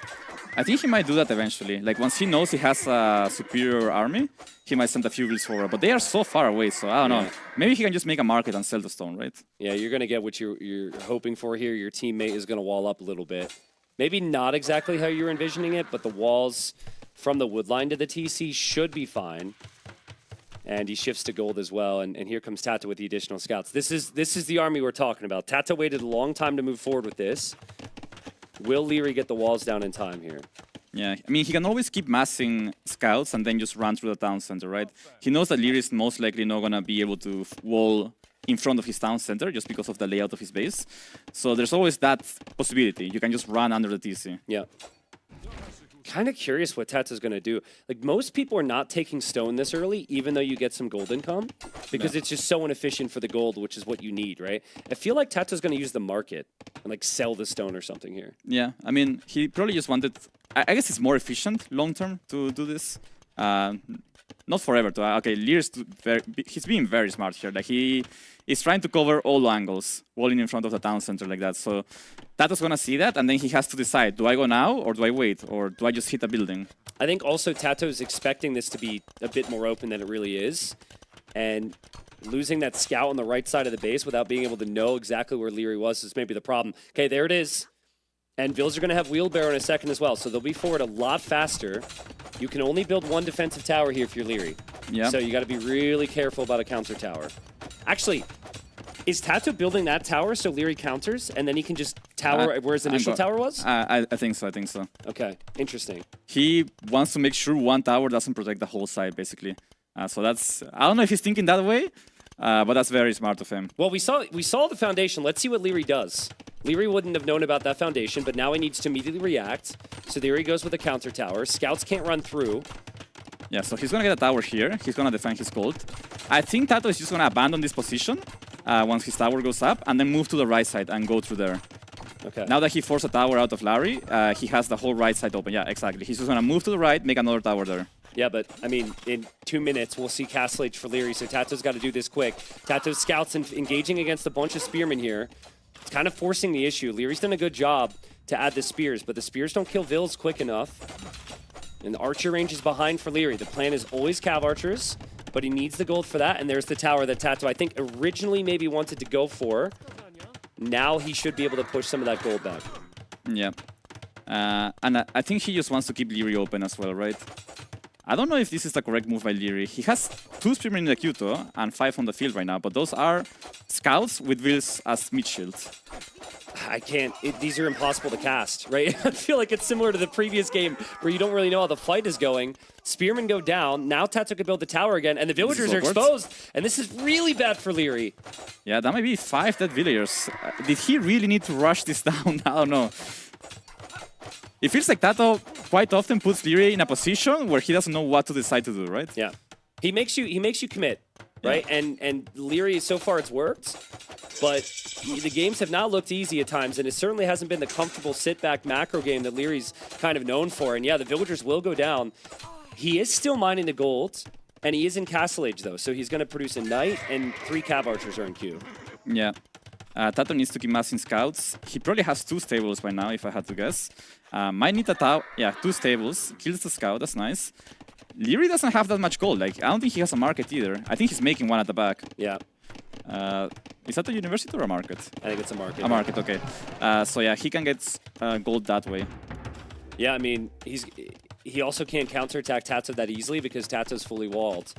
I think he might do that eventually. Like, once he knows he has a superior army, he might send a few builds forward. But they are so far away, so I don't know. Maybe he can just make a market and sell the stone, right? Yeah, you're going to get what you're hoping for here. Your teammate is going to wall up a little bit. Maybe not exactly how you're envisioning it, but the walls from the wood line to the TC should be fine. And he shifts to gold as well, and here comes Tato with the additional scouts. This is the army we're talking about. Tato waited a long time to move forward with this. Will Leary get the walls down in time here? Yeah, I mean, he can always keep massing scouts and then just run through the town center, right? He knows that Leary is most likely not going to be able to wall in front of his town center just because of the layout of his base. So there's always that possibility. You can just run under the TC. Yeah. Kind of curious what Tato's going to do. Like, most people are not taking stone this early, even though you get some gold income, because it's just so inefficient for the gold, which is what you need, right? I feel like Tato's going to use the market and, like, sell the stone or something here. Yeah, I mean, he probably just wanted... I guess it's more efficient long-term to do this. Not forever, though. Okay, Lear's he's being very smart here. Like, he is trying to cover all angles, walling in front of the town center like that. So Tato's gonna see that, and then he has to decide, do I go now, or do I wait, or do I just hit a building? I think also Tato's expecting this to be a bit more open than it really is. And losing that scout on the right side of the base without being able to know exactly where Leary was is maybe the problem. Okay, there it is. And Bills are going to have wheelbarrow in a second as well, so they'll be forward a lot faster. You can only build one defensive tower here if you're Leary. Yeah. So you got to be really careful about a counter tower. Actually, is Tato building that tower so Leary counters, and then he can just tower where his initial tower was? I think so, Okay, interesting. He wants to make sure one tower doesn't protect the whole side, basically. So that's... I don't know if he's thinking that way, but that's very smart of him. Well, we saw the foundation. Let's see what Leary does. Leary wouldn't have known about that foundation, but now he needs to immediately react. So there he goes with a counter tower. Scouts can't run through. Yeah, so he's going to get a tower here. He's going to defend his gold. I think Tato is just going to abandon this position once his tower goes up and then move to the right side and go through there. Okay. Now that he forced a tower out of Larry, he has the whole right side open. Yeah, exactly. He's just going to move to the right, make another tower there. Yeah, but, I mean, in 2 minutes, we'll see Castle Age for Leary, so Tato's got to do this quick. Tato's scouts engaging against a bunch of spearmen here. It's kind of forcing the issue. Leary's done a good job to add the spears, but the spears don't kill Vils quick enough. And the archer range is behind for Leary. The plan is always cav archers, but he needs the gold for that, and there's the tower that Tato, I think, originally maybe wanted to go for. Now he should be able to push some of that gold back. Yeah. And I think he just wants to keep Leary open as well, right? I don't know if this is the correct move by Leary. He has 2 Spearmen in the queue though, and 5 on the field right now, but those are scouts with Wills as mid shields. I can't. These are impossible to cast, right? I feel like it's similar to the previous game where you don't really know how the fight is going. Spearmen go down. Now Tato can build the tower again, and the villagers are exposed. And this is really bad for Leary. Yeah, that might be 5 dead villagers. Did he really need to rush this down? I don't know. It feels like Tato quite often puts Leary in a position where he doesn't know what to decide to do, right? Yeah. He makes you commit, right? Yeah. And Leary, so far it's worked. But the games have not looked easy at times, and it certainly hasn't been the comfortable sit-back macro game that Leary's kind of known for. And yeah, the villagers will go down. He is still mining the gold, and he is in Castle Age, though, so he's going to produce a Knight, and 3 Cav Archers are in queue. Yeah. Tato needs to keep massing scouts. He probably has 2 stables by now, if I had to guess. Might need a tower. Yeah, 2 stables. Kills the scout, that's nice. Leary doesn't have that much gold. Like, I don't think he has a market either. I think he's making one at the back. Yeah. Is that a university or a market? I think it's a market. A market, okay. So yeah, he can get gold that way. Yeah, I mean, he also can't counterattack Tato that easily because Tato's fully walled.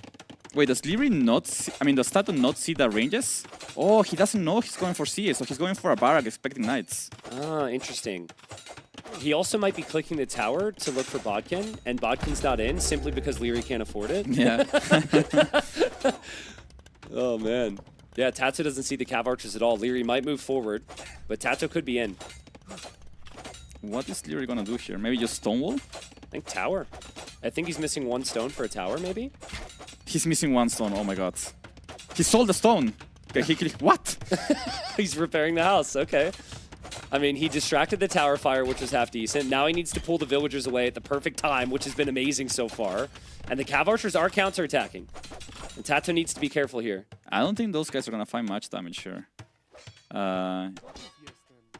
Wait, does Leary not see, does Tato not see the ranges? Oh, he doesn't know he's going for CA, so he's going for a barrack expecting knights. Ah, interesting. He also might be clicking the tower to look for Bodkin, and Bodkin's not in simply because Leary can't afford it. Yeah. Oh, man. Yeah, Tato doesn't see the Cav Archers at all. Leary might move forward, but Tato could be in. What is Leary gonna do here? Maybe just Stonewall? I think tower. I think he's missing 1 stone for a tower, maybe? He's missing 1 stone, oh my god. He sold the stone! Okay, what? He's repairing the house, okay. I mean, he distracted the tower fire, which was half decent. Now he needs to pull the villagers away at the perfect time, which has been amazing so far. And the Cav Archers are counterattacking. And Tato needs to be careful here. I don't think those guys are gonna find much damage here.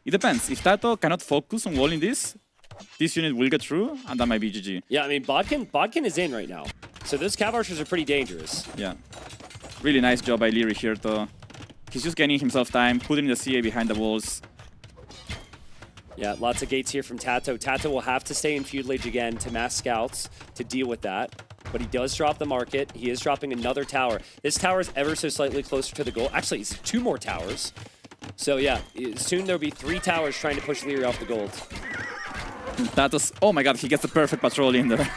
It depends. If Tato cannot focus on walling this unit will get through, and that might be GG. Yeah, I mean, Bodkin is in right now. So those Cav Archers are pretty dangerous. Yeah. Really nice job by Leary here, though. He's just getting himself time, putting the CA behind the walls. Yeah, lots of gates here from Tato. Tato will have to stay in Feudal Age again to mass scouts to deal with that. But he does drop the market. He is dropping another tower. This tower is ever so slightly closer to the goal. Actually, it's 2 more towers. So yeah, soon there'll be 3 towers trying to push Leary off the gold. Tato's, oh my god, he gets the perfect patrol in there.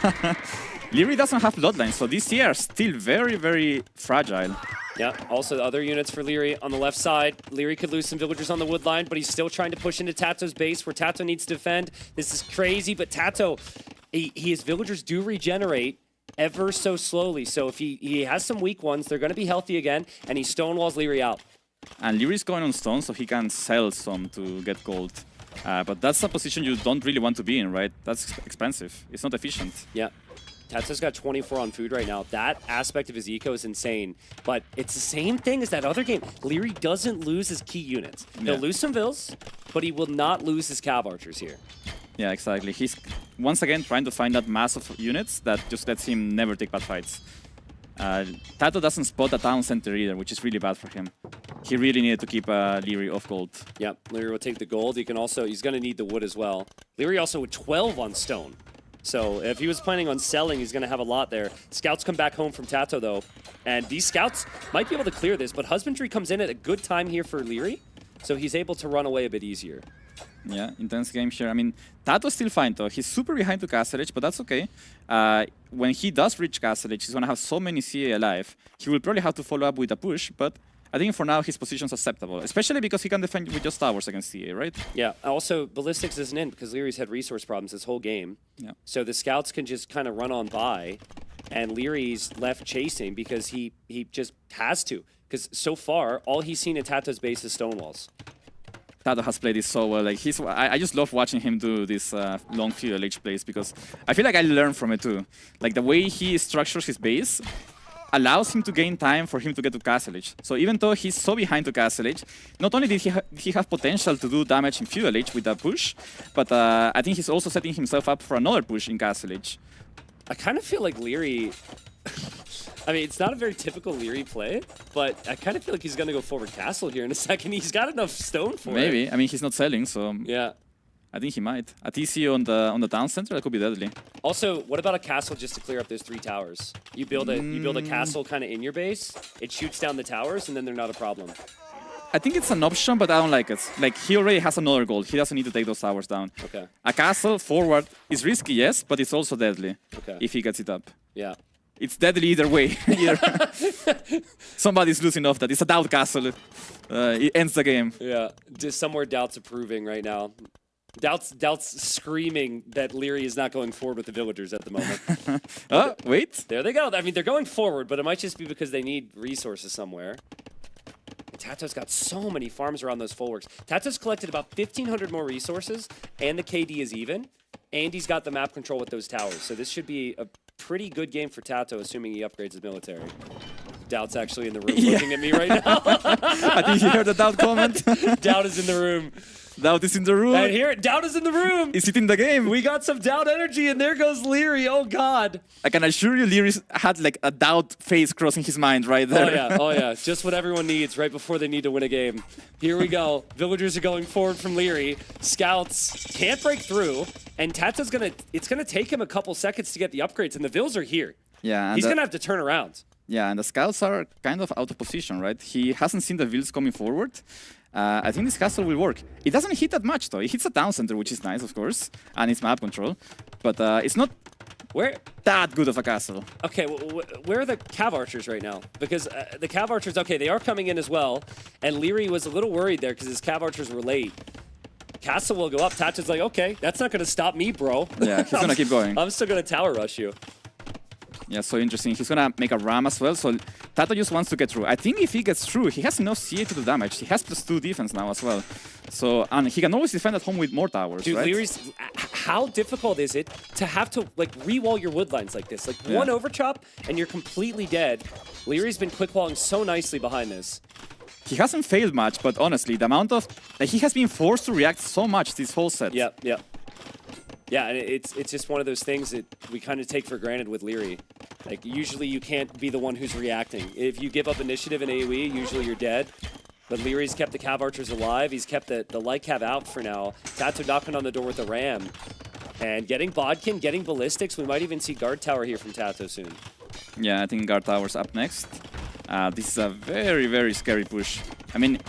Leary doesn't have bloodlines, so these CA are still very, very fragile. Yeah, also the other units for Leary on the left side. Leary could lose some villagers on the wood line, but he's still trying to push into Tato's base where Tato needs to defend. This is crazy, but Tato, his villagers do regenerate ever so slowly. So if he has some weak ones, they're going to be healthy again, and he stonewalls Leary out. And Leary's going on stone, so he can sell some to get gold. But that's a position you don't really want to be in, right? That's expensive. It's not efficient. Yeah. Tato's got 24 on food right now. That aspect of his eco is insane. But it's the same thing as that other game. Leary doesn't lose his key units. He'll lose some vills, but he will not lose his Cav Archers here. Yeah, exactly. He's once again trying to find that mass of units that just lets him never take bad fights. Tato doesn't spot the town center either, which is really bad for him. He really needed to keep Leary off gold. Yep, Leary will take the gold. He's going to need the wood as well. Leary also with 12 on stone. So if he was planning on selling, he's going to have a lot there. Scouts come back home from Tato, though. And these scouts might be able to clear this, but Husbandry comes in at a good time here for Leary, so he's able to run away a bit easier. Yeah, intense game here. I mean, Tato's still fine, though. He's super behind to Castle Age, but that's okay. When he does reach Castle Age, he's going to have so many CA alive. He will probably have to follow up with a push, but I think for now his position's acceptable, especially because he can defend with just towers against CA, right? Yeah, also Ballistics isn't in because Leary's had resource problems this whole game. Yeah. So the scouts can just kind of run on by, and Leary's left chasing because he just has to. Because so far, all he's seen in Tato's base is stonewalls. Tato has played this so well. Like I just love watching him do this long Feudal Age plays because I feel like I learn from it too. Like the way he structures his base allows him to gain time for him to get to Castle Age. So even though he's so behind to Castle Age, not only did he have potential to do damage in Feudal Age with that push, but I think he's also setting himself up for another push in Castle Age. I kind of feel like Leary... I mean, it's not a very typical Leary play, but I kind of feel like he's going to go forward castle here in a second. He's got enough stone for it. Maybe. I mean, he's not selling, so... Yeah. I think he might. A TC on the down center, that could be deadly. Also, what about a castle just to clear up those 3 towers? You build a castle kind of in your base, it shoots down the towers, and then they're not a problem. I think it's an option, but I don't like it. Like, he already has another goal. He doesn't need to take those towers down. Okay. A castle forward is risky, yes, but it's also deadly Okay. if he gets it up. Yeah. It's deadly either way. Somebody's losing off that. It's a doubt castle. It ends the game. Yeah. Just somewhere Doubt's approving right now. Doubt's screaming that Leary is not going forward with the villagers at the moment. Oh, wait. There they go. I mean, they're going forward, but it might just be because they need resources somewhere. Tato's got so many farms around those full works. Tato's collected about 1,500 more resources, and the KD is even, and he's got the map control with those towers. So this should be a pretty good game for Tato, assuming he upgrades his military. Doubt's actually in the room looking at me right now. I think you heard the Doubt comment. Doubt is in the room. Doubt is in the room. And here, Doubt is in the room. Is it in the game? We got some Doubt energy, and there goes Leary. Oh, God. I can assure you, Leary had like a Doubt face crossing his mind right there. Oh, yeah. Just what everyone needs right before they need to win a game. Here we go. Villagers are going forward from Leary. Scouts can't break through, and Tato's it's gonna take him a couple seconds to get the upgrades, and the Vills are here. Yeah. He's gonna have to turn around. Yeah, and the scouts are kind of out of position, right? He hasn't seen the Vills coming forward. I think this castle will work. It doesn't hit that much, though. It hits a town center, which is nice, of course, and it's map control. But it's not that good of a castle. Okay, where are the Cav Archers right now? Because the Cav Archers, okay, they are coming in as well, and Leary was a little worried there because his Cav Archers were late. Castle will go up. Tato's like, okay, that's not going to stop me, bro. Yeah, he's going to keep going. I'm still going to tower rush you. Yeah, so interesting. He's gonna make a ram as well, so Tato just wants to get through. I think if he gets through, he has enough CA to do damage. He has +2 defense now as well. So, and he can always defend at home with more towers, Dude, right? Leary's, how difficult is it to have to like re-wall your wood lines like this? Like one overchop and you're completely dead. Leary's been quick walling so nicely behind this. He hasn't failed much, but honestly, the amount of... Like, he has been forced to react so much this whole set. Yep. Yeah, and it's just one of those things that we kind of take for granted with Leary. Like, usually you can't be the one who's reacting. If you give up initiative in AoE, usually you're dead. But Leary's kept the Cav Archers alive. He's kept the light Cav out for now. Tato knocking on the door with a ram. And getting Bodkin, getting Ballistics. We might even see Guard Tower here from Tato soon. Yeah, I think Guard Tower's up next. This is a very, very scary push. I mean,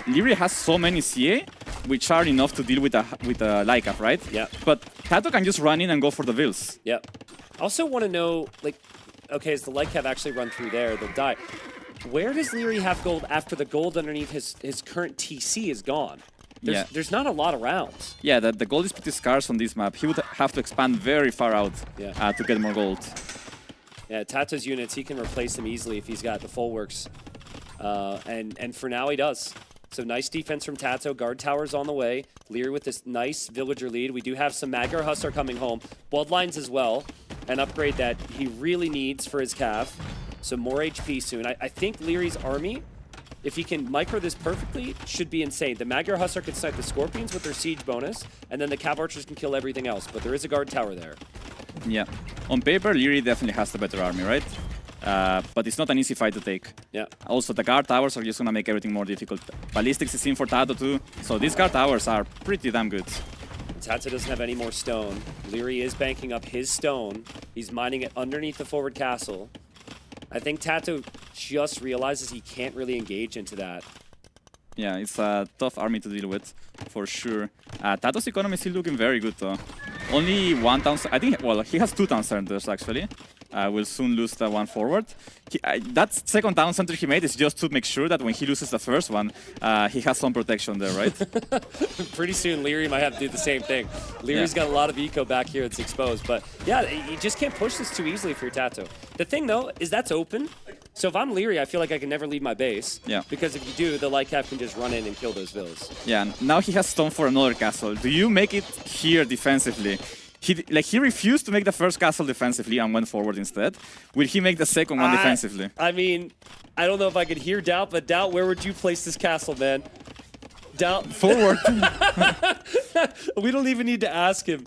Leary has so many CA, which are enough to deal with a light Cav, right? Yeah. But Tato can just run in and go for the Vills. Yep. Also want to know, like, okay, as the light Cav actually run through there, they'll die. Where does Leary have gold after the gold underneath his current TC is gone? There's not a lot around. Yeah, the gold is pretty scarce on this map. He would have to expand very far out to get more gold. Yeah, Tato's units, he can replace them easily if he's got the full works. And for now, he does. So nice defense from Tato. Guard Tower's on the way. Leary with this nice villager lead. We do have some Magyar Hussar coming home. Bloodlines as well. An upgrade that he really needs for his Cav. So more HP soon. I think Leary's army, if he can micro this perfectly, should be insane. The Magyar Hussar could snipe the Scorpions with their siege bonus, and then the Cav Archers can kill everything else. But there is a Guard Tower there. Yeah. On paper, Leary definitely has the better army, right? But it's not an easy fight to take. Yeah. Also, the Guard Towers are just going to make everything more difficult. Ballistics is in for Tato too, so these Guard Towers are pretty damn good. Tato doesn't have any more stone. Leary is banking up his stone. He's mining it underneath the forward castle. I think Tato just realizes he can't really engage into that. Yeah, it's a tough army to deal with, for sure. Tato's economy is still looking very good, though. Only one town... I think, well, he has 2 town centers, actually. Will soon lose the one forward. That second town center he made is just to make sure that when he loses the first one, he has some protection there, right? Pretty soon, Leary might have to do the same thing. Leary's got a lot of eco back here that's exposed, but yeah, you just can't push this too easily for your Tato. The thing, though, is that's open. So if I'm Leary, I feel like I can never leave my base. Yeah. Because if you do, the light Cav can just run in and kill those vills. Yeah, now he has stone for another castle. Do you make it here defensively? He refused to make the first castle defensively and went forward instead. Will he make the second one defensively? I mean, I don't know if I could hear Doubt, but Doubt, where would you place this castle, man? Doubt. Forward. We don't even need to ask him.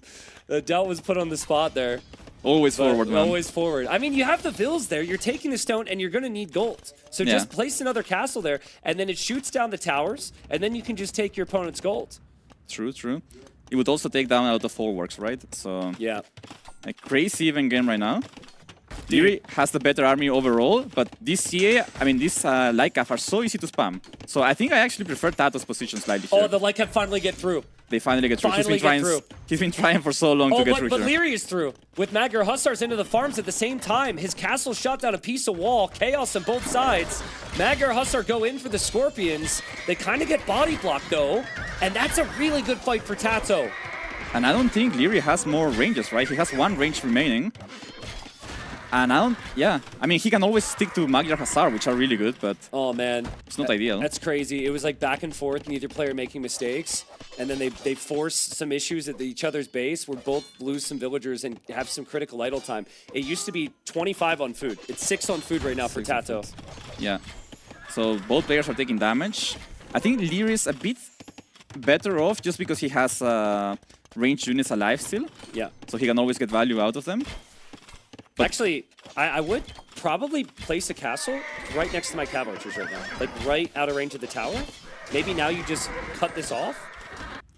Doubt was put on the spot there. Always forward, man. Always forward. I mean, you have the vills there. You're taking the stone, and you're going to need gold. So just place another castle there, and then it shoots down the towers, and then you can just take your opponent's gold. True, true. It would also take down out of 4 works, right? So Yeah. a crazy even game right now. Leary has the better army overall, but this CA, I mean, these Lycaf are so easy to spam. So I think I actually prefer Tato's position slightly here. Oh, the Lycaf finally get through. They finally get through. Finally He's been trying for so long to get through but here. Leary is through. With Magyar Hussars into the farms at the same time. His castle shot down a piece of wall. Chaos on both sides. Magyar Hussar go in for the Scorpions. They kind of get body blocked, though. And that's a really good fight for Tato. And I don't think Leary has more ranges, right? He has 1 range remaining. And I don't, yeah. I mean, he can always stick to Magyar Hussar, which are really good, but Oh, man. it's not ideal. That's crazy. It was like back and forth, neither player making mistakes. And then they force some issues at each other's base where both lose some villagers and have some critical idle time. It used to be 25 on food. It's 6 on food right now for Tato. Yeah. So both players are taking damage. I think Leary is a bit better off just because he has ranged units alive still. Yeah. So he can always get value out of them. Actually, I would probably place a castle right next to my cav archers right now. Like right out of range of the tower. Maybe now you just cut this off,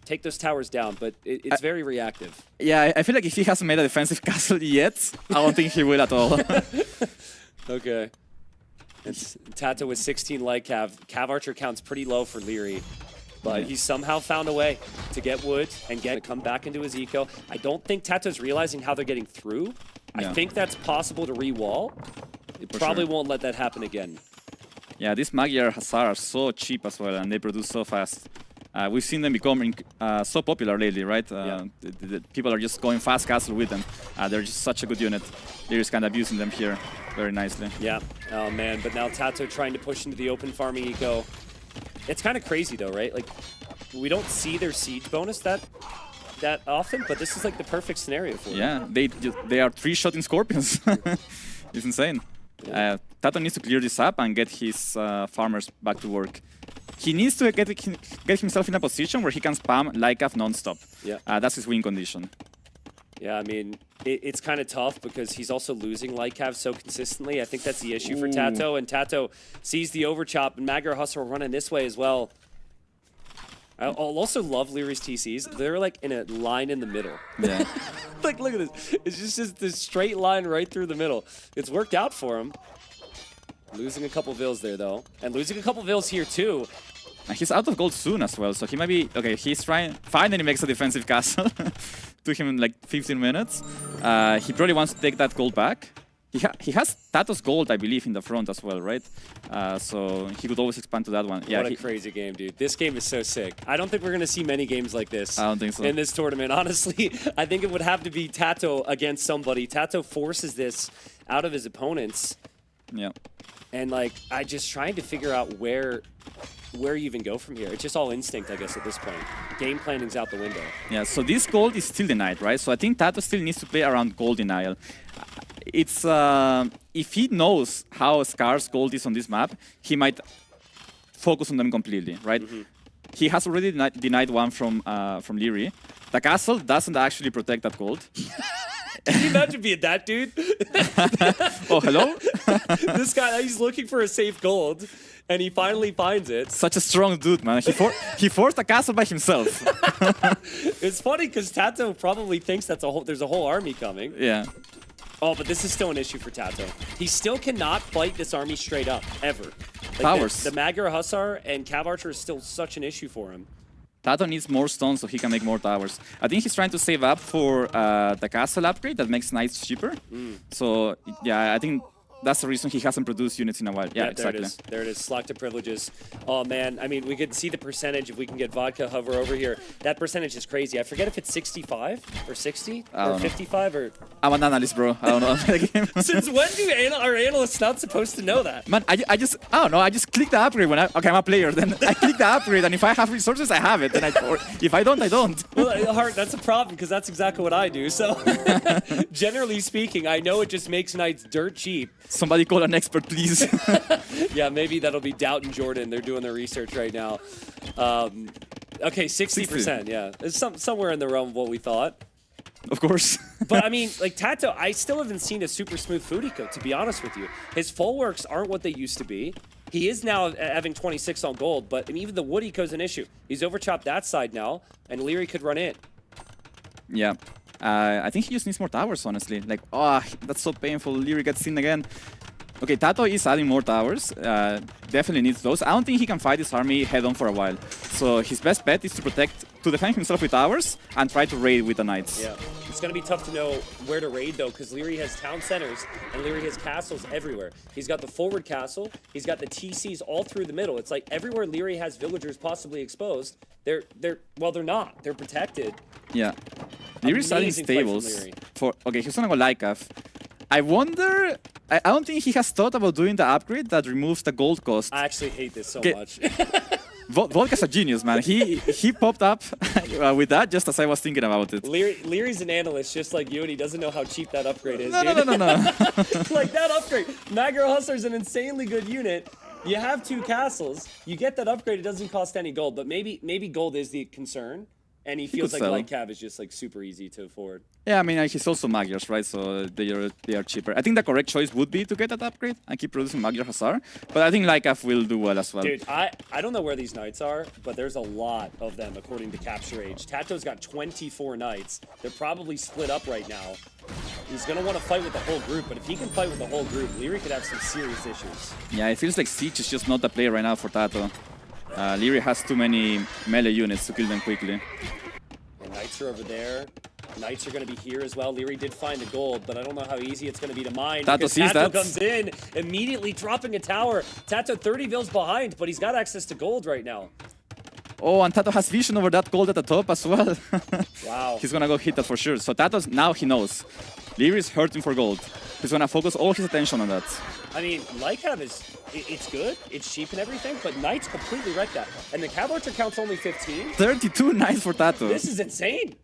take those towers down, but it's very reactive. Yeah, I feel like if he hasn't made a defensive castle yet, I don't think he will at all. Okay. It's Tato with 16 light cav. Cav archer count's pretty low for Leary. But he's somehow found a way to get wood and come back into his eco. I don't think Tato's realizing how they're getting through. I think that's possible to re-wall. It probably won't let that happen again. Yeah, these Magyar Hussar are so cheap as well, and they produce so fast. We've seen them becoming so popular lately, right? The people are just going fast castle with them. They're just such a good unit. They're just kind of abusing them here very nicely. Yeah. Oh, man. But now Tato trying to push into the open farming eco. It's kind of crazy, though, right? Like, we don't see their siege bonus that often, but this is like the perfect scenario for them. Yeah, they are 3-shotting Scorpions. It's insane. Tato needs to clear this up and get his farmers back to work. He needs to get himself in a position where he can spam Lycaf non-stop. Yeah. That's his win condition. Yeah, I mean, it's kind of tough because he's also losing light cav so consistently. I think that's the issue for Tato, and Tato sees the overchop, and Magyar Hussar running this way as well. I'll also love Leary's TCs. They're like in a line in the middle. Yeah. Like, look at this. It's just this straight line right through the middle. It's worked out for him. Losing a couple vills there, though. And losing a couple vills here, too. And he's out of gold soon as well, so he might be... Okay, he's trying... Finally makes a defensive castle. Took him like 15 minutes. He probably wants to take that gold back. He has Tato's gold, I believe, in the front as well, right? So he could always expand to that one. Yeah, what a crazy game, dude. This game is so sick. I don't think we're going to see many games like this. I don't think so. In this tournament, honestly. I think it would have to be Tato against somebody. Tato forces this out of his opponents. Yeah. And, like, I just trying to figure out where you even go from here. It's just all instinct, I guess, at this point. Game planning's out the window. Yeah, so this gold is still denied, right? So I think Tato still needs to play around gold denial. It's if he knows how scarce gold is on this map, he might focus on them completely, right? He has already denied one from Leary. The castle doesn't actually protect that gold. Can you imagine being that dude? Oh, hello? This guy, he's looking for a safe gold, and he finally finds it. Such a strong dude, man. He forced a castle by himself. It's funny because Tato probably thinks there's a whole army coming. Yeah. Oh, but this is still an issue for Tato. He still cannot fight this army straight up, ever. Like Towers. The Magyar Hussar and Cav Archer is still such an issue for him. Tato needs more stones so he can make more towers. I think he's trying to save up for the castle upgrade that makes knights cheaper. So, yeah, I think that's the reason he hasn't produced units in a while. Yeah, exactly. There it is. Slack to privileges. Oh, man. I mean, we could see the percentage if we can get Vodka hover over here. That percentage is crazy. I forget if it's 65 or 60 or 55 or... I'm an analyst, bro. I don't know. Since when are analysts not supposed to know that? Man, I don't know. I just click the upgrade when okay, I'm a player. Then I click the upgrade, and if I have resources, I have it. Or if I don't, I don't. Well, Hart, that's a problem because that's exactly what I do. So, generally speaking, I know it just makes knights dirt cheap. Somebody call an expert, please. Yeah, maybe that'll be Doubt and Jordan. They're doing their research right now. Okay, 60%. Yeah, it's somewhere in the realm of what we thought. Of course. But I mean, like Tato, I still haven't seen a super smooth food eco, to be honest with you. His full works aren't what they used to be. He is now having 26 on gold, but even the wood eco is an issue. He's overchopped that side now, and Leary could run in. Yeah. I think he just needs more towers, honestly. Like, oh, that's so painful. Leary gets in again. Okay, Tato is adding more towers. Definitely needs those. I don't think he can fight this army head-on for a while. So his best bet is to defend himself with towers and try to raid with the knights. Yeah, it's going to be tough to know where to raid, though, because Leary has town centers and Leary has castles everywhere. He's got the forward castle. He's got the TCs all through the middle. It's like everywhere Leary has villagers possibly exposed, they're not. They're protected. Yeah. Leary's adding stables. Okay, he's going to go Lycav. I wonder... I don't think he has thought about doing the upgrade that removes the gold cost. I actually hate this so much. Volka's a genius, man. He popped up with that just as I was thinking about it. Leary's an analyst just like you, and he doesn't know how cheap that upgrade is. No. Like that upgrade. Magro Hustler's an insanely good unit. You have 2 castles. You get that upgrade, it doesn't cost any gold, but maybe gold is the concern. And he feels like Light Cav is just like super easy to afford. Yeah, I mean, he's also Magyars, right? So they are cheaper. I think the correct choice would be to get that upgrade and keep producing Magyar Hussar. But I think Light Cav will do well as well. Dude, I don't know where these knights are, but there's a lot of them according to Capture Age. Tato's got 24 knights. They're probably split up right now. He's going to want to fight with the whole group, but if he can fight with the whole group, Leary could have some serious issues. Yeah, it feels like Siege is just not the play right now for Tato. Leary has too many melee units to kill them quickly. And Knights are over there. Knights are going to be here as well. Leary did find the gold, but I don't know how easy it's going to be to mine. Tato sees Tato that. comes in, immediately dropping a tower. Tato 30 vills behind, but he's got access to gold right now. Oh, and Tato has vision over that gold at the top as well. Wow. He's going to go hit that for sure. So Tato, now he knows. Leary is hurting for gold. He's going to focus all his attention on that. I mean, Lycav it's good, it's cheap and everything, but Knights completely wrecked that. And the Cav Archer count's only 15. 32 Knights for Tato. This is insane.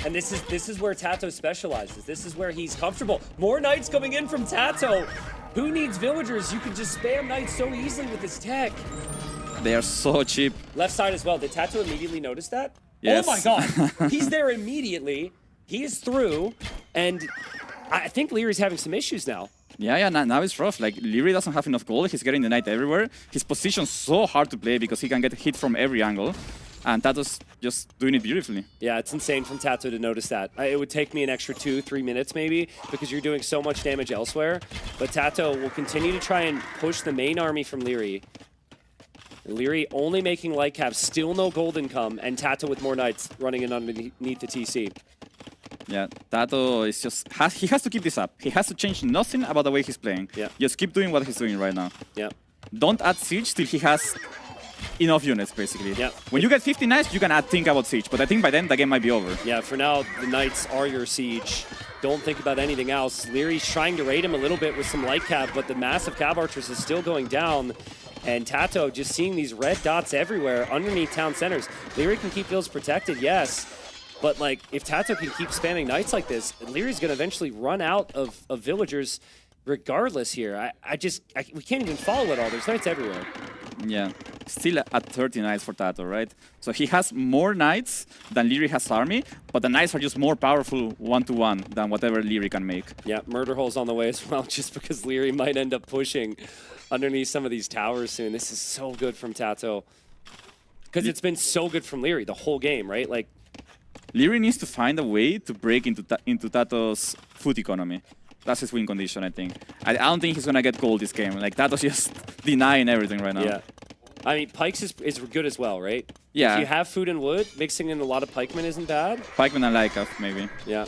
And this is where Tato specializes. This is where he's comfortable. More Knights coming in from Tato. Who needs villagers? You can just spam Knights so easily with this tech. They are so cheap. Left side as well. Did Tato immediately notice that? Yes. Oh my god. He's there immediately. He is through. And I think Leary's having some issues now. Yeah, now it's rough. Like, Leary doesn't have enough gold. He's getting the knight everywhere. His position's so hard to play because he can get hit from every angle. And Tato's just doing it beautifully. Yeah, it's insane from Tato to notice that. It would take me an extra 2-3 minutes maybe because you're doing so much damage elsewhere. But Tato will continue to try and push the main army from Leary. Leary only making light caps, still no gold income, and Tato with more knights running in underneath the TC. Yeah, Tato is just... he has to keep this up. He has to change nothing about the way he's playing. Yeah. Just keep doing what he's doing right now. Yeah. Don't add siege till he has enough units, basically. Yeah. When you get 50 knights, you can think about siege. But I think by then, the game might be over. Yeah, for now, the knights are your siege. Don't think about anything else. Leary's trying to raid him a little bit with some light cap, but the massive Cav Archers is still going down. And Tato just seeing these red dots everywhere underneath town centers. Leary can keep thills protected, yes. But like, if Tato can keep spamming knights like this, Leary's going to eventually run out of villagers regardless here. We can't even follow it all. There's knights everywhere. Yeah, still at 30 knights for Tato, right? So he has more knights than Leary has army, but the knights are just more powerful one-to-one than whatever Leary can make. Yeah, murder hole's on the way as well, just because Leary might end up pushing underneath some of these towers soon. This is so good from Tato. Because it's been so good from Leary the whole game, right? Like, Leary needs to find a way to break into Tato's food economy. That's his win condition, I think. I don't think he's going to get gold this game. Like, Tato's just denying everything right now. Yeah. I mean, Pikes is good as well, right? Yeah. If you have food and wood, mixing in a lot of pikemen isn't bad. Pikemen and Lycav, maybe. Yeah.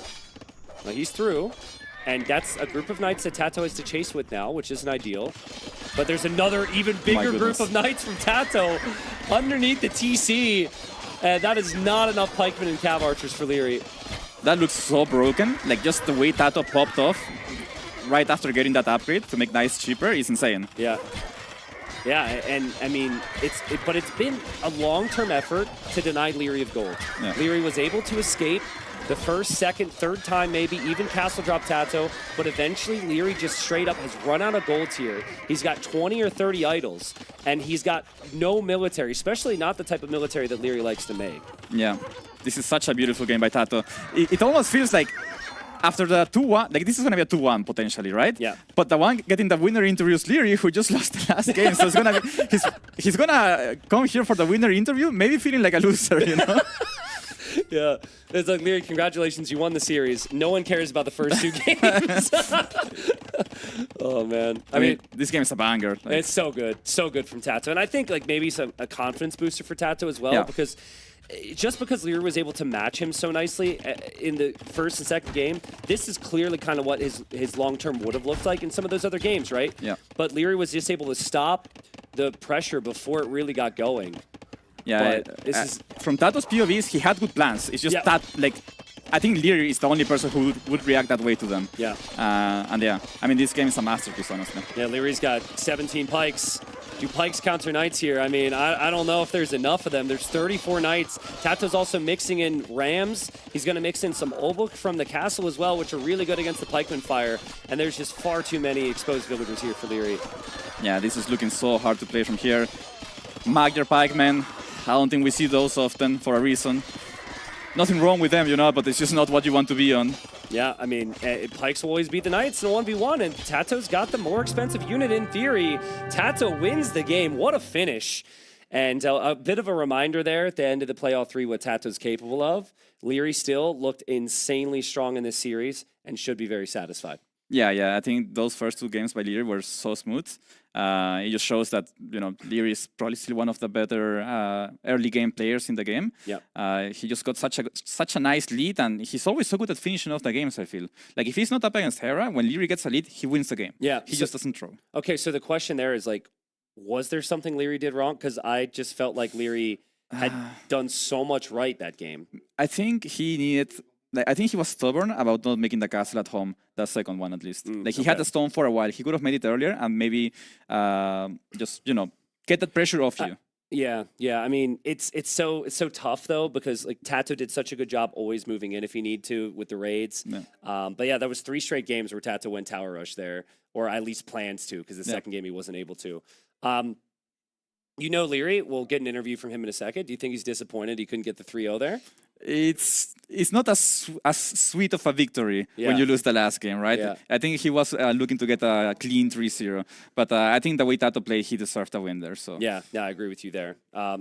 Well, he's through. And that's a group of knights that Tato has to chase with now, which isn't ideal. But there's another even bigger group of knights from Tato underneath the TC. That is not enough pikemen and Cav Archers for Leary. That looks so broken. Like, just the way Tato popped off right after getting that upgrade to make knights cheaper is insane. Yeah. Yeah, and I mean, but it's been a long-term effort to deny Leary of gold. Yeah. Leary was able to escape the first, second, third time, maybe even castle drop Tato, but eventually Leary just straight up has run out of gold here. He's got 20 or 30 idols, and he's got no military, especially not the type of military that Leary likes to make. Yeah, this is such a beautiful game by Tato. It almost feels like after the 2-1, like this is gonna be a 2-1 potentially, right? Yeah. But the one getting the winner interview is Leary, who just lost the last game. So it's gonna be, he's gonna come here for the winner interview, maybe feeling like a loser, you know? Yeah, it's like, Leary, congratulations, you won the series. No one cares about the first 2 games. Oh man, I mean, this game is a banger. Like, it's so good from Tato, and I think like maybe a confidence booster for Tato as well, Yeah. because just because Leary was able to match him so nicely in the first and second game, this is clearly kind of what his long term would have looked like in some of those other games, right? Yeah. But Leary was just able to stop the pressure before it really got going. yeah, But this is from Tato's POVs, he had good plans. It's just Yeah. that, like, I think Leary is the only person who would react that way to them. Yeah. And yeah, I mean, this game is a masterpiece, honestly. Yeah, Leary's got 17 pikes. Do pikes counter knights here? I mean, I don't know if there's enough of them. There's 34 knights. Tato's also mixing in rams. He's going to mix in some obuk from the castle as well, which are really good against the pikeman fire. And there's just far too many exposed villagers here for Leary. Yeah, this is looking so hard to play from here. Magyar pikemen, I don't think we see those often for a reason. Nothing wrong with them, you know, but it's just not what you want to be on. Yeah, I mean, pikes will always beat the knights in a 1v1, and Tato's got the more expensive unit in theory. Tato wins the game. What a finish. And a bit of a reminder there at the end of the play all 3 what Tato's capable of. Leary still looked insanely strong in this series and should be very satisfied. Yeah, I think those first 2 games by Leary were so smooth. It just shows that, you know, Leary is probably still one of the better early game players in the game. Yeah. He just got such a nice lead, and he's always so good at finishing off the games, I feel. Like, if he's not up against Hera, when Leary gets a lead, he wins the game. Yeah. He just doesn't throw. Okay, so the question there is, like, was there something Leary did wrong? Because I just felt like Leary had done so much right that game. I think he needed... Like, I think he was stubborn about not making the castle at home, the second one at least. Like, he had the stone for a while. He could have made it earlier and maybe just, you know, get that pressure off you. Yeah. I mean, it's so tough though, because like Tato did such a good job always moving in if he need to with the raids. Yeah. But yeah, there was 3 straight games where Tato went tower rush there, or at least plans to, because the second game he wasn't able to. You know, Leary, we'll get an interview from him in a second. Do you think he's disappointed he couldn't get the 3-0 there? It's not as sweet of a victory when you lose the last game, right? Yeah. I think he was looking to get a clean 3-0, but I think the way Tato played, he deserved a win there. So Yeah, I agree with you there.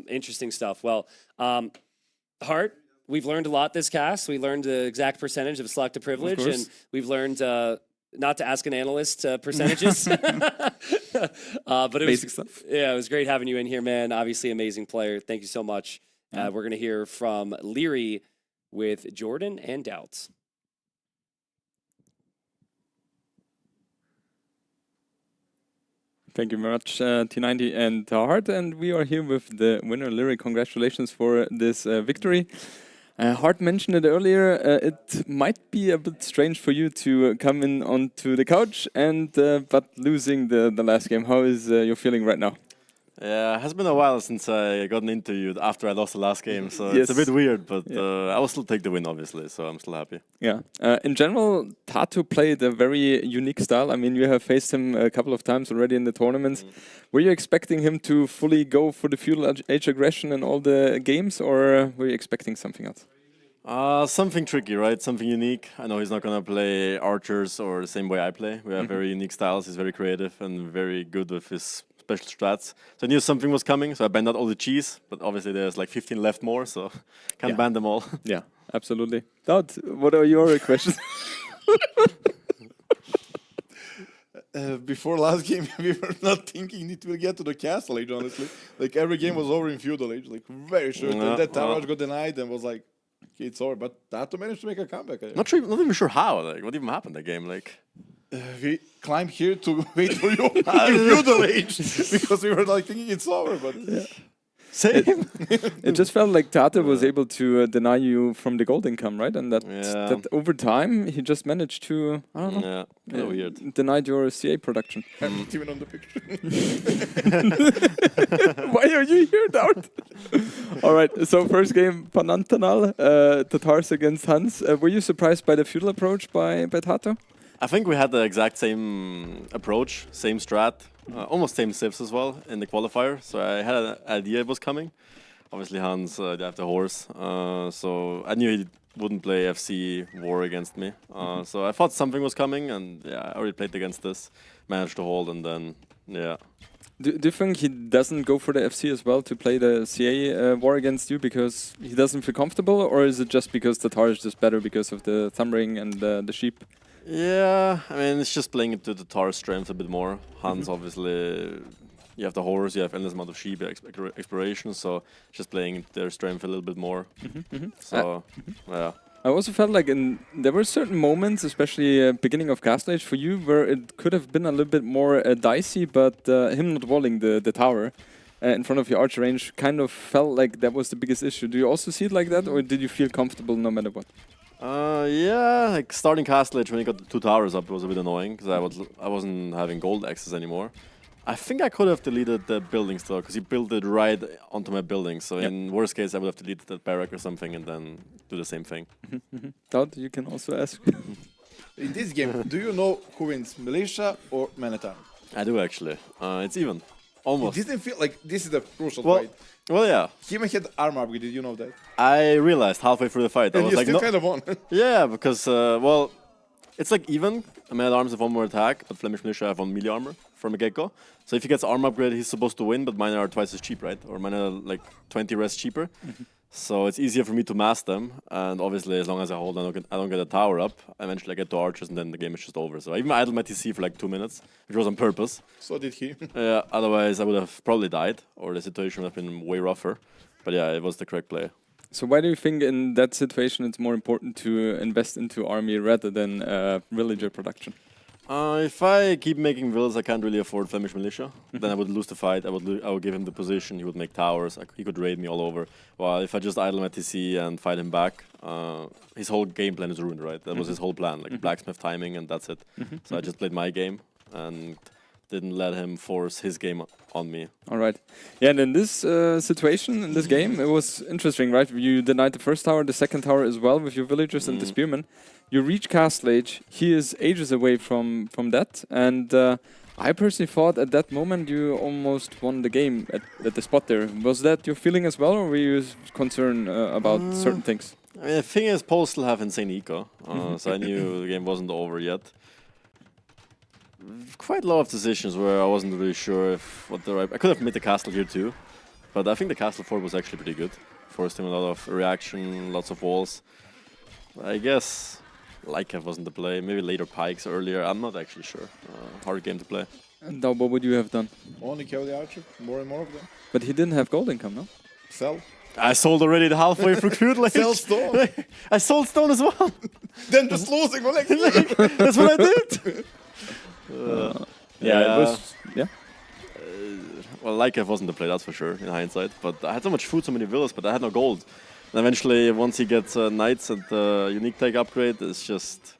Interesting stuff. Well, Hart, we've learned a lot this cast. We learned the exact percentage of selective privilege, and we've learned not to ask an analyst percentages. But it Basic stuff. Yeah, it was great having you in here, man. Obviously, amazing player. Thank you so much. We're going to hear from Leary with Jordan and Doubts. Thank you very much, T90 and Hart. And we are here with the winner, Leary. Congratulations for this victory. Hart mentioned it earlier. It might be a bit strange for you to come in onto the couch, and but losing the last game. How is your feeling right now? Yeah, it has been a while since I got an interview after I lost the last game, so it's a bit weird, but I will still take the win, obviously, so I'm still happy. Yeah. In general, Tato played a very unique style. I mean, you have faced him a couple of times already in the tournaments. Were you expecting him to fully go for the feudal age aggression in all the games, or were you expecting something else? Something tricky, right? Something unique. I know he's not going to play archers or the same way I play. We have very unique styles. He's very creative and very good with his special strats. So I knew something was coming, so I banned out all the cheese, but obviously there's like 15 left more, so can't ban them all. Yeah, absolutely. Dad, what are your questions? Before last game, we were not thinking it will get to the castle age, honestly. Like, every game was over in feudal age, like, very sure. And that tower got denied and was like, okay, it's over. But Tato managed to make a comeback. Not even sure how, like, what even happened that game, like... we climbed here to wait for you in feudal age, because we were like thinking it's over, but... Same. It just felt like Tato was able to deny you from the gold income, right? And that over time, he just managed to, I don't know, weird. Denied your CA production. I'm not even on the picture. Why are you here, Dart? All right, so first game, Panantanal, Tatars against Hans. Were you surprised by the feudal approach by Tato? I think we had the exact same approach, same strat, almost same civs as well in the qualifier. So I had an idea it was coming. Obviously Hans, they have the horse, so I knew wouldn't play FC War against me. So I thought something was coming, and yeah, I already played against this, managed to hold, and then yeah. Do you think he doesn't go for the FC as well to play the CA war against you because he doesn't feel comfortable, or is it just because the Tatar is just better because of the thumb ring and the sheep? Yeah, I mean, it's just playing into the Tatar's strength a bit more. Hans, obviously, you have the horse, you have endless amount of sheep exploration, so just playing their strength a little bit more. So, yeah. I also felt like there were certain moments, especially beginning of Castle Age for you, where it could have been a little bit more dicey, but him not walling the tower in front of your archer range kind of felt like that was the biggest issue. Do you also see it like that, or did you feel comfortable no matter what? Yeah, like starting Castle Age when he got the 2 towers up was a bit annoying because I wasn't having gold access anymore. I think I could have deleted the buildings though, because he built it right onto my building. So in worst case, I would have deleted that barrack or something and then do the same thing. Todd, you can also ask. In this game, do you know who wins, Militia or Man-at-Arm? I do actually. It's even. Almost. It didn't feel like this is the crucial Well, fight. well, yeah. He even had armor upgrade, did you know that? I realized halfway through the fight. I And was you like, still no. kind of won. Yeah, because, well, it's like even. Man-at-Arms have 1 more attack, but Flemish Militia have 1 melee armor from a get-go. So if he gets armor upgrade, he's supposed to win, but mine are twice as cheap, right? Or mine are like 20 res cheaper. So it's easier for me to mass them, and obviously as long as I hold, I don't get a tower up. Eventually I get to archers, and then the game is just over. So I even idled my TC for like 2 minutes, which was on purpose. So did he. Otherwise I would have probably died, or the situation would have been way rougher. But yeah, it was the correct play. So why do you think in that situation it's more important to invest into army rather than villager production? If I keep making villas, I can't really afford Flemish Militia. Then I would lose the fight. I would give him the position. He would make towers. He could raid me all over. While if I just idle my TC and fight him back, his whole game plan is ruined, right? That was his whole plan, like blacksmith timing, and that's it. So I just played my game and didn't let him force his game on me. All right. Yeah, and in this situation, in this game, it was interesting, right? You denied the first tower, the second tower as well with your villagers and the spearmen. You reach Castle Age. He is ages away from that. And I personally thought at that moment you almost won the game at the spot there. Was that your feeling as well, or were you concerned about certain things? I mean, the thing is, Poles still have insane eco, so I knew the game wasn't over yet. Quite a lot of decisions where I wasn't really sure if what the right. I could have made the castle here too, but I think the castle fort was actually pretty good. Forced him a lot of reaction, lots of walls. I guess Lykev wasn't the play. Maybe later pikes earlier. I'm not actually sure. Hard game to play. And now what would you have done? Only kill the archer, more and more of them. But he didn't have gold income, no? Sell. I sold already the halfway through Crude Lake. Sell stone. I sold stone as well. Then just losing, like, that's what I did. It was, well, Lykev wasn't the play, that's for sure, in hindsight. But I had so much food, so many villas, but I had no gold. And eventually, once he gets knights and the unique tag upgrade, it's just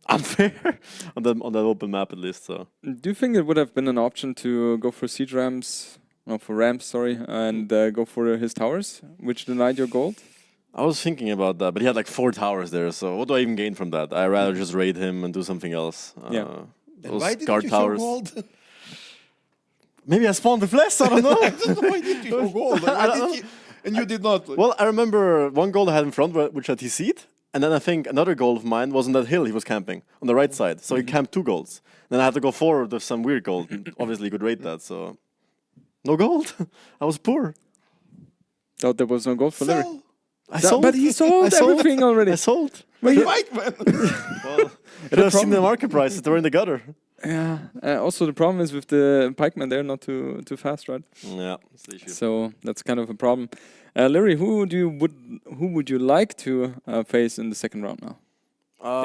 unfair on that open map at least. So, do you think it would have been an option to go for siege ramps, no, for ramps, sorry, and go for his towers, which denied your gold? I was thinking about that, but he had like 4 towers there, so what do I even gain from that? I'd rather just raid him and do something else. Those why didn't guard you towers. show gold? Maybe I spawned with less, I don't know. I don't know why did you show gold? Like, why did he, and you did not. Like. Well, I remember 1 gold I had in front, which I TC'd, and then I think another goal of mine was on that hill he was camping, on the right side. So he camped 2 golds. Then I had to go forward with some weird gold. Obviously, he could raid that, so... No gold. I was poor. Thought there was no gold for Larry. I sold. But he sold everything already. I sold. Fight, man. Well, you have seen the market prices. They were in the gutter. Yeah. Also, the problem is with the pikemen, they're not too fast, right? Yeah, that's the issue. So that's kind of a problem. Larry, who would you like to face in the second round now?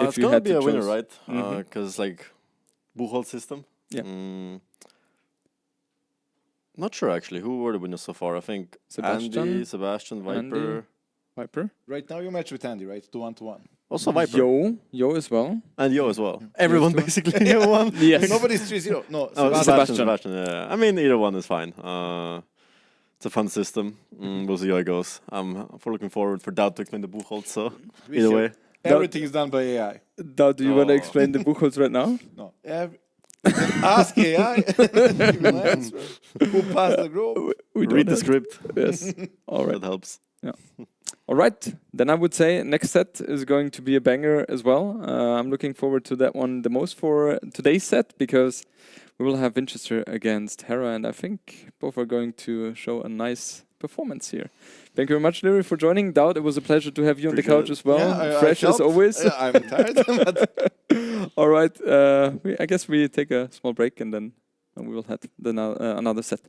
It's gonna be a winner, right? Because like Buchholz system. Yeah. Not sure actually. Who were the winners so far? I think Sebastian, Andy, Sebastian, Viper. Viper. Right now you match with Andy, right? 2-1-1. Also Viper. Yo as well. And Yo as well. Everyone basically Yo won. Yes. Nobody's 3-0. No, Sebastian. Yeah. I mean, either one is fine. It's a fun system. We'll see how it goes. I'm looking forward for Dowd to explain the Buchholz. So either way, everything is done by AI. Dowd, do you want to explain the Buchholz right now? No. Ask AI. He will answer. Who passed the group? We read the script. Yes. All right. That helps. Yeah. All right, then I would say next set is going to be a banger as well. I'm looking forward to that one the most for today's set because we will have Winchester against Hera, and I think both are going to show a nice performance here. Thank you very much, Leary, for joining. Dowd, it was a pleasure to have you on the couch as well. Yeah, Fresh as always. Yeah, I'm tired. But All right, I guess we take a small break and then we will have another set.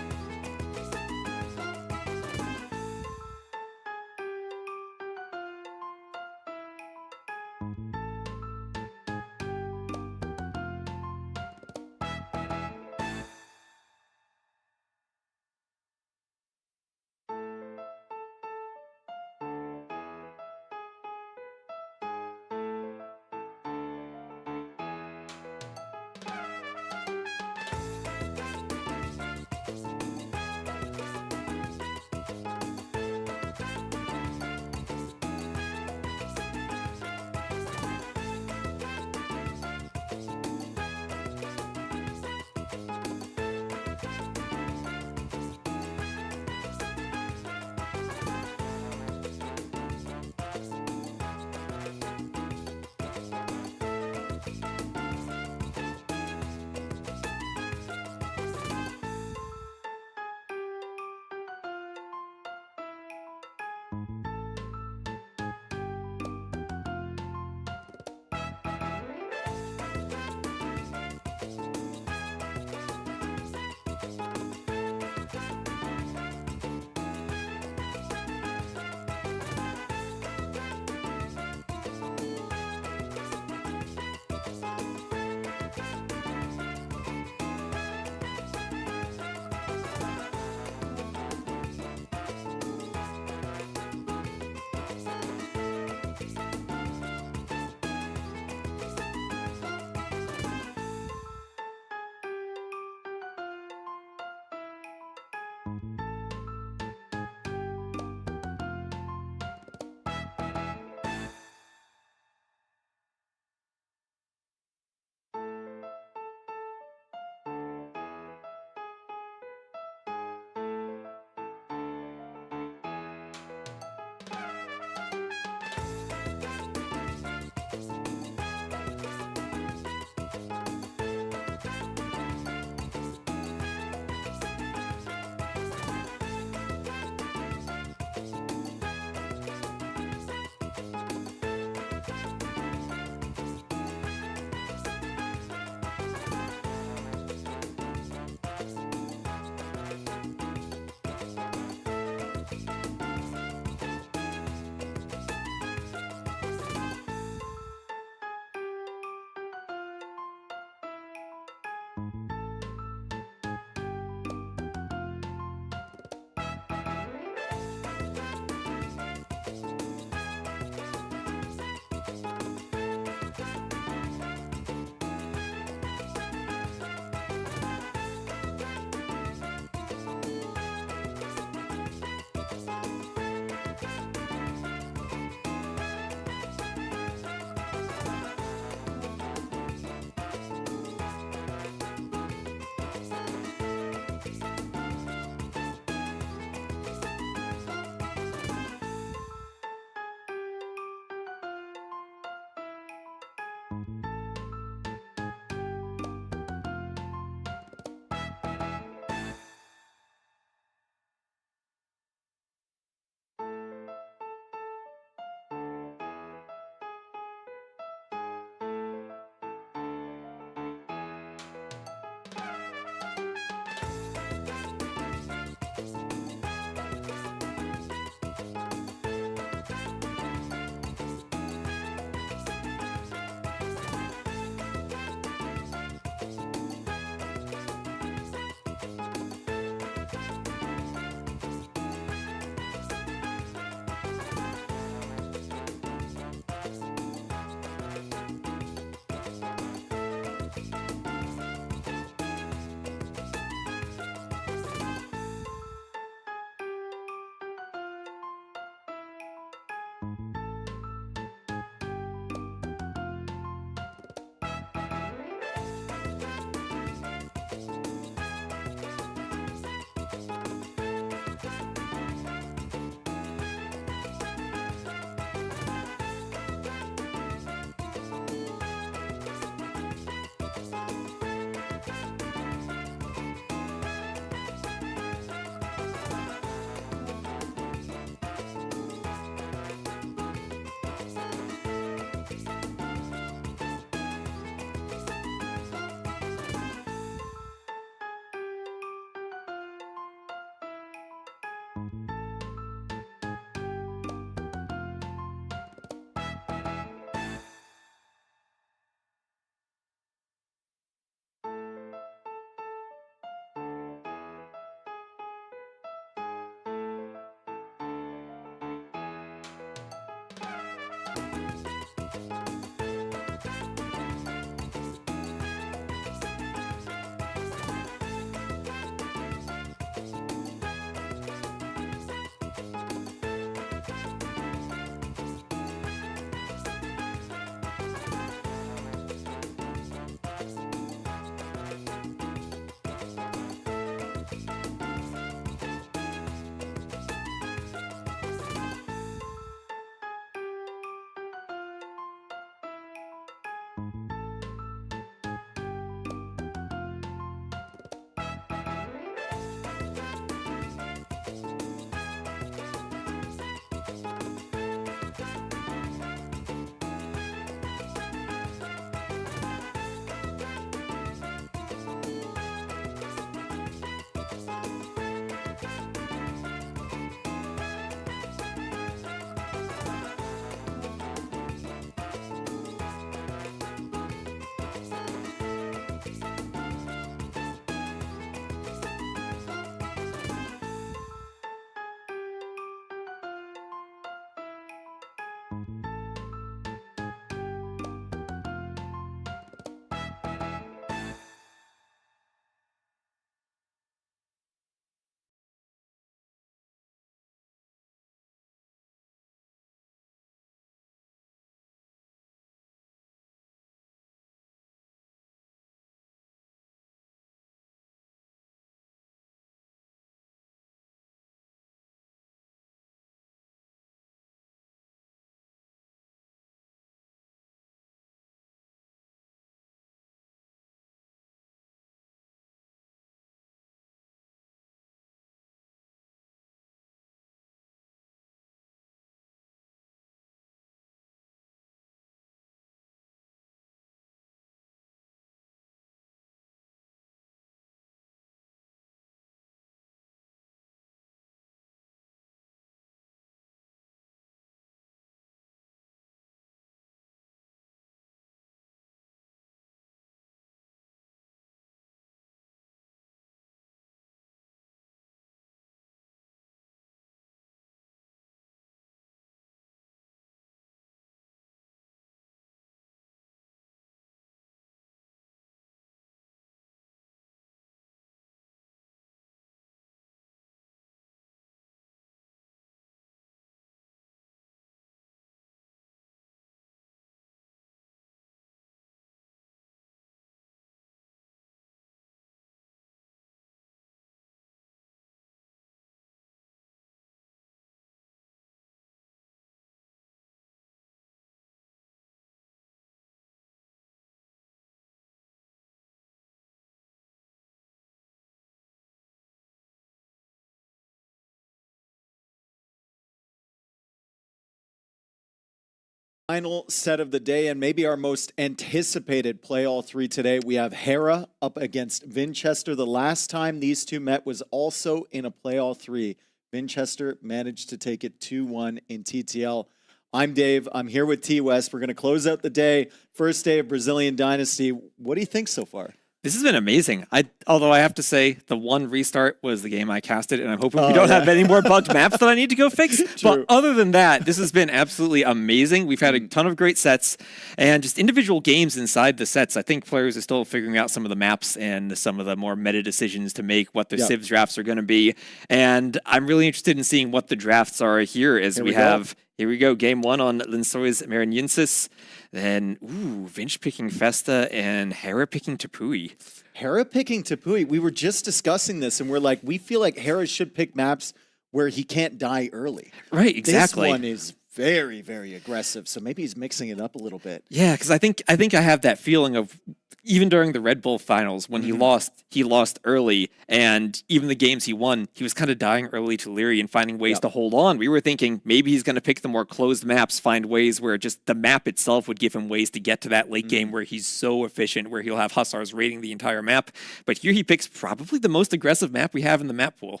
Final set of the day and maybe our most anticipated play all three today. We have Hera up against Vinchester. The last time these two met was also in a play all three. Vinchester managed to take it 2-1 in TTL. I'm Dave. I'm here with T West. We're going to close out the day. First day of Brazilian Dynasty. What do you think so far? This has been amazing. Although I have to say, the one restart was the game I casted, and I'm hoping we don't have any more bugged maps that I need to go fix. But other than that, this has been absolutely amazing. We've had a ton of great sets, and just individual games inside the sets. I think players are still figuring out some of the maps and some of the more meta decisions to make what their Civs drafts are going to be. And I'm really interested in seeing what the drafts are here as we have... Here we go, game one on Lençóis Maranhenses. Then, Vinch picking Festa and Hera picking Tepui. Hera picking Tepui. We were just discussing this, and we're like, we feel like Hera should pick maps where he can't die early. Right, exactly. This one is very, very aggressive. So maybe he's mixing it up a little bit. Yeah, because I think I have that feeling of even during the Red Bull finals when he lost early, and even the games he won, he was kind of dying early to Leary and finding ways to hold on. We were thinking maybe he's going to pick the more closed maps, find ways where just the map itself would give him ways to get to that late game where he's so efficient, where he'll have Hussars raiding the entire map. But here he picks probably the most aggressive map we have in the map pool.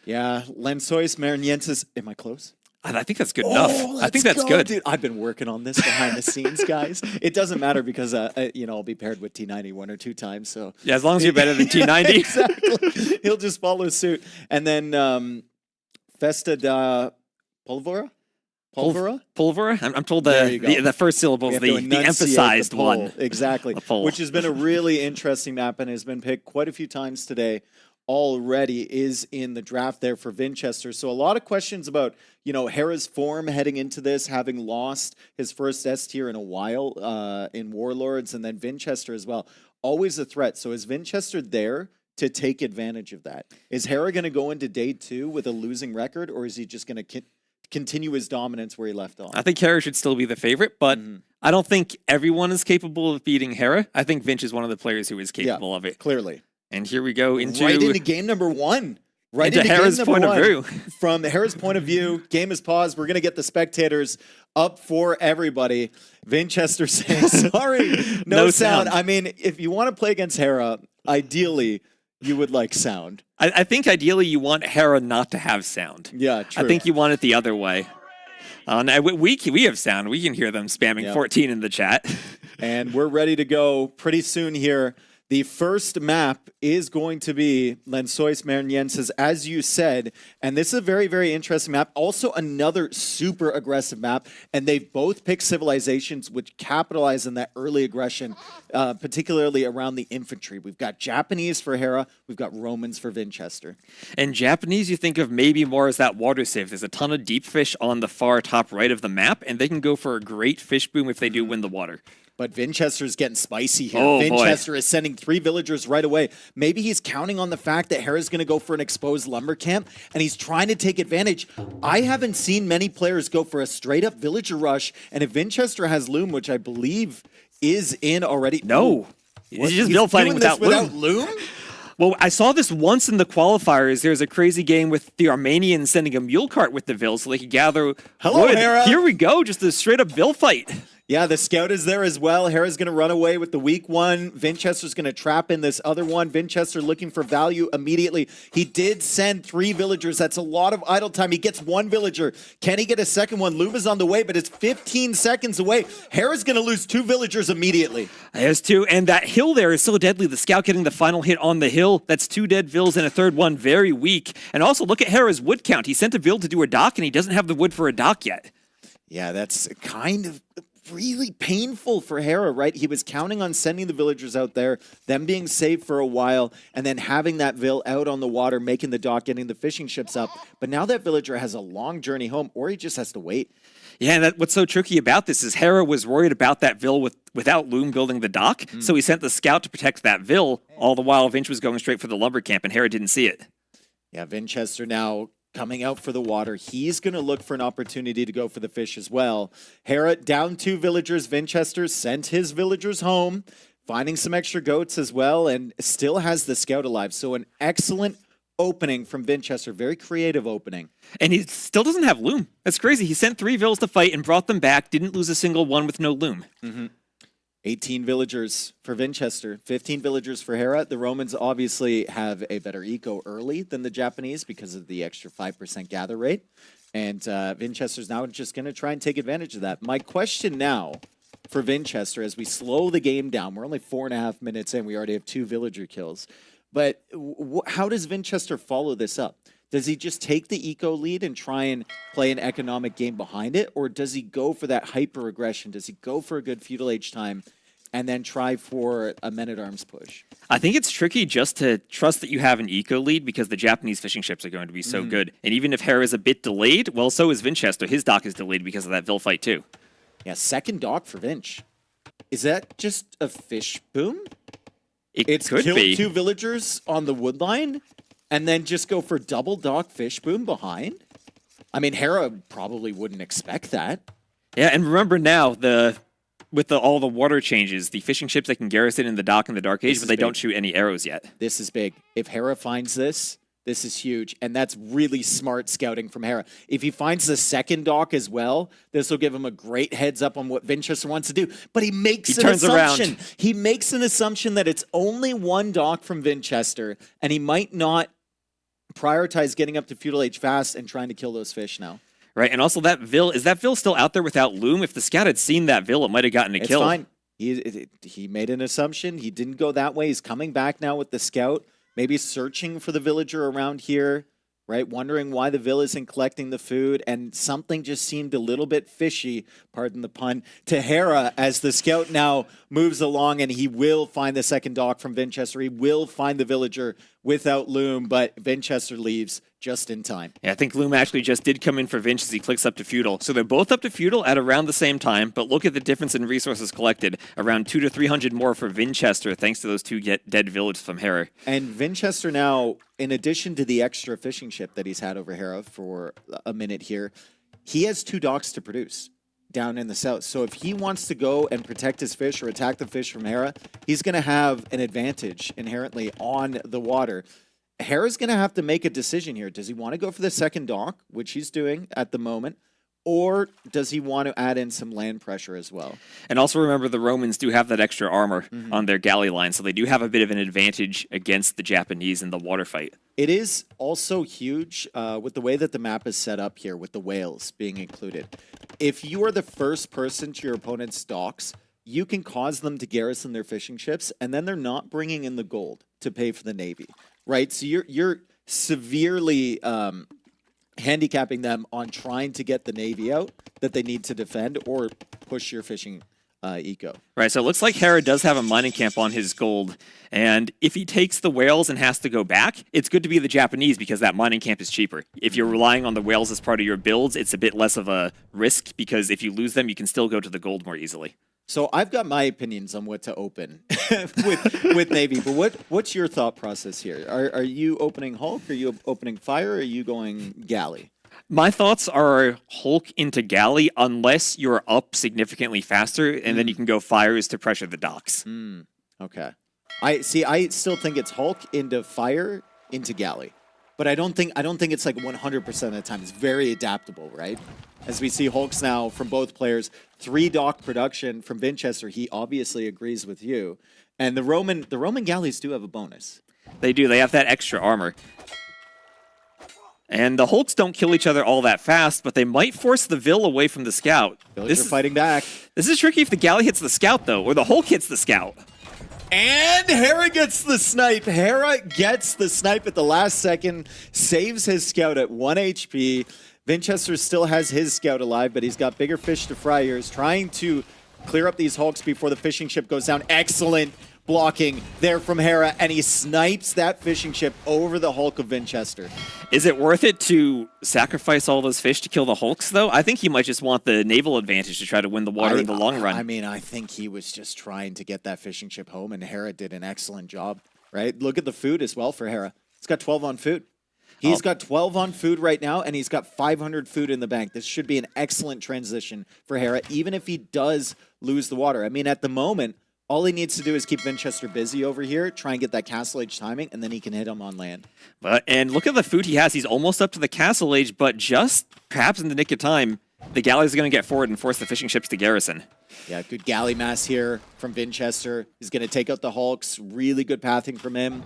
Yeah, Lensois, Mariniensis. Am I close? I think that's good enough. I think that's good. Dude, I've been working on this behind the scenes, guys. It doesn't matter because I'll be paired with T90 one or two times. So yeah, as long as you're better than T90, exactly. He'll just follow suit. And then Festa da Pulvera. Pulvera? I'm told the first syllable is the emphasized one. Exactly. Which has been a really interesting map and has been picked quite a few times today. Already is in the draft there for Vinchester. So a lot of questions about, Hera's form heading into this, having lost his first S tier in a while in Warlords, and then Vinchester as well. Always a threat. So is Vinchester there to take advantage of that? Is Hera going to go into day 2 with a losing record, or is he just going to continue his dominance where he left off? I think Hera should still be the favorite, but I don't think everyone is capable of beating Hera. I think Vinch is one of the players who is capable of it. Clearly. And here we go into game number 1. Right into Hera's point of view. From Hera's point of view, game is paused. We're going to get the spectators up for everybody. Vinchester saying, sorry, no sound. I mean, if you want to play against Hera, ideally, you would like sound. I think ideally you want Hera not to have sound. Yeah, true. I think you want it the other way. We have sound. We can hear them spamming 14 in the chat. And we're ready to go pretty soon here. The first map is going to be Lensois Mariniensis, as you said. And this is a very, very interesting map. Also another super aggressive map. And they've both picked civilizations which capitalize on that early aggression, particularly around the infantry. We've got Japanese for Hera. We've got Romans for Vinchester. And Japanese you think of maybe more as that water save. There's a ton of deep fish on the far top right of the map. And they can go for a great fish boom if they do win the water. But Vinchester's getting spicy here. Oh, Vinchester is sending 3 villagers right away. Maybe he's counting on the fact that Hera's going to go for an exposed lumber camp, and he's trying to take advantage. I haven't seen many players go for a straight-up villager rush, and if Vinchester has Loom, which I believe is in already... No. He's just build fighting without Loom? Well, I saw this once in the qualifiers. There's a crazy game with the Armenians sending a mule cart with the Vil so they could gather wood. Hera. Here we go, just a straight-up Vil fight. Yeah, the scout is there as well. Hera's going to run away with the weak one. Vinchester's going to trap in this other one. Vinchester looking for value immediately. He did send 3 villagers. That's a lot of idle time. He gets 1 villager. Can he get a second one? Luva's on the way, but it's 15 seconds away. Hera's going to lose 2 villagers immediately. There's 2, and that hill there is so deadly. The scout getting the final hit on the hill. That's 2 dead Vils and a third one, very weak. And also look at Hera's wood count. He sent a Vil to do a dock, and he doesn't have the wood for a dock yet. Yeah, that's kind of... really painful for Hera, right? He was counting on sending the villagers out there, them being safe for a while, and then having that Vil out on the water, making the dock, getting the fishing ships up. But now that villager has a long journey home, or he just has to wait. Yeah, and what's so tricky about this is Hera was worried about that Vil without Loom building the dock, so he sent the scout to protect that Vil, all the while Vinch was going straight for the lumber camp, and Hera didn't see it. Yeah, Vinchester now coming out for the water. He's going to look for an opportunity to go for the fish as well. Hera down 2 villagers. Vinchester sent his villagers home, finding some extra goats as well, and still has the scout alive. So an excellent opening from Vinchester. Very creative opening. And he still doesn't have Loom. That's crazy. He sent 3 Vils to fight and brought them back. Didn't lose a single one with no Loom. 18 villagers for Vinchester, 15 villagers for Hera. The Romans obviously have a better eco early than the Japanese because of the extra 5% gather rate. And Vinchester's now just going to try and take advantage of that. My question now for Vinchester, as we slow the game down, we're only 4.5 minutes in, we already have 2 villager kills. But how does Vinchester follow this up? Does he just take the eco lead and try and play an economic game behind it? Or does he go for that hyper aggression? Does he go for a good feudal age time and then try for a men-at-arms push? I think it's tricky just to trust that you have an eco lead because the Japanese fishing ships are going to be so good. And even if Hera is a bit delayed, well, so is Vinchester. His dock is delayed because of that Vil fight too. Yeah, second dock for Vinch. Is that just a fish boom? It's killed be. 2 villagers on the wood line and then just go for double dock fish boom behind? I mean, Hera probably wouldn't expect that. Yeah, and remember now, with all the water changes, the fishing ships that can garrison in the dock in the Dark Age, but they don't shoot any arrows yet. This is big. If Hera finds this, this is huge. And that's really smart scouting from Hera. If he finds the second dock as well, this will give him a great heads up on what Vinchester wants to do. But he makes an assumption. He makes an assumption that it's only one dock from Vinchester, and he might not prioritize getting up to Feudal Age fast and trying to kill those fish now. Right, and also that Vil, is that Vil still out there without Loom? If the scout had seen that Vil, it might have gotten a kill. It's fine. He made an assumption. He didn't go that way. He's coming back now with the scout, maybe searching for the villager around here, right? Wondering why the Vil isn't collecting the food, and something just seemed a little bit fishy, pardon the pun, to Hera as the scout now moves along, and he will find the second dock from Vinchester. He will find the villager without Loom, but Vinchester leaves just in time. Yeah, I think Loom actually just did come in for Vinch as he clicks up to Feudal. So they're both up to Feudal at around the same time, but look at the difference in resources collected. Around 200 to 300 more for Vinchester, thanks to those two dead villages from Hera. And Vinchester now, in addition to the extra fishing ship that he's had over Hera for a minute here, he has 2 docks to produce down in the south. So if he wants to go and protect his fish or attack the fish from Hera, he's going to have an advantage inherently on the water. Hera's going to have to make a decision here. Does he want to go for the second dock, which he's doing at the moment, or does he want to add in some land pressure as well? And also remember, the Romans do have that extra armor on their galley line, so they do have a bit of an advantage against the Japanese in the water fight. It is also huge with the way that the map is set up here, with the whales being included. If you are the first person to your opponent's docks, you can cause them to garrison their fishing ships, and then they're not bringing in the gold to pay for the Navy, right? So you're severely handicapping them on trying to get the Navy out that they need to defend or push your fishing eco. Right, so it looks like Hera does have a mining camp on his gold, and if he takes the whales and has to go back, it's good to be the Japanese because that mining camp is cheaper. If you're relying on the whales as part of your builds, it's a bit less of a risk because if you lose them, you can still go to the gold more easily. So I've got my opinions on what to open with Navy, but what's your thought process here? Are you opening Hulk? Are you opening Fire? Or are you going Galley? My thoughts are Hulk into Galley unless you're up significantly faster, and then you can go Fires to pressure the docks. Okay. I still think it's Hulk into Fire into Galley. But I don't think it's like 100% of the time. It's very adaptable, right? As we see Hulks now from both players, 3 dock production from Vinchester. He obviously agrees with you. And the Roman galleys do have a bonus. They do. They have that extra armor. And the Hulks don't kill each other all that fast, but they might force the Vil away from the scout. Villagers are fighting back. This is tricky if the galley hits the scout, though, or the Hulk hits the scout. And Hera gets the snipe. Hera gets the snipe at the last second, saves his scout at 1 HP. Vinchester still has his scout alive, but he's got bigger fish to fry here. He's trying to clear up these Hulks before the fishing ship goes down. Excellent blocking there from Hera, and he snipes that fishing ship over the Hulk of Vinchester. Is it worth it to sacrifice all those fish to kill the Hulks, though? I think he might just want the naval advantage to try to win the water in the long run. I mean, I think he was just trying to get that fishing ship home, and Hera did an excellent job, right? Look at the food as well for Hera. He's got 12 on food. He's got 12 on food right now, and he's got 500 food in the bank. This should be an excellent transition for Hera, even if he does lose the water. I mean, at the moment, all he needs to do is keep Vinchester busy over here, try and get that Castle Age timing, and then he can hit him on land. And look at the food he has. He's almost up to the Castle Age, but just perhaps in the nick of time, the galleys are going to get forward and force the fishing ships to garrison. Yeah, good galley mass here from Vinchester. He's going to take out the Hulks. Really good pathing from him.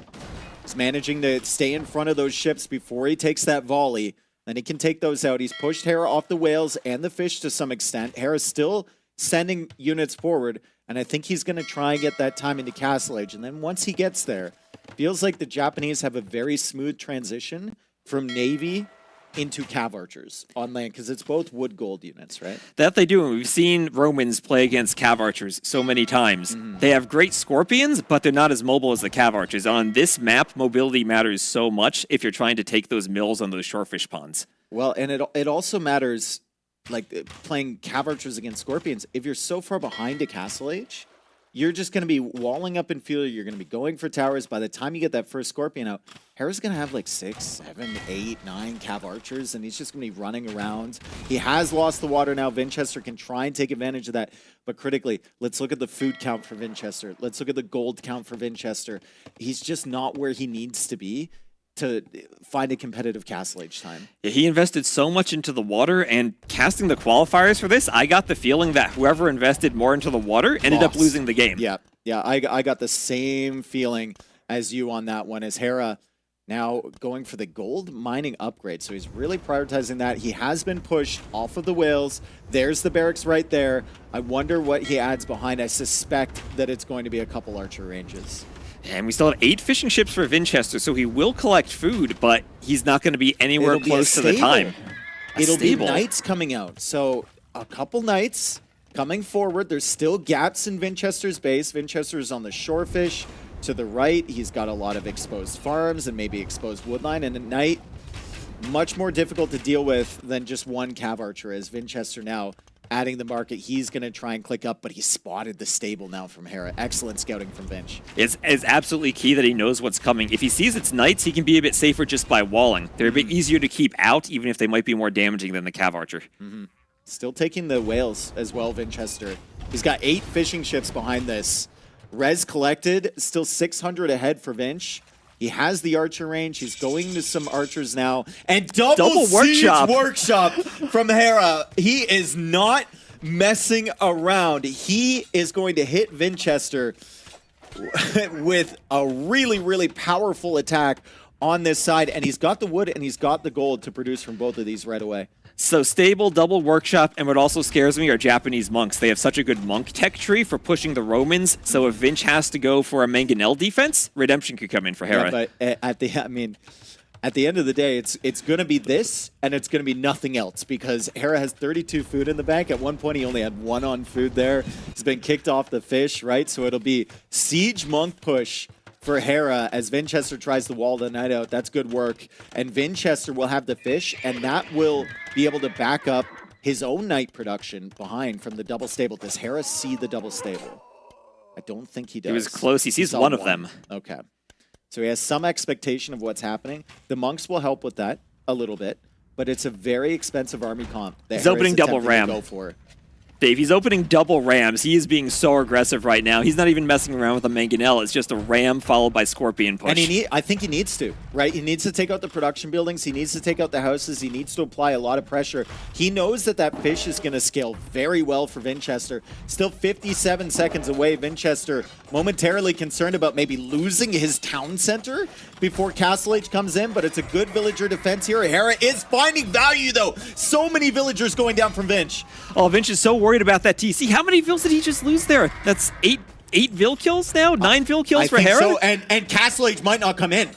He's managing to stay in front of those ships before he takes that volley. Then he can take those out. He's pushed Hera off the whales and the fish to some extent. Hera's still sending units forward, and I think he's going to try and get that time into Castle Age. And then once he gets there, feels like the Japanese have a very smooth transition from Navy into Cav Archers on land, because it's both wood gold units, right? That they do, and we've seen Romans play against Cav Archers so many times. They have great Scorpions, but they're not as mobile as the Cav Archers. On this map, mobility matters so much if you're trying to take those mills on those shorefish ponds. Well, and it also matters, like playing Cav Archers against Scorpions. If you're so far behind a Castle Age, you're just going to be walling up in field. You're going to be going for towers. By the time you get that first Scorpion out, Hera's going to have like 6, 7, 8, 9 Cav Archers, and he's just going to be running around. He has lost the water now. Vinchester can try and take advantage of that. But critically, let's look at the food count for Vinchester. Let's look at the gold count for Vinchester. He's just not where he needs to be to find a competitive Castle Age time. Yeah, he invested so much into the water, and casting the qualifiers for this, I got the feeling that whoever invested more into the water ended up losing the game. Yeah, I got the same feeling as you on that one, as Hera now going for the gold mining upgrade. So he's really prioritizing that. He has been pushed off of the whales. There's the barracks right there. I wonder what he adds behind. I suspect that it's going to be a couple archer ranges. And we still have 8 fishing ships for Vinchester, so he will collect food, but he's not going to be anywhere close to the time. It'll be knights coming out. So a couple knights coming forward. There's still gaps in Vinchester's base. Vinchester's on the shorefish to the right. He's got a lot of exposed farms and maybe exposed woodline. And a knight, much more difficult to deal with than just one Cav Archer, as Vinchester now adding the market. He's going to try and click up, but he spotted the stable now from Hera. Excellent scouting from Vinch. It's absolutely key that he knows what's coming. If he sees it's knights, he can be a bit safer just by walling. They're a bit easier to keep out, even if they might be more damaging than the Cav Archer. Still taking the whales as well, Vinchester. He's got 8 fishing ships behind this. Res collected, still 600 ahead for Vinch. He has the archer range. He's going to some archers now. And double workshop from Hera. He is not messing around. He is going to hit Vinchester with a really, really powerful attack on this side. And he's got the wood and he's got the gold to produce from both of these right away. So stable, double workshop, and what also scares me are Japanese monks. They have such a good monk tech tree for pushing the Romans, so if Vinch has to go for a Mangonel defense, Redemption could come in for Hera. Yeah, but at the end of the day, it's going to be this, and it's going to be nothing else, because Hera has 32 food in the bank. At one point, he only had 1 on food there. He's been kicked off the fish, right? So it'll be siege monk push for Hera as Vinchester tries to wall the knight out. That's good work. And Vinchester will have the fish, and that will be able to back up his own knight production behind from the double stable. Does Hera see the double stable? I don't think he does. He was close. He sees one of them. Okay. So he has some expectation of what's happening. The monks will help with that a little bit, but it's a very expensive army comp that He's opening double ram. Go for. Dave, he's opening double rams. He is being so aggressive right now. He's not even messing around with a Mangonel. It's just a ram followed by Scorpion push. And I think he needs to, right? He needs to take out the production buildings. He needs to take out the houses. He needs to apply a lot of pressure. He knows that that fish is going to scale very well for Vinchester. Still 57 seconds away. Vinchester momentarily concerned about maybe losing his town center before Castle Age comes in, but it's a good villager defense here. Hera is finding value, though. So many villagers going down from Vinch. Oh, Vinch is so worried about that TC. How many vills did he just lose there? That's 8 vill kills now? 9 vill kills for Hera? So, and Castle Age might not come in.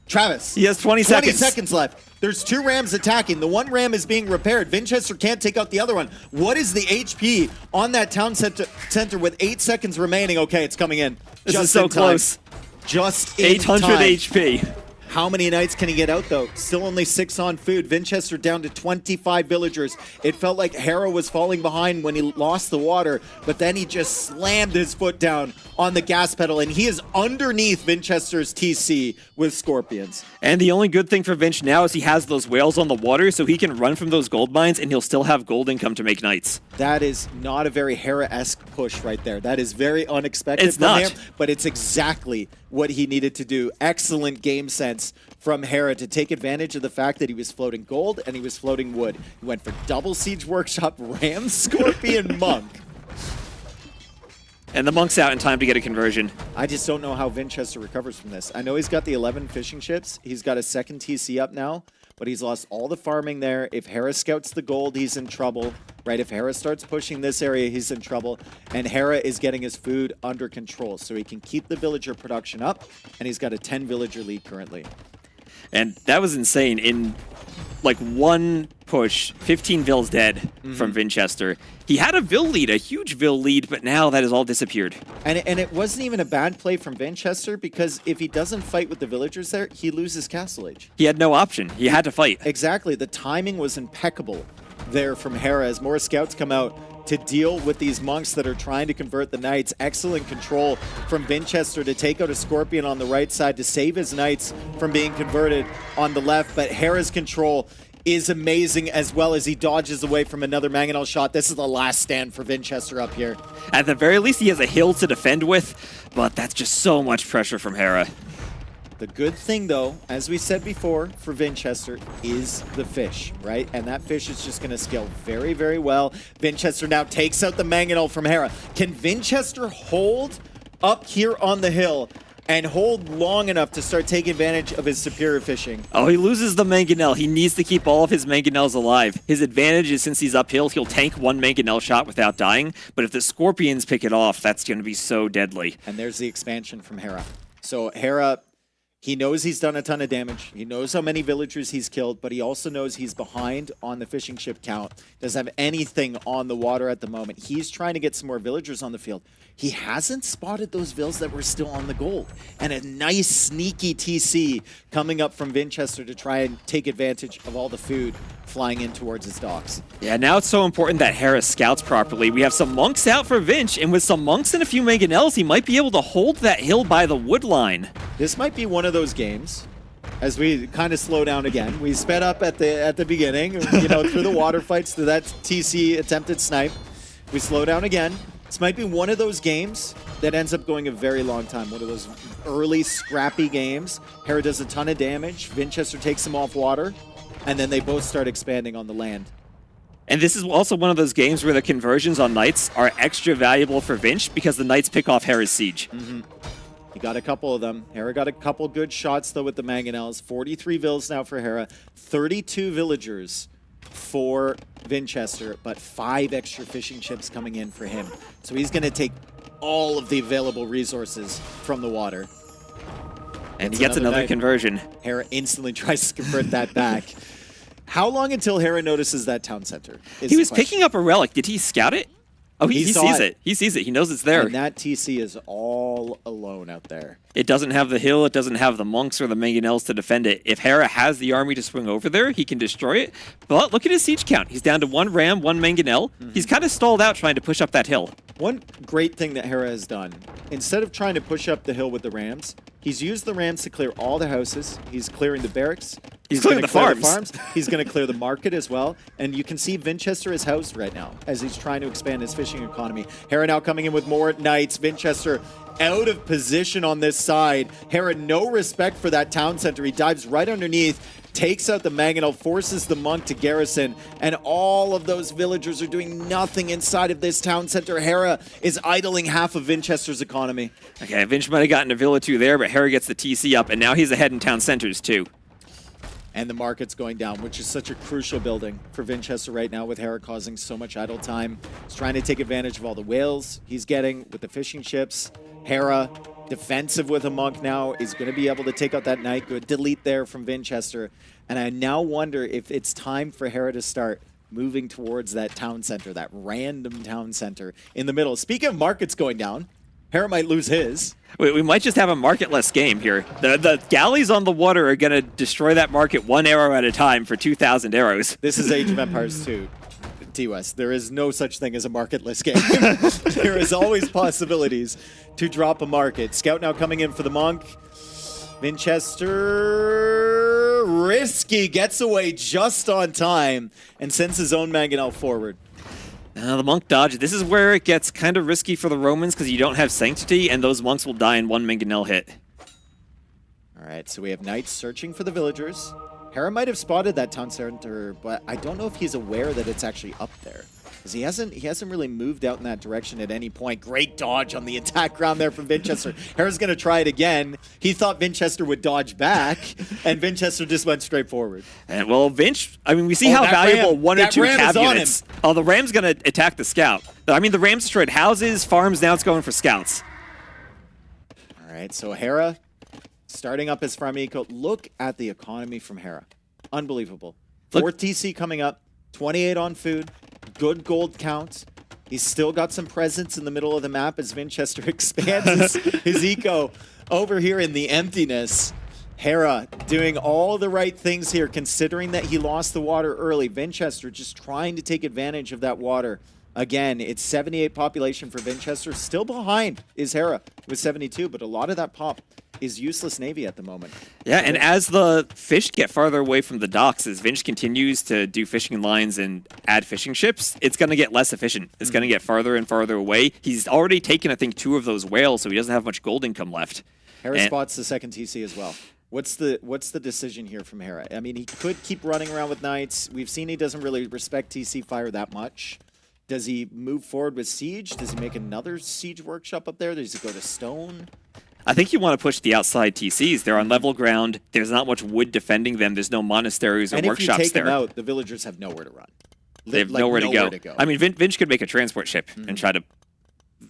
Travis. He has 20 seconds. 20 seconds left. There's 2 rams attacking. The one ram is being repaired. Vinchester can't take out the other one. What is the HP on that town center with 8 seconds remaining? Okay, it's coming in. This is so close. Just in 800 time. HP. How many knights can he get out, though? Still only 6 on food. Vinchester down to 25 villagers. It felt like Hera was falling behind when he lost the water, but then he just slammed his foot down on the gas pedal, and he is underneath Vinchester's TC with Scorpions. And the only good thing for Vinch now is he has those whales on the water, so he can run from those gold mines, and he'll still have gold income to make knights. That is not a very Hera-esque push right there. That is very unexpected It's not. him, but it's exactly what he needed to do. Excellent game sense from Hera to take advantage of the fact that he was floating gold and he was floating wood. He went for double siege workshop, ram, Scorpion, monk. And the monk's out in time to get a conversion. I just don't know how Vinchester recovers from this. I know he's got the 11 fishing ships. He's got a second TC up now, but he's lost all the farming there. If Hera scouts the gold, he's in trouble, right? If Hera starts pushing this area, he's in trouble. And Hera is getting his food under control, so he can keep the villager production up, and he's got a 10 villager lead currently. And that was insane. In like one push, 15 vills dead from Vinchester. He had a vill lead, a huge vill lead, but now that has all disappeared. And it wasn't even a bad play from Vinchester, because if he doesn't fight with the villagers there, he loses Castle Age. He had no option. He had to fight. Exactly. The timing was impeccable there from Hera as more scouts come out. to deal with these monks that are trying to convert the knights. Excellent control from Vinchester to take out a Scorpion on the right side to save his knights from being converted on the left. But Hera's control is amazing, as well as he dodges away from another Mangonel shot. This is the last stand for Vinchester up here. At the very least, he has a hill to defend with, but that's just so much pressure from Hera. The good thing, though, as we said before, for Vinchester is the fish, right? And that fish is just going to scale very, very well. Vinchester now takes out the Mangonel from Hera. Can Vinchester hold up here on the hill and hold long enough to start taking advantage of his superior fishing? Oh, he loses the Mangonel. He needs to keep all of his Mangonels alive. His advantage is since he's uphill, he'll tank one Mangonel shot without dying. But if the Scorpions pick it off, that's going to be so deadly. And there's the expansion from Hera. So Hera, he knows he's done a ton of damage. He knows how many villagers he's killed, but he also knows he's behind on the fishing ship count. Doesn't have anything on the water at the moment. He's trying to get some more villagers on the field. He hasn't spotted those vills that were still on the gold. And a nice sneaky TC coming up from Vinchester to try and take advantage of all the food flying in towards his docks. Yeah, now it's so important that Hera scouts properly. We have some monks out for Vinch, and with some monks and a few Mangonels, he might be able to hold that hill by the wood line. This might be one of those games, as we kind of slow down again. We sped up at the beginning, you know, through the water fights, to that TC attempted snipe. We slow down again. This might be one of those games that ends up going a very long time. One of those early scrappy games. Hera does a ton of damage. Vinchester takes him off water. And then they both start expanding on the land. And this is also one of those games where the conversions on Knights are extra valuable for Vinch because the Knights pick off Hera's siege. He got a couple of them. Hera got a couple good shots, though, with the Mangonels. 43 vills now for Hera. 32 villagers for Vinchester, but 5 extra fishing ships coming in for him. So he's going to take all of the available resources from the water. And he gets another conversion. Hera instantly tries to convert that back. How long until Hera notices that town center? He was picking up a relic. Did he scout it? Oh, he sees it. He sees it. He knows it's there. And that TC is all alone out there. It doesn't have the hill. It doesn't have the monks or the Mangonels to defend it. If Hera has the army to swing over there, he can destroy it. But look at his siege count. He's down to 1 ram, 1 Mangonel. He's kind of stalled out trying to push up that hill. One great thing that Hera has done, instead of trying to push up the hill with the rams, he's used the rams to clear all the houses. He's clearing the barracks. He's clearing the farms. He's going to clear the market as well. And you can see Vinchester is housed right now as he's trying to expand his fishing economy. Hera now coming in with more knights. Vinchester out of position on this side. Hera, no respect for that town center. He dives right underneath, takes out the Mangonel, forces the monk to garrison, and all of those villagers are doing nothing inside of this town center. Hera is idling half of Vinchester's economy. Okay, Vinch might have gotten a Villa 2 there, but Hera gets the TC up, and now he's ahead in town centers too. And the market's going down, which is such a crucial building for Vinchester right now, with Hera causing so much idle time. He's trying to take advantage of all the whales he's getting with the fishing ships. Hera, defensive with a monk now, is going to be able to take out that knight. Good delete there from Vinchester. And I now wonder if it's time for Hera to start moving towards that town center, that random town center in the middle. Speaking of markets going down, Hera might lose his. We might just have a marketless game here. The galleys on the water are going to destroy that market 1 arrow at a time for 2,000 arrows. This is Age of Empires 2. T-West. There is no such thing as a marketless game. There is always possibilities to drop a market. Scout now coming in for the monk. Vinchester, risky, gets away just on time and sends his own Mangonel forward. The monk dodge. This is where it gets kind of risky for the Romans because you don't have Sanctity, and those monks will die in 1 Mangonel hit. All right, so we have knights searching for the villagers. Hera might have spotted that town center, but I don't know if he's aware that it's actually up there, because he hasn't really moved out in that direction at any point. Great dodge on the attack ground there from Vinchester. Hera's going to try it again. He thought Vinchester would dodge back, and Vinchester just went straight forward. And well, Vinch, I mean, we see how valuable 1 or 2 cab units. Oh, the Ram's going to attack the scout. I mean, the Rams destroyed houses, farms. Now it's going for scouts. All right, so Hera starting up his farm eco. Look at the economy from Hera. Unbelievable. 4th TC coming up. 28 on food. Good gold count. He's still got some presence in the middle of the map as Vinchester expands his eco over here in the emptiness. Hera doing all the right things here, considering that he lost the water early. Vinchester just trying to take advantage of that water Again, it's 78 population for Vinchester. Still behind is Hera with 72, but a lot of that pop is useless Navy at the moment. Yeah, and as the fish get farther away from the docks, as Vinch continues to do fishing lines and add fishing ships, it's going to get less efficient. It's going to get farther and farther away. He's already taken, I think, 2 of those whales, so he doesn't have much gold income left. Hera spots the second TC as well. What's the decision here from Hera? I mean, he could keep running around with Knights. We've seen he doesn't really respect TC fire that much. Does he move forward with Siege? Does he make another Siege workshop up there? Does he go to Stone? I think you want to push the outside TCs. They're on level ground. There's not much wood defending them. There's no monasteries or workshops there. And if you take them out, the villagers have nowhere to run. They have nowhere to go. I mean, Vinch could make a transport ship and try to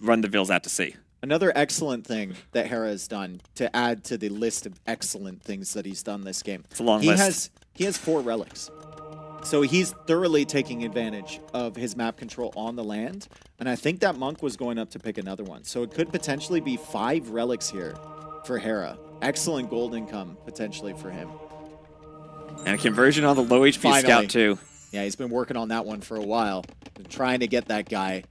run the vills out to sea. Another excellent thing that Hera has done to add to the list of excellent things that he's done this game. It's a long list. He has 4 relics. So he's thoroughly taking advantage of his map control on the land. And I think that Monk was going up to pick another one. So it could potentially be 5 relics here for Hera. Excellent gold income potentially for him. And a conversion on the low HP Scout too. Yeah, he's been working on that one for a while. Been trying to get that guy.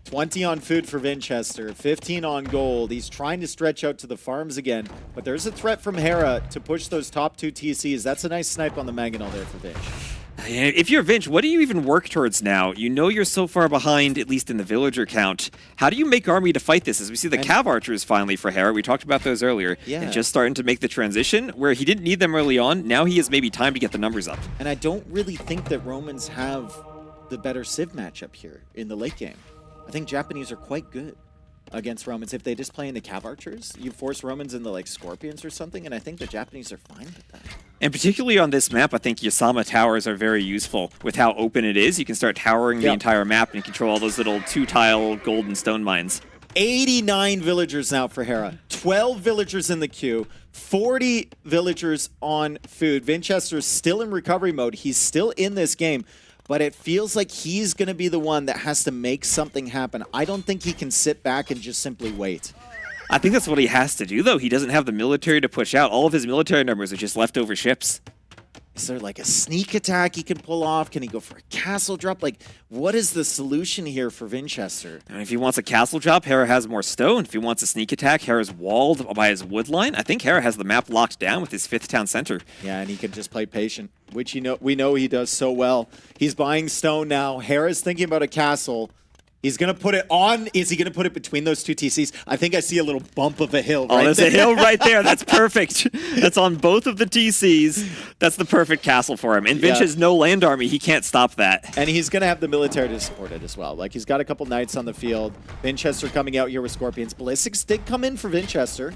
20 on food for Vinchester, 15 on gold. He's trying to stretch out to the farms again, but there's a threat from Hera to push those top 2 TCs. That's a nice snipe on the Mangonel there for Vinch. If you're Vinch, what do you even work towards now? You know you're so far behind, at least in the villager count. How do you make army to fight this? As we see the Cav Archers finally for Hera, we talked about those earlier, and just starting to make the transition, where he didn't need them early on, now he has maybe time to get the numbers up. And I don't really think that Romans have the better Civ matchup here in the late game. I think Japanese are quite good against Romans. If they just play in the Cav Archers, you force Romans into like Scorpions or something, and I think the Japanese are fine with that. And particularly on this map, I think Yasama towers are very useful. With how open it is, you can start towering the entire map and control all those little 2-tile gold and stone mines. 89 villagers now for Hera. 12 villagers in the queue. 40 villagers on food. Vinchester's still in recovery mode. He's still in this game. But it feels like he's going to be the one that has to make something happen. I don't think he can sit back and just simply wait. I think that's what he has to do, though. He doesn't have the military to push out. All of his military numbers are just leftover ships. Is there like a sneak attack he can pull off? Can he go for a castle drop? Like, what is the solution here for Vinchester? And if he wants a castle drop, Hera has more stone. If he wants a sneak attack, Hera's walled by his wood line. I think Hera has the map locked down with his 5th town center. Yeah, and he can just play patient, which we know he does so well. He's buying stone now. Hera's thinking about a castle. He's going to put it on. Is he going to put it between those 2 TCs? I think I see a little bump of a hill right there. Oh, there's a hill right there. That's perfect. That's on both of the TCs. That's the perfect castle for him. And Vinch has no land army. He can't stop that. And he's going to have the military to support it as well. Like, he's got a couple knights on the field. Vinchester coming out here with Scorpions. Ballistics did come in for Vinchester.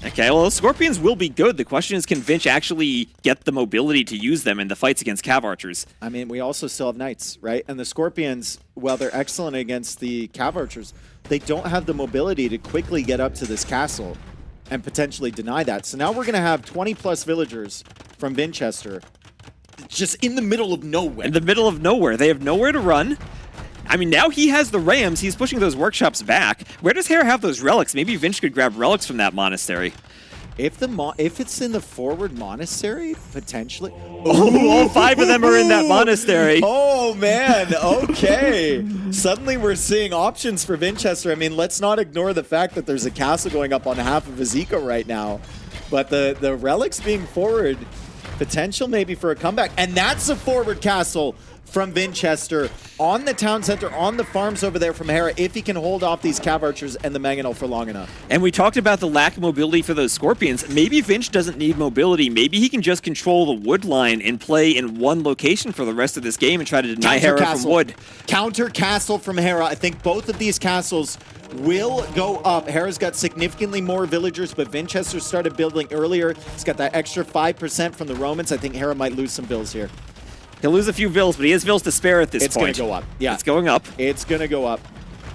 Okay, well, Scorpions will be good. The question is, can Vinch actually get the mobility to use them in the fights against Cav Archers? I mean, we also still have Knights, right? And the Scorpions, while they're excellent against the Cav Archers, they don't have the mobility to quickly get up to this castle and potentially deny that. So now we're going to have 20-plus villagers from Vinchester just in the middle of nowhere. In the middle of nowhere. They have nowhere to run. I mean, now he has the Rams. He's pushing those workshops back. Where does Hera have those relics? Maybe Vinch could grab relics from that monastery. If it's in the forward monastery, potentially. Oh, all 5 of them are in that monastery. Oh, man. Okay. Suddenly we're seeing options for Vinchester. I mean, let's not ignore the fact that there's a castle going up on half of his eco right now. But the relics being forward, potential maybe for a comeback. And that's a forward castle from Vinchester on the town center, on the farms over there from Hera, if he can hold off these Cav Archers and the Mangonel for long enough. And we talked about the lack of mobility for those Scorpions. Maybe Vinch doesn't need mobility. Maybe he can just control the wood line and play in one location for the rest of this game and try to deny Hera from wood. Counter castle from Hera. I think both of these castles will go up. Hera's got significantly more villagers, but Vinchester started building earlier. He's got that extra 5% from the Romans. I think Hera might lose some bills here. He'll lose a few vills, but he has vills to spare at this point. It's going to go up. Yeah. It's going up. It's going to go up.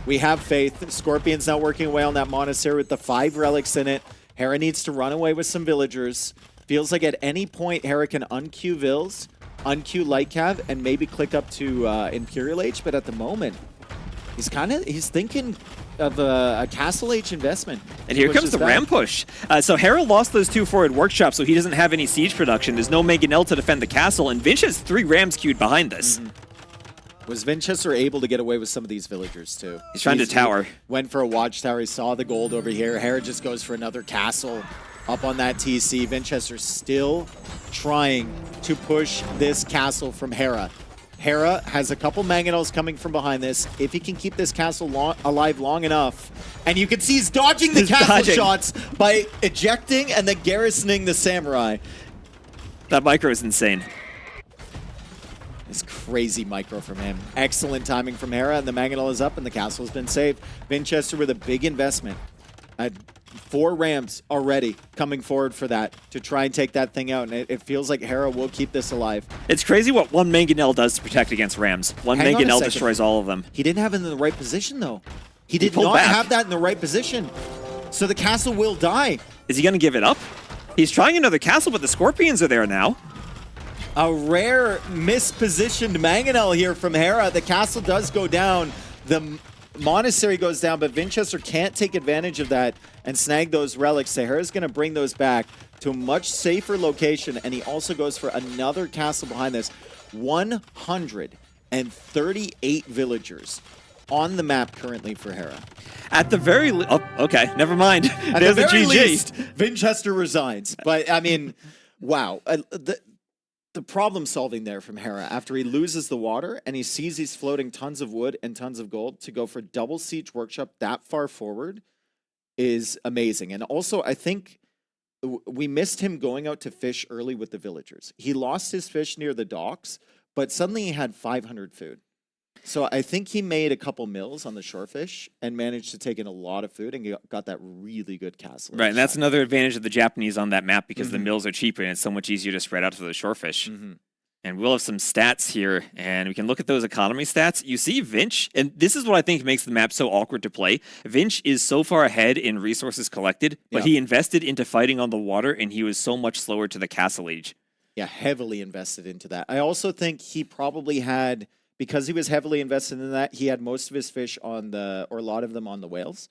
We have faith. Scorpion's now working away on that monastery with the 5 relics in it. Hera needs to run away with some villagers. Feels like at any point Hera can unqueue vills, unqueue light cav, and maybe click up to Imperial Age, but at the moment, he's thinking of a Castle Age investment. And here comes the Ram push. So Hera lost those 2 forward workshops, so he doesn't have any siege production. There's no Mangonel to defend the castle, and Vinch has 3 Rams queued behind this. Was Vinchester able to get away with some of these villagers too? He's trying to tower. Went for a watchtower. He saw the gold over here. Hera just goes for another castle up on that TC. Vinchester still trying to push this castle from Hera. Hera has a couple mangonels coming from behind this. If he can keep this castle alive long enough, and you can see he's dodging the castle shots by ejecting and then garrisoning the samurai. That micro is insane. This crazy micro from him. Excellent timing from Hera, and the mangonel is up, and the castle has been saved. Vinchester with a big investment. 4 ramps already coming forward for that to try and take that thing out, and it feels like Hera will keep this alive. It's crazy what one mangonel does to protect against rams. One mangonel destroys all of them. He didn't have it in the right position, though. He did pulled not back. have that in the right position. So the castle will die. Is he going to give it up? He's trying another castle, but the scorpions are there now. A rare mispositioned mangonel here from Hera. The castle does go down. The monastery goes down, but Vinchester can't take advantage of that and snag those relics. So Hera's going to bring those back to a much safer location, and he also goes for another castle behind this. 138 villagers on the map currently for Hera. At the very okay, never mind. At There's the very a GG. least, Vinchester resigns. But, I mean, wow. The problem solving there from Hera after he loses the water and he sees he's floating tons of wood and tons of gold to go for double siege workshop that far forward is amazing. And also, I think we missed him going out to fish early with the villagers. He lost his fish near the docks, but suddenly he had 500 food. So I think he made a couple mills on the shorefish and managed to take in a lot of food and got that really good castle. Right, and that's another advantage of the Japanese on that map because the mills are cheaper and it's so much easier to spread out to the shorefish. And we'll have some stats here, and we can look at those economy stats. You see Vinch, and this is what I think makes the map so awkward to play. Vinch is so far ahead in resources collected, but he invested into fighting on the water, and he was so much slower to the castle age. Yeah, heavily invested into that. I also think he probably had... Because he was heavily invested in that, he had most of his fish on the, or a lot of them on the whales,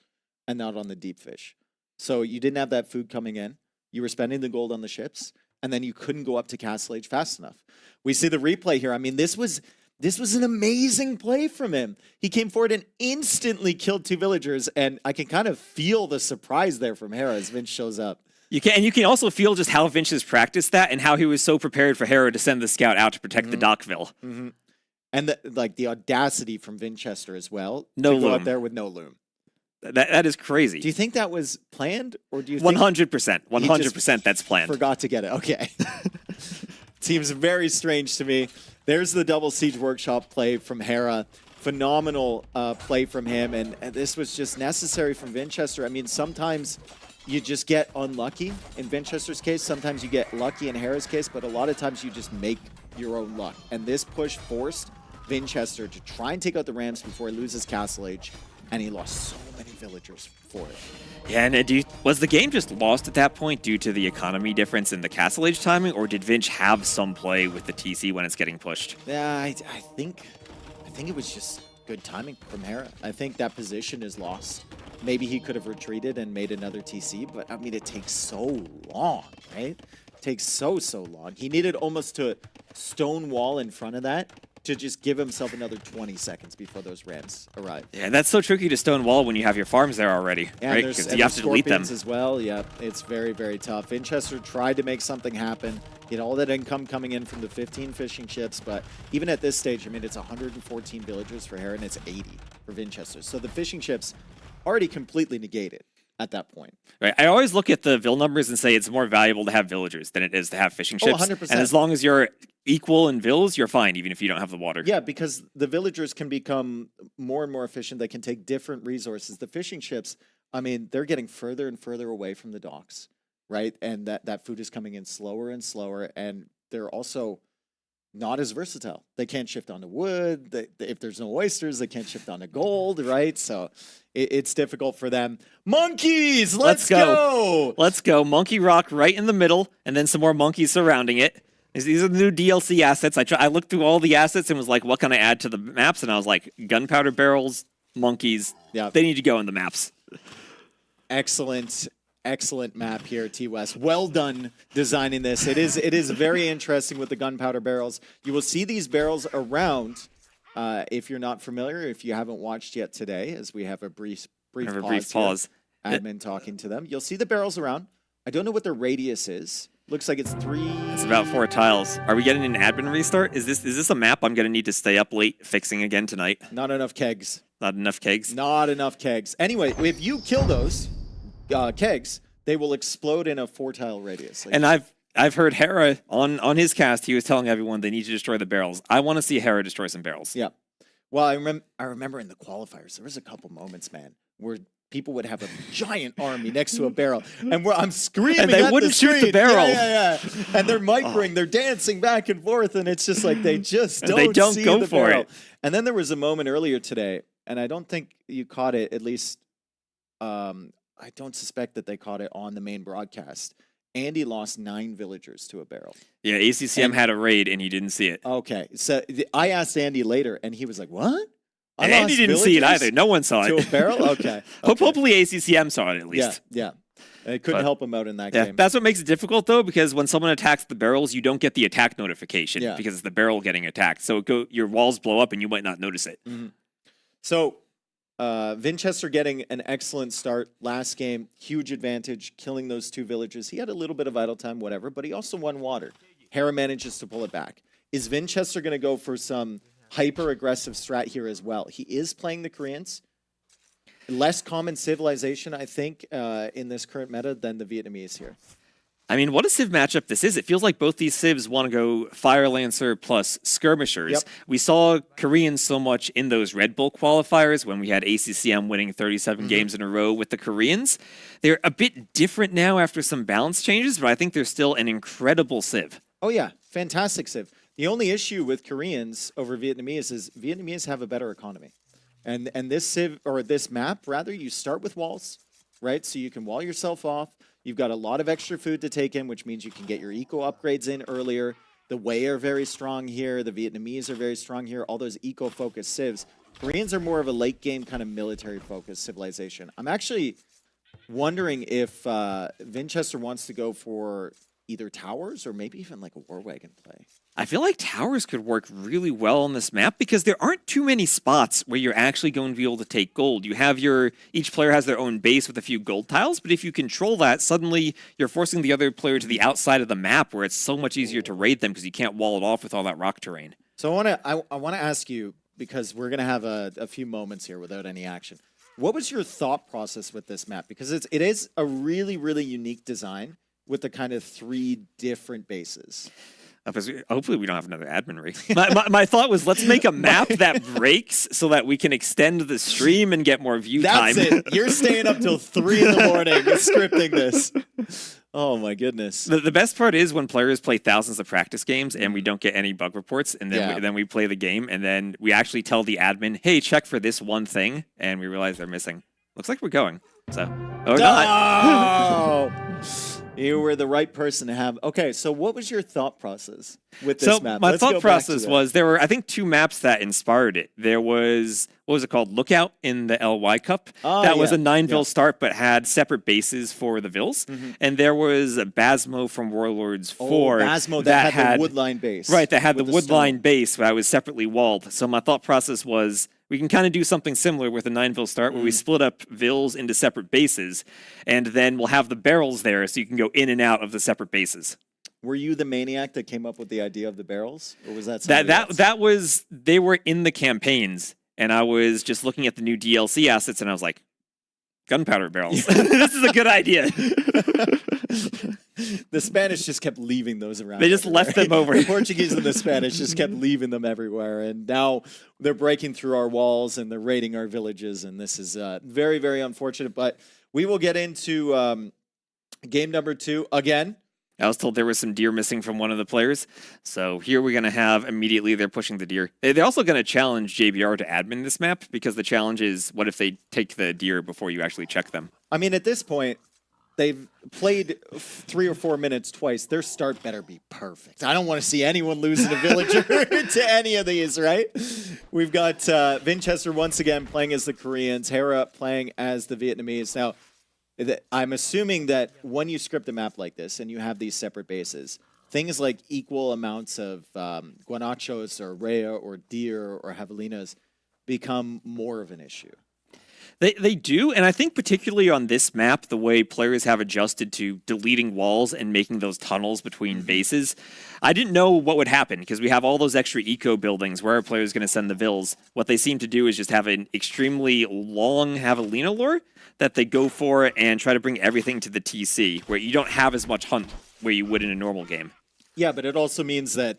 and not on the deep fish. So you didn't have that food coming in. You were spending the gold on the ships, and then you couldn't go up to Castle Age fast enough. We see the replay here. I mean, this was an amazing play from him. He came forward and instantly killed 2 villagers, and I can kind of feel the surprise there from Hera as Vince shows up. You can also feel just how Vinch has practiced that and how he was so prepared for Hera to send the scout out to protect the Dockville. And the audacity from Vinchester as well No to go loom. up there with no loom. That is crazy. Do you think that was planned, or do you think 100%? 100% that's planned. Forgot to get it. Okay. Seems very strange to me. There's the double siege workshop play from Hera. Phenomenal play from him, and this was just necessary from Vinchester. I mean, sometimes you just get unlucky. In Vinchester's case, sometimes you get lucky in Hera's case, but a lot of times you just make your own luck. And this push forced Vinchester to try and take out the Rams before he loses Castle Age, and he lost so many villagers for it. Yeah, and was the game just lost at that point due to the economy difference in the Castle Age timing, or did Vinch have some play with the TC when it's getting pushed? Yeah, I think it was just good timing from Hera. I think that position is lost. Maybe he could have retreated and made another TC, but I mean, it takes so long, right? It takes so long. He needed almost to stone wall in front of that to just give himself another 20 seconds before those Rams arrive. Yeah, that's so tricky to stone wall when you have your farms there already, right? Because you have to delete them. As well, yeah, it's very, very tough. Vinchester tried to make something happen. He had all that income coming in from the 15 fishing ships, but even at this stage, I mean, it's 114 villagers for Hera, and it's 80 for Vinchester. So the fishing ships already completely negated at that point. Right. I always look at the vill numbers and say it's more valuable to have villagers than it is to have fishing ships. 100%. And as long as you're equal in vills, you're fine, even if you don't have the water. Yeah, because the villagers can become more and more efficient. They can take different resources. The fishing ships, I mean, they're getting further and further away from the docks, right? And that food is coming in slower and slower, and they're also not as versatile. They can't shift onto wood. If there's no oysters, they can't shift onto gold, right? So it's difficult for them. Monkeys, let's go! Let's go. Monkey Rock right in the middle, and then some more monkeys surrounding it. These are the new DLC assets. I looked through all the assets and was like, what can I add to the maps? And I was like, gunpowder barrels, monkeys. Yeah. They need to go in the maps. Excellent map here, T-West. Well done designing this. It is very interesting with the gunpowder barrels. You will see these barrels around if you're not familiar, if you haven't watched yet today, as we have a brief brief pause. Admin talking to them. You'll see the barrels around. I don't know what their radius is. Looks like it's 3. It's about 4 tiles. Are we getting an admin restart? Is this a map I'm going to need to stay up late fixing again tonight? Not enough kegs. Not enough kegs? Not enough kegs. Anyway, if you kill those kegs, they will explode in a 4-tile radius. And I've heard Hera on his cast, he was telling everyone they need to destroy the barrels. I want to see Hera destroy some barrels. Yeah. Well, I remember in the qualifiers, there was a couple moments, man, where people would have a giant army next to a barrel, and I'm screaming and they at wouldn't the shoot screen. the barrel. Yeah. And they're microing, they're dancing back and forth, and it's just like they just don't, they don't see go the for barrel. it. And then there was a moment earlier today, and I don't think you caught it, at least I don't suspect that they caught it on the main broadcast. Andy lost 9 villagers to a barrel. Yeah, ACCM had a raid, and he didn't see it. Okay, so I asked Andy later, and he was like, what? And Andy didn't see it either. No one saw to it. a barrel? Okay. Hopefully ACCM saw it at least. Yeah. It couldn't help him out in that game. That's what makes it difficult, though, because when someone attacks the barrels, you don't get the attack notification because it's the barrel getting attacked. So your walls blow up, and you might not notice it. Mm-hmm. So Vinchester getting an excellent start last game. Huge advantage, killing those 2 villages. He had a little bit of idle time, whatever, but he also won water. Hera manages to pull it back. Is Vinchester going to go for some hyper-aggressive strat here as well? He is playing the Koreans. Less common civilization, I think, in this current meta than the Vietnamese here. I mean, what a Civ matchup this is. It feels like both these Civs want to go Fire Lancer plus Skirmishers. Yep. We saw Koreans so much in those Red Bull qualifiers when we had ACCM winning 37 games in a row with the Koreans. They're a bit different now after some balance changes, but I think they're still an incredible Civ. Oh, yeah. Fantastic Civ. The only issue with Koreans over Vietnamese is Vietnamese have a better economy. And this Civ, or this map, rather, you start with walls, right? So you can wall yourself off. You've got a lot of extra food to take in, which means you can get your eco upgrades in earlier. The Wei are very strong here. The Vietnamese are very strong here. All those eco-focused civs. Koreans are more of a late-game kind of military-focused civilization. I'm actually wondering if Vinchester wants to go for either towers or maybe even like a war wagon play. I feel like towers could work really well on this map because there aren't too many spots where you're actually going to be able to take gold. You have each player has their own base with a few gold tiles, but if you control that, suddenly you're forcing the other player to the outside of the map where it's so much easier to raid them because you can't wall it off with all that rock terrain. So I want to ask you, because we're going to have a few moments here without any action. What was your thought process with this map? Because it is a really, really unique design with the kind of 3 different bases. Hopefully we don't have another admin rig. My thought was, let's make a map that breaks so that we can extend the stream and get more view time. That's it. You're staying up till 3 in the morning scripting this. Oh my goodness. The best part is when players play thousands of practice games and we don't get any bug reports, and then we play the game, and then we actually tell the admin, hey, check for this one thing, and we realize they're missing. Looks like we're going. So, not. You were the right person to have. Okay, so what was your thought process with this map? My thought process was there were, I think, 2 maps that inspired it. There was, what was it called? Lookout in the LY Cup. That was a 9-Vil start, but had separate bases for the Vils. And there was a Basmo from Warlords 4. Basmo that had the woodline base. Right, that had the woodline base that was separately walled. So my thought process was, we can kind of do something similar with a 9-Vil start where we split up Vils into separate bases, and then we'll have the barrels there so you can go in and out of the separate bases. Were you the maniac that came up with the idea of the barrels? Or was that that was, they were in the campaigns, and I was just looking at the new DLC assets, and I was like, gunpowder barrels. This is a good idea. The Spanish just kept leaving those around. They just left them over. The Portuguese and the Spanish just kept leaving them everywhere. And now they're breaking through our walls and they're raiding our villages. And this is very, very unfortunate. But we will get into game number 2 again. I was told there was some deer missing from one of the players. So here we're going to have immediately they're pushing the deer. They're also going to challenge JBR to admin this map because the challenge is, what if they take the deer before you actually check them? I mean, at this point, they've played 3 or 4 minutes twice. Their start better be perfect. I don't want to see anyone losing a villager to any of these, right? We've got Vinchester once again playing as the Koreans, Hera playing as the Vietnamese. Now, I'm assuming that when you script a map like this and you have these separate bases, things like equal amounts of guanachos or rhea or deer or javelinas become more of an issue. They do, and I think particularly on this map, the way players have adjusted to deleting walls and making those tunnels between bases, I didn't know what would happen because we have all those extra eco buildings. Where are players going to send the vills? What they seem to do is just have an extremely long javelina lure that they go for and try to bring everything to the TC, where you don't have as much hunt where you would in a normal game. Yeah, but it also means that,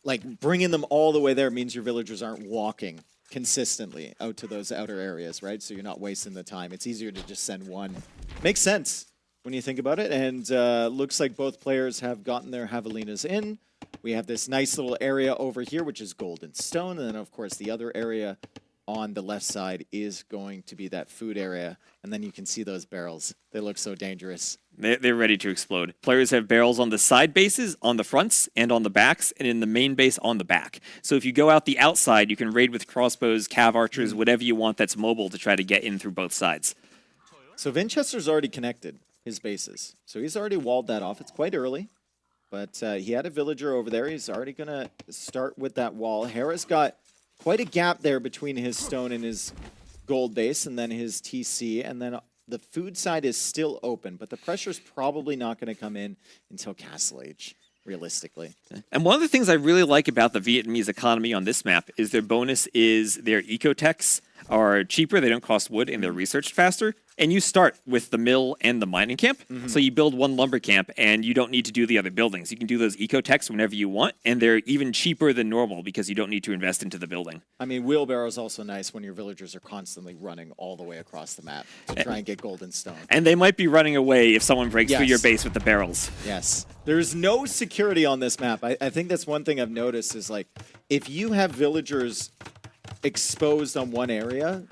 like, bringing them all the way there means your villagers aren't walking consistently out to those outer areas, right? So you're not wasting the time. It's easier to just send one. Makes sense when you think about it. And looks like both players have gotten their javelinas in. We have this nice little area over here, which is gold and stone. And then, of course, the other area on the left side is going to be that food area. And then you can see those barrels. They look so dangerous. They're ready to explode. Players have barrels on the side bases, on the fronts, and on the backs, and in the main base on the back. So if you go out the outside, you can raid with crossbows, cav archers, whatever you want that's mobile to try to get in through both sides. So Vinchester's already connected his bases. So he's already walled that off. It's quite early, but he had a villager over there. He's already going to start with that wall. Hera's got quite a gap there between his stone and his gold base, and then his TC, and then the food side is still open, but the pressure's probably not going to come in until Castle Age, realistically. And one of the things I really like about the Vietnamese economy on this map is their bonus is their ecotechs are cheaper, they don't cost wood, and they're researched faster. And you start with the mill and the mining camp. So you build one lumber camp, and you don't need to do the other buildings. You can do those ecotechs whenever you want, and they're even cheaper than normal because you don't need to invest into the building. I mean, wheelbarrow is also nice when your villagers are constantly running all the way across the map to try and get gold and stone. And they might be running away if someone breaks through your base with the barrels. Yes. There's no security on this map. I think that's one thing I've noticed is, like, if you have villagers exposed on one area,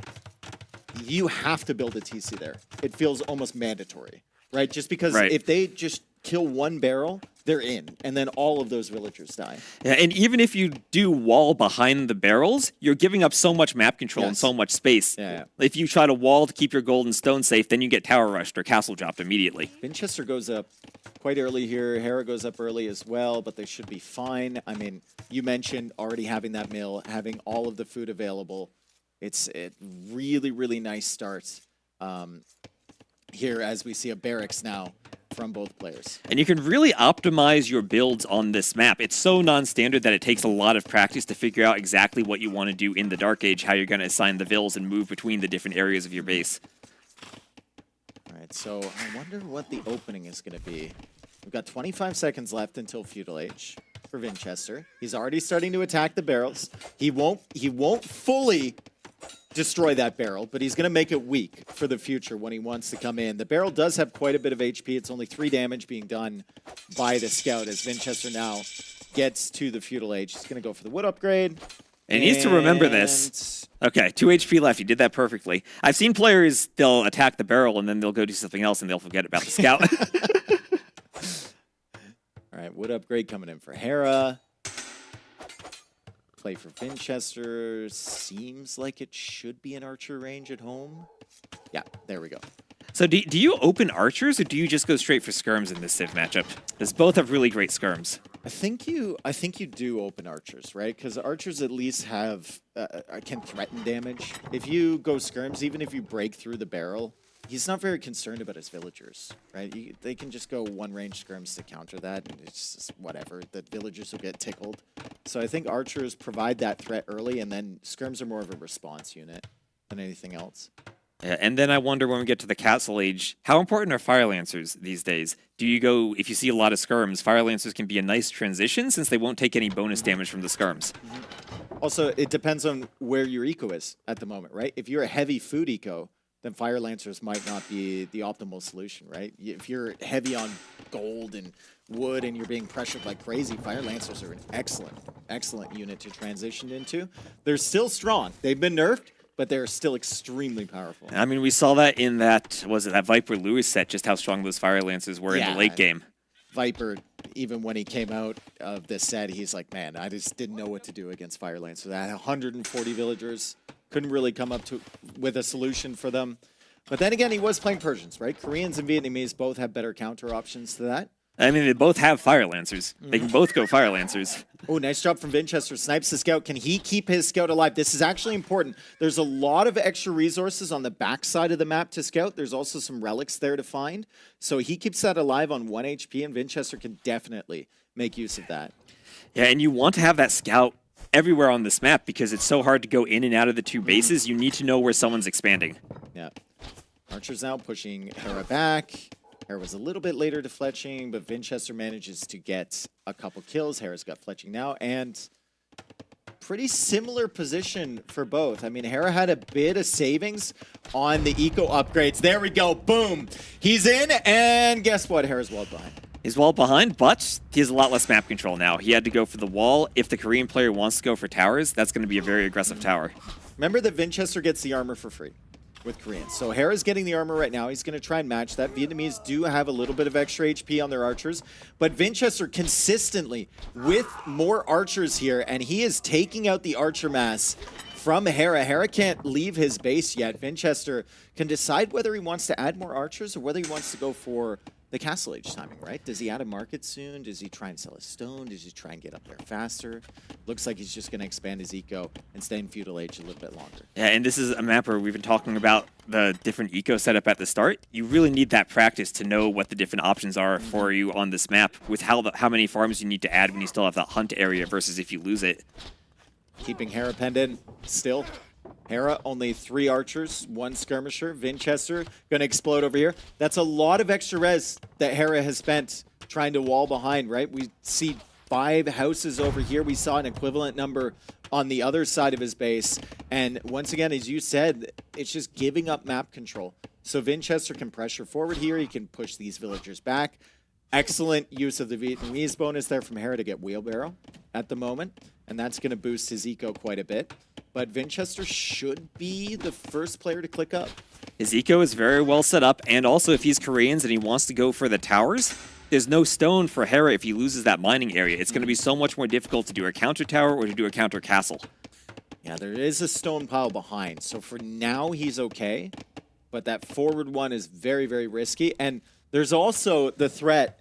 you have to build a TC there. It feels almost mandatory, right? Just because if they just kill one barrel, they're in, and then all of those villagers die. Yeah, and even if you do wall behind the barrels, you're giving up so much map control and so much space. If you try to wall to keep your gold and stone safe, then you get tower rushed or castle dropped immediately. Vinchester goes up quite early here. Hera goes up early as well, but they should be fine. I mean, you mentioned already having that mill, having all of the food available. It's a really, really nice start here as we see a barracks now from both players. And you can really optimize your builds on this map. It's so non-standard that it takes a lot of practice to figure out exactly what you want to do in the Dark Age, how you're going to assign the vills and move between the different areas of your base. All right, so I wonder what the opening is going to be. We've got 25 seconds left until Feudal Age for Vinchester. He's already starting to attack the barrels. He won't fully destroy that barrel, but he's going to make it weak for the future when he wants to come in. The barrel does have quite a bit of HP. It's only 3 damage being done by the scout as Vinchester now gets to the Feudal Age. He's going to go for the wood upgrade. And he needs to remember this. Okay, 2 HP left. You did that perfectly. I've seen players, they'll attack the barrel and then they'll go do something else and they'll forget about the scout. All right, wood upgrade coming in for Hera. Play for Vinchester. Seems like it should be an archer range at home. Yeah, there we go. So do you open archers or do you just go straight for skirms in this Civ matchup? Because both have really great skirms. I think you do open archers, right? Because archers at least have can threaten damage. If you go skirms, even if you break through the barrel, he's not very concerned about his villagers, right? They can just go one range skirms to counter that, and it's just whatever. The villagers will get tickled. So I think archers provide that threat early, and then skirms are more of a response unit than anything else. Yeah, and then I wonder when we get to the Castle Age, how important are Fire Lancers these days? Do you go, if you see a lot of skirms, Fire Lancers can be a nice transition since they won't take any bonus damage from the skirms. Also, it depends on where your eco is at the moment, right? If you're a heavy food eco, then Fire Lancers might not be the optimal solution, right? If you're heavy on gold and wood and you're being pressured like crazy, Fire Lancers are an excellent unit to transition into. They're still strong. They've been nerfed, but they're still extremely powerful. I mean, we saw that in that Viper Lewis set, just how strong those Fire Lancers were in the late game. Viper, even when he came out of this set, he's like, man, I just didn't know what to do against Fire Lancers. I had 140 villagers, couldn't really come up with a solution for them. But then again, he was playing Persians, right? Koreans and Vietnamese both have better counter options to that. I mean, they both have Fire Lancers. They can both go Fire Lancers. Oh, nice job from Vinchester. Snipes the scout. Can he keep his scout alive? This is actually important. There's a lot of extra resources on the backside of the map to scout. There's also some relics there to find. So he keeps that alive on 1 HP, and Vinchester can definitely make use of that. Yeah, and you want to have that scout everywhere on this map because it's so hard to go in and out of the two bases. You need to know where someone's expanding. Yeah. Archer's now pushing Hera back. Hera was a little bit later to fletching, but Vinchester manages to get a couple kills. Hera's got fletching now, and pretty similar position for both. I mean, Hera had a bit of savings on the eco upgrades. There we go. Boom. He's in, and guess what? Hera's walled behind. He's wall behind, but he has a lot less map control now. He had to go for the wall. If the Korean player wants to go for towers, that's going to be a very aggressive tower. Remember that Vinchester gets the armor for free with Koreans. So Hera's getting the armor right now. He's going to try and match that. Vietnamese do have a little bit of extra HP on their archers, but Vinchester consistently with more archers here, and he is taking out the archer mass from Hera. Hera can't leave his base yet. Vinchester can decide whether he wants to add more archers or whether he wants to go for the Castle Age timing, right? Does he add a market soon? Does he try and sell a stone? Does he try and get up there faster? Looks like he's just going to expand his eco and stay in Feudal Age a little bit longer. Yeah, and this is a map where we've been talking about the different eco setup at the start. You really need that practice to know what the different options are for you on this map with how many farms you need to add when you still have that hunt area versus if you lose it. Keeping Hera penned in still. Hera, only 3 archers, 1 skirmisher. Vinchester going to explode over here. That's a lot of extra res that Hera has spent trying to wall behind, right? We see 5 houses over here. We saw an equivalent number on the other side of his base. And once again, as you said, it's just giving up map control. So Vinchester can pressure forward here. He can push these villagers back. Excellent use of the Vietnamese bonus there from Hera to get wheelbarrow at the moment. And that's going to boost his eco quite a bit. But Vinchester should be the first player to click up. His eco is very well set up, and also if he's Koreans and he wants to go for the towers, there's no stone for Hera if he loses that mining area. It's going to be so much more difficult to do a counter tower or to do a counter castle. Yeah, there is a stone pile behind, so for now he's okay. But that forward one is very, very risky. And there's also the threat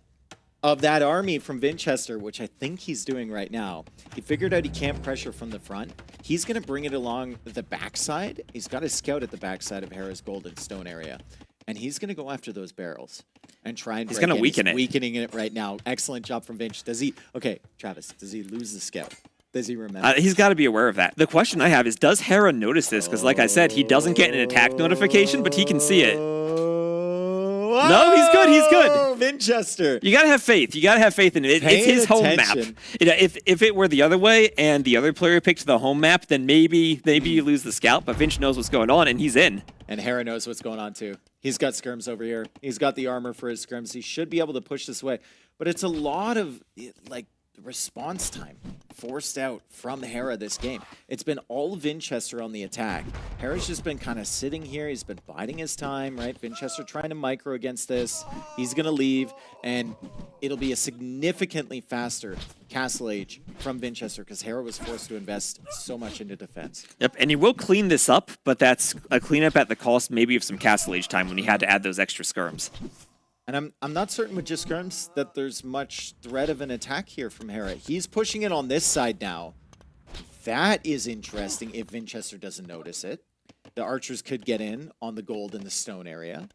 of that army from Vinchester, which I think he's doing right now. He figured out he can't pressure from the front. He's going to bring it along the backside. He's got a scout at the backside of Hera's golden stone area. And he's going to go after those barrels and try and he's going to weaken it. Weakening it right now. Excellent job from Vinch. Does he... Okay, Travis, does he lose the scout? Does he remember? He's got to be aware of that. The question I have is, does Hera notice this? Because like I said, he doesn't get an attack notification, but he can see it. No, he's good. He's good. Vinchester. You gotta have faith. You gotta have faith in it. It's his home map. You know, if it were the other way and the other player picked the home map, then maybe you lose the scout. But Vinch knows what's going on, and he's in. And Hera knows what's going on too. He's got skirms over here. He's got the armor for his skirms. He should be able to push this way. But it's a lot of like response time forced out from Hera this game. It's been all Vinchester on the attack. Hera's just been kind of sitting here. He's been biding his time, right? Vinchester trying to micro against this. He's going to leave, and it'll be a significantly faster Castle Age from Vinchester because Hera was forced to invest so much into defense. Yep, and he will clean this up, but that's a cleanup at the cost maybe of some Castle Age time when he had to add those extra skirms. And I'm not certain with just skirms that there's much threat of an attack here from Hera. He's pushing it on this side now. That is interesting if Vinchester doesn't notice it. The archers could get in on the gold and the stone area.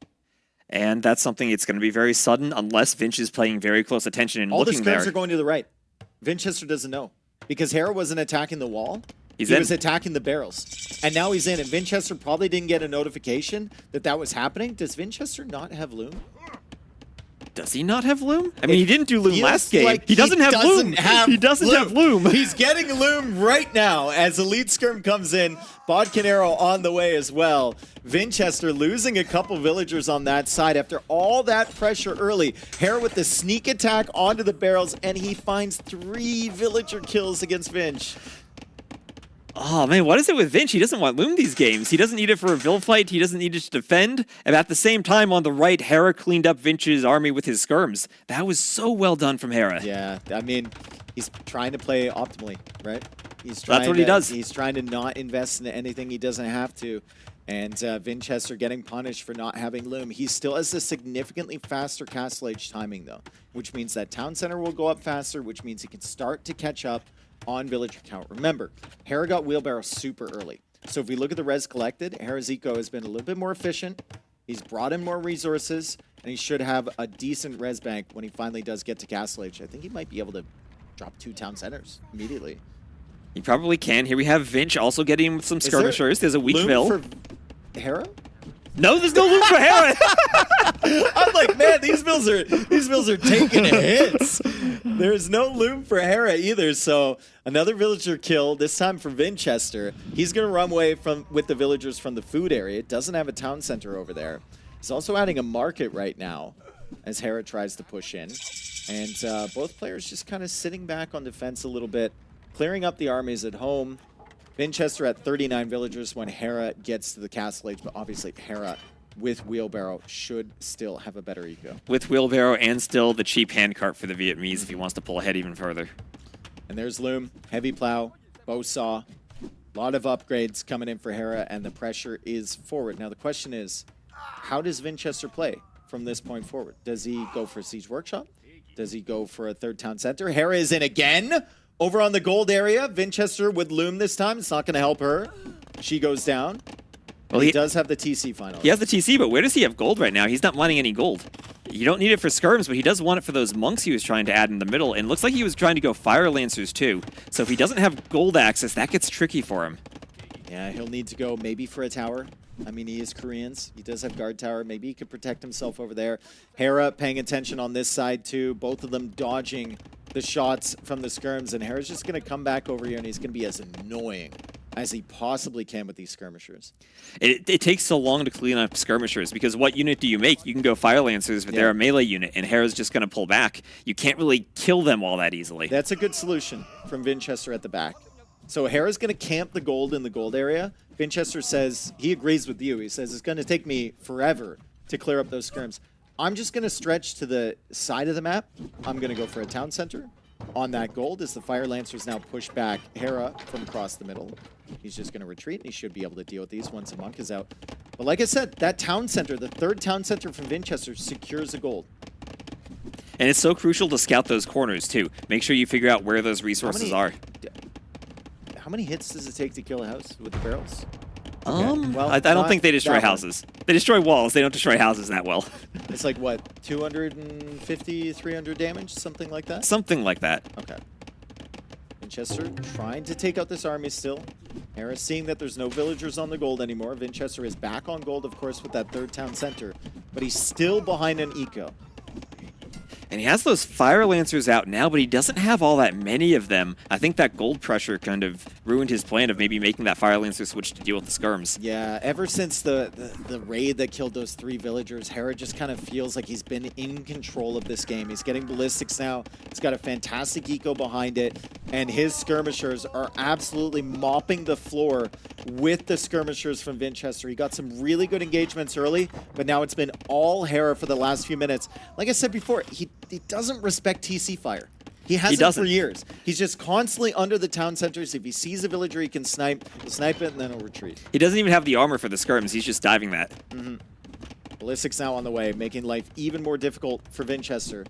And that's something it's going to be very sudden unless Vinch is paying very close attention and looking there. All the skirms are going to the right. Vinchester doesn't know. Because Hera wasn't attacking the wall. He was attacking the barrels. And now he's in. And Vinchester probably didn't get a notification that that was happening. Does Vinchester not have Loom? Does he not have Loom? I mean, he didn't do Loom last game. Like he doesn't have Loom. He doesn't have Loom. He's getting Loom right now as Elite Skirm comes in. Bodkin Arrow on the way as well. Vinchester losing a couple villagers on that side after all that pressure early. Hera with the sneak attack onto the barrels, and he finds 3 villager kills against Vinch. Oh, man, what is it with Vinch? He doesn't want Loom these games. He doesn't need it for a Vil fight. He doesn't need it to defend. And at the same time, on the right, Hera cleaned up Vinch's army with his skirms. That was so well done from Hera. Yeah, I mean, he's trying to play optimally, right? He's trying That's what he does. He's trying to not invest in anything he doesn't have to. And Vinchester getting punished for not having Loom. He still has a significantly faster Castle Age timing, though, which means that Town Center will go up faster, which means he can start to catch up on Villager count. Remember, Hera got Wheelbarrow super early. So if we look at the res collected, Hera's eco has been a little bit more efficient. He's brought in more resources, and he should have a decent res bank when he finally does get to Castle Age. I think he might be able to drop 2 Town Centers immediately. He probably can. Here we have Vinch also getting some skirmishers. There's a weak Loom mill. for Hera? No, there's no loom for Hera. I'm like, man, these mills are taking hits. There's no loom for Hera either. So another villager kill, this time for Vinchester. He's gonna run away with the villagers from the food area. Doesn't have a town center over there. He's also adding a market right now as Hera tries to push in. And both players just kind of sitting back on defense a little bit, clearing up the armies at home. Vinchester at 39 villagers when Hera gets to the Castle Age, but obviously Hera with Wheelbarrow should still have a better eco. With Wheelbarrow and still the cheap handcart for the Vietnamese if he wants to pull ahead even further. And there's Loom, Heavy Plow, Bow Saw. A lot of upgrades coming in for Hera, and the pressure is forward. Now the question is, how does Vinchester play from this point forward? Does he go for Siege Workshop? Does he go for a third town center? Hera is in again. Over on the gold area, Vinchester with Loom this time. It's not going to help her. She goes down. Well, he does have the TC finally. He has the TC, but where does he have gold right now? He's not mining any gold. You don't need it for skirms, but he does want it for those monks he was trying to add in the middle. And it looks like he was trying to go Fire Lancers too. So if he doesn't have gold access, that gets tricky for him. Yeah, he'll need to go maybe for a tower. I mean, he is Koreans. He does have guard tower. Maybe he could protect himself over there. Hera paying attention on this side too. Both of them dodging the shots from the skirms. And Hera's just going to come back over here and he's going to be as annoying as he possibly can with these skirmishers. It takes so long to clean up skirmishers because what unit do you make? You can go Fire Lancers, but they're a melee unit, and Hera's just going to pull back. You can't really kill them all that easily. That's a good solution from Vinchester at the back. So Hera's going to camp the gold in the gold area. Vinchester says, he agrees with you. He says, it's going to take me forever to clear up those skirms. I'm just going to stretch to the side of the map. I'm going to go for a town center on that gold as the Fire Lancers now push back Hera from across the middle. He's just going to retreat, and he should be able to deal with these once a monk is out. But like I said, that town center, the third town center from Vinchester, secures a gold. And it's so crucial to scout those corners, too. Make sure you figure out where those resources are. How many hits does it take to kill a house with the barrels? Well, I don't think they destroy houses. They destroy walls. They don't destroy houses that well. It's like, what, 250, 300 damage? Something like that? Something like that. Okay. Vinchester trying to take out this army still. Hera seeing that there's no villagers on the gold anymore. Vinchester is back on gold, of course, with that third town center. But he's still behind an eco. And he has those Fire Lancers out now, but he doesn't have all that many of them. I think that gold pressure kind of ruined his plan of maybe making that Fire Lancer switch to deal with the skirms. Yeah, ever since the raid that killed those 3 villagers, Hera just kind of feels like he's been in control of this game. He's getting ballistics now. He's got a fantastic eco behind it, and his skirmishers are absolutely mopping the floor with the skirmishers from Vinchester. He got some really good engagements early, but now it's been all Hera for the last few minutes. Like I said before, he doesn't respect TC fire. He hasn't for years. He's just constantly under the town centers. If he sees a villager, he can snipe. He'll snipe it, and then he'll retreat. He doesn't even have the armor for the skirms. He's just diving that. Ballistics now on the way, making life even more difficult for Vinchester.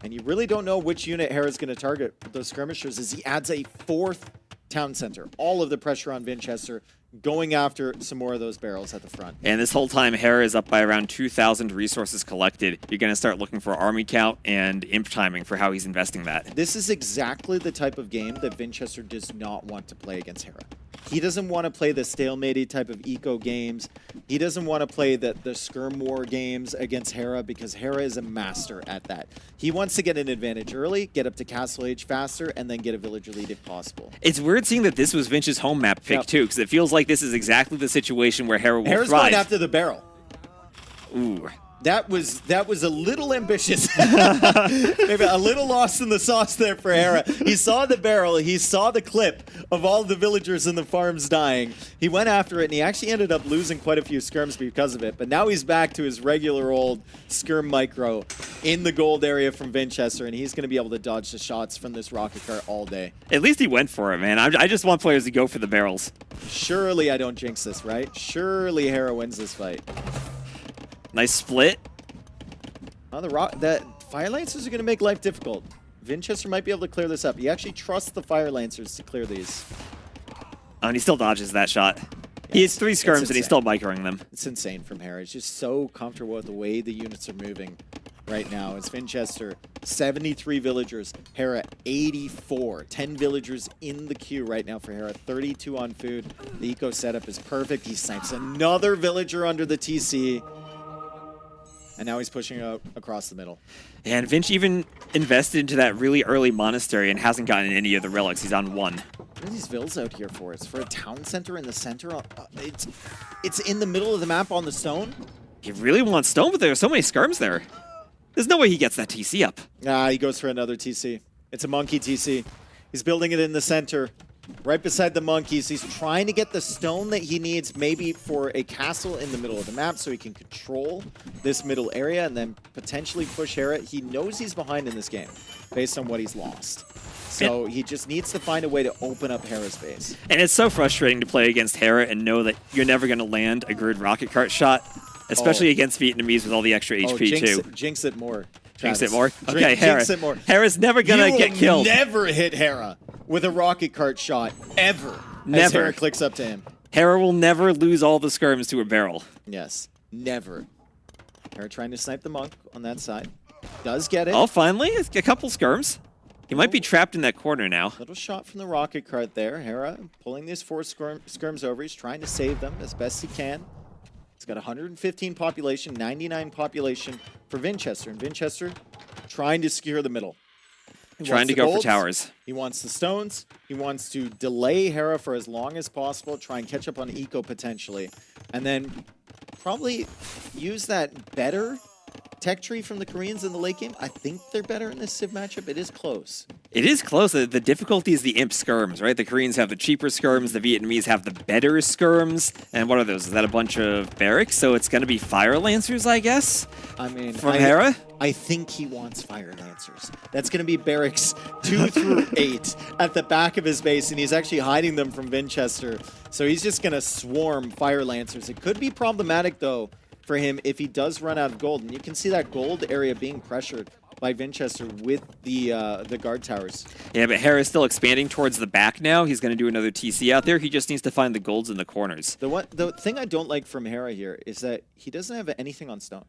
And you really don't know which unit Hera's going to target with those skirmishers as he adds a 4th town center. All of the pressure on Vinchester, going after some more of those barrels at the front. And this whole time, Hera is up by around 2,000 resources collected. You're going to start looking for army count and imp timing for how he's investing that. This is exactly the type of game that Vinchester does not want to play against Hera. He doesn't want to play the stalemate type of eco games. He doesn't want to play the skirm war games against Hera because Hera is a master at that. He wants to get an advantage early, get up to Castle Age faster, and then get a villager lead if possible. It's weird seeing that this was Vinch's home map pick too, because it feels like this is exactly the situation where Hera will Hera's thrive. going after the barrel. Ooh. That was a little ambitious. Maybe a little lost in the sauce there for Hera. He saw the barrel, he saw the clip of all the villagers in the farms dying. He went after it, and he actually ended up losing quite a few skirms because of it. But now he's back to his regular old skirm micro in the gold area from Vinchester, and he's going to be able to dodge the shots from this rocket cart all day. At least he went for it, man. I just want players to go for the barrels. Surely I don't jinx this, right? Surely Hera wins this fight. Nice split. Oh, that Fire Lancers are going to make life difficult. Vinchester might be able to clear this up. He actually trusts the Fire Lancers to clear these. Oh, and he still dodges that shot. He has 3 skirms and he's still microing them. It's insane from Hera. He's just so comfortable with the way the units are moving right now. It's Vinchester, 73 villagers. Hera, 84. 10 villagers in the queue right now for Hera. 32 on food. The eco setup is perfect. He snipes another villager under the TC. And now he's pushing out across the middle. And Vinch even invested into that really early monastery and hasn't gotten any of the relics. He's on 1. What are these vills out here for? It's for a town center in the center. It's in the middle of the map on the stone. He really wants stone, but there are so many skirms there. There's no way he gets that TC up. He goes for another TC. It's a monkey TC. He's building it in the center, right beside the monkeys. He's trying to get the stone that he needs maybe for a castle in the middle of the map so he can control this middle area and then potentially push Hera. He knows he's behind in this game based on what he's lost. So he just needs to find a way to open up Hera's base. And it's so frustrating to play against Hera and know that you're never going to land a good rocket cart shot, especially against Vietnamese with all the extra HP too. Jinx it more. Jinx Travis. it more? Okay, Hera. Jinx it more. Hera's never going to get killed. Never hit Hera with a rocket cart shot, ever. Never. As Hera clicks up to him. Hera will never lose all the skirms to a barrel. Yes, never. Hera trying to snipe the monk on that side. Does get it. Oh, finally, a couple skirms. He might be trapped in that corner now. Little shot from the rocket cart there. Hera pulling these 4 skirms over. He's trying to save them as best he can. He's got 115 population, 99 population for Vinchester. And Vinchester trying to secure the middle. Trying to go for towers. He wants the stones. He wants to delay Hera for as long as possible, try and catch up on eco potentially. And then probably use that better tech tree from the Koreans in the late game. I think they're better in this Civ matchup. It is close. It is close. The difficulty is the imp skirms, right? The Koreans have the cheaper skirms. The Vietnamese have the better skirms. And what are those? Is that a bunch of barracks? So it's going to be Fire Lancers, I guess? I mean, from Hera? I think he wants Fire Lancers. That's going to be barracks 2 through 8 at the back of his base, and he's actually hiding them from Vinchester. So he's just going to swarm Fire Lancers. It could be problematic, though, for him if he does run out of gold. And you can see that gold area being pressured by Vinchester with the guard towers. Yeah, but Hera's still expanding towards the back now. He's going to do another TC out there. He just needs to find the golds in the corners. The thing I don't like from Hera here is that he doesn't have anything on stone.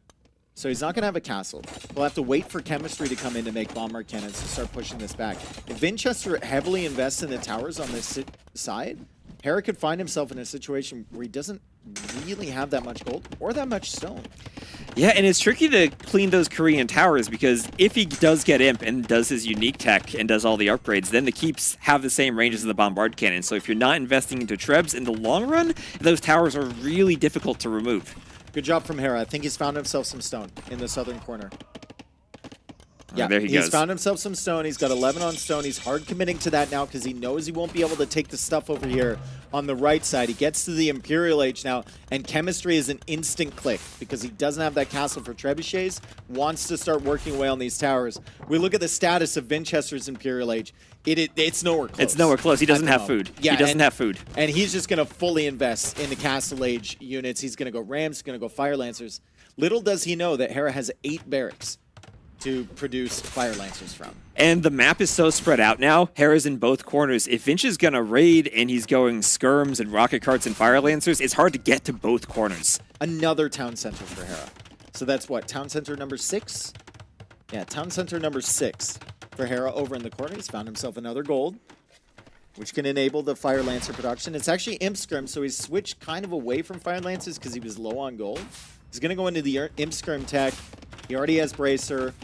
So he's not going to have a castle. We'll have to wait for chemistry to come in to make bomber cannons to start pushing this back. If Vinchester heavily invests in the towers on this side, Hera could find himself in a situation where he doesn't really have that much gold or that much stone. Yeah, and it's tricky to clean those Korean towers because if he does get imp and does his unique tech and does all the upgrades, then the keeps have the same range as the bombard cannon. So if you're not investing into trebs in the long run, those towers are really difficult to remove. Good job from Hera. I think he's found himself some stone in the southern corner. Yeah, there he's found himself some stone. He's got 11 on stone. He's hard committing to that now because he knows he won't be able to take the stuff over here on the right side. He gets to the Imperial Age now, and chemistry is an instant click because he doesn't have that castle for trebuchets, wants to start working away on these towers. We look at the status of Vinchester's Imperial Age. It's nowhere close. It's nowhere close. He doesn't have food. Yeah, he doesn't have food. And he's just going to fully invest in the Castle Age units. He's going to go Rams, he's going to go Fire Lancers. Little does he know that Hera has 8 barracks to produce Fire Lancers from. And the map is so spread out now. Hera's in both corners. If Vinch is going to raid and he's going skirms and rocket carts and Fire Lancers, it's hard to get to both corners. Another town center for Hera. So that's what, town center number 6? Yeah, town center number 6 for Hera over in the corner. He's found himself another gold, which can enable the Fire Lancer production. It's actually Imp Skirm, so he's switched kind of away from Fire Lancers because he was low on gold. He's going to go into the Imp Skirm tech. He already has Bracer.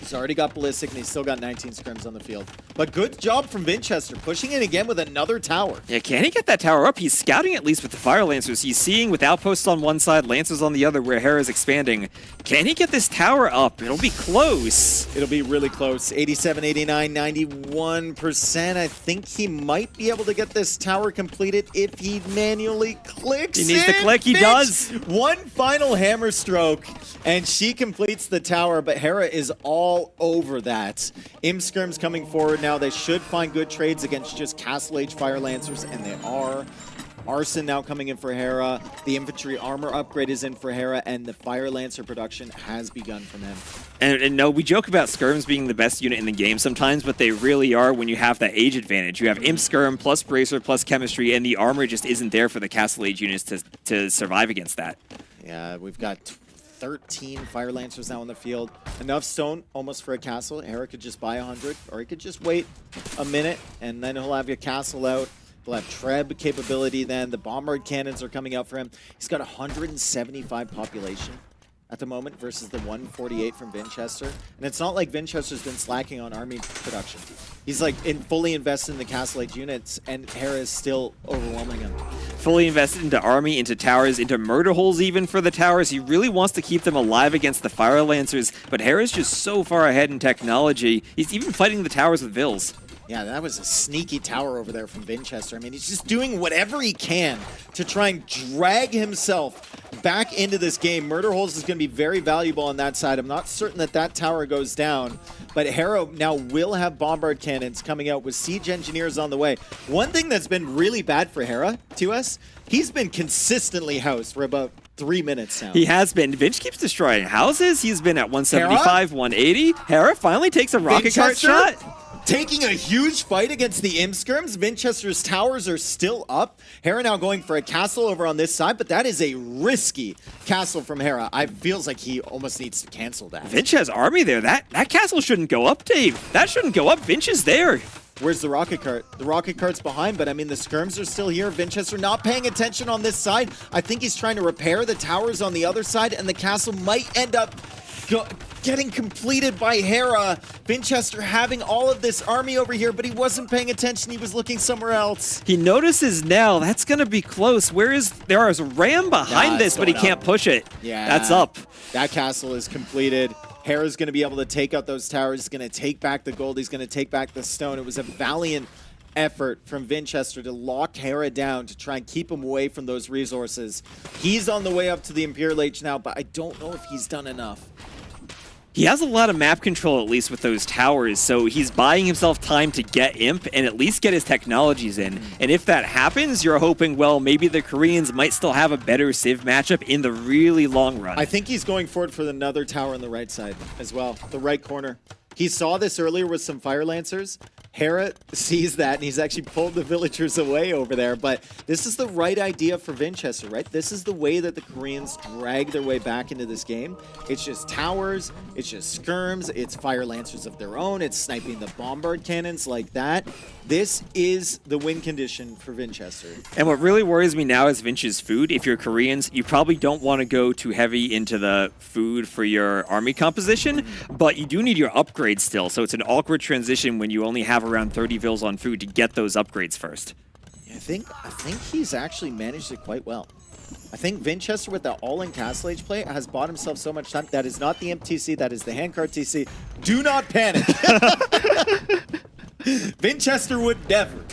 He's already got Ballistic, and he's still got 19 scrims on the field. But good job from Vinchester, pushing in again with another tower. Yeah, can he get that tower up? He's scouting at least with the Fire Lancers. He's seeing with Outposts on one side, Lancers on the other, where Hera's expanding. Can he get this tower up? It'll be close. It'll be really close. 87, 89, 91%. I think he might be able to get this tower completed if he manually clicks. He needs to click. He does. One final hammer stroke, and she completes the tower, but Hera is all over that. Imskirm's coming forward now. They should find good trades against just Castle Age Fire Lancers, and they are. Arson now coming in for Hera. The infantry armor upgrade is in for Hera, and the Fire Lancer production has begun from him. And no, we joke about Skirms being the best unit in the game sometimes, but they really are when you have that age advantage. You have Imp Skirm plus Bracer plus Chemistry, and the armor just isn't there for the Castle Age units to survive against that. Yeah, we've got 13 Fire Lancers now in the field. Enough stone almost for a castle. Hera could just buy 100, or he could just wait a minute, and then he'll have your castle out. He'll have Treb capability then. The bombard cannons are coming out for him. He's got 175 population at the moment versus the 148 from Vinchester. And it's not like Vinchester's been slacking on army production. He's like fully invested in the Castle Age units, and Hera is still overwhelming him. Fully invested into army, into towers, into murder holes even for the towers. He really wants to keep them alive against the Fire Lancers, but Hera's just so far ahead in technology. He's even fighting the towers with Vils. Yeah, that was a sneaky tower over there from Vinchester. I mean, he's just doing whatever he can to try and drag himself back into this game. Murder Holes is going to be very valuable on that side. I'm not certain that that tower goes down, but Hera now will have bombard cannons coming out with siege engineers on the way. One thing that's been really bad for Hera, to us, he's been consistently housed for about 3 minutes now. He has been. Vinch keeps destroying houses. He's been at 175, 180. Hera finally takes a rocket cart shot. Taking a huge fight against the Imskirms. Vinchester's towers are still up. Hera now going for a castle over on this side, but that is a risky castle from Hera. It feels like he almost needs to cancel that. Vinch has army there. That castle shouldn't go up, Dave. That shouldn't go up. Vinch is there. Where's the rocket cart? The rocket cart's behind, but I mean, the skirms are still here. Vinchester not paying attention on this side. I think he's trying to repair the towers on the other side, and the castle might end up getting completed by Hera. Vinchester having all of this army over here, but he wasn't paying attention. He was looking somewhere else. He notices now. That's going to be close. There is a ram behind this, but he can't push it. Yeah. That's up. That castle is completed. Hera's going to be able to take out those towers. He's going to take back the gold. He's going to take back the stone. It was a valiant effort from Vinchester to lock Hera down to try and keep him away from those resources. He's on the way up to the Imperial Age now, but I don't know if he's done enough. He has a lot of map control, at least with those towers, so he's buying himself time to get Imp and at least get his technologies in. And if that happens, you're hoping, well, maybe the Koreans might still have a better Civ matchup in the really long run. I think he's going forward for another tower on the right side as well, the right corner. He saw this earlier with some Fire Lancers. Hera sees that, and he's actually pulled the villagers away over there. But this is the right idea for Vinchester, right? This is the way that the Koreans drag their way back into this game. It's just towers, it's just skirms, it's Fire Lancers of their own, it's sniping the bombard cannons like that. This is the win condition for Vinchester. And what really worries me now is Vinch's food. If you're Koreans, you probably don't want to go too heavy into the food for your army composition, but you do need your upgrades still. So it's an awkward transition when you only have around 30 vils on food to get those upgrades first. I think he's actually managed it quite well. I think Vinchester with the all-in Castle Age play has bought himself so much time. That is not the Imp TC, that is the handcart TC. Do not panic. Vinchester would never.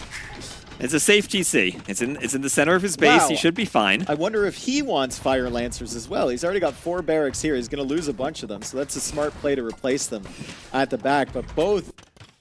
It's a safe TC. It's in the center of his base. Wow. He should be fine. I wonder if he wants Fire Lancers as well. He's already got 4 barracks here. He's going to lose a bunch of them, so that's a smart play to replace them at the back. But both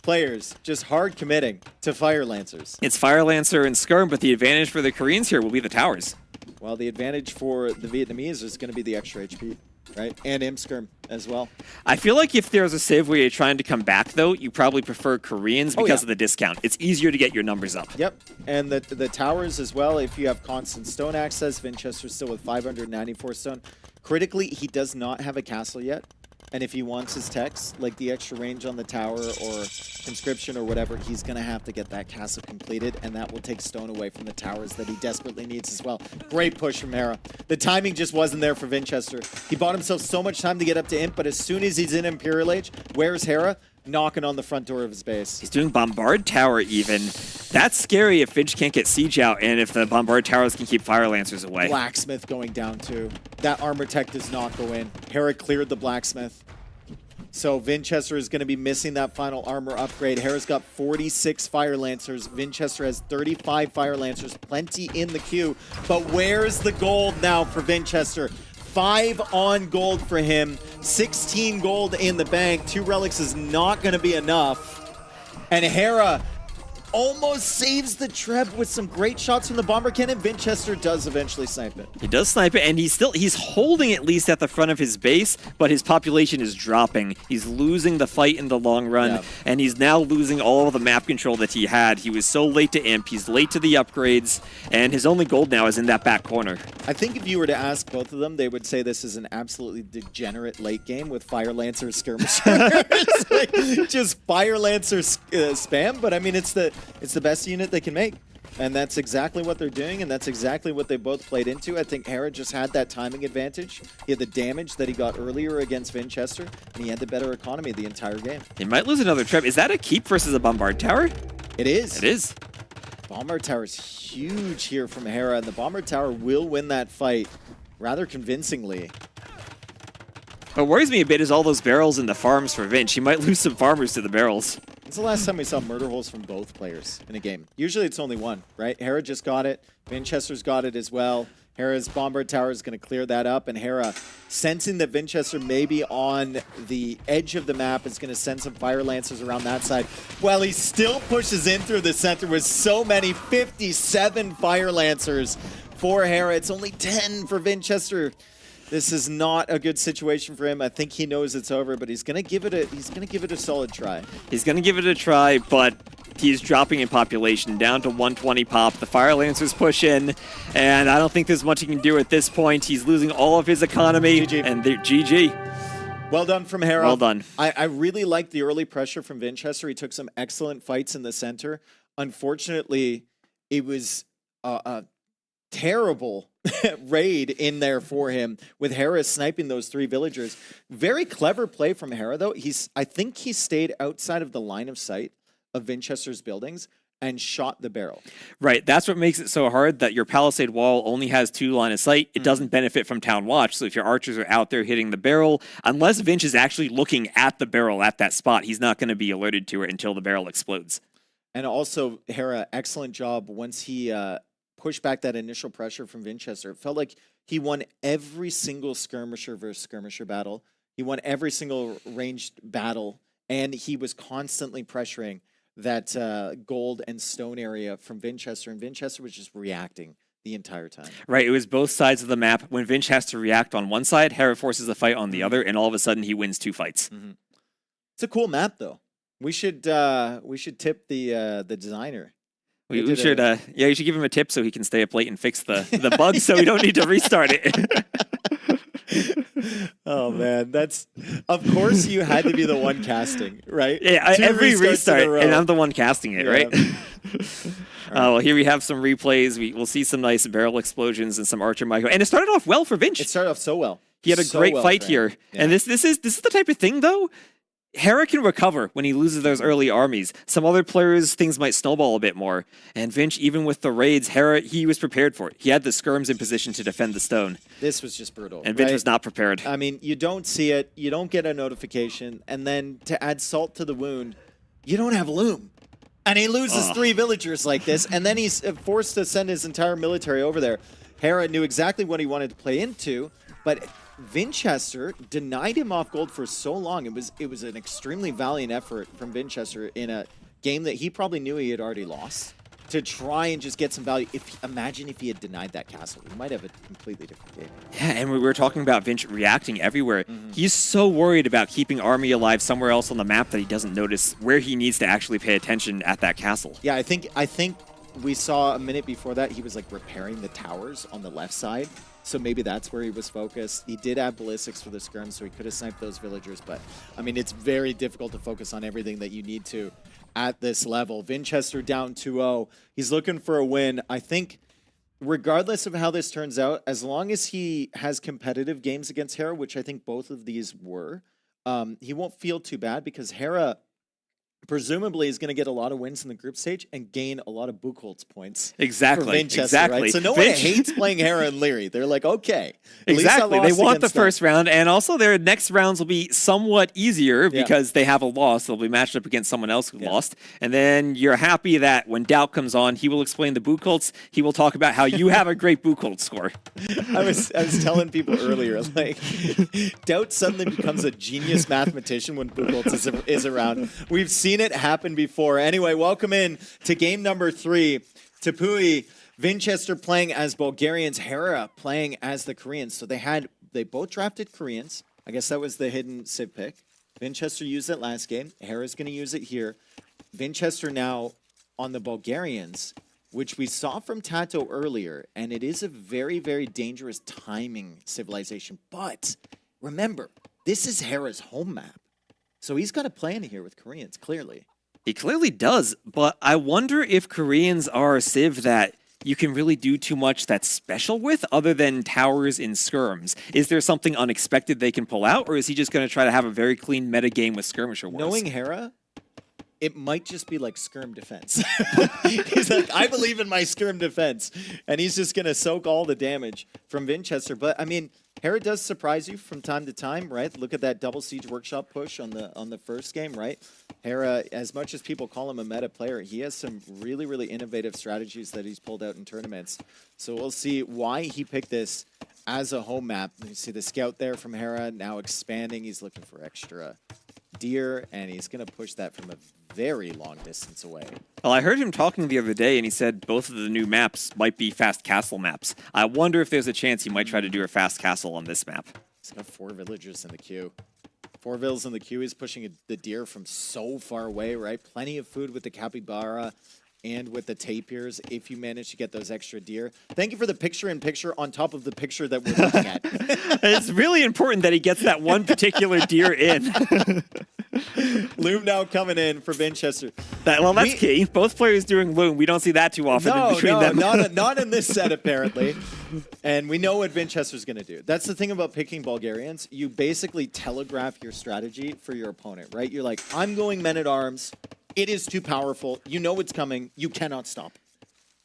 players just hard committing to Fire Lancers. It's Fire Lancer and Skirm, but the advantage for the Koreans here will be the towers. Well, the advantage for the Vietnamese is going to be the extra HP, right? And Imskirm as well. I feel like if there's a Civ where you're trying to come back, though, you probably prefer Koreans because of the discount. It's easier to get your numbers up. Yep, and the towers as well, if you have constant stone access, Vinchester's still with 594 stone. Critically, he does not have a castle yet. And if he wants his techs, like the extra range on the tower or conscription or whatever, he's going to have to get that castle completed, and that will take stone away from the towers that he desperately needs as well. Great push from Hera. The timing just wasn't there for Vinchester. He bought himself so much time to get up to Imp, but as soon as he's in Imperial Age, where's Hera? Knocking on the front door of his base. He's doing Bombard Tower even. That's scary if Finch can't get Siege out and if the Bombard Towers can keep Fire Lancers away. Blacksmith going down too. That armor tech does not go in. Hera cleared the Blacksmith. So Vinchester is going to be missing that final armor upgrade. Hera's got 46 Fire Lancers. Vinchester has 35 Fire Lancers. Plenty in the queue. But where's the gold now for Vinchester? 5 on gold for him. 16 gold in the bank. 2 relics is not going to be enough. And Hera almost saves the Treb with some great shots from the Bomber Cannon. Vinchester does eventually snipe it. He does snipe it, and he's holding at least at the front of his base, but his population is dropping. He's losing the fight in the long run, and he's now losing all of the map control that he had. He was so late to Imp, he's late to the upgrades, and his only gold now is in that back corner. I think if you were to ask both of them, they would say this is an absolutely degenerate late game with Fire Lancer skirmishers. Like, just Fire Lancer spam, but I mean, it's the best unit they can make. And that's exactly what they're doing, and that's exactly what they both played into. I think Hera just had that timing advantage. He had the damage that he got earlier against Vinchester, and he had the better economy the entire game. They might lose another Treb. Is that a keep versus a Bombard Tower? It is. It is. Bombard Tower is huge here from Hera, and the Bombard Tower will win that fight rather convincingly. What worries me a bit is all those barrels in the farms for Vinch. He might lose some farmers to the barrels. When's the last time we saw murder holes from both players in a game? Usually it's only one, right? Hera just got it. Vinchester's got it as well. Hera's Bombard Tower is going to clear that up, and Hera, sensing that Vinchester may be on the edge of the map, is going to send some Fire Lancers around that side. While he still pushes in through the center with so many, 57 Fire Lancers for Hera. It's only 10 for Vinchester. This is not a good situation for him. I think he knows it's over, but he's gonna give it a solid try. He's gonna give it a try, but he's dropping in population down to 120 pop. The Fire Lancers push in, and I don't think there's much he can do at this point. He's losing all of his economy, and GG. Well done from Hera. Well done. I really liked the early pressure from Vinchester. He took some excellent fights in the center. Unfortunately, it was a terrible raid in there for him with Hera sniping those 3 villagers. Very clever play from Hera, though. I think he stayed outside of the line of sight of Vinchester's buildings and shot the barrel. Right, that's what makes it so hard, that your palisade wall only has 2 line of sight. It doesn't benefit from town watch, so if your archers are out there hitting the barrel, unless Vinch is actually looking at the barrel at that spot, he's not going to be alerted to it until the barrel explodes. And also, Hera, excellent job once he push back that initial pressure from Vinchester. It felt like he won every single skirmisher versus skirmisher battle. He won every single ranged battle, and he was constantly pressuring that gold and stone area from Vinchester, and Vinchester was just reacting the entire time. Right, it was both sides of the map. When Vinch has to react on one side, Hera forces a fight on the other, and all of a sudden he wins 2 fights. It's a cool map, though. We should tip the designer. We should, you should give him a tip so he can stay up late and fix the bug, so we don't need to restart it. Oh man, of course you had to be the one casting, right? Yeah, 2 every restart, in a row. and I'm the one casting it, right? Well, here we have some replays. We'll see some nice barrel explosions and some archer micro, and it started off well for Vinch. It started off so well. He had a great fight here, and this is the type of thing though. Hera can recover when he loses those early armies. Some other players, things might snowball a bit more. And Vinch, even with the raids, Hera, he was prepared for it. He had the skirms in position to defend the stone. This was just brutal. And Vinch was not prepared. I mean, you don't see it, you don't get a notification, and then to add salt to the wound, you don't have Loom. And he loses 3 villagers like this, and then he's forced to send his entire military over there. Hera knew exactly what he wanted to play into, but Vinchester denied him off gold for so long. It was an extremely valiant effort from Vinchester in a game that he probably knew he had already lost, to try and just get some value. Imagine if he had denied that castle. We might have a completely different game. Yeah, and we were talking about Vinch reacting everywhere. He's so worried about keeping army alive somewhere else on the map that he doesn't notice where he needs to actually pay attention at that castle. Yeah, I think we saw a minute before that he was like repairing the towers on the left side So maybe that's where he was focused. He did have ballistics for the skirm, so he could have sniped those villagers. But, I mean, it's very difficult to focus on everything that you need to at this level. Vinchester down 2-0. He's looking for a win. I think regardless of how this turns out, as long as he has competitive games against Hera, which I think both of these were, he won't feel too bad because Hera presumably is going to get a lot of wins in the group stage and gain a lot of Buchholz points. Exactly. For Vinchester, Exactly. right? So no one hates playing Hera and Leary. They're like, okay. Exactly. They want the first round. round, and also their next rounds will be somewhat easier because they have a loss. They'll be matched up against someone else who lost. And then you're happy that when Doubt comes on, he will explain the Buchholz. He will talk about how you have a great Buchholz score. I was telling people earlier, like, Doubt suddenly becomes a genius mathematician when Buchholz is around. We've seen it happen before. Anyway, welcome in to game number 3. Tepui, Vinchester playing as Bulgarians, Hera playing as the Koreans. So they both drafted Koreans. I guess that was the hidden Civ pick. Vinchester used it last game. Hera's going to use it here. Vinchester now on the Bulgarians, which we saw from Tato earlier, and it is a very, very dangerous timing civilization. But remember, this is Hera's home map. So he's got a plan here with Koreans, clearly. He clearly does, but I wonder if Koreans are a civ that you can really do too much that's special with other than towers and skirms. Is there something unexpected they can pull out, or is he just going to try to have a very clean meta game with skirmisher wars? Knowing Hera, it might just be like skirm defense. He's like, I believe in my skirm defense. And he's just going to soak all the damage from Vinchester. But, I mean, Hera does surprise you from time to time, right? Look at that double siege workshop push on the first game, right? Hera, as much as people call him a meta player, he has some really, really innovative strategies that he's pulled out in tournaments. So we'll see why he picked this as a home map. You see the scout there from Hera now expanding. He's looking for extra deer, and he's going to push that from a very long distance away. Well, I heard him talking the other day, and he said both of the new maps might be fast castle maps. I wonder if there's a chance he might try to do a fast castle on this map. He's got 4 villagers in the queue. 4 villas in the queue. He's pushing the deer from so far away, right? Plenty of food with the capybara and with the tapirs if you manage to get those extra deer. Thank you for the picture-in-picture on top of the picture that we're looking at. It's really important that he gets that one particular deer in. Loom now coming in for Vinchester. That's key. Both players doing Loom. We don't see that too often in between them. Not in this set, apparently. And we know what Vinchester's going to do. That's the thing about picking Bulgarians. You basically telegraph your strategy for your opponent, right? You're like, I'm going men-at-arms. It is too powerful. You know it's coming. You cannot stop.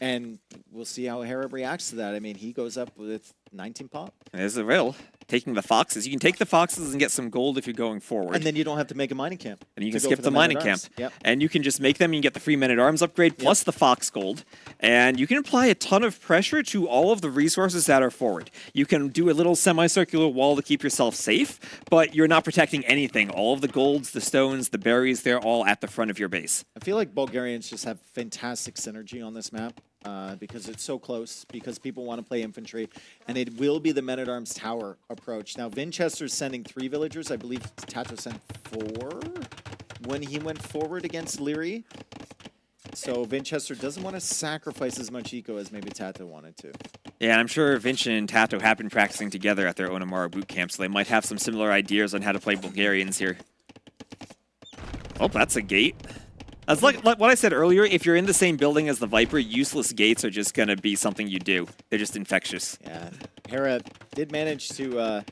And we'll see how Hera reacts to that. I mean, he goes up with 19 pop. There's the riddle. Taking the foxes. You can take the foxes and get some gold if you're going forward. And then you don't have to make a mining camp. And you can skip the mining camp. Yep. And you can just make them. You can get the free men-at-arms upgrade plus the fox gold. And you can apply a ton of pressure to all of the resources that are forward. You can do a little semicircular wall to keep yourself safe, but you're not protecting anything. All of the golds, the stones, the berries, they're all at the front of your base. I feel like Bulgarians just have fantastic synergy on this map. Because it's so close, because people want to play infantry, and it will be the men-at-arms tower approach. Now, Vinchester's sending 3 villagers. I believe Tato sent 4 when he went forward against Leary. So Vinchester doesn't want to sacrifice as much eco as maybe Tato wanted to. Yeah, and I'm sure Vinch and Tato have been practicing together at their Onamara boot camp, so they might have some similar ideas on how to play Bulgarians here. Oh, that's a gate. That's like what I said earlier, if you're in the same building as the Viper, useless gates are just going to be something you do. They're just infectious. Yeah, Hera did manage to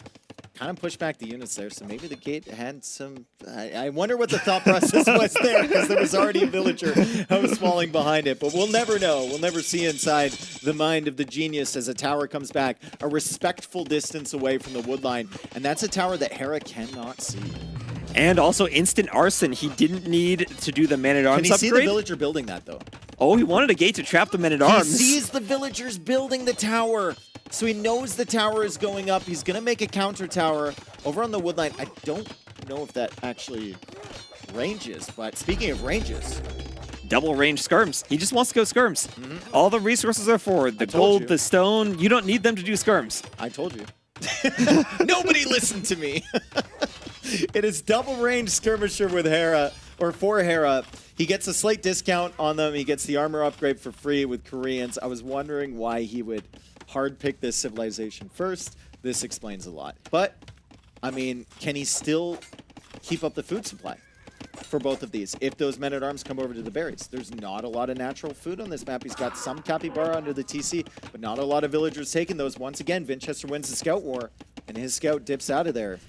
kind of push back the units there, so maybe the gate had some... I wonder what the thought process was there, because there was already a villager house falling behind it, but we'll never know. We'll never see inside the mind of the genius as a tower comes back, a respectful distance away from the wood line, and that's a tower that Hera cannot see. And also instant arson. He didn't need to do the men-at-arms upgrade. Can he see the villager building that, though? Oh, he wanted a gate to trap the men-at-arms. He sees the villagers building the tower. So he knows the tower is going up. He's going to make a counter tower over on the wood line. I don't know if that actually ranges, but speaking of ranges... Double range skirms. He just wants to go skirms. All the resources are forward. The gold, the stone. You don't need them to do skirms. I told you. Nobody listened to me. It is double range skirmisher with Hera, or for Hera. He gets a slight discount on them. He gets the armor upgrade for free with Koreans. I was wondering why he would hard pick this civilization first. This explains a lot. But, I mean, can he still keep up the food supply for both of these? If those men-at-arms come over to the berries, there's not a lot of natural food on this map. He's got some capybara under the TC, but not a lot of villagers taking those. Once again, Vinchester wins the scout war, and his scout dips out of there.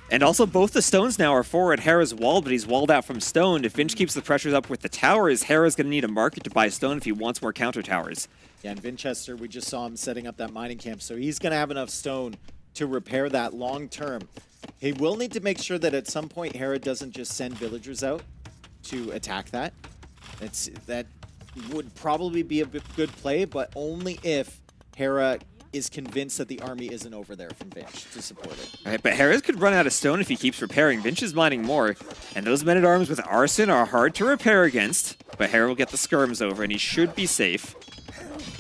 And also, both the stones now are forward. Hera's walled, but he's walled out from stone. If Vinch keeps the pressures up with the towers, Hera's going to need a market to buy stone if he wants more counter towers. Yeah, and Vinchester, we just saw him setting up that mining camp, so he's going to have enough stone to repair that long term. He will need to make sure that at some point Hera doesn't just send villagers out to attack that. That would probably be a good play, but only if Hera is convinced that the army isn't over there from Vinch to support it. All right, but Hera could run out of stone if he keeps repairing. Vinch is mining more, and those men-at-arms with arson are hard to repair against, but Hera will get the skirms over, and he should be safe.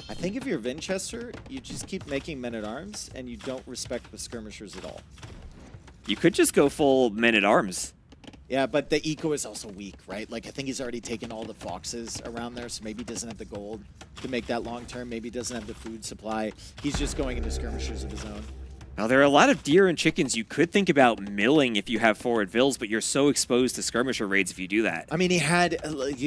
I think if you're Vinchester, you just keep making men-at-arms, and you don't respect the skirmishers at all. You could just go full men-at-arms. Yeah, but the eco is also weak, right? Like, I think he's already taken all the foxes around there, so maybe he doesn't have the gold to make that long term. Maybe he doesn't have the food supply. He's just going into skirmishers of his own. Now, there are a lot of deer and chickens you could think about milling if you have forward vills, but you're so exposed to skirmisher raids if you do that. I mean, he had,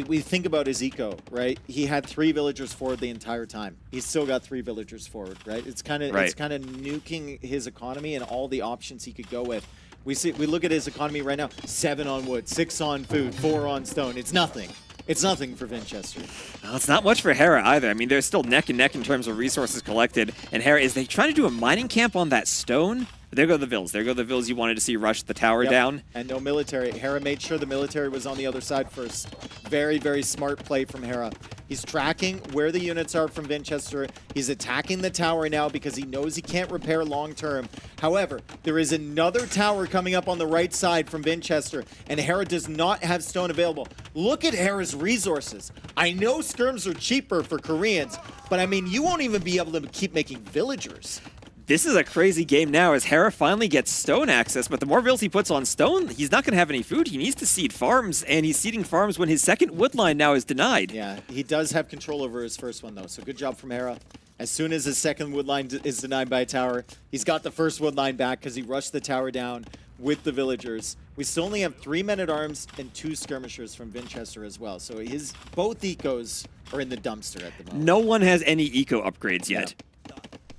we think about his eco, right? He had 3 villagers forward the entire time. He's still got 3 villagers forward, right? It's kind of nuking his economy and all the options he could go with. We look at his economy right now: 7 on wood, 6 on food, 4 on stone. It's nothing. It's nothing for Vinchester. Well, it's not much for Hera either. I mean, they're still neck and neck in terms of resources collected. And Hera, is they trying to do a mining camp on that stone? There go the vills. There go the vills you wanted to see rush the tower down. And no military. Hera made sure the military was on the other side first. Very, very smart play from Hera. He's tracking where the units are from Vinchester. He's attacking the tower now because he knows he can't repair long term. However, there is another tower coming up on the right side from Vinchester, and Hera does not have stone available. Look at Hera's resources. I know skirms are cheaper for Koreans, but I mean, you won't even be able to keep making villagers. This is a crazy game now as Hera finally gets stone access, but the more vills he puts on stone, he's not going to have any food. He needs to seed farms, and he's seeding farms when his second wood line now is denied. Yeah, he does have control over his first one, though, so good job from Hera. As soon as his second wood line is denied by a tower, he's got the first wood line back because he rushed the tower down with the villagers. We still only have 3 men-at-arms and 2 skirmishers from Vinchester as well, so both ecos are in the dumpster at the moment. No one has any eco upgrades yet.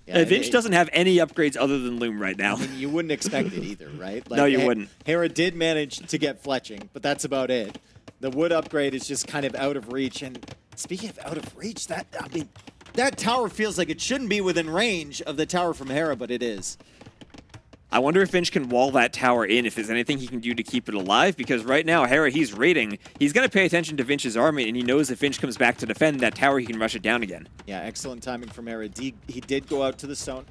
Yeah, Vinch doesn't have any upgrades other than Loom right now. I mean, you wouldn't expect it either, right? Like, no, you wouldn't. Hera did manage to get fletching, but that's about it. The wood upgrade is just kind of out of reach. And speaking of out of reach, that tower feels like it shouldn't be within range of the tower from Hera, but it is. I wonder if Vinch can wall that tower in, if there's anything he can do to keep it alive, because right now, Hera, he's raiding. He's going to pay attention to Vinch's army, and he knows if Vinch comes back to defend that tower, he can rush it down again. Yeah, excellent timing from Hera. He did go out to the stone.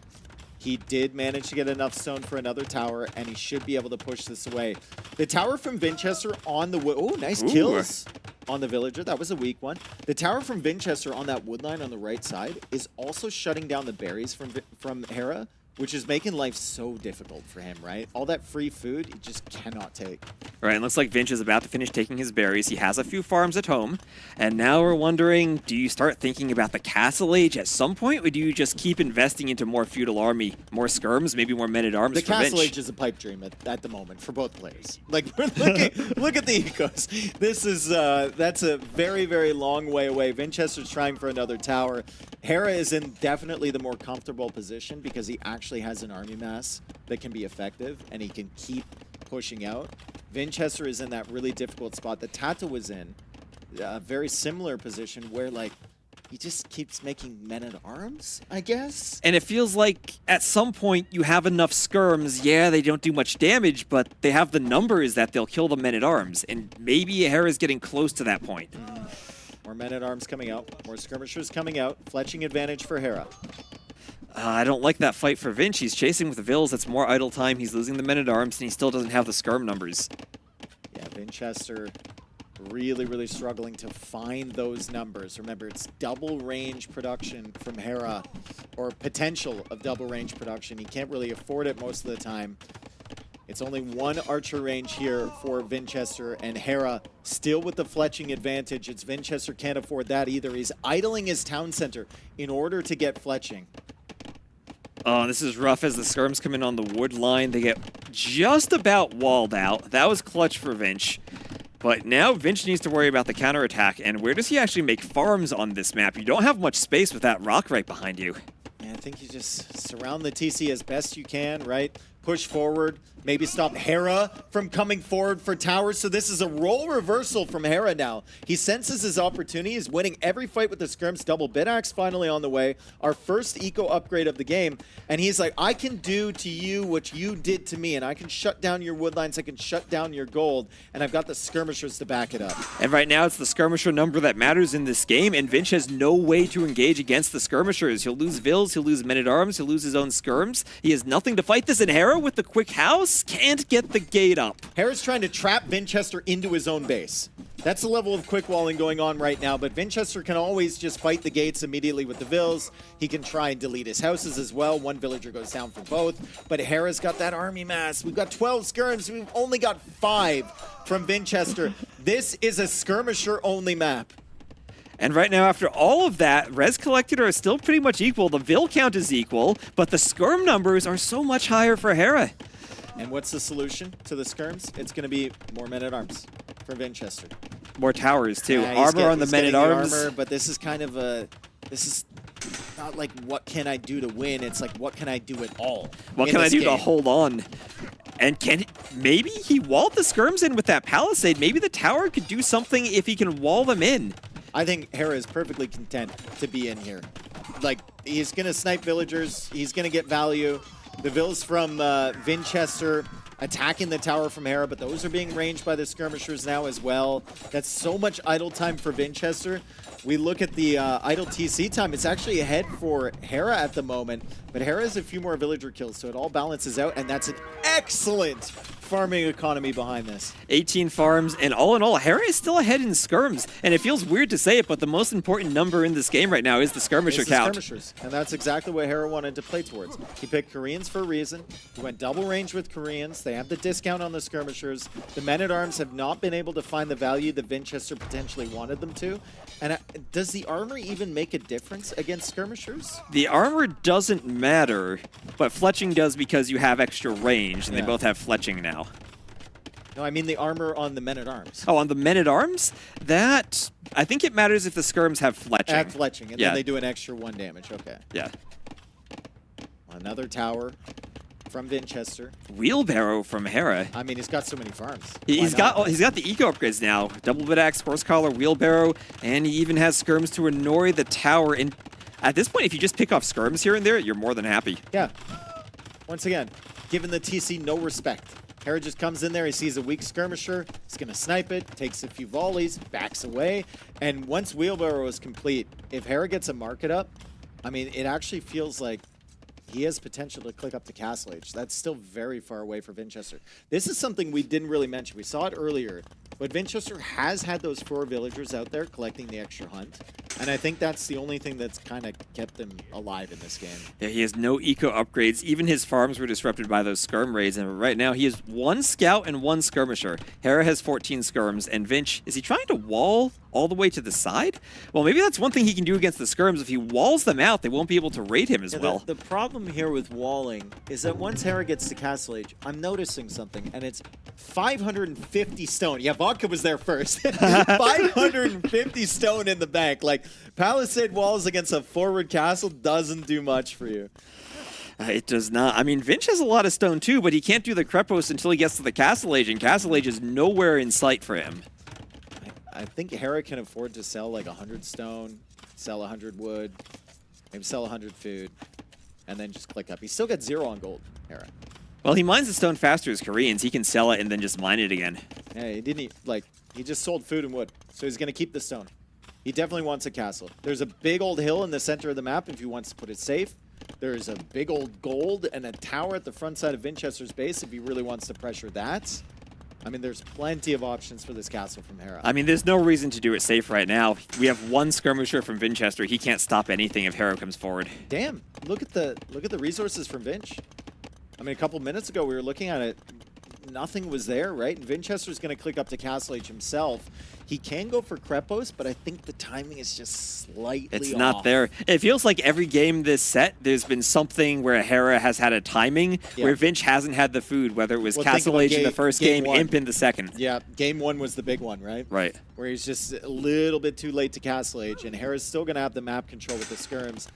He did manage to get enough stone for another tower, and he should be able to push this away. The tower from Vinchester on the wood. Oh, nice kills on the villager. That was a weak one. The tower from Vinchester on that wood line on the right side is also shutting down the berries from Hera, which is making life so difficult for him, right? All that free food, he just cannot take. All right, and looks like Vinch is about to finish taking his berries. He has a few farms at home. And now we're wondering, do you start thinking about the Castle Age at some point? Or do you just keep investing into more feudal army, more skirms, maybe more men-at-arms The for Castle Vinch? Age is a pipe dream at the moment for both players. Like, look at the ecos. This is, that's a very, very long way away. Vinchester's trying for another tower. Hera is in definitely the more comfortable position because he actually has an army mass that can be effective and he can keep pushing out. Vinchester is in that really difficult spot that Tata was in, a very similar position where, like, he just keeps making men-at-arms, I guess? And it feels like at some point you have enough skirms. Yeah, they don't do much damage, but they have the numbers that they'll kill the men-at-arms. And maybe Hera's getting close to that point. More men-at-arms coming out, more skirmishers coming out. Fletching advantage for Hera. I don't like that fight for Vinch. He's chasing with the vills. That's more idle time. He's losing the men-at-arms, and he still doesn't have the skirm numbers. Yeah, Vinchester really, really struggling to find those numbers. Remember, it's double range production from Hera, or potential of double range production. He can't really afford it most of the time. It's only 1 archer range here for Vinchester, and Hera still with the fletching advantage. It's Vinchester can't afford that either. He's idling his town center in order to get fletching. Oh, this is rough as the skirms come in on the wood line. They get just about walled out. That was clutch for Vinch. But now Vinch needs to worry about the counterattack. And where does he actually make farms on this map? You don't have much space with that rock right behind you. Yeah, I think you just surround the TC as best you can, right? Push forward, maybe stop Hera from coming forward for towers. So this is a role reversal from Hera now. He senses his opportunity. He's winning every fight with the skirms. Double Bidaxe finally on the way. Our first eco upgrade of the game. And he's like, I can do to you what you did to me. And I can shut down your woodlines. I can shut down your gold. And I've got the skirmishers to back it up. And right now it's the skirmisher number that matters in this game. And Vinch has no way to engage against the skirmishers. He'll lose Vils. He'll lose Men-at-Arms. He'll lose his own skirms. He has nothing to fight this. And Hera with the quick house can't get the gate up. Hera's trying to trap Vinchester into his own base. That's the level of quick walling going on right now, but Vinchester can always just fight the gates immediately with the Vils. He can try and delete his houses as well. One villager goes down for both, but Hera's got that army mass. We've got 12 skirms. We've only got 5 from Vinchester. This is a skirmisher-only map. And right now, after all of that, res collected are still pretty much equal. The Vil count is equal, but the skirm numbers are so much higher for Hera. And what's the solution to the skirms? It's going to be more Men-at-Arms for Vinchester. More towers, too. Yeah, armor on the Men-at-Arms. Armor, but this is kind of a... This is not like, what can I do to win? It's like, what can I do at all? What can I do to hold on? And maybe he walled the skirms in with that palisade. Maybe the tower could do something if he can wall them in. I think Hera is perfectly content to be in here. Like, he's going to snipe villagers. He's going to get value. The Vils from Vinchester attacking the tower from Hera, but those are being ranged by the skirmishers now as well. That's so much idle time for Vinchester. We look at the idle TC time. It's actually ahead for Hera at the moment, but Hera has a few more villager kills, so it all balances out, and that's an excellent farming economy behind this. 18 farms, and all in all, Hera is still ahead in skirms. And it feels weird to say it, but the most important number in this game right now is the skirmisher count. Skirmishers, and that's exactly what Hera wanted to play towards. He picked Koreans for a reason. He went double range with Koreans. They have the discount on the skirmishers. The Men-at-Arms have not been able to find the value that Vinchester potentially wanted them to. And does the armor even make a difference against skirmishers? The armor doesn't matter, but fletching does because you have extra range, and they both have fletching now. No, I mean the armor on the Men-at-Arms. Oh, on the Men-at-Arms? That, I think it matters if the skirms have fletching. Add fletching, and then they do an extra 1 damage. Okay. Yeah. Another tower from Vinchester. Wheelbarrow from Hera. I mean, he's got so many farms. He's got the eco upgrades now. Double Bidaxe, Horse Collar, Wheelbarrow, and he even has skirms to annoy the tower. And at this point, if you just pick off skirms here and there, you're more than happy. Yeah. Once again, giving the TC no respect. Hera just comes in there, he sees a weak skirmisher, he's going to snipe it, takes a few volleys, backs away, and once Wheelbarrow is complete, if Hera gets a market up, I mean, it actually feels like he has potential to click up to Castle Age. That's still very far away for Vinchester. This is something we didn't really mention. We saw it earlier, but Vinchester has had those 4 villagers out there collecting the extra hunt, and I think that's the only thing that's kind of kept them alive in this game. Yeah, he has no eco upgrades. Even his farms were disrupted by those skirm raids, and right now he has 1 scout and 1 skirmisher. Hera has 14 skirms, and Vinch, is he trying to wall all the way to the side? Well, maybe that's one thing he can do against the skirms. If he walls them out, they won't be able to raid him as well. The problem here with walling is that once Hera gets to Castle Age, I'm noticing something, and it's 550 stone. Yeah, Vodka was there first. 550 stone in the bank. Like, palisade walls against a forward castle doesn't do much for you. It does not. I mean, Vinch has a lot of stone too, but he can't do the Krepos until he gets to the Castle Age, and Castle Age is nowhere in sight for him. I think Hera can afford to sell like 100 stone, sell 100 wood, maybe sell 100 food, and then just click up. He's still got 0 on gold, Hera. Well, he mines the stone faster as Koreans. He can sell it and then just mine it again. Yeah, he just sold food and wood, so he's going to keep the stone. He definitely wants a castle. There's a big old hill in the center of the map if he wants to put it safe. There's a big old gold and a tower at the front side of Vinchester's base if he really wants to pressure that. I mean, there's plenty of options for this castle from Hera. I mean, there's no reason to do it safe right now. We have 1 skirmisher from Vinchester. He can't stop anything if Hera comes forward. Damn, look at the resources from Vinch. I mean, a couple minutes ago we were looking at it. nothing was there, right? And Vinchester's going to click up to Castle Age himself. He can go for Krepos, but I think the timing is just slightly It's off. not there. It feels like every game this set, there's been something where Hera has had a timing where Vinch hasn't had the food, whether it was Well, think Castle about Age in the first game, one. Imp in the second. Yeah, game 1 was the big one, right? Right. Where he's just a little bit too late to Castle Age, and Hera's still going to have the map control with the skirms.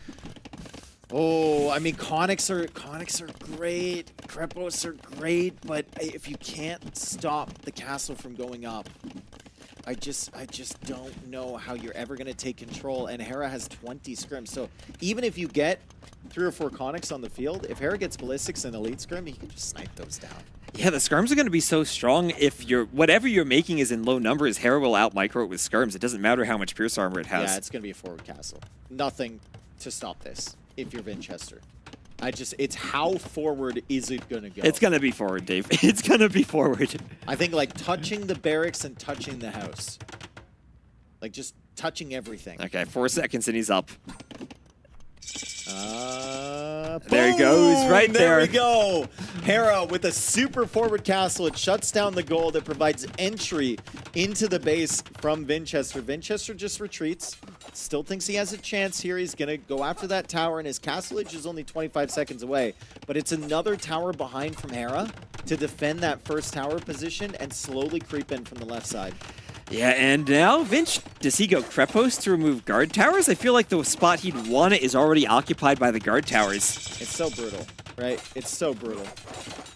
Oh, I mean, Conics are great, Krepos are great, but if you can't stop the castle from going up, I just don't know how you're ever going to take control. And Hera has 20 scrims, so even if you get 3 or 4 Conics on the field, if Hera gets ballistics and elite scrim, he can just snipe those down. Yeah, the skirms are going to be so strong. If whatever you're making is in low numbers, Hera will out micro it with skirms. It doesn't matter how much Pierce armor it has. Yeah, it's going to be a forward castle. Nothing to stop this if you're Vinchester. It's how forward is it going to go? It's going to be forward, Dave. It's going to be forward. I think like touching the barracks and touching the house. Like just touching everything. Okay, 4 seconds and he's up. There he goes, right there. There we go. Hera with a super forward castle. It shuts down the goal that provides entry into the base from Vinchester. Vinchester just retreats. Still thinks he has a chance here. He's going to go after that tower, and his castle edge is only 25 seconds away. But it's another tower behind from Hera to defend that first tower position and slowly creep in from the left side. Yeah, and now Vinch, does he go Krepos to remove guard towers? I feel like the spot he'd want it is already occupied by the guard towers. It's so brutal, right? It's so brutal.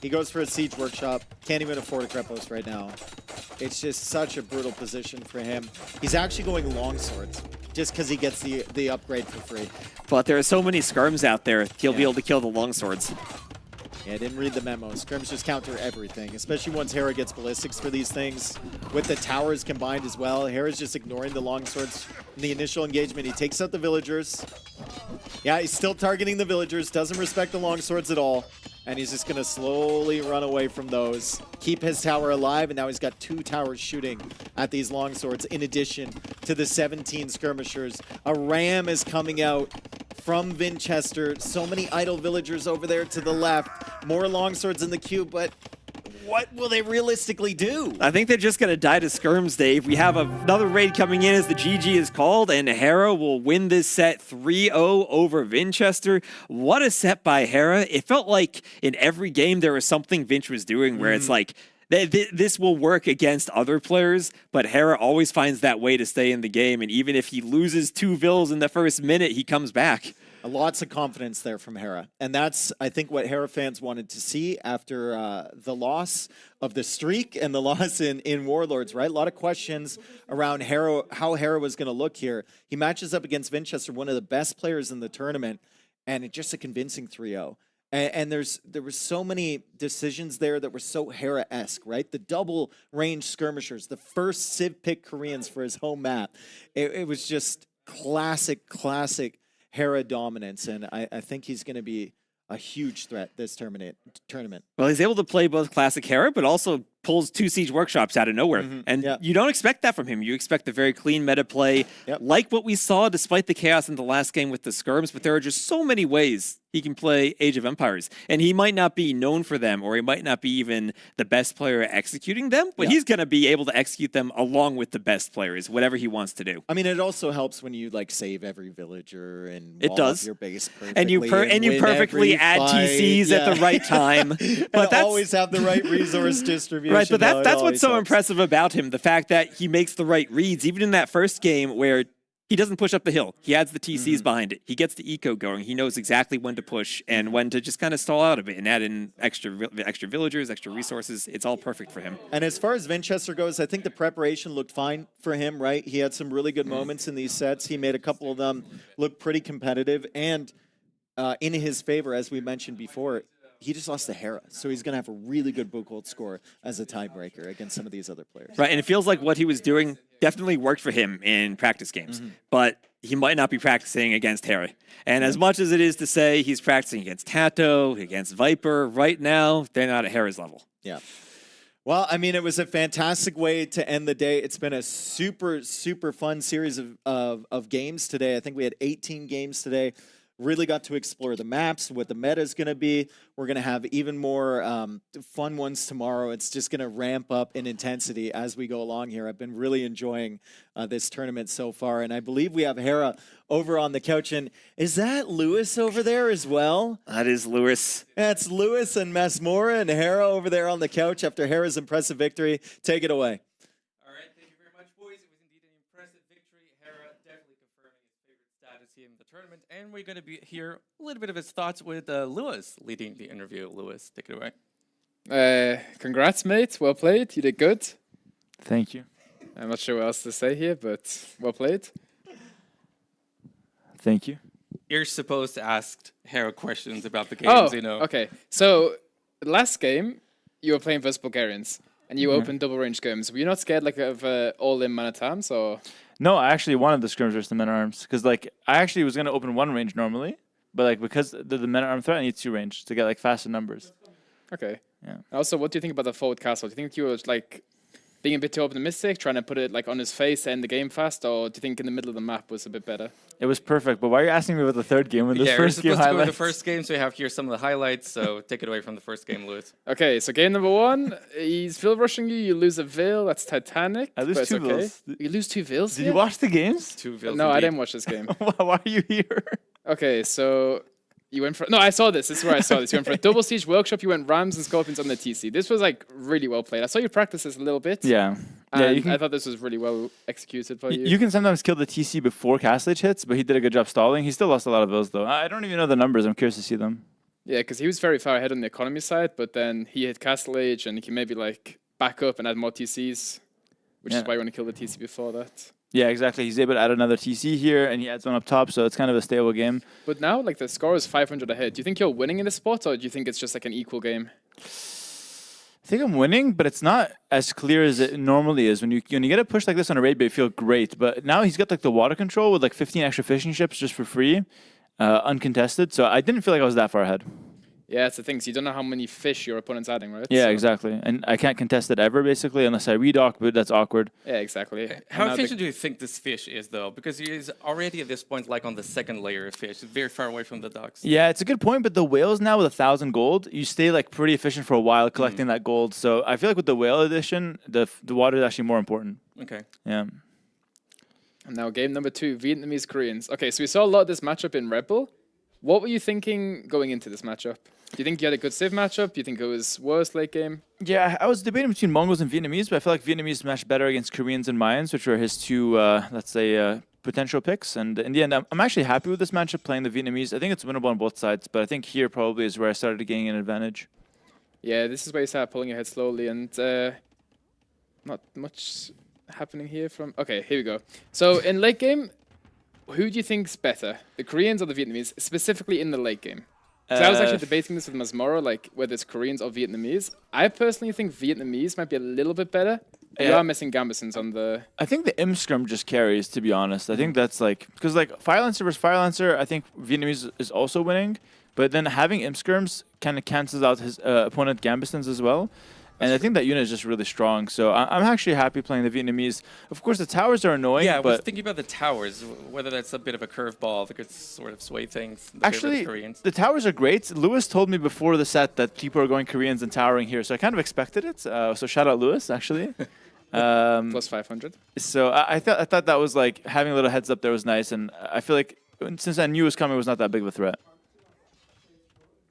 He goes for a siege workshop. Can't even afford a Krepos right now. It's just such a brutal position for him. He's actually going longswords just because he gets the upgrade for free. But there are so many skirms out there, he'll be able to kill the longswords. Yeah, I didn't read the memo. Scrims just counter everything, especially once Hera gets ballistics for these things. With the towers combined as well, Hera's just ignoring the longswords in the initial engagement. He takes out the villagers. Yeah, he's still targeting the villagers, doesn't respect the longswords at all. And he's just going to slowly run away from those, keep his tower alive, and now he's got 2 towers shooting at these longswords in addition to the 17 skirmishers. A ram is coming out from Vinchester. So many idle villagers over there to the left. More longswords in the queue, but what will they realistically do? I think they're just going to die to skirms, Dave. We have another raid coming in as the GG is called, and Hera will win this set 3-0 over Vinchester. What a set by Hera. It felt like in every game there was something Vinch was doing where it's like, this will work against other players, but Hera always finds that way to stay in the game, and even if he loses 2 vills in the first minute, he comes back. Lots of confidence there from Hera. And that's, I think, what Hera fans wanted to see after the loss of the streak and the loss in Warlords, right? A lot of questions around Hera, how Hera was going to look here. He matches up against Vinchester, one of the best players in the tournament, and it's just a convincing 3-0. And there were so many decisions there that were so Hera-esque, right? The double range skirmishers, the first Civ pick Koreans for his home map. It was just classic Hera dominance, and I think he's going to be a huge threat this tournament. Well, he's able to play both classic Hera, but also pulls 2 siege workshops out of nowhere. And you don't expect that from him. You expect a very clean meta play, like what we saw despite the chaos in the last game with the skirms, but there are just so many ways he can play Age of Empires. And he might not be known for them, or he might not be even the best player at executing them, but he's going to be able to execute them along with the best players, whatever he wants to do. I mean, it also helps when you like save every villager and it does. Up your base perfectly. And you perfectly add TCs at the right time. But that's always have the right resource distribution. Right, but that's what's so impressive about him, the fact that he makes the right reads, even in that first game where he doesn't push up the hill. He adds the TCs behind it. He gets the eco going. He knows exactly when to push and when to just kind of stall out a bit and add in extra villagers, extra resources. It's all perfect for him. And as far as Vinchester goes, I think the preparation looked fine for him, right? He had some really good moments in these sets. He made a couple of them look pretty competitive. And in his favor, as we mentioned before, he just lost to Hera, so he's going to have a really good book hold score as a tiebreaker against some of these other players. Right, and it feels like what he was doing definitely worked for him in practice games, but he might not be practicing against Hera. And as much as it is to say he's practicing against Tato, against Viper, right now, they're not at Hera's level. Yeah. Well, I mean, it was a fantastic way to end the day. It's been a super fun series of games today. I think we had 18 games today. really got to explore the maps, what the meta is going to be. We're going to have even more fun ones tomorrow. It's just going to ramp up in intensity as we go along here. I've been really enjoying this tournament so far, and I believe we have Hera over on the couch. And is that Lewis over there as well? That is Lewis. That's Lewis and Masmora and Hera over there on the couch after Hera's impressive victory. Take it away. All right, thank you very much, boys. It was indeed an impressive victory. Hera definitely confirming his favorite status here in the tournament. And we're going to hear a little bit of his thoughts with Lewis leading the interview. Lewis, take it away. Congrats, mate. Well played. You did good. Thank you. I'm not sure what else to say here, but well played. Thank you. You're supposed to ask Hera questions about the games, you know. Okay. So, last game, you were playing versus Bulgarians, and you opened double range scrims. Were you not scared like of all-in man at arms, or? No, I actually wanted the scrims versus the men at arms because like I actually was gonna open one range normally, but like because the men at arm threat, I need 2 range to get like faster numbers. Okay. Yeah. Also, what do you think about the forward castle? Do you think you were like being a bit too optimistic, trying to put it like on his face to end the game fast, or do you think in the middle of the map was a bit better? It was perfect, but why are you asking me about the third game when this first game we're supposed to go with highlights? the first game, so we have here some of the highlights. So take it away from the first game, Lewis. Okay, so game number 1, he's Vil rushing you. You lose a Vil. That's Titanic. I lose but it's 2 okay. Vils. You lose 2 Vils. Did you watch the games? 2 Vils. No, I didn't watch this game. Why are you here? Okay, so you went for... No, I saw this. This is where I saw this. You went for a double siege workshop. You went Rams and Scorpions on the TC. This was like really well played. I saw you practice this a little bit. Yeah. And I thought this was really well executed by you. You can sometimes kill the TC before Castle Age hits, but he did a good job stalling. He still lost a lot of those though. I don't even know the numbers. I'm curious to see them. Yeah, because he was very far ahead on the economy side, but then he hit Castle Age and he can maybe like back up and add more TCs, which is why you want to kill the TC before that. Yeah, exactly. He's able to add another TC here, and he adds one up top, so it's kind of a stable game. But now, like, the score is 500 ahead. Do you think you're winning in this spot, or do you think it's just like an equal game? I think I'm winning, but it's not as clear as it normally is. When you get a push like this on a raid bait, you feel great. But now he's got like the water control with like 15 extra fishing ships just for free, uncontested. So I didn't feel like I was that far ahead. Yeah, it's the thing. So you don't know how many fish your opponent's adding, right? Yeah, So- exactly. And I can't contest it ever, basically, unless I redock, but that's awkward. Yeah, exactly. How And now the- efficient do you think this fish is, though? Because he is already at this point like on the second layer of fish, very far away from the docks. Yeah, it's a good point, but the whales now with 1,000 gold, you stay like pretty efficient for a while collecting that gold. So I feel like with the whale edition, the water is actually more important. Okay. Yeah. And now game number 2, Vietnamese Koreans. Okay, so we saw a lot of this matchup in Red Bull. What were you thinking going into this matchup? Do you think you had a good Civ matchup? Do you think it was worse late game? Yeah, I was debating between Mongols and Vietnamese, but I feel like Vietnamese matched better against Koreans and Mayans, which were his 2, let's say, potential picks. And in the end, I'm actually happy with this matchup playing the Vietnamese. I think it's winnable on both sides, but I think here probably is where I started gaining an advantage. Yeah, this is where you start pulling ahead slowly, and not much happening here from... Okay, here we go. So in late game, who do you think's better, the Koreans or the Vietnamese, specifically in the late game? So I was actually debating this with Masmora, like whether it's Koreans or Vietnamese. I personally think Vietnamese might be a little bit better. But you are missing Gambesons on the... I think the Im scrum just carries, to be honest. I think that's like... Because like Firelancer versus Firelancer, I think Vietnamese is also winning. But then having Im scrims kind of cancels out his opponent Gambesons as well. And I think that unit is just really strong. So I'm actually happy playing the Vietnamese. Of course, the towers are annoying, Yeah, I was but... thinking about the towers, whether that's a bit of a curveball that could sort of sway things. Actually, Koreans. the towers are great. Lewis told me before the set that people are going Koreans and towering here, so I kind of expected it. So shout out Lewis, actually. Plus 500. So I thought that was like having a little heads up there was nice, and I feel like since I knew it was coming, it was not that big of a threat.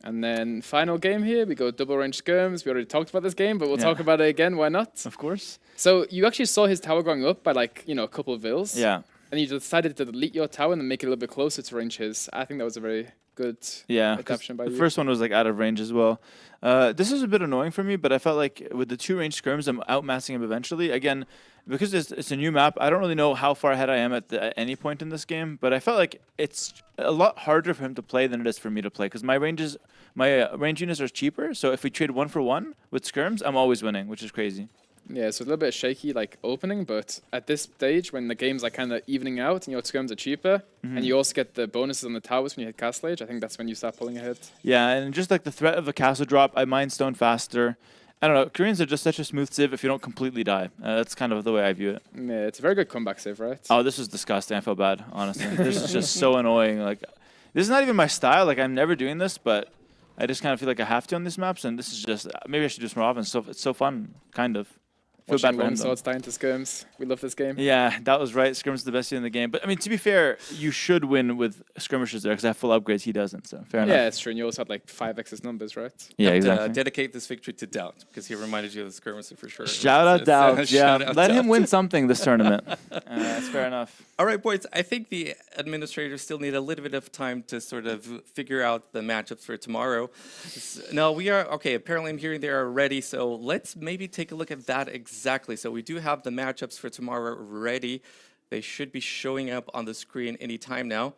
And then final game here, we go double range skirms. We already talked about this game, but we'll talk about it again. Why not? Of course. So you actually saw his tower going up by like, you know, a couple of Vils. Yeah. And you decided to delete your tower and then make it a little bit closer to range his. I think that was a very good adaptation by the you. first one was like out of range as well. This is a bit annoying for me, but I felt like with the 2 range skirms, I'm outmassing him eventually. Again, because it's a new map, I don't really know how far ahead I am at any point in this game, but I felt like it's a lot harder for him to play than it is for me to play, because my range units are cheaper, so if we trade 1 for 1 with skirms, I'm always winning, which is crazy. Yeah, so a little bit shaky, like opening, but at this stage, when the game's like kind of evening out and your skirms are cheaper, and you also get the bonuses on the towers when you hit Castle Age, I think that's when you start pulling ahead. Yeah, and just like the threat of a castle drop, I mine stone faster. I don't know, Koreans are just such a smooth civ if you don't completely die. That's kind of the way I view it. Yeah, it's a very good comeback save, right? Oh, this was disgusting. I feel bad, honestly. This is just so annoying. Like, This is not even my style. Like, I'm never doing this, but I just kind of feel like I have to on these maps, and this is just maybe I should do this more often. So it's so fun, kind of. Feel bad Watching for him, long though. swords die into scrims. We love this game. Yeah, that was right. Skirmish is the best in the game. But I mean, to be fair, you should win with skirmishers there because I have full upgrades. He doesn't, so fair enough. Yeah, it's true. And you also had like 5x his numbers, right? Yeah, Have exactly. to, dedicate this victory to Doubt because he reminded you of the skirmisher for sure. Shout out Doubt. Yeah, Shout out let him Doubt. win something this tournament. That's fair enough. All right, boys. I think the administrators still need a little bit of time to sort of figure out the matchups for tomorrow. No, we are okay. Apparently, I'm hearing they are ready. So let's maybe take a look at that exactly. So we do have the matchups for tomorrow ready. They should be showing up on the screen anytime now.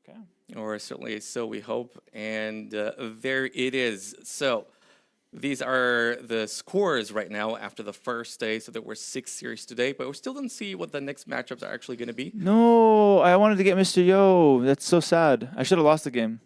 Okay. Or certainly so we hope. And there it is. So these are the scores right now after the first day. So there were 6 series today, but we still didn't see what the next matchups are actually going to be. No, I wanted to get Mr. Yo. That's so sad. I should have lost the game.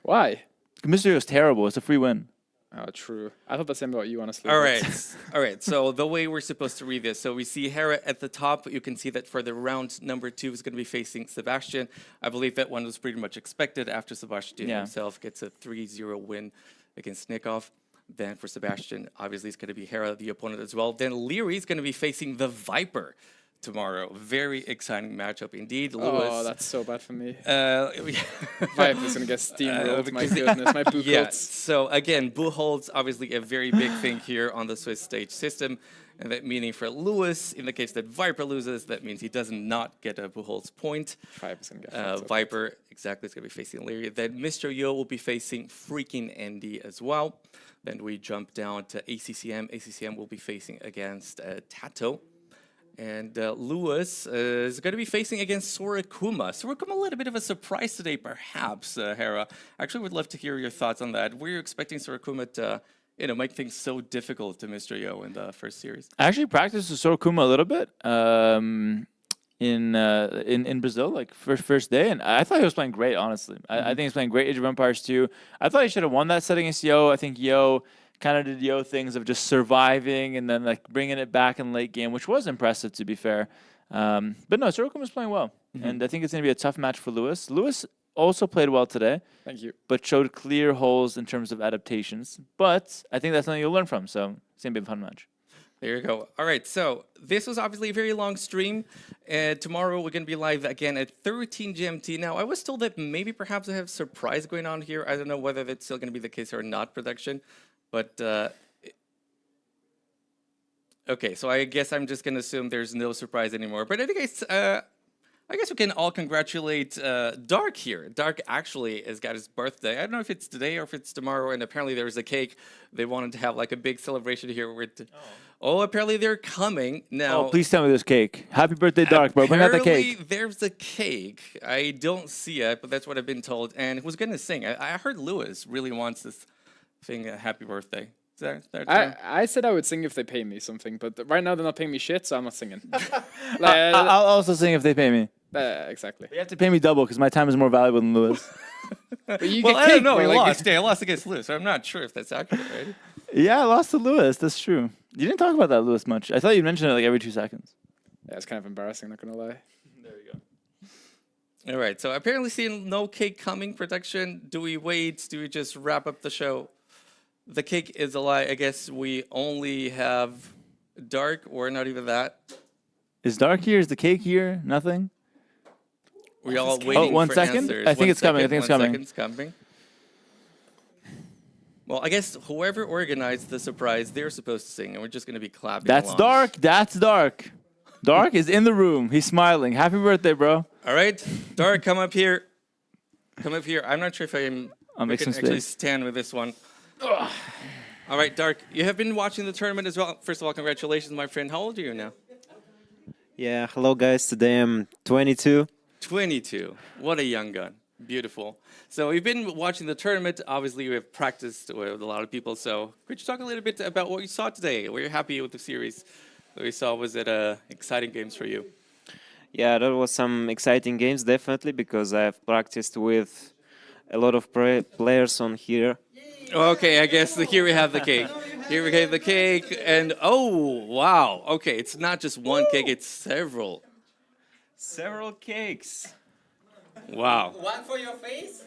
Why? Mr. Yo is terrible. It's a free win. Oh, true. I thought the same about you, honestly. All but- right. All right. So the way we're supposed to read this. So we see Hera at the top. You can see that for the round number 2 is going to be facing Sebastian. I believe that one was pretty much expected after Sebastian himself gets a 3-0 win against Nikov. Then for Sebastian, obviously it's going to be Hera, the opponent as well. Then Leary is going to be facing the Viper tomorrow. Very exciting matchup indeed. Lewis. Oh, that's so bad for me. Viper is going to get steamrolled. My goodness, my boot Yeah. holds. So again, Buchholz, obviously a very big thing here on the Swiss stage system. And that meaning for Lewis, in the case that Viper loses, that means he does not get a Buchholz point. Viper's going to get Viper, exactly, is going to be facing Leary. Then Mr. Yo will be facing freaking Andy as well. Then we jump down to ACCM. ACCM will be facing against Tato. And Lewis is going to be facing against Sorakuma. Sorakuma, a little bit of a surprise today, perhaps, Hera. Actually, would love to hear your thoughts on that. Were you expecting Sorakuma to, make things so difficult to Mr. Yo in the first series? I actually practiced with Sorakuma a little bit in Brazil, like first day, and I thought he was playing great. Honestly, I think he's playing great Age of Empires 2. I thought he should have won that set against Yo. I think Yo kind of did Yo things of just surviving and then like bringing it back in late game, which was impressive to be fair. But no, Sorakuma was playing well, and I think it's going to be a tough match for Lewis. Lewis also played well today. Thank you. But showed clear holes in terms of adaptations. But I think that's something you'll learn from. So it's going to be a fun match. There you go. All right, so this was obviously a very long stream. Tomorrow we're going to be live again at 13 GMT. Now, I was told that maybe perhaps I have a surprise going on here. I don't know whether that's still going to be the case or not, production. But, okay, so I guess I'm just going to assume there's no surprise anymore. But in any case, I guess we can all congratulate Dark here. Dark actually has got his birthday. I don't know if it's today or if it's tomorrow, and apparently there's a cake. They wanted to have like a big celebration here. Oh, apparently they're coming now. Oh, please tell me there's cake. Happy birthday, Dark, bro. Bring out the Apparently cake. there's a cake. I don't see it, but that's what I've been told. And who's going to sing? I heard Lewis really wants this thing, happy birthday. Is that true? I said I would sing if they pay me something, but right now they're not paying me shit, so I'm not singing. I'll also sing if they pay me. Exactly. But you have to pay me double because my time is more valuable than Lewis. But you Well, get I cake, don't know. bro, He like- lost. Yeah, I lost against Lewis. So I'm not sure if that's accurate, right? Yeah, I lost to Lewis. That's true. You didn't talk about that, Lewis, much. I thought you mentioned it like every 2 seconds. Yeah, it's kind of embarrassing, not gonna lie. There you go. All right. So apparently seeing no cake coming, production. Do we wait? Do we just wrap up the show? The cake is a lie. I guess we only have Dark or not even that. Is Dark here? Is the cake here? Nothing? We all waiting Oh, 1 for second? answers. I think 1 it's coming. I second, think it's 1 coming. second's coming. Well, I guess whoever organized the surprise, they're supposed to sing, and we're just going to be clapping That's along. Dark. That's Dark. Dark is in the room. He's smiling. Happy birthday, bro. All right, Dark, come up here. Come up here. I'm not sure if I make can some actually space. stand with this one. All right, Dark, you have been watching the tournament as well. First of all, congratulations, my friend. How old are you now? Yeah, hello guys. Today I'm 22. 22. What a young gun. Beautiful. So we've been watching the tournament. Obviously, we have practiced with a lot of people. So could you talk a little bit about what you saw today? Were you happy with the series that we saw? Was it exciting games for you? Yeah, there was some exciting games definitely because I've practiced with a lot of players on here. Okay, I guess here we have the cake. Here we have the cake. And oh, wow. Okay, it's not just one cake, it's several. Several cakes. Wow. One for your face.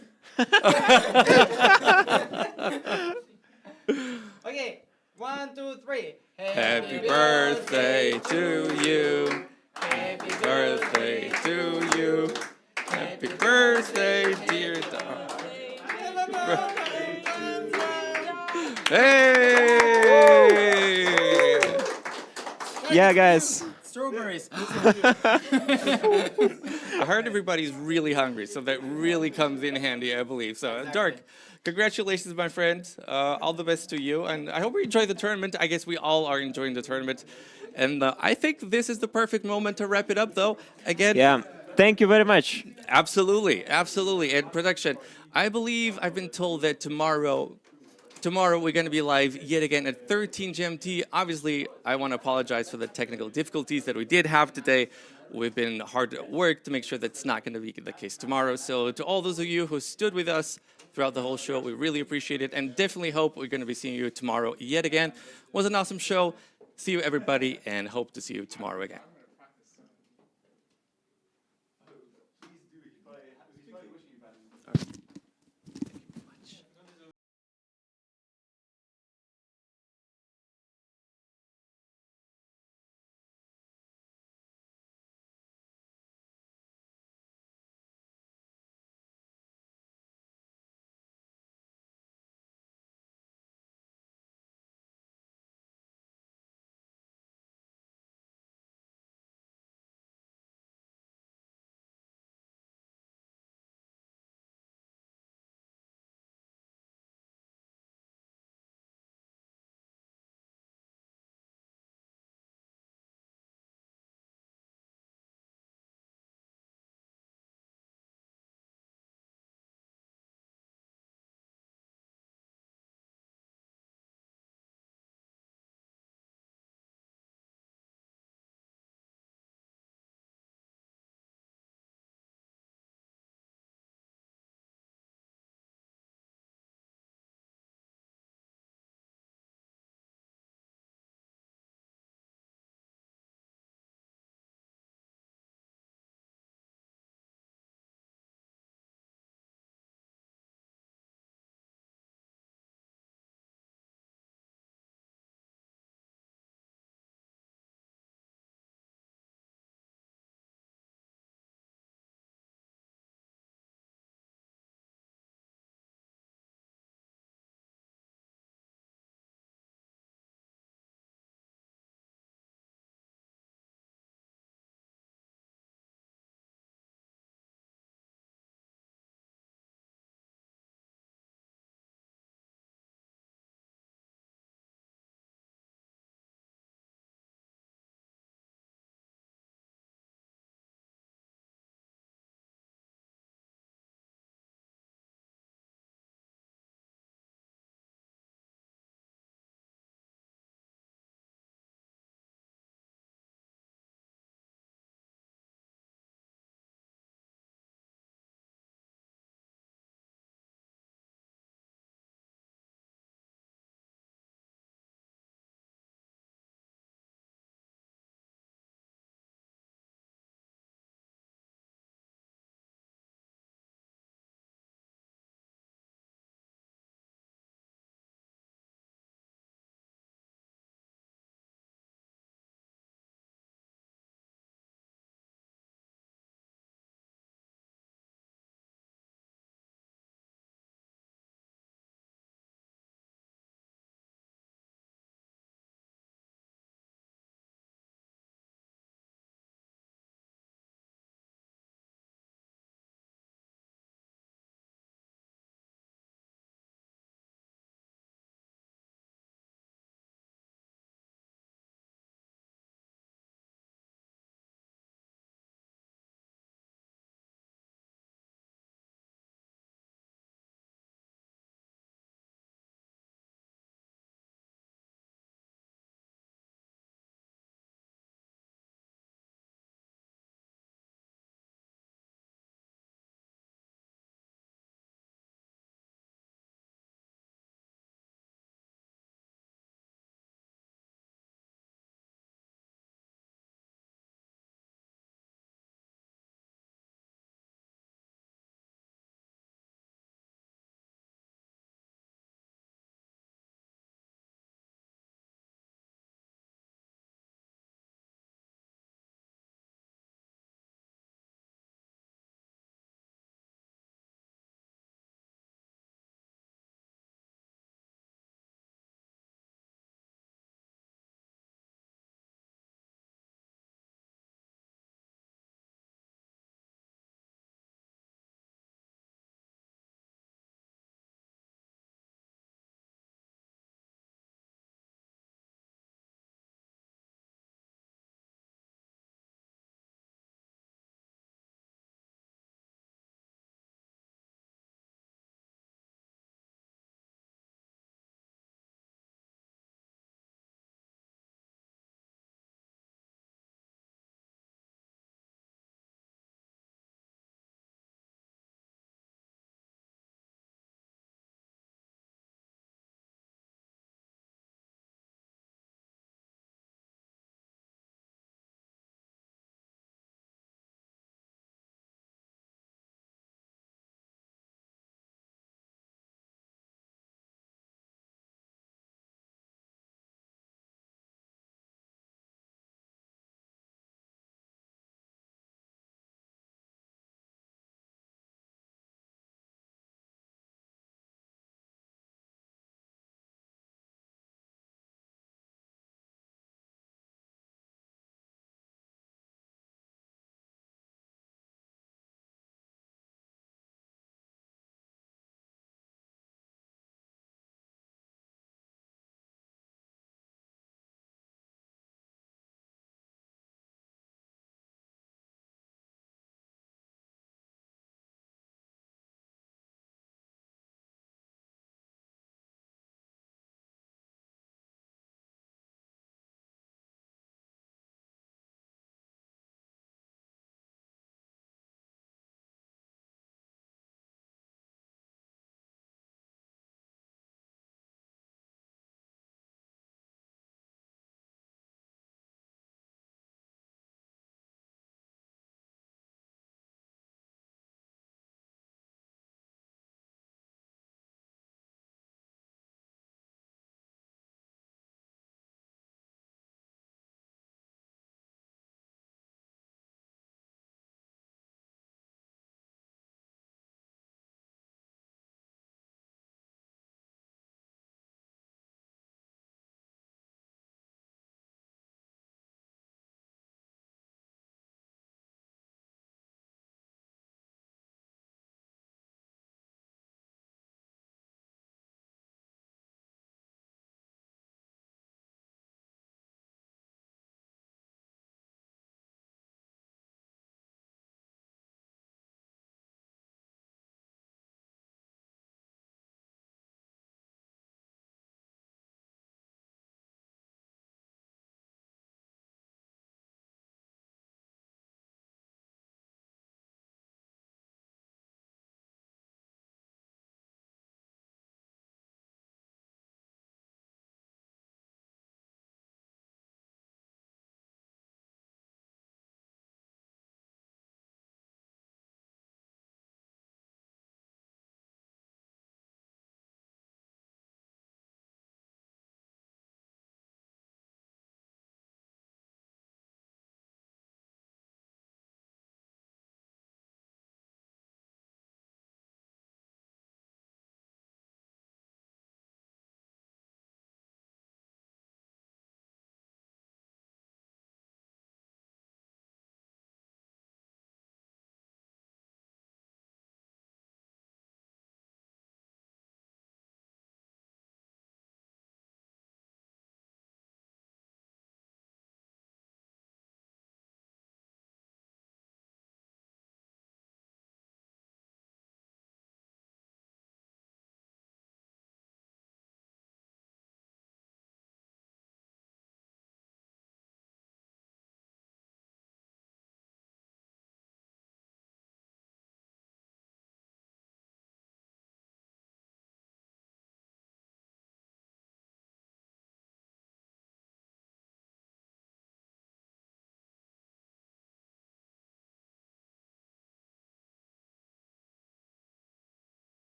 Okay, 1, 2, 3. Happy birthday to you. Happy birthday to you. Happy birthday, dear Dom. Hey! Yeah, guys. Strawberries. I heard everybody's really hungry, so that really comes in handy, I believe. So, Dark, congratulations, my friend. All the best to you, and I hope you enjoy the tournament. I guess we all are enjoying the tournament, and I think this is the perfect moment to wrap it up, though. Again, Yeah. Thank you very much. absolutely, absolutely. And production, I believe I've been told that tomorrow we're going to be live yet again at 13 GMT. Obviously, I want to apologize for the technical difficulties that we did have today. We've been hard at work to make sure that's not going to be the case tomorrow. So to all those of you who stood with us throughout the whole show, we really appreciate it and definitely hope we're going to be seeing you tomorrow yet again. It was an awesome show. See you, everybody, and hope to see you tomorrow again.